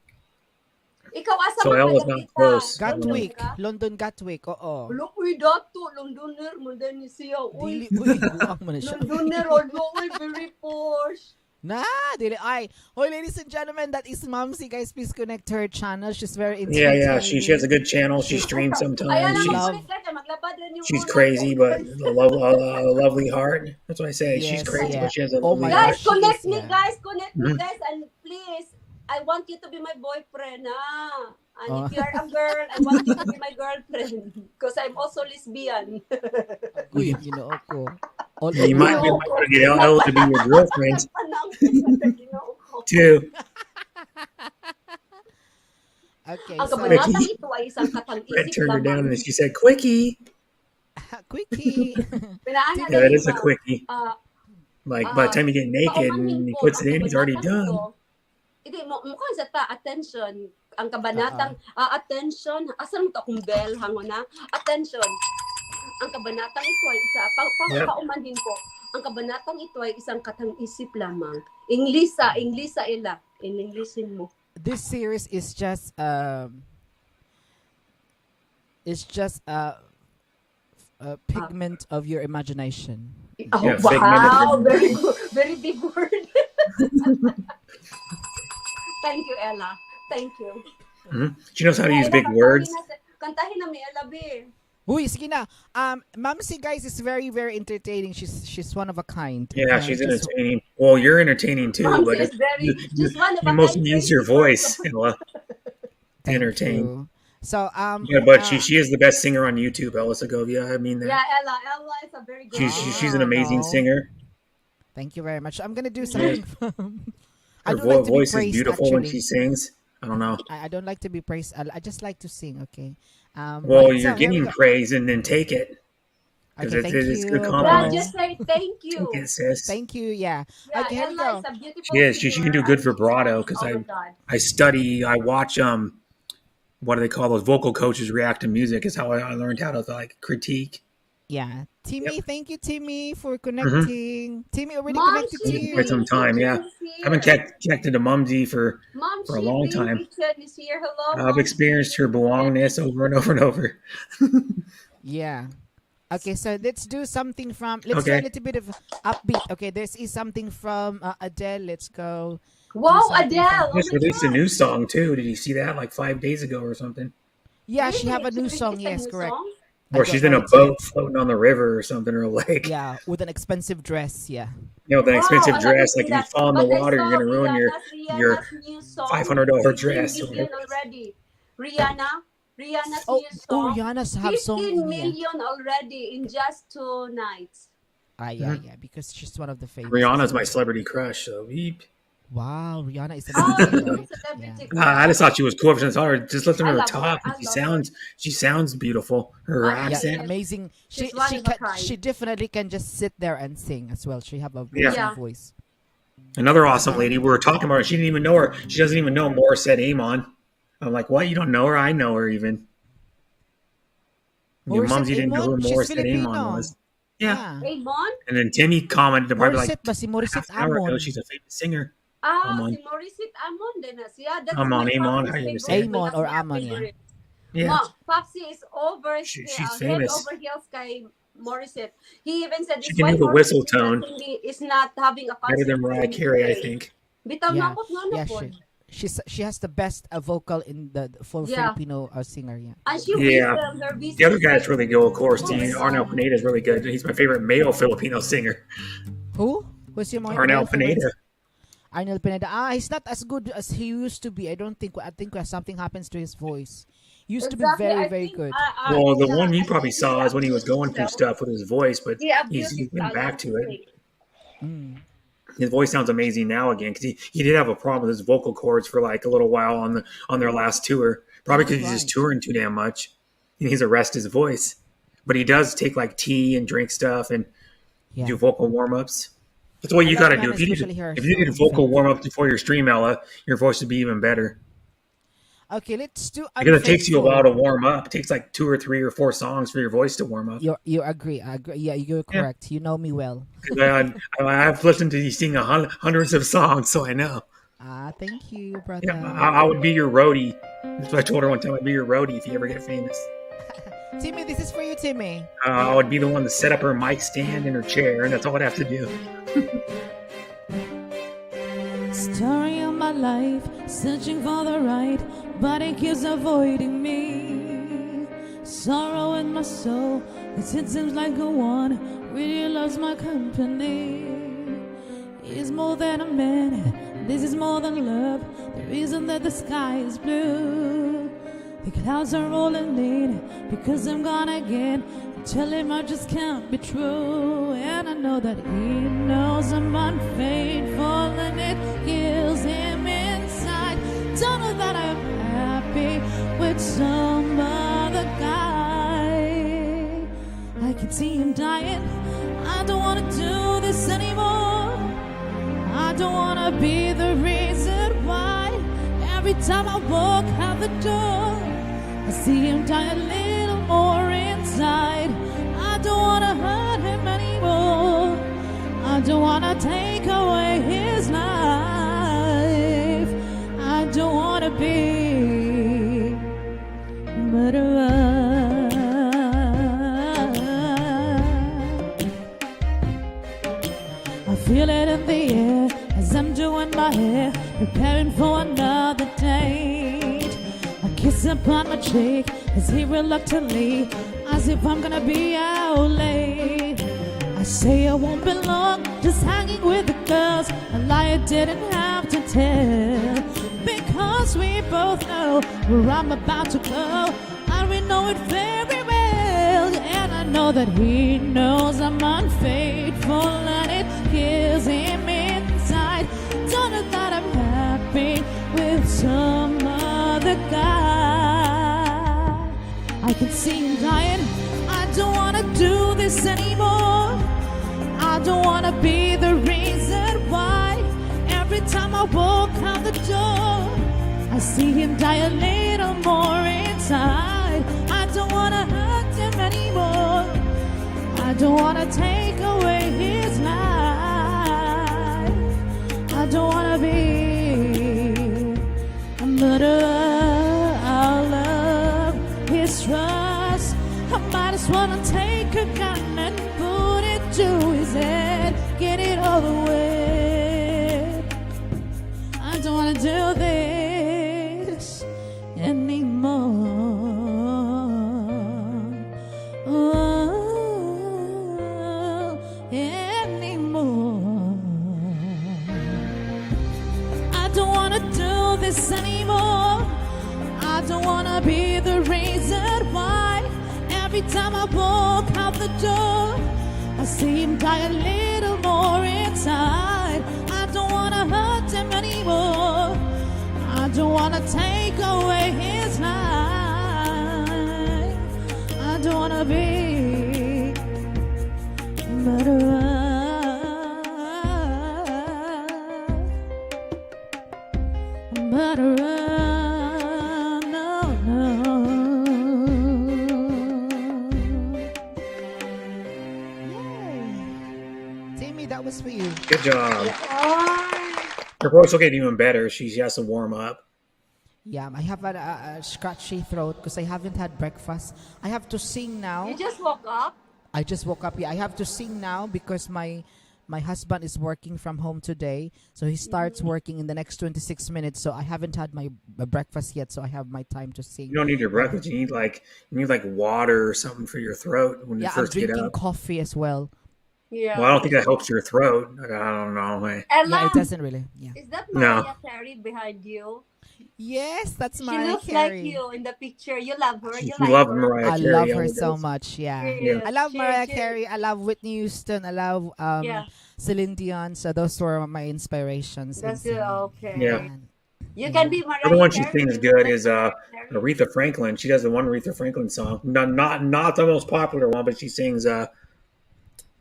Ikaw asa So man Ella's kayo not kita? close. Gatwick. London ka? London Gatwick. Oo. Look, we dato. Londoner mo din siya. Uy, Dili, uy, buang mo na siya. Londoner, although we very posh. Nah, dili. Ay. Hoy, ladies and gentlemen, that is Mamsi. Guys, please connect to her channel. She's very Yeah, entertaining. yeah. She has a good channel. She streams Ayan sometimes. ang She's magulit ka. Maglabad rin yung she's una. crazy, but a lovely heart. That's what I say. She's Yes, crazy, yeah. but she has a Oh lovely my heart. Guys, connect Yes, me, yeah. guys. Connect me, Mhm. guys. And please, I want you to be my boyfriend, ah. And Oh. if you're a girl, I want you to be my girlfriend. Because I'm also lesbian. Uy, ginoo ko. All You might be able to get Ella to be your girlfriend too. Okay, Ang so kabanata ito ay isang Brett katang-isip turned her down lamang. and she said, "Quickie." quickie. Pinaana Yeah, that na is a iba. quickie. Like by the time you get naked paumanhin and he ko, puts ang it in, he's already kabanatang done. ito, Hindi, mukhang sa ta, attention. Ang kabanatang, attention, asan mo to akong bell, hango na? Attention. Ang kabanatang ito ay isa, Yep. paumanhin ko. ang kabanatang ito ay isang katang-isip lamang. Inglisa ila. In Englishin mo. This series is just a pigment of your imagination. Oh, yeah, wow! Very good. Very big word. Thank you, Ella. Thank you. Mm-hmm. She knows how to use big words. Kantahin na mi Ella, be. Uy, sige na. Mamsi, guys, is very, very entertaining. She's one of a kind. Yeah, she's entertaining. Well, you're entertaining too, but you mostly use your voice, Ella, to entertain. You. So, yeah, but she is the best singer on YouTube, Ella Segovia. I mean that. Yeah, Ella is a very good. She's an amazing singer. Thank you very much. I'm gonna do something. Her voice is beautiful when she sings. I don't know. I don't like to be praised. I just like to sing. Okay. Well, you're getting praise and then take it. Okay, it's good compliment. Yeah, just say thank you. Take it, sis. Thank you. Yeah. Okay, here we Ella go. is a beautiful She can do good vibrato because I study. I watch what do they call those vocal coaches react to music? Is how I learned how to like critique. Yeah, Timmy, thank you, Timmy, for connecting. Timmy already connected to you. Quite some time, yeah. I haven't connected to Mumsy for a long time. Is here. Hello, I've experienced her belongingness over and over and over. Yeah. Okay, so let's do something from. Let's do a little bit of upbeat. Okay, this is something from Adele. Let's go. Wow, Adele! Just released a new song too. Did you see that like 5 days ago or something? Yeah, she have a new song. Yes, correct. Or she's in a boat floating on the river or something, or a lake. Yeah, with an expensive dress. Yeah. You know, with an expensive dress. Like if you fall in the water, you're gonna ruin your $500 dress. Already. Rihanna's new song. Oh, Rihanna's have song. 15 million already in just 2 nights. Yeah, because she's one of the famous. Rihanna's my celebrity crush. So beep. Wow, Rihanna is a celebrity. I just thought she was cool. Just listen to her talk. She sounds beautiful. Her accent, amazing. She definitely can just sit there and sing as well. She have a voice. Another awesome lady. We were talking about her. She didn't even know her. She doesn't even know Morissette Amon. I'm like, what? You don't know her? I know her even. Mumsy didn't know who Morissette Amon was. Yeah. Amon? And then Timmy commented probably like Morissette half an hour ago, she's a famous singer. Si Morissette Amon din. Yeah, that's Amon, how you say Amon or Amon, yeah. Popsy is over. She's Head famous. over heels kay Morissette. He even said she can do the whistle tone. Is not having a concert. Better than Mariah Carey, I think. She has the best vocal in Filipino singer. Yeah. And she the other guy's really good, of course. Arnel Pineda is really good. He's my favorite male Filipino singer. Who? Who's your Arnel Pineda. Arnel Pineda. He's not as good as he used to be. I think something happens to his voice. He used to be very, very good. Well, the one you probably saw is when he was going through stuff with his voice, but he's went back to it. His voice sounds amazing now again because he did have a problem with his vocal cords for like a little while on their last tour. Probably because he's just touring too damn much. He needs to rest his voice. But he does take like tea and drink stuff and do vocal warm-ups. That's what you got to do. If you did a vocal warm-up before your stream, Ella, your voice would be even better. Okay, let's do. Because it takes you a while to warm up. It takes like 2 or 3 or 4 songs for your voice to warm up. You agree? I agree. Yeah, you're correct. You know me well. I've listened to you sing hundreds of songs, so I know. Thank you, brother. Yeah, I would be your roadie. That's what I told her one time. I'd be your roadie if you ever get famous. Timmy, this is for you, Timmy. I would be the one to set up her mic stand in her chair, and that's all I'd have to do. Story of my life, searching for the right, but it keeps avoiding me. Sorrow in my soul, it seems like a one really loves my company. He's more than a man, this is more than love, the reason that the sky is blue. The clouds are rolling in because I'm gone again. Tell him I just can't be true. And I know that he knows I'm unfaithful and it kills him inside. Don't know that I'm happy with some other guy. I can see him dying. I don't want to do this anymore. I don't want to be the reason why. Every time I walk out the door, I see him die a little more inside. I don't want to hurt him anymore. I don't wanna take away his life. I don't wanna be murderer. I feel it in the air as I'm doing my hair, preparing for another date. A kiss upon my cheek as he reluctantly, as if I'm gonna be out late. I say I won't be long, just hanging with the girls, a lie I didn't have to tell, because we both know where I'm about to go, and we know it very well. And I know that he knows I'm unfaithful, and it kills him inside. Don't know that I'm happy with some other guy. I can see him dying. I don't wanna do this anymore. I don't wanna be the reason why every time I walk out the door I see him die a little more inside. I don't wanna hurt him anymore. I don't wanna take away his life. I don't wanna be a murderer. I'll love his trust. I might as well take a gun and put it to his head, get it over with. I don't wanna do this anymore. Oh, anymore. I don't wanna do this anymore. I don't wanna be the reason why every time I walk out the door I see him die a little more inside. I don't wanna hurt him anymore. I don't wanna take away his life. I don't wanna be a murderer. A murderer. That was for you. Good job. Her voice will get even better. She has to warm up. Yeah, I have a scratchy throat because I haven't had breakfast. I have to sing now. You just woke up? I just woke up. Yeah, I have to sing now because my husband is working from home today. So he starts working in the next 26 minutes. So I haven't had my breakfast yet. So I have my time to sing. You don't need your breakfast. You need like water or something for your throat when you first get up. I'm drinking coffee as well. Yeah. Well, I don't think that helps your throat. I don't know. Ella, yeah, it doesn't really. Yeah. Is that Mariah Carey behind you? Yes, that's Mariah Carey. She looks like you in the picture. You love her. You love her. Mariah Carey. I love her so much. Yeah. Yeah. I love Mariah Carey. I love Whitney Houston. I love Celine Dion. So those were my inspirations. That's okay. Yeah. You can be Mariah The other one she Carey. sings good is Aretha Franklin. She does the one Aretha Franklin song. Not the most popular one, but she sings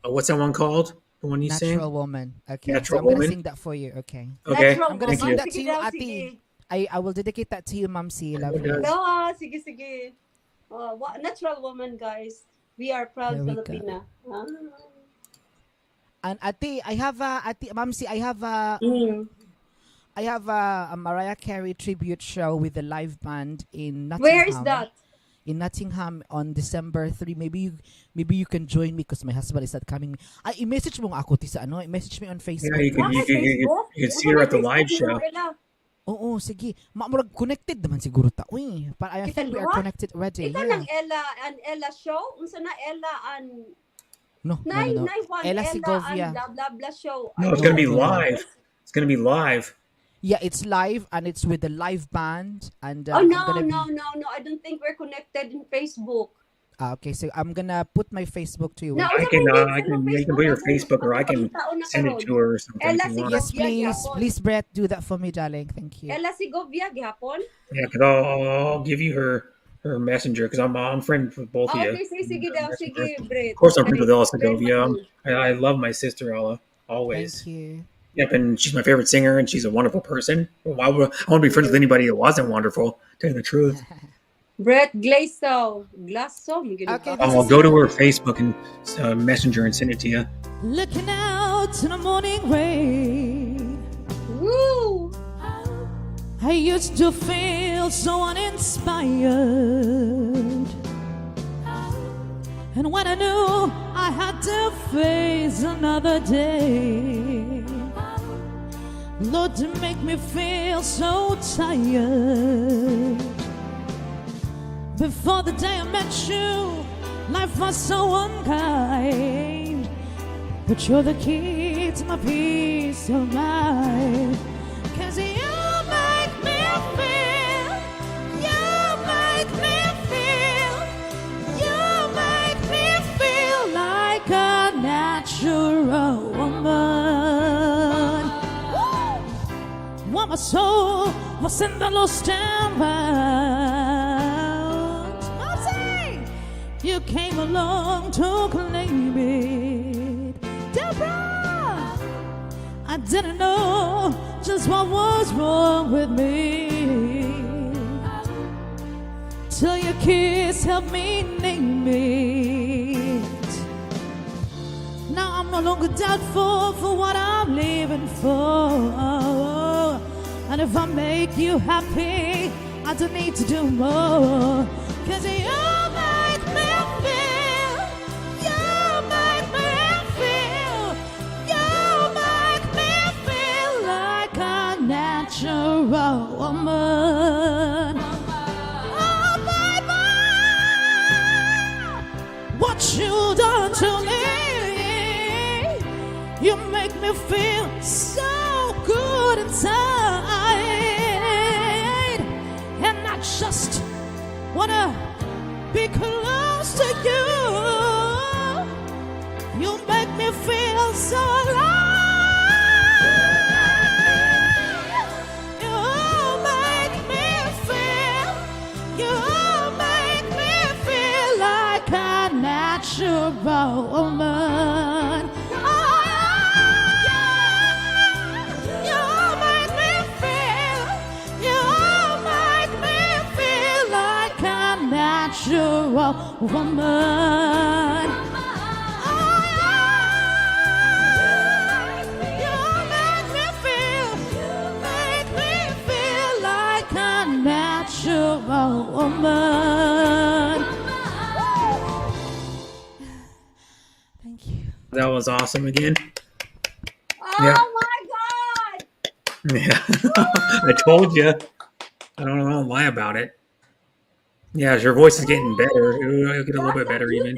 what's that one called? The one you sing? Natural Woman. Okay. Natural I'm going to Woman? sing that for you. Okay. Okay. Natural I'm going to sing Woman. that to you, Ati. I will dedicate that to you, Mamsi. Love you. No, sige. Natural Woman, guys. We are proud There we Filipina. And Ati, I have Mamsi, I have a Mariah Carey tribute show with the live band in Nottingham. Where is that? In Nottingham on December 3. Maybe you can join me because my husband is not coming. I-message mo ako ti sa ano. I-message me on Facebook. Yeah, you can see her at the live show. Oo, sige. Murag connected naman siguro ta. Uy, but I think we are connected already. Ito ng Ella show? Unsa na Ella and No. Ella Segovia. and blah blah blah show. No, it's gonna be live. It's gonna be live. Yeah, it's live and it's with the live band and no, I don't think we're connected in Facebook. Okay, so I'm gonna put my Facebook to you. No, you can put your Facebook or I can send it to her or something. Yes, please, Brett, do that for me, darling. Thank you. Ella Segovia, gihapon? Yeah, because I'll give you her messenger because I'm friends with both of you. Okay, sige daw, sige, Brett. Of course, I'm friends with Ella Segovia. I love my sister Ella always. Thank you. Yep, and she's my favorite singer, and she's a wonderful person. Why would I want to be friends with anybody that wasn't wonderful? Tell you the truth. Brett Glasso. Okay, I'll go to her Facebook and Messenger and send it to you. Looking out in the morning rain. Woo! I used to feel so uninspired. And when I knew I had to face another day, Lord, to make me feel so tired. Before the day I met you, life was so unkind. But you're the key to my peace of mind. 'Cause you make me feel, you make me feel, you make me feel like a natural woman. When my soul was in the lost and found, you came along to claim it. Deborah, I didn't know just what was wrong with me, till your kiss helped me name it. Now I'm no longer doubtful for what I'm living for. And if I make you happy, I don't need to do more. 'Cause you make me feel, you make me feel, you make me feel like a natural woman. Oh, baby, what you done to me, you make me feel so good inside. And I just wanna be close to you. You make me feel so alive. You make me feel, you make me feel like a natural woman. You make me feel, you make me feel like a natural woman. You make me feel, you make me feel like a natural woman. Thank you. That was awesome again. Oh Yeah. my God! Yeah. I told you. I don't lie about it. Yeah, your voice is getting better. It'll get a little bit better even.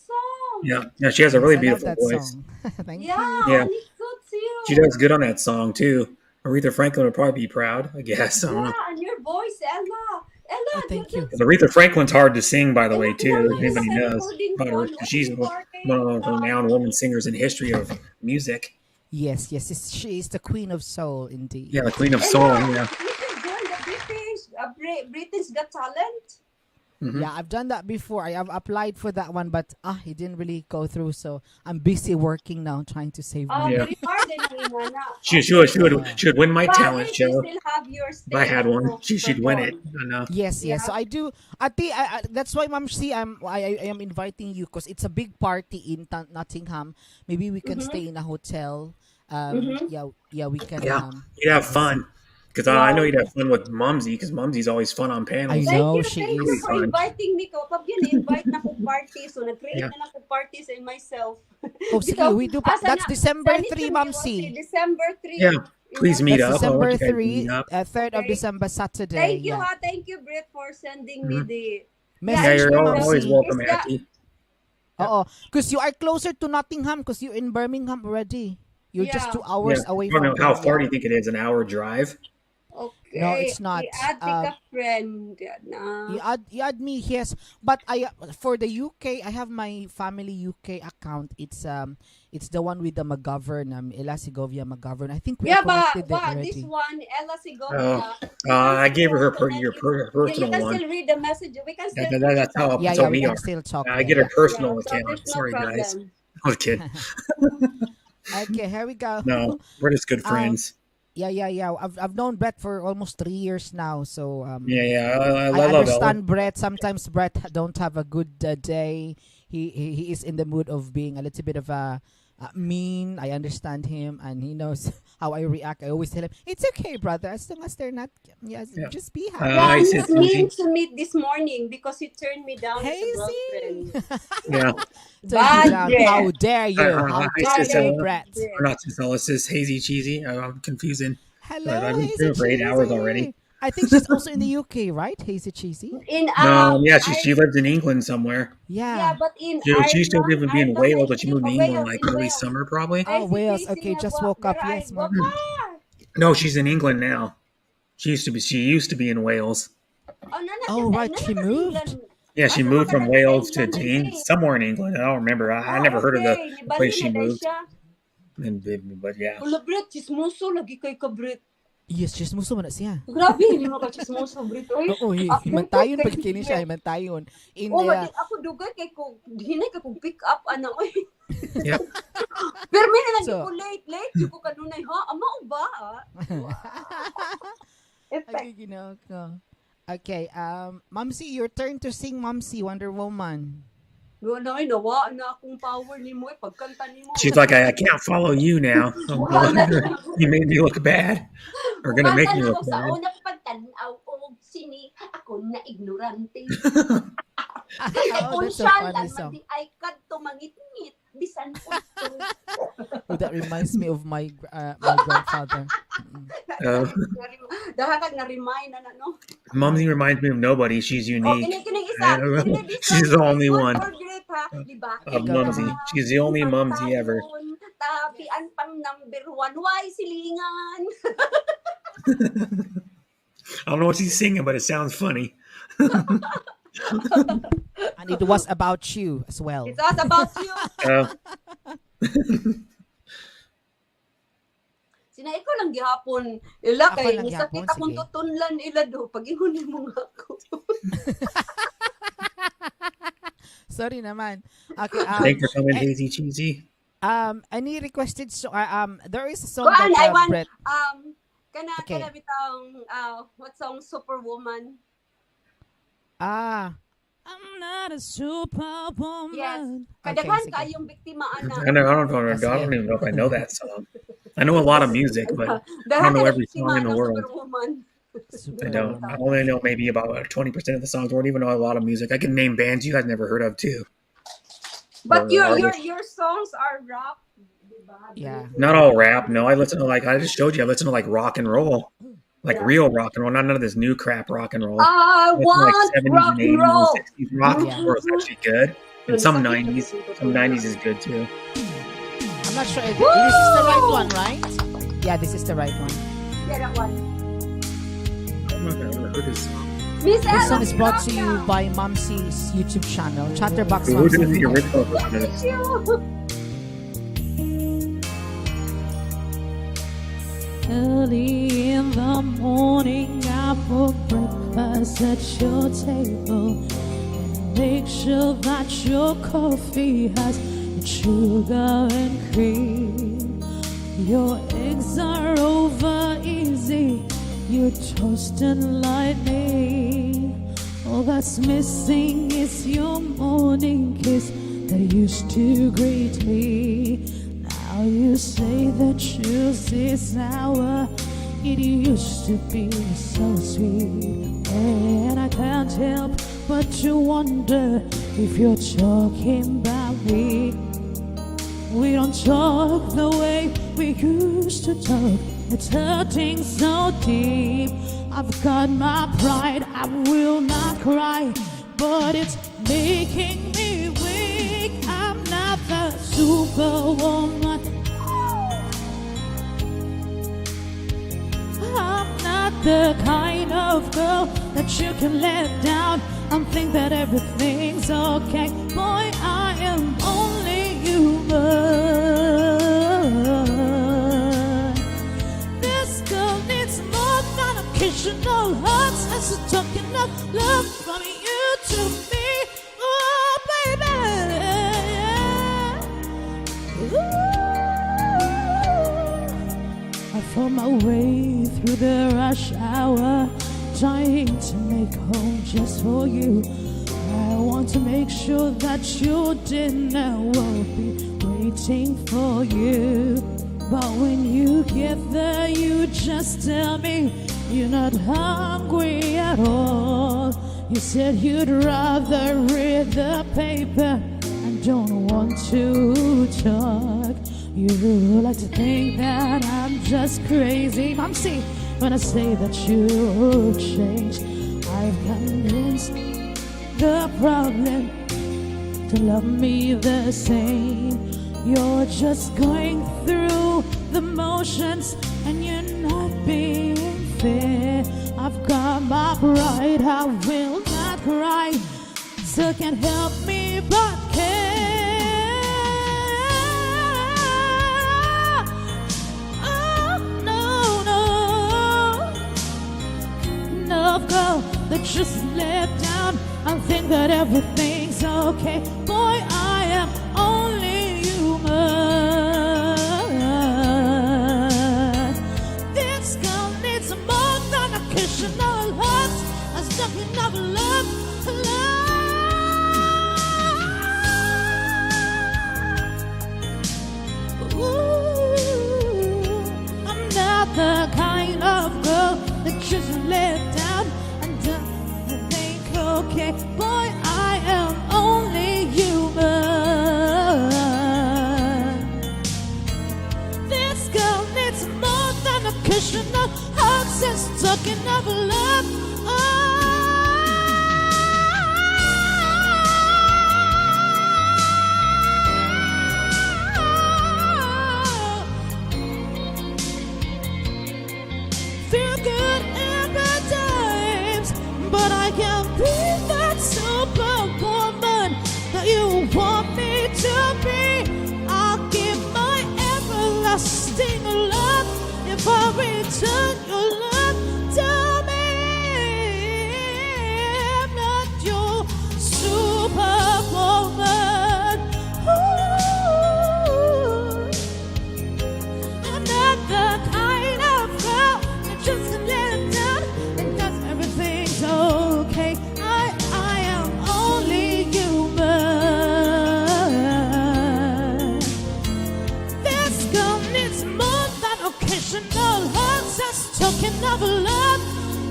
Song. Yeah. Yeah, she has a Yes, really I love beautiful that voice. song. Thank Yeah, you. Yeah. and it suits you. She does good on that song too. Aretha Franklin would probably be proud, I guess. I don't know. Yeah, and your voice, Ella. Ella, Thank you. Because Aretha Franklin's hard to sing, by the way, too. Ella, If anybody sa knows recording about ko, her, ano, 'cause she's one recording. of the most renowned woman singers in the history of music. Yes, she is the queen of soul, indeed. Yeah, the Queen of Soul. Ella, Yeah. you should join the Britain's Got Talent. Mhm. Yeah, I've done that before. I have applied for that one, but it didn't really go through. So I'm busy working now, trying to save money. Yeah. Very hard din ang ina na. She would win my But talent you show. still have your If I had stage one, to she'd win it. perform. I know. Yes, yes. So Yeah. I do. That's why, Ma'am C, I am inviting you because it's a big party in Nottingham. Maybe we can stay in a hotel. Yeah, we can. Yeah, you'd have fun. Because I know you'd have fun with Mumsy, because Mumsy's always fun on panels. I know she Thank you is. for inviting me. Kapag yun, invite na ko party. So, nag-create Yeah. na ko parties in myself. Oh, sige, we do. That's December 3, Ma'am C. December 3. Yeah, please meet That's up. I want December you guys to 3, meet up. 3rd of Okay. December, Saturday. Thank you, Yeah. Thank you, Britt, for sending me the... Yeah, Message you're me, Ma'am always C. welcome, Is that- Aki. Because you are closer to Nottingham because you're in Birmingham already. You're just 2 hours Yeah. away I don't from know, how far do Birmingham. you think it is? An hour drive? Okay. No, it's not. I-add ka friend. Na. You add me, yes, but for the UK I have my family UK account. It's the one with the McGovern, Ella Segovia McGovern. I think we are connected there already. This one, Ella Segovia. I gave her your You personal can one. still read the message. We can still That's how Yeah, so we we can are. still talk. I there, get her yeah. personal So account. there's no Sorry, guys. problem. I was kidding. Okay, here we go. No, we're just good friends. Yeah. I've known Brett for almost 3 years now, so Yeah. I I love understand Ella. Brett. Sometimes Brett don't have a good day. He is in the mood of being a little bit of a mean. I understand him, and he knows how I react. I always tell him, "It's okay, brother. As long as they're not, yes, Yeah. just be happy." Yeah, I he's said mean Susie. to me this morning because he turned me down as a Hazy. girlfriend. Yeah. Turn you down. Badger. How dare you? How I dare said you, Badger. Brett? or not Cicella, it's just Hazy Cheesy. I'm confusing. Hello, I've been Hazy streaming for 8 hours Cheesy. already. I think she's also in the UK, right? Hazy Cheesy. In No, yeah, she I lives in England somewhere. yeah, Yeah. but in She used to live and be in Ireland, I Wales, but she think, moved to or England Wales, like in early Wales. summer, probably. Oh, Wales. Okay, Nga just gwa, woke up. gara Yes, ay Mark. gwapa. No, she's in England now. She used to be in Wales. Oh, nana Oh, right. She moved. England. Yeah, she Asa moved from makadali sa Wales England ay somewhere in England. I don't remember. I never Oh, heard of okay. the place Nibali she na dahil moved. siya. But yeah. Ula, Brit, chismoso lagi kay ka, Brit. Yes, chismoso man na siya. Grabe, hindi mo ka chismoso, Brit. Oy. Oo, himantayon pag kini siya, himantayon. In Matik ako dugay kay ko hinay ka kog pick up ana oy. Yep. Pero may na So- ko late ko kanunay ha. Ama ba? Okay, ginoko. Okay, Mamsi, your turn to sing, Mamsi, Wonder Woman. Wala ay nawa na akong power nimo pagkanta nimo. She's like, I can't follow you now. You made me look bad. Or gonna make me look Sa bad. una pagtanaw og sini ako na ignorante. Oh, that's a funny song. Di ay kadto mangit-ngit bisan ko. Oh, that reminds me of my grandfather. Dahakag na remind na no. Momsy reminds me of nobody. She's unique. Kining isa. She's the only one Forget ha, di ba? of Mumsy. She's the only Mumsy ever. Tapian pang number 1. Why silingan? I don't know what she's singing, but it sounds funny. And it was about you as well. It's all about you. Sina ikaw lang gihapon. Ila Ako kay lang ni gihapon, sakit akong sige. tutunlan ila do pag ingon mo nga ako. Sorry naman. Okay, Thanks for coming, Hazy Cheesy. any requested so there is a song Kuan, I that want Brett. Okay. kana bitang what song Superwoman? I'm not a superwoman. Yes. Okay, Kadaghan sige. kayong biktima ana. I don't even know if I know that song. I know a lot of music, but I Dahil don't know ka every biktima song in the ng world. Superwoman. I don't. I only know maybe about 20% of the songs. I don't even know a lot of music. I can name bands you guys never heard of too. But Or your artists. songs are rap. Yeah. Not all rap. No, I listen to I just showed you. I listen to like rock and roll, like real rock and roll. Not none of this new crap rock and roll. I Listen to, want like 70s rock and and 80s roll. and 60s rock Yeah. and roll is actually good, and some 90s. Some 90s is good too. I'm not sure if this is the right one, right? Yeah, this is the right one. Yeah, that one. I'm not gonna heard this song. Miss This song Ella, is brought to you by Mamsi's YouTube channel, Chatterbox Who did the Mamsi. original version of this? Early in the morning, I put breakfast at your table and make sure that your coffee has sugar and cream. Your eggs are over easy, you're toasting lightning. All that's missing is your morning kiss that used to greet me. Now you say the juice is sour. It used to be so sweet, and I can't help but to wonder if you're talking about me. We don't talk the way we used to talk. It's hurting so deep. I've got my pride, I will not cry, but it's making me weak. I'm not the superwoman. I'm not the kind of girl that you can let down and think that everything's okay. Boy, I am only human. This girl needs more than occasional hugs. That's a token of love from you to me. Oh, baby. Ooh. I fought my way through the rush hour, trying to make home just for you. I want to make sure that your dinner will be waiting for you. But when you get there, you just tell me you're not hungry at all. You said you'd rather read the paper and don't want to talk. You like to think that I'm just crazy, Momsy, when I say that you'll change. I've convinced the problem to love me the same. You're just going through the motions and you're not being fair. I've got my pride, I will not cry, so can't help me but care. Oh, no, no, girl, that just let down. I think that everything's okay. Boy, I am only human. This girl needs more than occasional hugs. I'm stuck in love, Ooh, I'm not the kind of girl that just let down and doesn't think okay. Boy, I am only human. This girl needs more than occasional hugs and talking of love. Feel good in bad times, but I can't be that superwoman that you want me to be. I'll give my everlasting love if I return your love to me. I'm not your superwoman. Ooh, I'm not the kind of girl that just let down and does everything's okay. I am only human. This girl needs more than occasional hugs, just talking of love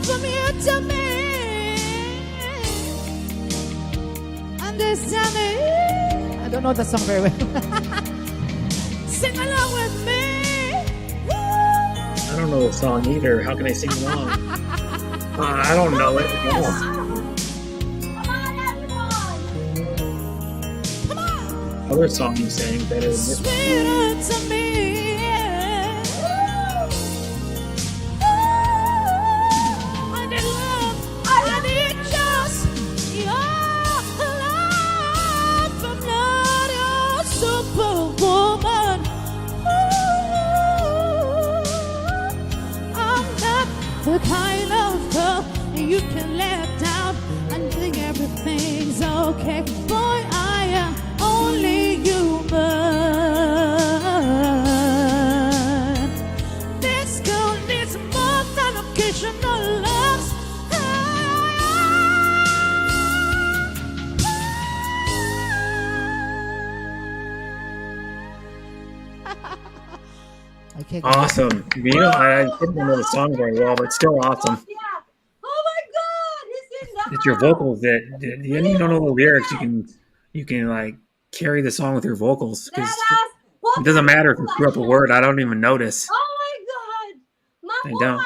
from you to me. Understand me? I don't know the song very well. Sing along with me. I don't know the song either. How can I sing along? I don't know it. Other song you sang better than this. Sweeter to me. I need love. I need just your love. I'm not your superwoman. I'm not the kind of girl you can let down and think everything's okay. Boy, I am only human. This girl needs more than occasional loves. Okay, Awesome. You know, I didn't know the song very well, but still awesome. Oh my God, he's in the It's your vocals that you don't know the lyrics. You can like carry the song with your vocals because it doesn't matter if you screw up a word. I don't even notice. Oh my God, I don't.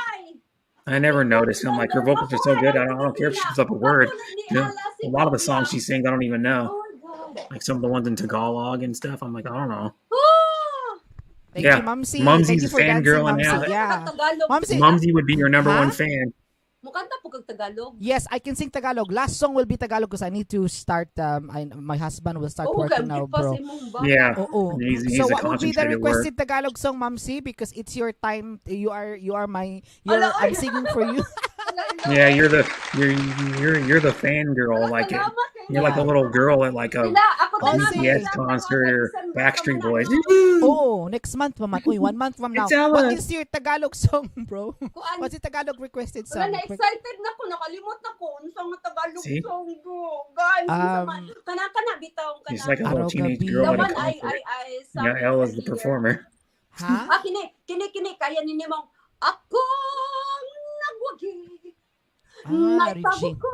I never notice. I'm like, her vocals are so good. I don't care if she screws up a word. You know, a lot of the songs she sings, I don't even know. Like some of the ones in Tagalog and stuff. I'm like, I don't know. Thank you, Mumsy. Thank Mumsy's you a for dancing, fangirl Mumsy. now. Yeah. Mumsy, Mumsy would be your number one Huh? fan. Mukanta po kag Tagalog. Yes, I can sing Tagalog. Last song will be Tagalog because I need to start. My husband will start working now, bro. Yeah. Oo. He's So a what would be the concentrated work. requested Tagalog song, Mumsy? Because it's your time. I'm singing for you. Yeah, you're the fangirl. Like it. You're like a little girl at like a Ako BTS concert or Backstreet Boys. Oh, next month pa man. Uy, 1 month from now. It's Ella. What is your Tagalog song, bro? What's your Tagalog requested Wala song? na excited na ko, nakalimot na ko unsang nga Tagalog See? song go. Guys, kana bitaw kana. She's like a little teenage girl The at a one concert. sang Yeah, Ella's the performer. Ha? kini kaya ni mong ako nagwagi. Regine. Ko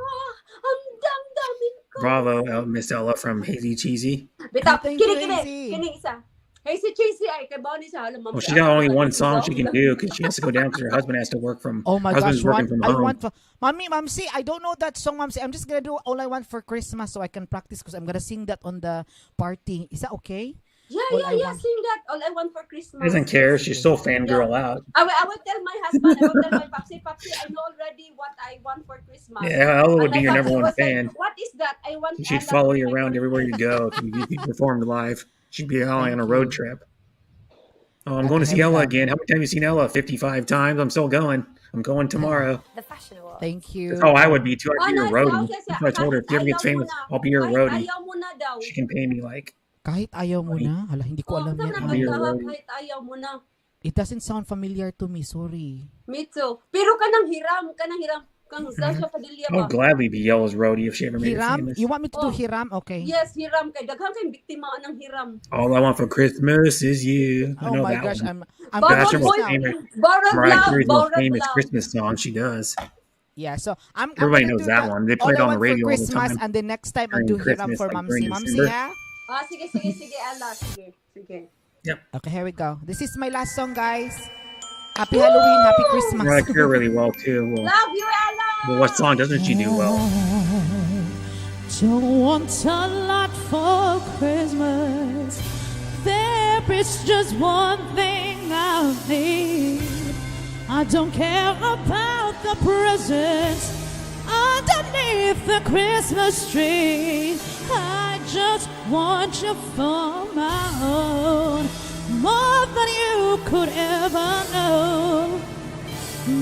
ang damdamin ko. Bravo, Miss Ella from Hazy Cheesy. Bitaw, Thank you, kini isa. Hey, si Cheesy ay kay Bonnie sa halam. Well, she got only one song she can do because she has to go down because her husband has to work from. Oh my husband's gosh, working from home. Mommy, I don't know that song, Momsy. I'm just gonna do All I Want for Christmas so I can practice because I'm gonna sing that on the party. Is that okay? Yeah, sing that. All I Want for Christmas. She doesn't care. She's still fangirl out. I will tell my husband, I will tell my Papsi, I know already what I want for Christmas. Yeah, Ella would And be my your number Papsi one will say, fan. what is that? I want She'd Ella follow to you be my around everywhere you go if you performed live. She'd be on a road trip. Oh, I'm going to see Ella again. How many times have you seen Ella? 55 times. I'm still going. I'm going tomorrow. The fashion world. Thank you. That's how I would be too. I'd be your nice. roadie. Yes, That's what I told her. If you ever get famous, I'll be your roadie. Ayaw mo na daw. She can pay me like. Kahit ayaw mo na. Hala, hindi ko alam yan. I'll be your roadie. Kahit ayaw mo na. It doesn't sound familiar to me. Sorry. Me too. Pero kanang hiram. Kang Sasha Padilla I would gladly be Ella's roadie if she ever made it Hiram? famous. You want me to do Hiram? Okay. Yes, hiram kay daghang kay biktima ng hiram. All I want for Christmas is you. I Oh know my that gosh, one. I'm That's her borrowed most now. famous. Borrowed Mariah love, Carey's most borrowed famous love. Christmas song. She does. Yeah, so I'm Everybody gonna knows do that one. They play it All I on the Want for radio all the Christmas, time. and the next time I'll During do Hiram Christmas, for like Mamsi. during Mamsi, December. yeah? Sige, Ella. Sige. Okay, here we go. This is my last song, guys. Happy Halloween, Happy Christmas. Mariah Carey really well too. Well, Love you, Ella. well, what song doesn't she do well? Don't want a lot for Christmas. There is just one thing I need. I don't care about the presents underneath the Christmas tree. I just want you for my own, more than you could ever know.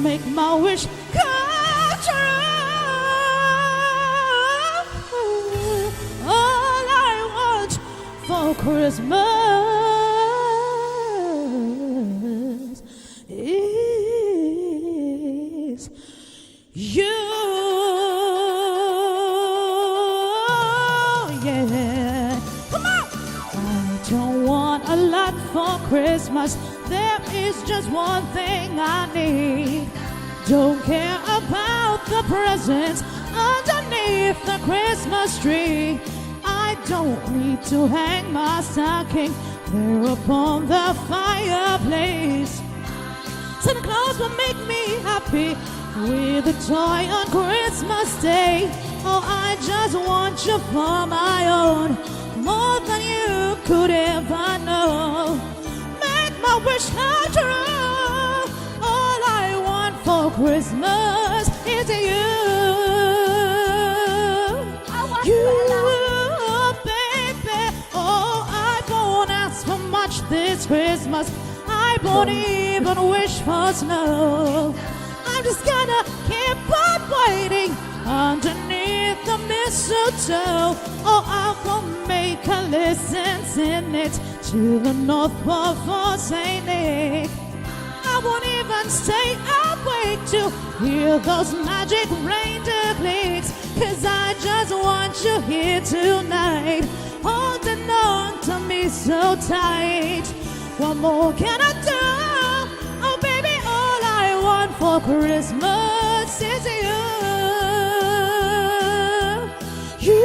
Make my wish come true. All I want for Christmas is you. Yeah, come on. I don't want a lot for Christmas. There is just one thing I need. Don't care about the presents underneath the Christmas tree. I don't need to hang my stocking there upon the fireplace. Santa Claus will make me happy with a toy on Christmas Day. Oh, I just want you for my own, more than you could ever know. Make my wish come true. All I want for Christmas is you. Baby. Oh, I won't ask for much this Christmas. I won't even wish for snow. I'm just gonna keep on waiting underneath the mistletoe. Oh, I will make a list and send it to the North Pole for St. Nick. I won't even stay awake to hear those magic reindeer clicks, 'cause I just want you here tonight, holding on to me so tight. What more can I do? Oh baby, all I want for Christmas is you. You,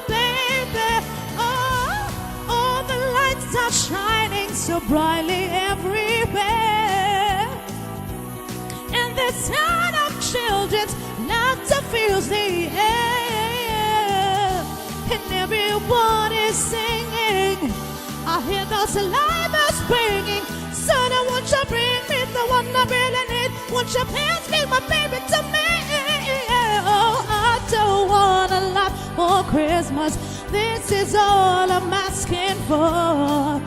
baby. Oh, all the lights are shining so brightly everywhere, and the sound of children's laughter fills the air, and everyone is singing. I hear those livers ringing. Son, won't you bring me the one I really need? Won't you please give my baby to me? Oh, I don't want a lot for Christmas. This is all I'm asking for.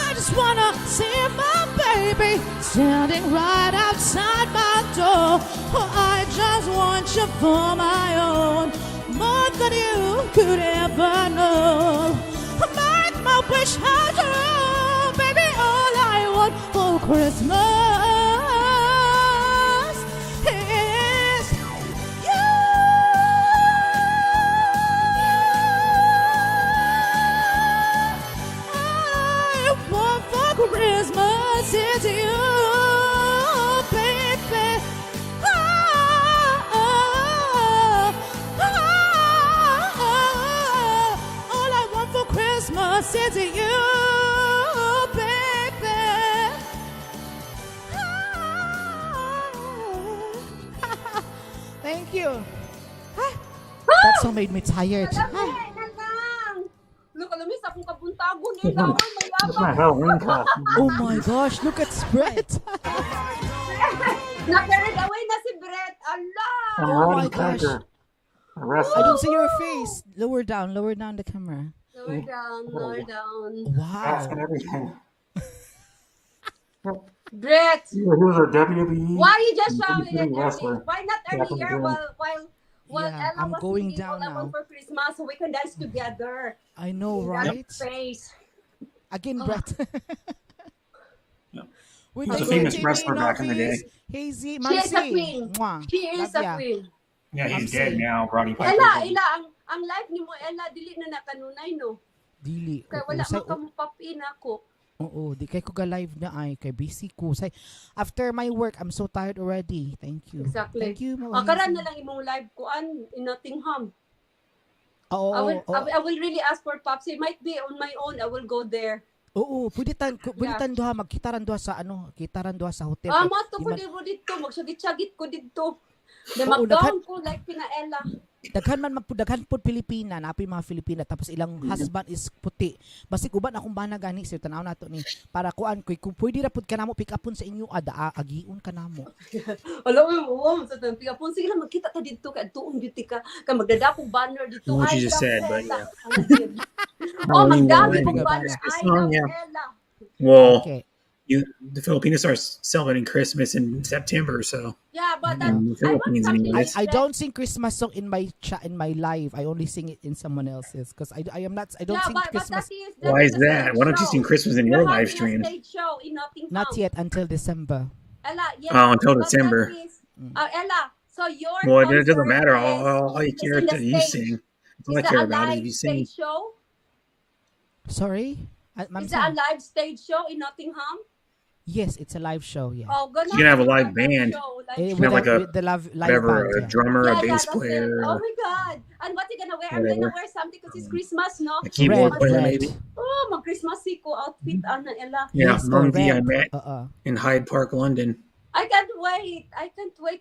I just wanna see my baby standing right outside my door. Oh, I just want you for my own, more than you could ever know. Make my wish come true, baby. All I want for Christmas is you. All I want for Christmas is you, baby. All I want for Christmas is you, baby. Thank you. That song made me tired. Look, alam mo, sa akong kabuntagon, ilawan, That's my mayabang. Halloween costume. Oh my gosh, look at Brett. Na-carried away na si Brett. Allah! Oh my gosh. Arrested. I don't see your face. Lower down the camera. Lower down, lower down. Mask and Wow. everything. Brett! He was a WWE. Why you just shouting at WWE wrestler. early? Why not Back in the earlier day. while Yeah, Ella I'm was going singing down All I Want now. for Christmas so we can dance together? I know, In right? that face. Again, Brett. With He was a the famous Timmy, wrestler back in the day. Novice, Hazy, She is a Mamsi. queen. Mwah. She is Love a ya. queen. Yeah, he's Mamsi. dead now. Roddy Piper. Ella, ang life ni mo, Ella, dili na nakanunay, no? Dili. Kaya Oo, wala say, man ka mo pop-in ako. oo, di kay ko ga live na ay kay busy ko. Say, after my work, I'm so tired already. Thank you. Exactly. Thank you, Mo. Karan na lang imong live kuan in Nottingham. Oo, I will really ask for Pops. It might be on my own. I will go there. oo, pwede Yeah. tan duha magkitaran duha sa kitaran duha sa hotel. Ah, Kay mo to di ko man- dito. Magsagit-sagit ko dito. The Oo, mag-gown ko like pina Ella. daghan pod Pilipina, napoy mga Filipina tapos ilang husband is puti. Basig uban akong bana gani sir tanaw nato ni para kuan koy kung pwede ra pud kanamo pick upon sa inyo agiun kanamo. Alam mo, sa tanong pigapon sige lang magkita ta dito kay tuong beauty ka kay magdadakong banner dito. What I you just love said, but Ella. yeah. Oh, Halloween magdami Halloween. kong banner. I Oh, love yeah. Ella. Well, Okay. the Filipinos are celebrating Christmas in September, so Yeah, but in the Philippines, anyways. I don't sing Christmas song in my live. I only sing it in someone else's because I don't sing Christmas. Why is that? Why don't you sing Christmas in your live stream? Stage show in Nottingham. Not yet until December. Ella, yes. Oh, until but December. that is- Ella, so your Well, it doesn't concert matter. is- All you is care in the that you stage. sing. All Is I that care a about is live if you sing. stage show? Sorry, Ma'am Is that a Sam? live stage show in Nottingham? Yes, it's a live show. Yeah. Oh, gonna You can have a live band. Eh, You can have like with the live whatever, band. a drummer, Yeah, a bass that's it. player, Oh my God. And what you gonna wear? I'm Whatever. gonna wear something because it's Christmas, no? a keyboard player, red. maybe. Oh, mag-Christmas ko outfit, Ana Ella. Yeah, Yes, Mumsy, I red. met in Hyde Park, London. I can't wait. I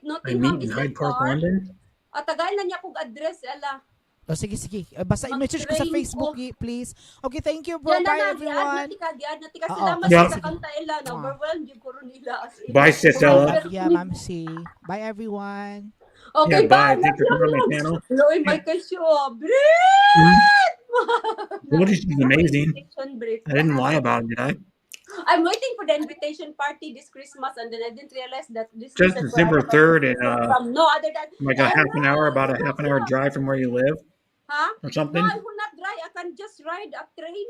Nottingham meet in is Hyde that Park, far? London. Tagay na niya kong address, Ella. Oh, sige. Basta i-message ko sa Mag-train Facebook, ko. please. Okay, thank you, bro. Yan Bye, na, everyone. diad na tika. Oo. Salamat Yeah. sa kanta, Ella. Overwhelmed yung kuro nila. As in. Bye, sis Ella. Yeah, Ma'am C. Bye, everyone. Okay, Yeah, bye. bye. Thanks for coming on my channel. Loy, my kasyo. Brit! Well, she's amazing. Brit. I didn't lie about it, did I? I'm waiting for the invitation party this Christmas, and then I didn't realize that this Just is December 3rd and from no other than like a half an hour, about a half an hour drive from where you live huh? or something. No, I will not drive. I can just ride a train.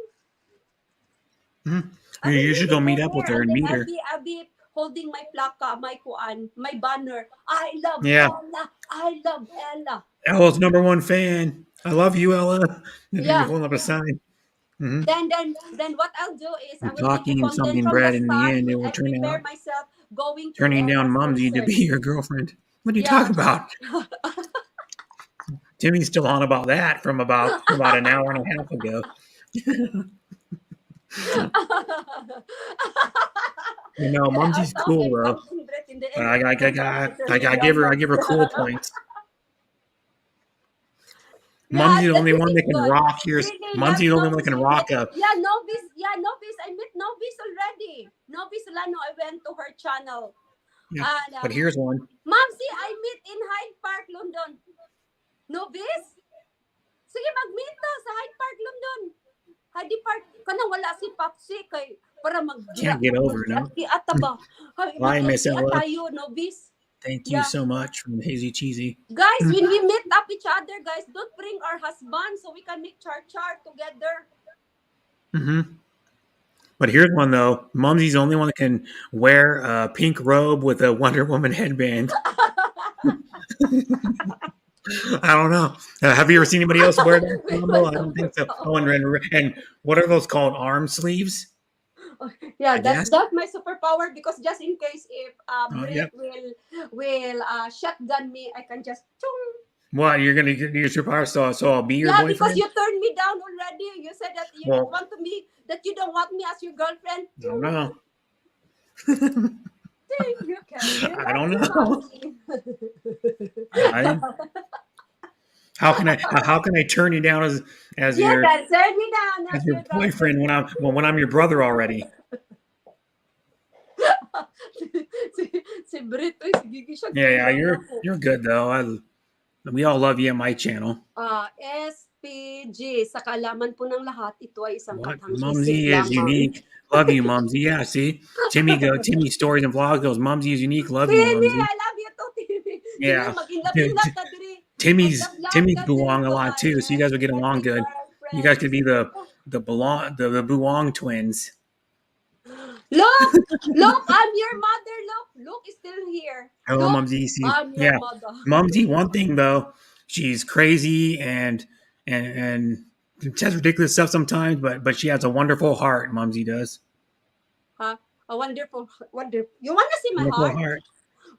You should go meet up with her and meet her. I'll be holding my plaka, my kuan, my banner. I love Yeah. Ella. I love Ella. Ella's #1 fan. I love you, Ella. Yeah. You're holding up a sign. Mhm. Then what I'll do is I And will talking make and a content something from bread the in the start. end, it I will turn prepare out myself going to turning down Ella's Mumsy to concert. be your girlfriend. What are you Yeah. talking about? Timmy's still on about that from about an hour and a half ago. You know, Mumsy's cool though. I give her cool points. Mumsy's the only one that can rock here. Mumsy's the only one that can rock a. Yeah, Novice. I met Novice already. Novice Lano, I went to her channel. Yeah, And, but here's one. Mamsi, I meet in Hyde Park, London. Novice? Sige, mag-meet ta sa Hyde Park, London. Hyde Park. Kanang wala si Popsi kay para mag Can't get over, no? Ata ba? Bye, Miss Ella. Tayo, Novice. Thank you Yeah. so much from Hazy Cheesy. Guys, when we meet up each other, guys, don't bring our husband so we can make char together. Mm-hmm. But here's one though. Mumsy's the only one that can wear a pink robe with a Wonder Woman headband. I don't know. Have you ever seen anybody else wear that combo? I don't think so. Oh, and what are those called? Arm sleeves? Yeah, I guess. that's my superpower, because just in case if Brit Yep. will shotgun me, I can just chung. What, you're gonna get your superpower? So I'll be your Yeah, boyfriend? because you turned me down already. You said that you Well, don't want me, that you don't want me as your girlfriend. I don't know. You can. I don't know. How can I turn you down as You your can turn me down as as your your boyfriend girlfriend. when I'm your brother already? si Brit, sige siya. Yeah, you're good though. We all love you at my channel. SPG, sa kalaman po ng lahat, ito ay isang What? katang Mumsy isip is lamang. unique. Love you, Mumsy. Yeah, see? Timmy stories and vlogs goes, Mumsy is unique. Love you, Timmy, Mumsy. I love you too, Timmy. Yeah. Mag-inlove ka diri. Timmy's Mag-love ka diri, belong a lot too, so you guys would get along good. You guys could be the Buong twins. Look, I'm your mother. Look is still here. Hello, Look, Mumsy. I'm your mother. Mumsy. One thing though, she's crazy and says ridiculous stuff sometimes, but she has a wonderful heart. Mumsy does. Huh? A wonderful. You wanna see my Wonderful heart? heart.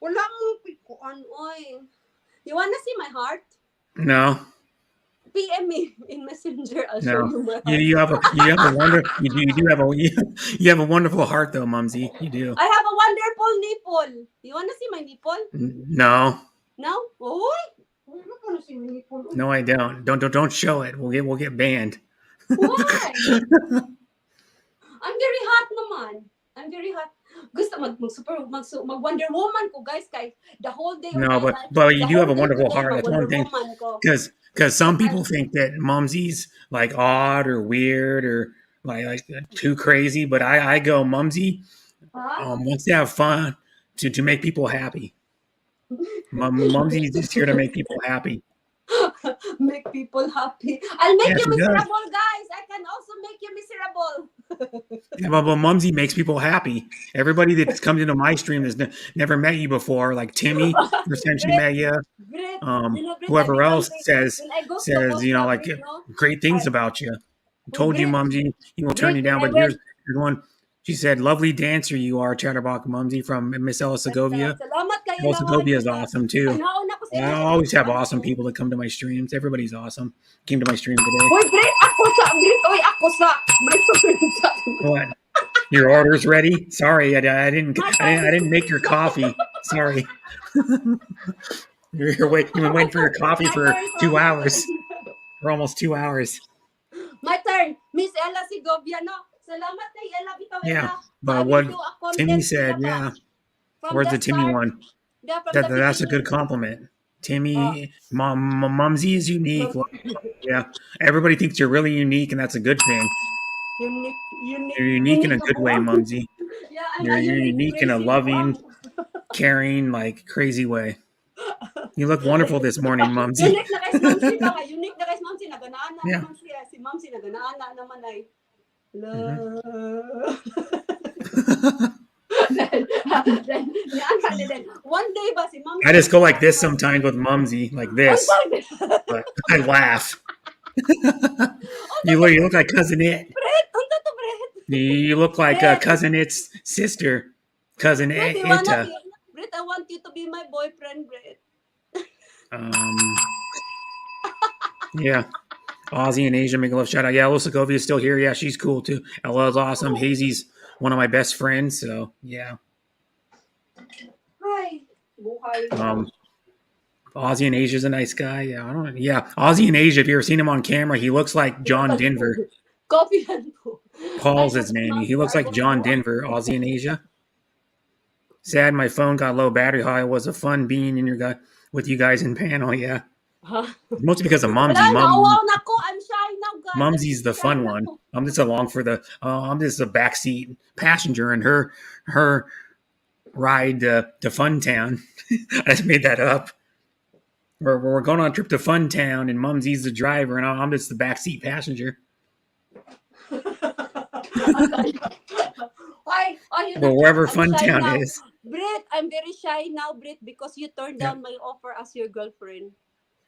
Wala mong pikuan, oy. You wanna see my heart? No. PM me in Messenger. I'll show No, you my heart. you have a wonderful heart though, Mumsy. You do. I have a wonderful nipple. You wanna see my nipple? No. No? Oh, I don't wanna see my nipple. No, I don't. Don't show it. We'll get banned. Why? I'm very hot naman. I'm very hot. Gusto mag Wonder Woman ko, guys, kay the whole day of No, my but life. you do have a wonderful heart. That's Wonder one thing. Woman ko. Because some people think that Mumsy's like odd or weird or like too crazy, but I go Mumsy wants to have fun to make people happy. Mumsy's just here to make people happy. Make people happy. I'll make Yes, you it does. miserable, guys. I can also make you miserable. Yeah, but Mumsy makes people happy. Everybody that comes into my stream has never met you before, like Timmy, first time she met you. Brit, Whoever else says when I go to like Brit, no? great things about you. Told you, Brit, Mumsy, he will turn Brit, you down. when I But here's went, one. She said, "Lovely dancer you are, Chatterbox Mumsy from Miss Ella Segovia." salamat kayo Ella naman. Segovia is awesome too. Nauna ko sa I inyo. always have awesome people that come to my streams. Everybody's awesome. Came to my stream today. Hoy, Brit, ako sa. May sa. What? Your order's ready? Sorry, I didn't make your coffee. Sorry. You've been waiting for your coffee for 2 hours. For almost 2 hours. My turn. Miss Ella Segovia, no? Salamat kay Ella Bitawera. Yeah, but what Timmy said, yeah. Where's the Timmy one? That's a good compliment. Timmy, Mumsy is unique. Yeah, everybody thinks you're really unique, and that's a good thing. You're unique in a good way, Mumsy. Yeah, you're unique in a loving, caring, like crazy way. You look wonderful this morning, Mumsy. Unique na kay Mumsy ba? Unique na kay Mumsy. Naganaan na Yeah. naman siya. Si Mumsy naganaan na naman ay. One day ba si Mumsy? I just go like this sometimes with Mumsy, like this. But I laugh. You look like Cousin It. You look like Cousin It's sister, Cousin Ita. Brit, I want you to be my boyfriend, Brit. Yeah. Ozzy and Asia make a love shout out. Yeah, Ella Segovia is still here. Yeah, she's cool too. Ella's awesome. Hazy's one of my best friends. So yeah. Hi. Ozzy and Asia's a nice guy. Yeah, I don't know. Yeah, Ozzy and Asia. If you ever seen him on camera, he looks like John Denver. Paul's his name. He looks like John Denver. Ozzy and Asia. Sad, my phone got low battery. How it was a fun being in with you guys in panel. Yeah. Mostly because of Mumsy. I'm shy now, guys. Mumsy's the fun one. I'm just along for the. I'm just a backseat passenger, and her ride to Funtown. I just made that up. We're going on a trip to Funtown, and Mumsy's the driver, and I'm just the backseat passenger. Why are you Well, not wherever I'm shy Funtown now? is. Brit, I'm very shy now, Brit, because you turned down my offer as your girlfriend.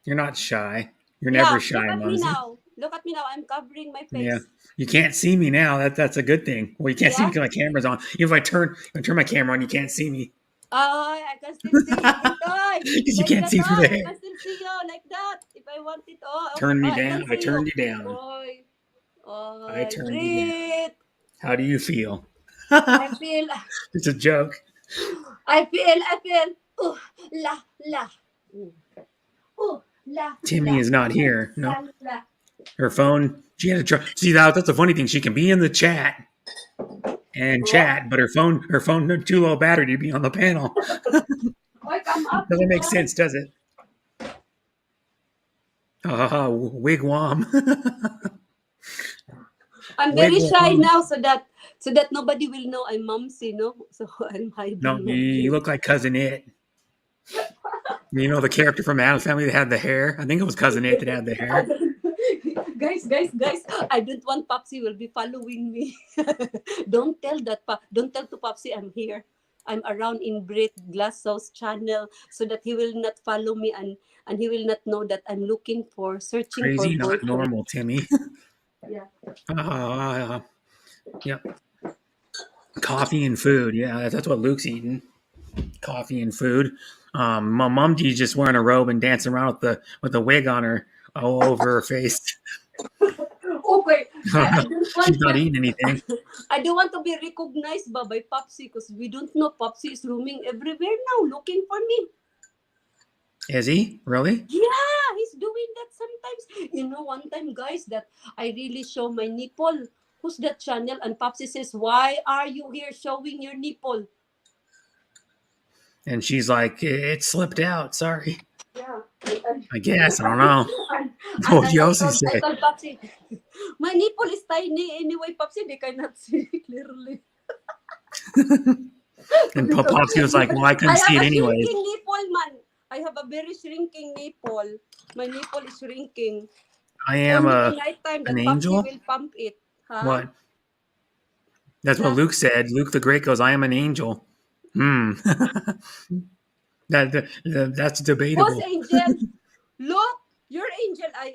You're not shy. You're Yeah, never shy, look at me Mumsy. now. Look at me now. I'm covering my Yeah. face. You can't see me now. That's a good thing. Well, you can't see me Yeah. because my camera's on. Even if I turn my camera on, you can't see me. Oh, I can still see you. Because you Like can't that. see through the I hair. can still see you like that. If I want it. Oh, okay. Turn me I down. can I see turned you. you down. Oy. I Oy. turned you down. Brit. How do you feel? I feel. It's a joke. I feel. Ooh, la, la. Ooh, la, Timmy la. is not here. No. La, la. Her phone. She had to try. See, that's the funny thing. She can be in the chat and chat, but her phone, too low battery to be on the panel. Oy, come up. Doesn't make sense, does it? Wigwam. I'm very shy Wigwam. now, so that nobody will know I'm Mumsy, no? So I'm hiding. No, my you face. look like Cousin It. You know the character from Addams Family that had the hair? I think it was Cousin It that had the hair. guys, I don't want Popsy will be following me. Don't tell to Popsy I'm here. I'm around in Brit Glasshouse channel so that he will not follow me and he will not know that I'm searching for Crazy, not boyfriend. normal, Timmy. Yeah. Yep. Coffee and food. Yeah, that's what Luke's eating. Coffee and food. My Mumsy's just wearing a robe and dancing around with a wig on her all over her face. Okay, I don't want She's not eating anything. I don't want to be recognized by Popsy because we don't know Popsy is roaming everywhere now looking for me. Is he? Really? Yeah, he's doing that sometimes. You know, one time, guys, that I really show my nipple. Who's that channel? And Popsy says, "Why are you here showing your nipple?" And she's like, it slipped out. Sorry. Yeah. I guess. I don't know. And What I else he told say? Popsy, my nipple is tiny anyway, Popsy. They cannot see clearly. And Popsy was like, well, I couldn't see it I have a anyways. shrinking nipple, man. I have a very shrinking nipple. My nipple is shrinking. I am Only in nighttime an that Popsy angel? will pump it. Huh? What? That's what Luke said. Luke the Great goes, I am an angel. That's debatable. Who's angel? Look, you're angel. I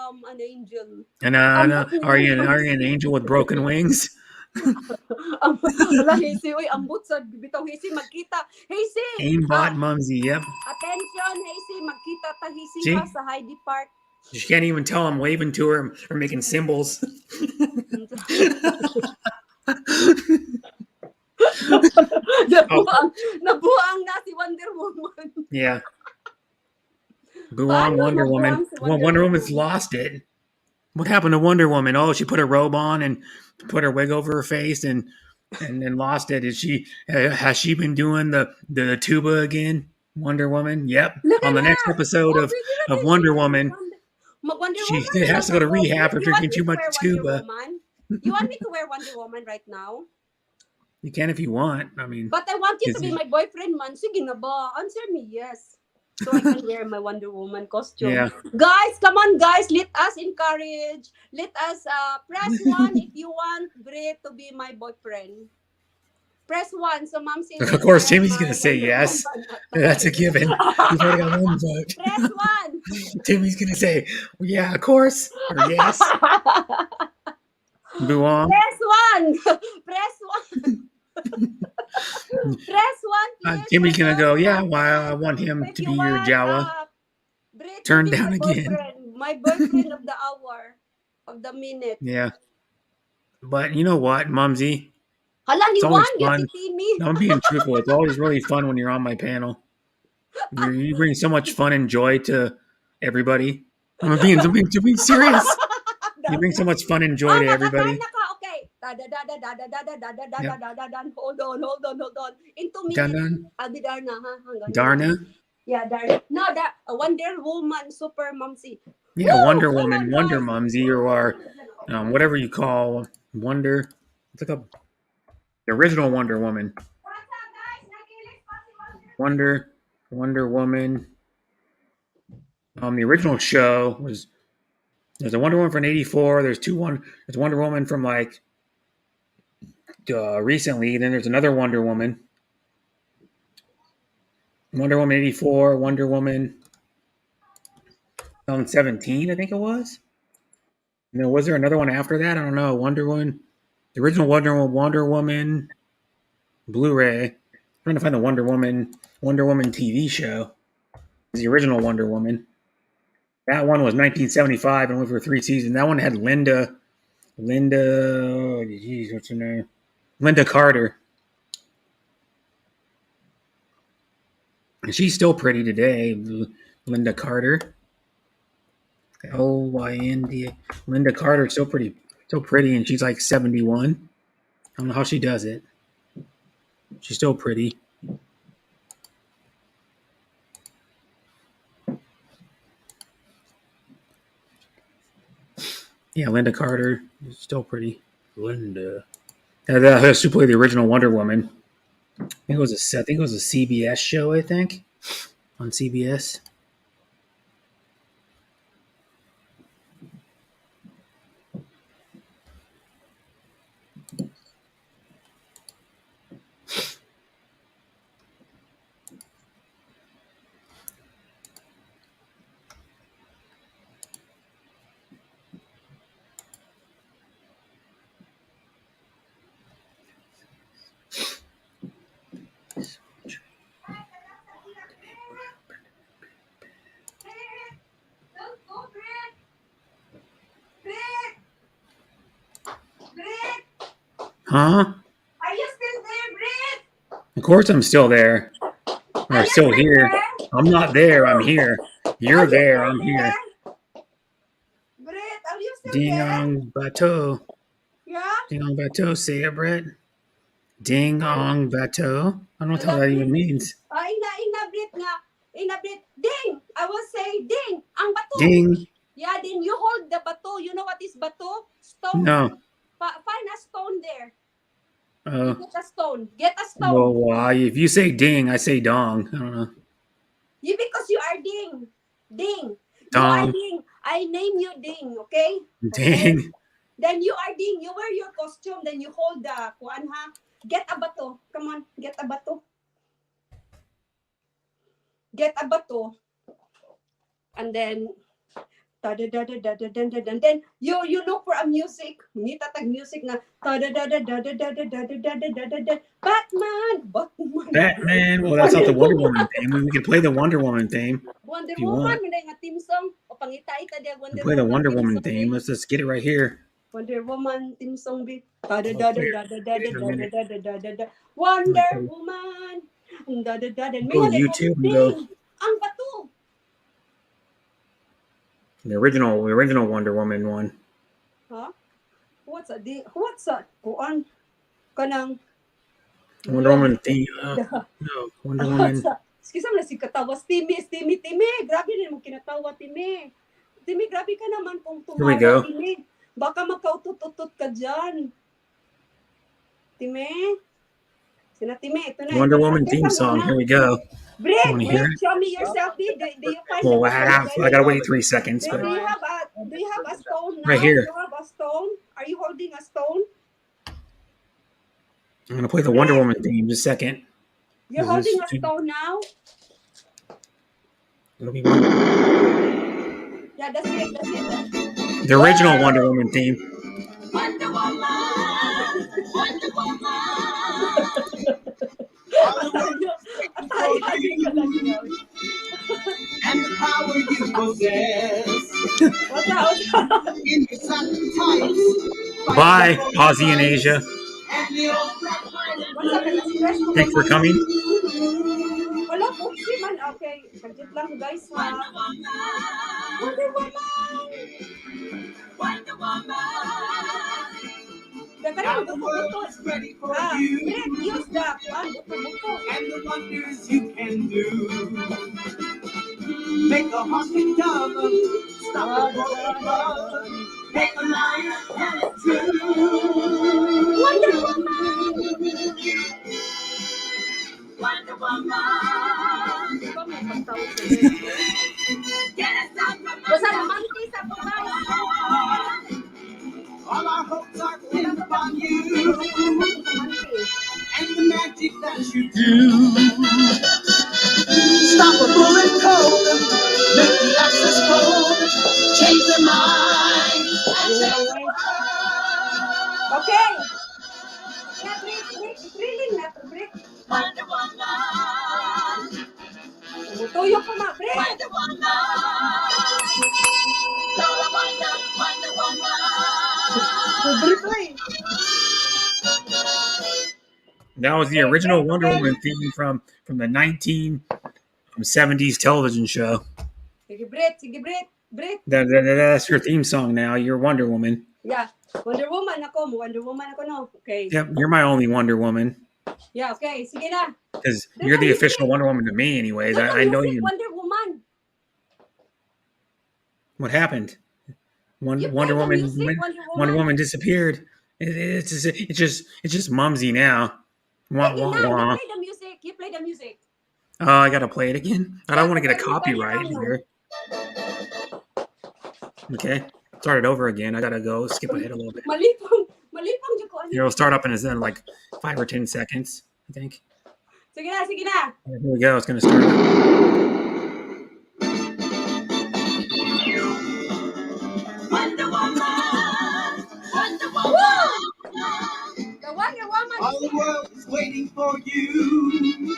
am an angel. And are you an angel with broken wings? Wala, Hazy. Uy, ambot sa bitaw, Hazy. Magkita. Hazy! Aimbot Mumsy, yep. Attention, Hazy. Magkita ta, Hazy, See? ha, sa Heidi Park. She can't even tell I'm waving to her or making symbols. Nabuang na si Wonder Woman. Yeah. Buang Wonder Woman. Si Wonder Woman's lost it. What happened to Wonder Woman? Oh, she put her robe on and put her wig over her face and then lost it. Has she been doing the tuba again? Wonder Woman? Yep. On the next episode of Wonder Woman, she has to go to rehab for drinking too much tuba. You want me to wear Wonder Woman right now? You can if you want. I mean, but I want you to be my boyfriend, man. Sige na ba? Answer me yes. So I can wear my Wonder Woman costume. Yeah. Guys, come on, guys. Let us encourage. Let us press 1 if you want Brit to be my boyfriend. Press 1. So Mom says. Of course, Timmy's going to say yes. That's a given. You've already got one vote. Press 1. Timmy's going to say, well, yeah, of course. Or yes. Buang. Press 1. Press 1. Press 1, please. Timmy's going to go, yeah, well, I want him to be your Jawa. Turn down again. My boyfriend of the hour, of the minute. Yeah. But you know what, Mumsy? It's always fun. I'm being truthful. It's always really fun when you're on my panel. You bring so much fun and joy to everybody. I'm being serious. You bring so much fun and joy to everybody. Okay. Hold on. In 2 minutes, Dun-dun. I'll be Darna. Darna? Yeah, Darna. No, Wonder Woman, Super Mumsy. Yeah, woo! Wonder Woman, Wonder Mumsy, or whatever you call Wonder. It's like the original Wonder Woman. What's up, guys? Wonder Woman. The original show was there's a Wonder Woman from '84. There's Wonder Woman from like recently. Then there's another Wonder Woman. Wonder Woman '84. Wonder Woman 2017, I think it was. And then was there another one after that? I don't know. Wonder Woman, the original Wonder Woman Blu-ray. I'm trying to find the Wonder Woman TV show. The original Wonder Woman. That one was 1975 and went for 3 seasons. That one had Linda, geez, what's her name? Linda Carter. And she's still pretty today, Linda Carter. Lynda. Linda Carter, still pretty, and she's like 71. I don't know how she does it. She's still pretty. Yeah, Linda Carter is still pretty. Linda. That has to play the original Wonder Woman. I think it was a CBS show. I think on CBS. Huh? Are you still there, Brit? Of course, I'm still there. Or still here. I'm not there. I'm here. You're there. I'm here. Brit, are you still Ding there? ong bateau. Yeah? Ding ong bateau. Say it, Brett. Ding ong bateau. I don't know what the hell that even means. Brit nga. Brit. Ding! I will say ding! Ang bato. Ding. Yeah, then you hold the bato. You know what is bato? Stone. No. Find a stone there. Get a stone. Well, if you say ding, I say dong. I don't know. Because you are ding. Ding. Dong. You are ding. I name you ding, okay? Ding. Okay? Then you are ding. You wear your costume. Then you hold the kuan ha. Get a bato. Come on. Get a bato. Get a bato. And then then you look for a music. Ni tatag music na Batman. Well, that's not the Wonder Woman theme. We can play the Wonder Woman theme. Wonder if you Woman, want. may nga team song. O pangita-ita dia Wonder Play the Woman. Wonder Woman theme. Let's just get it right here. Wonder Woman team song be. Wonder Woman. Go to YouTube and go. Ang bato. The original Wonder Woman one. Huh? What's a kuan kanang Wonder Woman theme. No, Wonder Woman. Excuse me, si katawas Timmy. Grabe rin mo kinatawa, Timmy. Timmy, grabe ka naman kung tumawa, Timmy. Baka magkautot-utot ka dyan. Timmy? Sina Timmy, ito na. Wonder Woman theme song. Here we go. Brett, show me yourself. Do you find I gotta wait 3 seconds. Do you have a stone now? Right here. Do you have a stone? Are you holding a stone? I'm gonna play the Wonder Woman theme just a second. You're holding a stone now? It'll be Yeah, that's it. The original Wonder Woman theme. Wonder Woman! Wonder Woman! And the power you possess. In your satin tights. Bye, Aussie and Asia. Thanks for coming. Wala po si man. Okay, budget lang guys ha. Wonder Woman! Wonder Woman! Now the world is ready for you. Use that one. And the wonders you can do. Make a honky tonk, stop a broken heart, make a liar come true. Wonder Woman! Wonder Woman! Okay. Yeah, break. Ikrilin na to, break. Wonder Woman. Tumutuyo pa ma, break. Wonder Woman. Lola Wonder Woman. Break to eh. That was the original Wonder Woman theme from the 1970s television show. Sige, break. Break. That's your theme song now. You're Wonder Woman. Yeah. Wonder Woman ako no. Okay. Yep, you're my only Wonder Woman. Yeah, okay. Sige na. Because you're the official Wonder Woman to me, anyways. I know you. Wonder Woman. What happened? Wonder Woman disappeared. It's just Mumsy now. Wah, wah, wah. You play the music. Oh, I gotta play it again. I don't want to get a copyright here. Okay, start it over again. I gotta go skip ahead a little bit. Malipang It'll start up in like 5 or 10 seconds, I think. Sige na. Here we go. It's gonna start. Wonder Woman. The Wonder Woman. All the world is waiting for you,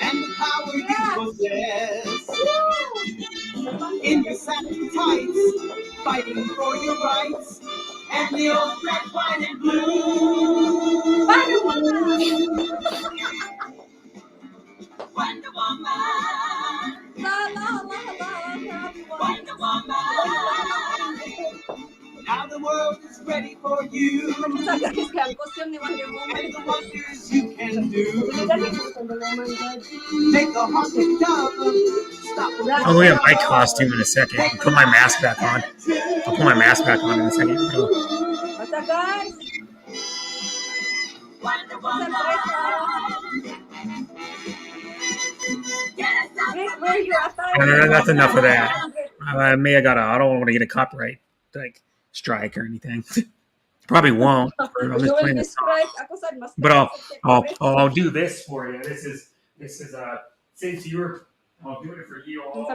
and the power you possess. In your satin tights, fighting for your rights, and the old red, white, and blue. Wonder Woman. Wonder Woman. Wonder Woman. Now the world is ready for you. Costume ni Wonder Woman. And the wonders you can do. Make a haunted dove. I'll go get my costume in a second. I'll put my mask back on. I'll put my mask back on in a second. What's up, guys? Wonder Woman. Where are you at? That's enough of that. I don't want to get a copyright strike or anything. Probably won't. I'm just playing this song. But I'll do this for you. This is since I'll do it for you all.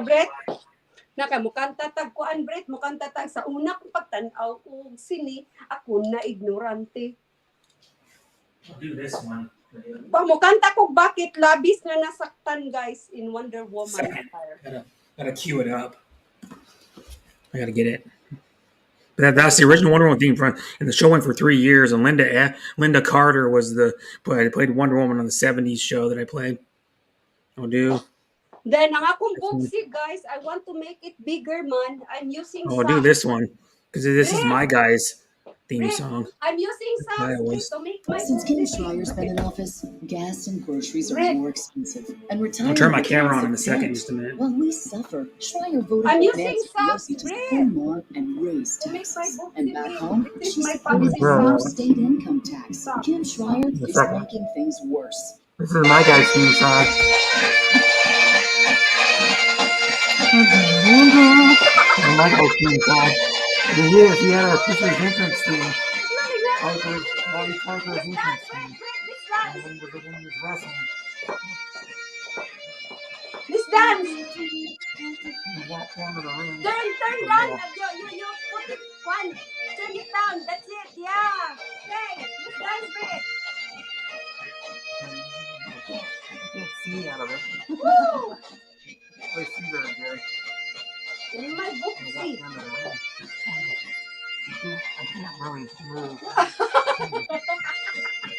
Naka mukanta tag kuan Brett, mukanta tag sa una kong pagtan-aw og sini ako na ignorante. I'll do this one. Pamukanta ko bakit labis na nasaktan guys in Wonder Woman Empire. Gotta cue it up. I gotta get it. But that's the original Wonder Woman theme from, and the show went for 3 years. And Linda Carter was I played Wonder Woman on the '70s show that I played. I'll do. Then ang akong boxy guys, I want to make it bigger man. I'm using I'll do this one because this is my guy's theme song. I'm using socks to make my. Since Kim Schreier's been in office, gas and groceries are more expensive, and retired. I'll turn my camera on in a second, just a minute. While we suffer, Schreier voted I'm for using Nancy socks, Pelosi to spend more and raise to make my taxes. book And back home, This is she's my supported policy the song. state income tax. Kim Schreier is making things worse. This is my guy's theme song. My guy's theme song. He had his entrance theme. Piper's entrance theme. When he was wrestling. This dance. He walked down to the ring. Turn down. You put it one. Turn it down. That's it. Yeah. Okay. This dance bit. I can't see out of it. Woo! I see very good. In my book, see. I can't really move.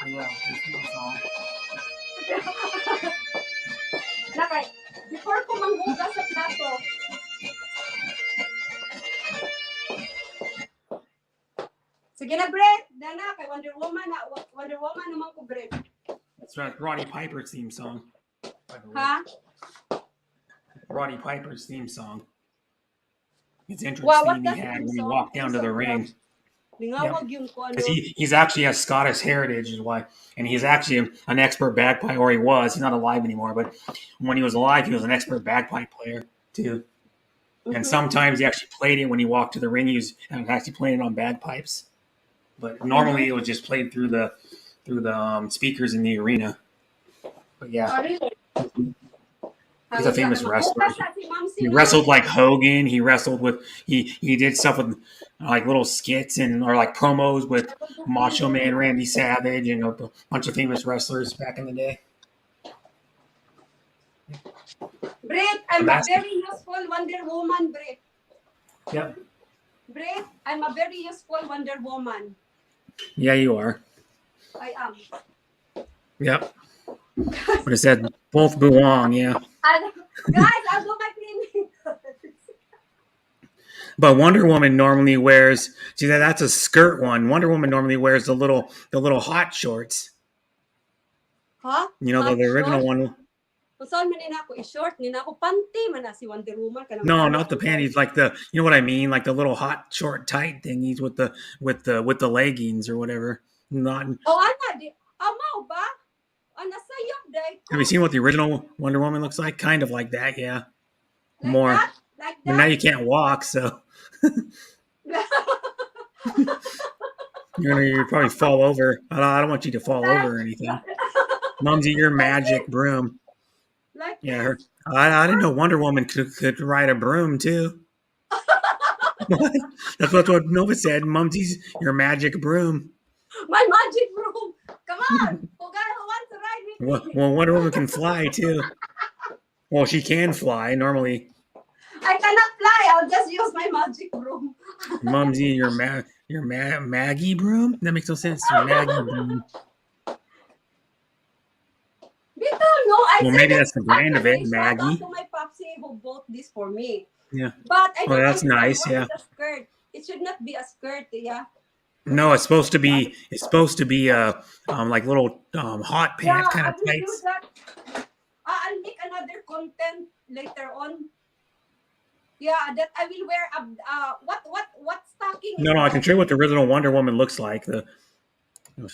Yeah, this theme song. Nakay, before ko manghugas sa plato. Sige na, Brett. Dana, kay Wonder Woman naman ko, Brett. That's right, Roddy Piper's theme song. Ha? Roddy Piper's theme song. His entrance Wow, theme he had when he walked down to the ring. Because he's actually has Scottish heritage, is why, and he's actually an expert bagpipe, or he was. He's not alive anymore, but when he was alive, he was an expert bagpipe player too. Mm-hmm. And sometimes he actually played it when he walked to the ring. He was actually playing it on bagpipes, but normally it was just played through the speakers in the arena. But yeah, he's a famous wrestler. He wrestled like Hogan. He wrestled with he did stuff with like little skits or like promos with Macho Man Randy Savage and a bunch of famous wrestlers back in the day. Brett, I'm a very useful Wonder Woman, Brett. Yep. Brett, I'm a very useful Wonder Woman. Yeah, you are. I am. Yep. But it said both belong, yeah. Guys, I'll do my cleaning. But Wonder Woman normally wears. See, that's a skirt one. Wonder Woman normally wears the little hot shorts. Huh? You know, the original short? one. Saan man na ako i-short ni na ako panty man na si Wonder Woman kana. No, not the panties. Like you know what I mean? Like the little hot short tight thingies with the leggings or whatever. Not. Oh, ana di. Amaw ba? Ana sayop day. Have you seen what the original Wonder Woman looks like? Kind of like that, yeah. Like More. that? Like that? But now you can't walk, so you probably fall over. I don't want you to fall over or anything. Mumsy, your magic broom. Like yeah, I didn't know Wonder Woman could ride a broom too. That's what Nova said. Mumsy's your magic broom. My magic broom. Come on. Who wants to ride with me? Well, Wonder Woman can fly too. Well, she can fly normally. I cannot fly. I'll just use my magic broom. Mumsy, your Maggie broom? That makes no sense. Your Maggie broom. Well, maybe that's the brand of it, Maggie. Shout out to my popsy who bought this for me. Yeah. But I don't that's nice. Yeah. A skirt. It should not be a skirt. Yeah. No, it's supposed to be. It's supposed to be like little hot pant kind of tights. I'll make another content later on. Yeah, that I will wear what stocking? No, I can show you what the original Wonder Woman looks like. To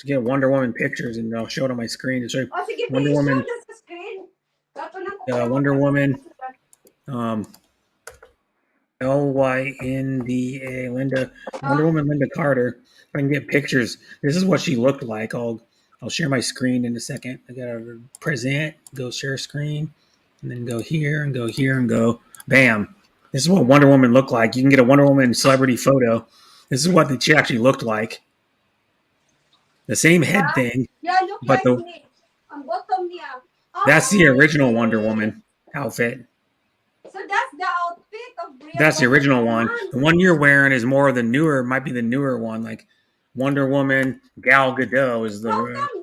get Wonder Woman pictures and I'll show it on my screen to show you Wonder Woman. Wonder Woman. Lynda. Wonder Woman Linda Carter. If I can get pictures, this is what she looked like. I'll share my screen in a second. I gotta present, go share screen, and then go here and go here and go. Bam. This is what Wonder Woman looked like. You can get a Wonder Woman celebrity photo. This is what she actually looked like. The same head thing. Yeah, look but like me. On bottom niya. That's the original Wonder Woman outfit. So that's the outfit of real That's the original one. The one you're wearing is more of the newer, might be the newer one. Like Wonder Woman, Gal Gadot is the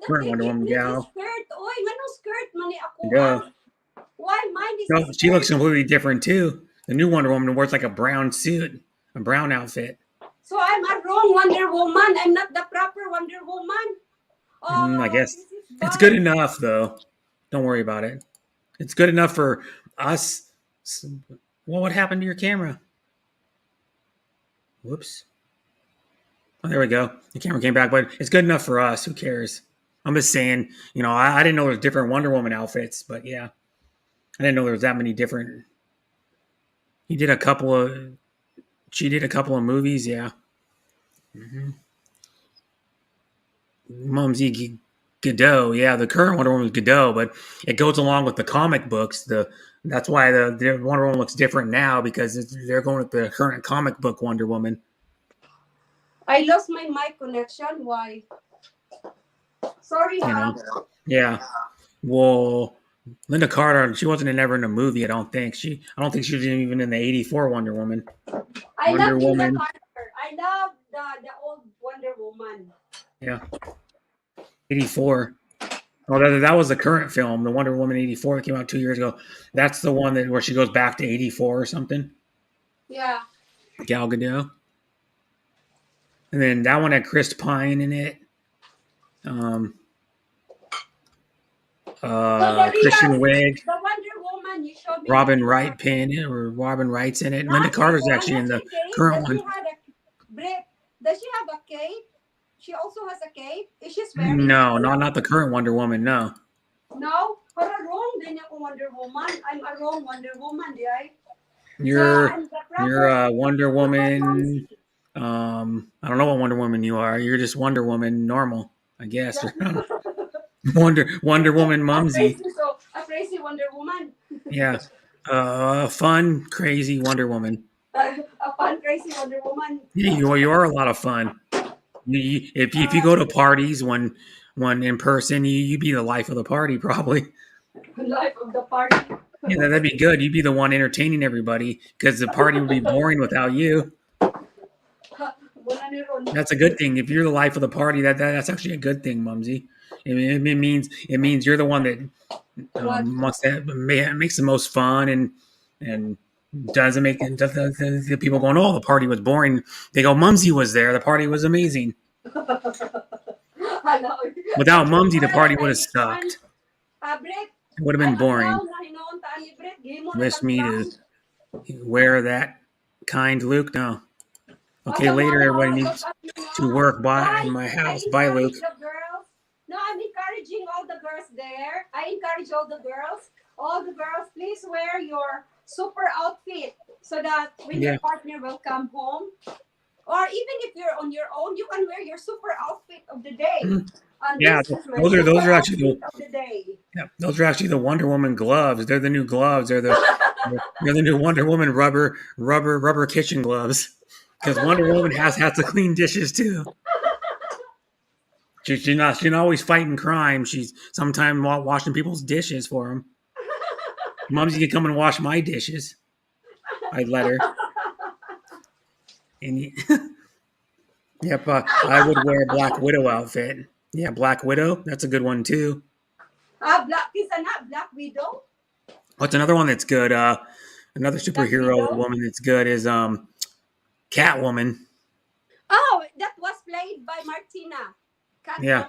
current Wonder Woman gal. Why mine is No, she looks completely different too. The new Wonder Woman wears like a brown suit, a brown outfit. So I'm a wrong Wonder Woman. I'm not the proper Wonder Woman. I guess it's good enough though. Don't worry about it. It's good enough for us. Well, what happened to your camera? Whoops. Oh, there we go. The camera came back, but it's good enough for us. Who cares? I'm just saying, I didn't know there was different Wonder Woman outfits, but yeah. I didn't know there was that many different. She did a couple of movies, yeah. Mm-hmm. Mumsy Gadot, yeah, the current Wonder Woman is Gadot, but it goes along with the comic books. That's why the Wonder Woman looks different now because they're going with the current comic book Wonder Woman. I lost my mic connection. Why? Sorry, Yeah. Well, Linda Carter, she wasn't ever in a movie. I don't think she was even in the '84 Wonder Woman. I love Linda Carter. I love the old Wonder Woman. Yeah. '84. Oh, that was the current film, the Wonder Woman '84 that came out 2 years ago. That's the one where she goes back to '84 or something. Yeah. Gal Gadot. And then that one had Chris Pine in it. Christian Wiig. The Wonder Woman you showed me. Robin Wright's in it. Linda Carter's actually in the current one. Does she have a cape? She also has a cape. Is she wearing? No, not the current Wonder Woman. No. No, para wrong din ako Wonder Woman. I'm a wrong Wonder Woman, right? You're Wonder Woman. I don't know what Wonder Woman you are. You're just Wonder Woman normal, I guess. Wonder Woman Mumsy. A crazy Wonder Woman. Yeah. Fun, crazy Wonder Woman. A fun, crazy Wonder Woman. Yeah, you are a lot of fun. If you go to parties when in person, you'd be the life of the party probably. Life of the party. Yeah, that'd be good. You'd be the one entertaining everybody because the party would be boring without you. That's a good thing. If you're the life of the party, that's actually a good thing, Mumsy. It means you're the one that wants that makes the most fun and doesn't make the people going, oh, the party was boring. They go, Mumsy was there. The party was amazing. Without Mumsy, the party would have sucked. It would have been boring. Wish me to wear that kind, Luke. No. Okay, later everybody needs to work by my house. Bye, Luke. No, I'm encouraging all the girls there. I encourage all the girls. All the girls, please wear your super outfit so that when your partner will come home, or even if you're on your own, you can wear your super outfit of the day. Yeah, those are actually those are actually the Wonder Woman gloves. They're the new gloves. They're the new Wonder Woman rubber kitchen gloves. Because Wonder Woman has to clean dishes too. She's not always fighting crime. She's sometimes washing people's dishes for them. Mumsy can come and wash my dishes. I'd let her. And yep, I would wear a Black Widow outfit. Yeah, Black Widow. That's a good one too. Black Widow. What's another one that's good? Another superhero woman that's good is Catwoman. Oh, that was played by Martina. Catwoman. Yeah.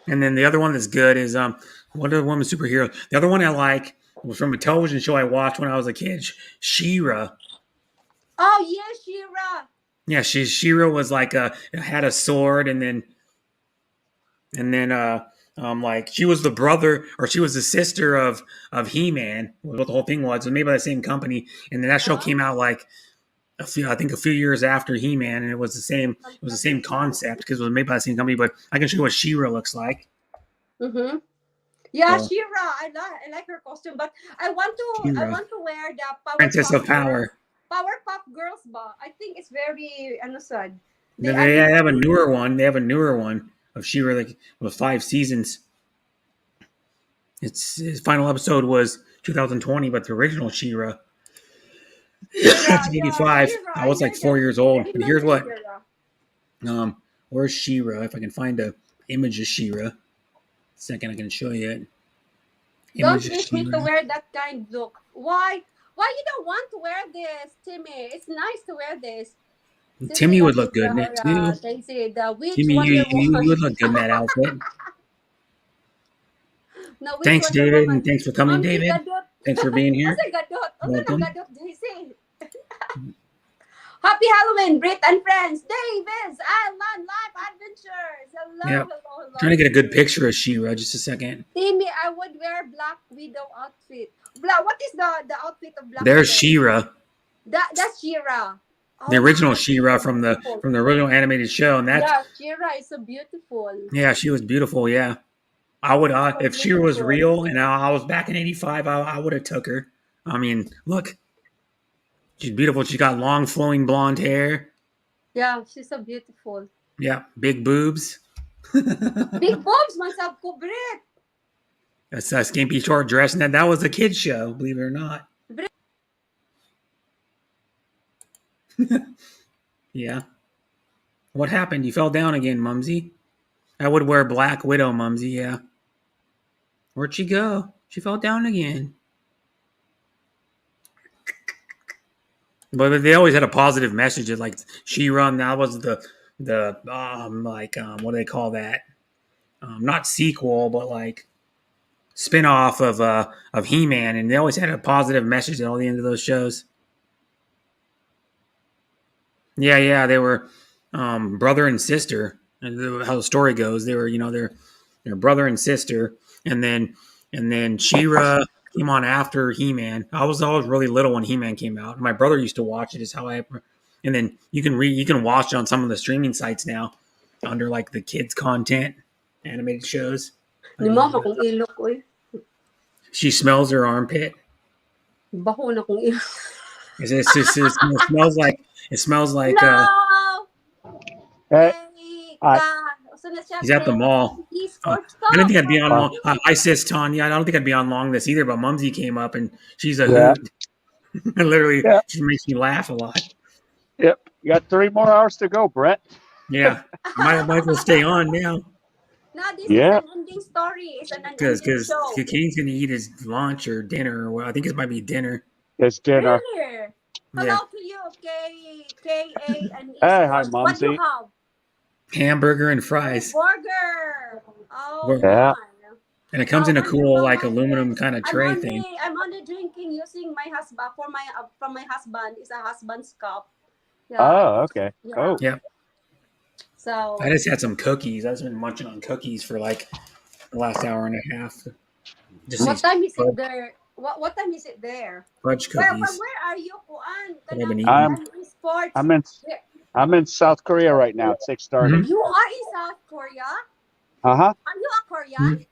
And then the other one that's good is Wonder Woman superhero. The other one I like was from a television show I watched when I was a kid, She-Ra. Oh yeah, She-Ra. Yeah, She-Ra was like had a sword and then like she was the brother or she was the sister of He-Man. What the whole thing was made by the same company, and then that show came out like a few years after He-Man, and it was the same concept because it was made by the same company. But I can show you what She-Ra looks like. Mm-hmm. Yeah, so, She-Ra. I like her costume, but I want to wear the Princess of Power. Powerpuff Girls, but I think it's very sad. They have a newer one. They have a newer one of She-Ra like with 5 seasons. Its final episode was 2020, but the original She-Ra 1985. I was like 4 years old. But here's what. Where's She-Ra? If I can find a image of She-Ra. Second, I can show you it. Don't wish me to wear that kind of look. Why you don't want to wear this, Timmy? It's nice to wear this. Timmy would look good in it too. Timmy, you would look good in that outfit. Thanks, David, and thanks for coming, David. Thanks for being here. Welcome. Happy Halloween, Brit and friends. David's Island Life Adventures. Hello. Trying to get a good picture of She-Ra. Just a second. Timmy, I would wear Black Widow outfit. What is the outfit of Black There's Widow? She-Ra. That's She-Ra. The original She-Ra from the original animated show, and She-Ra is so beautiful. Yeah, she was beautiful. Yeah, I would if She-Ra was real and I was back in '85, I would have took her. I mean, look, she's beautiful. She got long flowing blonde hair. Yeah, she's so beautiful. Yeah, big boobs. Big boobs, myself, kubrit. A skimpy short dress, and that was a kid's show, believe it or not. Yeah. What happened? You fell down again, Mumsy. I would wear Black Widow, Mumsy, yeah. Where'd she go? She fell down again. But they always had a positive message. Like She-Ra, that was the what do they call that? Not sequel, but like spin-off of He-Man, and they always had a positive message at all the end of those shows. Yeah, they were brother and sister. And how the story goes, they were, they're brother and sister, and then She-Ra came on after He-Man. I was always really little when He-Man came out. My brother used to watch it. Is how and then you can watch it on some of the streaming sites now under like the kids content animated shows. She smells her armpit. Baho na kung It smells like Hello! Hey, I, he's at the mall. I didn't think I'd be on long. Hi, sis Tanya. I don't think I'd be on long this either. But Mumsy came up and she's a yeah, hoot. Literally, yeah, she makes me laugh a lot. yep. You got 3 more hours to go, Brett. Yeah, might as well stay on now Now this is Yeah, an ending story. It's an because ending show. Kane's gonna eat his lunch or dinner. Well, I think it might be dinner. it's dinner. Really? Yeah, Hello to you, K-A-N-E Hey, hi, Sports. What you Mumsy. have? hamburger and Oh, fries. burger. Oh Where- Yeah. my. And it comes in a cool Wonderful, like my aluminum friends. kind of tray thing. I'm only drinking using my husband for my from my husband. It's a husband's cup. Yeah. Oh, okay. Yeah. Cool. Yeah, So I just had some cookies. I've been munching on cookies for like the last hour and a half. Just what these time is it there? What time is it there? fudge Where cookies where are you, Kuan? that I've been Kanang eating. sports. I'm in Where- I'm in South Korea right now at 6:30. You are in South Korea? Uh-huh. Are you a Korean?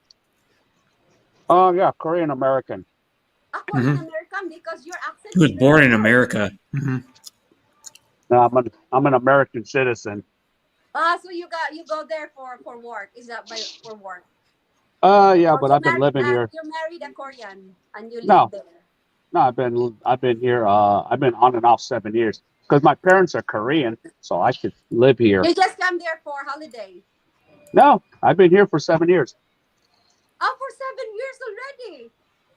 Oh yeah, Korean American. A Korean American because your accent He is was very born in good. America. No, I'm an American citizen. So you go there for work. Is that for work? Yeah, Or but I've been living here. you married a Korean and you live No, there. no, I've been here. I've been on and off 7 years because my parents are Korean, so I could live here. You just come there for holiday. No, I've been here for 7 years. Oh, for 7 years already.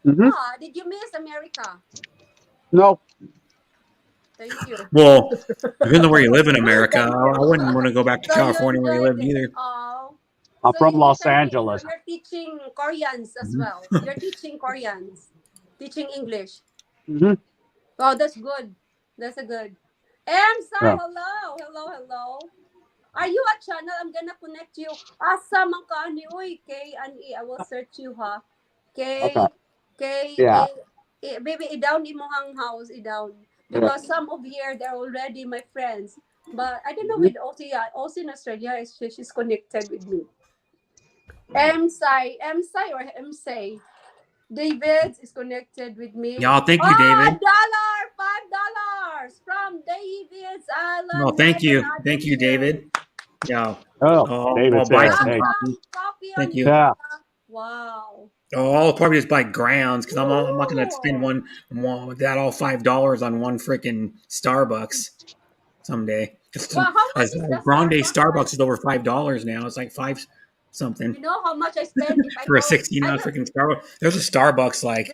Mm-hmm. Ah, did you miss America? No. Thank you. Well, depending on where you live in America, I wouldn't want to go back to California where you lived either. Oh. I'm So from Los you're Angeles. teaching Koreans as well. You're teaching Koreans, teaching English. Mm-hmm. Oh, that's good. That's a good. Sai, Yeah. hello. Are you a channel? I'm gonna connect you. Asa man ka ani uy, K-N-E. I will search you ha. Okay. K K Yeah. A baby i-down imo hang house i-down. Yeah. Because some of here they're already my friends. But I don't know Mhm. with OC in Australia she's connected with me. M-Sai or M-Say. David is connected with me. Y'all, thank you, David. $5 from David's Well, Island. thank you, Addiction. David. Yeah, Oh, I'll David's buy there. some Hey. coffee. Coffee Thank on you. Yeah. Wow. Oh, I'll probably just buy grounds because I'm not gonna spend one with that all $5 on one freaking Starbucks someday. Well, how much is the Grande Starbucks? Starbucks is over $5 now. It's like five something You know how much I spend if I for a go? 16-ounce freaking Starbucks. There's a Starbucks like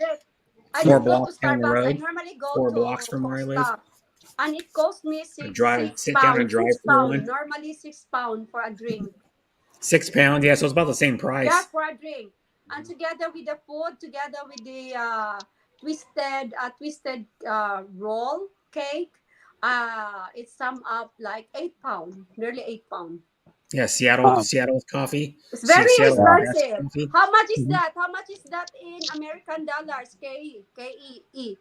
I four don't go to blocks down the Starbucks. I road, normally go 4 blocks to from where I live. Costa. And it cost me Sit down and drive six through pound. one. Normally £6 for a drink. £6, yeah. So it's about the same Yeah, price. for a drink. And together with the food, together with the twisted roll cake, it sum up like £8, nearly £8. Yeah, Seattle coffee. It's very Seattle expensive. coffee. How much is Mhm. that? How much is that in American dollars? K-E-E.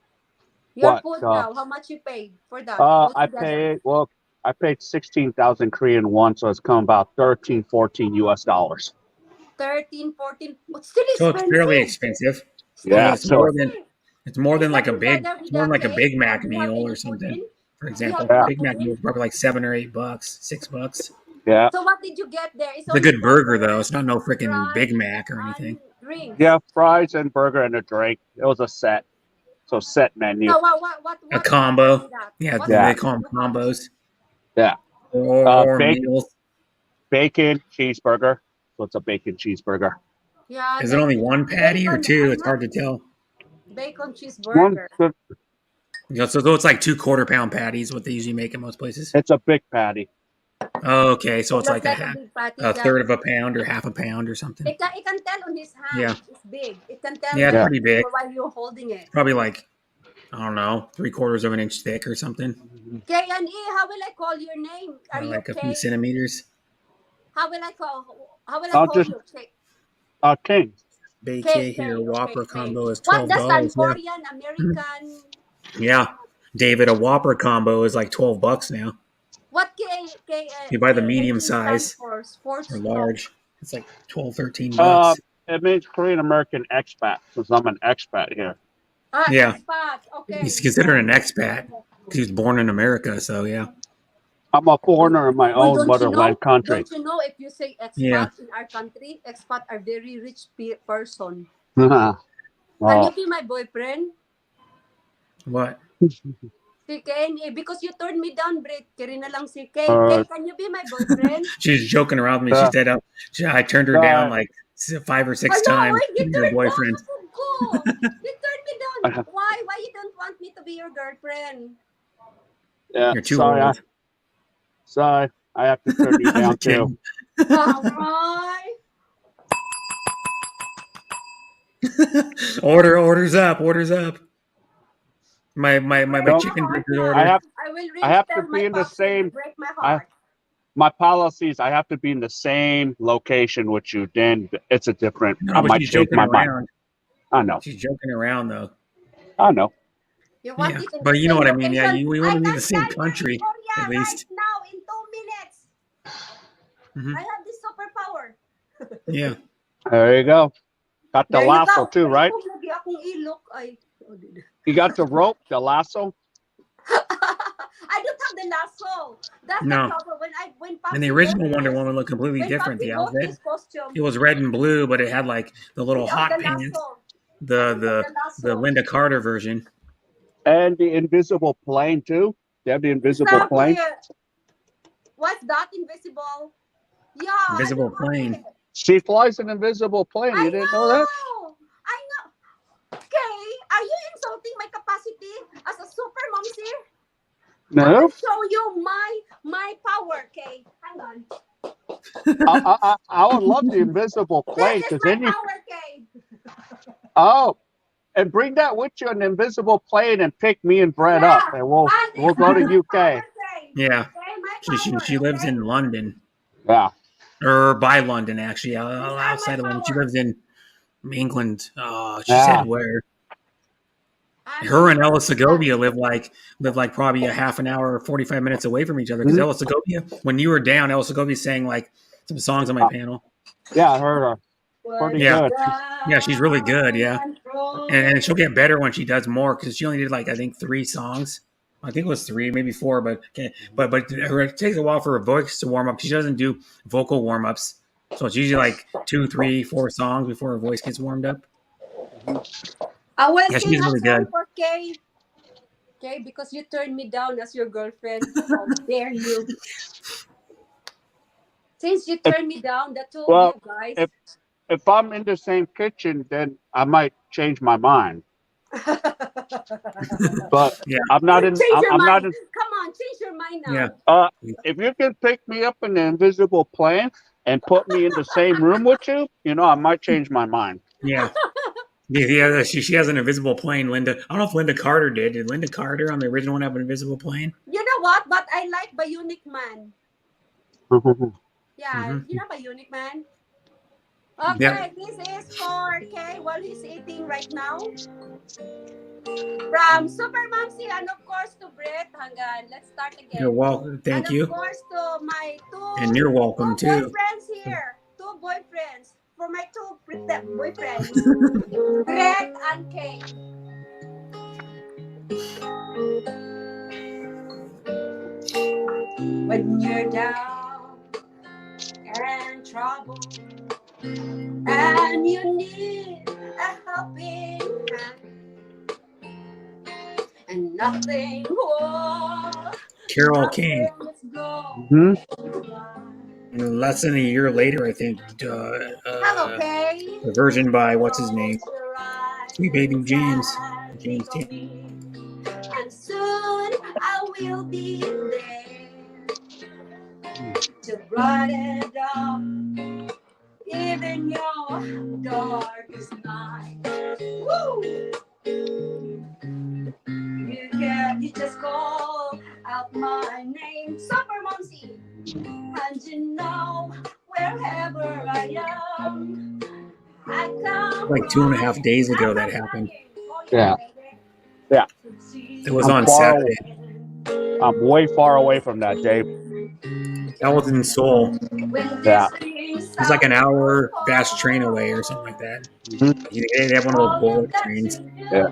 Your What? food now. How much you paid for that? I paid 16,000 Korean won, so it's come about 13, 14 US dollars. 13, 14. It's still So it's fairly expensive. expensive. Still Yeah. It's So expensive. more Is than that like a big together with more the than like a cake? Big Mac Do you have meal or any something. pudding? For Do you have example, any yeah. Big Mac meal pudding? is probably like $7 or $8, $6. Yeah. So what did you get there? It's It's a only good burger though. burger, It's not no freaking Big fries, Mac or anything. and drinks. Yeah, fries and burger and a drink. It was a set. So set menu. So A what combo. in that? Yeah, What Yeah. they drinks call do them you have? combos Yeah. or Bacon, meals. cheeseburger. So it's a bacon cheeseburger. Yeah, Is it like only one patty or two? It's hard to tell. bacon One, cheeseburger. So it's like 2 quarter-pound patties, what they usually make in most places. it's a big patty. Oh, okay, so It it's looks like like a big patty. a Yeah. third of a pound or half a pound or something. It can tell on his Yeah, hand. It's big. It can tell yeah, it's Yeah. pretty big. while you're holding it. It's probably like I don't know, 3/4 of an inch thick or something, K&E, how will I call your name? Are you like a few K? centimeters. How will I call? How will I I'll call just you? K. King. BK here, Whopper K. combo is What does stand $12. Yeah, Korean, American? yeah. David, a Whopper combo is like $12 now. What You buy the medium stands size for? or Sports talk. large. It's like 12, $13. It means Korean American expat, since I'm an expat here. Yeah. Expat. Okay. He's considered an expat. He was born in America, so yeah. I'm a foreigner in my own Don't you know? motherland country. Don't you know if you say Yeah. expat in our country, expat are very rich person. Oh. Can you be my boyfriend? What? Si Ken, because you turned me down, Brett. Kiri na lang si Ken. Ken, can you be my boyfriend? She's joking around with me. She said, I turned her down like 5 or 6 times to be her boyfriend. You turned me down. Why? Why you don't want me to be your girlfriend? Yeah, You're too old. Sorry, I have to turn you down too. Alright. Orders up. My chicken burger order. I have to be in the same. My policies. I have to be in the same location with you. Then it's a different. No, I but might she's change joking my around. mind. I know. She's joking around though. I know. You want Yeah, it in but the you know same what I mean. Yeah, location? we I want to be can in the same fly country Korea at least. right now in 2 minutes. Mhm. I have this superpower. Yeah. There you go. Got the There you lasso go. too, right? Lagi akong ilok. You got the rope, the lasso. I don't have the lasso. That's the No. problem. When Popsy And the original Wonder Woman looked completely different. The bought outfit. his costume, It was red and blue, but it had like the little we have hot the pants. lasso. The Linda Carter version. And the invisible plane too. They have the invisible plane. What's that invisible? Yeah, Invisible plane. She flies an invisible plane. You didn't know that? I know. Okay, are you insulting my capacity as a super momsy? No. I will show you my power. Okay, hang on. I would love the invisible plane because then you. Power, okay. Oh, and bring that with you, an invisible plane, and pick me and Brett up, and we'll go to UK. Yeah. She lives in London. Yeah. Or by London, actually, outside of London. She lives in England. She said where. Her and Ella Segovia live like probably a half an hour or 45 minutes away from each other. Because Ella Segovia, when you were down, Ella Segovia sang like some songs on my panel. Yeah, I heard her. Pretty good. Yeah, she's really good. Yeah, and she'll get better when she does more because she only did like I think 3 songs. I think it was 3, maybe 4, but it takes a while for her voice to warm up. She doesn't do vocal warm ups, so it's usually like 2, 3, 4 songs before her voice gets warmed up. I will yeah, sing she's a really song good. for Kay. Okay, because you turned me down as your girlfriend. How dare you? Since you turned me down, the two of you guys. If I'm in the same kitchen, then I might change my mind. But yeah. I'm not in. I'm not in. Come on, change your mind now. Yeah. If you can pick me up in the invisible plane and put me in the same room with you, I might change my mind. Yeah. Yeah, she has an invisible plane. Linda, I don't know if Linda Carter did. Did Linda Carter on the original one have an invisible plane? You know what? But I like Bionic Man. Yeah, you know Bionic Man. Okay, this is for Kay while he's eating right now. From Super Momsy and of course to Brett. Hanggang, let's start again. You're welcome. Thank you. And of course to my 2 and you're welcome too. boyfriends here. 2 boyfriends. For my 2 boyfriends. Brett and Kay. When you're down and trouble and you need a helping hand and nothing Carol King. Less than a year later, I think. Hello, Kay. The version by what's his name? Sweet Baby James. James T. And soon I will be there to brighten up even your darkest night. Woo! You just call out my name, Super Momsy, and you know wherever I am, I come. Like 2.5 days ago that happened. Yeah. Yeah. It was on Saturday. I'm way far away from that, Dave. That was in Seoul. Yeah. It's like an hour fast train away or something like that. They have one of those bullet trains. Yeah.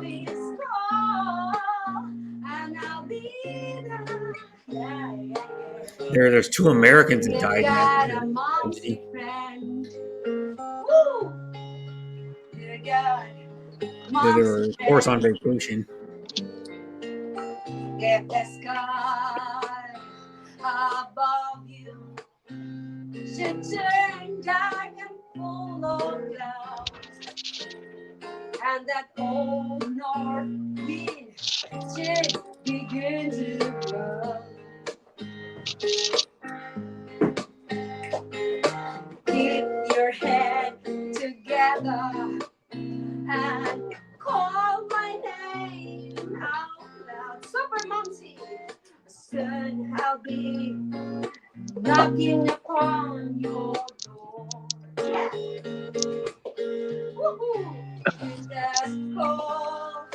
There's 2 Americans that You died in got that a momsy tragedy. friend. Woo! You got They momsy were, of course, on friend. vacation. If the sky above you should turn dark and full of clouds, and that old north wind should begin to blow, keep your head together and call my name out loud. Super Mumsy, soon I'll be knocking upon your door. Yeah. Woohoo! You just call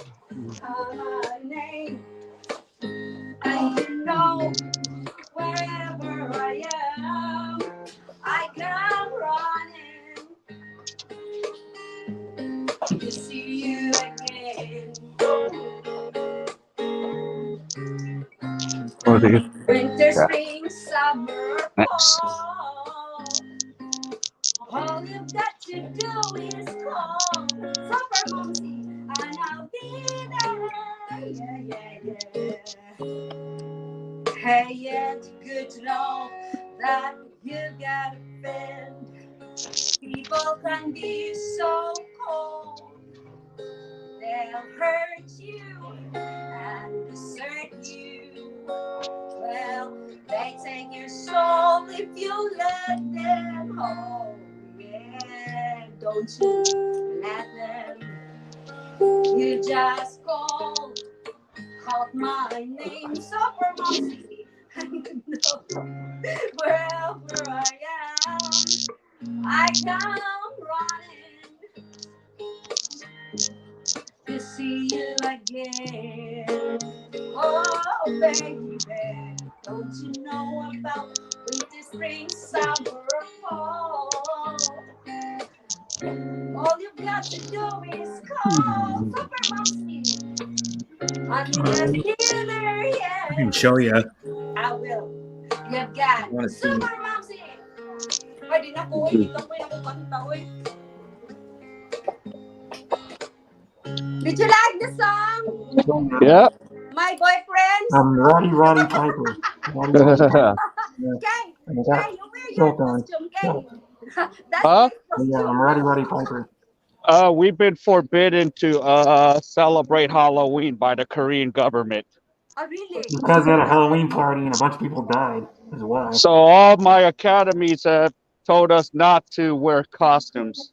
my name, and you know wherever I am, I come running to see you again. Winter, spring, summer, fall. All you've got to do is call Super Mumsy, and I'll be there. Yeah, yeah, yeah. Hey, it's good to know that you got a friend. People can be so cold. They'll hurt you and desert you. Well, they take your soul if you let them hold. Yeah, don't you let them. You just call out my name, Super Mumsy. And you know, wherever I am, I come running to see you again. Oh, baby, don't you know about winter, spring, summer, fall? All you've got to do is call Super Mumsy. I'm just here there, yeah. I can show you. I will. You've got Want to see? Super Mumsy. Pwede na ko, hindi ka pwede na kanta, oy. Did you like the song? Yeah. My boyfriends? Roddy Piper. Kay, And I got you wear your kilt on. costume, Kay. That's Huh? Kay's Yeah, costume. I'm Roddy Piper. We've been forbidden to celebrate Halloween by the Korean government. Oh, really? Because they had a Halloween party and a bunch of people died. Is why. So all my academies have told us not to wear costumes.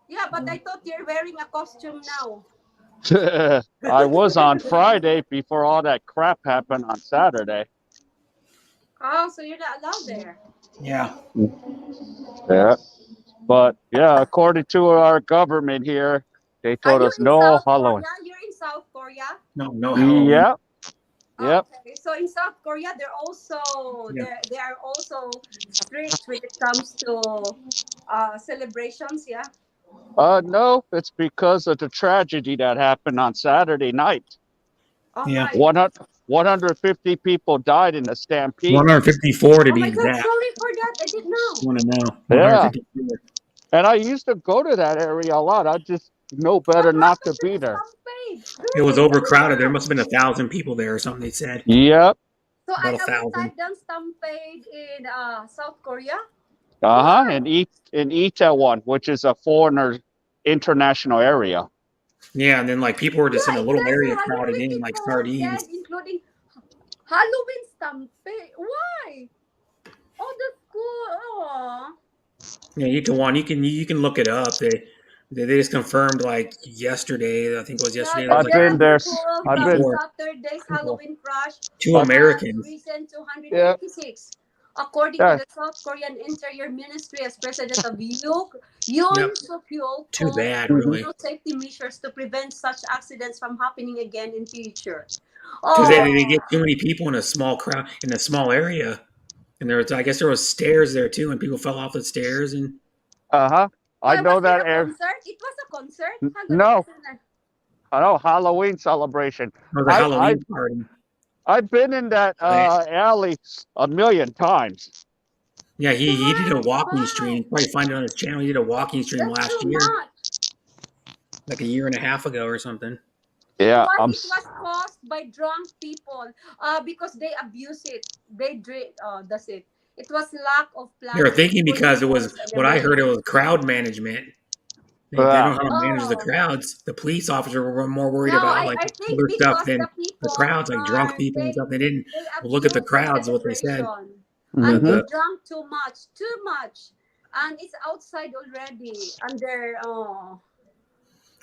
Yeah, but I thought you're wearing a costume now. I was on Friday before all that crap happened on Saturday. Oh, so you're not allowed there. Yeah. Yeah. But yeah, according to our government here, they Are told you us in no South Halloween. Korea? You're in South Korea? No Halloween. Yep. Yep. Okay, so in South Korea, Yeah. they are also strict when it comes to celebrations. Yeah. No, it's because of the tragedy that happened on Saturday night. Oh Yeah. my. 150 people died in a stampede. 154 to Oh be my God! exact. Sorry for that. I didn't know. You want to know? Yeah. 154. And I used to go to that area a lot. I just know better What not happened to to be the there. stampede? It was Really? I didn't overcrowded. There know. must have been 1,000 people there or something. They said Yep. So about I ever 1,000. typed down stampede in South Korea? Uh-huh. Why? In Itaewon, which is a foreigner international area. Yeah, and then like people were just in Yeah, a it little says area crowded 100 in like people dead, sardines. including Halloween stampede. Why? Oh, that's cool. Oh. Yeah, each one you can look it up. They just confirmed like yesterday. I think it was Yeah, yesterday. There was I've like been there. people I've from been. 154 Saturday's people. Halloween crash 2 I've, has Americans. risen to yeah. 186, according to Yeah. the South Korean Interior Ministry, as President of Yep. Yoon Suk-yeol Too called bad, for really. new safety measures to prevent such accidents from happening again in future. Because Oh, they get too many people in a small crowd in a small area, and I guess there was stairs there too, and people fell off the stairs. And Uh-huh. I why know was there that a air. concert? It was a concert. No. I know Halloween celebration. it was a I Halloween party. I've been in that alley a million times. Yeah, he did a walking stream. You can probably find it on his channel. He did a walking stream That's last too year, much. like a year and a half ago or something. Yeah, It was caused by drunk people because they abuse it. They drink. That's it. It was lack of They were planning, thinking because it was procedures, and what I heard. It everything. was crowd management. They don't know how to manage the Oh. crowds. The police officer were more worried No, about like I think other stuff because than the the people crowds, like drunk people and stuff. They didn't they look at the abuse the crowds. What they said. celebration and But they Mm-hmm. drunk too much, and it's outside already, and they're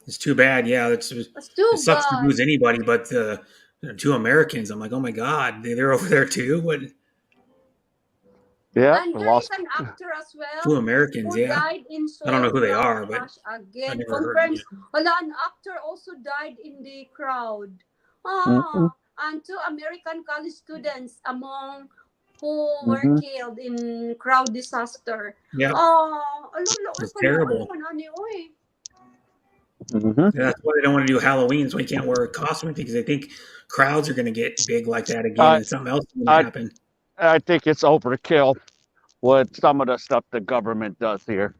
it's too bad. Yeah, it too sucks to bad. lose anybody, but the two Americans. I'm like, oh my god, they're over there too. What? Yeah, And I there is lost. an actor as Two well Americans. who Yeah, died in I don't know Seoul who they crowd are, but crash I again. never heard. Confirms. Wala, an actor also died in the crowd. Mm-hmm. And two American college students among who were Mm-hmm. killed in crowd disaster. Yeah, it's terrible. Mm-hmm. Yeah, that's why they don't want to do Halloween. So you can't wear a costume because they think crowds are going to get big like that again, and something else is going to I happen. I think it's overkill with some of the stuff the government does here.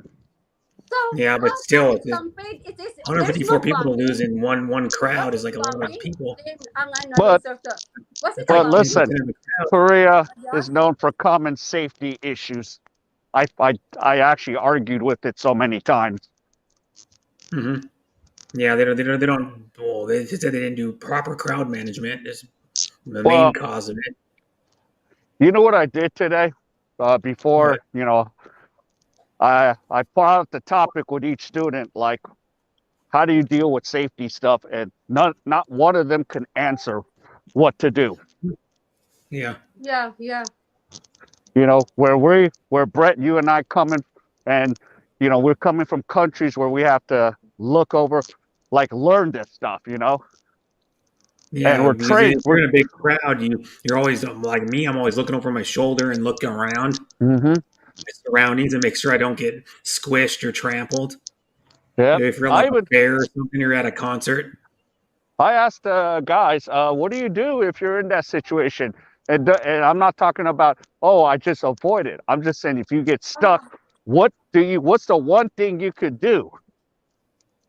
So Yeah, but how still, can it stampede? There's 154 no people to bombing. lose in one Was crowd is it like a lot of bombing? people. Then ang ano dun But was it It's a like bombing? 10% listen, of the crowd. Korea Yeah. is known for common safety issues. I actually argued with it so many times. Mm-hmm. Yeah, they don't. Well, they just said they didn't do proper crowd management. Is the main Well, cause of it. you know what I did today? What? Before, I put out the topic with each student, like, how do you deal with safety stuff? And not one of them can answer what to do. Yeah. Yeah. Where Brett, you and I coming, and we're coming from countries where we have to look over, like, learn this stuff, and Yeah, we're because trained. if you're in a big crowd, you're always like me. I'm always looking over my shoulder and looking around Mm-hmm. my surroundings and make sure I don't get squished or trampled. Yeah. If you're like a fair or something, you're at a concert. I asked the guys, what do you do if you're in that situation? And I'm not talking about, oh, I just avoid it. I'm just saying, if you get stuck, what's the one thing you could do?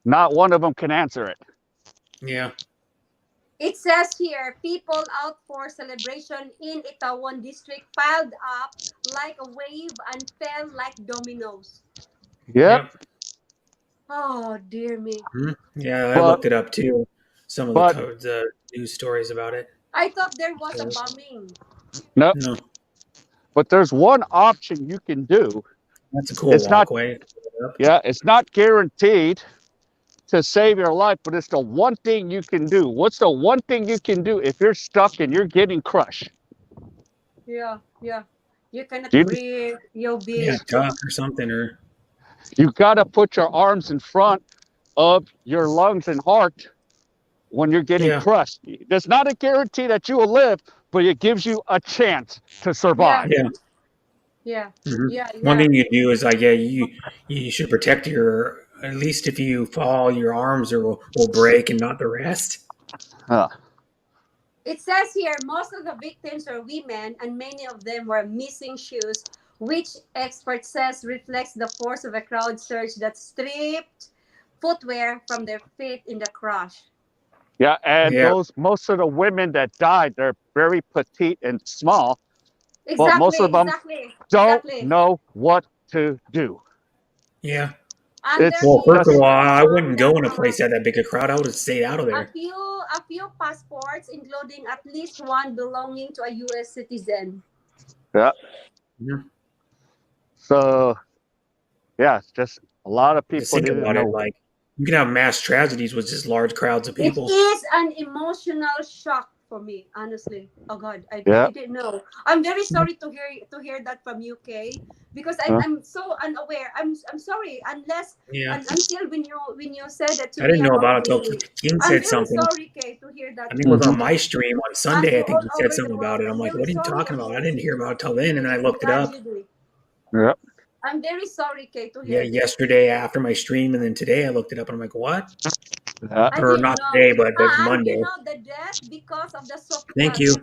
Not one of them can answer it. Yeah. It says here, people out for celebration in Itaewon district piled up like a wave and fell like dominoes. Yep. Oh, dear me. Yeah, I looked it up too. Some of the news stories about it. I thought there was a bombing. No. But there's one option you can do. That's a cool it's walkway. It's not guaranteed to save your life, but it's the one thing you can do. What's the one thing you can do if you're stuck and you're getting crushed? Yeah. You cannot breathe. You'll be. Yeah, duck or something, or you gotta put your arms in front of your lungs and heart when you're getting crushed. There's not a guarantee that you will live, but it gives you a chance to survive. Yeah. Mm-hmm. One thing you do is like, you should protect at least if you fall, your arms will break and not the rest. It says here, most of the victims are women and many of them were missing shoes, which expert says reflects the force of a crowd surge that stripped footwear from their feet in the crash. Yeah, and most of the women that died, they're very petite and small. But most of them don't know what to do. Yeah. First of all, I wouldn't go in a place that big a crowd. I would have stayed out of there. A few passports, including at least one belonging to a U.S. citizen. Yeah. So, it's just a lot of people just think didn't about know. It, like you can have mass tragedies with just large crowds of people. It is an emotional shock for me, honestly. Oh God, I really didn't know. I'm very sorry to hear that from UK because I'm so unaware. I'm sorry unless until when you said that to me. I didn't know about it until King said something. I'm very sorry, Kay, to hear that. I think it was on my stream on Sunday. I think he said something about it. I'm like, what are you talking about? I didn't hear about it till then, and then I looked it up. Yeah. I'm very sorry, Kay, to hear. Yesterday after my stream, and then today I looked it up, and I'm like, what? Yeah. Or not today, but Monday. The death death because of the Thank you,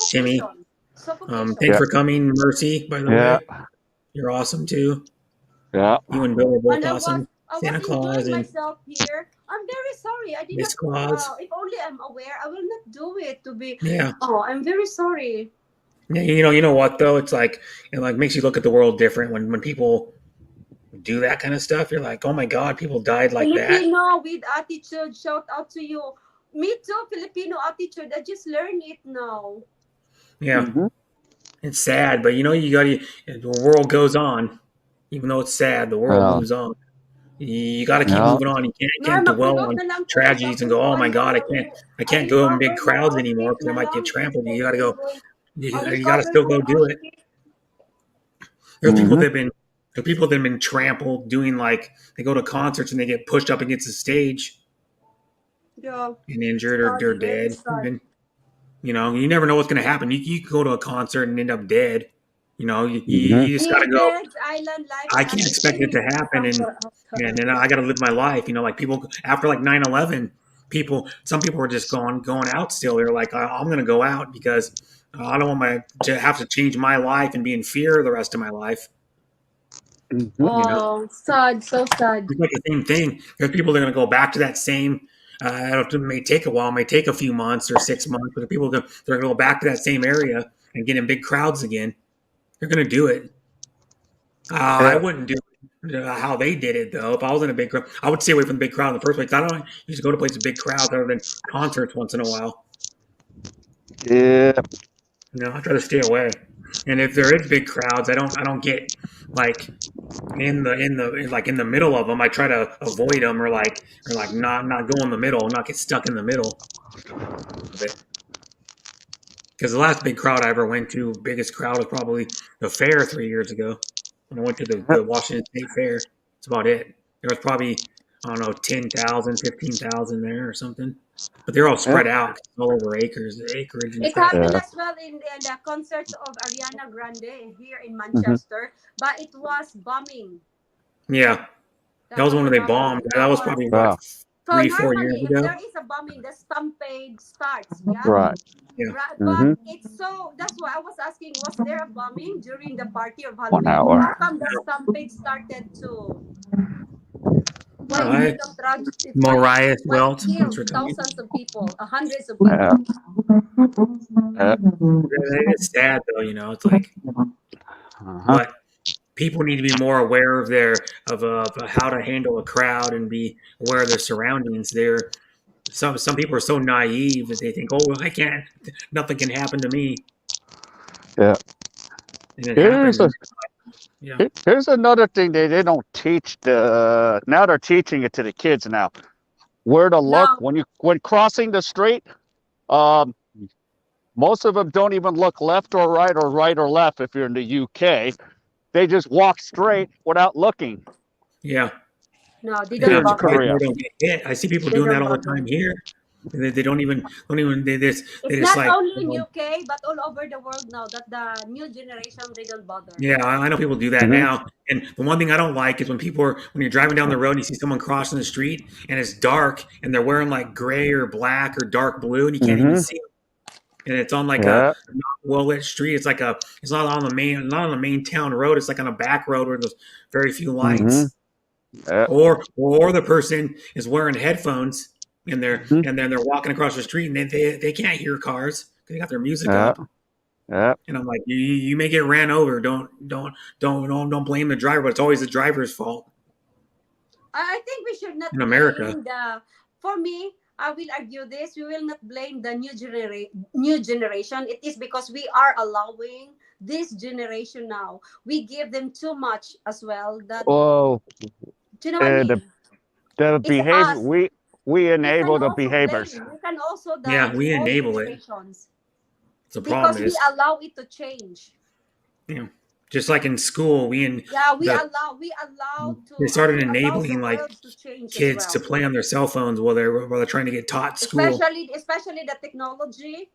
Timmy. suffocation. Suffocation. Thanks for coming, Mercy. By the way, you're awesome too. Yeah. You and Bill are both When awesome. I was Santa Claus enjoying and myself here, I'm very sorry. I did Miss not. Claus. If only I'm aware, I will not do it. To be. Yeah. Oh, I'm very sorry. Yeah, you know what though? It's like it like makes you look at the world different when people do that kind of stuff. You're like, oh my god, people died like that. Filipino with attitude. Shout out to you. Me too, Filipino attitude. I just learned it now. Yeah, it's sad, but you know you got to. The world goes on, even though it's sad. The world moves on. You got to keep Yeah. moving on. You can't Norma, dwell kulog on na lang po. tragedies and go, oh my god, I can't go in big I-recover mo crowds anymore outfit because I na might get lang. trampled. You got to go. You got to I-recover still mo go do it. outfit. There's people that have been trampled doing like they go to concerts and they get pushed up against the stage Yeah. and injured or Sad, they're very dead. sad. Even, you know, you never know what's going to happen. You can go to a concert and end up dead. You know, you just got to go. Dead's Island Life I and can't other expect it to streaming happen, somewhere and after. then I got to live my life. You know, like people after like 9/11, some people were just going out still. They're like, I'm going to go out because I don't want to have to change my life and be in fear the rest of my life. You know, Oh, sad, so sad. it's like the same thing. There's people that are going to go back to that same. It may take a while, it may take a few months or 6 months, but the people that they're going to go back to that same area and get in big crowds again. They're going to do it. I wouldn't do how they did it though. If I was in a big crowd, I would stay away from the big crowd in the first place. I don't usually go to places with big crowds other than concerts once in a while. Yeah. You know, I try to stay away. And if there is big crowds, I don't get like in the middle of them. I try to avoid them or not go in the middle, not get stuck in the middle of it. Because the last big crowd I ever went to, biggest crowd was probably the fair 3 years ago when I went to the Washington State Fair. That's about it. There was probably, I don't know, 10,000, 15,000 there or something. But they're all spread out all over acreage and It stuff. happened as well in the concert of Ariana Grande here in Manchester, but it was bombing. Yeah. That was when they bombed. That was probably, what, So 3-4 years normally, if ago? there is a bombing, the stampede starts. Yeah. Right. Yeah. But it's so. That's why I was asking: was there a bombing during the party of 1 Halloween? hour. How come the stampede started to? Why Mariah Welt. kill Thanks for coming. thousands of people, hundreds of people? It's sad though, you know. It's like, but people need to be more aware of how to handle a crowd and be aware of their surroundings. Some people are so naive that they think, oh, I can't, nothing can happen to me, Yeah. and it happens. Yeah. Here's another thing they don't teach now they're teaching it to the kids now. Where to look when crossing the street. Most of them don't even look left or right or left if you're in the UK. They just walk straight without looking. Yeah. No, they Here don't in bother. Korea. Don't get hit. I see people They doing don't that all the bother. time here. They don't even they It's just not like, only in UK but all over the world now that the new generation they don't bother. yeah, I know people do that now. And the one thing I don't like is when you're driving down the road and you see someone crossing the street and it's dark and they're wearing like gray or black or dark blue and you can't even see them. And it's on like a not well lit street. It's not on the main town road. It's like on a back road where there's very few lights. Or the person is wearing headphones and then they're walking across the street and they can't hear cars because they got their music up. Yeah. And I'm like, you may get ran over. Don't blame the driver, but it's always the driver's fault. I think we should not In America. blame for me, I will argue this. We will not blame the new generation. It is because we are allowing this generation now. We give them too much as well. That Oh, do you know what I mean? the It's behavior us. we enable the also behaviors. blame. We can also Yeah, we all enable it. generations. The Because problem we is, allow it to change. you know, just like in school, We allow to. they started we allow the enabling like world to change kids as to well. play on their cell phones while they're trying to get taught school. Especially the technology.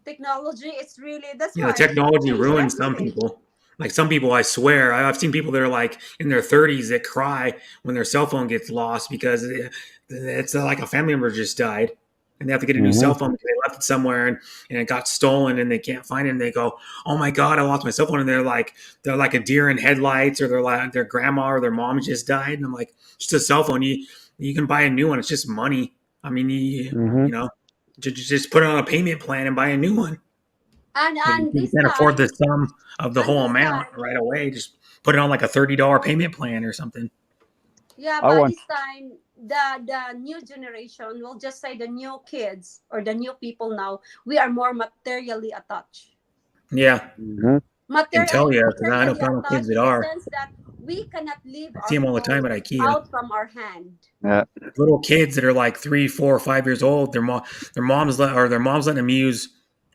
Technology, it's really that's Yeah, why the technology it ruins some everything. people. Like some people, I swear, I've seen people that are like in their 30s that cry when their cell phone gets lost because it's like a family member just died, and they have to get a new cell phone because they left it somewhere and it got stolen and they can't find it. And they go, "Oh my God, I lost my cell phone!" And they're like a deer in headlights, or they're like their grandma or their mom just died. And I'm like, just a cell phone. You can buy a new one. It's just money. I mean, you know, just put it on a payment plan and buy a new one. And You this can't afford the time, sum of the and whole this amount time, right away. Just put it on like a $30 payment plan or something. yeah, I but want. this time the new generation will just say the new kids or the new people now, we are more materially attached. Yeah, Mhm. I can tell you because I know Materially fellow kids attached that in the are. sense that we cannot leave I see our them all the time at phone IKEA. out from our hand. Yeah. Little kids that are like 3, 4, 5 years old. Their mom's letting them use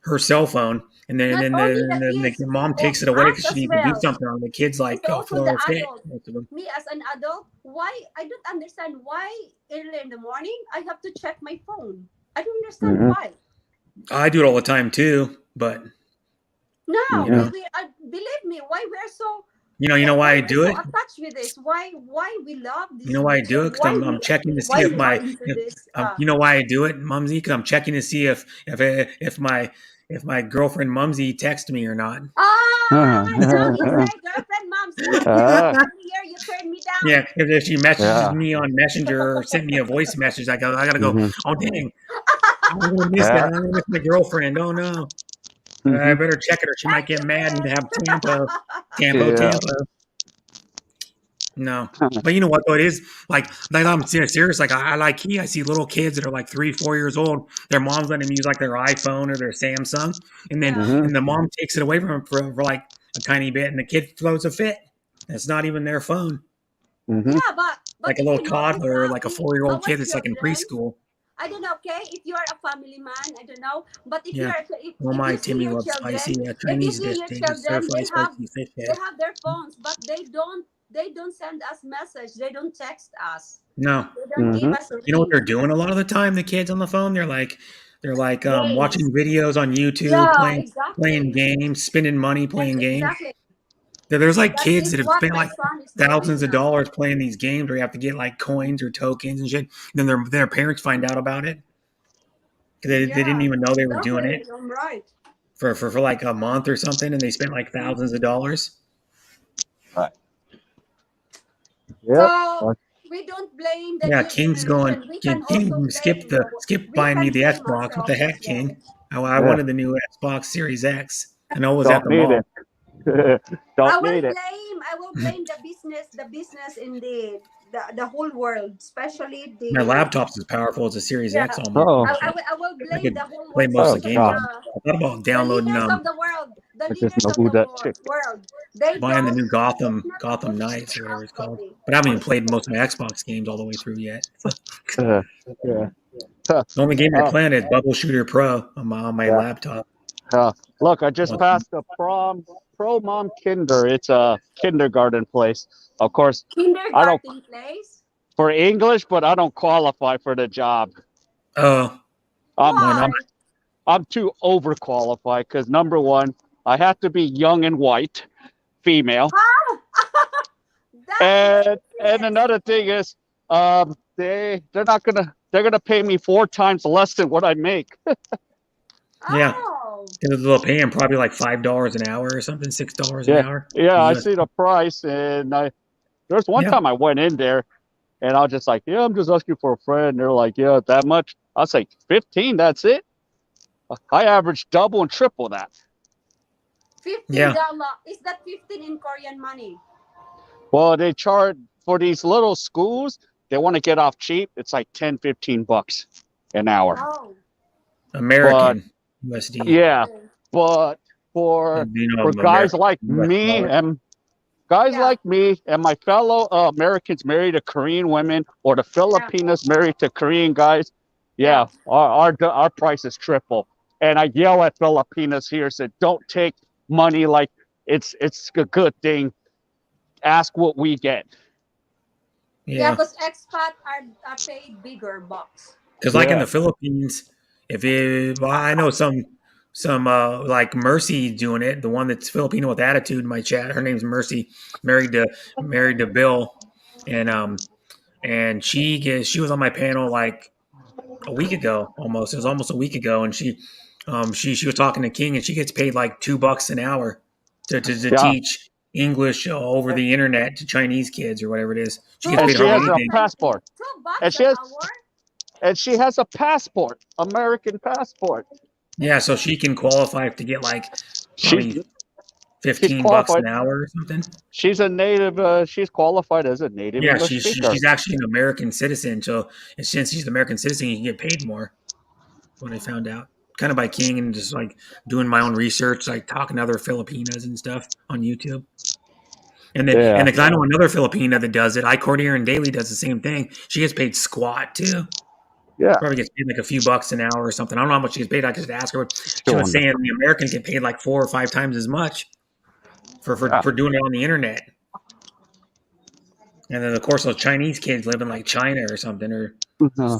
her cell phone, and then Not only the the kids, mom takes it away us because she as needs to do well. something on the kids. It's Like, oh, also the throw a fit. adult. Most of them. Me as an adult, why I don't understand why early in the morning I have to check my phone. I don't understand Mhm. why. I do it all the time too, but No, you Mhm. know, believe me, why we're so you know why why I we're do so it. attached with this? Why we love You this know why I do feature? it? Because I'm checking to see Why if we are my into this? you know why I do it, Mumsy? Because I'm checking to see if my girlfriend Mumsy texts me or not. Now you say girlfriend, momsy. How dare you? Ah, Every year you turn me Yeah, down. if she messages yeah. me on Messenger or sent me a voice message, I gotta go. Mhm. Oh dang, I'm gonna miss that. Yeah. I'm gonna miss my girlfriend. Oh no, I Mhm. better check it or she might Check get mad and have Yeah. Tampo. No, but you know what though? It is like I'm serious. Like I like I see little kids that are like 3, 4 years old. Their mom's letting them use like their iPhone or their Samsung, and then Yeah. Mhm. and the mom takes it away from them for like a tiny bit, and the kid throws a fit. It's not even their phone. Mhm. Yeah, but Like a if little you notice toddler, now, like a we 4-year-old our kid that's like in children. preschool. I don't know, okay, if you are a family man, I don't know, but if you Yeah. are Oh if my, you see Timmy your loves spicy children, if you Chinese see dish. your They just stir children, fry spicy fish they head. have their phones, but they don't send us message. They don't text us. No. They don't give Mhm. us a You know what they're ring. doing a lot of the time, the kids on the phone? They're like Games. watching videos on YouTube, Yeah, playing exactly. games, spending money playing games. Exactly. There's like That kids is that have what spent my like son is thousands doing of now. dollars playing these games where you have to get like coins or tokens and shit. And then their parents find out about it because they didn't Yeah, even know they were doing exactly. it I'm right. for like a month or something, and they spent like thousands of dollars. Right. Yep. So we don't blame the Yeah, new King's going. generation. We can also King blame the. skip We buying me can the blame Xbox. What the ourselves as heck, well. King? I Yeah. wanted the new Xbox Series X, and I was at Don't the need mall. it. Don't need it. I will blame the business in the whole world, especially My the. laptop's as powerful as a Series Yeah. X almost. Oh. I will I blame could the whole play world, most Oh of the especially games God. on. I thought about the downloading leaders of the world. The I just leaders know of who the that chick. world. They buying the don't. new They cannot Gotham afford to Knights or teach whatever us it's called. only. But I haven't even played most of my Xbox games all the way through yet. Uh, yeah. Huh. The only game I Oh, play is Bubble Shooter Pro on my yeah. laptop. Look, I just passed the Pro Mom Kinder. It's a kindergarten place. Of course, I don't Kindergarten place. for English, but I don't qualify for the job. Oh, I'm why not? Why? I'm too overqualified because number one, I have to be young and white, female, Ah, that's and racist. another thing is, they're gonna pay me 4 times less than what I make. Yeah, Oh. because they'll pay him probably like $5 an hour or something, $6 an Yeah, hour. yeah, I US. see the price, and there's one Yeah, time I went in there, and I was just like, yeah, I'm just asking for a friend. And they're like, yeah, that much. I was like, 15, that's it. I average double and triple that. yeah, $15. Is that 15 in Korean money? Well, they charge for these little schools. They want to get off cheap. It's like 10, $15 an hour. Oh. But American USD. yeah, Okay. but for And, you know, for guys American like US me dollar. and guys Yeah. like me and my fellow Americans married to Korean women, or the Yeah. Filipinos married to Korean guys, Yeah. yeah, our price is triple. And I yell at Filipinos here, said, "Don't take money like it's a good thing. Ask what we get." Yeah, Yeah, because expat are paid bigger bucks. because like in Yeah. the Philippines, well, I know some like Mercy doing it. The one that's Filipino with attitude in my chat. Her name's Mercy. Married to Bill, and she was on my panel like a week ago almost. It was almost a week ago, and she was talking to King, and she gets paid like $2 an hour to Yeah. teach English over the internet to Chinese kids or whatever it is. She gets And paid she hardly has a anything. passport. And she has a passport, American passport. Yeah, so she can qualify to get like She's probably $15 qualified. an hour or something. She's a native. She's qualified as a native Yeah, English speaker. she's actually an American citizen. So and since she's an American citizen, you can get paid more. What I found out, kind of by King, and just like doing my own research, like talking to other Filipinas and stuff on YouTube. And then, Yeah. because I know another Filipina that does it, I Courtier and Daily does the same thing. She gets paid squat too. Yeah. Probably gets paid like a few bucks an hour or something. I don't know how much she gets paid. I could ask her. She was saying the Americans get paid like 4 or 5 times as much for doing it on the internet. And then of course those Chinese kids live in like China or something or somewhere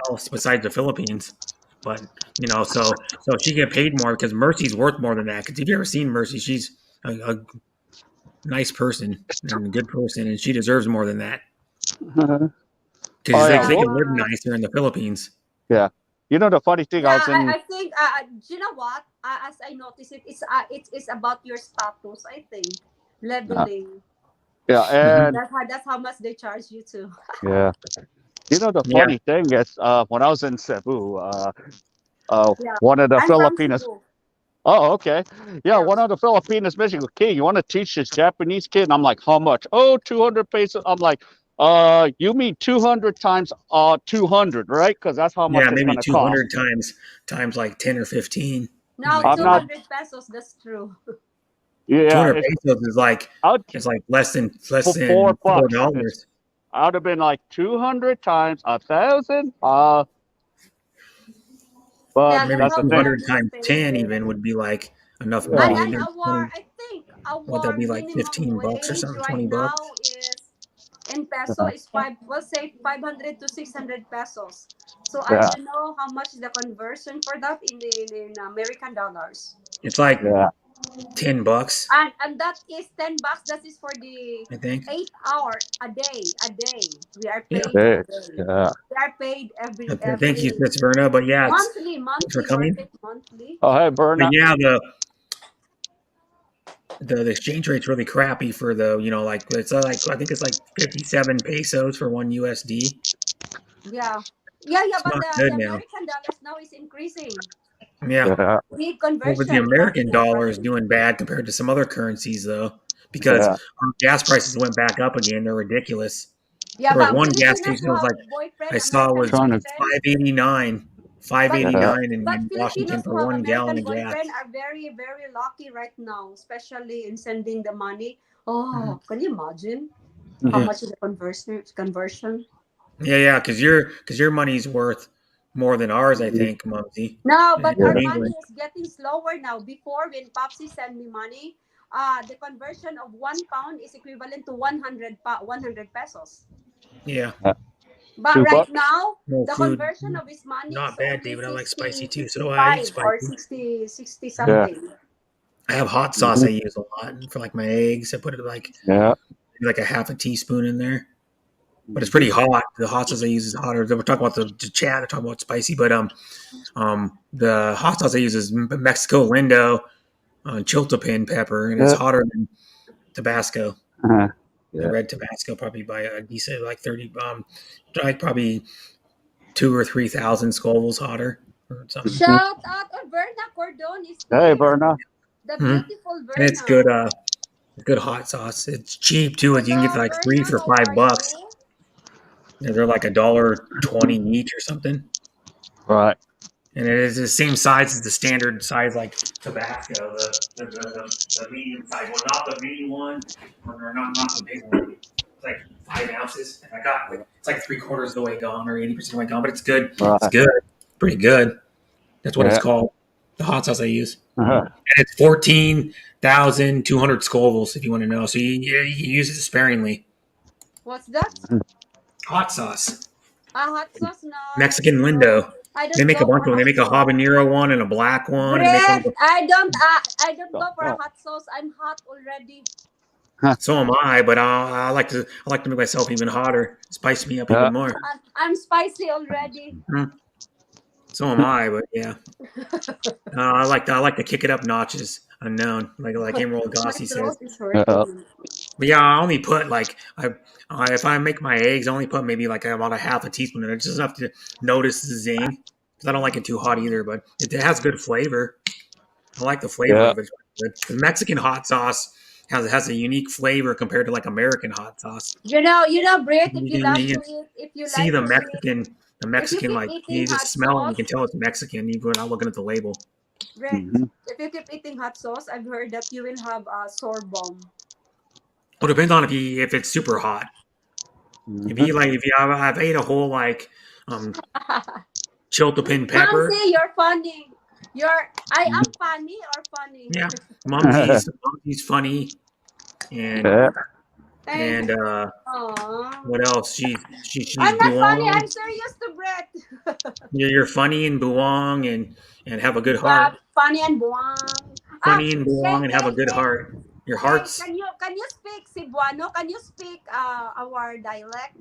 else besides the Philippines. But so she get paid more because Mercy's worth more than that. Because if you ever seen Mercy, she's a nice person and a good person, and she deserves more than that. Because they can live nicer in the Philippines. Yeah. You know the funny thing, Yeah, I was in. I think. Do you know what? As I noticed it, it's about your status. I think leveling. Yeah, and That's how much they charge you to. yeah. You know the funny thing is, when I was in Cebu, Yeah, one of the I'm from Filipinos. Cebu. Oh, okay. Yeah, one of the Filipinos mentioned, "King, you want to teach this Japanese kid?" And I'm like, "How much?" "Oh, 200 pesos." I'm like, you mean 200 times 200, right? Because that's how much it's maybe gonna 200 cost. times like 10 or 15. Now I'm not. 200 pesos. That's true. Yeah, 200 pesos is like less than $4. $4. I would have been like 200 times 1,000. But Yeah, that's the thing. 200 times 10 even would be like enough Yeah. money. and There's our, I think what that'll our be like minimum $15 or wage something, right 20 bucks. now is in peso is we'll say 500 to 600 pesos. So I Yeah. don't know how much is the conversion for that in American dollars. It's like $10, And that is $10. That is for the I think. 8 hour a day. A day we are Yeah. paid a day. Yeah. We are paid Thank you, Miss Verna. But yeah, it's monthly. thanks for We're coming. paid monthly. Oh, hey, But Berna. yeah, the exchange rate's really crappy for the like it's like I think it's like 57 pesos for one USD. Yeah. It's But not the good now. American dollars now is increasing. Yeah. Need Well, but the conversion. American dollar is doing bad compared to some other currencies, though, because our gas prices went back up again. They're ridiculous. Yeah, There was but one gas Filipinos station who that was have like I boyfriend, saw American was boyfriend. 589, But in Washington Filipinos for who have 1 gallon American of gas. boyfriend are very, very lucky right now, especially in sending the money. Oh, can you imagine how Yeah, much is the conversion? yeah, because your money's worth more than ours, I think, Mumsy. No, but In our money England. is getting slower now. Before, when Popsy send me money, the conversion of £1 is equivalent to 100 pesos. Yeah. But right $2. now, No the food. conversion of his money is Not bad, only David. I like spicy 60, too. So do I. I eat 65 or spicy. 60 Yeah. something. I have hot sauce I use a lot for like my eggs. I put it like a half a teaspoon in there. But it's pretty hot. The hot sauce I use is hotter. We're talking about the chat. We're talking about spicy, but the hot sauce I use is Mexico Lindo chiltepin pepper, and it's hotter than Tabasco. The red Tabasco probably by a decent like 30, like probably 2 or 3,000 Scovilles hotter or something. Shout out to Verna Cordon is Hey, here. Berna. The beautiful Verna. And it's good. Good hot sauce. It's cheap too. You can get like 3 for $5. They're like $1.20 each or something. Right. And it is the same size as the standard size, like Tabasco, the medium size one, not the mini one, or not the big one. It's like 5 ounces, and I got it's like 3/4 of the way gone, or 80% of the way gone. But it's good. It's good. Pretty good. That's what it's called. The hot sauce I use, and it's 14,200 Scovilles if you want to know. So you use it sparingly. What's that? Hot sauce. Hot sauce? No. Mexican Lindo. They make a bunch of them. They make a habanero one and a black one. And they make one Brett, I don't go for a hot sauce. I'm hot already. So am I, but I like to make myself even hotter, spice me up even more. I'm spicy already. So am I, but yeah, I like to kick it up notches. Unknown, like Emerald My Gossi says. throat is hurting. But yeah, I only put like if I make my eggs, I only put maybe like about a half a teaspoon in it, just enough to notice the zing. Because I don't like it too hot either, but it has good flavor. I like the flavor Yeah. of it. The Mexican hot sauce has a unique flavor compared to like American hot sauce. You know, Brit, if you love You to can eat, if you see like the to eat, if you Mexican keep like eating you hot just smell it and you sauce, can tell it's Mexican even without looking at the label. Brit, if you keep eating hot sauce, I've heard that you will have a sore bum. Well, it depends on if it's super hot. If you I've ate a whole like chiltepin pepper. Mamsi, you're funny. I am funny or funny? Yeah, Mumsy's funny, and Yeah. and Aww. what else? She's I'm not funny. Buong. I'm serious to Brett. You're funny in Buong and have a good Yeah, heart. funny and buwang. Funny in Kay, Buong and have a Kay, good Kay, heart. Your Kay, heart's can you speak Cebuano? Can you speak our dialect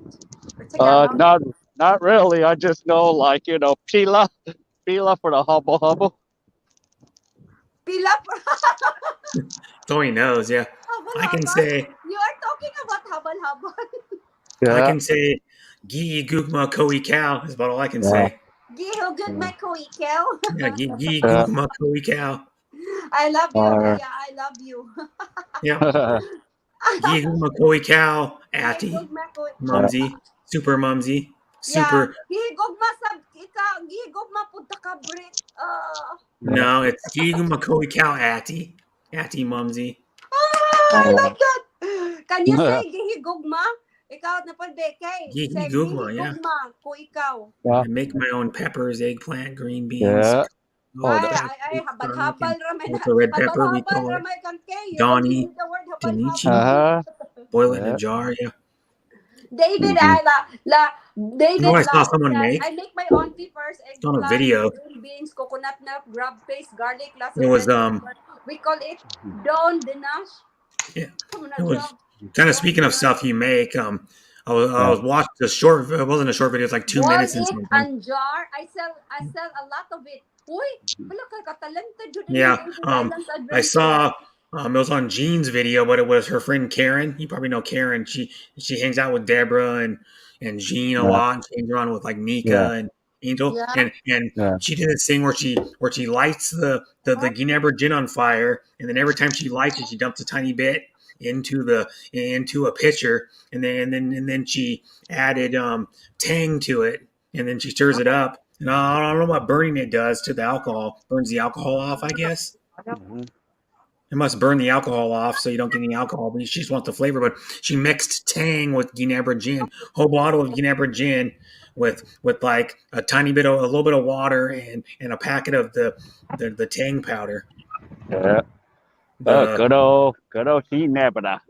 or Tagalog? Not really. I just know, like, pila for the hubble hubble. Pilap. that's all he knows. Yeah, Habal I can habal. say You are talking about habal habal. I Yeah. can say Gi Gugma Koi Cow is about all I can Yeah. say. Gihugod may kuikaw. Yeah, Gi Yeah. Gugma Koi Cow. I love you. Uh, Yeah, I love you. Yep. Gi Gugma Koi Cow. Gihugod Atty. may kuy. Mumsy. Super Mumsy. Yeah, Super. gihugma sab ikaw, gihugma pud ka Brit. No, it's Gi Gugma Koi Cow. Atty. Atty Mumsy. I love that. Can you say gihigugma? Ikaw na pud Bekay. Gi Say Gugma. Yeah. gihigugma ko ikaw. yeah. I make my own peppers, eggplant, green beans, Yeah. all Oh, the Ay, habal-habal ramen. with the red pepper. We Habal-habal call it ramen kang kay. You don't Donnie use the word habal-habal. Denichi. uh-huh. Boil it in a Yeah. jar. Yeah. David, Mhm. You know, David what I saw Love someone said, make I make my own peppers, on a eggplant, video. green beans, coconut milk, grab paste, garlic, It lasso, was red pepper. We call it Don Denash. yeah. Come It on, was job. kind of Don speaking of Denash. stuff you make. I was watching a short. It wasn't a short video. It's like 2 minutes Boil and it something. and jar. I sell a lot of it. Uy, wala kay ka-talented yun in Yeah. Island's I Adventure. saw. It was on Jean's video, but it was her friend Karen. You probably know Karen. She hangs out with Deborah and Jean a Yeah. lot. And she hangs around with like Yeah. Nika and Angel. Yeah. And Yeah. she did this thing where she lights the Ginebra gin on fire, and then every time she lights it, she dumps a tiny bit into a pitcher, and then she added tang to it, and then she stirs it up. And I don't know what burning it does to the alcohol. Burns the alcohol off, I guess. Mhm. It must burn the alcohol off so you don't get any alcohol, but she just wants the flavor. But she mixed Tang with Ginebra gin, whole bottle of Ginebra gin with like a little bit of water and a packet of the Tang powder. Yeah. Oh, The good old Ginebra.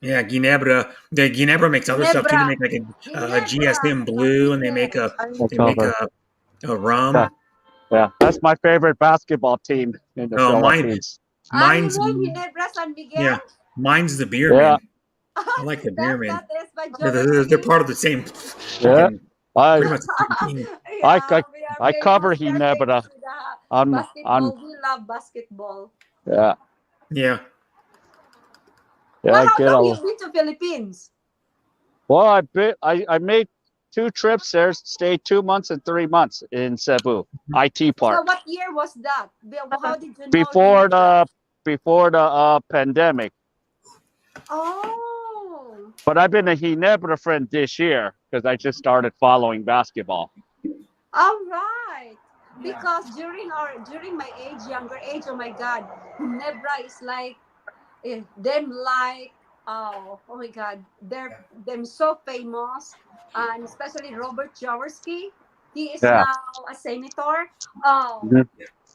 yeah, Ginebra. The Ginebra makes other stuff too. They Ginebra. make like a Ginebra GSM sa blue, and Cavite. That's they make over. a Yeah. rum. Yeah. That's my favorite basketball team in the Oh, Philippines. You mine's mean Ginebra San yeah, Miguel? mine's the Yeah. Beerman. I like the Beerman. That is my They're jersey. part of the same Yeah. freaking I pretty much the same team. I Yeah, I, we are I cover famous. We are Ginebra famous with the on basketball. We love basketball. yeah. Yeah. Yeah, Well, I how get long a you been to Philippines? well I made 2 trips there, stayed 2 months and 3 months in Cebu, IT So Park. what year was that? How did you know Before Ginebra? the pandemic. Oh, But I've been a Ginebra friend this year because I just started following basketball. all right. Because during my younger age, oh my God, Ginebra is like them like oh my God, they're them so famous, and especially Robert Jaworski. He is Yeah. now a senator. Oh, Mhm.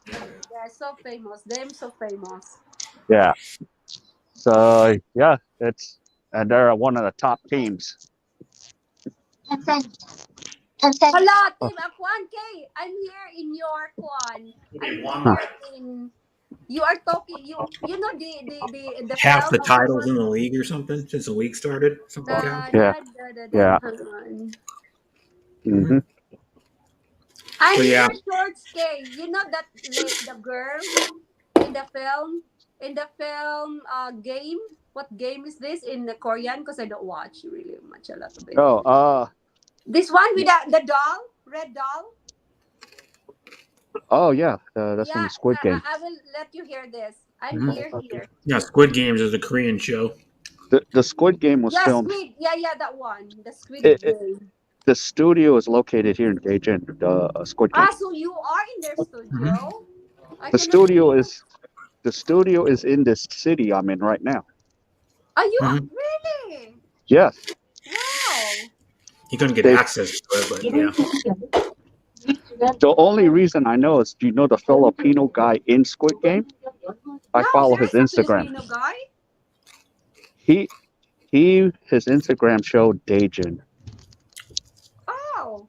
they're so famous. Them so famous. Yeah. So yeah, and they're one of the top teams. Hello, Oh, Team Akuan K. I'm here in your Kwan. I'm huh. here in You are talking. You know the Half film the of the titles Kor- in the league or something since the league started. Something like that. Yeah. Yeah. hang on. Hmm. So I'm yeah. your shorts, Kay. You know that the girl in the film game. What game is this in the Korean? Because I don't watch really much a lot of it. Oh, This one with the doll, red doll. oh yeah, that's from Yeah, the Squid Game. I will let you hear this. I'm Mhm. here. Yeah, Squid Games is a Korean show. The Squid Game was Yeah, filmed. Squid. Yeah, that one. The Squid It, Game. the studio is located here in Beijing. The Squid Game. So you are in their studio? I The cannot studio believe. is the studio is in this city I'm in right now. Are you Mhm. really? Yes. Wow. You couldn't get They, access to it, but yeah. the only reason I know is, do you know the Filipino guy in Squid Game? I No, follow there his is a Instagram. Filipino guy. He his Instagram showed Dajin. Oh.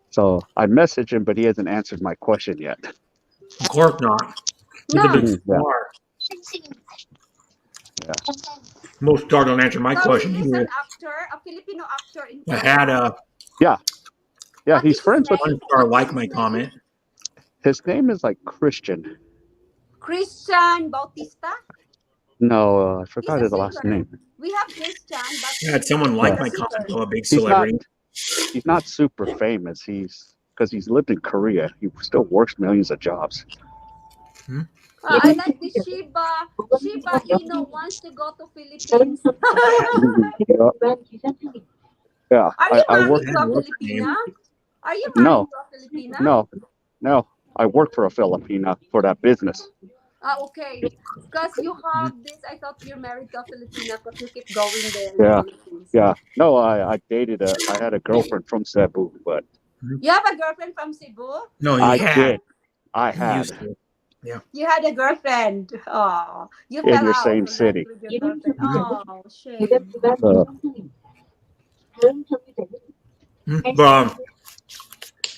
So I messaged him, but he hasn't answered my question yet. Of course not. He's a No. big Yeah. star. Yeah. Most stars don't answer my So he question is an either. actor, a Filipino actor in I had Korea. Yeah. Yeah. What He's is his friends with. name? one star What is like his my name? comment. His name is like Christian. Christian Bautista. No, I He's forgot a his last singer. name. We have Christian, but I had someone he's Yeah. like a my comment, singer. though, a big He's not. celebrity. He's not super famous. He's because he's lived in Korea. He still works millions of jobs. Hmm? I like the Shiba. Shiba Inu wants to go to Philippines. Yeah. Are you I work. married to a What's her Filipina? name? Are you married No, to a Filipina? no. I work for a Filipina for that business. Okay. Because you have this, I thought you're married to a Filipina because you keep going there in the Yeah. Philippines. Yeah. No, I dated I had a girlfriend from Cebu, but You have a girlfriend from Cebu? No, he I had. did. I He used had to. Yeah. You had a girlfriend. Oh, you in fell your out same like city. with your girlfriend. Mhm. Oh, shame. Mhm. But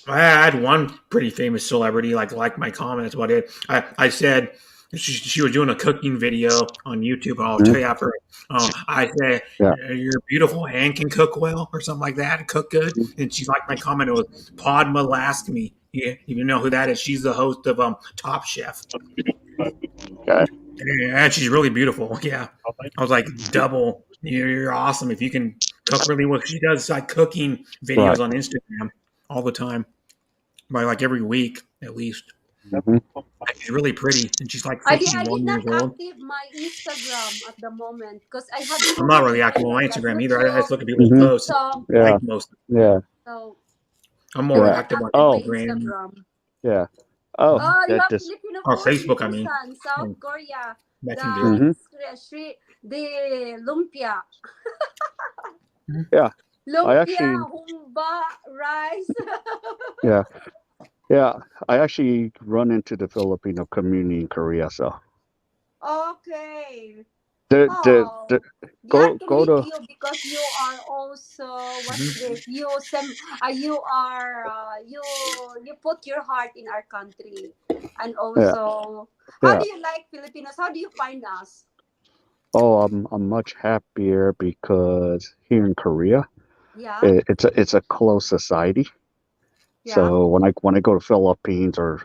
I had one pretty famous celebrity like my comment. That's about it. I said she was doing a cooking video on YouTube, and I'll tell you after. I said Yeah. your beautiful hand can cook well or something like that, and cook good. And she liked my comment. It was Padma Laskmi. Yeah, you know who that is? She's the host of Top Chef. Okay. And she's really beautiful. Yeah, I was like, double. You're awesome if you can cook really well. She does like cooking Right. videos on Instagram all the time, by like every week at least. Mhm. She's really pretty, and she's like I did 51 not years old. active my Instagram at the moment because I have I'm too not much really active on like my Instagram either. I YouTube, just look at people's Mhm. posts and TikTok. Yeah. like most. Yeah. So I'm I more Yeah. did not active on active my Oh. Instagram. Instagram. Yeah. Oh. Mhm. Oh, you That have just. Filipino Or food in Facebook, I mean. Busan, South And Korea. Messenger. The the lumpia, Yeah. I lumpia, actually. humba, rice. Yeah. Yeah. I actually run into the Filipino community in Korea. So Okay. the Oh, glad to go meet to. you because you are also what's Mhm. this? You are you put your heart in our country, and Yeah. also how Yeah. do you like Filipinos? How do you find us? Oh, I'm much happier because here in Korea, Yeah, it's a closed society. yeah, So when I go to Philippines or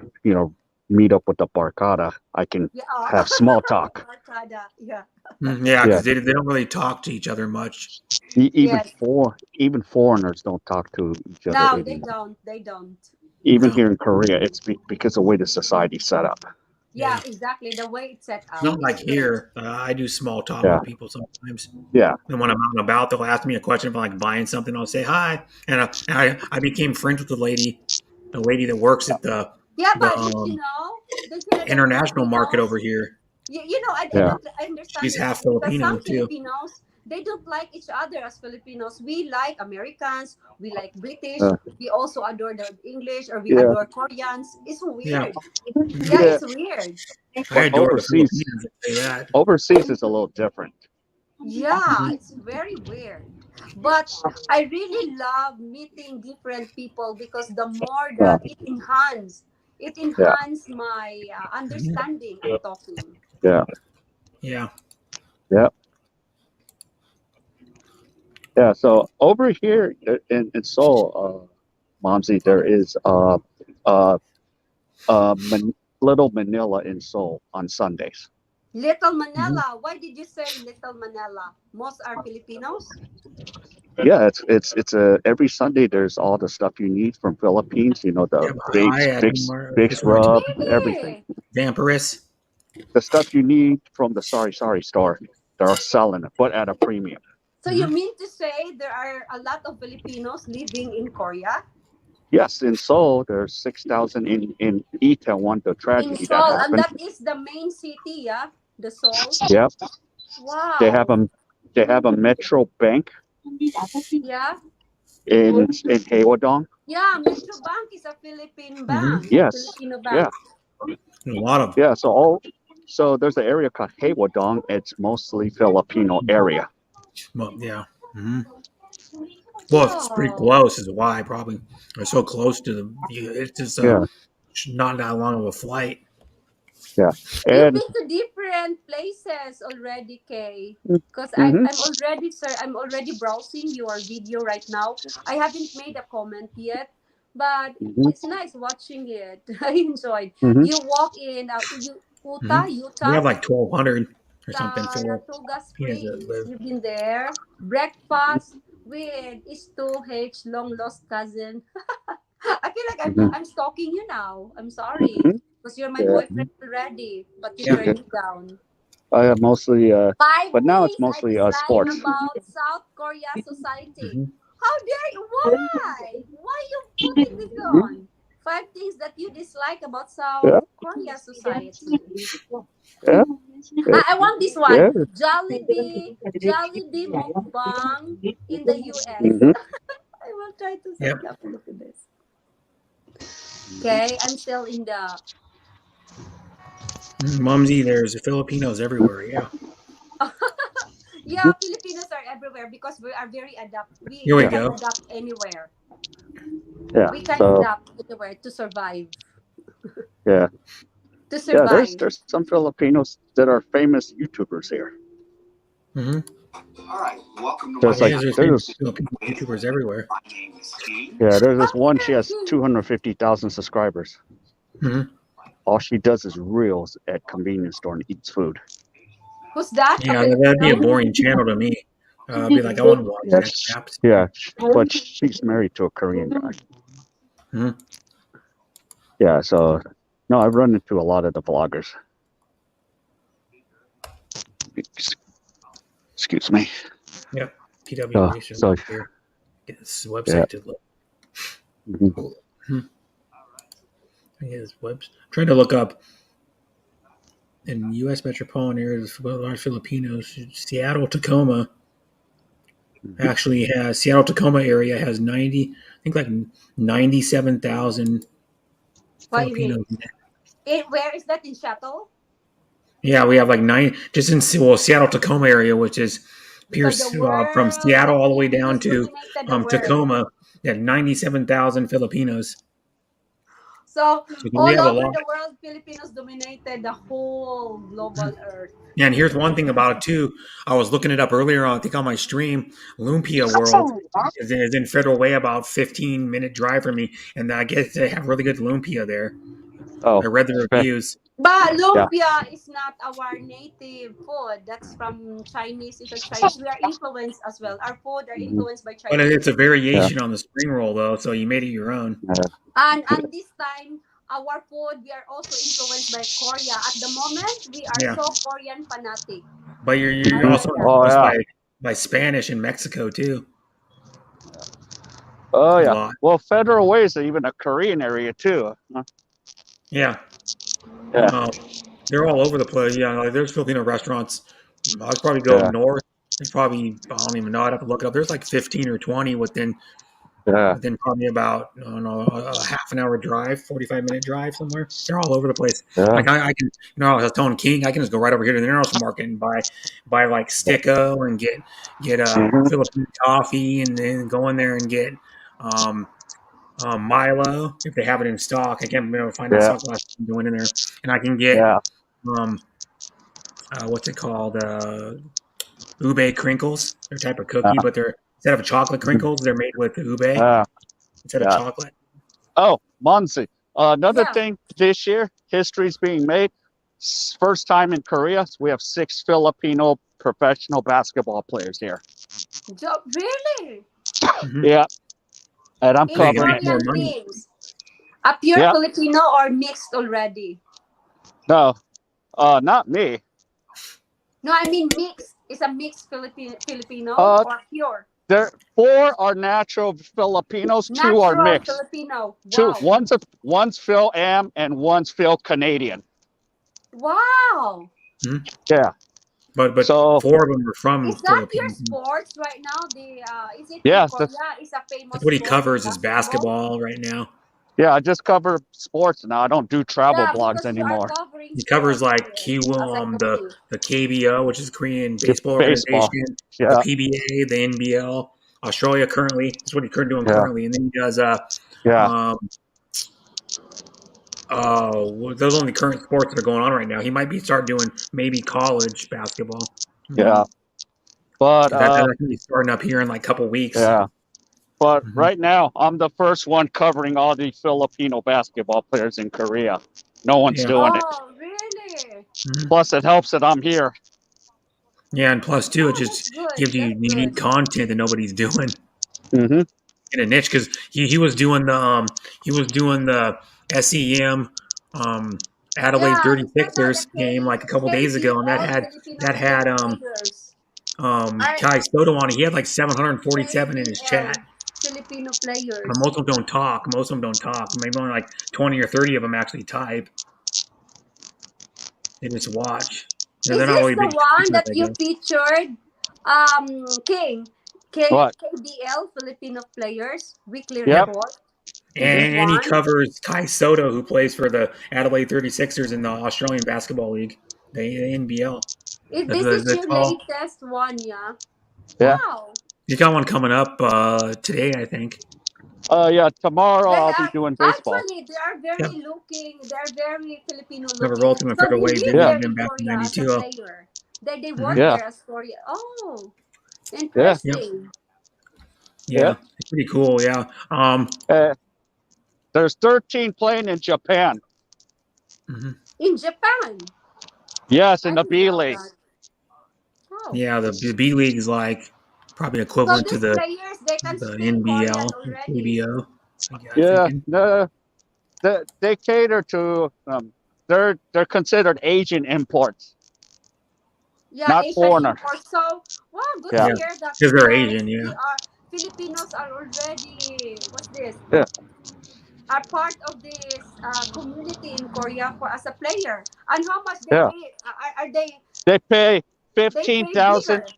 meet up with the barkada, I can yeah. have small talk. Barkada, yeah. Yeah, Yeah, because they don't really talk to each other much. Yes. even foreigners don't talk to each other No, they anymore. don't. They don't. Even No, here in Korea, it's because of the way the society's set up. Yeah, yeah, exactly. The way it's set up not is like true. here. I do small talk Yeah, with people sometimes. yeah, And when I'm out and about, they'll ask me a question if I'm like buying something. I'll say hi, and I became friends with the lady that works at Yeah, the but did you know that international market over Filipinos? here. I yeah, don't understand She's this half because some Filipino too. Filipinos they don't like each other as Filipinos. We like Americans, we like British, uh, we also adore the English or we yeah, adore Koreans. It's Yeah. weird. Mhm. Yeah, yeah. it's weird. I But adore the Filipinos. I say that. overseas is a little different. Yeah, it's very weird. But I really love meeting different people because the more Yeah, that it enhances It enhances my understanding of talking. Yeah. Yeah. Yeah. Yeah. So over here in Seoul, Momsy, there is uh, Little Manila in Seoul on Sundays. Little Manila. Why did you say Little Manila? Most are Filipinos? Yeah, it's a every Sunday. There's all the stuff you need from Philippines. You know, the big rub, everything. Really? Vampiris. The stuff you need from the Sari store. They're selling it, but at a premium. So you mean to say there are a lot of Filipinos living in Korea? Yes, in Seoul, there's 6,000 in Itaewon, the In tragedy that Seoul, and happened. that is the main city, yeah? The Seoul? Yep. They have Wow. a they have a Metro Bank Yeah? in Haewadong. Yeah, Metro Bank is a Philippine bank, Yes. Filipino Yeah. bank. A lot of. Yeah. So there's an area called Haewadong. It's mostly Filipino area. Well, yeah. Mm-hmm. Well, it's pretty close, is why probably. We're so close to the. It's just not that long of a flight. Yeah. You've And been to different places already, Kay. Because Mhm. I'm already browsing your video right now. I haven't made a comment yet, but Mhm. it's nice watching it. I enjoyed. Mhm. You walk in Mm-hmm. We Utah, have like 1,200 or something for Saratoga Filipinos that Springs. live. You've been there. Breakfast with H long lost cousin. I feel like Mhm. I'm stalking you now. I'm sorry. Mhm. Because you're my Yeah. boyfriend already, but you Yeah. turned me down. I have mostly, 5 but now it's things I mostly dislike sports. about South Korea society. Mm-hmm. How dare you? Why? Why you putting this Mhm. on? 5 things that you dislike about South Yeah. Korea society. Yeah. Yeah. I want this one. Yeah. Jollibee mukbang in the US. Mhm. I will try to Yep. sign up and look at this. Okay, I'm still in the. Mumsy, there's Filipinos everywhere. Yeah. Yeah, Filipinos are everywhere because we are very adapt. We Here we we Yeah. can go. adapt anywhere. Yeah. We can So adapt anywhere to survive. yeah. To Yeah. There's survive. there's some Filipinos that are famous YouTubers here. Mm-hmm. All right, welcome to my There's Yeah, like channel. there's famous there's Filipino YouTubers everywhere. My name is King. there's this one. She has Okay. 250,000 subscribers. Mm-hmm. All she does is reels at convenience store and eats food. Who's that? A Yeah, that'd be a Filipino? boring channel to me. I'd be like, I want to watch Yeah. that crap. Yeah. But she's married to a Korean guy. Mm-hmm. Yeah. So no, I've run into a lot of the vloggers. Excuse me. Yep. PW Research So here. Get this yeah. website to look. Mhm. I guess webs. Trying to look up in U.S. metropolitan areas with large Filipinos. Seattle, Tacoma actually has Seattle Tacoma area has 90. I think like 97,000 What do you mean? Filipinos. Where is that in Seattle? Yeah, we have like 9 just in Seattle Tacoma area, which is Because Pierce the from world Seattle all the way down Filipinos to dominated the world. Tacoma. Yeah, 97,000 Filipinos. So So we all have a over lot. the world, Filipinos dominated the whole global earth. Yeah, and here's one thing about it too. I was looking it up earlier on, I think on my stream. Lumpia World is in Federal Way, about 15-minute drive from me, and I guess they have really good lumpia there. Oh. I read the reviews. But Yeah. lumpia is not our native food. That's from Chinese. It's a Chinese. We are influenced as well. Our food are influenced by But Chinese. it's a variation on the spring roll though, so you made it your own. And this time, our food, we are also influenced by Korea. At the moment, we are Yeah. so Korean fanatic. But you're also Oh influenced yeah. by Spanish in Mexico too. Oh A yeah. lot. Well, Federal Way is even a Korean area too. Huh? Yeah. Yeah. They're all over the place. Yeah, like there's Filipino restaurants. I'd probably go Yeah. north. There's probably I don't even know. I'd have to look it up. There's like 15 or 20 within Yeah. probably about I don't know a half an hour drive, 45-minute drive somewhere. They're all over the place. Yeah. Like I can I was telling King, I can just go right over here to the Narrows Market and buy like sticko and get Mhm. Philippine coffee and then go in there and get Milo if they have it in stock. I can't remember find that Yeah. stock last time I went in there, and I can get Yeah. what's it called? Ube crinkles. They're a type of Uh, cookie, but they're instead of chocolate crinkles, they're made with ube uh, instead of yeah. chocolate. Oh, Monsi. Another Yeah. thing this year, history's being made. First time in Korea, we have 6 Filipino professional basketball players here. Really? Yeah, and I'm In So you can covering make it. more Korean money. teams. A pure Yeah, Filipino or mixed already? no, not me. No, I mean mixed. Is a mixed Filipino Uh, or pure? there 4 are natural Filipinos, 2 are Natural mixed. Filipino. 2, Wow. one's Phil Am and one's Phil Canadian. Wow. Yeah. But So 4 of them are from Is that your Philippines. sports right now? The is it in yeah, Korea? Is a That's famous what he sport covers is basketball? basketball right now. yeah. I just cover sports now. I don't do travel Yeah, blogs because you are anymore. covering He covers sports like here, as I can see. the KBO, which is Korean baseball Baseball. organization, the Yeah, PBA, the NBL, Australia currently. That's what he's doing yeah, currently, and then he does yeah, um those are only current sports that are going on right now. He might be start doing maybe college basketball. yeah. But Because that's going to be starting up here in like a couple weeks. yeah. But right now, I'm the first one covering all the Filipino basketball players in Korea. No one's Yeah. doing it. Oh, really? Plus, it helps that I'm here. Yeah, and plus too, it Oh, that's just good. gives you That's good. unique content that nobody's doing Mm-hmm. in a niche. Because he was doing the SEM Adelaide Yeah, is that the 36ers game like a couple days ago, and KBL Filipino that had players? Kai Soto on it. He had like 747 in his KBL chat. Filipino But players. most of them don't talk. Most of them don't talk. Maybe only like 20 or 30 of them actually type. They just watch. Is They're not this really the big one typers, that I you guess. featured? King. What? KBL Filipino players weekly Yep. report. Is this And he one? covers Kai Soto, who plays for the Adelaide 36ers in the Australian Basketball League, the NBL. If this is That's your all. latest one, yeah. Yeah. Wow. He's got one coming up today, I think. Yeah. Tomorrow They I'll be are doing baseball. actually they are Yeah. very looking. They are very Filipino Never looking. rolled through my So favorite he wave lived Yeah. there visiting in him back in Korea as a '92. player. They work Yeah. there as Korea. Oh, Yeah. Yep. interesting. Yeah. Yeah. It's pretty cool. Yeah. There's 13 playing in Japan. In Japan. Yes, I in the didn't B know League. that. Oh. Yeah. The B League is like probably So equivalent to these players they can the speak Korean NBL, already. KBO. I'm Yeah. thinking. They cater to. They're considered Asian imports, Yeah, not Asian foreigner. import. So, wow, good to Yeah. Yeah. hear that Because you they're guys Asian. Yeah. we are Filipinos are already what's this? Yeah. Are part of this community in Korea for as a player. And how much they Yeah. pay? Are they They pay they pay 15,000 bigger?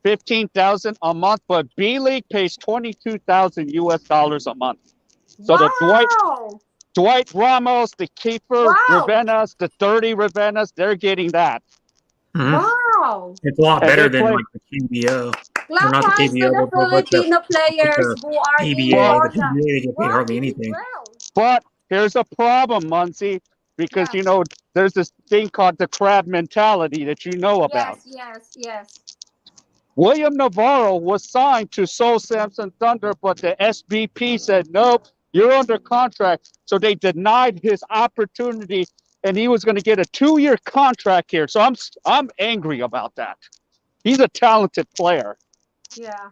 15,000 a month, but B League pays 22,000 US dollars a month. So the Wow! Dwight Ramos, the Kiefer Wow! Ravennas, the 30 Ravennas, they're getting that. Wow! It's a lot And better they than play. like the KBO. Or Clap not the hands to KBO, the but Filipino with players the who are in PBA. But The Korea. PBA, they get paid Wow, hardly this is anything. well. but here's a problem, Muncie, because Yeah. there's this thing called the crab mentality that you know about. Yes. William Navarro was signed to Seoul Samson Thunder, but the SBP said, nope, you're under contract. So they denied his opportunity, and he was going to get a 2-year contract here. So I'm angry about that. He's a talented player. Yeah.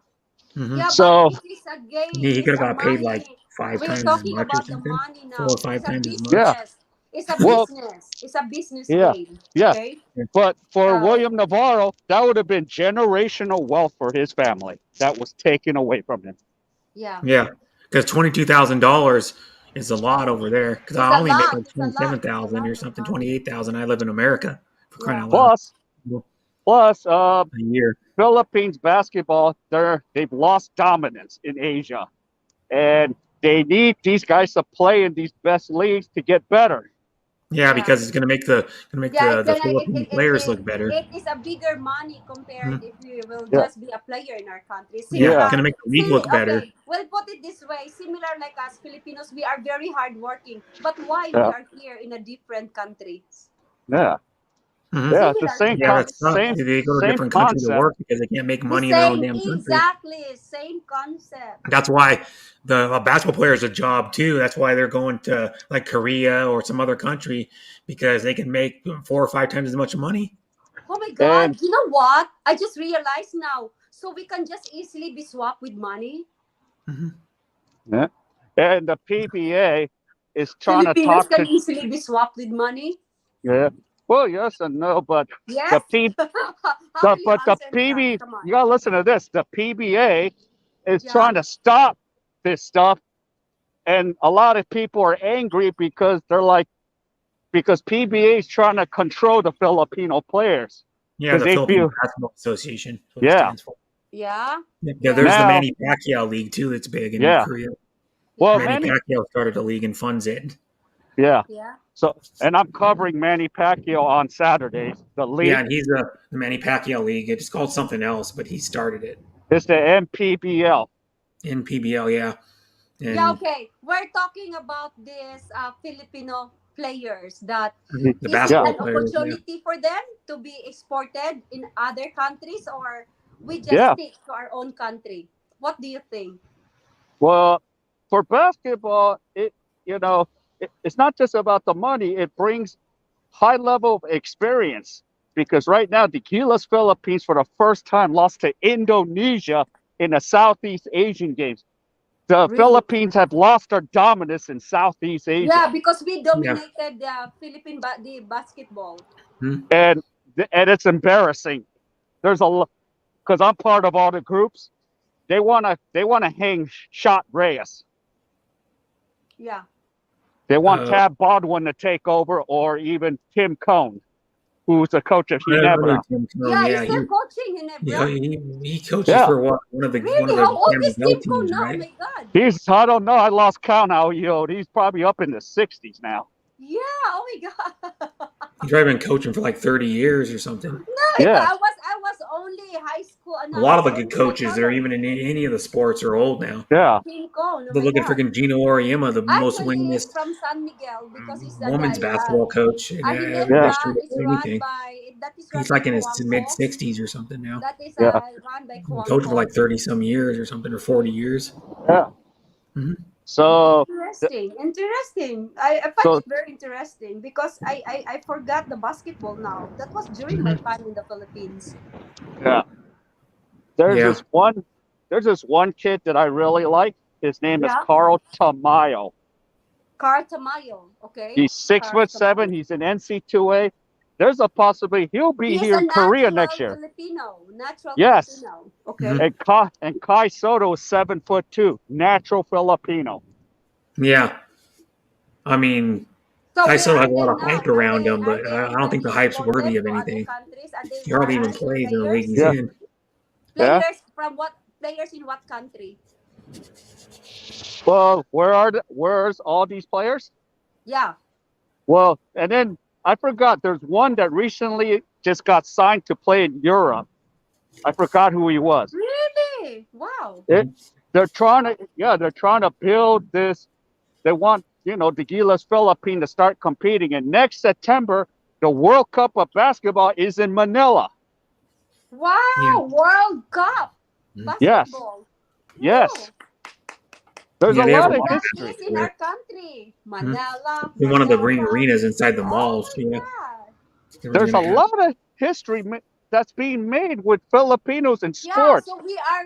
Mm-hmm. Yeah, but So it is a game. He could It's have a got paid like money. 5 We're times as talking much or about the something, money 4 or now. 5 It's a times as much. yeah, business. It's a well, business. It's a business yeah, game. yeah. Okay. But for So William Navarro, that would have been generational wealth for his family that was taken away from him. yeah, Yeah, because $22,000 is a lot over there. Because it's I a only make lot. like It's a lot. It's a 27,000 lot or of something, money. 28,000. I live in America for crying Yeah. out loud. Plus, A year. Philippines basketball, they've lost dominance in Asia, and they need these guys to play in these best leagues to get better. Yeah, because it's going to make the it's Filipino players look better. it is a bigger money compared Mhm. if you will Yeah. just be a player in our country. Yeah, it's Yeah. going to make the league look better. Okay, we'll put it this way: similar like us Filipinos, we are very hardworking, but why we Yeah. are here in a different country? Yeah. Mhm. Yeah. It's the Similar to same Yeah, us. that's tough. same They go to a same different country to concept. work because they can't make The money in their own same, damn country. exactly, same concept. That's why the basketball player is a job too. That's why they're going to like Korea or some other country because they can make 4 or 5 times as much money. Oh my And God! You know what? I just realized now. So we can just easily be swapped with money. yeah. And the PBA is trying to Filipinos talk can to easily be swapped with money. yeah. Well, yes and no, but the Yes. P How will you but the answer that? PB Come on. you gotta listen to this. The PBA is Yeah. trying to stop this stuff, and a lot of people are angry because they're like because PBA is trying to control the Filipino players Yeah, because the they Philippine feel Basketball Association, is what it yeah stands for. Yeah. Yeah, Yeah. there's the now Manny Pacquiao League too. That's big in yeah. Korea. Well, Yeah. Manny Manny Pacquiao started a league and funds it. yeah. Yeah. So and I'm covering Manny Pacquiao on Saturdays. The Yeah, league and he's the Manny Pacquiao League. It's called something else, but he started it is the MPBL. in PBL. Yeah, Yeah. and Okay. We're talking about these Filipino players. That the is it basketball an players. Yeah. opportunity for them to be exported in other countries, or we just Yeah. stick to our own country? What do you think? Well, for basketball, it's not just about the money. It brings high level of experience because right now the Gilas Philippines for the first time lost to Indonesia in the Southeast Asian Games. The Really? Philippines have lost their dominance in Southeast Yeah, Asia, because we Yeah. dominated the the basketball. and it's embarrassing. There's a because I'm part of all the groups. They wanna hang Shot Reyes. Yeah. They want Uh, Tab Baldwin to take over, or even Tim Cone, who's the coach of I Ginebra. heard Tim Cone. Yeah, he's Yeah, still coaching in Ebra. he coaches Yeah, for what one of Really? the How old San is Miguel Tim Cone teams, now? Oh right? my God. I don't know. I lost count how he old. He's probably up in the 60s now. Yeah. Oh my God. He's probably been coaching for like 30 years or something. No, Yeah, I was only high school. A No, I lot of was the good only in my coaches that are college. even in any of the sports are old now. yeah. Tim Cone. Oh But my look at God. freaking Gino Oriema, the most Actually, he's winningest from San Miguel because he's women's basketball coach in Yeah, Ginebra history is of run anything. by that is run He's by like in his mid Kuangko. 60s or something now. That is yeah, run by He coached for Kuangko. like 30 some years or something, or 40 years. yeah. hmm So, Interesting. Interesting. I find so it very interesting because I forgot the basketball now. That was during my hmm time in the Philippines. yeah. There's Yeah. this one. There's this one kid that I really like. His name is Yeah. Carl Tamayo. Carl Tamayo. Okay. He's six Carl foot seven. Tamayo. He's an NC2A. There's a possibility he'll be He is here a in Korea next natural year. Filipino. Natural Yes, Filipino. hmm Okay. and Kai Soto is 7'2", natural Filipino. Yeah. I mean, So I where still are have a they lot of now? hype around him, Are but they I don't think the already hype's worthy exported of to other anything. countries? Are they He hardly even are plays in the league he's players? Yeah, in. yeah. Players from what? Players in what country? Well, where's all these players? Yeah. Well, and then I forgot. There's one that recently just got signed to play in Europe. I forgot who he was. Really? Wow. They're trying to build this. They want the Gilas Philippines to start competing, and next September the World Cup of basketball is in Manila. Wow. Yeah. World Cup Yes, basketball. yes. Wow. There's a Yeah, they have a lot And of lot of that history. is basketball in there. our country. Mhm. Manila, In one of the ring Manila. arenas inside the Oh malls. my Yeah, God. they were There's going a to have. lot of history that's being made with Filipinos in Yeah, sports. so we are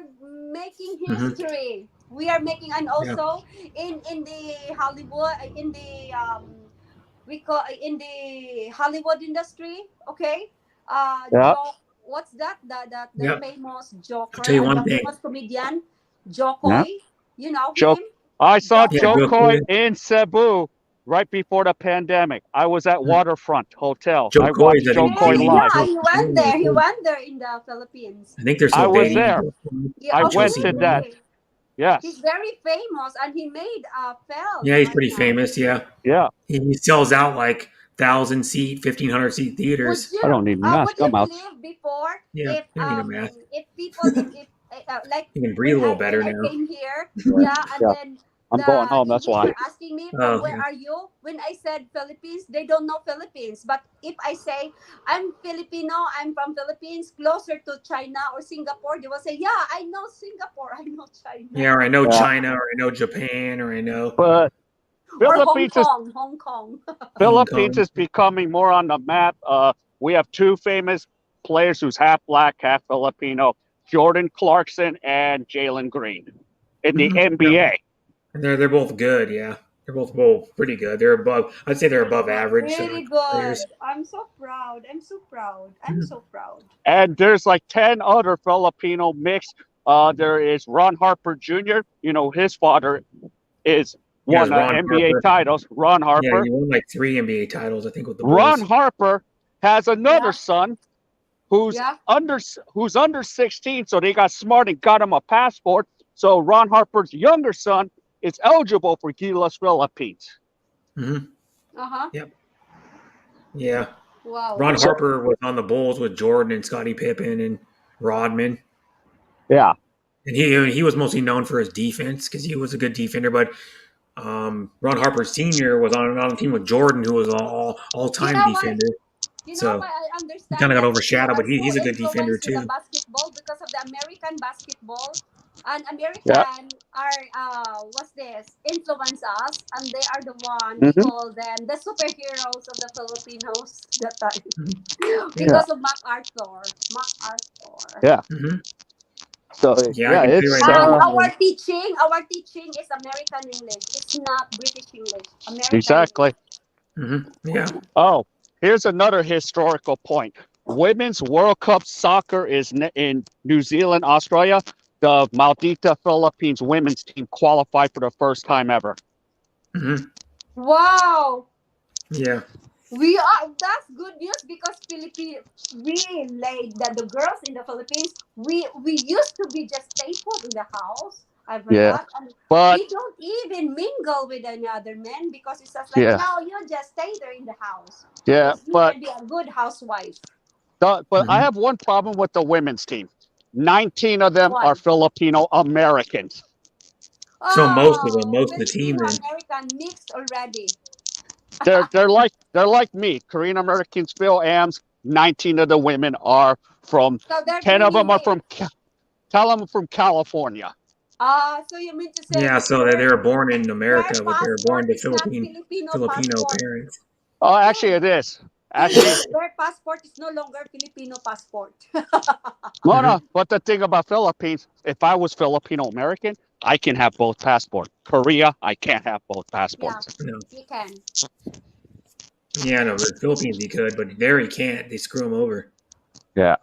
making hmm history. We are making, and Yeah. also in the Hollywood, in the we call in the Hollywood industry. Okay, Yeah, Joke. What's that? The Yeah. famous I'll joker, tell you the one thing. famous comedian, yeah. Jokoy. You know Joe, him, I saw Yeah, Joe Jokoy. Joe Coy Coy. in Cebu right before the pandemic. I was at Waterfront Hotel. I I watched that Joe he's Coy Really? dating live. Yeah, Chelsea he went Handler, there. He too. went there in the Philippines. I think they're I still was dating. there. Yeah. I Oh, went Chelsea to Handler. that. really? He's Yes. very famous, and he made a Yeah, film he's right pretty now. famous. Yeah, Yeah. he sells out like 1,000-seat, 1,500-seat theaters. I don't need mask. Would you I'm out. believe before Yeah, if you don't need a mask. people if like You can breathe when a little I better now. came here, yeah, and Yeah, then I'm the going home. That's Indians why. are asking me from Oh, where yeah. are you? When I said Philippines, they don't know Philippines. But if I say I'm Filipino, I'm from Philippines, closer to China or Singapore, they will say, yeah, I know Singapore, I know China, Yeah, or I know Yeah. China, or I know Japan, or I know But or Hong Philippines is Kong, Hong Kong. Hong Philippines Kong. is becoming more on the map. We have two famous players who's half black, half Filipino: Jordan Clarkson and Jalen Green in the Mhm. NBA. And they're both good. Yeah, they're both pretty good. They're above. I'd say they're above average Really players. good. I'm so proud. I'm so proud. I'm so proud. And there's like 10 other Filipino mix. There is Ron Harper Jr. You know, his father is Yeah, it's won Ron NBA Harper. titles. Ron Yeah, Harper. he won like 3 NBA titles, I think, with the Ron Bulls. Harper has another Yeah. son who's Yeah. under 16, so they got smart and got him a passport. So Ron Harper's younger son is eligible for Gilas Philippines. Mm-hmm. Uh-huh. Yep. Yeah. Wow. Ron So Harper was on the Bulls with Jordan and Scottie Pippen and Rodman. yeah, And he was mostly known for his defense because he was a good defender. But Ron Harper Sr. was on a team with Jordan, who was an all You time know why? defender. You know So why I he kind understand of got that he overshadowed, but was so he's a good defender influenced with the too. basketball because of the American basketball. And yeah, American are what's this? Influence us, and they are the one we hmm call them the superheroes of the Filipinos that time Mm-hmm. Yeah. yeah, because of MacArthur. MacArthur. yeah. Mm-hmm. So Yeah, I yeah, can say right it's And now. our teaching is American English. It's not British English. American exactly. English. Mm-hmm. Yeah. Oh, here's another historical point. Women's World Cup soccer is in New Zealand, Australia. The Maldita Philippines women's team qualified for the first time ever. Mm-hmm. Wow. Yeah. That's good news because Philippines we laid that the girls in the Philippines we used to be just stay put in the house. I've heard Yeah, that, and but we don't even mingle with any other men because it's just like yeah, no, you just stay there in the house yeah, because you but can be a good housewife. I have one problem with the women's team. 19 of them are Why? Filipino Americans. So most of them, Oh, most of the team, Filipino then. American mixed already. They're like me. Korean Americans, Phil Ams. 19 of the women are from. So they're 10 of bringing them are here. from. Tell them from California. So you mean to say Yeah. So they were born in their America, but they were born passport to is not Filipino Filipino passport? parents. Oh, actually, Hey, it is. hey, Actually, their passport is no longer Filipino passport. no, Mm-hmm. no. But the thing about Philippines, if I was Filipino American, I can have both passports. Korea, I can't have both Yeah, passports. No. you can. Yeah, no, the Philippines he could, but there he can't. They screw him over Yeah.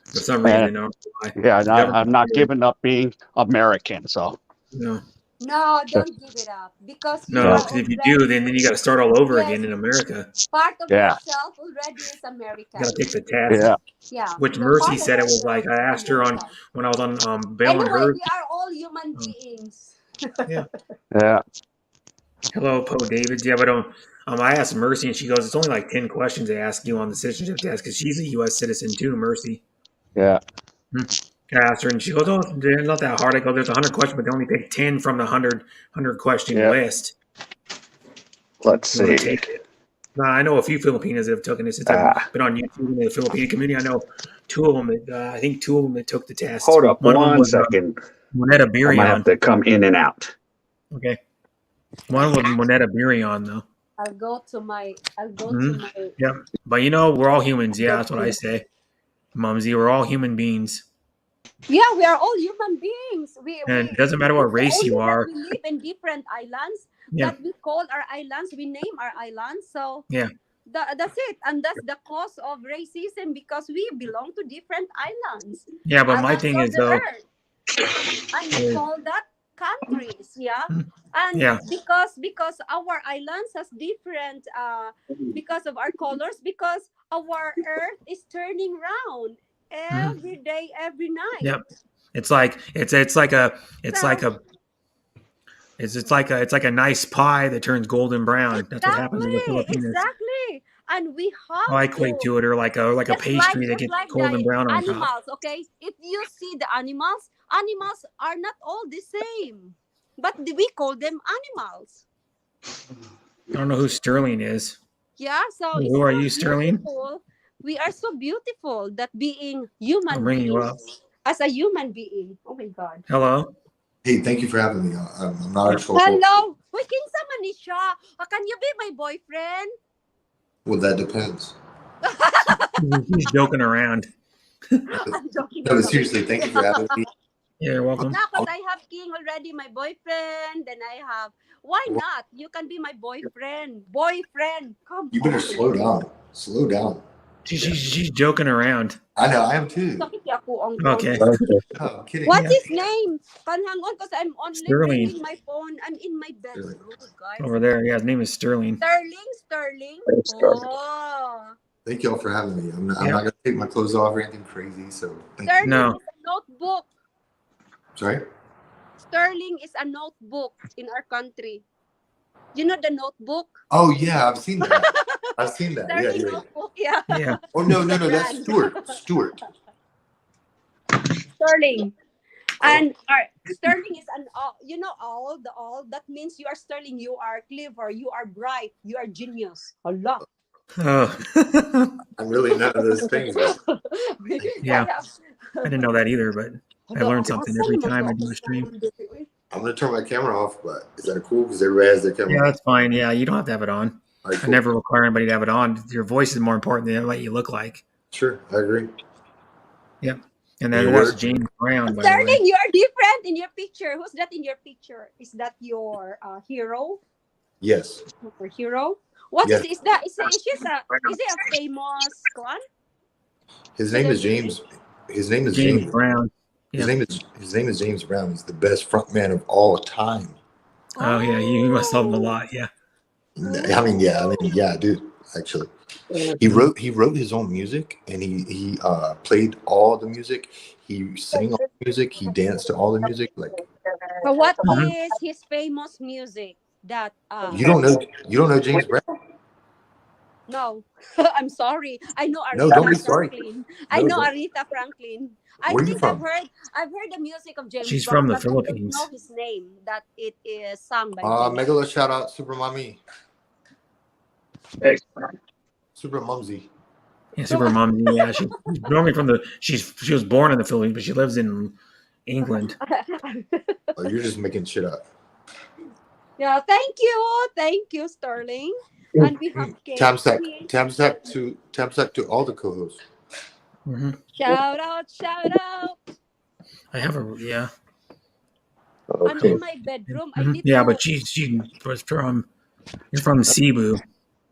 for some And reason. I don't know why. yeah, The government. I'm not giving up being American. So No, No, don't give it up because you no, yeah, are because if you do, already then you got to start all over again yes, in America. part of yeah, yourself already is You got American. to take the test. yeah. Yeah, Which the Mercy part of said it was yourself like. I is asked her on American. when I was on Bill and Anyway, her. we are all human Um, beings. yeah. Yeah. Hello, Poe David. Yeah, but I asked Mercy, and she goes, "It's only like 10 questions they ask you on the citizenship test because she's a U.S. citizen too." Mercy. Yeah. I asked her, and she goes, "Oh, they're not that hard." I go, "There's 100 questions, but they only pick 10 from the 100 question Yeah. list. Let's If you want to see. take it." Now, I know a few Filipinos that have taken it since I've been on YouTube in the Filipino community. I know two of them. I think two of them that took the test. Hold up One of them one was second. Moneta I might have Birion. to come in and out. Okay, one was Moneta Birion though. I'll go to Hmm. my Yep. But we're all humans. Yeah, that's what I document. say, Mumsy. We're all human beings, Yeah, we are all human beings. and it doesn't matter what It's race you only that are. we live in different islands Yeah. that we call our islands. We name our islands. So Yeah. that's it, and that's the cause of racism because we belong to different islands, Yeah. But my islands thing of is the though, earth, and we is, call that countries. Yeah, and yeah. because our islands has different because of our colors because our earth is turning round Mhm. every day, every night. Yep. It's like it's like a it's like So a It's like a nice pie that turns golden brown. That's what happens in the Philippines. Exactly. And we have I equate to it, or like a pastry that gets golden the brown on top. animals, okay? If you see the animals are not all the same. But we call them animals. I don't know who Sterling is. Yeah, so Who are you, Sterling? We are so beautiful that being human I'm bringing you up. as a human being. Oh my God. Hello. Hey, thank you for having me. I'm not a troll. Hello. Wait, kinsa man ni siya? Can you be my boyfriend? Well, that depends. He's joking around. I'm joking. No, seriously, thank you for having me. Yeah, you're welcome. No, because I have King already, my boyfriend. Then I have. Why not? You can be my boyfriend. Come. You better slow down. Slow down. She's joking around. I know, I am too. Okay. Oh, I'm kidding. What's his name? Can hang on because I'm only Sterling. bringing my phone. I'm in my bedroom, guys. Over there. Yeah, his name is Sterling. Sterling. Sterling. Oh. Thank y'all for having me. I'm not gonna take my clothes off or anything crazy. So thank Sterling you. is a notebook. Sorry? Sterling is a notebook in our country. You know the notebook? Oh yeah, I've seen that. I've seen that. Sterling Yeah. notebook, yeah. Oh no, that's Stuart. Sterling. And Sterling is an all that means you are Sterling, you are clever, you are bright, you are genius. Allah. Oh. I'm really none of those things. Yeah. I didn't know that either, but I learn something every time I do a stream. I'm gonna turn my camera off, but is that cool? Because everybody has their camera. Yeah, that's fine. Yeah, you don't have to have it on. Right, cool. I never require anybody to have it on. Your voice is more important than what you look like. Sure, I agree. Yep. And then that's James Brown. By Sterling, the way. you are different in your picture. Who's that in your picture? Is that your hero? Yes. Your hero? What yes. is that? Is it a famous one? His name is James. His name is James Brown. His name is James Brown. He's the best frontman of all time. Oh yeah, you must love him a lot. Yeah. I mean, yeah, dude. Actually, he wrote his own music, and he played all the music. He sang all the music. He danced to all the music. Like, so what is his famous music? That you don't know James Brown? No, I'm sorry. I know Aretha No, don't be Franklin. sorry. I know don't. Aretha Franklin. I Where are you think from? I've heard the music of James She's Brown, from the but Philippines. I don't know his name. That it is sung by James. Megalo shout out Super Mommy. Super Mumsy. Yeah, Super Mom. Yeah, she's normally from she was born in the Philippines, but she lives in England. Oh, you're just making shit up. Yeah, thank you, Sterling. And we have Tamsack to all the co-hosts. Mm-hmm. Shout out. I have a I'm in my bedroom. I need but she was from. You're from Cebu.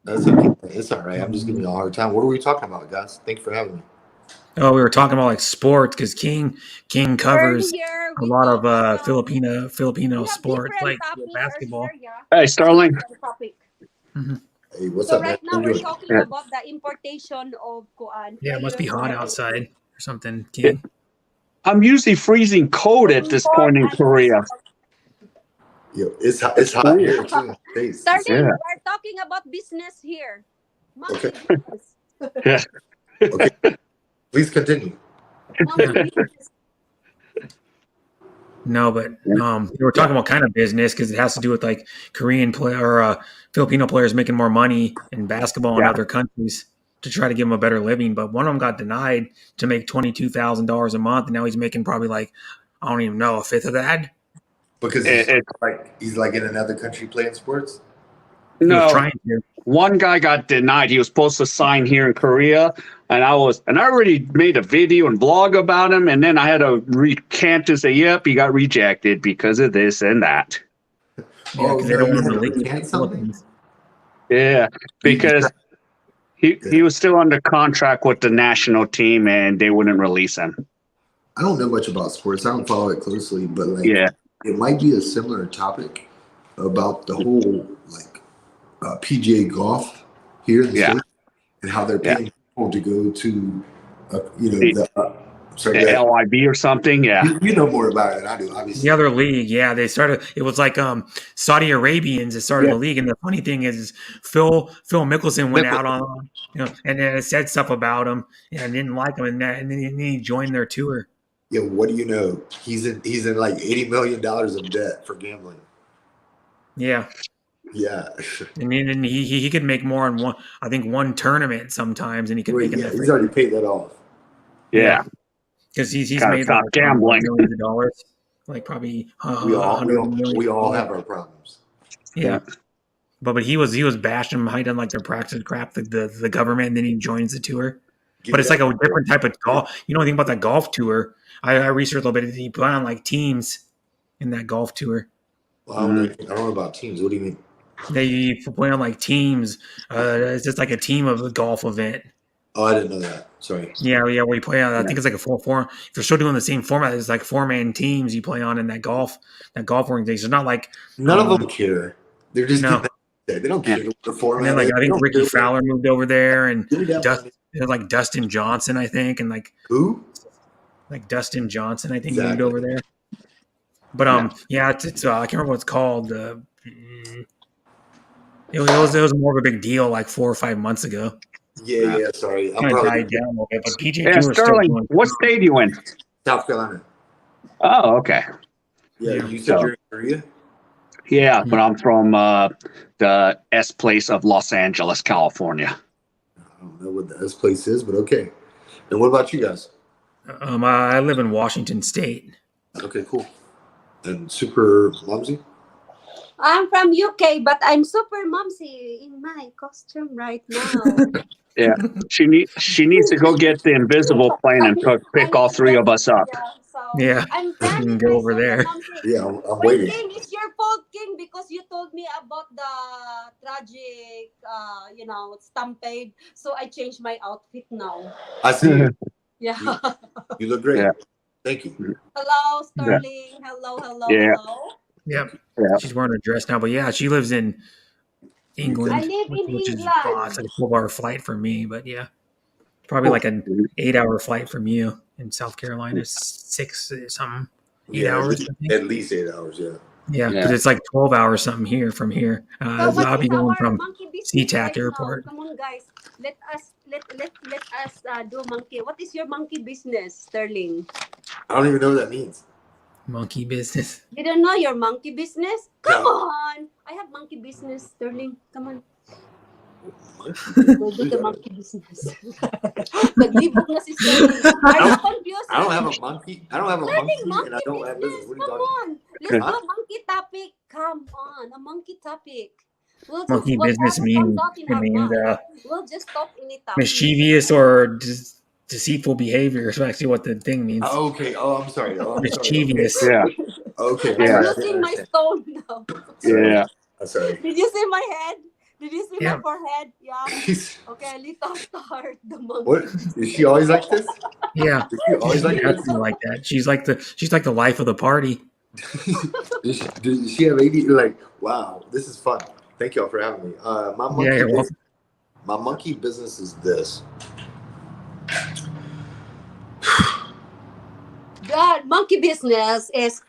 That's okay. It's all right. I'm just giving you a hard time. What are we talking about, guys? Thank you for having me. Oh, we were talking about like sports because King covers a lot of Filipino sports like basketball. Hey, Sterling. Mm-hmm. Hey, what's so up, right man? now we're talking about the importation of kuan. Yeah, it must be hot outside or something, King. I'm usually freezing cold at this point in Korea. Yo, it's hot here too. Starting, we're talking about business here. Okay. Yeah. Okay. Please continue. No, but we were talking about kind of business because it has to do with like Korean or Filipino players making more money in basketball in other countries to try to give them a better living. But one of them got denied to make $22,000 a month, and now he's making probably like I don't even know a fifth of that. Because he's like in another country playing sports. No, one guy got denied. He was supposed to sign here in Korea, and I already made a video and blog about him, and then I had to recant and say, "Yep, he got rejected because of this and that." Yeah, because they don't want to recant something. Yeah, because he was still under contract with the national team, and they wouldn't release him. I don't know much about sports. I don't follow it closely, but it might be a similar topic about the whole PGA golf here in the States and how they're paying people to go to Sorry, The LIV or something. Yeah. You know more about it than I do, obviously. The other league, yeah, they started. It was like Saudi Arabians that started the league, and the funny thing is Phil Mickelson went out on and then it said stuff about him and didn't like him, and then he joined their tour. Yeah, what do you know? He's in like $80 million of debt for gambling. Yeah. Yeah. And then he could make more in one tournament sometimes, and he could make it. Yeah, he's already paid that off. Yeah. Because he's Gotta made stop like gambling. millions of dollars, like probably We all $100 have our problems. Yeah. But he was bashing him. He done like their practice crap, the government, and then he joins the tour. But it's like a different type of golf. You know anything about that golf tour? I researched a little bit. He put on like teams in that golf tour. Well, I don't know about teams. What do you mean? They play on like teams. It's just like a team of a golf event. Oh, I didn't know that. Sorry. Yeah. We play on. I think it's like a 4-4. If they're still doing the same format, it's like 4-man teams you play on in that golf organization. It's not like none of them care. They're just they don't care the format. And then I think Ricky Fowler moved over there, and Dustin Johnson, I think, and who? Like Dustin Johnson, I think moved over there. But it's I can't remember what it's called. It was more of a big deal like 4 or 5 months ago. Yeah. Sorry, I'm probably died down a little bit. But PGA Tour is Sterling, still going. what state are you in? South Carolina. Oh, okay. Yeah, you said you're in Korea? Yeah, but I'm from the S place of Los Angeles, California. I don't know what the S place is, but okay. And what about you guys? I live in Washington State. Okay, cool. And Super Mumsy? I'm from UK, but I'm super mumsy in my costume right now. Yeah, she needs to go get the invisible plane and pick all three of us up. Yeah, I'm you can go over there. Yeah, I'm waiting. King, it's your fault, King, because you told me about the tragic, stampede. So I changed my outfit now. I see you. Yeah. You look great. Yeah. Thank you. Hello, Sterling. Yeah. Hello. Yeah. Hello. Yeah. She's wearing a dress now, but yeah, she lives in England. I live in which England. It's like a 12-hour flight for me, but yeah. Probably like an 8-hour flight from you in South Carolina, 6 something, 8 hours. At least 8 hours, yeah. Yeah, because it's like 12 hours something here from here. I'll be going from SeaTac Airport. Come on, guys. Let us do monkey. What is your monkey business, Sterling? I don't even know what that means. Monkey business. You don't know your monkey business? Come on. I have monkey business, Sterling. Come on. Go do the monkey business. Naglibog na si Sterling. Are you confused? I don't have a monkey. I don't have a monkey, and I don't have business. What are you Come talking on. Let's do a monkey topic. Come on. A monkey topic. Monkey business means we'll just talk in it. Mischievous or deceitful behavior. That's actually what the thing means. Oh, okay. Oh, I'm sorry. Mischievous. Yeah. Okay. I'm losing my stone now. Yeah. I'm sorry. Did you see my head? Did you see my forehead? Yeah. Okay, little start the monkey. What? Is she always like this? Yeah. Is she always like this? Like that. She's like the life of the party. Does she have 80? Like, wow, this is fun. Thank y'all for having me. My monkey business is this. God, monkey business is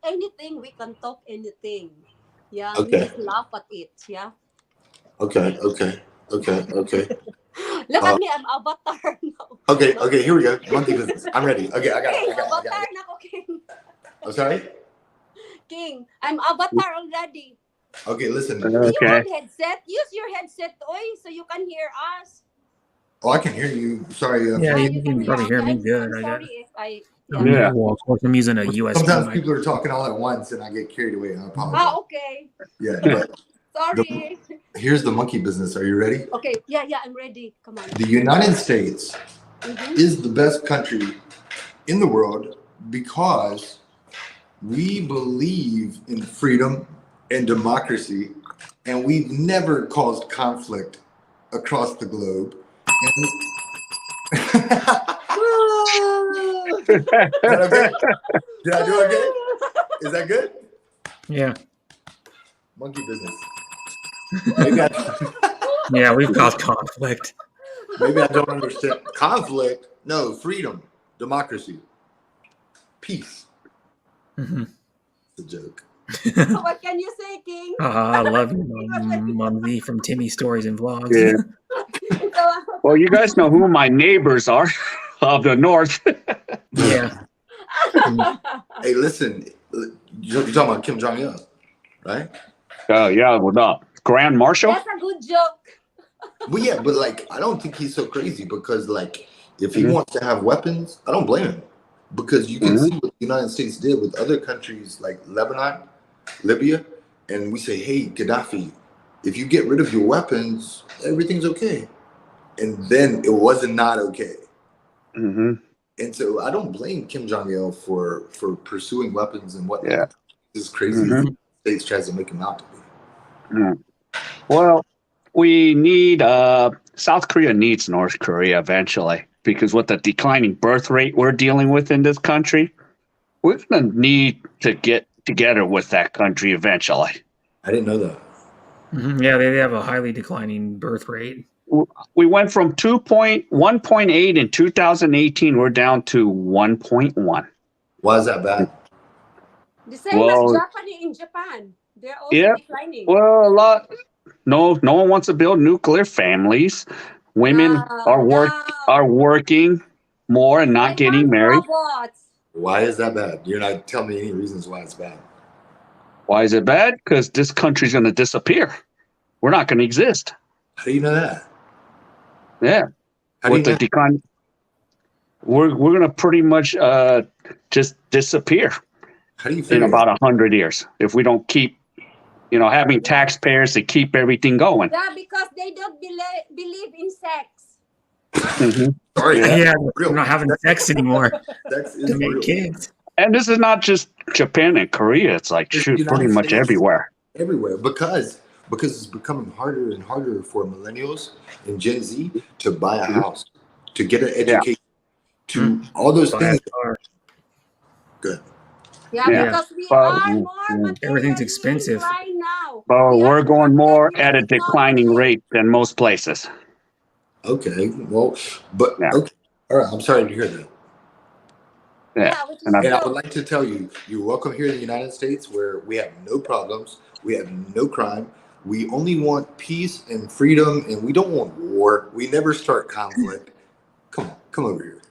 anything we can talk anything. Yeah, Okay. we just laugh at it. Yeah. Okay. Look at me, I'm avatar now. Okay, here we go. Monkey business. I'm ready. Okay, I got it. Avatar na ko, King. I'm sorry? King, I'm avatar already. Okay, listen. Do you have headset? Use your headset, so you can hear us. Oh, I can hear you. Sorry. Yeah, you can probably hear me good. I'm sorry if I... Yeah. Well, of course, I'm using a USB. Sometimes mic. people are talking all at once and I get carried away. I apologize. Okay. Yeah, but Sorry. here's the monkey business. Are you ready? Okay, yeah, I'm ready. Come on. The United States is the best country in the world because we believe in freedom and democracy, and we've never caused conflict across the globe. Is that okay? Did I do okay? Is that good? Yeah. Monkey business. Yeah, we've caused conflict. Maybe I don't understand. Conflict? No, freedom. democracy, peace. Mm-hmm. It's a joke. What can you say, King? I love you, Mumsy from Timmy Stories and Vlogs. Yeah. Well, you guys know who my neighbors are of the north. Yeah. Hey, listen, you're talking about Kim Jong Il, right? Yeah, well, the Grand Marshal. That's a good joke. But yeah, but like, I don't think he's so crazy because, like, if he wants to have weapons, I don't blame him, because you can see what the United States did with other countries like Lebanon, Libya, and we say, hey, Gaddafi, if you get rid of your weapons, everything's okay. And then it wasn't not okay. Mm-hmm. And so I don't blame Kim Jong Il for pursuing weapons and whatnot. Yeah. This is crazy. Mm-hmm. The States tries to make him out to be. Mm. Well, we need South Korea needs North Korea eventually, because with the declining birth rate we're dealing with in this country, we're going to need to get together with that country eventually. I didn't know that. Mm-hmm. Yeah, they have a highly declining birth rate. We went from 1.8 in 2018. We're down to 1.1. Why is that bad? The same as Japan in Japan. They're also declining. Well, a lot. No one wants to build nuclear families. Women are working more and not getting married. Robots. Why is that bad? You're not telling me any reasons why it's bad. Why is it bad? Because this country's going to disappear. We're not going to exist. How do you know that? Yeah. With the decline, we're going to pretty much just disappear. How do you figure in about 100 years if we don't keep, having taxpayers to keep everything going? Yeah, because they don't believe in sex. Mm-hmm. Sorry, we're not having sex anymore to make kids. And this is not just Japan and Korea. It's like pretty much everywhere. Everywhere, because it's becoming harder and harder for millennials and Gen Z to buy a house, to get an education, to all those things. Good. Yeah, because we are more everything's expensive right now. But we're going more at a declining rate than most places. Okay, well, but okay, all right. I'm sorry to hear that. Yeah, and I would like to tell you, you're welcome here in the United States, where we have no problems, we have no crime, we only want peace and freedom, and we don't want war. We never start conflict. Come over here.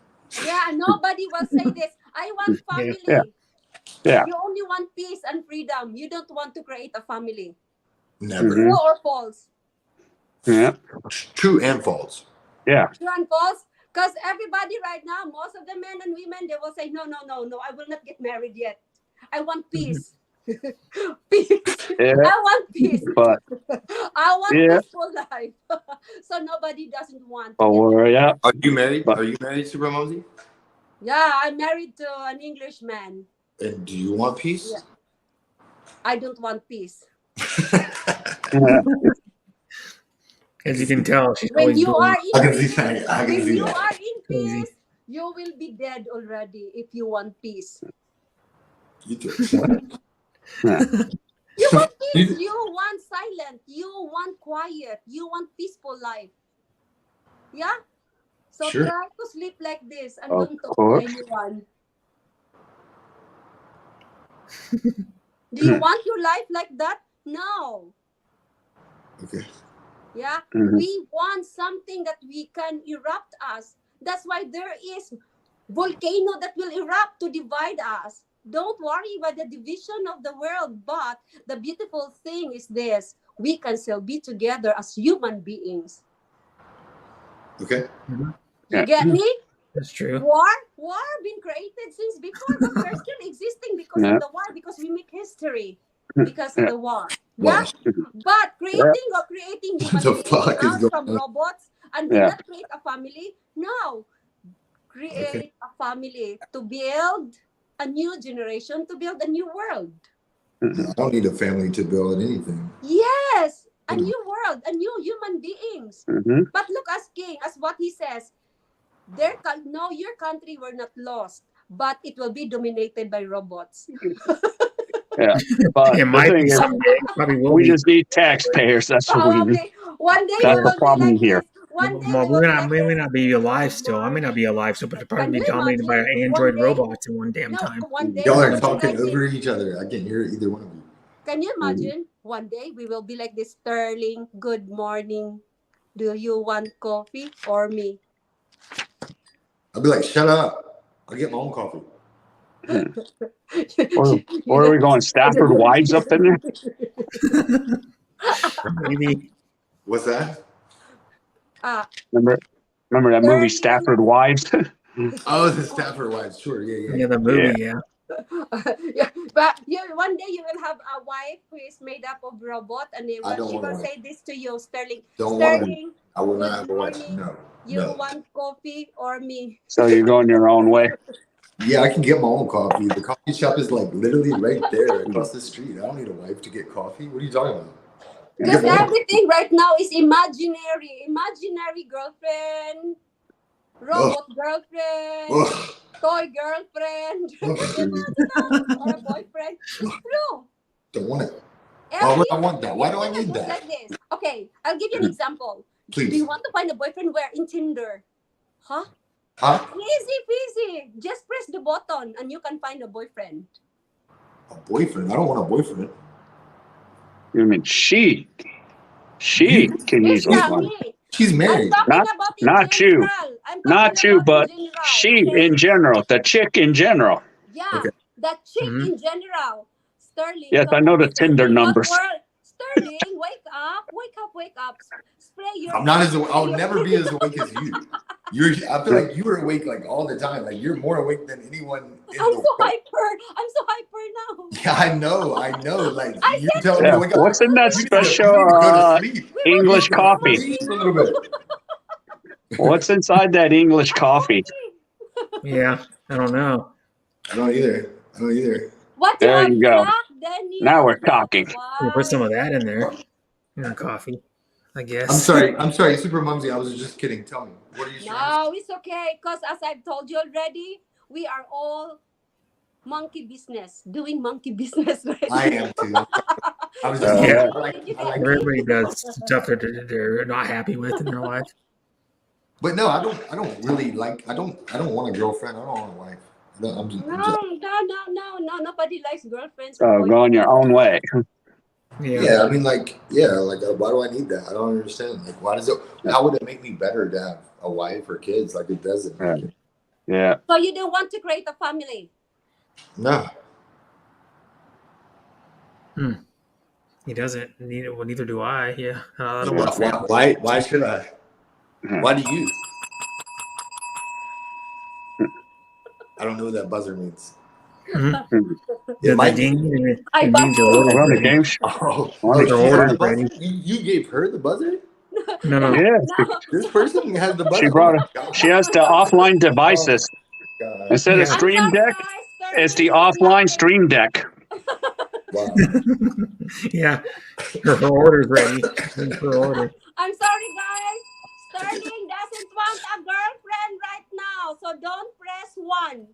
Yeah, nobody will say this. I want family. Yeah. You only want peace and freedom. You don't want to create a family. Never. True or false? Yeah. True and false. Yeah. True and false? Because everybody right now, most of the men and women, they will say, no, I will not get married yet. I want peace. Peace. Yeah. I want peace. But I want peaceful life. So nobody doesn't want. Are you married? Are you married, Super Mosey? Yeah, I'm married to an Englishman. And do you want peace? Yeah. I don't want peace. As you can tell, she's when always you are in peace, when you are in peace, you will be dead already if you want peace. You want peace, you want silence, you want quiet, you want peaceful life. Yeah? So try to sleep like this and don't talk to anyone. Do you want your life like that? No. Okay. Yeah, we want something that we can erupt us. That's why there is volcano that will erupt to divide us. Don't worry about the division of the world, but the beautiful thing is this: we can still be together as human beings. Okay. You get me? That's true. War been created since before, but we're still existing because of the war, because we make history because of the war. Yeah, but creating human beings from robots and do not create a family. No, create a family to build a new generation, to build a new world. I don't need a family to build anything. Yes, a new world, a new human beings. But look, as King, as what he says, your country were not lost, but it will be dominated by robots. Yeah, but it might be someday. We just need taxpayers. That's what we need. One day that's the problem here. one day Well, we will be like we may this. not be alive Good still. I may not morning. be alive still, but it'll Can probably be you dominated by imagine one android day? robots in one damn No, time. one day Y'all we are will be talking like this. over each other. I can't hear either one of you. Can you imagine one day we will be like this? Sterling, good morning. Do you want coffee or me? I'll be like, shut up. I'll get my own coffee. Or are we going Stafford Wives up in there? Maybe. What's that? Remember that movie Stafford Wives? Oh, the Stafford Wives. Sure. Yeah. Yeah, the movie. Yeah. Yeah, but one day you will have a wife who is made up of robot, and I don't she want a will wife. say this to you, Sterling. Don't want a wife. Sterling, I will not good have a wife. morning. No. You No. want coffee or me? So you're going your own way. Yeah, I can get my own coffee. The coffee shop is like literally right there across the street. I don't need a wife to get coffee. What are you talking about? Because everything right now is imaginary. Imaginary girlfriend, robot girlfriend, toy girlfriend. Can you imagine that? Or a boyfriend? It's true. Don't want it. Every, Why would I want that? Why do I everything need goes that? like this. Okay, I'll give you an example. Please. Do you want to find a boyfriend? Where in Tinder? Huh? Huh? Easy peasy. Just press the button and you can find a boyfriend. A boyfriend? I don't want a boyfriend. You mean she can easily find. Me. She's married. I'm talking about in Not you. general. I'm talking Not you, about but in general. she Okay? in general. The chick in general. Yeah, Okay. that chick in general. Sterling, Yes, I come know on, the Sterling. Tinder What numbers. world? Sterling, wake up, wake up, wake up. Spray your. I'm not as. I'll never be as awake as you. I feel like you are awake like all the time. Like you're more awake than anyone in I'm the so world. hyper. I'm so hyper now. Yeah, I know. Like you're said telling me to wake up. What's in that You special need to go to sleep. English coffee? Sleep a little bit. What's inside that English coffee? Yeah, I don't know. I don't either. What There you go. Daniel? Now we're talking. You put some of that in there. In our coffee, I guess. I'm sorry, Super Mumsy. I was just kidding. Tell me, what are you saying? No, it's okay. Because as I've told you already, we are all monkey business, doing monkey business right I now. am too. I was just Everybody does stuff that they're not happy with in their life. But no, I don't really like. I don't want a girlfriend. I don't want a wife. I'm just, No. Nobody likes girlfriends. So go on your own way. Yeah, I mean, like, why do I need that? I don't understand. Like, why does it? How would it make me better to have a wife or kids? Like, it doesn't. Yeah. So you don't want to create a family? No. He doesn't need it. Well, neither do I. Yeah, I don't want to. Why should I? Why do you? I don't know what that buzzer means. The ding. It means your order's ready. You gave her the buzzer? No. Yeah. This person has the buzzer. She brought it. She has the offline devices. Instead of Stream Deck, it's the offline Stream Deck. Wow. Yeah, her order's ready. Her order. I'm sorry, guys. Sterling doesn't want a girlfriend right now, so don't press 1.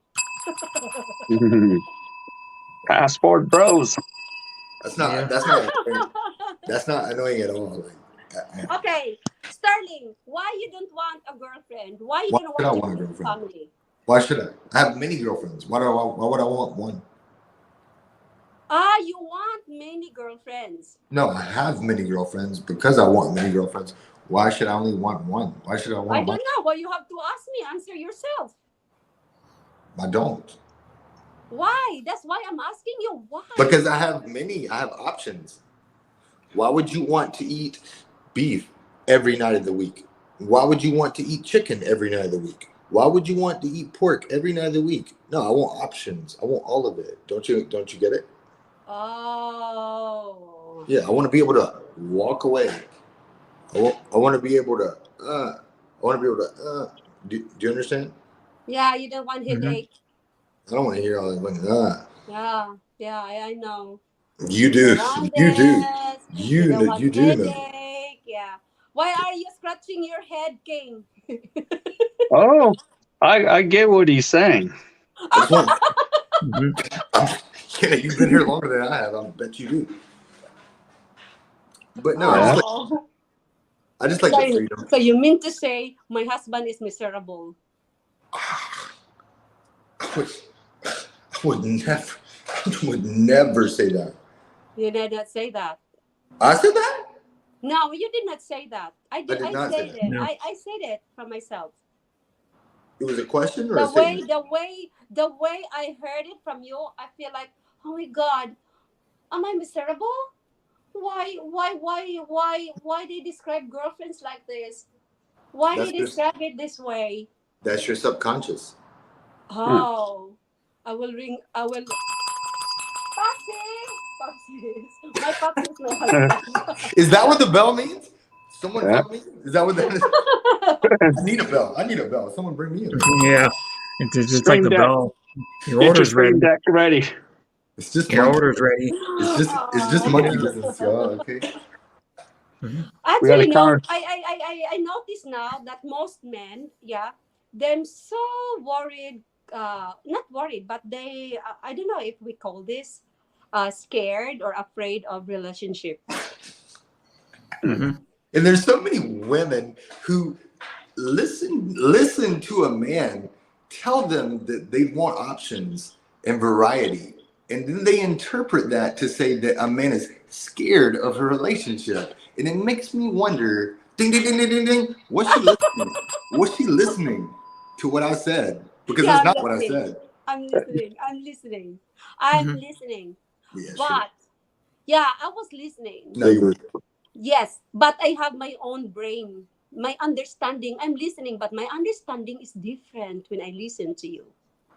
Passport Bros. That's not annoying at all. Okay, Sterling, why you don't want a girlfriend? Why you don't want a family? Why should I? I have many girlfriends. Why would I want one? You want many girlfriends. No, I have many girlfriends because I want many girlfriends. Why should I only want one? Why should I want? I don't know. Well, you have to ask me. Answer yourself. I don't. Why? That's why I'm asking you. Why? Because I have many. I have options. Why would you want to eat beef every night of the week? Why would you want to eat chicken every night of the week? Why would you want to eat pork every night of the week? No, I want options. I want all of it. Don't you get it? Oh. Yeah, I want to be able to walk away. I want to be able to. Do you understand? Yeah, you don't want headache. I don't want to hear all that. Yeah, I know. You do. You do know. Yeah. Why are you scratching your head, King? Oh, I get what he's saying. Yeah, you've been here longer than I have. I bet you do. But no, I just like the freedom. So you mean to say my husband is miserable? I would never say that. You did not say that. I said that? No, you did not say that. I did not say said that. it. No. I said it from myself. It was a question or The a statement? the way I heard it from you, I feel like, oh my God, am I miserable? Why they describe girlfriends like this? Why they describe it this way? That's your subconscious. Oh, I will. Foxy. My Foxy is my husband. Is that what the bell means? Someone fuck me? Is that what that is? I need a bell. Someone bring me a bell. Yeah. It's like Stream the deck. bell. Your Get your order's ready. stream deck ready. It's just Your monkey. order's ready. It's just monkey business, y'all. Okay. Actually, no. I notice now that most men, they're so worried. Not worried, but they. I don't know if we call this, scared or afraid of relationship. And there's so many women who listen to a man tell them that they want options and variety, and then they interpret that to say that a man is scared of her relationship, and it makes me wonder, ding ding ding ding ding ding, was she listening? Was she listening to what I said? Because that's not what I said. I'm listening. Yeah, but I was listening. No, you were. Yes, but I have my own brain. My understanding, I'm listening, but my understanding is different when I listen to you.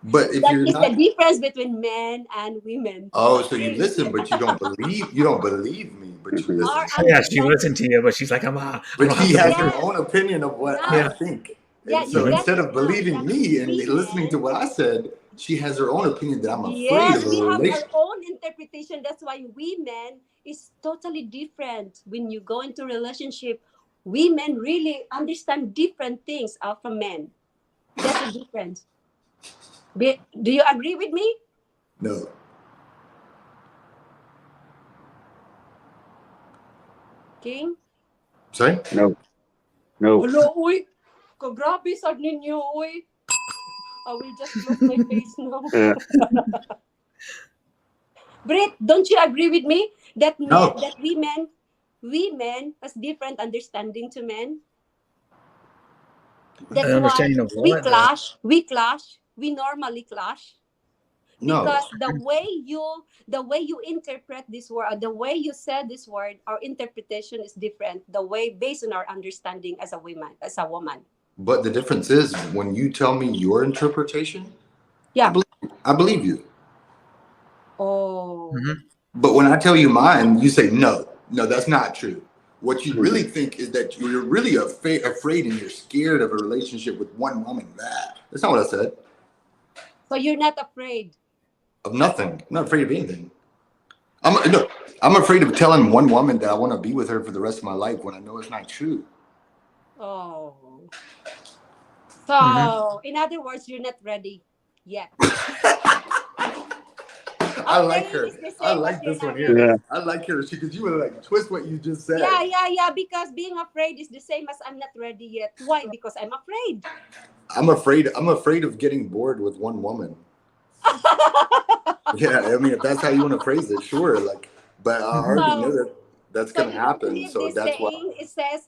But if That you're is not, the difference between men and women. oh, so you listen, but you don't believe. You don't believe me, but you listen. Yeah, she listened to you, but she's like, I But don't have she to has believe. her own opinion of what Yeah. I think. Yeah, And so you instead get of it now. believing me and listening to what I said, she has her own opinion that I'm afraid of a we have relationship. our own interpretation. That's why women is totally different. When you go into relationship, women really understand different things from men. That's the difference. Do you agree with me? No. King? Sorry? No. Hello, uy. Kagrabe sad ninyo, uy. I will just close my face now. Brit, don't you agree with me that that women has different understanding to men? That's why Understanding of we what? clash. We normally clash. No. Because the way you interpret this word, the way you said this word, our interpretation is different. The way based on our understanding as a woman. But the difference is when you tell me your interpretation, Yeah. I believe you. Oh. But when I tell you mine, you say no, that's not true. What you really think is that you're really afraid and you're scared of a relationship with one woman. That's not what I said. So you're not afraid of nothing. I'm not afraid of anything. I'm afraid of telling one woman that I want to be with her for the rest of my life when I know it's not true. Oh. So, in other words, you're not ready yet. I like her. I like this one here. Yeah. I like her because you would like twist what you just said. Yeah. Because being afraid is the same as I'm not ready yet. Why? Because I'm afraid. I'm afraid of getting bored with one woman. Yeah, I mean, if that's how you want to phrase it, sure. But I already know that's gonna happen. So that's why. It says,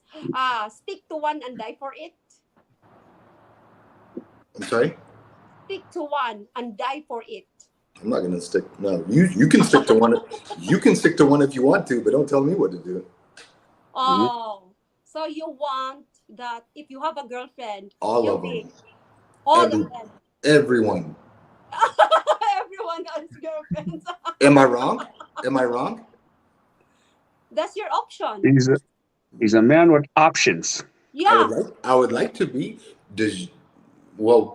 stick to one and die for it. I'm sorry. Stick to one and die for it. I'm not gonna stick. No, you can stick to one. You can stick to one if you want to, but don't tell me what to do. Oh, so you want that if you have a girlfriend, all of them. Of them. Everyone. Everyone has girlfriends. Am I wrong? That's your option. He's a man with options. Yeah. I would like to be.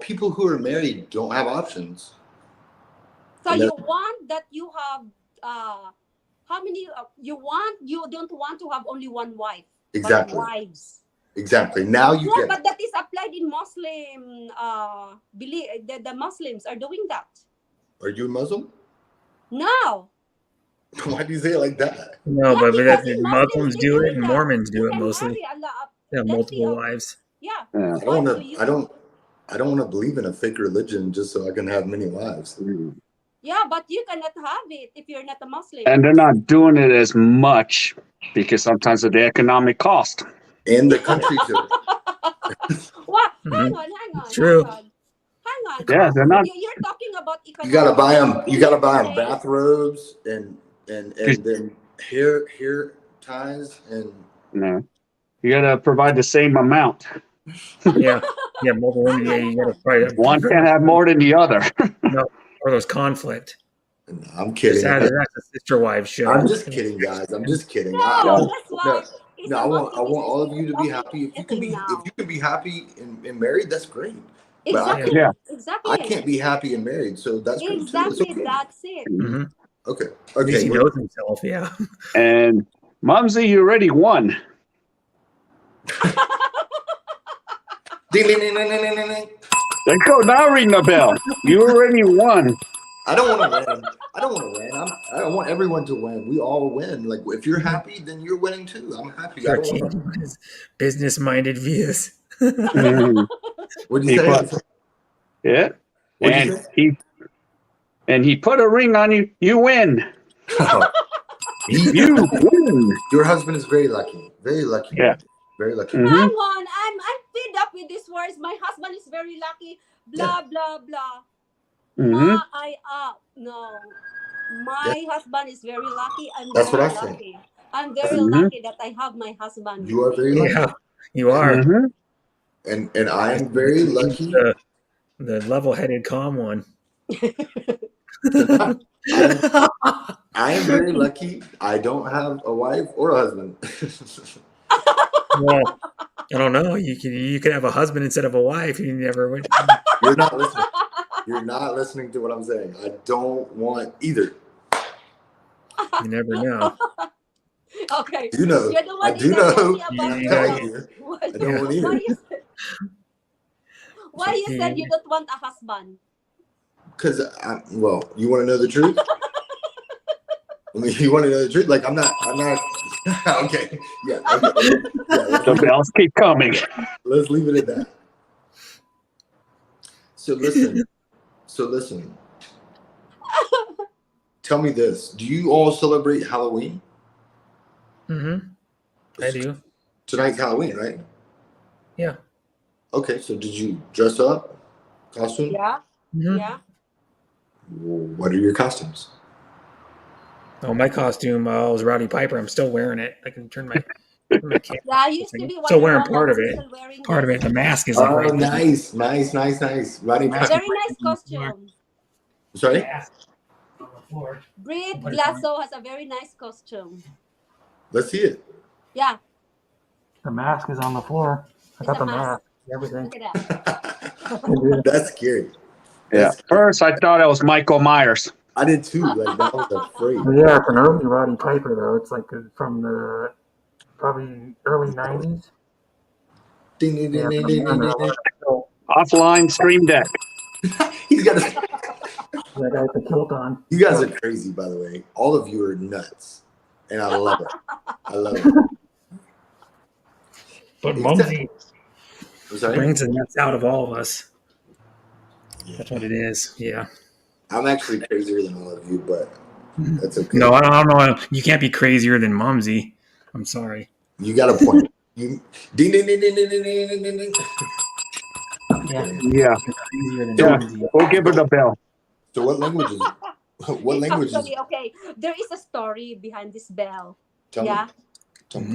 People who are married don't have options. So you want that you have how many you don't want to have only one wife. Exactly. But wives. Exactly. Now you get. But that is applied in Muslim belief. The Muslims are doing that. Are you a Muslim? No. Why do you say it like that? No, but because that's in Muslims Muslims they do it believe and that Mormons you do it can mostly. marry a lot. They have Let's see, multiple wives. yeah, Yeah. I don't wives. want So to. you, I don't want to believe in a fake religion just so I can have many wives. yeah, but you cannot have it if you're not a Muslim. And they're not doing it as much because sometimes of the economic cost. And the country too. What? Mhm. Hang on. True. Yeah, they're not. You're talking about You gotta economic. buy them. You You gotta mean to buy them say bathrobes and then hair ties and. No, you got to provide the same amount. Yeah. Yeah, multiple women. Yeah, you gotta probably One can't have more than the other. no, or there's conflict. No, I'm Just kidding. that's a sister wives show. I'm just kidding, guys. I'm just kidding. no? That's why it's No. a I Muslim want all of you to be dominant happy. If you can ethnic now. be happy and married, that's great. But Exactly. Yeah. I can't be happy and married, so that's great too. It's Exactly. okay. That's it. Mm-hmm. Okay. At least Okay. he knows himself. Yeah. And Mumsy, you already won. Ding, ding, ding, ding, ding, ding, ding. Let's go now. Ring the bell. You already won. I don't want to win. I want everyone to win. We all win. Like if you're happy, then you're winning too. I'm happy. I Start don't want changing his business-minded views. Mhm. What'd He you put- say? Yeah. What'd you And he put a ring on you. You win. You win. Your husband is very lucky. Very lucky. Yeah. Very lucky. Mhm. Come on, I'm fed up with these words. My husband is very lucky. Blah blah blah. Mhm. No. My husband is very lucky. I'm That's very what I say. lucky. I'm very Mhm. lucky that I have my husband. You are with me. very lucky. Yeah, you are. Mhm. And I am very lucky. The level-headed, calm one. I am very lucky. I don't have a wife or a husband. Well, I don't know. You can have a husband instead of a wife. You never went. You're not listening. You're not listening to what I'm saying. I don't want either. You never know. Okay. You know. You're the one I who do said know. something You about gotta- here. Why I don't want either. why you said you don't want a husband? Because, you want to know the truth? You want to know the truth? Like, I'm not, okay. Yeah. Okay. Yeah, The bells keep coming. let's leave it at that. So listen. Tell me this. Do you all celebrate Halloween? Mm-hmm. I do. Tonight's Halloween, right? Yeah. Okay, so did you dress up? Costume? Yeah. Mhm. Yeah. What are your costumes? Oh, my costume was Rowdy Piper. I'm still wearing it. I can turn my camera. Yeah, I used to be Still wearing one part of it. still wearing Part of this. it. The mask is like right there. Nice. Roddy Piper. Very nice costume. Sorry? On the floor. Brit Glasso has a very nice costume. Let's see it. Yeah. The mask is on the floor. I got the mask. Everything. Look at that. That's scary. Yeah. First, I thought it was Michael Myers. I did too. Like, I was afraid. Yeah, it's an early Roddy Piper though. It's like from the probably early '90s. Ding, ding, ding, ding, ding, ding, ding. Offline stream deck. He's got that guy with the kilt on. You guys are crazy, by the way. All of you are nuts. And I love it. I love it. But Mumsy I'm sorry? brings the nuts out of all of us. That's what it is. Yeah. I'm actually crazier than all of you, but that's okay. No, I don't know. You can't be crazier than Mumsy. I'm sorry. You got a point. You ding ding ding ding ding ding ding ding ding. Yeah. We'll give her the bell. So what languages? What languages? Actually, okay, there is a story behind this bell. Tell me.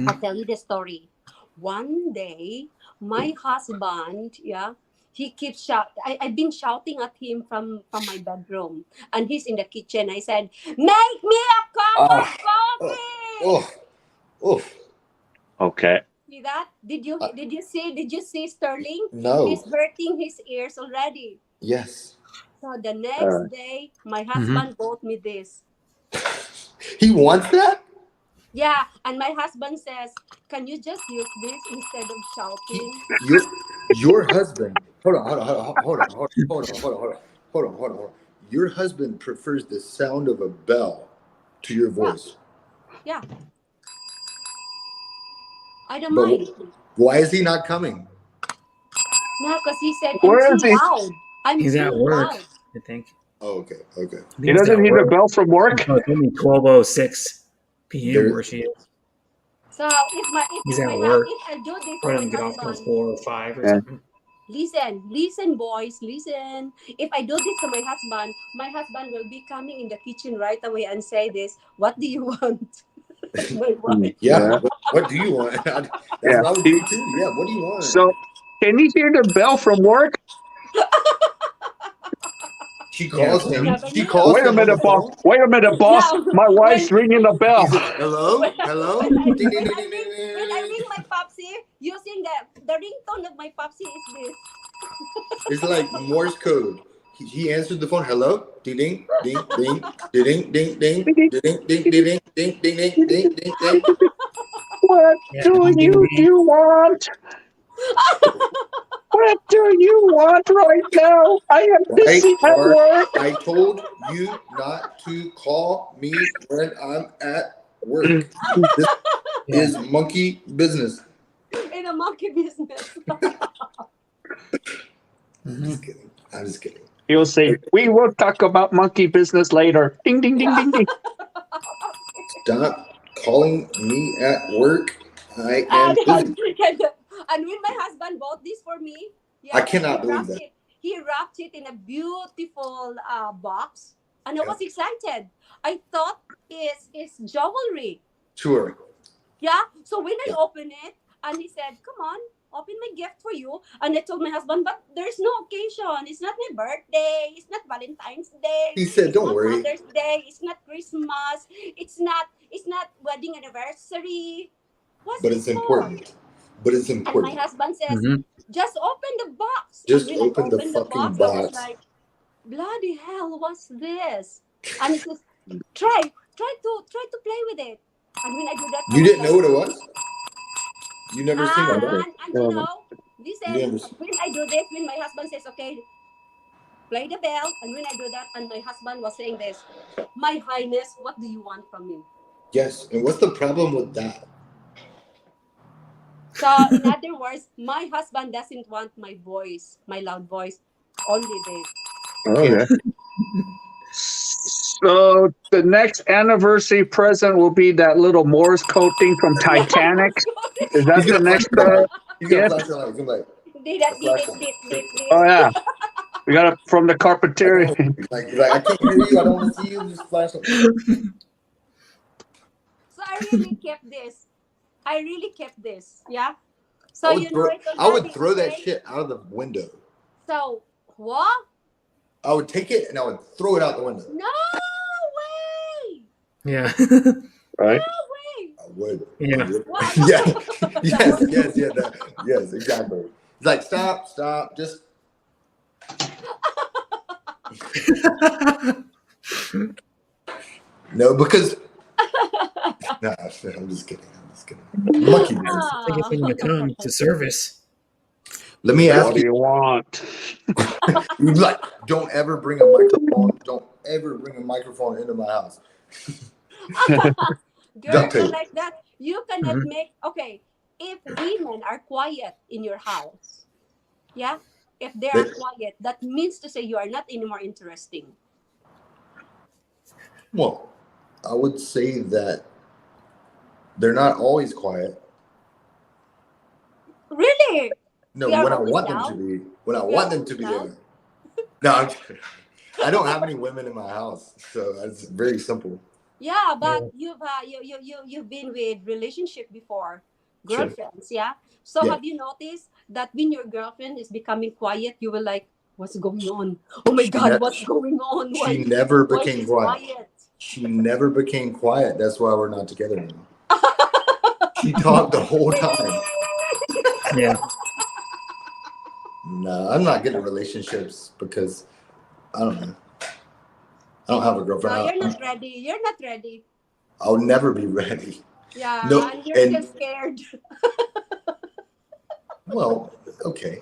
I'll tell you the story. One day, my husband, he keeps shouting. I've been shouting at him from my bedroom, and he's in the kitchen. I said, "Make me a cup of coffee." Okay. See that? Did you see Sterling? No. He's hurting his ears already. Yes. So the next day, my husband bought me this. He wants that? Yeah, and my husband says, "Can you just use this instead of shouting?" Your husband. Hold on. Your husband prefers the sound of a bell to your voice. Yeah. I don't But mind. why is he not coming? No, because he said I'm Where too is he? loud. I'm He's too at work, loud. I think. Oh, okay. I think He he's doesn't at need a work. bell from work. Oh, it's only 12:06 p.m. There, where she is. So if He's if at my work. if I do this to Probably my doesn't get off till husband, 4 or 5 or Yeah. something. listen, boys, listen. If I do this to my husband will be coming in the kitchen right away and say this. What do you want? My wife. yeah. What do you want? That's Yeah. what I would do too. Yeah. What do you want? So, can you hear the bell from work? She calls Yeah. him. Never She knew. calls Wait a him on the minute, boss. phone. Wait a minute, boss. Yeah, My wife's when ringing the He bell. says, "Hello, hello." when I Ding, ding, when ding, I ding, ring ding, when I ding. ring my popsy using the ringtone of my popsy is this. It's like Morse code. He answered the phone. Hello, ding, ding, ding, ding, ding, ding, ding, ding, ding, ding, ding, ding, ding, ding, ding, ding, ding. What Yeah. do Ding, ding, ding. you want? What do you want right now? I am Right, busy at Mark? work. I told you not to call me when I'm at work. This Yeah. is monkey business. In a monkey business. I'm just kidding. I'm just kidding. He'll say, "We will talk about monkey business later." Ding, ding, ding, ding, ding. Stop calling me at work. I am and, busy. and when my husband bought this for me, I yeah, cannot believe that. He wrapped it in a beautiful box, and I was excited. I thought it's jewelry. Sure. Yeah. So when I opened it, and he said, "Come on, open my gift for you," and I told my husband, "But there's no occasion. It's not my birthday. It's not Valentine's Day. He said, It's "Don't not worry." Mother's Day. It's not Christmas. It's not wedding anniversary. What's But it it's for?" important. But it's And my important. husband says, Mm-hmm. "Just open the box." And Just when I open the opened the fucking box, I was box. like, "Bloody hell, what's this?" And he says, try to play with it." And when I do that, I You was didn't like, know what it was? You never seen it, right? and you know, You listen, never. when I do this, when my husband says, "Okay, play the bell," and when I do that, and my husband was saying this, "My Highness, what do you want from me?" Yes. And what's the problem with that? So, in other words, my husband doesn't want my voice, my loud voice, only this. Okay. So the next anniversary present will be that little Morse code thing from Titanic. Is that He's the gonna flash next the light. He's gonna gift? flash the light. He's gonna be Did that, like, did flash it, the did, did, did. Oh yeah, we got it from the I carpenter. don't like I can't hear you. I don't want to see you. Just flash it. So I really kept this. I really kept this. Yeah. So I you know it would already, throw that okay? shit out of the window. So what? I would take it and I would throw it out the window. No way! Yeah. Right. No way! I would. Yeah. I would. What? Yeah. That Yes, exactly. It's like stop, just no, because no, I'm just kidding. Monkey business. I think it's going to come to service. Let me ask What do you want? you. Like, don't ever bring a microphone. Don't ever bring a microphone into my house. Girls are like that. You cannot make, okay, if women are quiet in your house, yeah, if they are quiet, that means to say you are not anymore interesting. Well, I would say that they're not always quiet. Really? No, They are when I always want them loud? to be. When I They are want them always to be loud? there. No, I'm kidding. I don't have any women in my house, so it's very simple. Yeah, but you've been with relationship before, Sure. girlfriends, yeah. So Yeah. have you noticed that when your girlfriend is becoming quiet, you will like, what's going on? Oh my God, what's going on? She never Why became she's quiet. She never became quiet. That's why we're not together anymore. She talked the whole time. Yeah. No, I'm not good at relationships because I don't know. I don't have a girlfriend. No, you're not ready. You're not ready. I'll never be ready. Yeah, No, and you're still scared. Well, okay.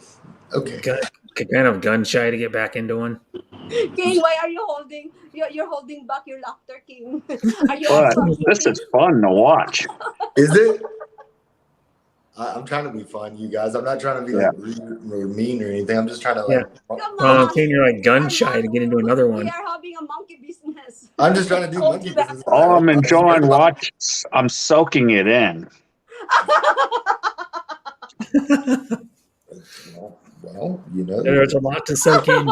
Kind of gun shy to get back into one. King, why are you holding? You're holding back your laughter, King. Are you But also this King? is fun to watch. Is it? I'm trying to be fun, you guys. I'm not trying to be Yeah. like rude or mean or anything. I'm just trying to Yeah. like. Come Well, on. King, you're like gun shy to get into another We one. are having a monkey business. I'm just trying to do Hold monkey you back. business. Oh, I'm enjoying Everybody- watch. I'm soaking it in. Well, you know, There's a lot to soak in.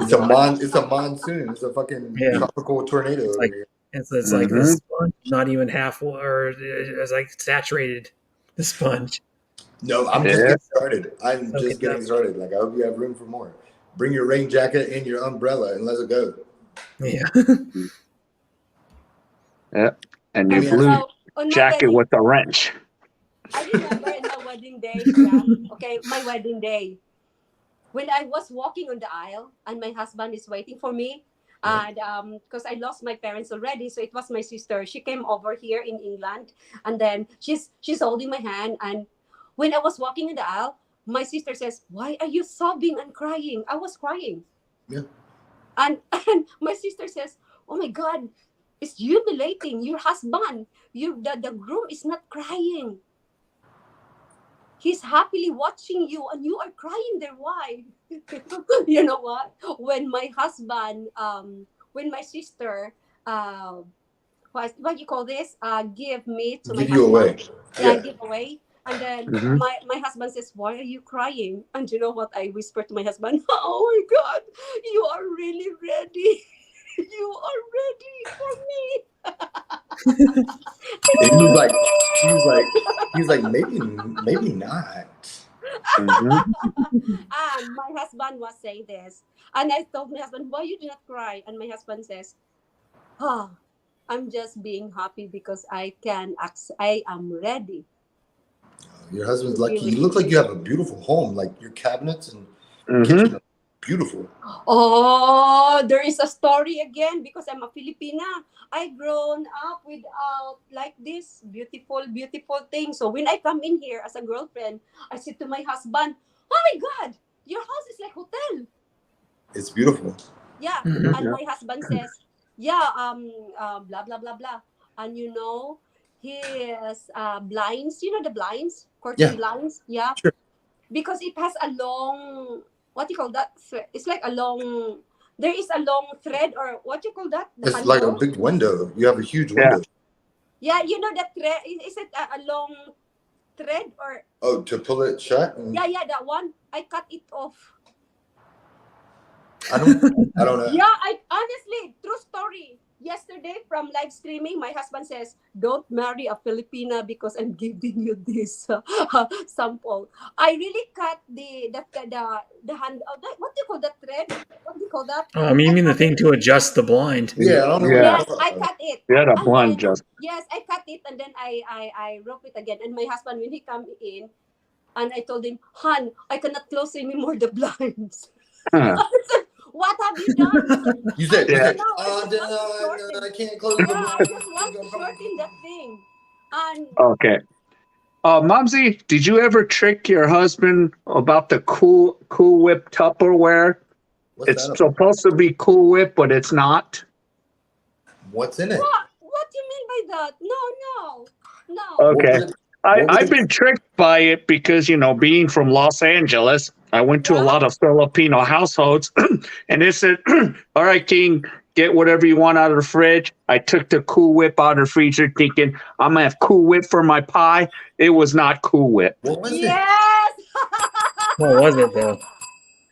it's a monsoon. It's a fucking Yeah. tropical tornado It's over like here. it's like Mm-hmm. this sponge, not even half, or it's like saturated. The sponge. No, I'm just Yeah. getting started. I'm Soak just it up. getting started. Like I hope you have room for more. Bring your rain jacket and your umbrella and let's go. Yeah. Yeah. And Let your me ask blue you. So on my jacket wedding, with the wrench. I remember in my wedding day. Yeah. Okay, my wedding day. When I was walking on the aisle and my husband is waiting for me, and because I lost my parents already, so it was my sister. She came over here in England, and then she's holding my hand. And when I was walking in the aisle, my sister says, "Why are you sobbing and crying?" I was crying, Yeah. and my sister says, "Oh my God, it's humiliating. Your husband, the groom is not crying. He's happily watching you and you are crying there. Why?" You know what? When my husband, when my sister, what you call this? Give me to my Give you away. husband. Yeah, Yeah. give away. And then Mm-hmm. my husband says, "Why are you crying?" And you know what? I whispered to my husband, "Oh my God, you are really ready. You are ready for me." And he was like, maybe not. Mm-hmm. And my husband was saying this. And I told my husband, "Why you do not cry?" And my husband says, "Oh, I'm just being happy because I am ready Your husband's to be lucky. with You look you." like you have a beautiful home. Like your cabinets and Mm-hmm. kitchen are beautiful. Oh, there is a story again because I'm a Filipina. I grown up without like this beautiful, beautiful thing. So when I come in here as a girlfriend, I said to my husband, "Oh my God, your house is like hotel." It's beautiful. Yeah, Mhm. and Yeah. my husband says, "Yeah, blah blah blah blah," and his blinds. You know the blinds, Yeah. curtain blinds. Yeah, Sure. because it has a long, what do you call that? It's like a long. There is a long thread, or what do you call that? The It's like a handle. big window. You have a huge Yeah. window. Yeah, you know that thread. Is it a long thread or? Oh, to pull it shut? And Yeah, that one. I cut it off. I don't know. Yeah, I honestly, true story. Yesterday from live streaming, my husband says, "Don't marry a Filipina because I'm giving you this sample." I really cut the hand. What do you call that thread? What do you call that? You I mean the cut thing it. to adjust the blind? Yeah, I don't know what you're Yeah. Yes, talking I about. cut it, Yeah, the and blonde then just. yes, I cut it, and then I rope it again. And my husband, when he come in, and I told him, "Hon, I cannot close anymore the blinds." Huh. I said, "What have you done?" He said, You "I said, don't Yeah. know. I just want to no, shorten." I can't close the Yeah, I blind. just want to shorten that thing. And Okay. Mumsy, did you ever trick your husband about the Cool Whip Tupperware? What's It's that about? supposed to be Cool Whip, but it's not. What's in it? what do you mean by that? No. What Okay. was it? What was I've it? been tricked by it because, being from Los Angeles, I went to a Yeah. lot of Filipino households and it said, all right, King, get whatever you want out of the fridge. I took the Cool Whip out of the freezer thinking I'm going to have Cool Whip for my pie. It was not Cool Whip. What was it? Yes. What was it though?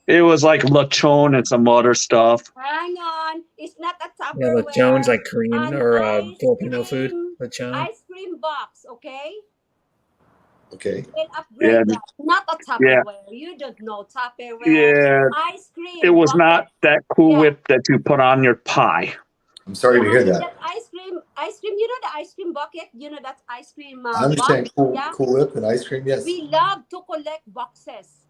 It was like lechon and some other stuff. Hang on. It's not a Yeah, the Jones, Tupperware. like Korean An or Filipino food. The Jones. ice cream box, okay? Okay. We'll Yeah, upgrade that. Not a yeah, Tupperware. You don't know Tupperware. yeah. Ice It cream was bucket. not that Cool Yeah. Whip that you put on your pie. I'm sorry Yeah, to hear and that. that ice cream, you know the ice cream bucket? You know that ice cream I box? understand Yeah. Cool Whip and ice cream, yes. We love to collect boxes.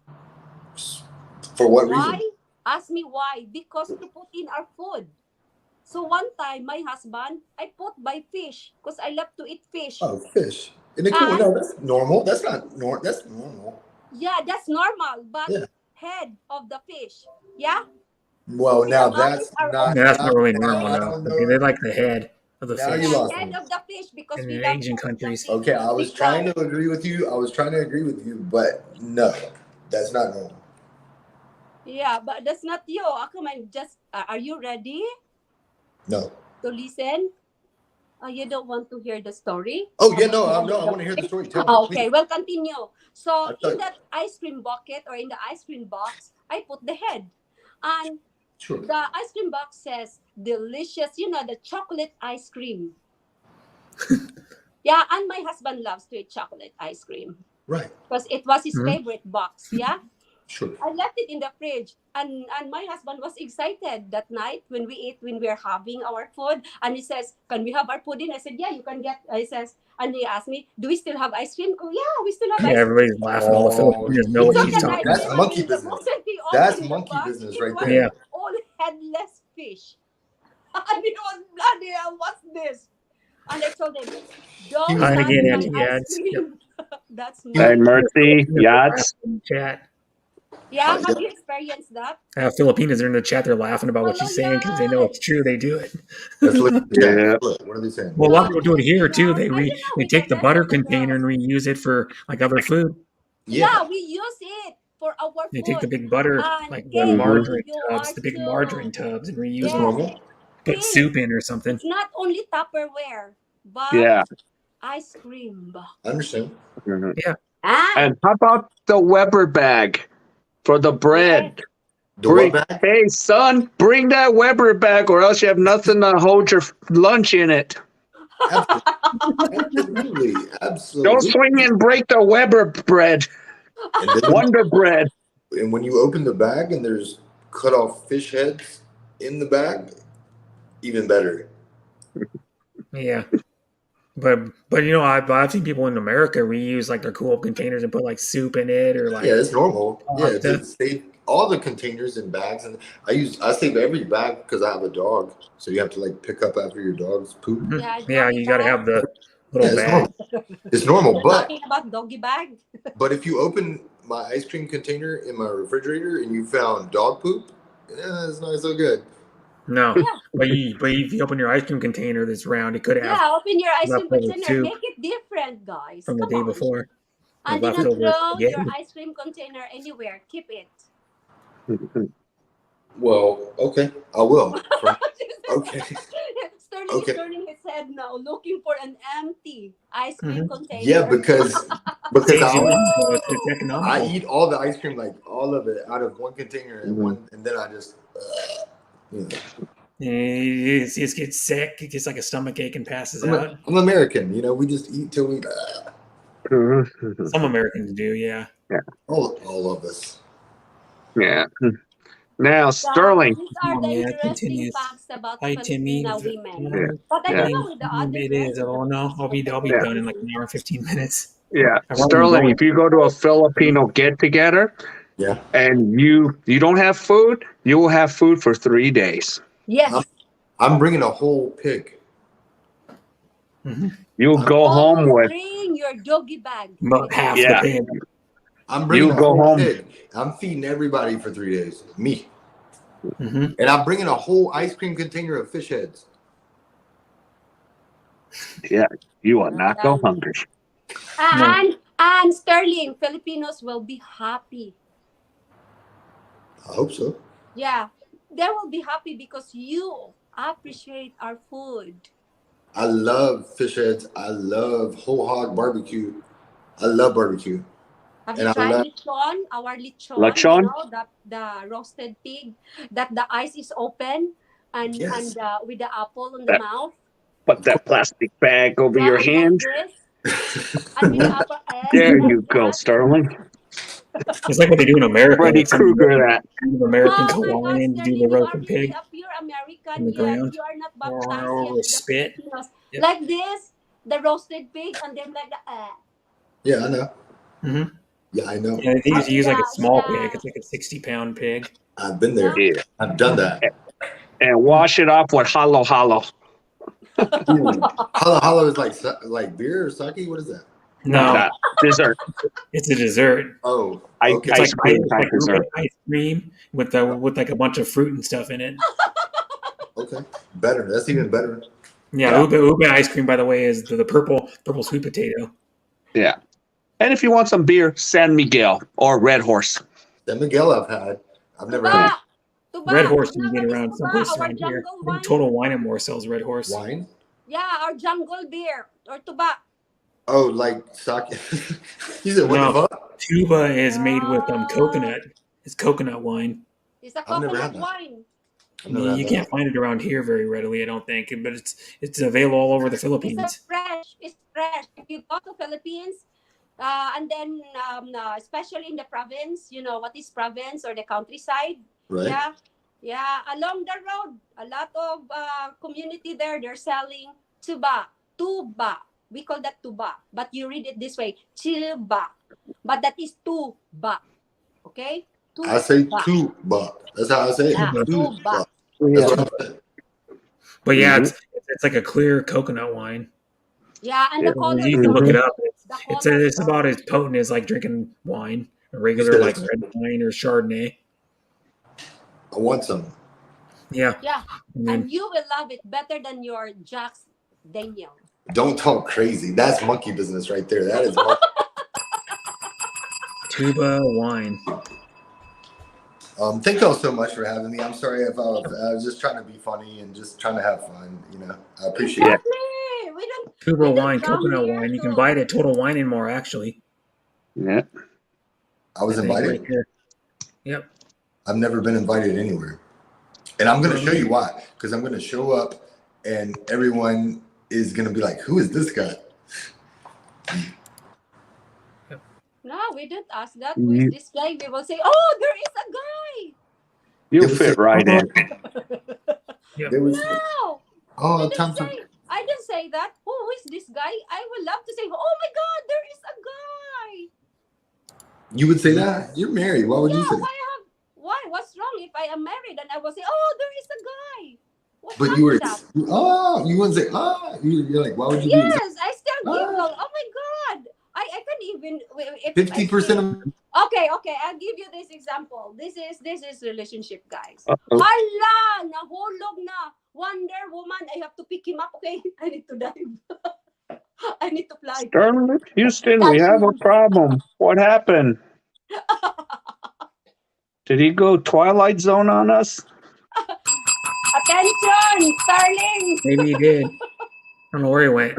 For what Why? reason? Ask me why. Because to put in our food. So one time, my husband, I put by fish because I love to eat fish. Oh, fish. Isn't it cool? And No, that's normal. That's not normal. That's normal. yeah, that's normal. But Yeah. head of the fish. Yeah. Well, now that's not That's now. not really normal I now. don't They know. like the head of the Now you fish lost Head me. of the fish because in we the love Asian countries. Okay, I was big trying guy. to agree with you. But no, that's not normal. Yeah, but that's not you. Come on, just are you ready No. to listen? You don't want to hear the story Oh yeah, about no, the I head no, of I the want to hear the fish? story. Tell me, Oh, please. okay, well, continue. So I in thought that ice cream bucket or in the ice cream box, I put the head, and sure. the ice cream box says delicious. You know, the chocolate ice cream. Yeah, and my husband loves to eat chocolate ice cream Right. because it was his Mhm. favorite box. Yeah. Sure. I left it in the fridge, and my husband was excited that night when we were having our food, and he says, "Can we have our pudding?" I said, "Yeah, you can get." He says, and he asked me, "Do we still have ice cream?" Oh, yeah, we still have Yeah, ice cream. everybody's laughing. All the Oh, Filipinos know He what took she's an talking ice that's cream, about. and monkey the business. moment he That's opened the monkey box, business it right was Yeah, there. all headless fish, and it was bloody hell. What's this? And I told him, He "Don't was and touch again, my after ice yeah, cream." That's he was Hey, monkey. Mercy, Filipinos are yachts. laughing in the chat. Yeah, yeah. have you experienced that? Filipinos are in the chat. They're laughing about what Hello, she's saying because they know Yan. it's true. They do it. Let's look at the chat. Yeah. Look, what are they saying? Well, a lot of No, people do it here too. yeah. I don't know They with the take the rest butter of the container girls. and reuse it for like other food. Yeah. Yeah, we use it for our They take the food. big butter, And like the King, Mm-hmm. margarine you tubs, are the big too. margarine tubs, and reuse That's them. Yes, normal. Put King. soup in or something. It's not only Tupperware, but Yeah. ice cream. I understand. Mhm. Yeah, And And how about the Weber bag for the yes, bread? The what bag? Hey, son, bring that Weber bag, or else you have nothing to hold your lunch in it. Absolutely. Don't Absolutely. swing and break the Weber bread. And then Wonder bread. and when you open the bag and there's cut off fish heads in the bag, even better. yeah. But I've seen people in America reuse like their cool containers and put like soup in it or Yeah, like it's normal. Yeah, pasta. to save all the containers and bags, and I save every bag because I have a dog, so you have to like pick up after your dog's poop. Mhm. yeah, Yeah, doggy you got to bag. have the Yeah, little it's bag. normal. It's normal, You're talking about doggy bag? but if you open my ice cream container in my refrigerator and you found dog poop, yeah, it's not so good. No, Yeah. but if you open your ice cream container that's round, it could have Yeah, open your ice cream leftover container. soup Make it different, guys. from the Come day on. before or And do not leftover throw your spaghetti. ice cream container anywhere. Keep it. Well, okay, I will. Okay, Sterling is okay. turning his head now, looking for an empty ice cream container. Yeah, because Saves you money, though. It's I economical. eat all the ice cream, like all of it, out of one container and Mhm. and then I just, you know. You just get sick. It gets like a stomach ache and passes out. I'm American, we just eat till we. Some Americans do, yeah. Yeah. All of us. Yeah. Now, Yeah, Sterling. these are the Yeah, it interesting continues. facts about Hi, Timmy. Filipina women. Yeah. But I Yeah. don't know with the other It rest is. of the Oh no, I'll be Filipino done in like women. an hour and 15 minutes. Yeah. I've already been Sterling, going. if you go to a Filipino get together Yeah. and you don't have food, you will have food for 3 days. Yes. I'm bringing a whole pig. You'll go home with Bring your doggy bag. About half the yeah. pig. I'm bringing You a go whole home. pig. I'm feeding everybody for 3 days. Me. Mm-hmm. And I'm bringing a whole ice cream container of fish heads. Yeah, you will not go hungry. And Sterling, Filipinos will be happy. I hope so. Yeah, they will be happy because you appreciate our food. I love fish heads. I love whole hog barbecue. I love barbecue. Have And you I tried love lechon? Our lechon, Lechon? the roasted pig, that the eyes is open and Yes. with the apple on the mouth. Put that plastic bag over your Like hand. this. And with the upper head. There like you go, that. Sterling. It's like what they do in America. Freddy Like some Krueger that. Americans, Oh my God, Hawaiians do the Sterling, you are roasted really pig a pure in American the yet. ground You are not or baptized yet over with the spit. Filipinos. Yep. Like this, the roasted pig, and then like the Yeah, I know. Mm-hmm. Yeah, I know. Yeah, they used to use like a small yeah. pig. It's like a 60-pound pig. I've been there. Yeah. I've done that. And wash it off with halo halo. Halo halo is like beer or sake. What is that? No, dessert. it's a dessert. Oh, It's Ice like cream it's type like dessert. ice cream with like a bunch of fruit and stuff in it. Okay, better. That's even better. Yeah, ube ice cream, by the way, is the purple sweet potato. Yeah. And if you want some beer, San Miguel or Red Horse. San Miguel I've had. I've never Tuba! had Tuba! Red Horse You you know can get what is around tuba? someplace Our around here. jungle I think wine? Total Wine and More sells Red Horse. wine. Yeah, our jungle beer. Or tuba. Oh, like sake. You said what the No, fuck? tuba is made with Yeah. coconut. It's coconut wine. It's a I've never coconut had that. wine. I've never had You that. can't find it around here very readily, I don't think, but it's available all over the It's a Philippines. fresh. It's fresh. If you go to Philippines, and then especially in the province, you know what is province or the countryside? Right. Yeah. Along the road, a lot of community there. They're selling tuba. We call that tuba, but you read it this way, tuba. But that is tuba. Okay. I say Tuba. tuba. That's how I say it. Yeah. Tuba. Tuba. That's what I'm saying. But yeah, it's like a clear coconut wine. Yeah, and the color You is can look it also up. the color It's about as potent as like drinking wine, a regular like red wine or Chardonnay. I want some. Yeah. Yeah, I mean, and you will love it better than your Jack's Daniel. Don't talk crazy. That's monkey business right there. That is monkey. tuba wine. Thank y'all so much for having me. I'm sorry if I was just trying to be funny and just trying to have fun. You know, I appreciate it. We don't. Tuba wine, coconut wine. You can buy it at Total Wine and More, actually. Yeah. I was invited. Right here. Yep. I've never been invited anywhere. And I'm going to show you why. Because I'm going to show up and everyone is going to be like, who is this guy? No, we don't ask that. Who is this guy? We will say, oh, there is a guy. You'll fit right in. No. Oh, I didn't say that. Who is this guy? I would love to say, oh my God, there is a guy. You would say that? You're married. Why would you say that? Why? What's wrong if I am married and I will say, oh, there is a guy? What's But wrong you were, with that? you wouldn't say, you're like, why would you Yes, be? I still giggle. Oh my God. I can't even. 50% of. Okay, I'll give you this example. This is relationship, guys. Hala, nahulog na. Wonder Woman, I have to pick him up, okay? I need to dive. I need to fly. Sterling, Houston, we have a problem. What happened? Did he go Twilight Zone on us? Attention, Starling. Maybe he did. I don't know where he went.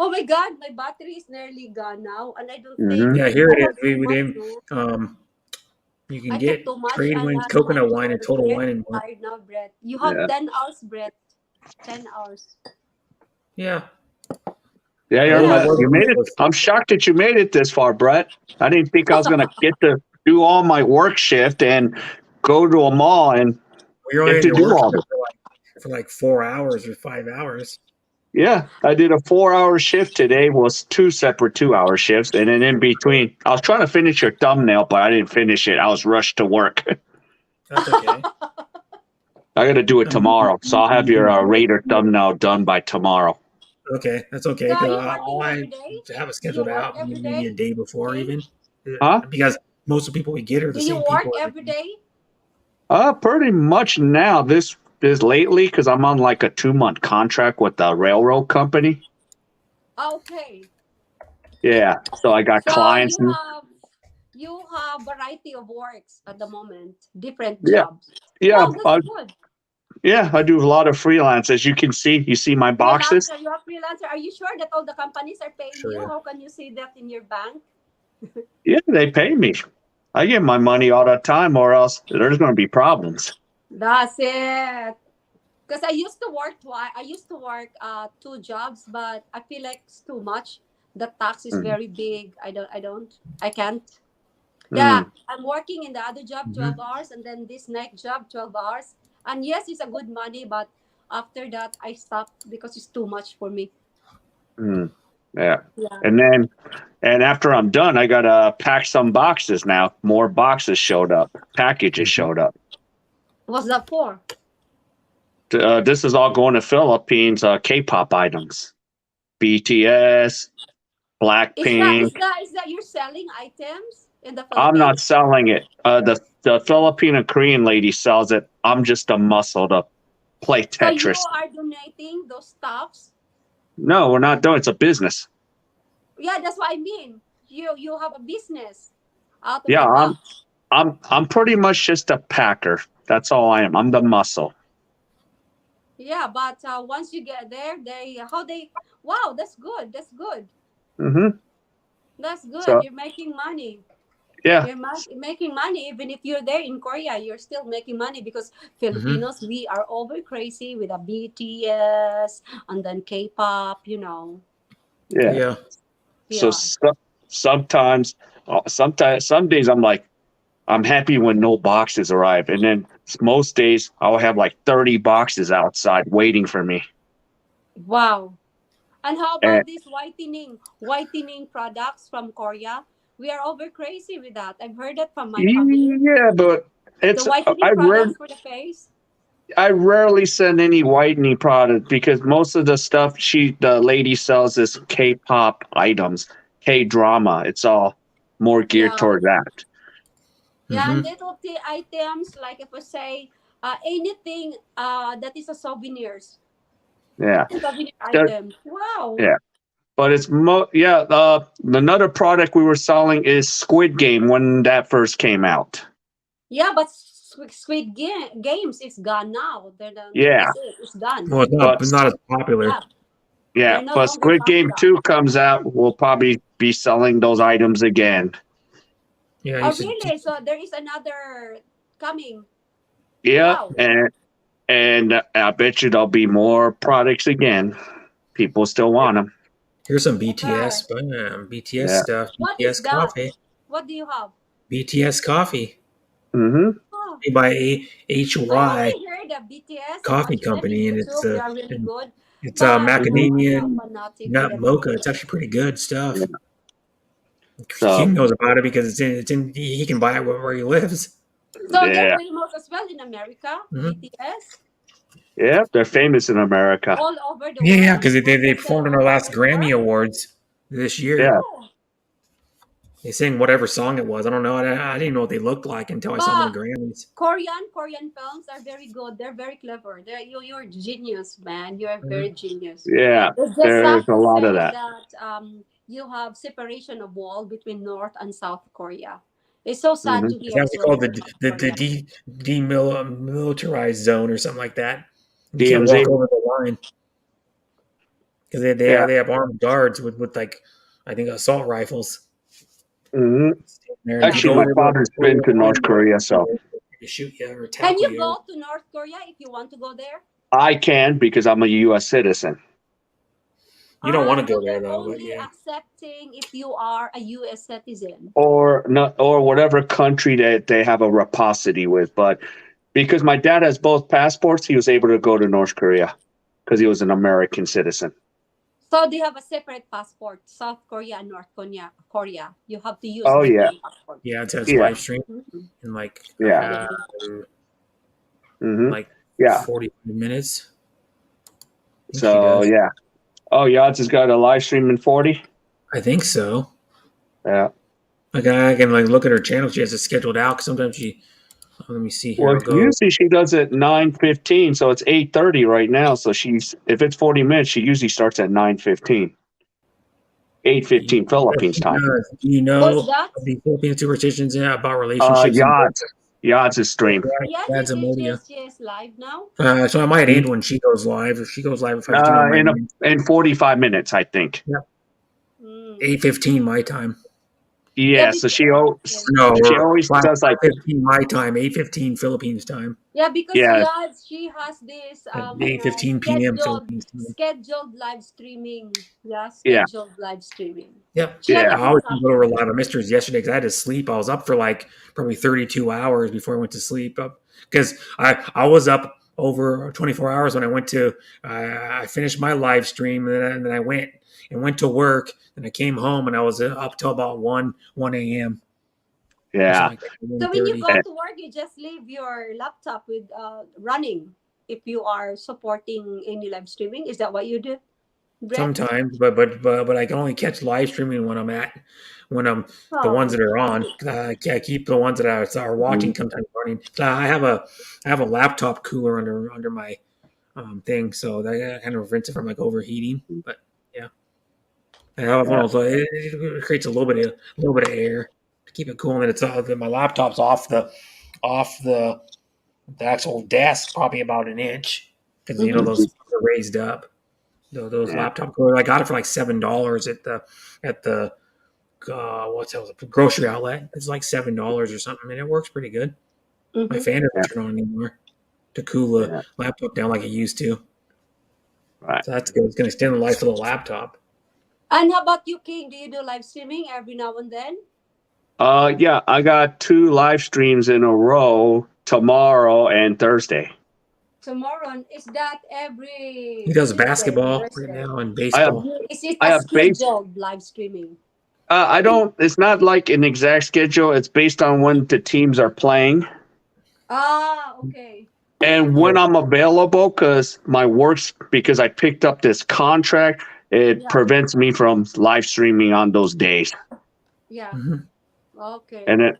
Oh my God, my battery is nearly gone now, and I don't think. Yeah, here it is. You can get trade winds, coconut wine, and Total Wine and More. Now, Brett. You have 10 hours, Brett. 10 hours. Yeah, you made it. I'm shocked that you made it this far, Brett. I didn't think I was going to get to do all my work shift and go to a mall and get to do all of it. For like 4 hours or 5 hours. Yeah, I did a 4-hour shift today. Was 2 separate 2-hour shifts, and then in between, I was trying to finish your thumbnail, but I didn't finish it. I was rushed to work. That's okay. I got to do it tomorrow, so I'll have your Raider thumbnail done by tomorrow. Okay, that's okay. I have it scheduled out maybe a day before even. Huh? Because most of the people we get are the same people. Do you work every day? Pretty much now. This lately because I'm on like a 2-month contract with the railroad company. Okay. Yeah, so I got clients. You have variety of works at the moment, different Yeah. jobs. Yeah, That's good. Yeah, I do a lot of freelance. As you can see, you see my boxes. You are freelancer. Are you sure that all the companies are paying you? How can you see that in your bank? Yeah, they pay me. I get my money all the time, or else there's going to be problems. That's it. Because I used to work 2 jobs, but I feel like it's too much. The tax is very big. I can't. Yeah, I'm working in the other job 12 hours, and then this night job 12 hours. And yes, it's a good money, but after that I stopped because it's too much for me. Yeah. And after I'm done, I gotta pack some boxes now. More boxes showed up. Packages showed up. What's that for? This is all going to Philippines. K-pop items. BTS, Is Blackpink. that you're selling items in the I'm not Philippines? selling it. The Filipino Korean lady sells it. I'm just a muscle to play So you Tetris. are donating those stuffs? No, we're not doing. It's a business. Yeah, that's what I mean. You have a business out of Yeah, the box. I'm pretty much just a packer. That's all I am. I'm the muscle. Yeah, but once you get there, wow, that's good. That's good. Mm-hmm. That's good. So You're making money. yeah, You're making money even if you're there in Korea. You're still making money because Mm-hmm. Filipinos, we are over crazy with a BTS and then K-pop. yeah. Yeah. So Yeah. sometimes some days I'm happy when no boxes arrive, and then most days I'll have like 30 boxes outside waiting for me. Wow. And how And about these whitening products from Korea? We are over crazy with that. I've heard that from my family. yeah, but The it's whitening products for the face. I rarely send any whitening product because most of the stuff the lady sells is K-pop items, K-drama. It's all more geared Yeah. toward that. Yeah, Mm-hmm. and little items like if we say anything that is a Yeah, souvenir There- item. Wow. yeah. But it's another product we were selling is Squid Game when that first came out. Yeah, but Games is gone now. Yeah, That's it. It's done. Well, it's but not as Yeah, popular. yeah, they're no but longer Squid Game popular. 2 comes out, we'll probably be selling those items again. Yeah, Oh, really? So there is another coming. Yeah, Wow. and I bet you there'll be more products again. People still want them. here's some Yeah. BTS, BTS Yeah. stuff. What is BTS that? coffee. What do you have? BTS coffee. Mm-hmm. Oh, Made by I HY only heard of BTS. I Coffee watched them in Company, and YouTube. They are really good. it's But I'm macadamia not and fanatic with nut the mocha. BTS. It's actually pretty good Yeah. stuff. So King knows about it because it's in he can buy it where he lives. So they're yeah, famous as well in America, Mm-hmm. BTS, yeah, they're famous in America. all over the Yeah, world. because they They sell performed in all our last over the Grammy world. Awards this year. Yeah. Oh, They sang whatever song it was. I don't know. I didn't know what they looked like until I saw them in but the Grammys. Korean films are very good. They're very clever. You're genius, man. You're very Mm-hmm. genius. Yeah, It's just there's sad a to lot of say that. that you have separation of wall between North and South Korea. It's so sad Hmm. to It's hear actually so called from South Korea. demilitarized zone or something like that. You can't DMZ. walk over the line because Yeah. they have armed guards with like I think assault rifles. Hmm. There, and if you Actually, go my over father's been to the North line, Korea, so they shoot you or Can tackle you you. go to North Korea if you want to go there? I can because I'm a U.S. citizen. You don't want to So go there they're though, but only yeah. accepting if you are a U.S. citizen. Or not, or whatever country that they have a reciprocity with. But because my dad has both passports, he was able to go to North Korea because he was an American citizen. So they have a separate passport, South Korea and North Korea. You have to use Oh yeah, different passport. Yeah, it's yeah, live stream Mhm. in yeah, hmm like yeah. 40 minutes. I think she So does. yeah. Oh, Yachts has got a live stream in 40. I think so. Yeah. Like I can like look at her channel. She has it scheduled out. 'Cause sometimes let me see here. Well, I'll go. usually she does it 9:15, so it's 8:30 right now. So if it's 40 minutes, she usually starts at 9:15, 8:15 Philippines time. Do you What's know that? the Philippine superstitions about relationships and Yachts' stream. Yes, dads and Modia? she is live now. So I might end when she goes live. If she goes live, if I do, I might In end. in 45 minutes, I think. Yep. Mm. 8:15 my time. Yeah, so she No, always does like 5:15 my time, 8:15 Philippines time. Yeah, because yeah, she has this 8:15 p.m. Philippines time. scheduled live streaming. Yeah, yeah, scheduled live streaming. Yep. She never I gives always up. go over a lot of mysteries yesterday because I had to sleep. I was up for like probably 32 hours before I went to sleep. Because I was up over 24 hours when I went to I finished my live stream and then I went to work and I came home and I was up till about 1 a.m. yeah. Like So when you 1:30. go to work, you just leave your laptop with running if you are supporting any live streaming. Is that what you do? Brett? sometimes, but I can only catch live streaming when I'm the ones Oh. that are on. I keep the ones that are watching sometimes running. I have a laptop cooler under my thing, so that kind of prevents it from like overheating. But yeah, I have one of those. It creates a little bit of air to keep it cool, and then my laptop's off the actual desk, probably about an inch, because those are raised up. Those laptop coolers. I got it for like $7 at the what's that? The grocery outlet. It's like $7 or something, and it works pretty good. My fan doesn't turn on anymore to cool the laptop down like it used to. Right. So that's good. It's going to extend the life of the laptop. And how about you, King? Do you do live streaming every now and then? Yeah, I got 2 live streams in a row tomorrow and Thursday. Tomorrow, is that He every does Tuesday or basketball right Thursday? now and I have baseball. Is it I a have base. scheduled live streaming? I don't. It's not like an exact schedule. It's based on when the teams are playing Ah, okay. and when I'm available. Because I picked up this contract, it prevents me from live streaming on those days. Yeah. Okay. And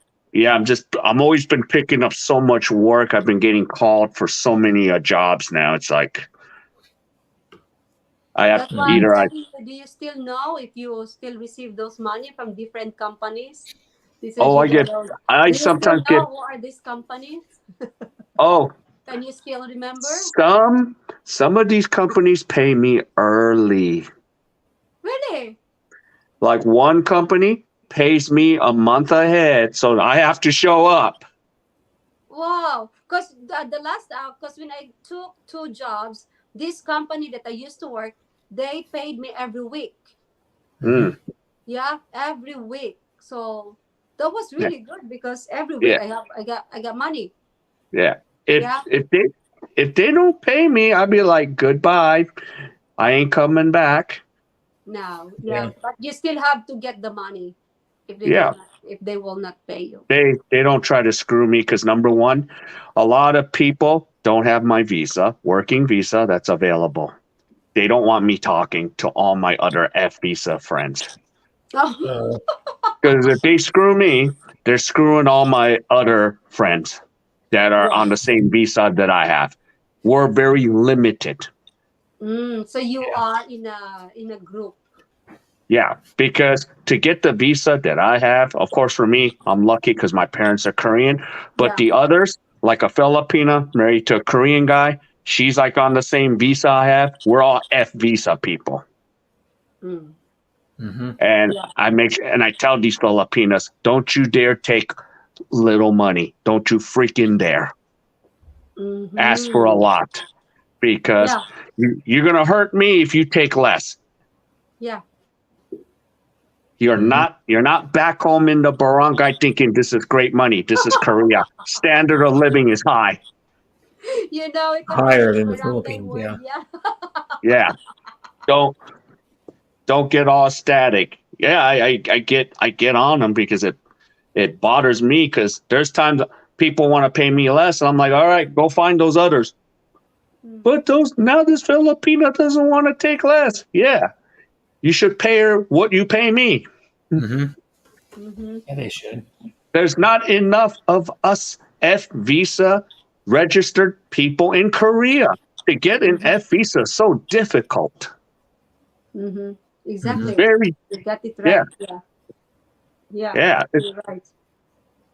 I'm always been picking up so much work. I've been getting called for so many jobs now. It's like I have That's why I'm either I. telling you, do you still know if you still receive those money from different companies? This is Oh, you I get. know, I do you still sometimes get. know who are these companies? Oh, Can you still remember? some of these companies pay me early. Really? Like one company pays me a month ahead, so I have to show up. Wow. Because the last, because when I took 2 jobs, this company that I used to work, they paid me every week. Yeah, every week. So that was Yeah. really good because every week Yeah. I got money. Yeah. Yeah. If they don't pay me, I'll be like, goodbye. I ain't coming back. No, Yeah. but you still have to get the money Yeah. if they will not pay you. They don't try to screw me because number one, a lot of people don't have my visa, working visa that's available. They don't want me talking to all my other F visa friends. Oh. Because if they screw me, they're screwing all my other friends that are on the same visa that I have. We're very limited. So you are in a group. Yeah, because to get the visa that I have, of course, for me, I'm lucky because my parents are Korean. But the others, like a Filipina married to a Korean guy, she's like on the same visa I have. We're all F visa people. And I tell these Filipinas, don't you dare take little money. Don't you freaking dare. Ask for a lot because you're gonna hurt me if you take less. Yeah. You're not back home in the barangay thinking this is great money. This is Korea. Standard of living is high. You know it Higher already. than the Barangay Philippines, word, yeah. Yeah. Don't get all static. Yeah, I get on them because it bothers me because there's times people want to pay me less and I'm like, all right, go find those others. But this Filipina doesn't want to take less. Yeah. You should pay her what you pay me. Yeah, they should. There's not enough of us F visa registered people in Korea. To get an F visa is so difficult. Exactly. Very, You got it yeah. right. Yeah. Yeah. You're right.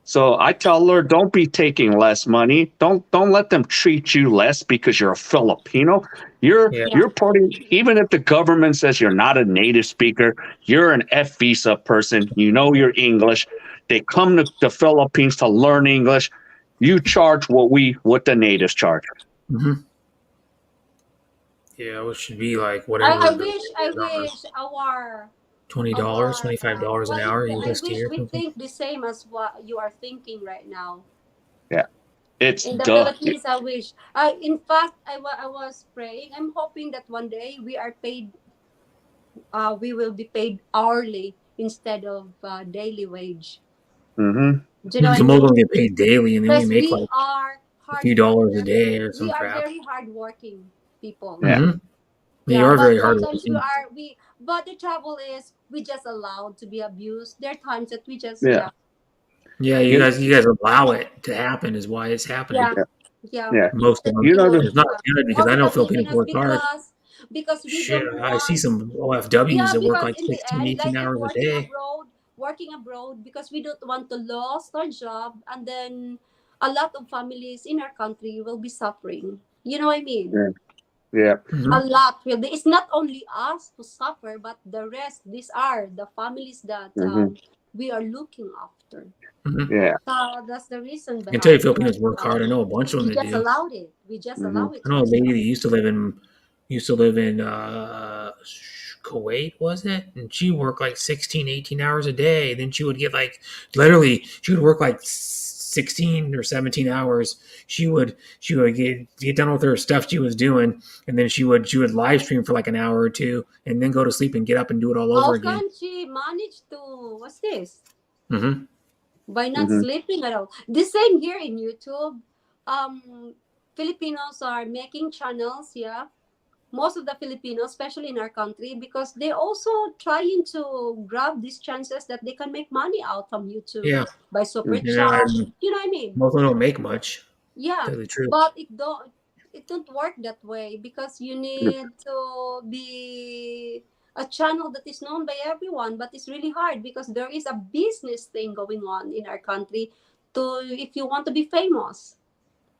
So I tell her, don't be taking less money. Don't let them treat you less because you're a Filipino. You're putting, even if the government says you're not a native speaker, you're an F visa person. You know your English. They come to the Philippines to learn English. You charge what the natives charge. Yeah, it should be like whatever. I wish our $20, $25 an hour. You I just wish hear we something. think the same as what you are thinking right now. Yeah, it's In the duh. Philippines, I wish. In fact, I was praying. I'm hoping that one day we are paid. We will be paid hourly instead of daily wage. Mm-hmm. Do you know what I Some of mean? them get paid daily, and they only Because make we like are a few dollars a day or we some are crap. very hardworking people. Yeah. You Yeah, are but very sometimes hardworking. but the trouble is we just allowed to be abused. There are times that we just, Yeah. yeah, Yeah, you guys allow it to happen is why it's happening. yeah, yeah. Yeah. All Most of them. You know Filipinos, the It's not yeah. good because All I know the Filipinos Filipinos work hard. because we Shit, don't I see want. some OFWs Yeah, that work because like in the 16, end, 18 like hours a day. working abroad, because we don't want to lose our job, and then a lot of families in our country will be suffering. You know what I mean? yeah. Yeah. A Mm-hmm. lot will be. It's not only us who suffer, but the rest. These are the families that Hmm. we are looking after. Mm-hmm. Yeah. So that's the reason I can tell you behind Filipinos work hard. I know a bunch of them we that just do. allowed it. We just Hmm. allow it I to know a lady that ourselves. used to live in Kuwait, was it? And she worked like 16, 18 hours a day. Then she would get like literally she would work like 16 or 17 hours. She would get done with her stuff she was doing, and then she would live stream for like an hour or two, and then go to sleep and get up and do it all over How again. can she manage to? What's this? Mm-hmm. By not Hmm. sleeping at all. The same here in YouTube. Um, Filipinos are making channels, yeah. Most of the Filipinos, especially in our country, because they're also trying to grab these chances that they can make money out from YouTube Yeah, by super Hmm. chat. and You know what I mean? most of them don't make much. To Yeah, tell you the truth. but it don't work that way, because you need to be a channel that is known by everyone, but it's really hard because there is a business thing going on in our country to if you want to be famous.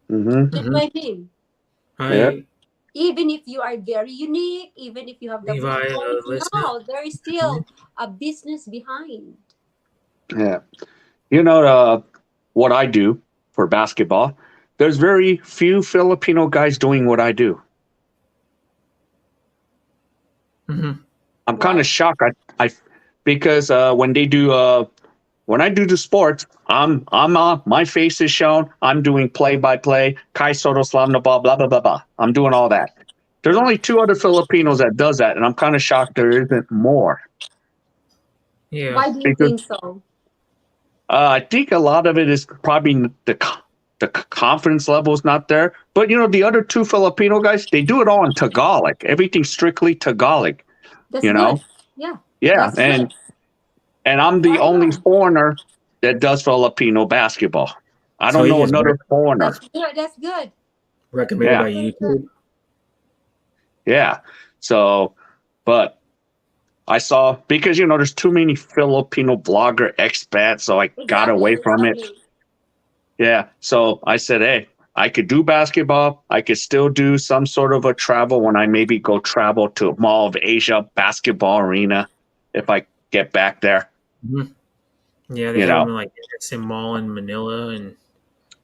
Hmm. You know Mm-hmm. what I mean? Yeah. I Even if you are very unique, even if you have the good Levi quality, listening. no, there is still a business behind. Yeah. You know what I do for basketball? There's very few Filipino guys doing what I do. Mm-hmm. I'm kind of Why? shocked. I because when I do the sports, I'm my face is shown. I'm doing play by play. Kai Soto slam the ball. Blah blah blah blah. I'm doing all that. There's Yeah. only two other Filipinos that does that, and I'm kind of shocked there isn't more. Yeah. Why do you Because think so? I think a lot of it is probably the confidence level is not there. But you know, the other two Filipino guys, they do it all in Tagalog. Everything's strictly Tagalog. That's You good. know, Yeah, yeah, that's good. and I'm the Why only not? foreigner that does Filipino basketball. I So don't he know gets another foreigner. That's good. That's good. recommended Yeah, by Very good. YouTube. yeah. So, but I saw because you know there's too many Filipino blogger expats, so I got Exactly. away from it. Exactly. Yeah. So I said, hey, I could do basketball. I could still do some sort of a travel when I maybe go travel to Mall of Asia basketball arena if I get back there. Mm-hmm. Yeah, they You have them know. in like SM Mall in Manila, and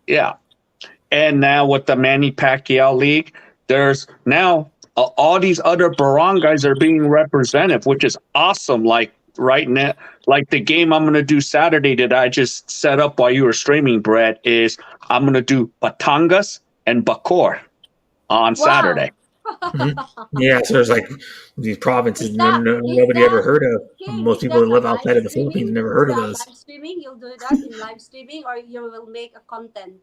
Yeah. And now with the Manny Pacquiao League, there's now all these other barangays are being represented, which is awesome. Like right now, like the game I'm going to do Saturday that I just set up while you were streaming, Brett, is I'm going to do Batangas and Bacoor on Wow. Saturday. mm-hmm. Yeah, so there's like these provinces Is nobody ever that heard of. King? Most Is people that that a live live outside of the Philippines streaming? never Is heard of that those. live streaming? You'll do that in live streaming, or you will make a content?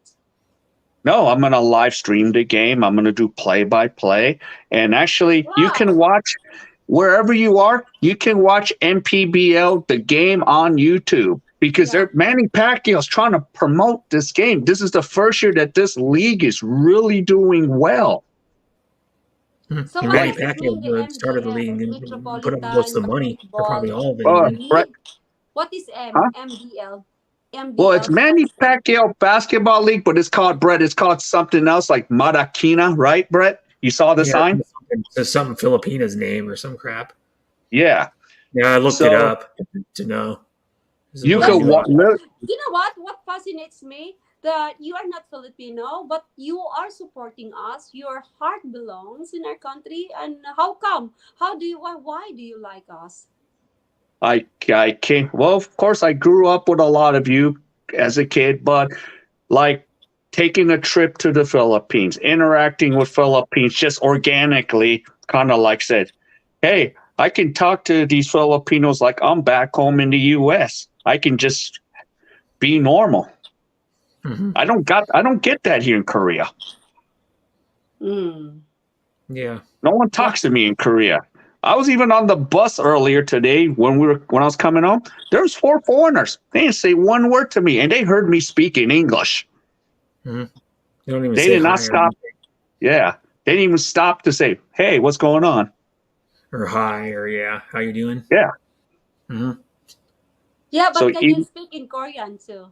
No, I'm going to live stream the game. I'm going to do play by play. And actually, you can Wow. watch wherever you are. You can watch MPBL, the game on YouTube because Yeah. Manny Pacquiao's trying to promote this game. This is the first year that this league is really doing well. So And what Manny Like, does it mean, the Pacquiao started the league MDL, and put up most of Metropolitan the money, or probably Basketball all of it even. Brett, League? What is huh? MBL? Well, it's MBL Manny stands for. Pacquiao Basketball League, but it's called Brett. It's called something else like Maracina, right, Brett? You saw the Yeah, sign? there's something Filipina's name or some crap. Yeah. Yeah, I looked it So up to know. This is you what I could That's knew. watch. good. You know what? What fascinates me that you are not Filipino, but you are supporting us. Your heart belongs in our country, and how come? How do you? Why do you like us? I came. Well, of course, I grew up with a lot of you as a kid, but like taking a trip to the Philippines, interacting with Philippines just organically, kind of like said, hey, I can talk to these Filipinos like I'm back home in the U.S. I can just be normal. Mm-hmm. I don't get that here in Korea. Mm. Yeah. No one talks to me in Korea. I was even on the bus earlier today when I was coming home. There was 4 foreigners. They didn't say one word to me, and they heard me speak in English. Mm-hmm. They don't even They say did not hi stop. Yeah, they didn't even stop to say, "Hey, what's going on?" or hi or yeah, how you doing? Yeah. Mm-hmm. Yeah, but So can you speak in Korean too?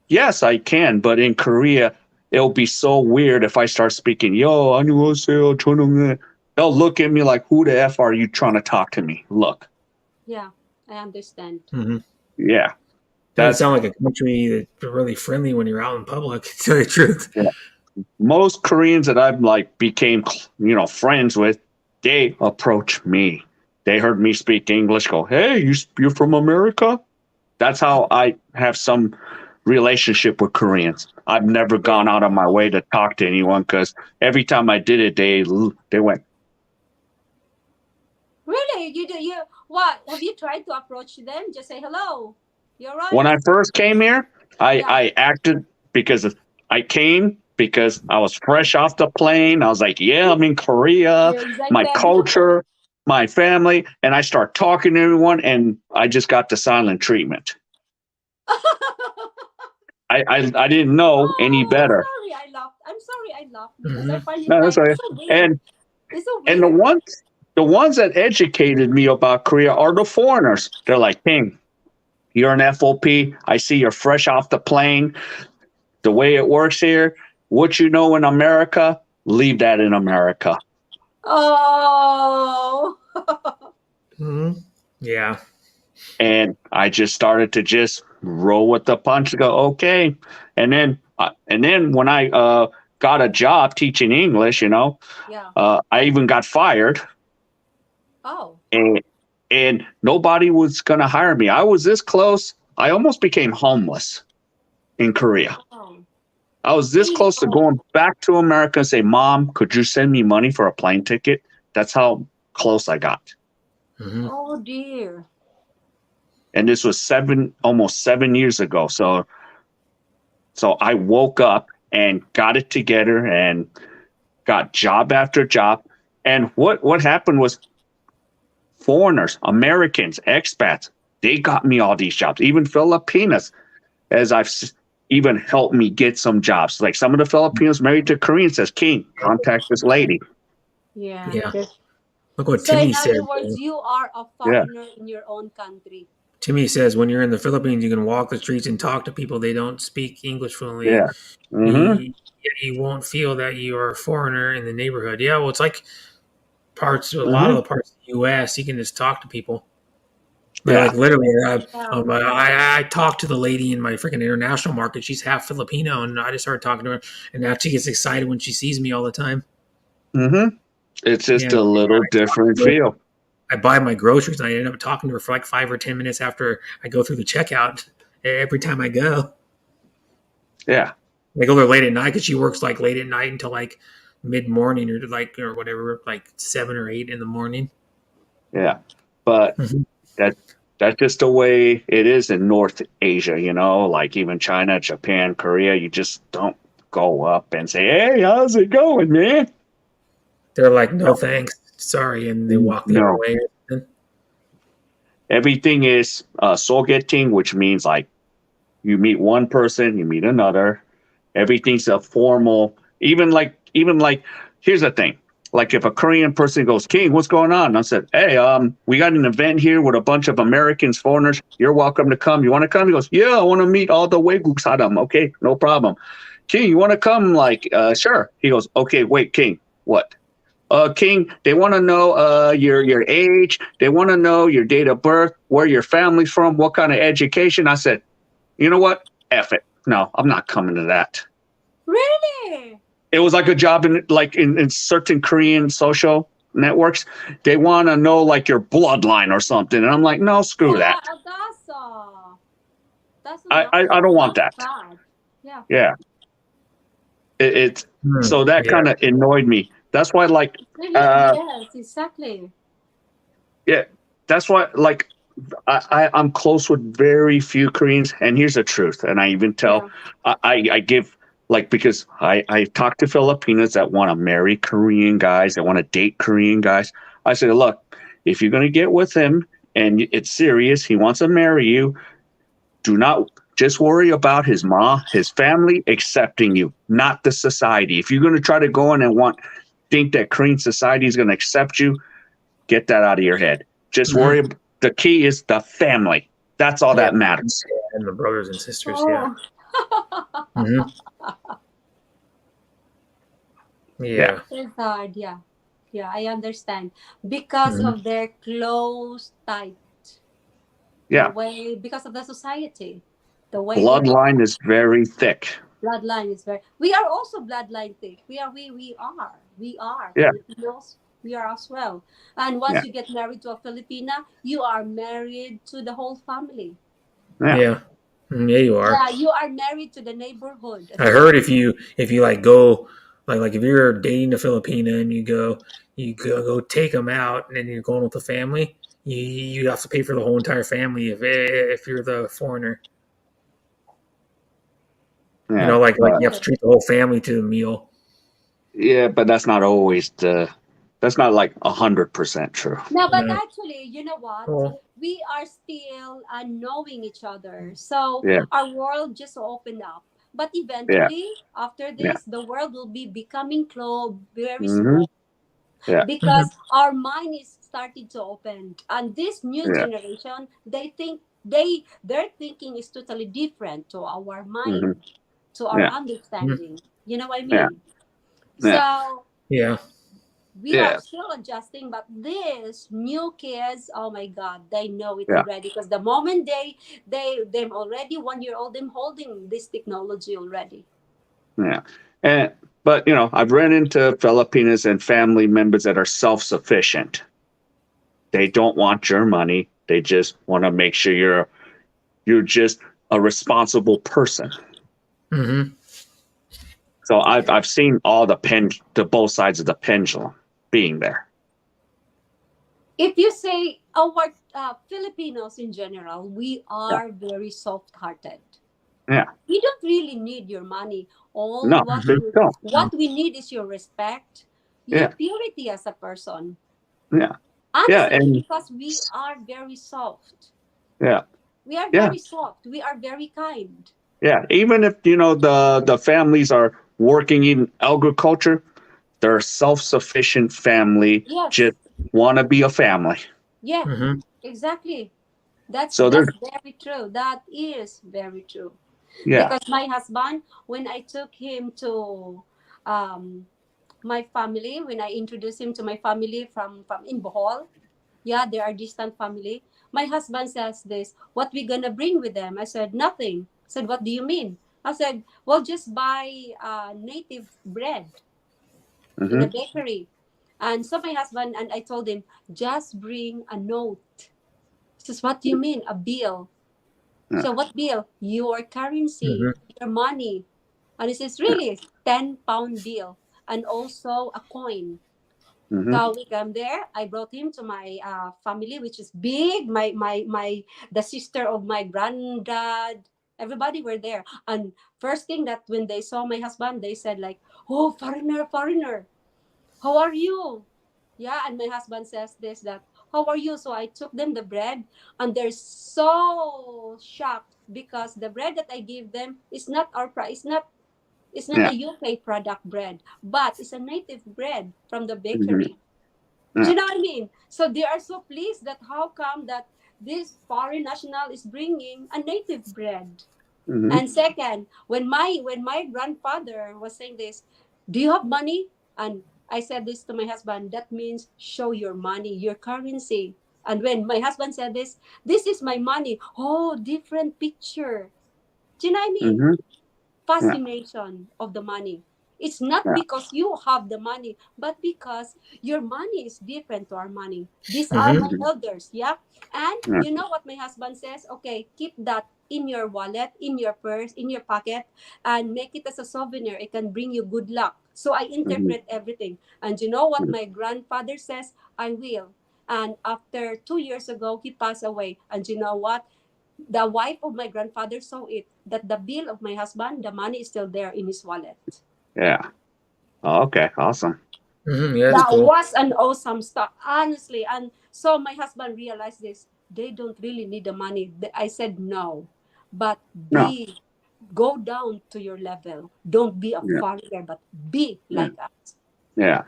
yes, I can, but in Korea, it'll be so weird if I start speaking, "Yo, 안녕하세요, 저는." They'll look at me like, "Who the f are you trying to talk to me?" Look. Yeah, I understand. Mm-hmm. Yeah. Doesn't sound like a country that's really friendly when you're out in public, to tell you the truth. Yeah. Most Koreans that I've became, friends with, they approach me. They heard me speak English, go, "Hey, you're from America?" That's how I have some relationship with Koreans. I've never gone out of my way to talk to anyone because every time I did it, they went. Really? You what? Have you tried to approach them? Just say hello. You're right. When I first came here, I acted because I came because I was fresh off the plane. I was like, yeah, I'm in Korea, You're my excited. culture, my family, and I start talking to everyone, and I just got the silent treatment. I didn't know any better. Sorry, I laughed. I'm sorry, I laughed because Mm-hmm. I find it No, that's like okay. so weird. It's so And weird. the ones that educated me about Korea are the foreigners. They're like, "King, you're an FOP. I see you're fresh off the plane. The way it works here, what you know in America, leave that in America." Oh. Mm-hmm. Yeah. And I just started to just roll with the punch. Go, okay. And then when I got a job teaching English, Yeah. I even got fired. Oh. And nobody was gonna hire me. I was this close. I almost became homeless in Korea. Oh. I was this close to going back to America and say, "Mom, could you send me money for a plane ticket?" That's how close I got. Mm-hmm. Oh dear. And this was almost 7 years ago. So I woke up and got it together and got job after job. And what happened was foreigners, Americans, expats, they got me all these jobs, even Filipinas, as even helped me get some jobs. Like some of the Filipinos married to Koreans says, "King, contact this lady." Yeah. Yeah. Look what So in Timmy said. other words, you are a Yeah. foreigner in your own country. Timmy says when you're in the Philippines, you can walk the streets and talk to people. They don't speak English fluently. Yeah. Mm-hmm. He won't feel that you are a foreigner in the neighborhood. Yeah, well, it's like a lot of Mm-hmm. the parts of the U.S. You can just talk to people. Yeah. Like literally, Yeah. I talked to the lady in my freaking international market. She's half Filipino, and I just started talking to her, and now she gets excited when she sees me all the time. Mm-hmm. It's just Yeah, a little different feel. I buy my groceries, and I end up talking to her for like 5 or 10 minutes after I go through the checkout. Every time I go, Yeah. I go there late at night because she works like late at night until like mid morning or whatever, like 7 or 8 in the morning. Yeah. But Mhm. that's just the way it is in North Asia, like even China, Japan, Korea, you just don't go up and say, "Hey, how's it going, man?" They're like, no No. thanks, sorry, and they walk the other No. way. Everything is sogeting, which means like you meet one person, you meet another. Everything's a formal, even like here's the thing. Like if a Korean person goes, "King, what's going on?" And I said, "Hey, we got an event here with a bunch of Americans, foreigners. You're welcome to come. You want to come?" He goes, "Yeah, I want to meet all the Weiguk Sadam." Okay, no problem. "King, you want to come?" Like, sure. He goes, "Okay, wait, King, what?" "King, they want to know your age. They want to know your date of birth, where your family's from, what kind of education." I said, "You know what? F it. No, I'm not coming to that." Really? It was like a job in certain Korean social networks. They want to know like your bloodline or something, and I'm like, no, screw Yeah, that. that's I don't want that's that. bad. Yeah. Yeah, it's so that Yeah. kind of annoyed me. That's why, like, Really? Yes, exactly. yeah, that's why, like, I'm close with very few Koreans, and here's the truth. And I even tell, I give like because I talked to Filipinos that want to marry Korean guys, that want to date Korean guys. I said, look, if you're going to get with him and it's serious, he wants to marry you, do not just worry about his family accepting you, not the society. If you're going to try to go in and think that Korean society is going to accept you, get that out of your head. Just worry. The key is the family. That's all that matters. And the brothers and sisters. Oh. Yeah. It's hard, yeah. Yeah, I understand. Because of their close tight. The way, because of the society. The way bloodline is very thick. Bloodline is very. We are also bloodline thick. We are. Filipinos. We are as well. And once you get married to a Filipina, you are married to the whole family. Yeah, you are. Yeah, you are married to the neighborhood. I heard if you like go like if you're dating a Filipina and you go take them out and then you're going with the family, you have to pay for the whole entire family if you're the foreigner. Yeah, like you have to treat the whole family to the meal. Yeah, but that's not always that's not like 100% true. No, but actually, you know what? We are still knowing each other. So our world just opened up. But eventually, after this, the world will be becoming very small. Yeah. Because our mind is starting to open. And this new generation, they think their thinking is totally different to our mind, to our understanding. You know what I mean? So we are still adjusting, but these new kids, oh my God, they know it already. Because the moment them already 1 year old, them holding this technology already. Yeah. But I've run into Filipinos and family members that are self-sufficient. They don't want your money. They just want to make sure you're just a responsible person. So I've seen all the both sides of the pendulum being there. If you say our Filipinos in general, we are very soft-hearted. Yeah. We don't really need your money. What we need is your respect, your purity as a person. Yeah. Honestly, because we are very soft. Yeah. We are very soft. We are very kind. Yeah. Even if the families are working in agriculture, they're a self-sufficient family. Yes. Just want to be a family. Yeah. Exactly. That's very true. That is very true. Yeah. Because my husband, when I took him to my family, when I introduced him to my family from in Bohol, they are distant family. My husband says this, what we gonna bring with them? I said, nothing. I said, what do you mean? I said, well, just buy native bread in a bakery. And so my husband, and I told him, just bring a note. He says, what do you mean? A bill. So what bill? Your currency, your money. And he says, really? 10-pound bill. And also a coin. So we come there. I brought him to my family, which is big. The sister of my granddad. Everybody were there. And first thing that when they saw my husband, they said like, oh, foreigner, foreigner. How are you? Yeah, and my husband says this, that, how are you? So I took them the bread, and they're so shocked because the bread that I give them is not our price. It's not a UK product bread, but it's a native bread from the bakery. Do you know what I mean? So they are so pleased that how come that this foreign national is bringing a native bread. And second, when my grandfather was saying this, do you have money? And I said this to my husband, that means show your money, your currency. And when my husband said this is my money. Oh, different picture. Do you know what I mean? Fascination of the money. It's not because you have the money, but because your money is different to our money. These are my elders, And you know what my husband says? Okay, keep that in your wallet, in your purse, in your pocket, and make it as a souvenir. It can bring you good luck. So I interpret everything. And you know what my grandfather says? I will. And after 2 years ago, he passed away. And you know what? The wife of my grandfather saw it, that the bill of my husband, the money is still there in his wallet. Yeah. Oh, okay. Awesome. Yeah, that's That cool. was an awesome stuff, honestly. And so my husband realized this. They don't really need the money. I said no, but No. go down to your level. Don't be a Yeah. foreigner, but be Yeah. like us. Yeah.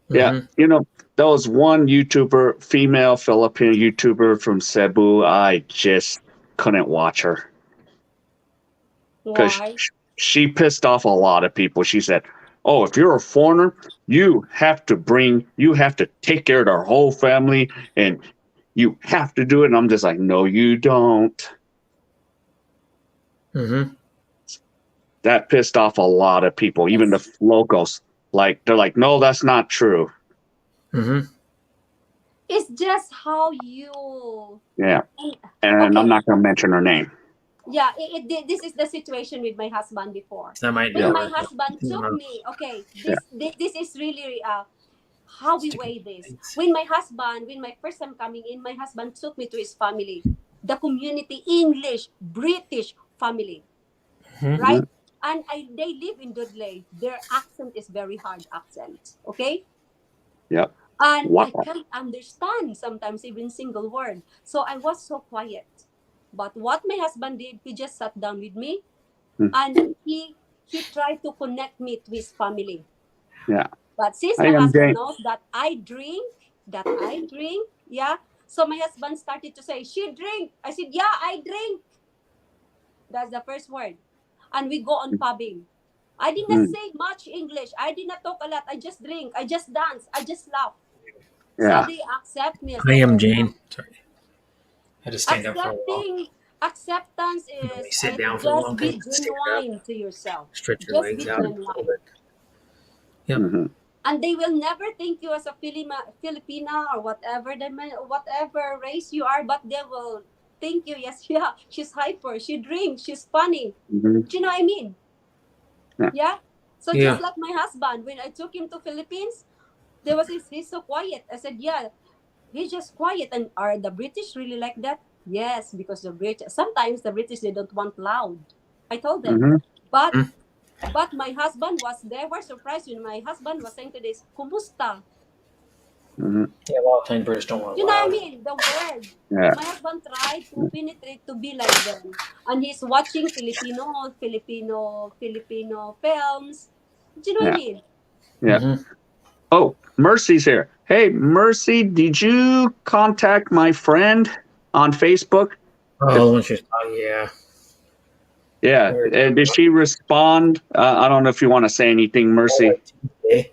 Yeah. You know, there was one YouTuber, female Filipino YouTuber from Cebu. I just couldn't watch her because Why? she pissed off a lot of people. She said, "Oh, if you're a foreigner, you have to take care of their whole family, and you have to do it." And I'm just like, "No, you don't." That pissed off a lot of people, even the locals. Like they're like, "No, that's not true." It's just how you. Yeah, and I'm Okay. not going to mention her name. Yeah, this is the situation with my husband before. That might be When Yeah. my hard. husband took Yeah. me, okay, Yeah. this is really how we weigh this. When my first time coming in, my husband took me to his family, the community English British family, right? And they live in Dudley. Their accent is very hard accent, okay? Yep. And What? I can't understand sometimes even single word. So I was so quiet. But what my husband did, he just sat down with me and he tried to connect me to his family. Yeah. But since I my am husband Jane. knows that I drink, yeah. So my husband started to say, "She drink." I said, "Yeah, I drink." That's the first word. And we go on pubbing. I did not say much English. I did not talk a lot. I just drink. I just dance. I just laugh. So Yeah. they accept me as I the am welcome. Jane. Sorry. I had to stand up for a while. Acceptance When you is sit down for a just long time, be stand up, genuine to yourself. stretch your Just legs be out a little genuine. bit. Yep. And they will never think you as a Filipina or whatever race you are, but they will think you, yes, yeah, she's hyper, she drinks, she's funny. Do you know what I mean? Yeah. Yeah. So just Yeah. like my husband, when I took him to Philippines, there was he's so quiet. I said, yeah, he's just quiet. And are the British really like that? Yes, because sometimes the British, they don't want loud. I told them. But my husband they were surprised when my husband was saying to this, "Kumusta?" Yeah, a lot of times British don't want You know what I loud. mean? The word. Yeah. My husband tried to penetrate to be like them. And he's watching Filipino films. Do you know what I Yeah. mean? Yeah. Oh, Mercy's here. Hey, Mercy, did you contact my friend on Facebook? Oh, the one she's yeah. Yeah. And did she respond? I don't know if you want to say anything, Mercy.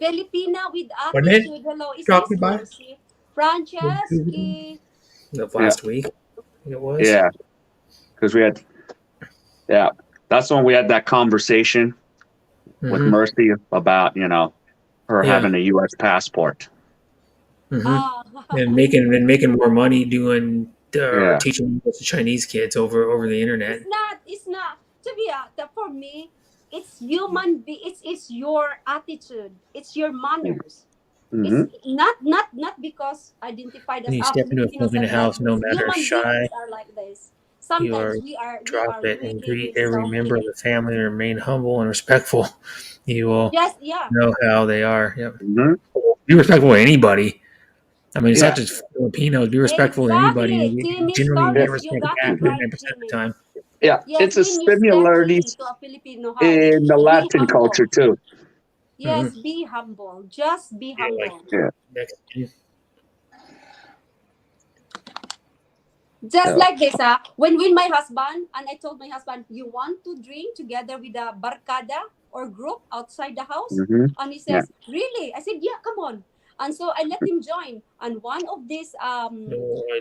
Filipina with Wasn't it? attitude. Hello, is Drop this me by Mercy? Franceschi. of Yeah. last week. It was. Yeah. Because that's when we had that conversation with Mercy about, her having a U.S. passport. And making more money doing Yeah. teaching Chinese kids over the internet. It's not to be for me, it's it's your attitude, it's your manners. It's not because identified When as you step into a Filipinos Filipino are like house, no this. matter Human beings shy, are like this. you are Sometimes we drop are it and really greet every member of selfish. the family and remain humble and respectful. You will Yes, yeah. know how they are. Yep. Be respectful to anybody. I mean, it's not just Filipinos. Be respectful to anybody. Exactly. You Timmy generally get Torres, you respect got it back right, 99% of the Timmy. time. Yeah. Yes, It's a when you step similarities into a Filipino house, in the be Latin culture, humble. too. Yes, be humble. Just be Yeah, like humble. Mexican. Just like this, when my husband, and I told my husband, you want to drink together with a barkada or group outside the house? And he Yeah. says, really? I said, yeah, come on. And so I let him join. And one of these No,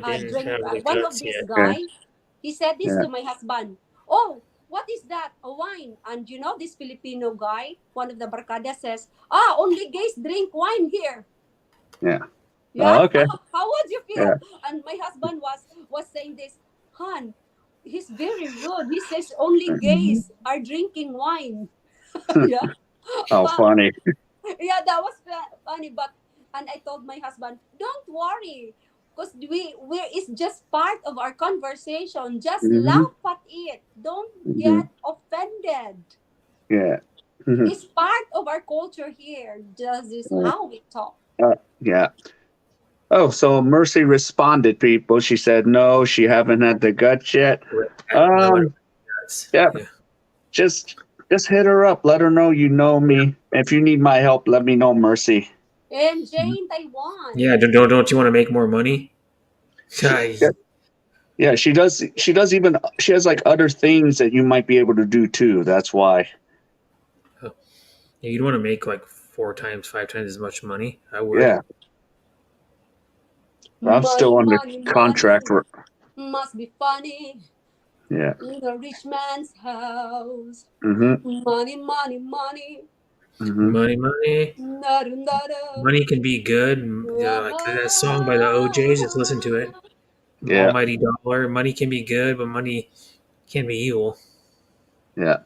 I didn't have the one of guts these yet. guy, he said this Yeah. to my husband. Oh, what is that? A wine. And this Filipino guy, one of the barkada says, only gays drink wine here. Yeah. Yeah. Okay. How would you feel? Yeah. And my husband was saying this, Han, he's very rude. He says only gays are drinking wine. Yeah. Oh, But funny. yeah, that was funny. And I told my husband, don't worry. Because we're it's just part of our conversation. Just Mm-hmm. laugh at it. Don't Mm-hmm. get offended. Yeah. Mm-hmm. It's part of our culture here. Just is how we talk. Yeah. Oh, so Mercy responded, people. She said no, she haven't had the guts yet. No, Yeah, yeah. just hit her up. Let her know you know me. If you need my help, let me know, Mercy. And Jane, Taiwan. Yeah, don't you want to make more money? Yeah, yeah, she does. She does even. She has like other things that you might be able to do too. That's why. Yeah, you'd want to make like 4 times, 5 times as much money. I would. Yeah, I'm still Money, under money, contract money. for. Must be funny. Yeah. In a rich man's house. Mm-hmm. Money, money, money. Mm-hmm. Money. Nada, nada. Money can be good. Like that song by the OJs, just listen to it. Yeah. Almighty Dollar. Money can be good, but money can be evil. Yeah.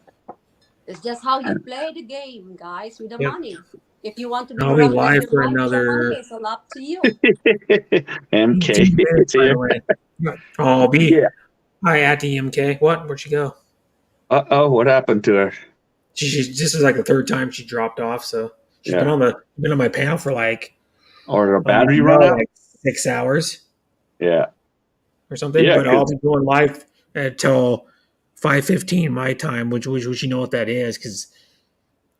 It's just how you play the game, guys, with the Yep. money. If you want to be I'll be corrupted live with for the money, another it's all up to you. MK. 2 minutes, by the way. Oh, I'll be. Yeah. Hi, at the MK. What? Where'd she go? Oh, what happened to her? This is like the third time she dropped off. So she's Yeah. been on my panel for like Or the I don't battery even run know, out? like 6 hours Yeah. or something. Yeah, But I'll because be going live until 5:15 my time, which you know what that is, because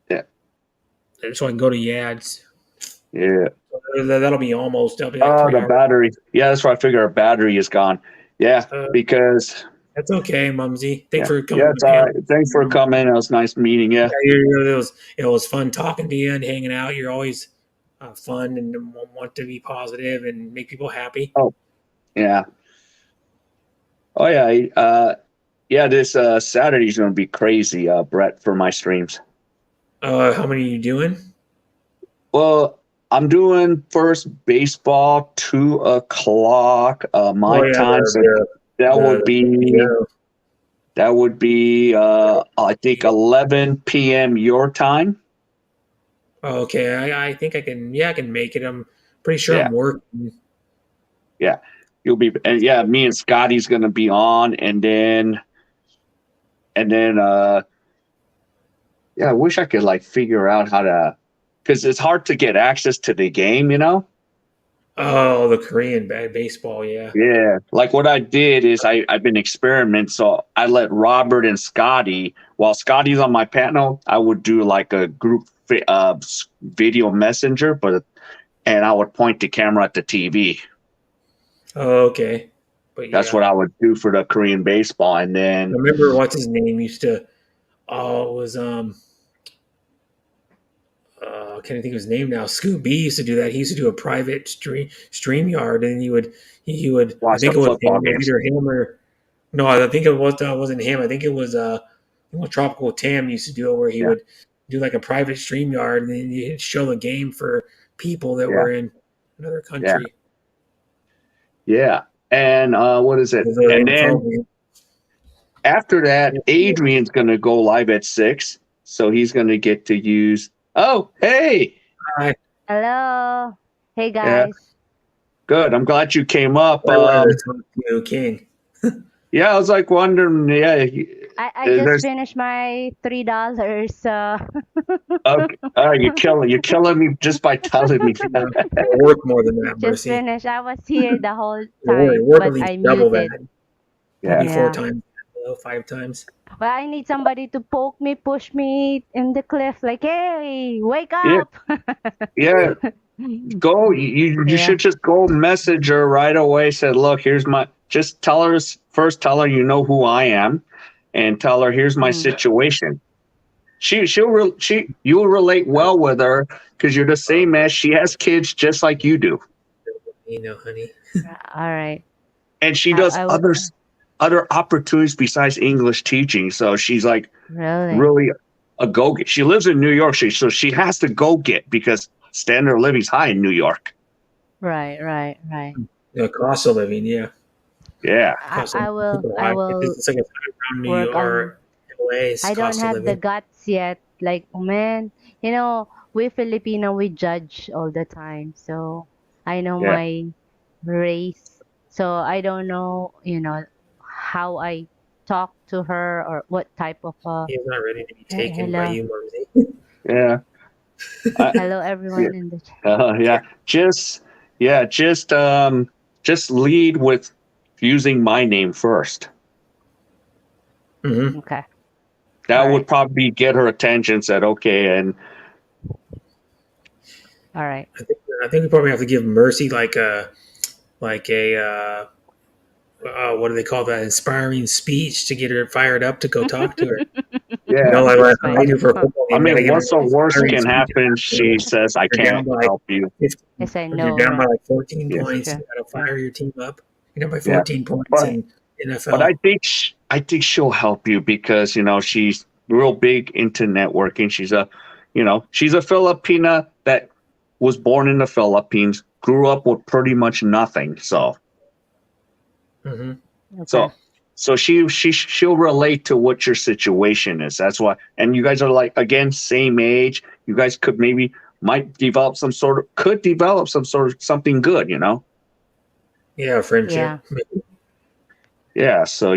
yeah. so I can go to Yads. Yeah. That'll be almost. That'll be like Oh, 3 the hours. battery. Yeah, that's why I figure our battery is gone. Yeah, because That's okay, Mumsy. Thanks yeah, for coming yeah, to it's the all panel. right. Thanks for coming. It was nice meeting you. Yeah, it was fun talking to you and hanging out. You're always fun and want to be positive and make people happy. Oh, yeah. Oh yeah. Yeah, this Saturday's gonna be crazy, Brett, for my streams. How many are you doing? Well, I'm doing first baseball 2 o'clock Oh my yeah, time, so that would be PBO. I think 11 p.m. your time. Oh, okay, I think I can. Yeah, I can make it. I'm pretty sure Yeah, I'm working. yeah. You'll be and yeah, me and Scotty's gonna be on, and then yeah, I wish I could like figure out how to, because it's hard to get access to the game, you know. Oh, the Korean baseball. Yeah. Yeah, like what I did is I've been experimenting. So I let Robert and Scotty, while Scotty's on my panel, I would do like a group video messenger, and I would point the camera at the TV. Oh, okay. But That's yeah, what I would do for the Korean baseball, and I then remember what's his name used to. Oh, it was I can't think of his name now. Scoop B used to do that. He used to do a private stream yard, and he would. I watch think the it was football him, games. either him or no. I think it wasn't him. I think it was Tropical Tam used to do it, where he Yeah, would do like a private stream yard, and then he'd show the game for people that yeah, were in another yeah, country. yeah. And what is it? The And info then game. after that, Adrian's gonna go live at 6, so he's gonna get to use. Oh, hey, Hi. Hello. Hey yeah, guys. good. I'm glad you came up. I wanted to talk to you, King. Yeah, I was like wondering. Yeah, I just there's. finished my $3. Okay, you're killing me just by telling me that. You'll work more than that, Just Mercy. finished. I was here the whole You'll time, work at but least I double that. muted. Yeah. Maybe 4 Yeah. times, 5 times. But I need somebody to poke me, push me in the cliff, like, hey, wake Yeah, up. yeah. Go. You Yeah. should just go message her right away. Said, look, here's my. Just tell her first. Tell her you know who I am, and tell her here's my situation. You'll relate well with her because you're the same as she has kids just like you do, You know, honey. All right. and she does I will. other opportunities besides English teaching. So she's like Really? really a go get. She lives in New York, so she has to go get because standard of living's high in New York. Right, right, right. The cost of living, yeah. Yeah. Cost of I will. super I high. will It's like around New work York on. or LA's I don't cost of have the living. guts yet. Like, oh man, we Filipino, we judge all the time. So I know Yeah. my race. So I don't know, how I talk to her or what type of He's not ready to be taken by hello. you, Mumsy. Yeah. Hello Yeah. everyone in the chat. Yeah. Just lead with using my name first. Mm-hmm. Okay. That All would right. probably get her attention. Said okay, and All right. I think we probably have to give Mercy like a what do they call that? Inspiring speech to get her fired up to go talk to her. yeah. Like Fine. they do for a football I game. You gotta mean, give her what's the an worst inspiring can speech. happen? She says, "I You're down can't by help you." 15, Yes, I you're know, down by right? like 14 Yeah. points. Sure. You gotta Yeah. fire your team up. You're down by Yeah. 14 points But in but I NFL. think she'll help you because she's real big into networking. She's a Filipina that was born in the Philippines, grew up with pretty much nothing. Mm-hmm. Okay. So she'll relate to what your situation is. That's why. And you guys are like again same age. You guys might develop some sort of something good. Yeah, Yeah. friendship. Yeah. So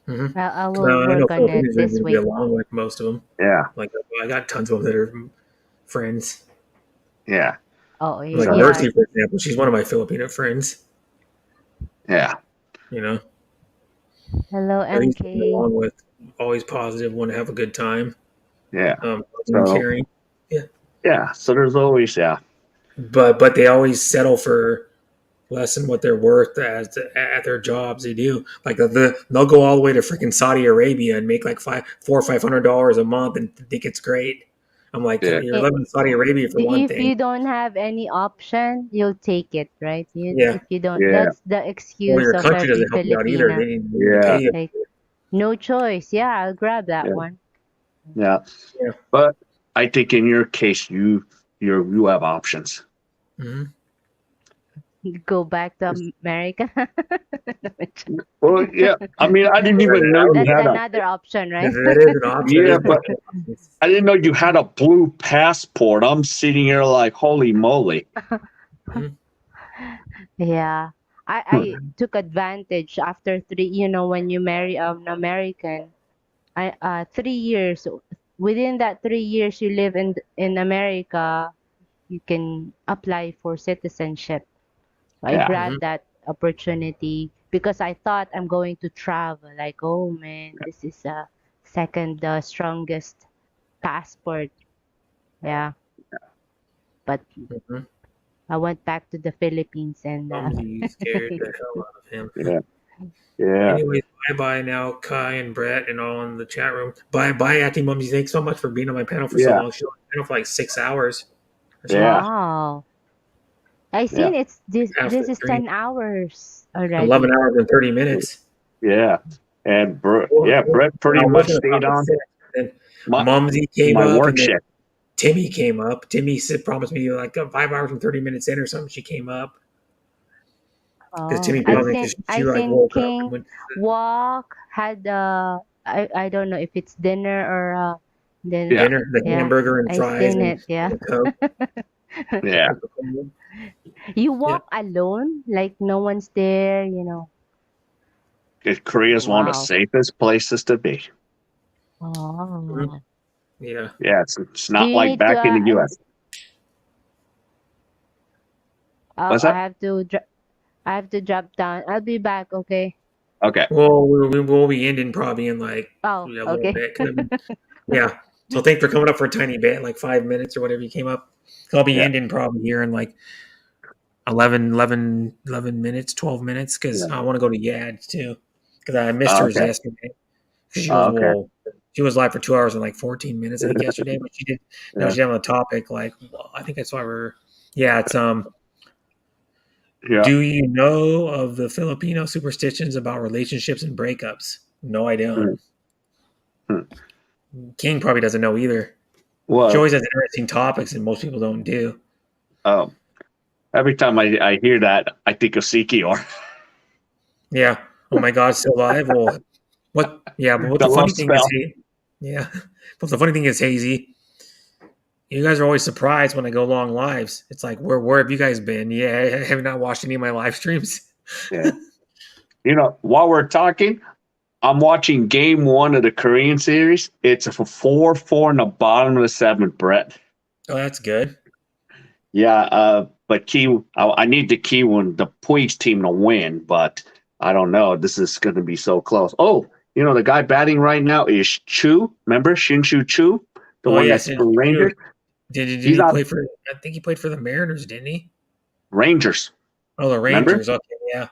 Mm-hmm. I will I know work on that Filipinos are this going to be week. along with most of them. yeah. Like I got tons of them that are friends. Yeah. Oh, Like So yeah. Mercy, for example, she's one of my Filipino friends. yeah. You know, Hello, that he's getting MK. along with, always positive, want to have a good time, Yeah. loving and So caring. Yeah, yeah. So there's always but they always settle for less than what they're worth at their jobs. They do like they'll go all the way to freaking Saudi Arabia and make like $400 or $500 a month and think it's great. I'm like, yeah. you're I- living in Saudi Arabia for one If thing. you don't have any option, you'll take it, right? Yeah, If you don't, Yeah. that's the or excuse your of country every doesn't help you out either. Filipina. They need to Yeah. pay you. Like, no choice. Yeah, I'll grab that Yeah. one. Yeah. Yeah. But I think in your case, you have options. Mm-hmm. Go back to America. Well, yeah. I mean, I didn't even know you That's had a. another option, right? That is an option. Yeah, There's but multiple options. I didn't know you had a blue passport. I'm sitting here like, holy moly. Mhm. Yeah. I took advantage after when you marry an American, 3 years, within that 3 years you live in America, you can apply for citizenship. I Yeah. Mhm. grabbed that opportunity because I thought I'm going to travel. Like, oh man, this is a second strongest passport. Yeah, but Mhm. I went back to the Philippines and Clumsy scared the hell out of him. Yeah. Yeah. Anyways, bye bye now, Kai and Brett and all in the chat room. Bye bye, Acting Mumsy. Thanks so much for being on my panel for so Yeah. long. She was on my panel for like 6 hours or something. Yeah. wow. I Yeah. seen this After is 10 hours 11 already. hours and 30 minutes. Yeah. And Brett I pretty was much going to stayed talk at on 6. Then my Mumsy came my up, work and then shift. Timmy came up. Timmy said, promised me like 5 hours and 30 minutes in or something. She came up because Oh, Timmy I probably seen because I she like seen woke up and King went. walk had I don't know if it's dinner or then Yeah. Dinner, the yeah, hamburger and I fries seen and it. Yeah. a Coke. Yeah. You Yeah. walk alone, like no one's there. Korea's one of the Wow. safest places to be. Oh. Yeah. Yeah. It's Do not you like need to back in the US. What's I that? have to I have to drop down. I'll be back, okay? Okay. Well, we'll be ending probably in like Oh, a little okay. bit. 'Cause yeah. So thanks for coming up for a tiny bit, like 5 minutes or whatever you came up. I'll be Yeah. ending probably here in like 11 minutes, 12 minutes, because Yeah. I want to go to Yad's too. Because I missed Oh, hers okay. yesterday. She Oh, was okay. she was live for 2 hours and like 14 minutes, I think, yesterday. But she did. No, Yeah. she's on the topic. Like, well, I think I saw her. Yeah, it's Yeah. Do you know of the Filipino superstitions about relationships and breakups? No, I don't. Hmm. King probably doesn't know either. She Well, always has interesting topics, and most people don't do. every time I hear that, I think of Sikior. Yeah. Oh my God, still alive? Well, what? Yeah, but what The the love funny thing is, spell. yeah. But the funny thing is, Hazy, You guys are always surprised when I go long lives. It's like, where have you guys been? Yeah, I have not watched any of my live streams. Yeah. While we're talking, I'm watching game 1 of the Korean series. It's a 4-4 in the bottom of the 7th, Brett. Oh, that's good. Yeah, but I need the Kiwon, the Puig team to win, but I don't know. This is going to be so close. Oh, the guy batting right now is Chu. Remember Shin-Soo Chu, the Oh one yes, that's for Rangers. did He's he out play for? I think he played for the Mariners, didn't he? Rangers. Oh, the Remember? Rangers. Okay, yeah.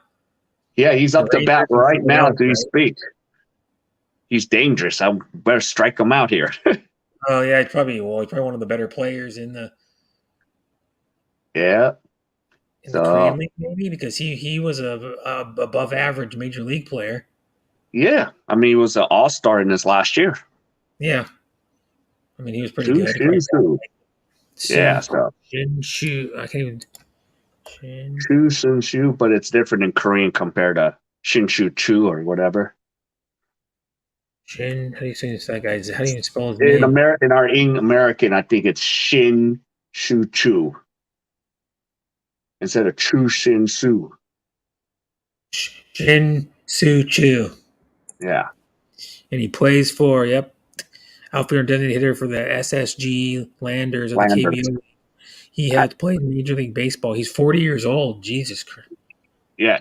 Yeah, he's The up to bat Rangers and right someone now else, as we right? speak. He's dangerous. I better strike him out here. Oh yeah, he's probably one of the better players in the Yeah. Korean So League, maybe because he was a above average major league player. yeah, I mean, he was an all-star in this last year. Yeah, I mean he was pretty Shu good. Shin Su. Yeah, so Shin Shu. I can't even. Shin Shu Shin Shu, but it's different in Korean compared to Shin Shu Chu or whatever. Shin. How do you say this? That guy's. How do you spell his In name? American, I think it's Shin Shu Chu instead of Chu Shin Su. Shin Soo Chu. Yeah. And he plays for outfielder designated hitter for the SSG Landers of the Landers. KBO. He has played Major League Baseball. He's 40 years old. Jesus Christ. Yeah.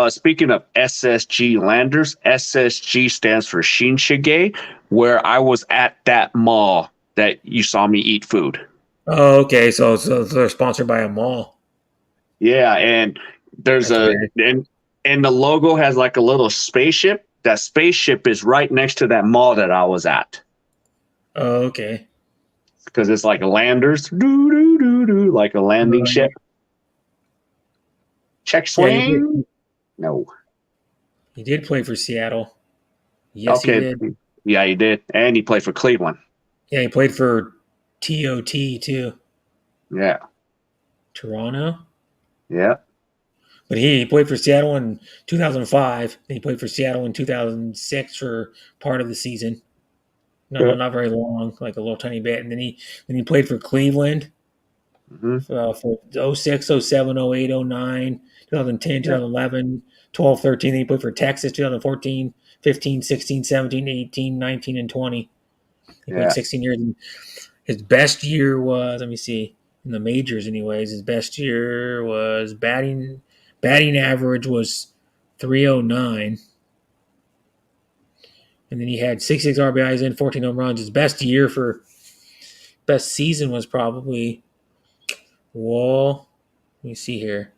Speaking of SSG Landers, SSG stands for Shinshige, where I was at that mall that you saw me eat food. Oh, okay. So they're sponsored by a mall. Yeah, and there's and the logo has like a little spaceship. That spaceship is right next to that mall that I was at. Oh, okay. Because it's like Landers, like a landing ship. Check swing. No. He did play for Seattle. Yes, he did. Yeah, he did. And he played for Cleveland. Yeah, he played for TOT too. Yeah. Toronto. Yeah. But he played for Seattle in 2005. He played for Seattle in 2006 for part of the season. Not very long, like a little tiny bit. And then he played for Cleveland for 06, 07, 08, 09, 2010, 2011, 12, 13. Then he played for Texas 2014, 15, 16, 17, 18, 19, and 20. He played 16 years. And his best year was, let me see, in the majors anyways, his best year was batting average was 309. And then he had 66 RBIs and 14 home runs. His best season was probably, let me see here.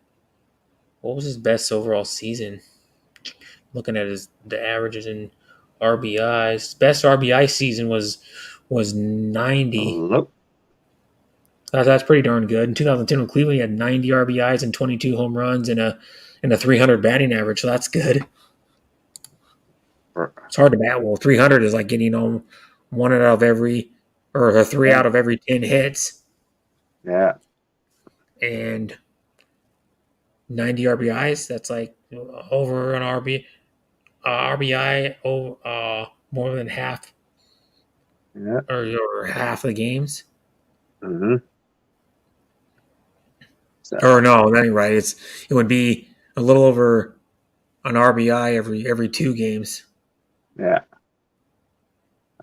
What was his best overall season? Looking at the averages in RBIs. His best RBI season was 90. That's pretty darn good. In 2010 with Cleveland, he had 90 RBIs and 22 home runs and a 300 batting average. So that's good. It's hard to bat. Well, 300 is like getting on three out of every 10 hits. Yeah. And 90 RBIs, that's like over an RBI more than half. Yeah. Or half the games. Mm-hmm. Or no, that ain't right. It would be a little over an RBI every 2 games. Yeah.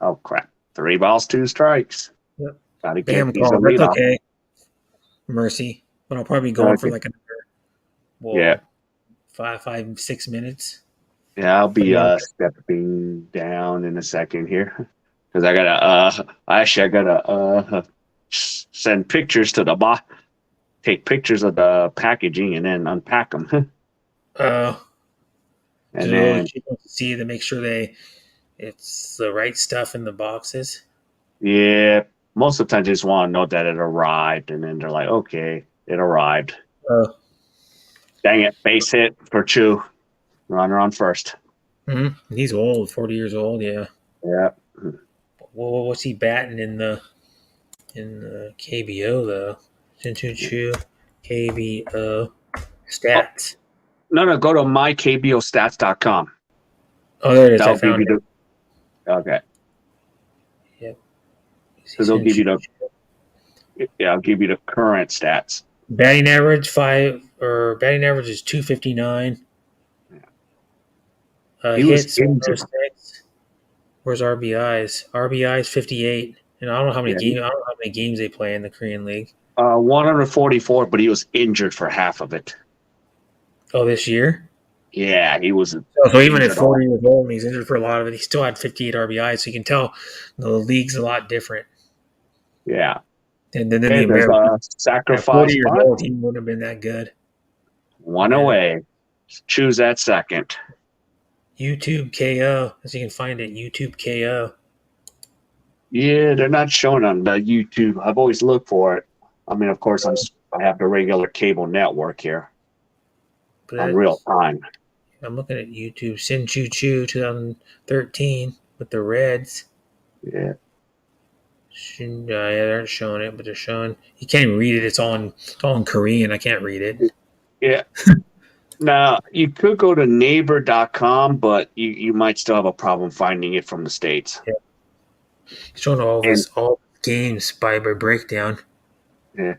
Oh crap! 3 balls, 2 strikes. Yep. Gotta get Damn these call. That's leadoff. okay. Mercy. But I'll probably be going for like another 5, 6 minutes. Yeah, I'll be stepping down in a second here because I gotta send pictures to the bot. Take pictures of the packaging and then unpack them. And then she wants to see to make sure it's the right stuff in the boxes. Yeah, most of the time they just want to know that it arrived, and then they're like, "Okay, it arrived." Dang it! Base hit for Chu. Runner on first. Mm-hmm. He's old, 40 years old. Yeah. Yeah. Well, what's he batting in the KBO though? Chu KBO stats. No, go to mykbostats.com. Oh, there it is. I found it. Okay. Yep. So they'll give you the Yeah, I'll give you the current stats. Batting average is 259. He was Hits injured. 106. Where's RBIs? RBIs 58. And I don't know how many Yeah, games. I don't know how many games they play in the Korean League. 144, but he was injured for half of it. Oh, this year? Yeah, he was. So even at injured all. 40 years old and he's injured for a lot of it, he still had 58 RBIs. So you can tell the league's a lot different. Yeah. And then Hey, the there's American. a At 40 sacrifice years bunt. old, he wouldn't have been that good. One away. Choose that second. YouTube KO, as you can find it, YouTube KO. Yeah, they're not showing on the YouTube. I've always looked for it. I mean, of course, I have the regular cable network here But on real time. I'm looking at YouTube. Sin Choo Choo 2013 with the Reds. Yeah. Yeah, they aren't showing it, but they're showing. You can't even read it. It's all in Korean. I can't read it. Yeah. Now, you could go to neighbor.com, but you might still have a problem finding it from the States. Yeah. It's showing all games by breakdown. Yeah.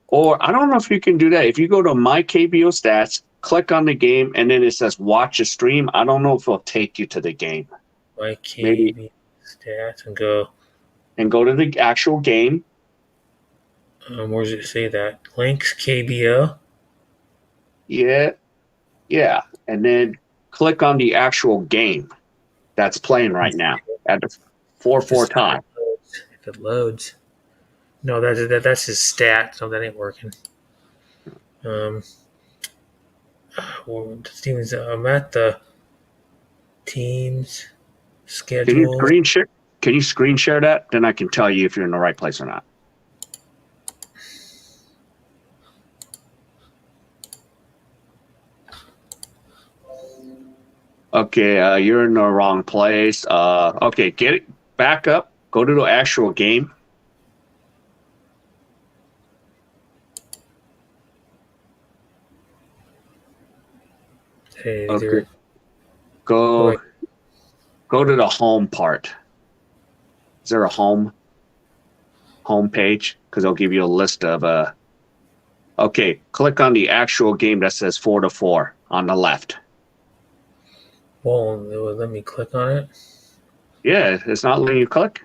Or I don't know if you can do that. If you go to my KBO stats, click on the game, and then it says watch a stream. I don't know if it'll take you to the game. My KBO stats and go. And go to the actual game. Where does it say that? Links KBO? Yeah. Yeah. And then click on the actual game that's playing right now at the 4-4 time. If it loads. No, that's his stat, so that ain't working. I'm at the teams schedule. Can you screen share that? Then I can tell you if you're in the right place or not. Okay, you're in the wrong place. Okay, get it back up. Go to the actual game. Hey, okay. Go to the home part. Is there a home page? Because it'll give you a list of Okay, click on the actual game that says 4-4 on the left. Well, let me click on it. Yeah, it's not letting you click.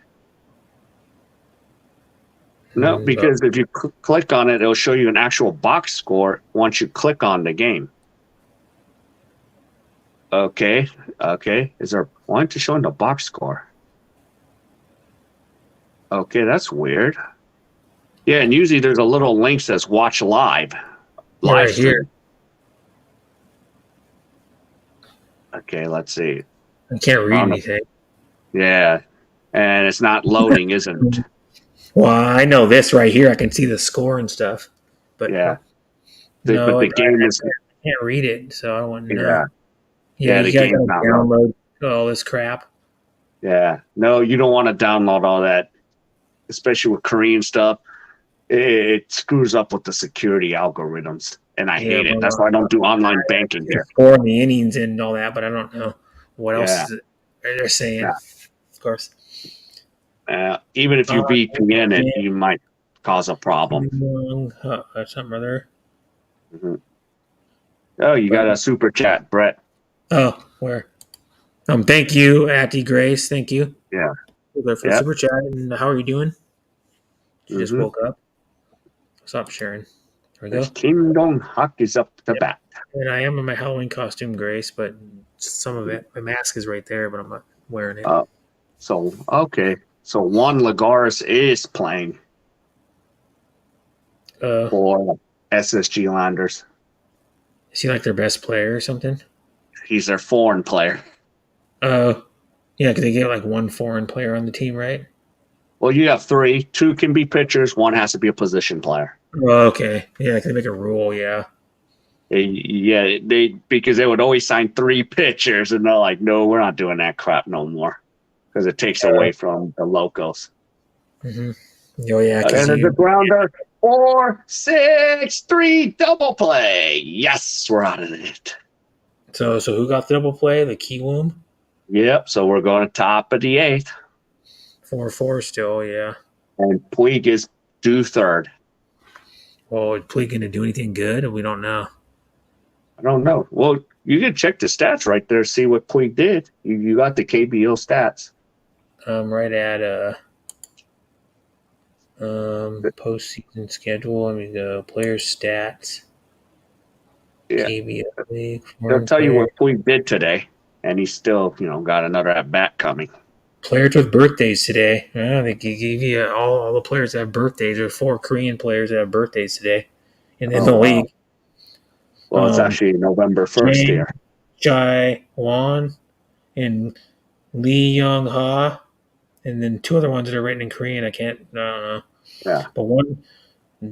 No, because if you click on it, it'll show you an actual box score once you click on the game. Okay. Why aren't you showing the box score? Okay, that's weird. Yeah, and usually there's a little link that says watch live right stream. here. Okay, let's see. I can't read anything. Yeah, and it's not loading, isn't it? Well, I know this right here. I can see the score and stuff. But yeah, no, but the game is. I can't read it, so I don't want to know. Yeah. Yeah, the you gotta game's not download all this crap. Yeah, no, you don't want to download all that, especially with Korean stuff. It screws up with the security algorithms, and I hate it. That's why I don't do online banking here. Score in the innings and all that, but I don't know what else they're saying. Yeah. Of course. Even if you VPN it, you might cause a problem. Something other. Mm-hmm. Oh, you got a super chat, Brett. Oh, where? Thank you, Atty Grace. Thank you. Yeah. For the super chat. And how are you doing? You just woke up. Stop sharing. There we go. Kim Dong-hak is up to bat. And I am in my Halloween costume, Grace, but some of it, my mask is right there, but I'm not wearing it. So Juan Lagares is playing for SSG Landers. Is he like their best player or something? He's their foreign player. Oh, yeah, because they get like one foreign player on the team, right? Well, you have 3. 2 can be pitchers. 1 has to be a position player. Oh, okay. Yeah, they make a rule, yeah. Yeah, because they would always sign 3 pitchers, and they're like, no, we're not doing that crap no more, because it takes away from the locals. Mm-hmm. Oh, yeah. And it's a grounder. 4-6-3 double play. Yes, we're out of it. So who got the double play? The Kiwoom? Yep, so we're going to top of the 8th. 4-4 still, yeah. And Puig is due third. Well, is Puig going to do anything good? We don't know. I don't know. Well, you can check the stats right there, see what Puig did. You got the KBO stats. Right at postseason schedule. I mean, the player stats. Yeah. KBO League. They'll tell you what Puig did today, and he's still, got another at bat coming. Players with birthdays today. Yeah, they give you all the players that have birthdays. There are 4 Korean players that have birthdays today in the league. Well, it's actually November 1st here. Jai Won and Lee Young Ha, and then 2 other ones that are written in Korean. I don't know. Yeah. But one,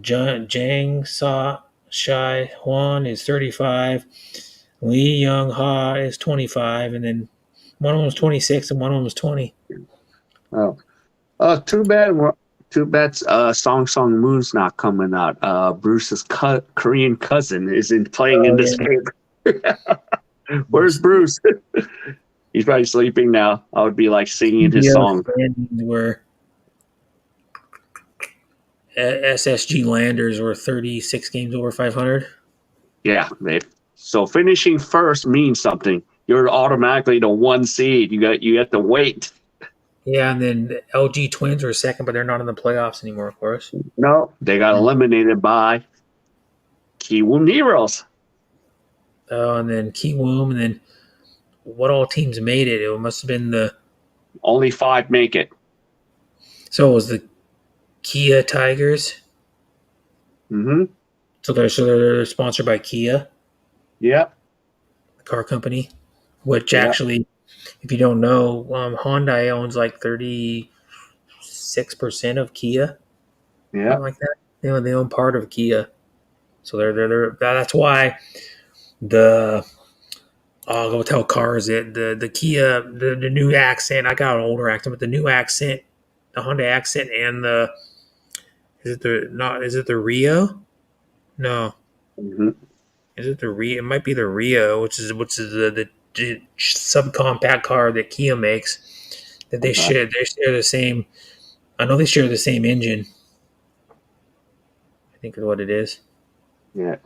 Jang Sa Shai Hwan is 35. Lee Young Ha is 25, and then one of them was 26 and one of them was 20. Oh, too bad. Too bad. Song Moon's not coming out. Bruce's Korean cousin isn't playing in this game. Where's Bruce? He's probably sleeping now. I would be like singing his song. Where SSG Landers were 36 games over 500. Yeah, so finishing first means something. You're automatically the 1 seed. You have to wait. Yeah, and then the LG Twins were second, but they're not in the playoffs anymore, of course. No, they got eliminated by Kiwoom Heroes. Oh, and then Kiwoom, and then what all teams made it? It must have been only 5 make it. So it was the Kia Tigers. Mm-hmm. So they're sponsored by Kia. Yeah. The car company, which actually, if you don't know, Hyundai owns like 36% of Kia. Yeah. Something like that. They own part of Kia. So they're that's why I'll go tell cars that the Kia, the new accent. I got an older accent, but the new accent, the Honda accent, and is it the Rio? No. Mm-hmm. Is it the Rio? It might be the Rio, which is the subcompact car that Kia makes. That they share the same. I know they share the same engine. I think is what it is. Yeah.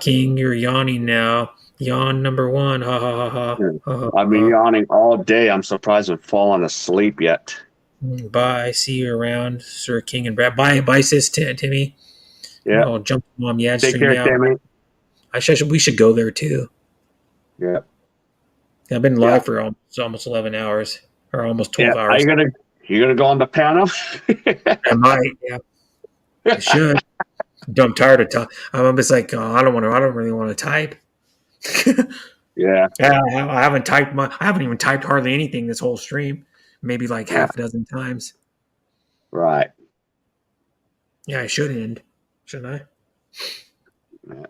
King, you're yawning now. Yawn number 1. Ha ha ha ha. Yeah. I've been yawning all day. I'm surprised I've fallen asleep yet. Bye. See you around, Sir King and Brad. Bye, sis Timmy. Yeah. Oh, jump on the ad Take stream care, now. Timmy. We should go there too. Yeah. I've been live for almost 11 hours or almost 12 hours. Are you gonna go on the panel? I might. Yeah. I should. I'm tired of talking. I'm just like I don't really want to type. Yeah. I haven't typed I haven't even typed hardly anything this whole stream. Maybe like half a dozen times. Right. Yeah, I should end, shouldn't I? Yeah.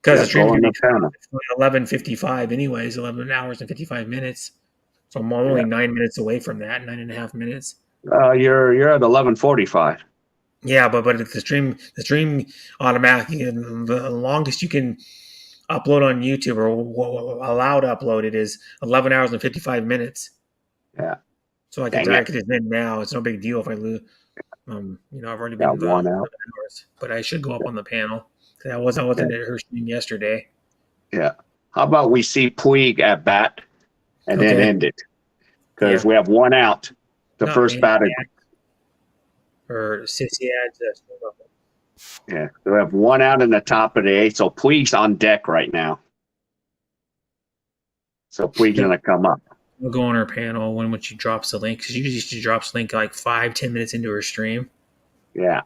Because the stream's going to be 11:55 anyways, 11 hours and 55 minutes. So I'm only 9 minutes away from that, 9.5 minutes. You're at 11:45. Yeah, but if the stream automatically, the longest you can upload on YouTube or allowed to upload it is 11 hours and 55 minutes. Yeah. So I can just end now. It's no big deal if I lose. I've already been 1 hour. Hours, but I should go up on the panel. I wasn't at her stream yesterday. Yeah. How about we see Puig at bat and then end it? Because we have 1 out. The first batter. Or Sissy adds. Yeah. So we have 1 out in the top of the 8th. So Puig's on deck right now. So Puig's going to come up. We'll go on her panel when she drops the link. Because usually she drops the link like 5-10 minutes into her stream. Yeah.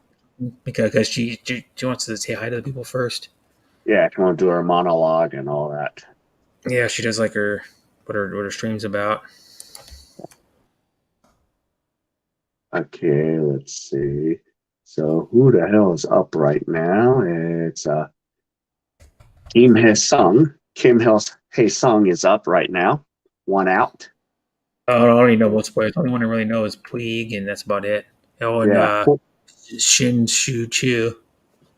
Because she wants to say hi to the people first. Yeah, she wants to do her monologue and all that. Yeah, she does like what her stream's about. Okay, let's see. So who the hell is up right now? It's Kim Hae-sung. Kim Hae-sung is up right now. 1 out. I don't even know what's players. The only one I really know is Puig, and that's about it. Oh, and Shin Shu Chu.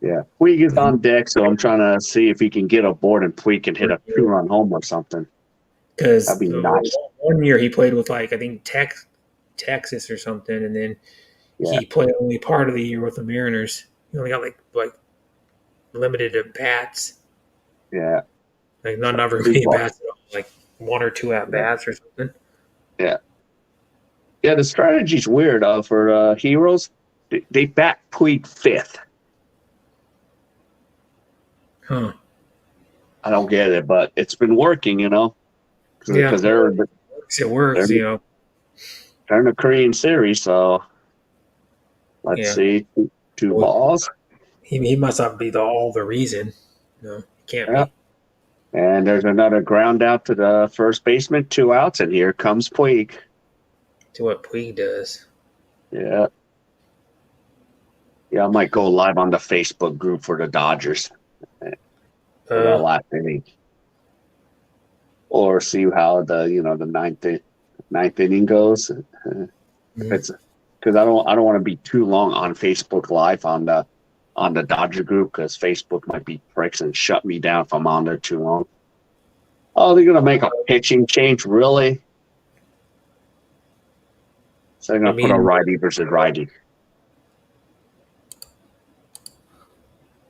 Yeah, Puig is on deck, so I'm trying to see if he can get aboard and Puig can hit a 2-run home or something. Because that'd be nice. 1 year he played with I think Texas or something, and then he played only part of the year with the Mariners. He only got like limited at bats. Yeah. Like not very many bats at all, like 1 or 2 at bats or something. Yeah. Yeah, the strategy's weird for heroes. They bat Puig 5th. Huh. I don't get it, but it's been working, because they're it works, they're in the Korean series, so let's see. 2 balls. He must not be all the reason. No, he can't be. And there's another ground out to the first baseman, 2 outs, and here comes Puig. To what Puig does. Yeah. Yeah, I might go live on the Facebook group for the Dodgers for the last inning, or see how the ninth inning goes. It's because I don't want to be too long on Facebook Live on the Dodger group, because Facebook might be pricks and shut me down if I'm on there too long. Oh, they're gonna make a pitching change, really? So they're gonna put a righty versus righty.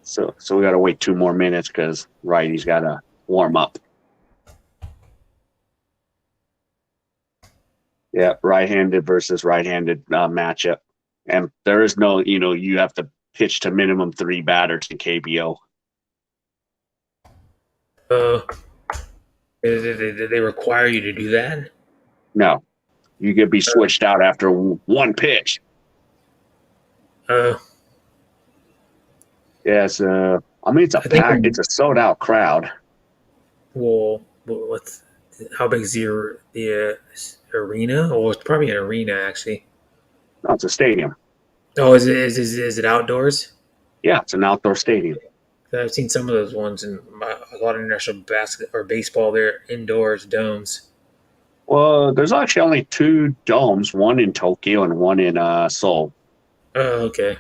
So we gotta wait 2 more minutes because righty's gotta warm up. Yeah, right-handed versus right-handed matchup, and there is no, you have to pitch to minimum 3 batters in KBO. Did they require you to do that? No, you could be switched out after 1 pitch. Yes, it's a sold out crowd. Well, how big is the arena? Well, it's probably an arena actually. No, it's a stadium. Oh, is it outdoors? Yeah, it's an outdoor stadium. I've seen some of those ones in a lot of international baseball. They're indoors domes. Well, there's actually only 2 domes, one in Tokyo and one in Seoul. Oh, okay.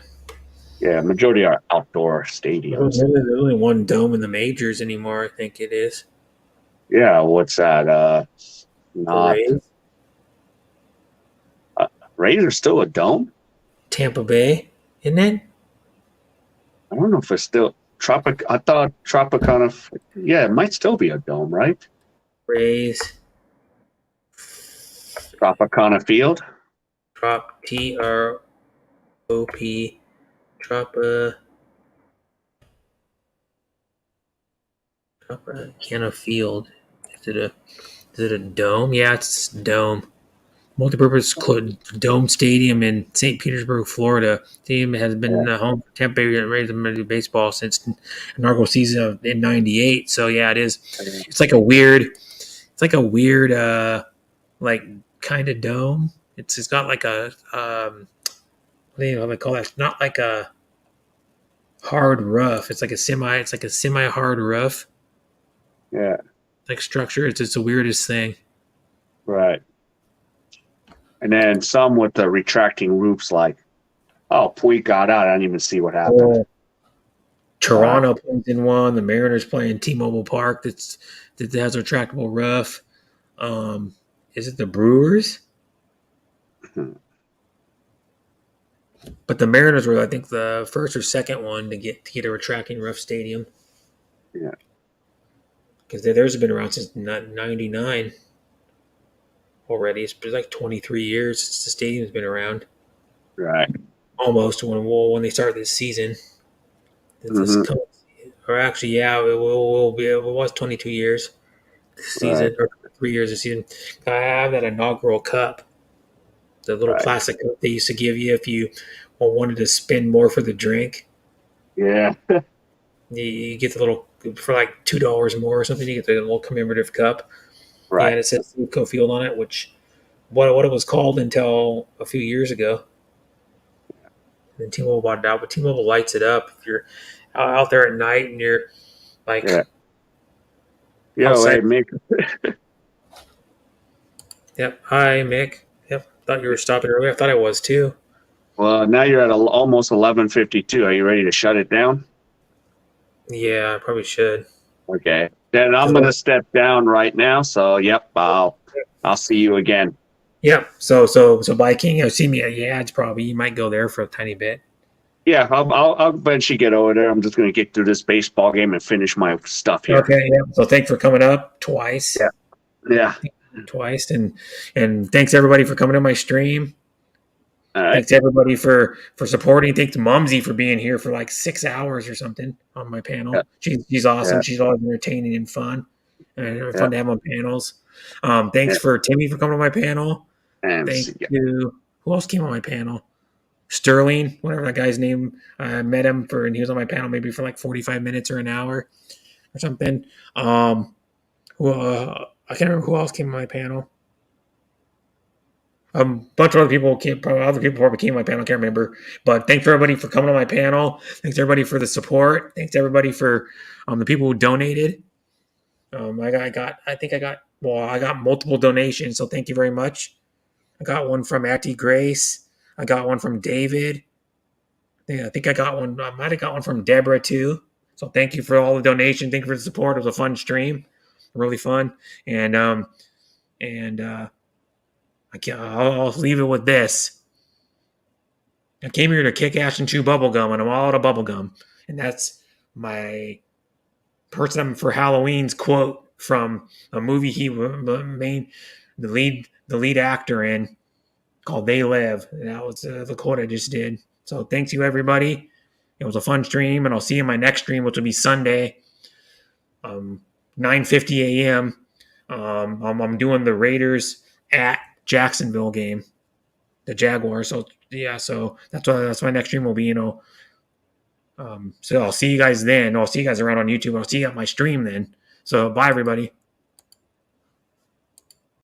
Yeah, majority are outdoor stadiums. There's only 1 dome in the majors anymore, I think it is. Yeah, what's that? Rays are still a dome? Tampa Bay, isn't it? I don't know if it's still I thought Tropicana. Yeah, it might still be a dome, right? Rays. Tropicana Field. TROP. Tropicana Field. Is it a dome? Yeah, it's dome. Multi-purpose dome stadium in St. Petersburg, Florida. Stadium has been home for Tampa Bay Rays baseball since inaugural season in '98. So yeah, it is. It's like a weird, like kind of dome. It's got like a what do they call that? It's not like a hard rough. It's like a semi hard rough. Yeah. Like structure. It's the weirdest thing. Right. And then some with the retracting roofs, like, oh, Puig got out. I didn't even see what happened. Toronto plays in one. The Mariners play in T-Mobile Park. That has a retractable roof. Is it the Brewers? But the Mariners were, I think, the first or second one to get a retracting roof stadium. Yeah. Because theirs have been around since '99 already. It's been like 23 years since the stadium's been around. Right. Almost when they start this season. Or actually, yeah, it was 22 years this season, or 3 years this season. I have that inaugural cup, the little plastic cup they used to give you if you wanted to spend more for the drink. Yeah. You get the little, for like $2 more or something, you get the little commemorative cup. Right. And it says Safeco Field on it, which what it was called until a few years ago. And then T-Mobile bought it out, but T-Mobile lights it up if you're out there at night and you're like, Yo, hey, Mick. Yep. Hi, Mick. Yep. Thought you were stopping earlier. I thought I was too. Well, now you're at almost 11:52. Are you ready to shut it down? Yeah, I probably should. Okay. Then I'm going to step down right now. So, yep, I'll see you again. Yeah. So biking, see me at Yads probably. You might go there for a tiny bit. Yeah, I'll eventually get over there. I'm just gonna get through this baseball game and finish my stuff here. Okay. Yeah. So thanks for coming up twice. Yeah. Yeah. Twice, and thanks everybody for coming to my stream. All right. Thanks everybody for supporting. Thanks Mumsy for being here for like 6 hours or something on my panel. Yeah. She's awesome. Yeah. She's always entertaining and fun, and Yeah. fun to have on panels. Thanks Yeah. for Timmy for coming to my panel. And Thank yeah. you. Who else came on my panel? Sterling, whatever that guy's name. I met him and he was on my panel maybe for like 45 minutes or an hour or something. I can't remember who else came on my panel. A bunch of other people probably came on my panel. I can't remember, but thanks for everybody for coming on my panel. Thanks everybody for the support. Thanks everybody for the people who donated. I got multiple donations, so thank you very much. I got one from Acty Grace. I got one from David. I think I got one. I might have got one from Deborah too. So thank you for all the donation. Thank you for the support. It was a fun stream, really fun. And I'll leave it with this. I came here to kick ass and chew bubblegum, and I'm all out of bubblegum. And that's my person for Halloween's quote from a movie he made the lead actor in called They Live. And that was the quote I just did. So thanks you everybody. It was a fun stream, and I'll see you in my next stream, which will be Sunday, 9:50 a.m. I'm doing the Raiders at Jacksonville game, the Jaguars. So yeah, so that's my next stream will be. So I'll see you guys then. I'll see you guys around on YouTube. I'll see you at my stream then. So bye everybody.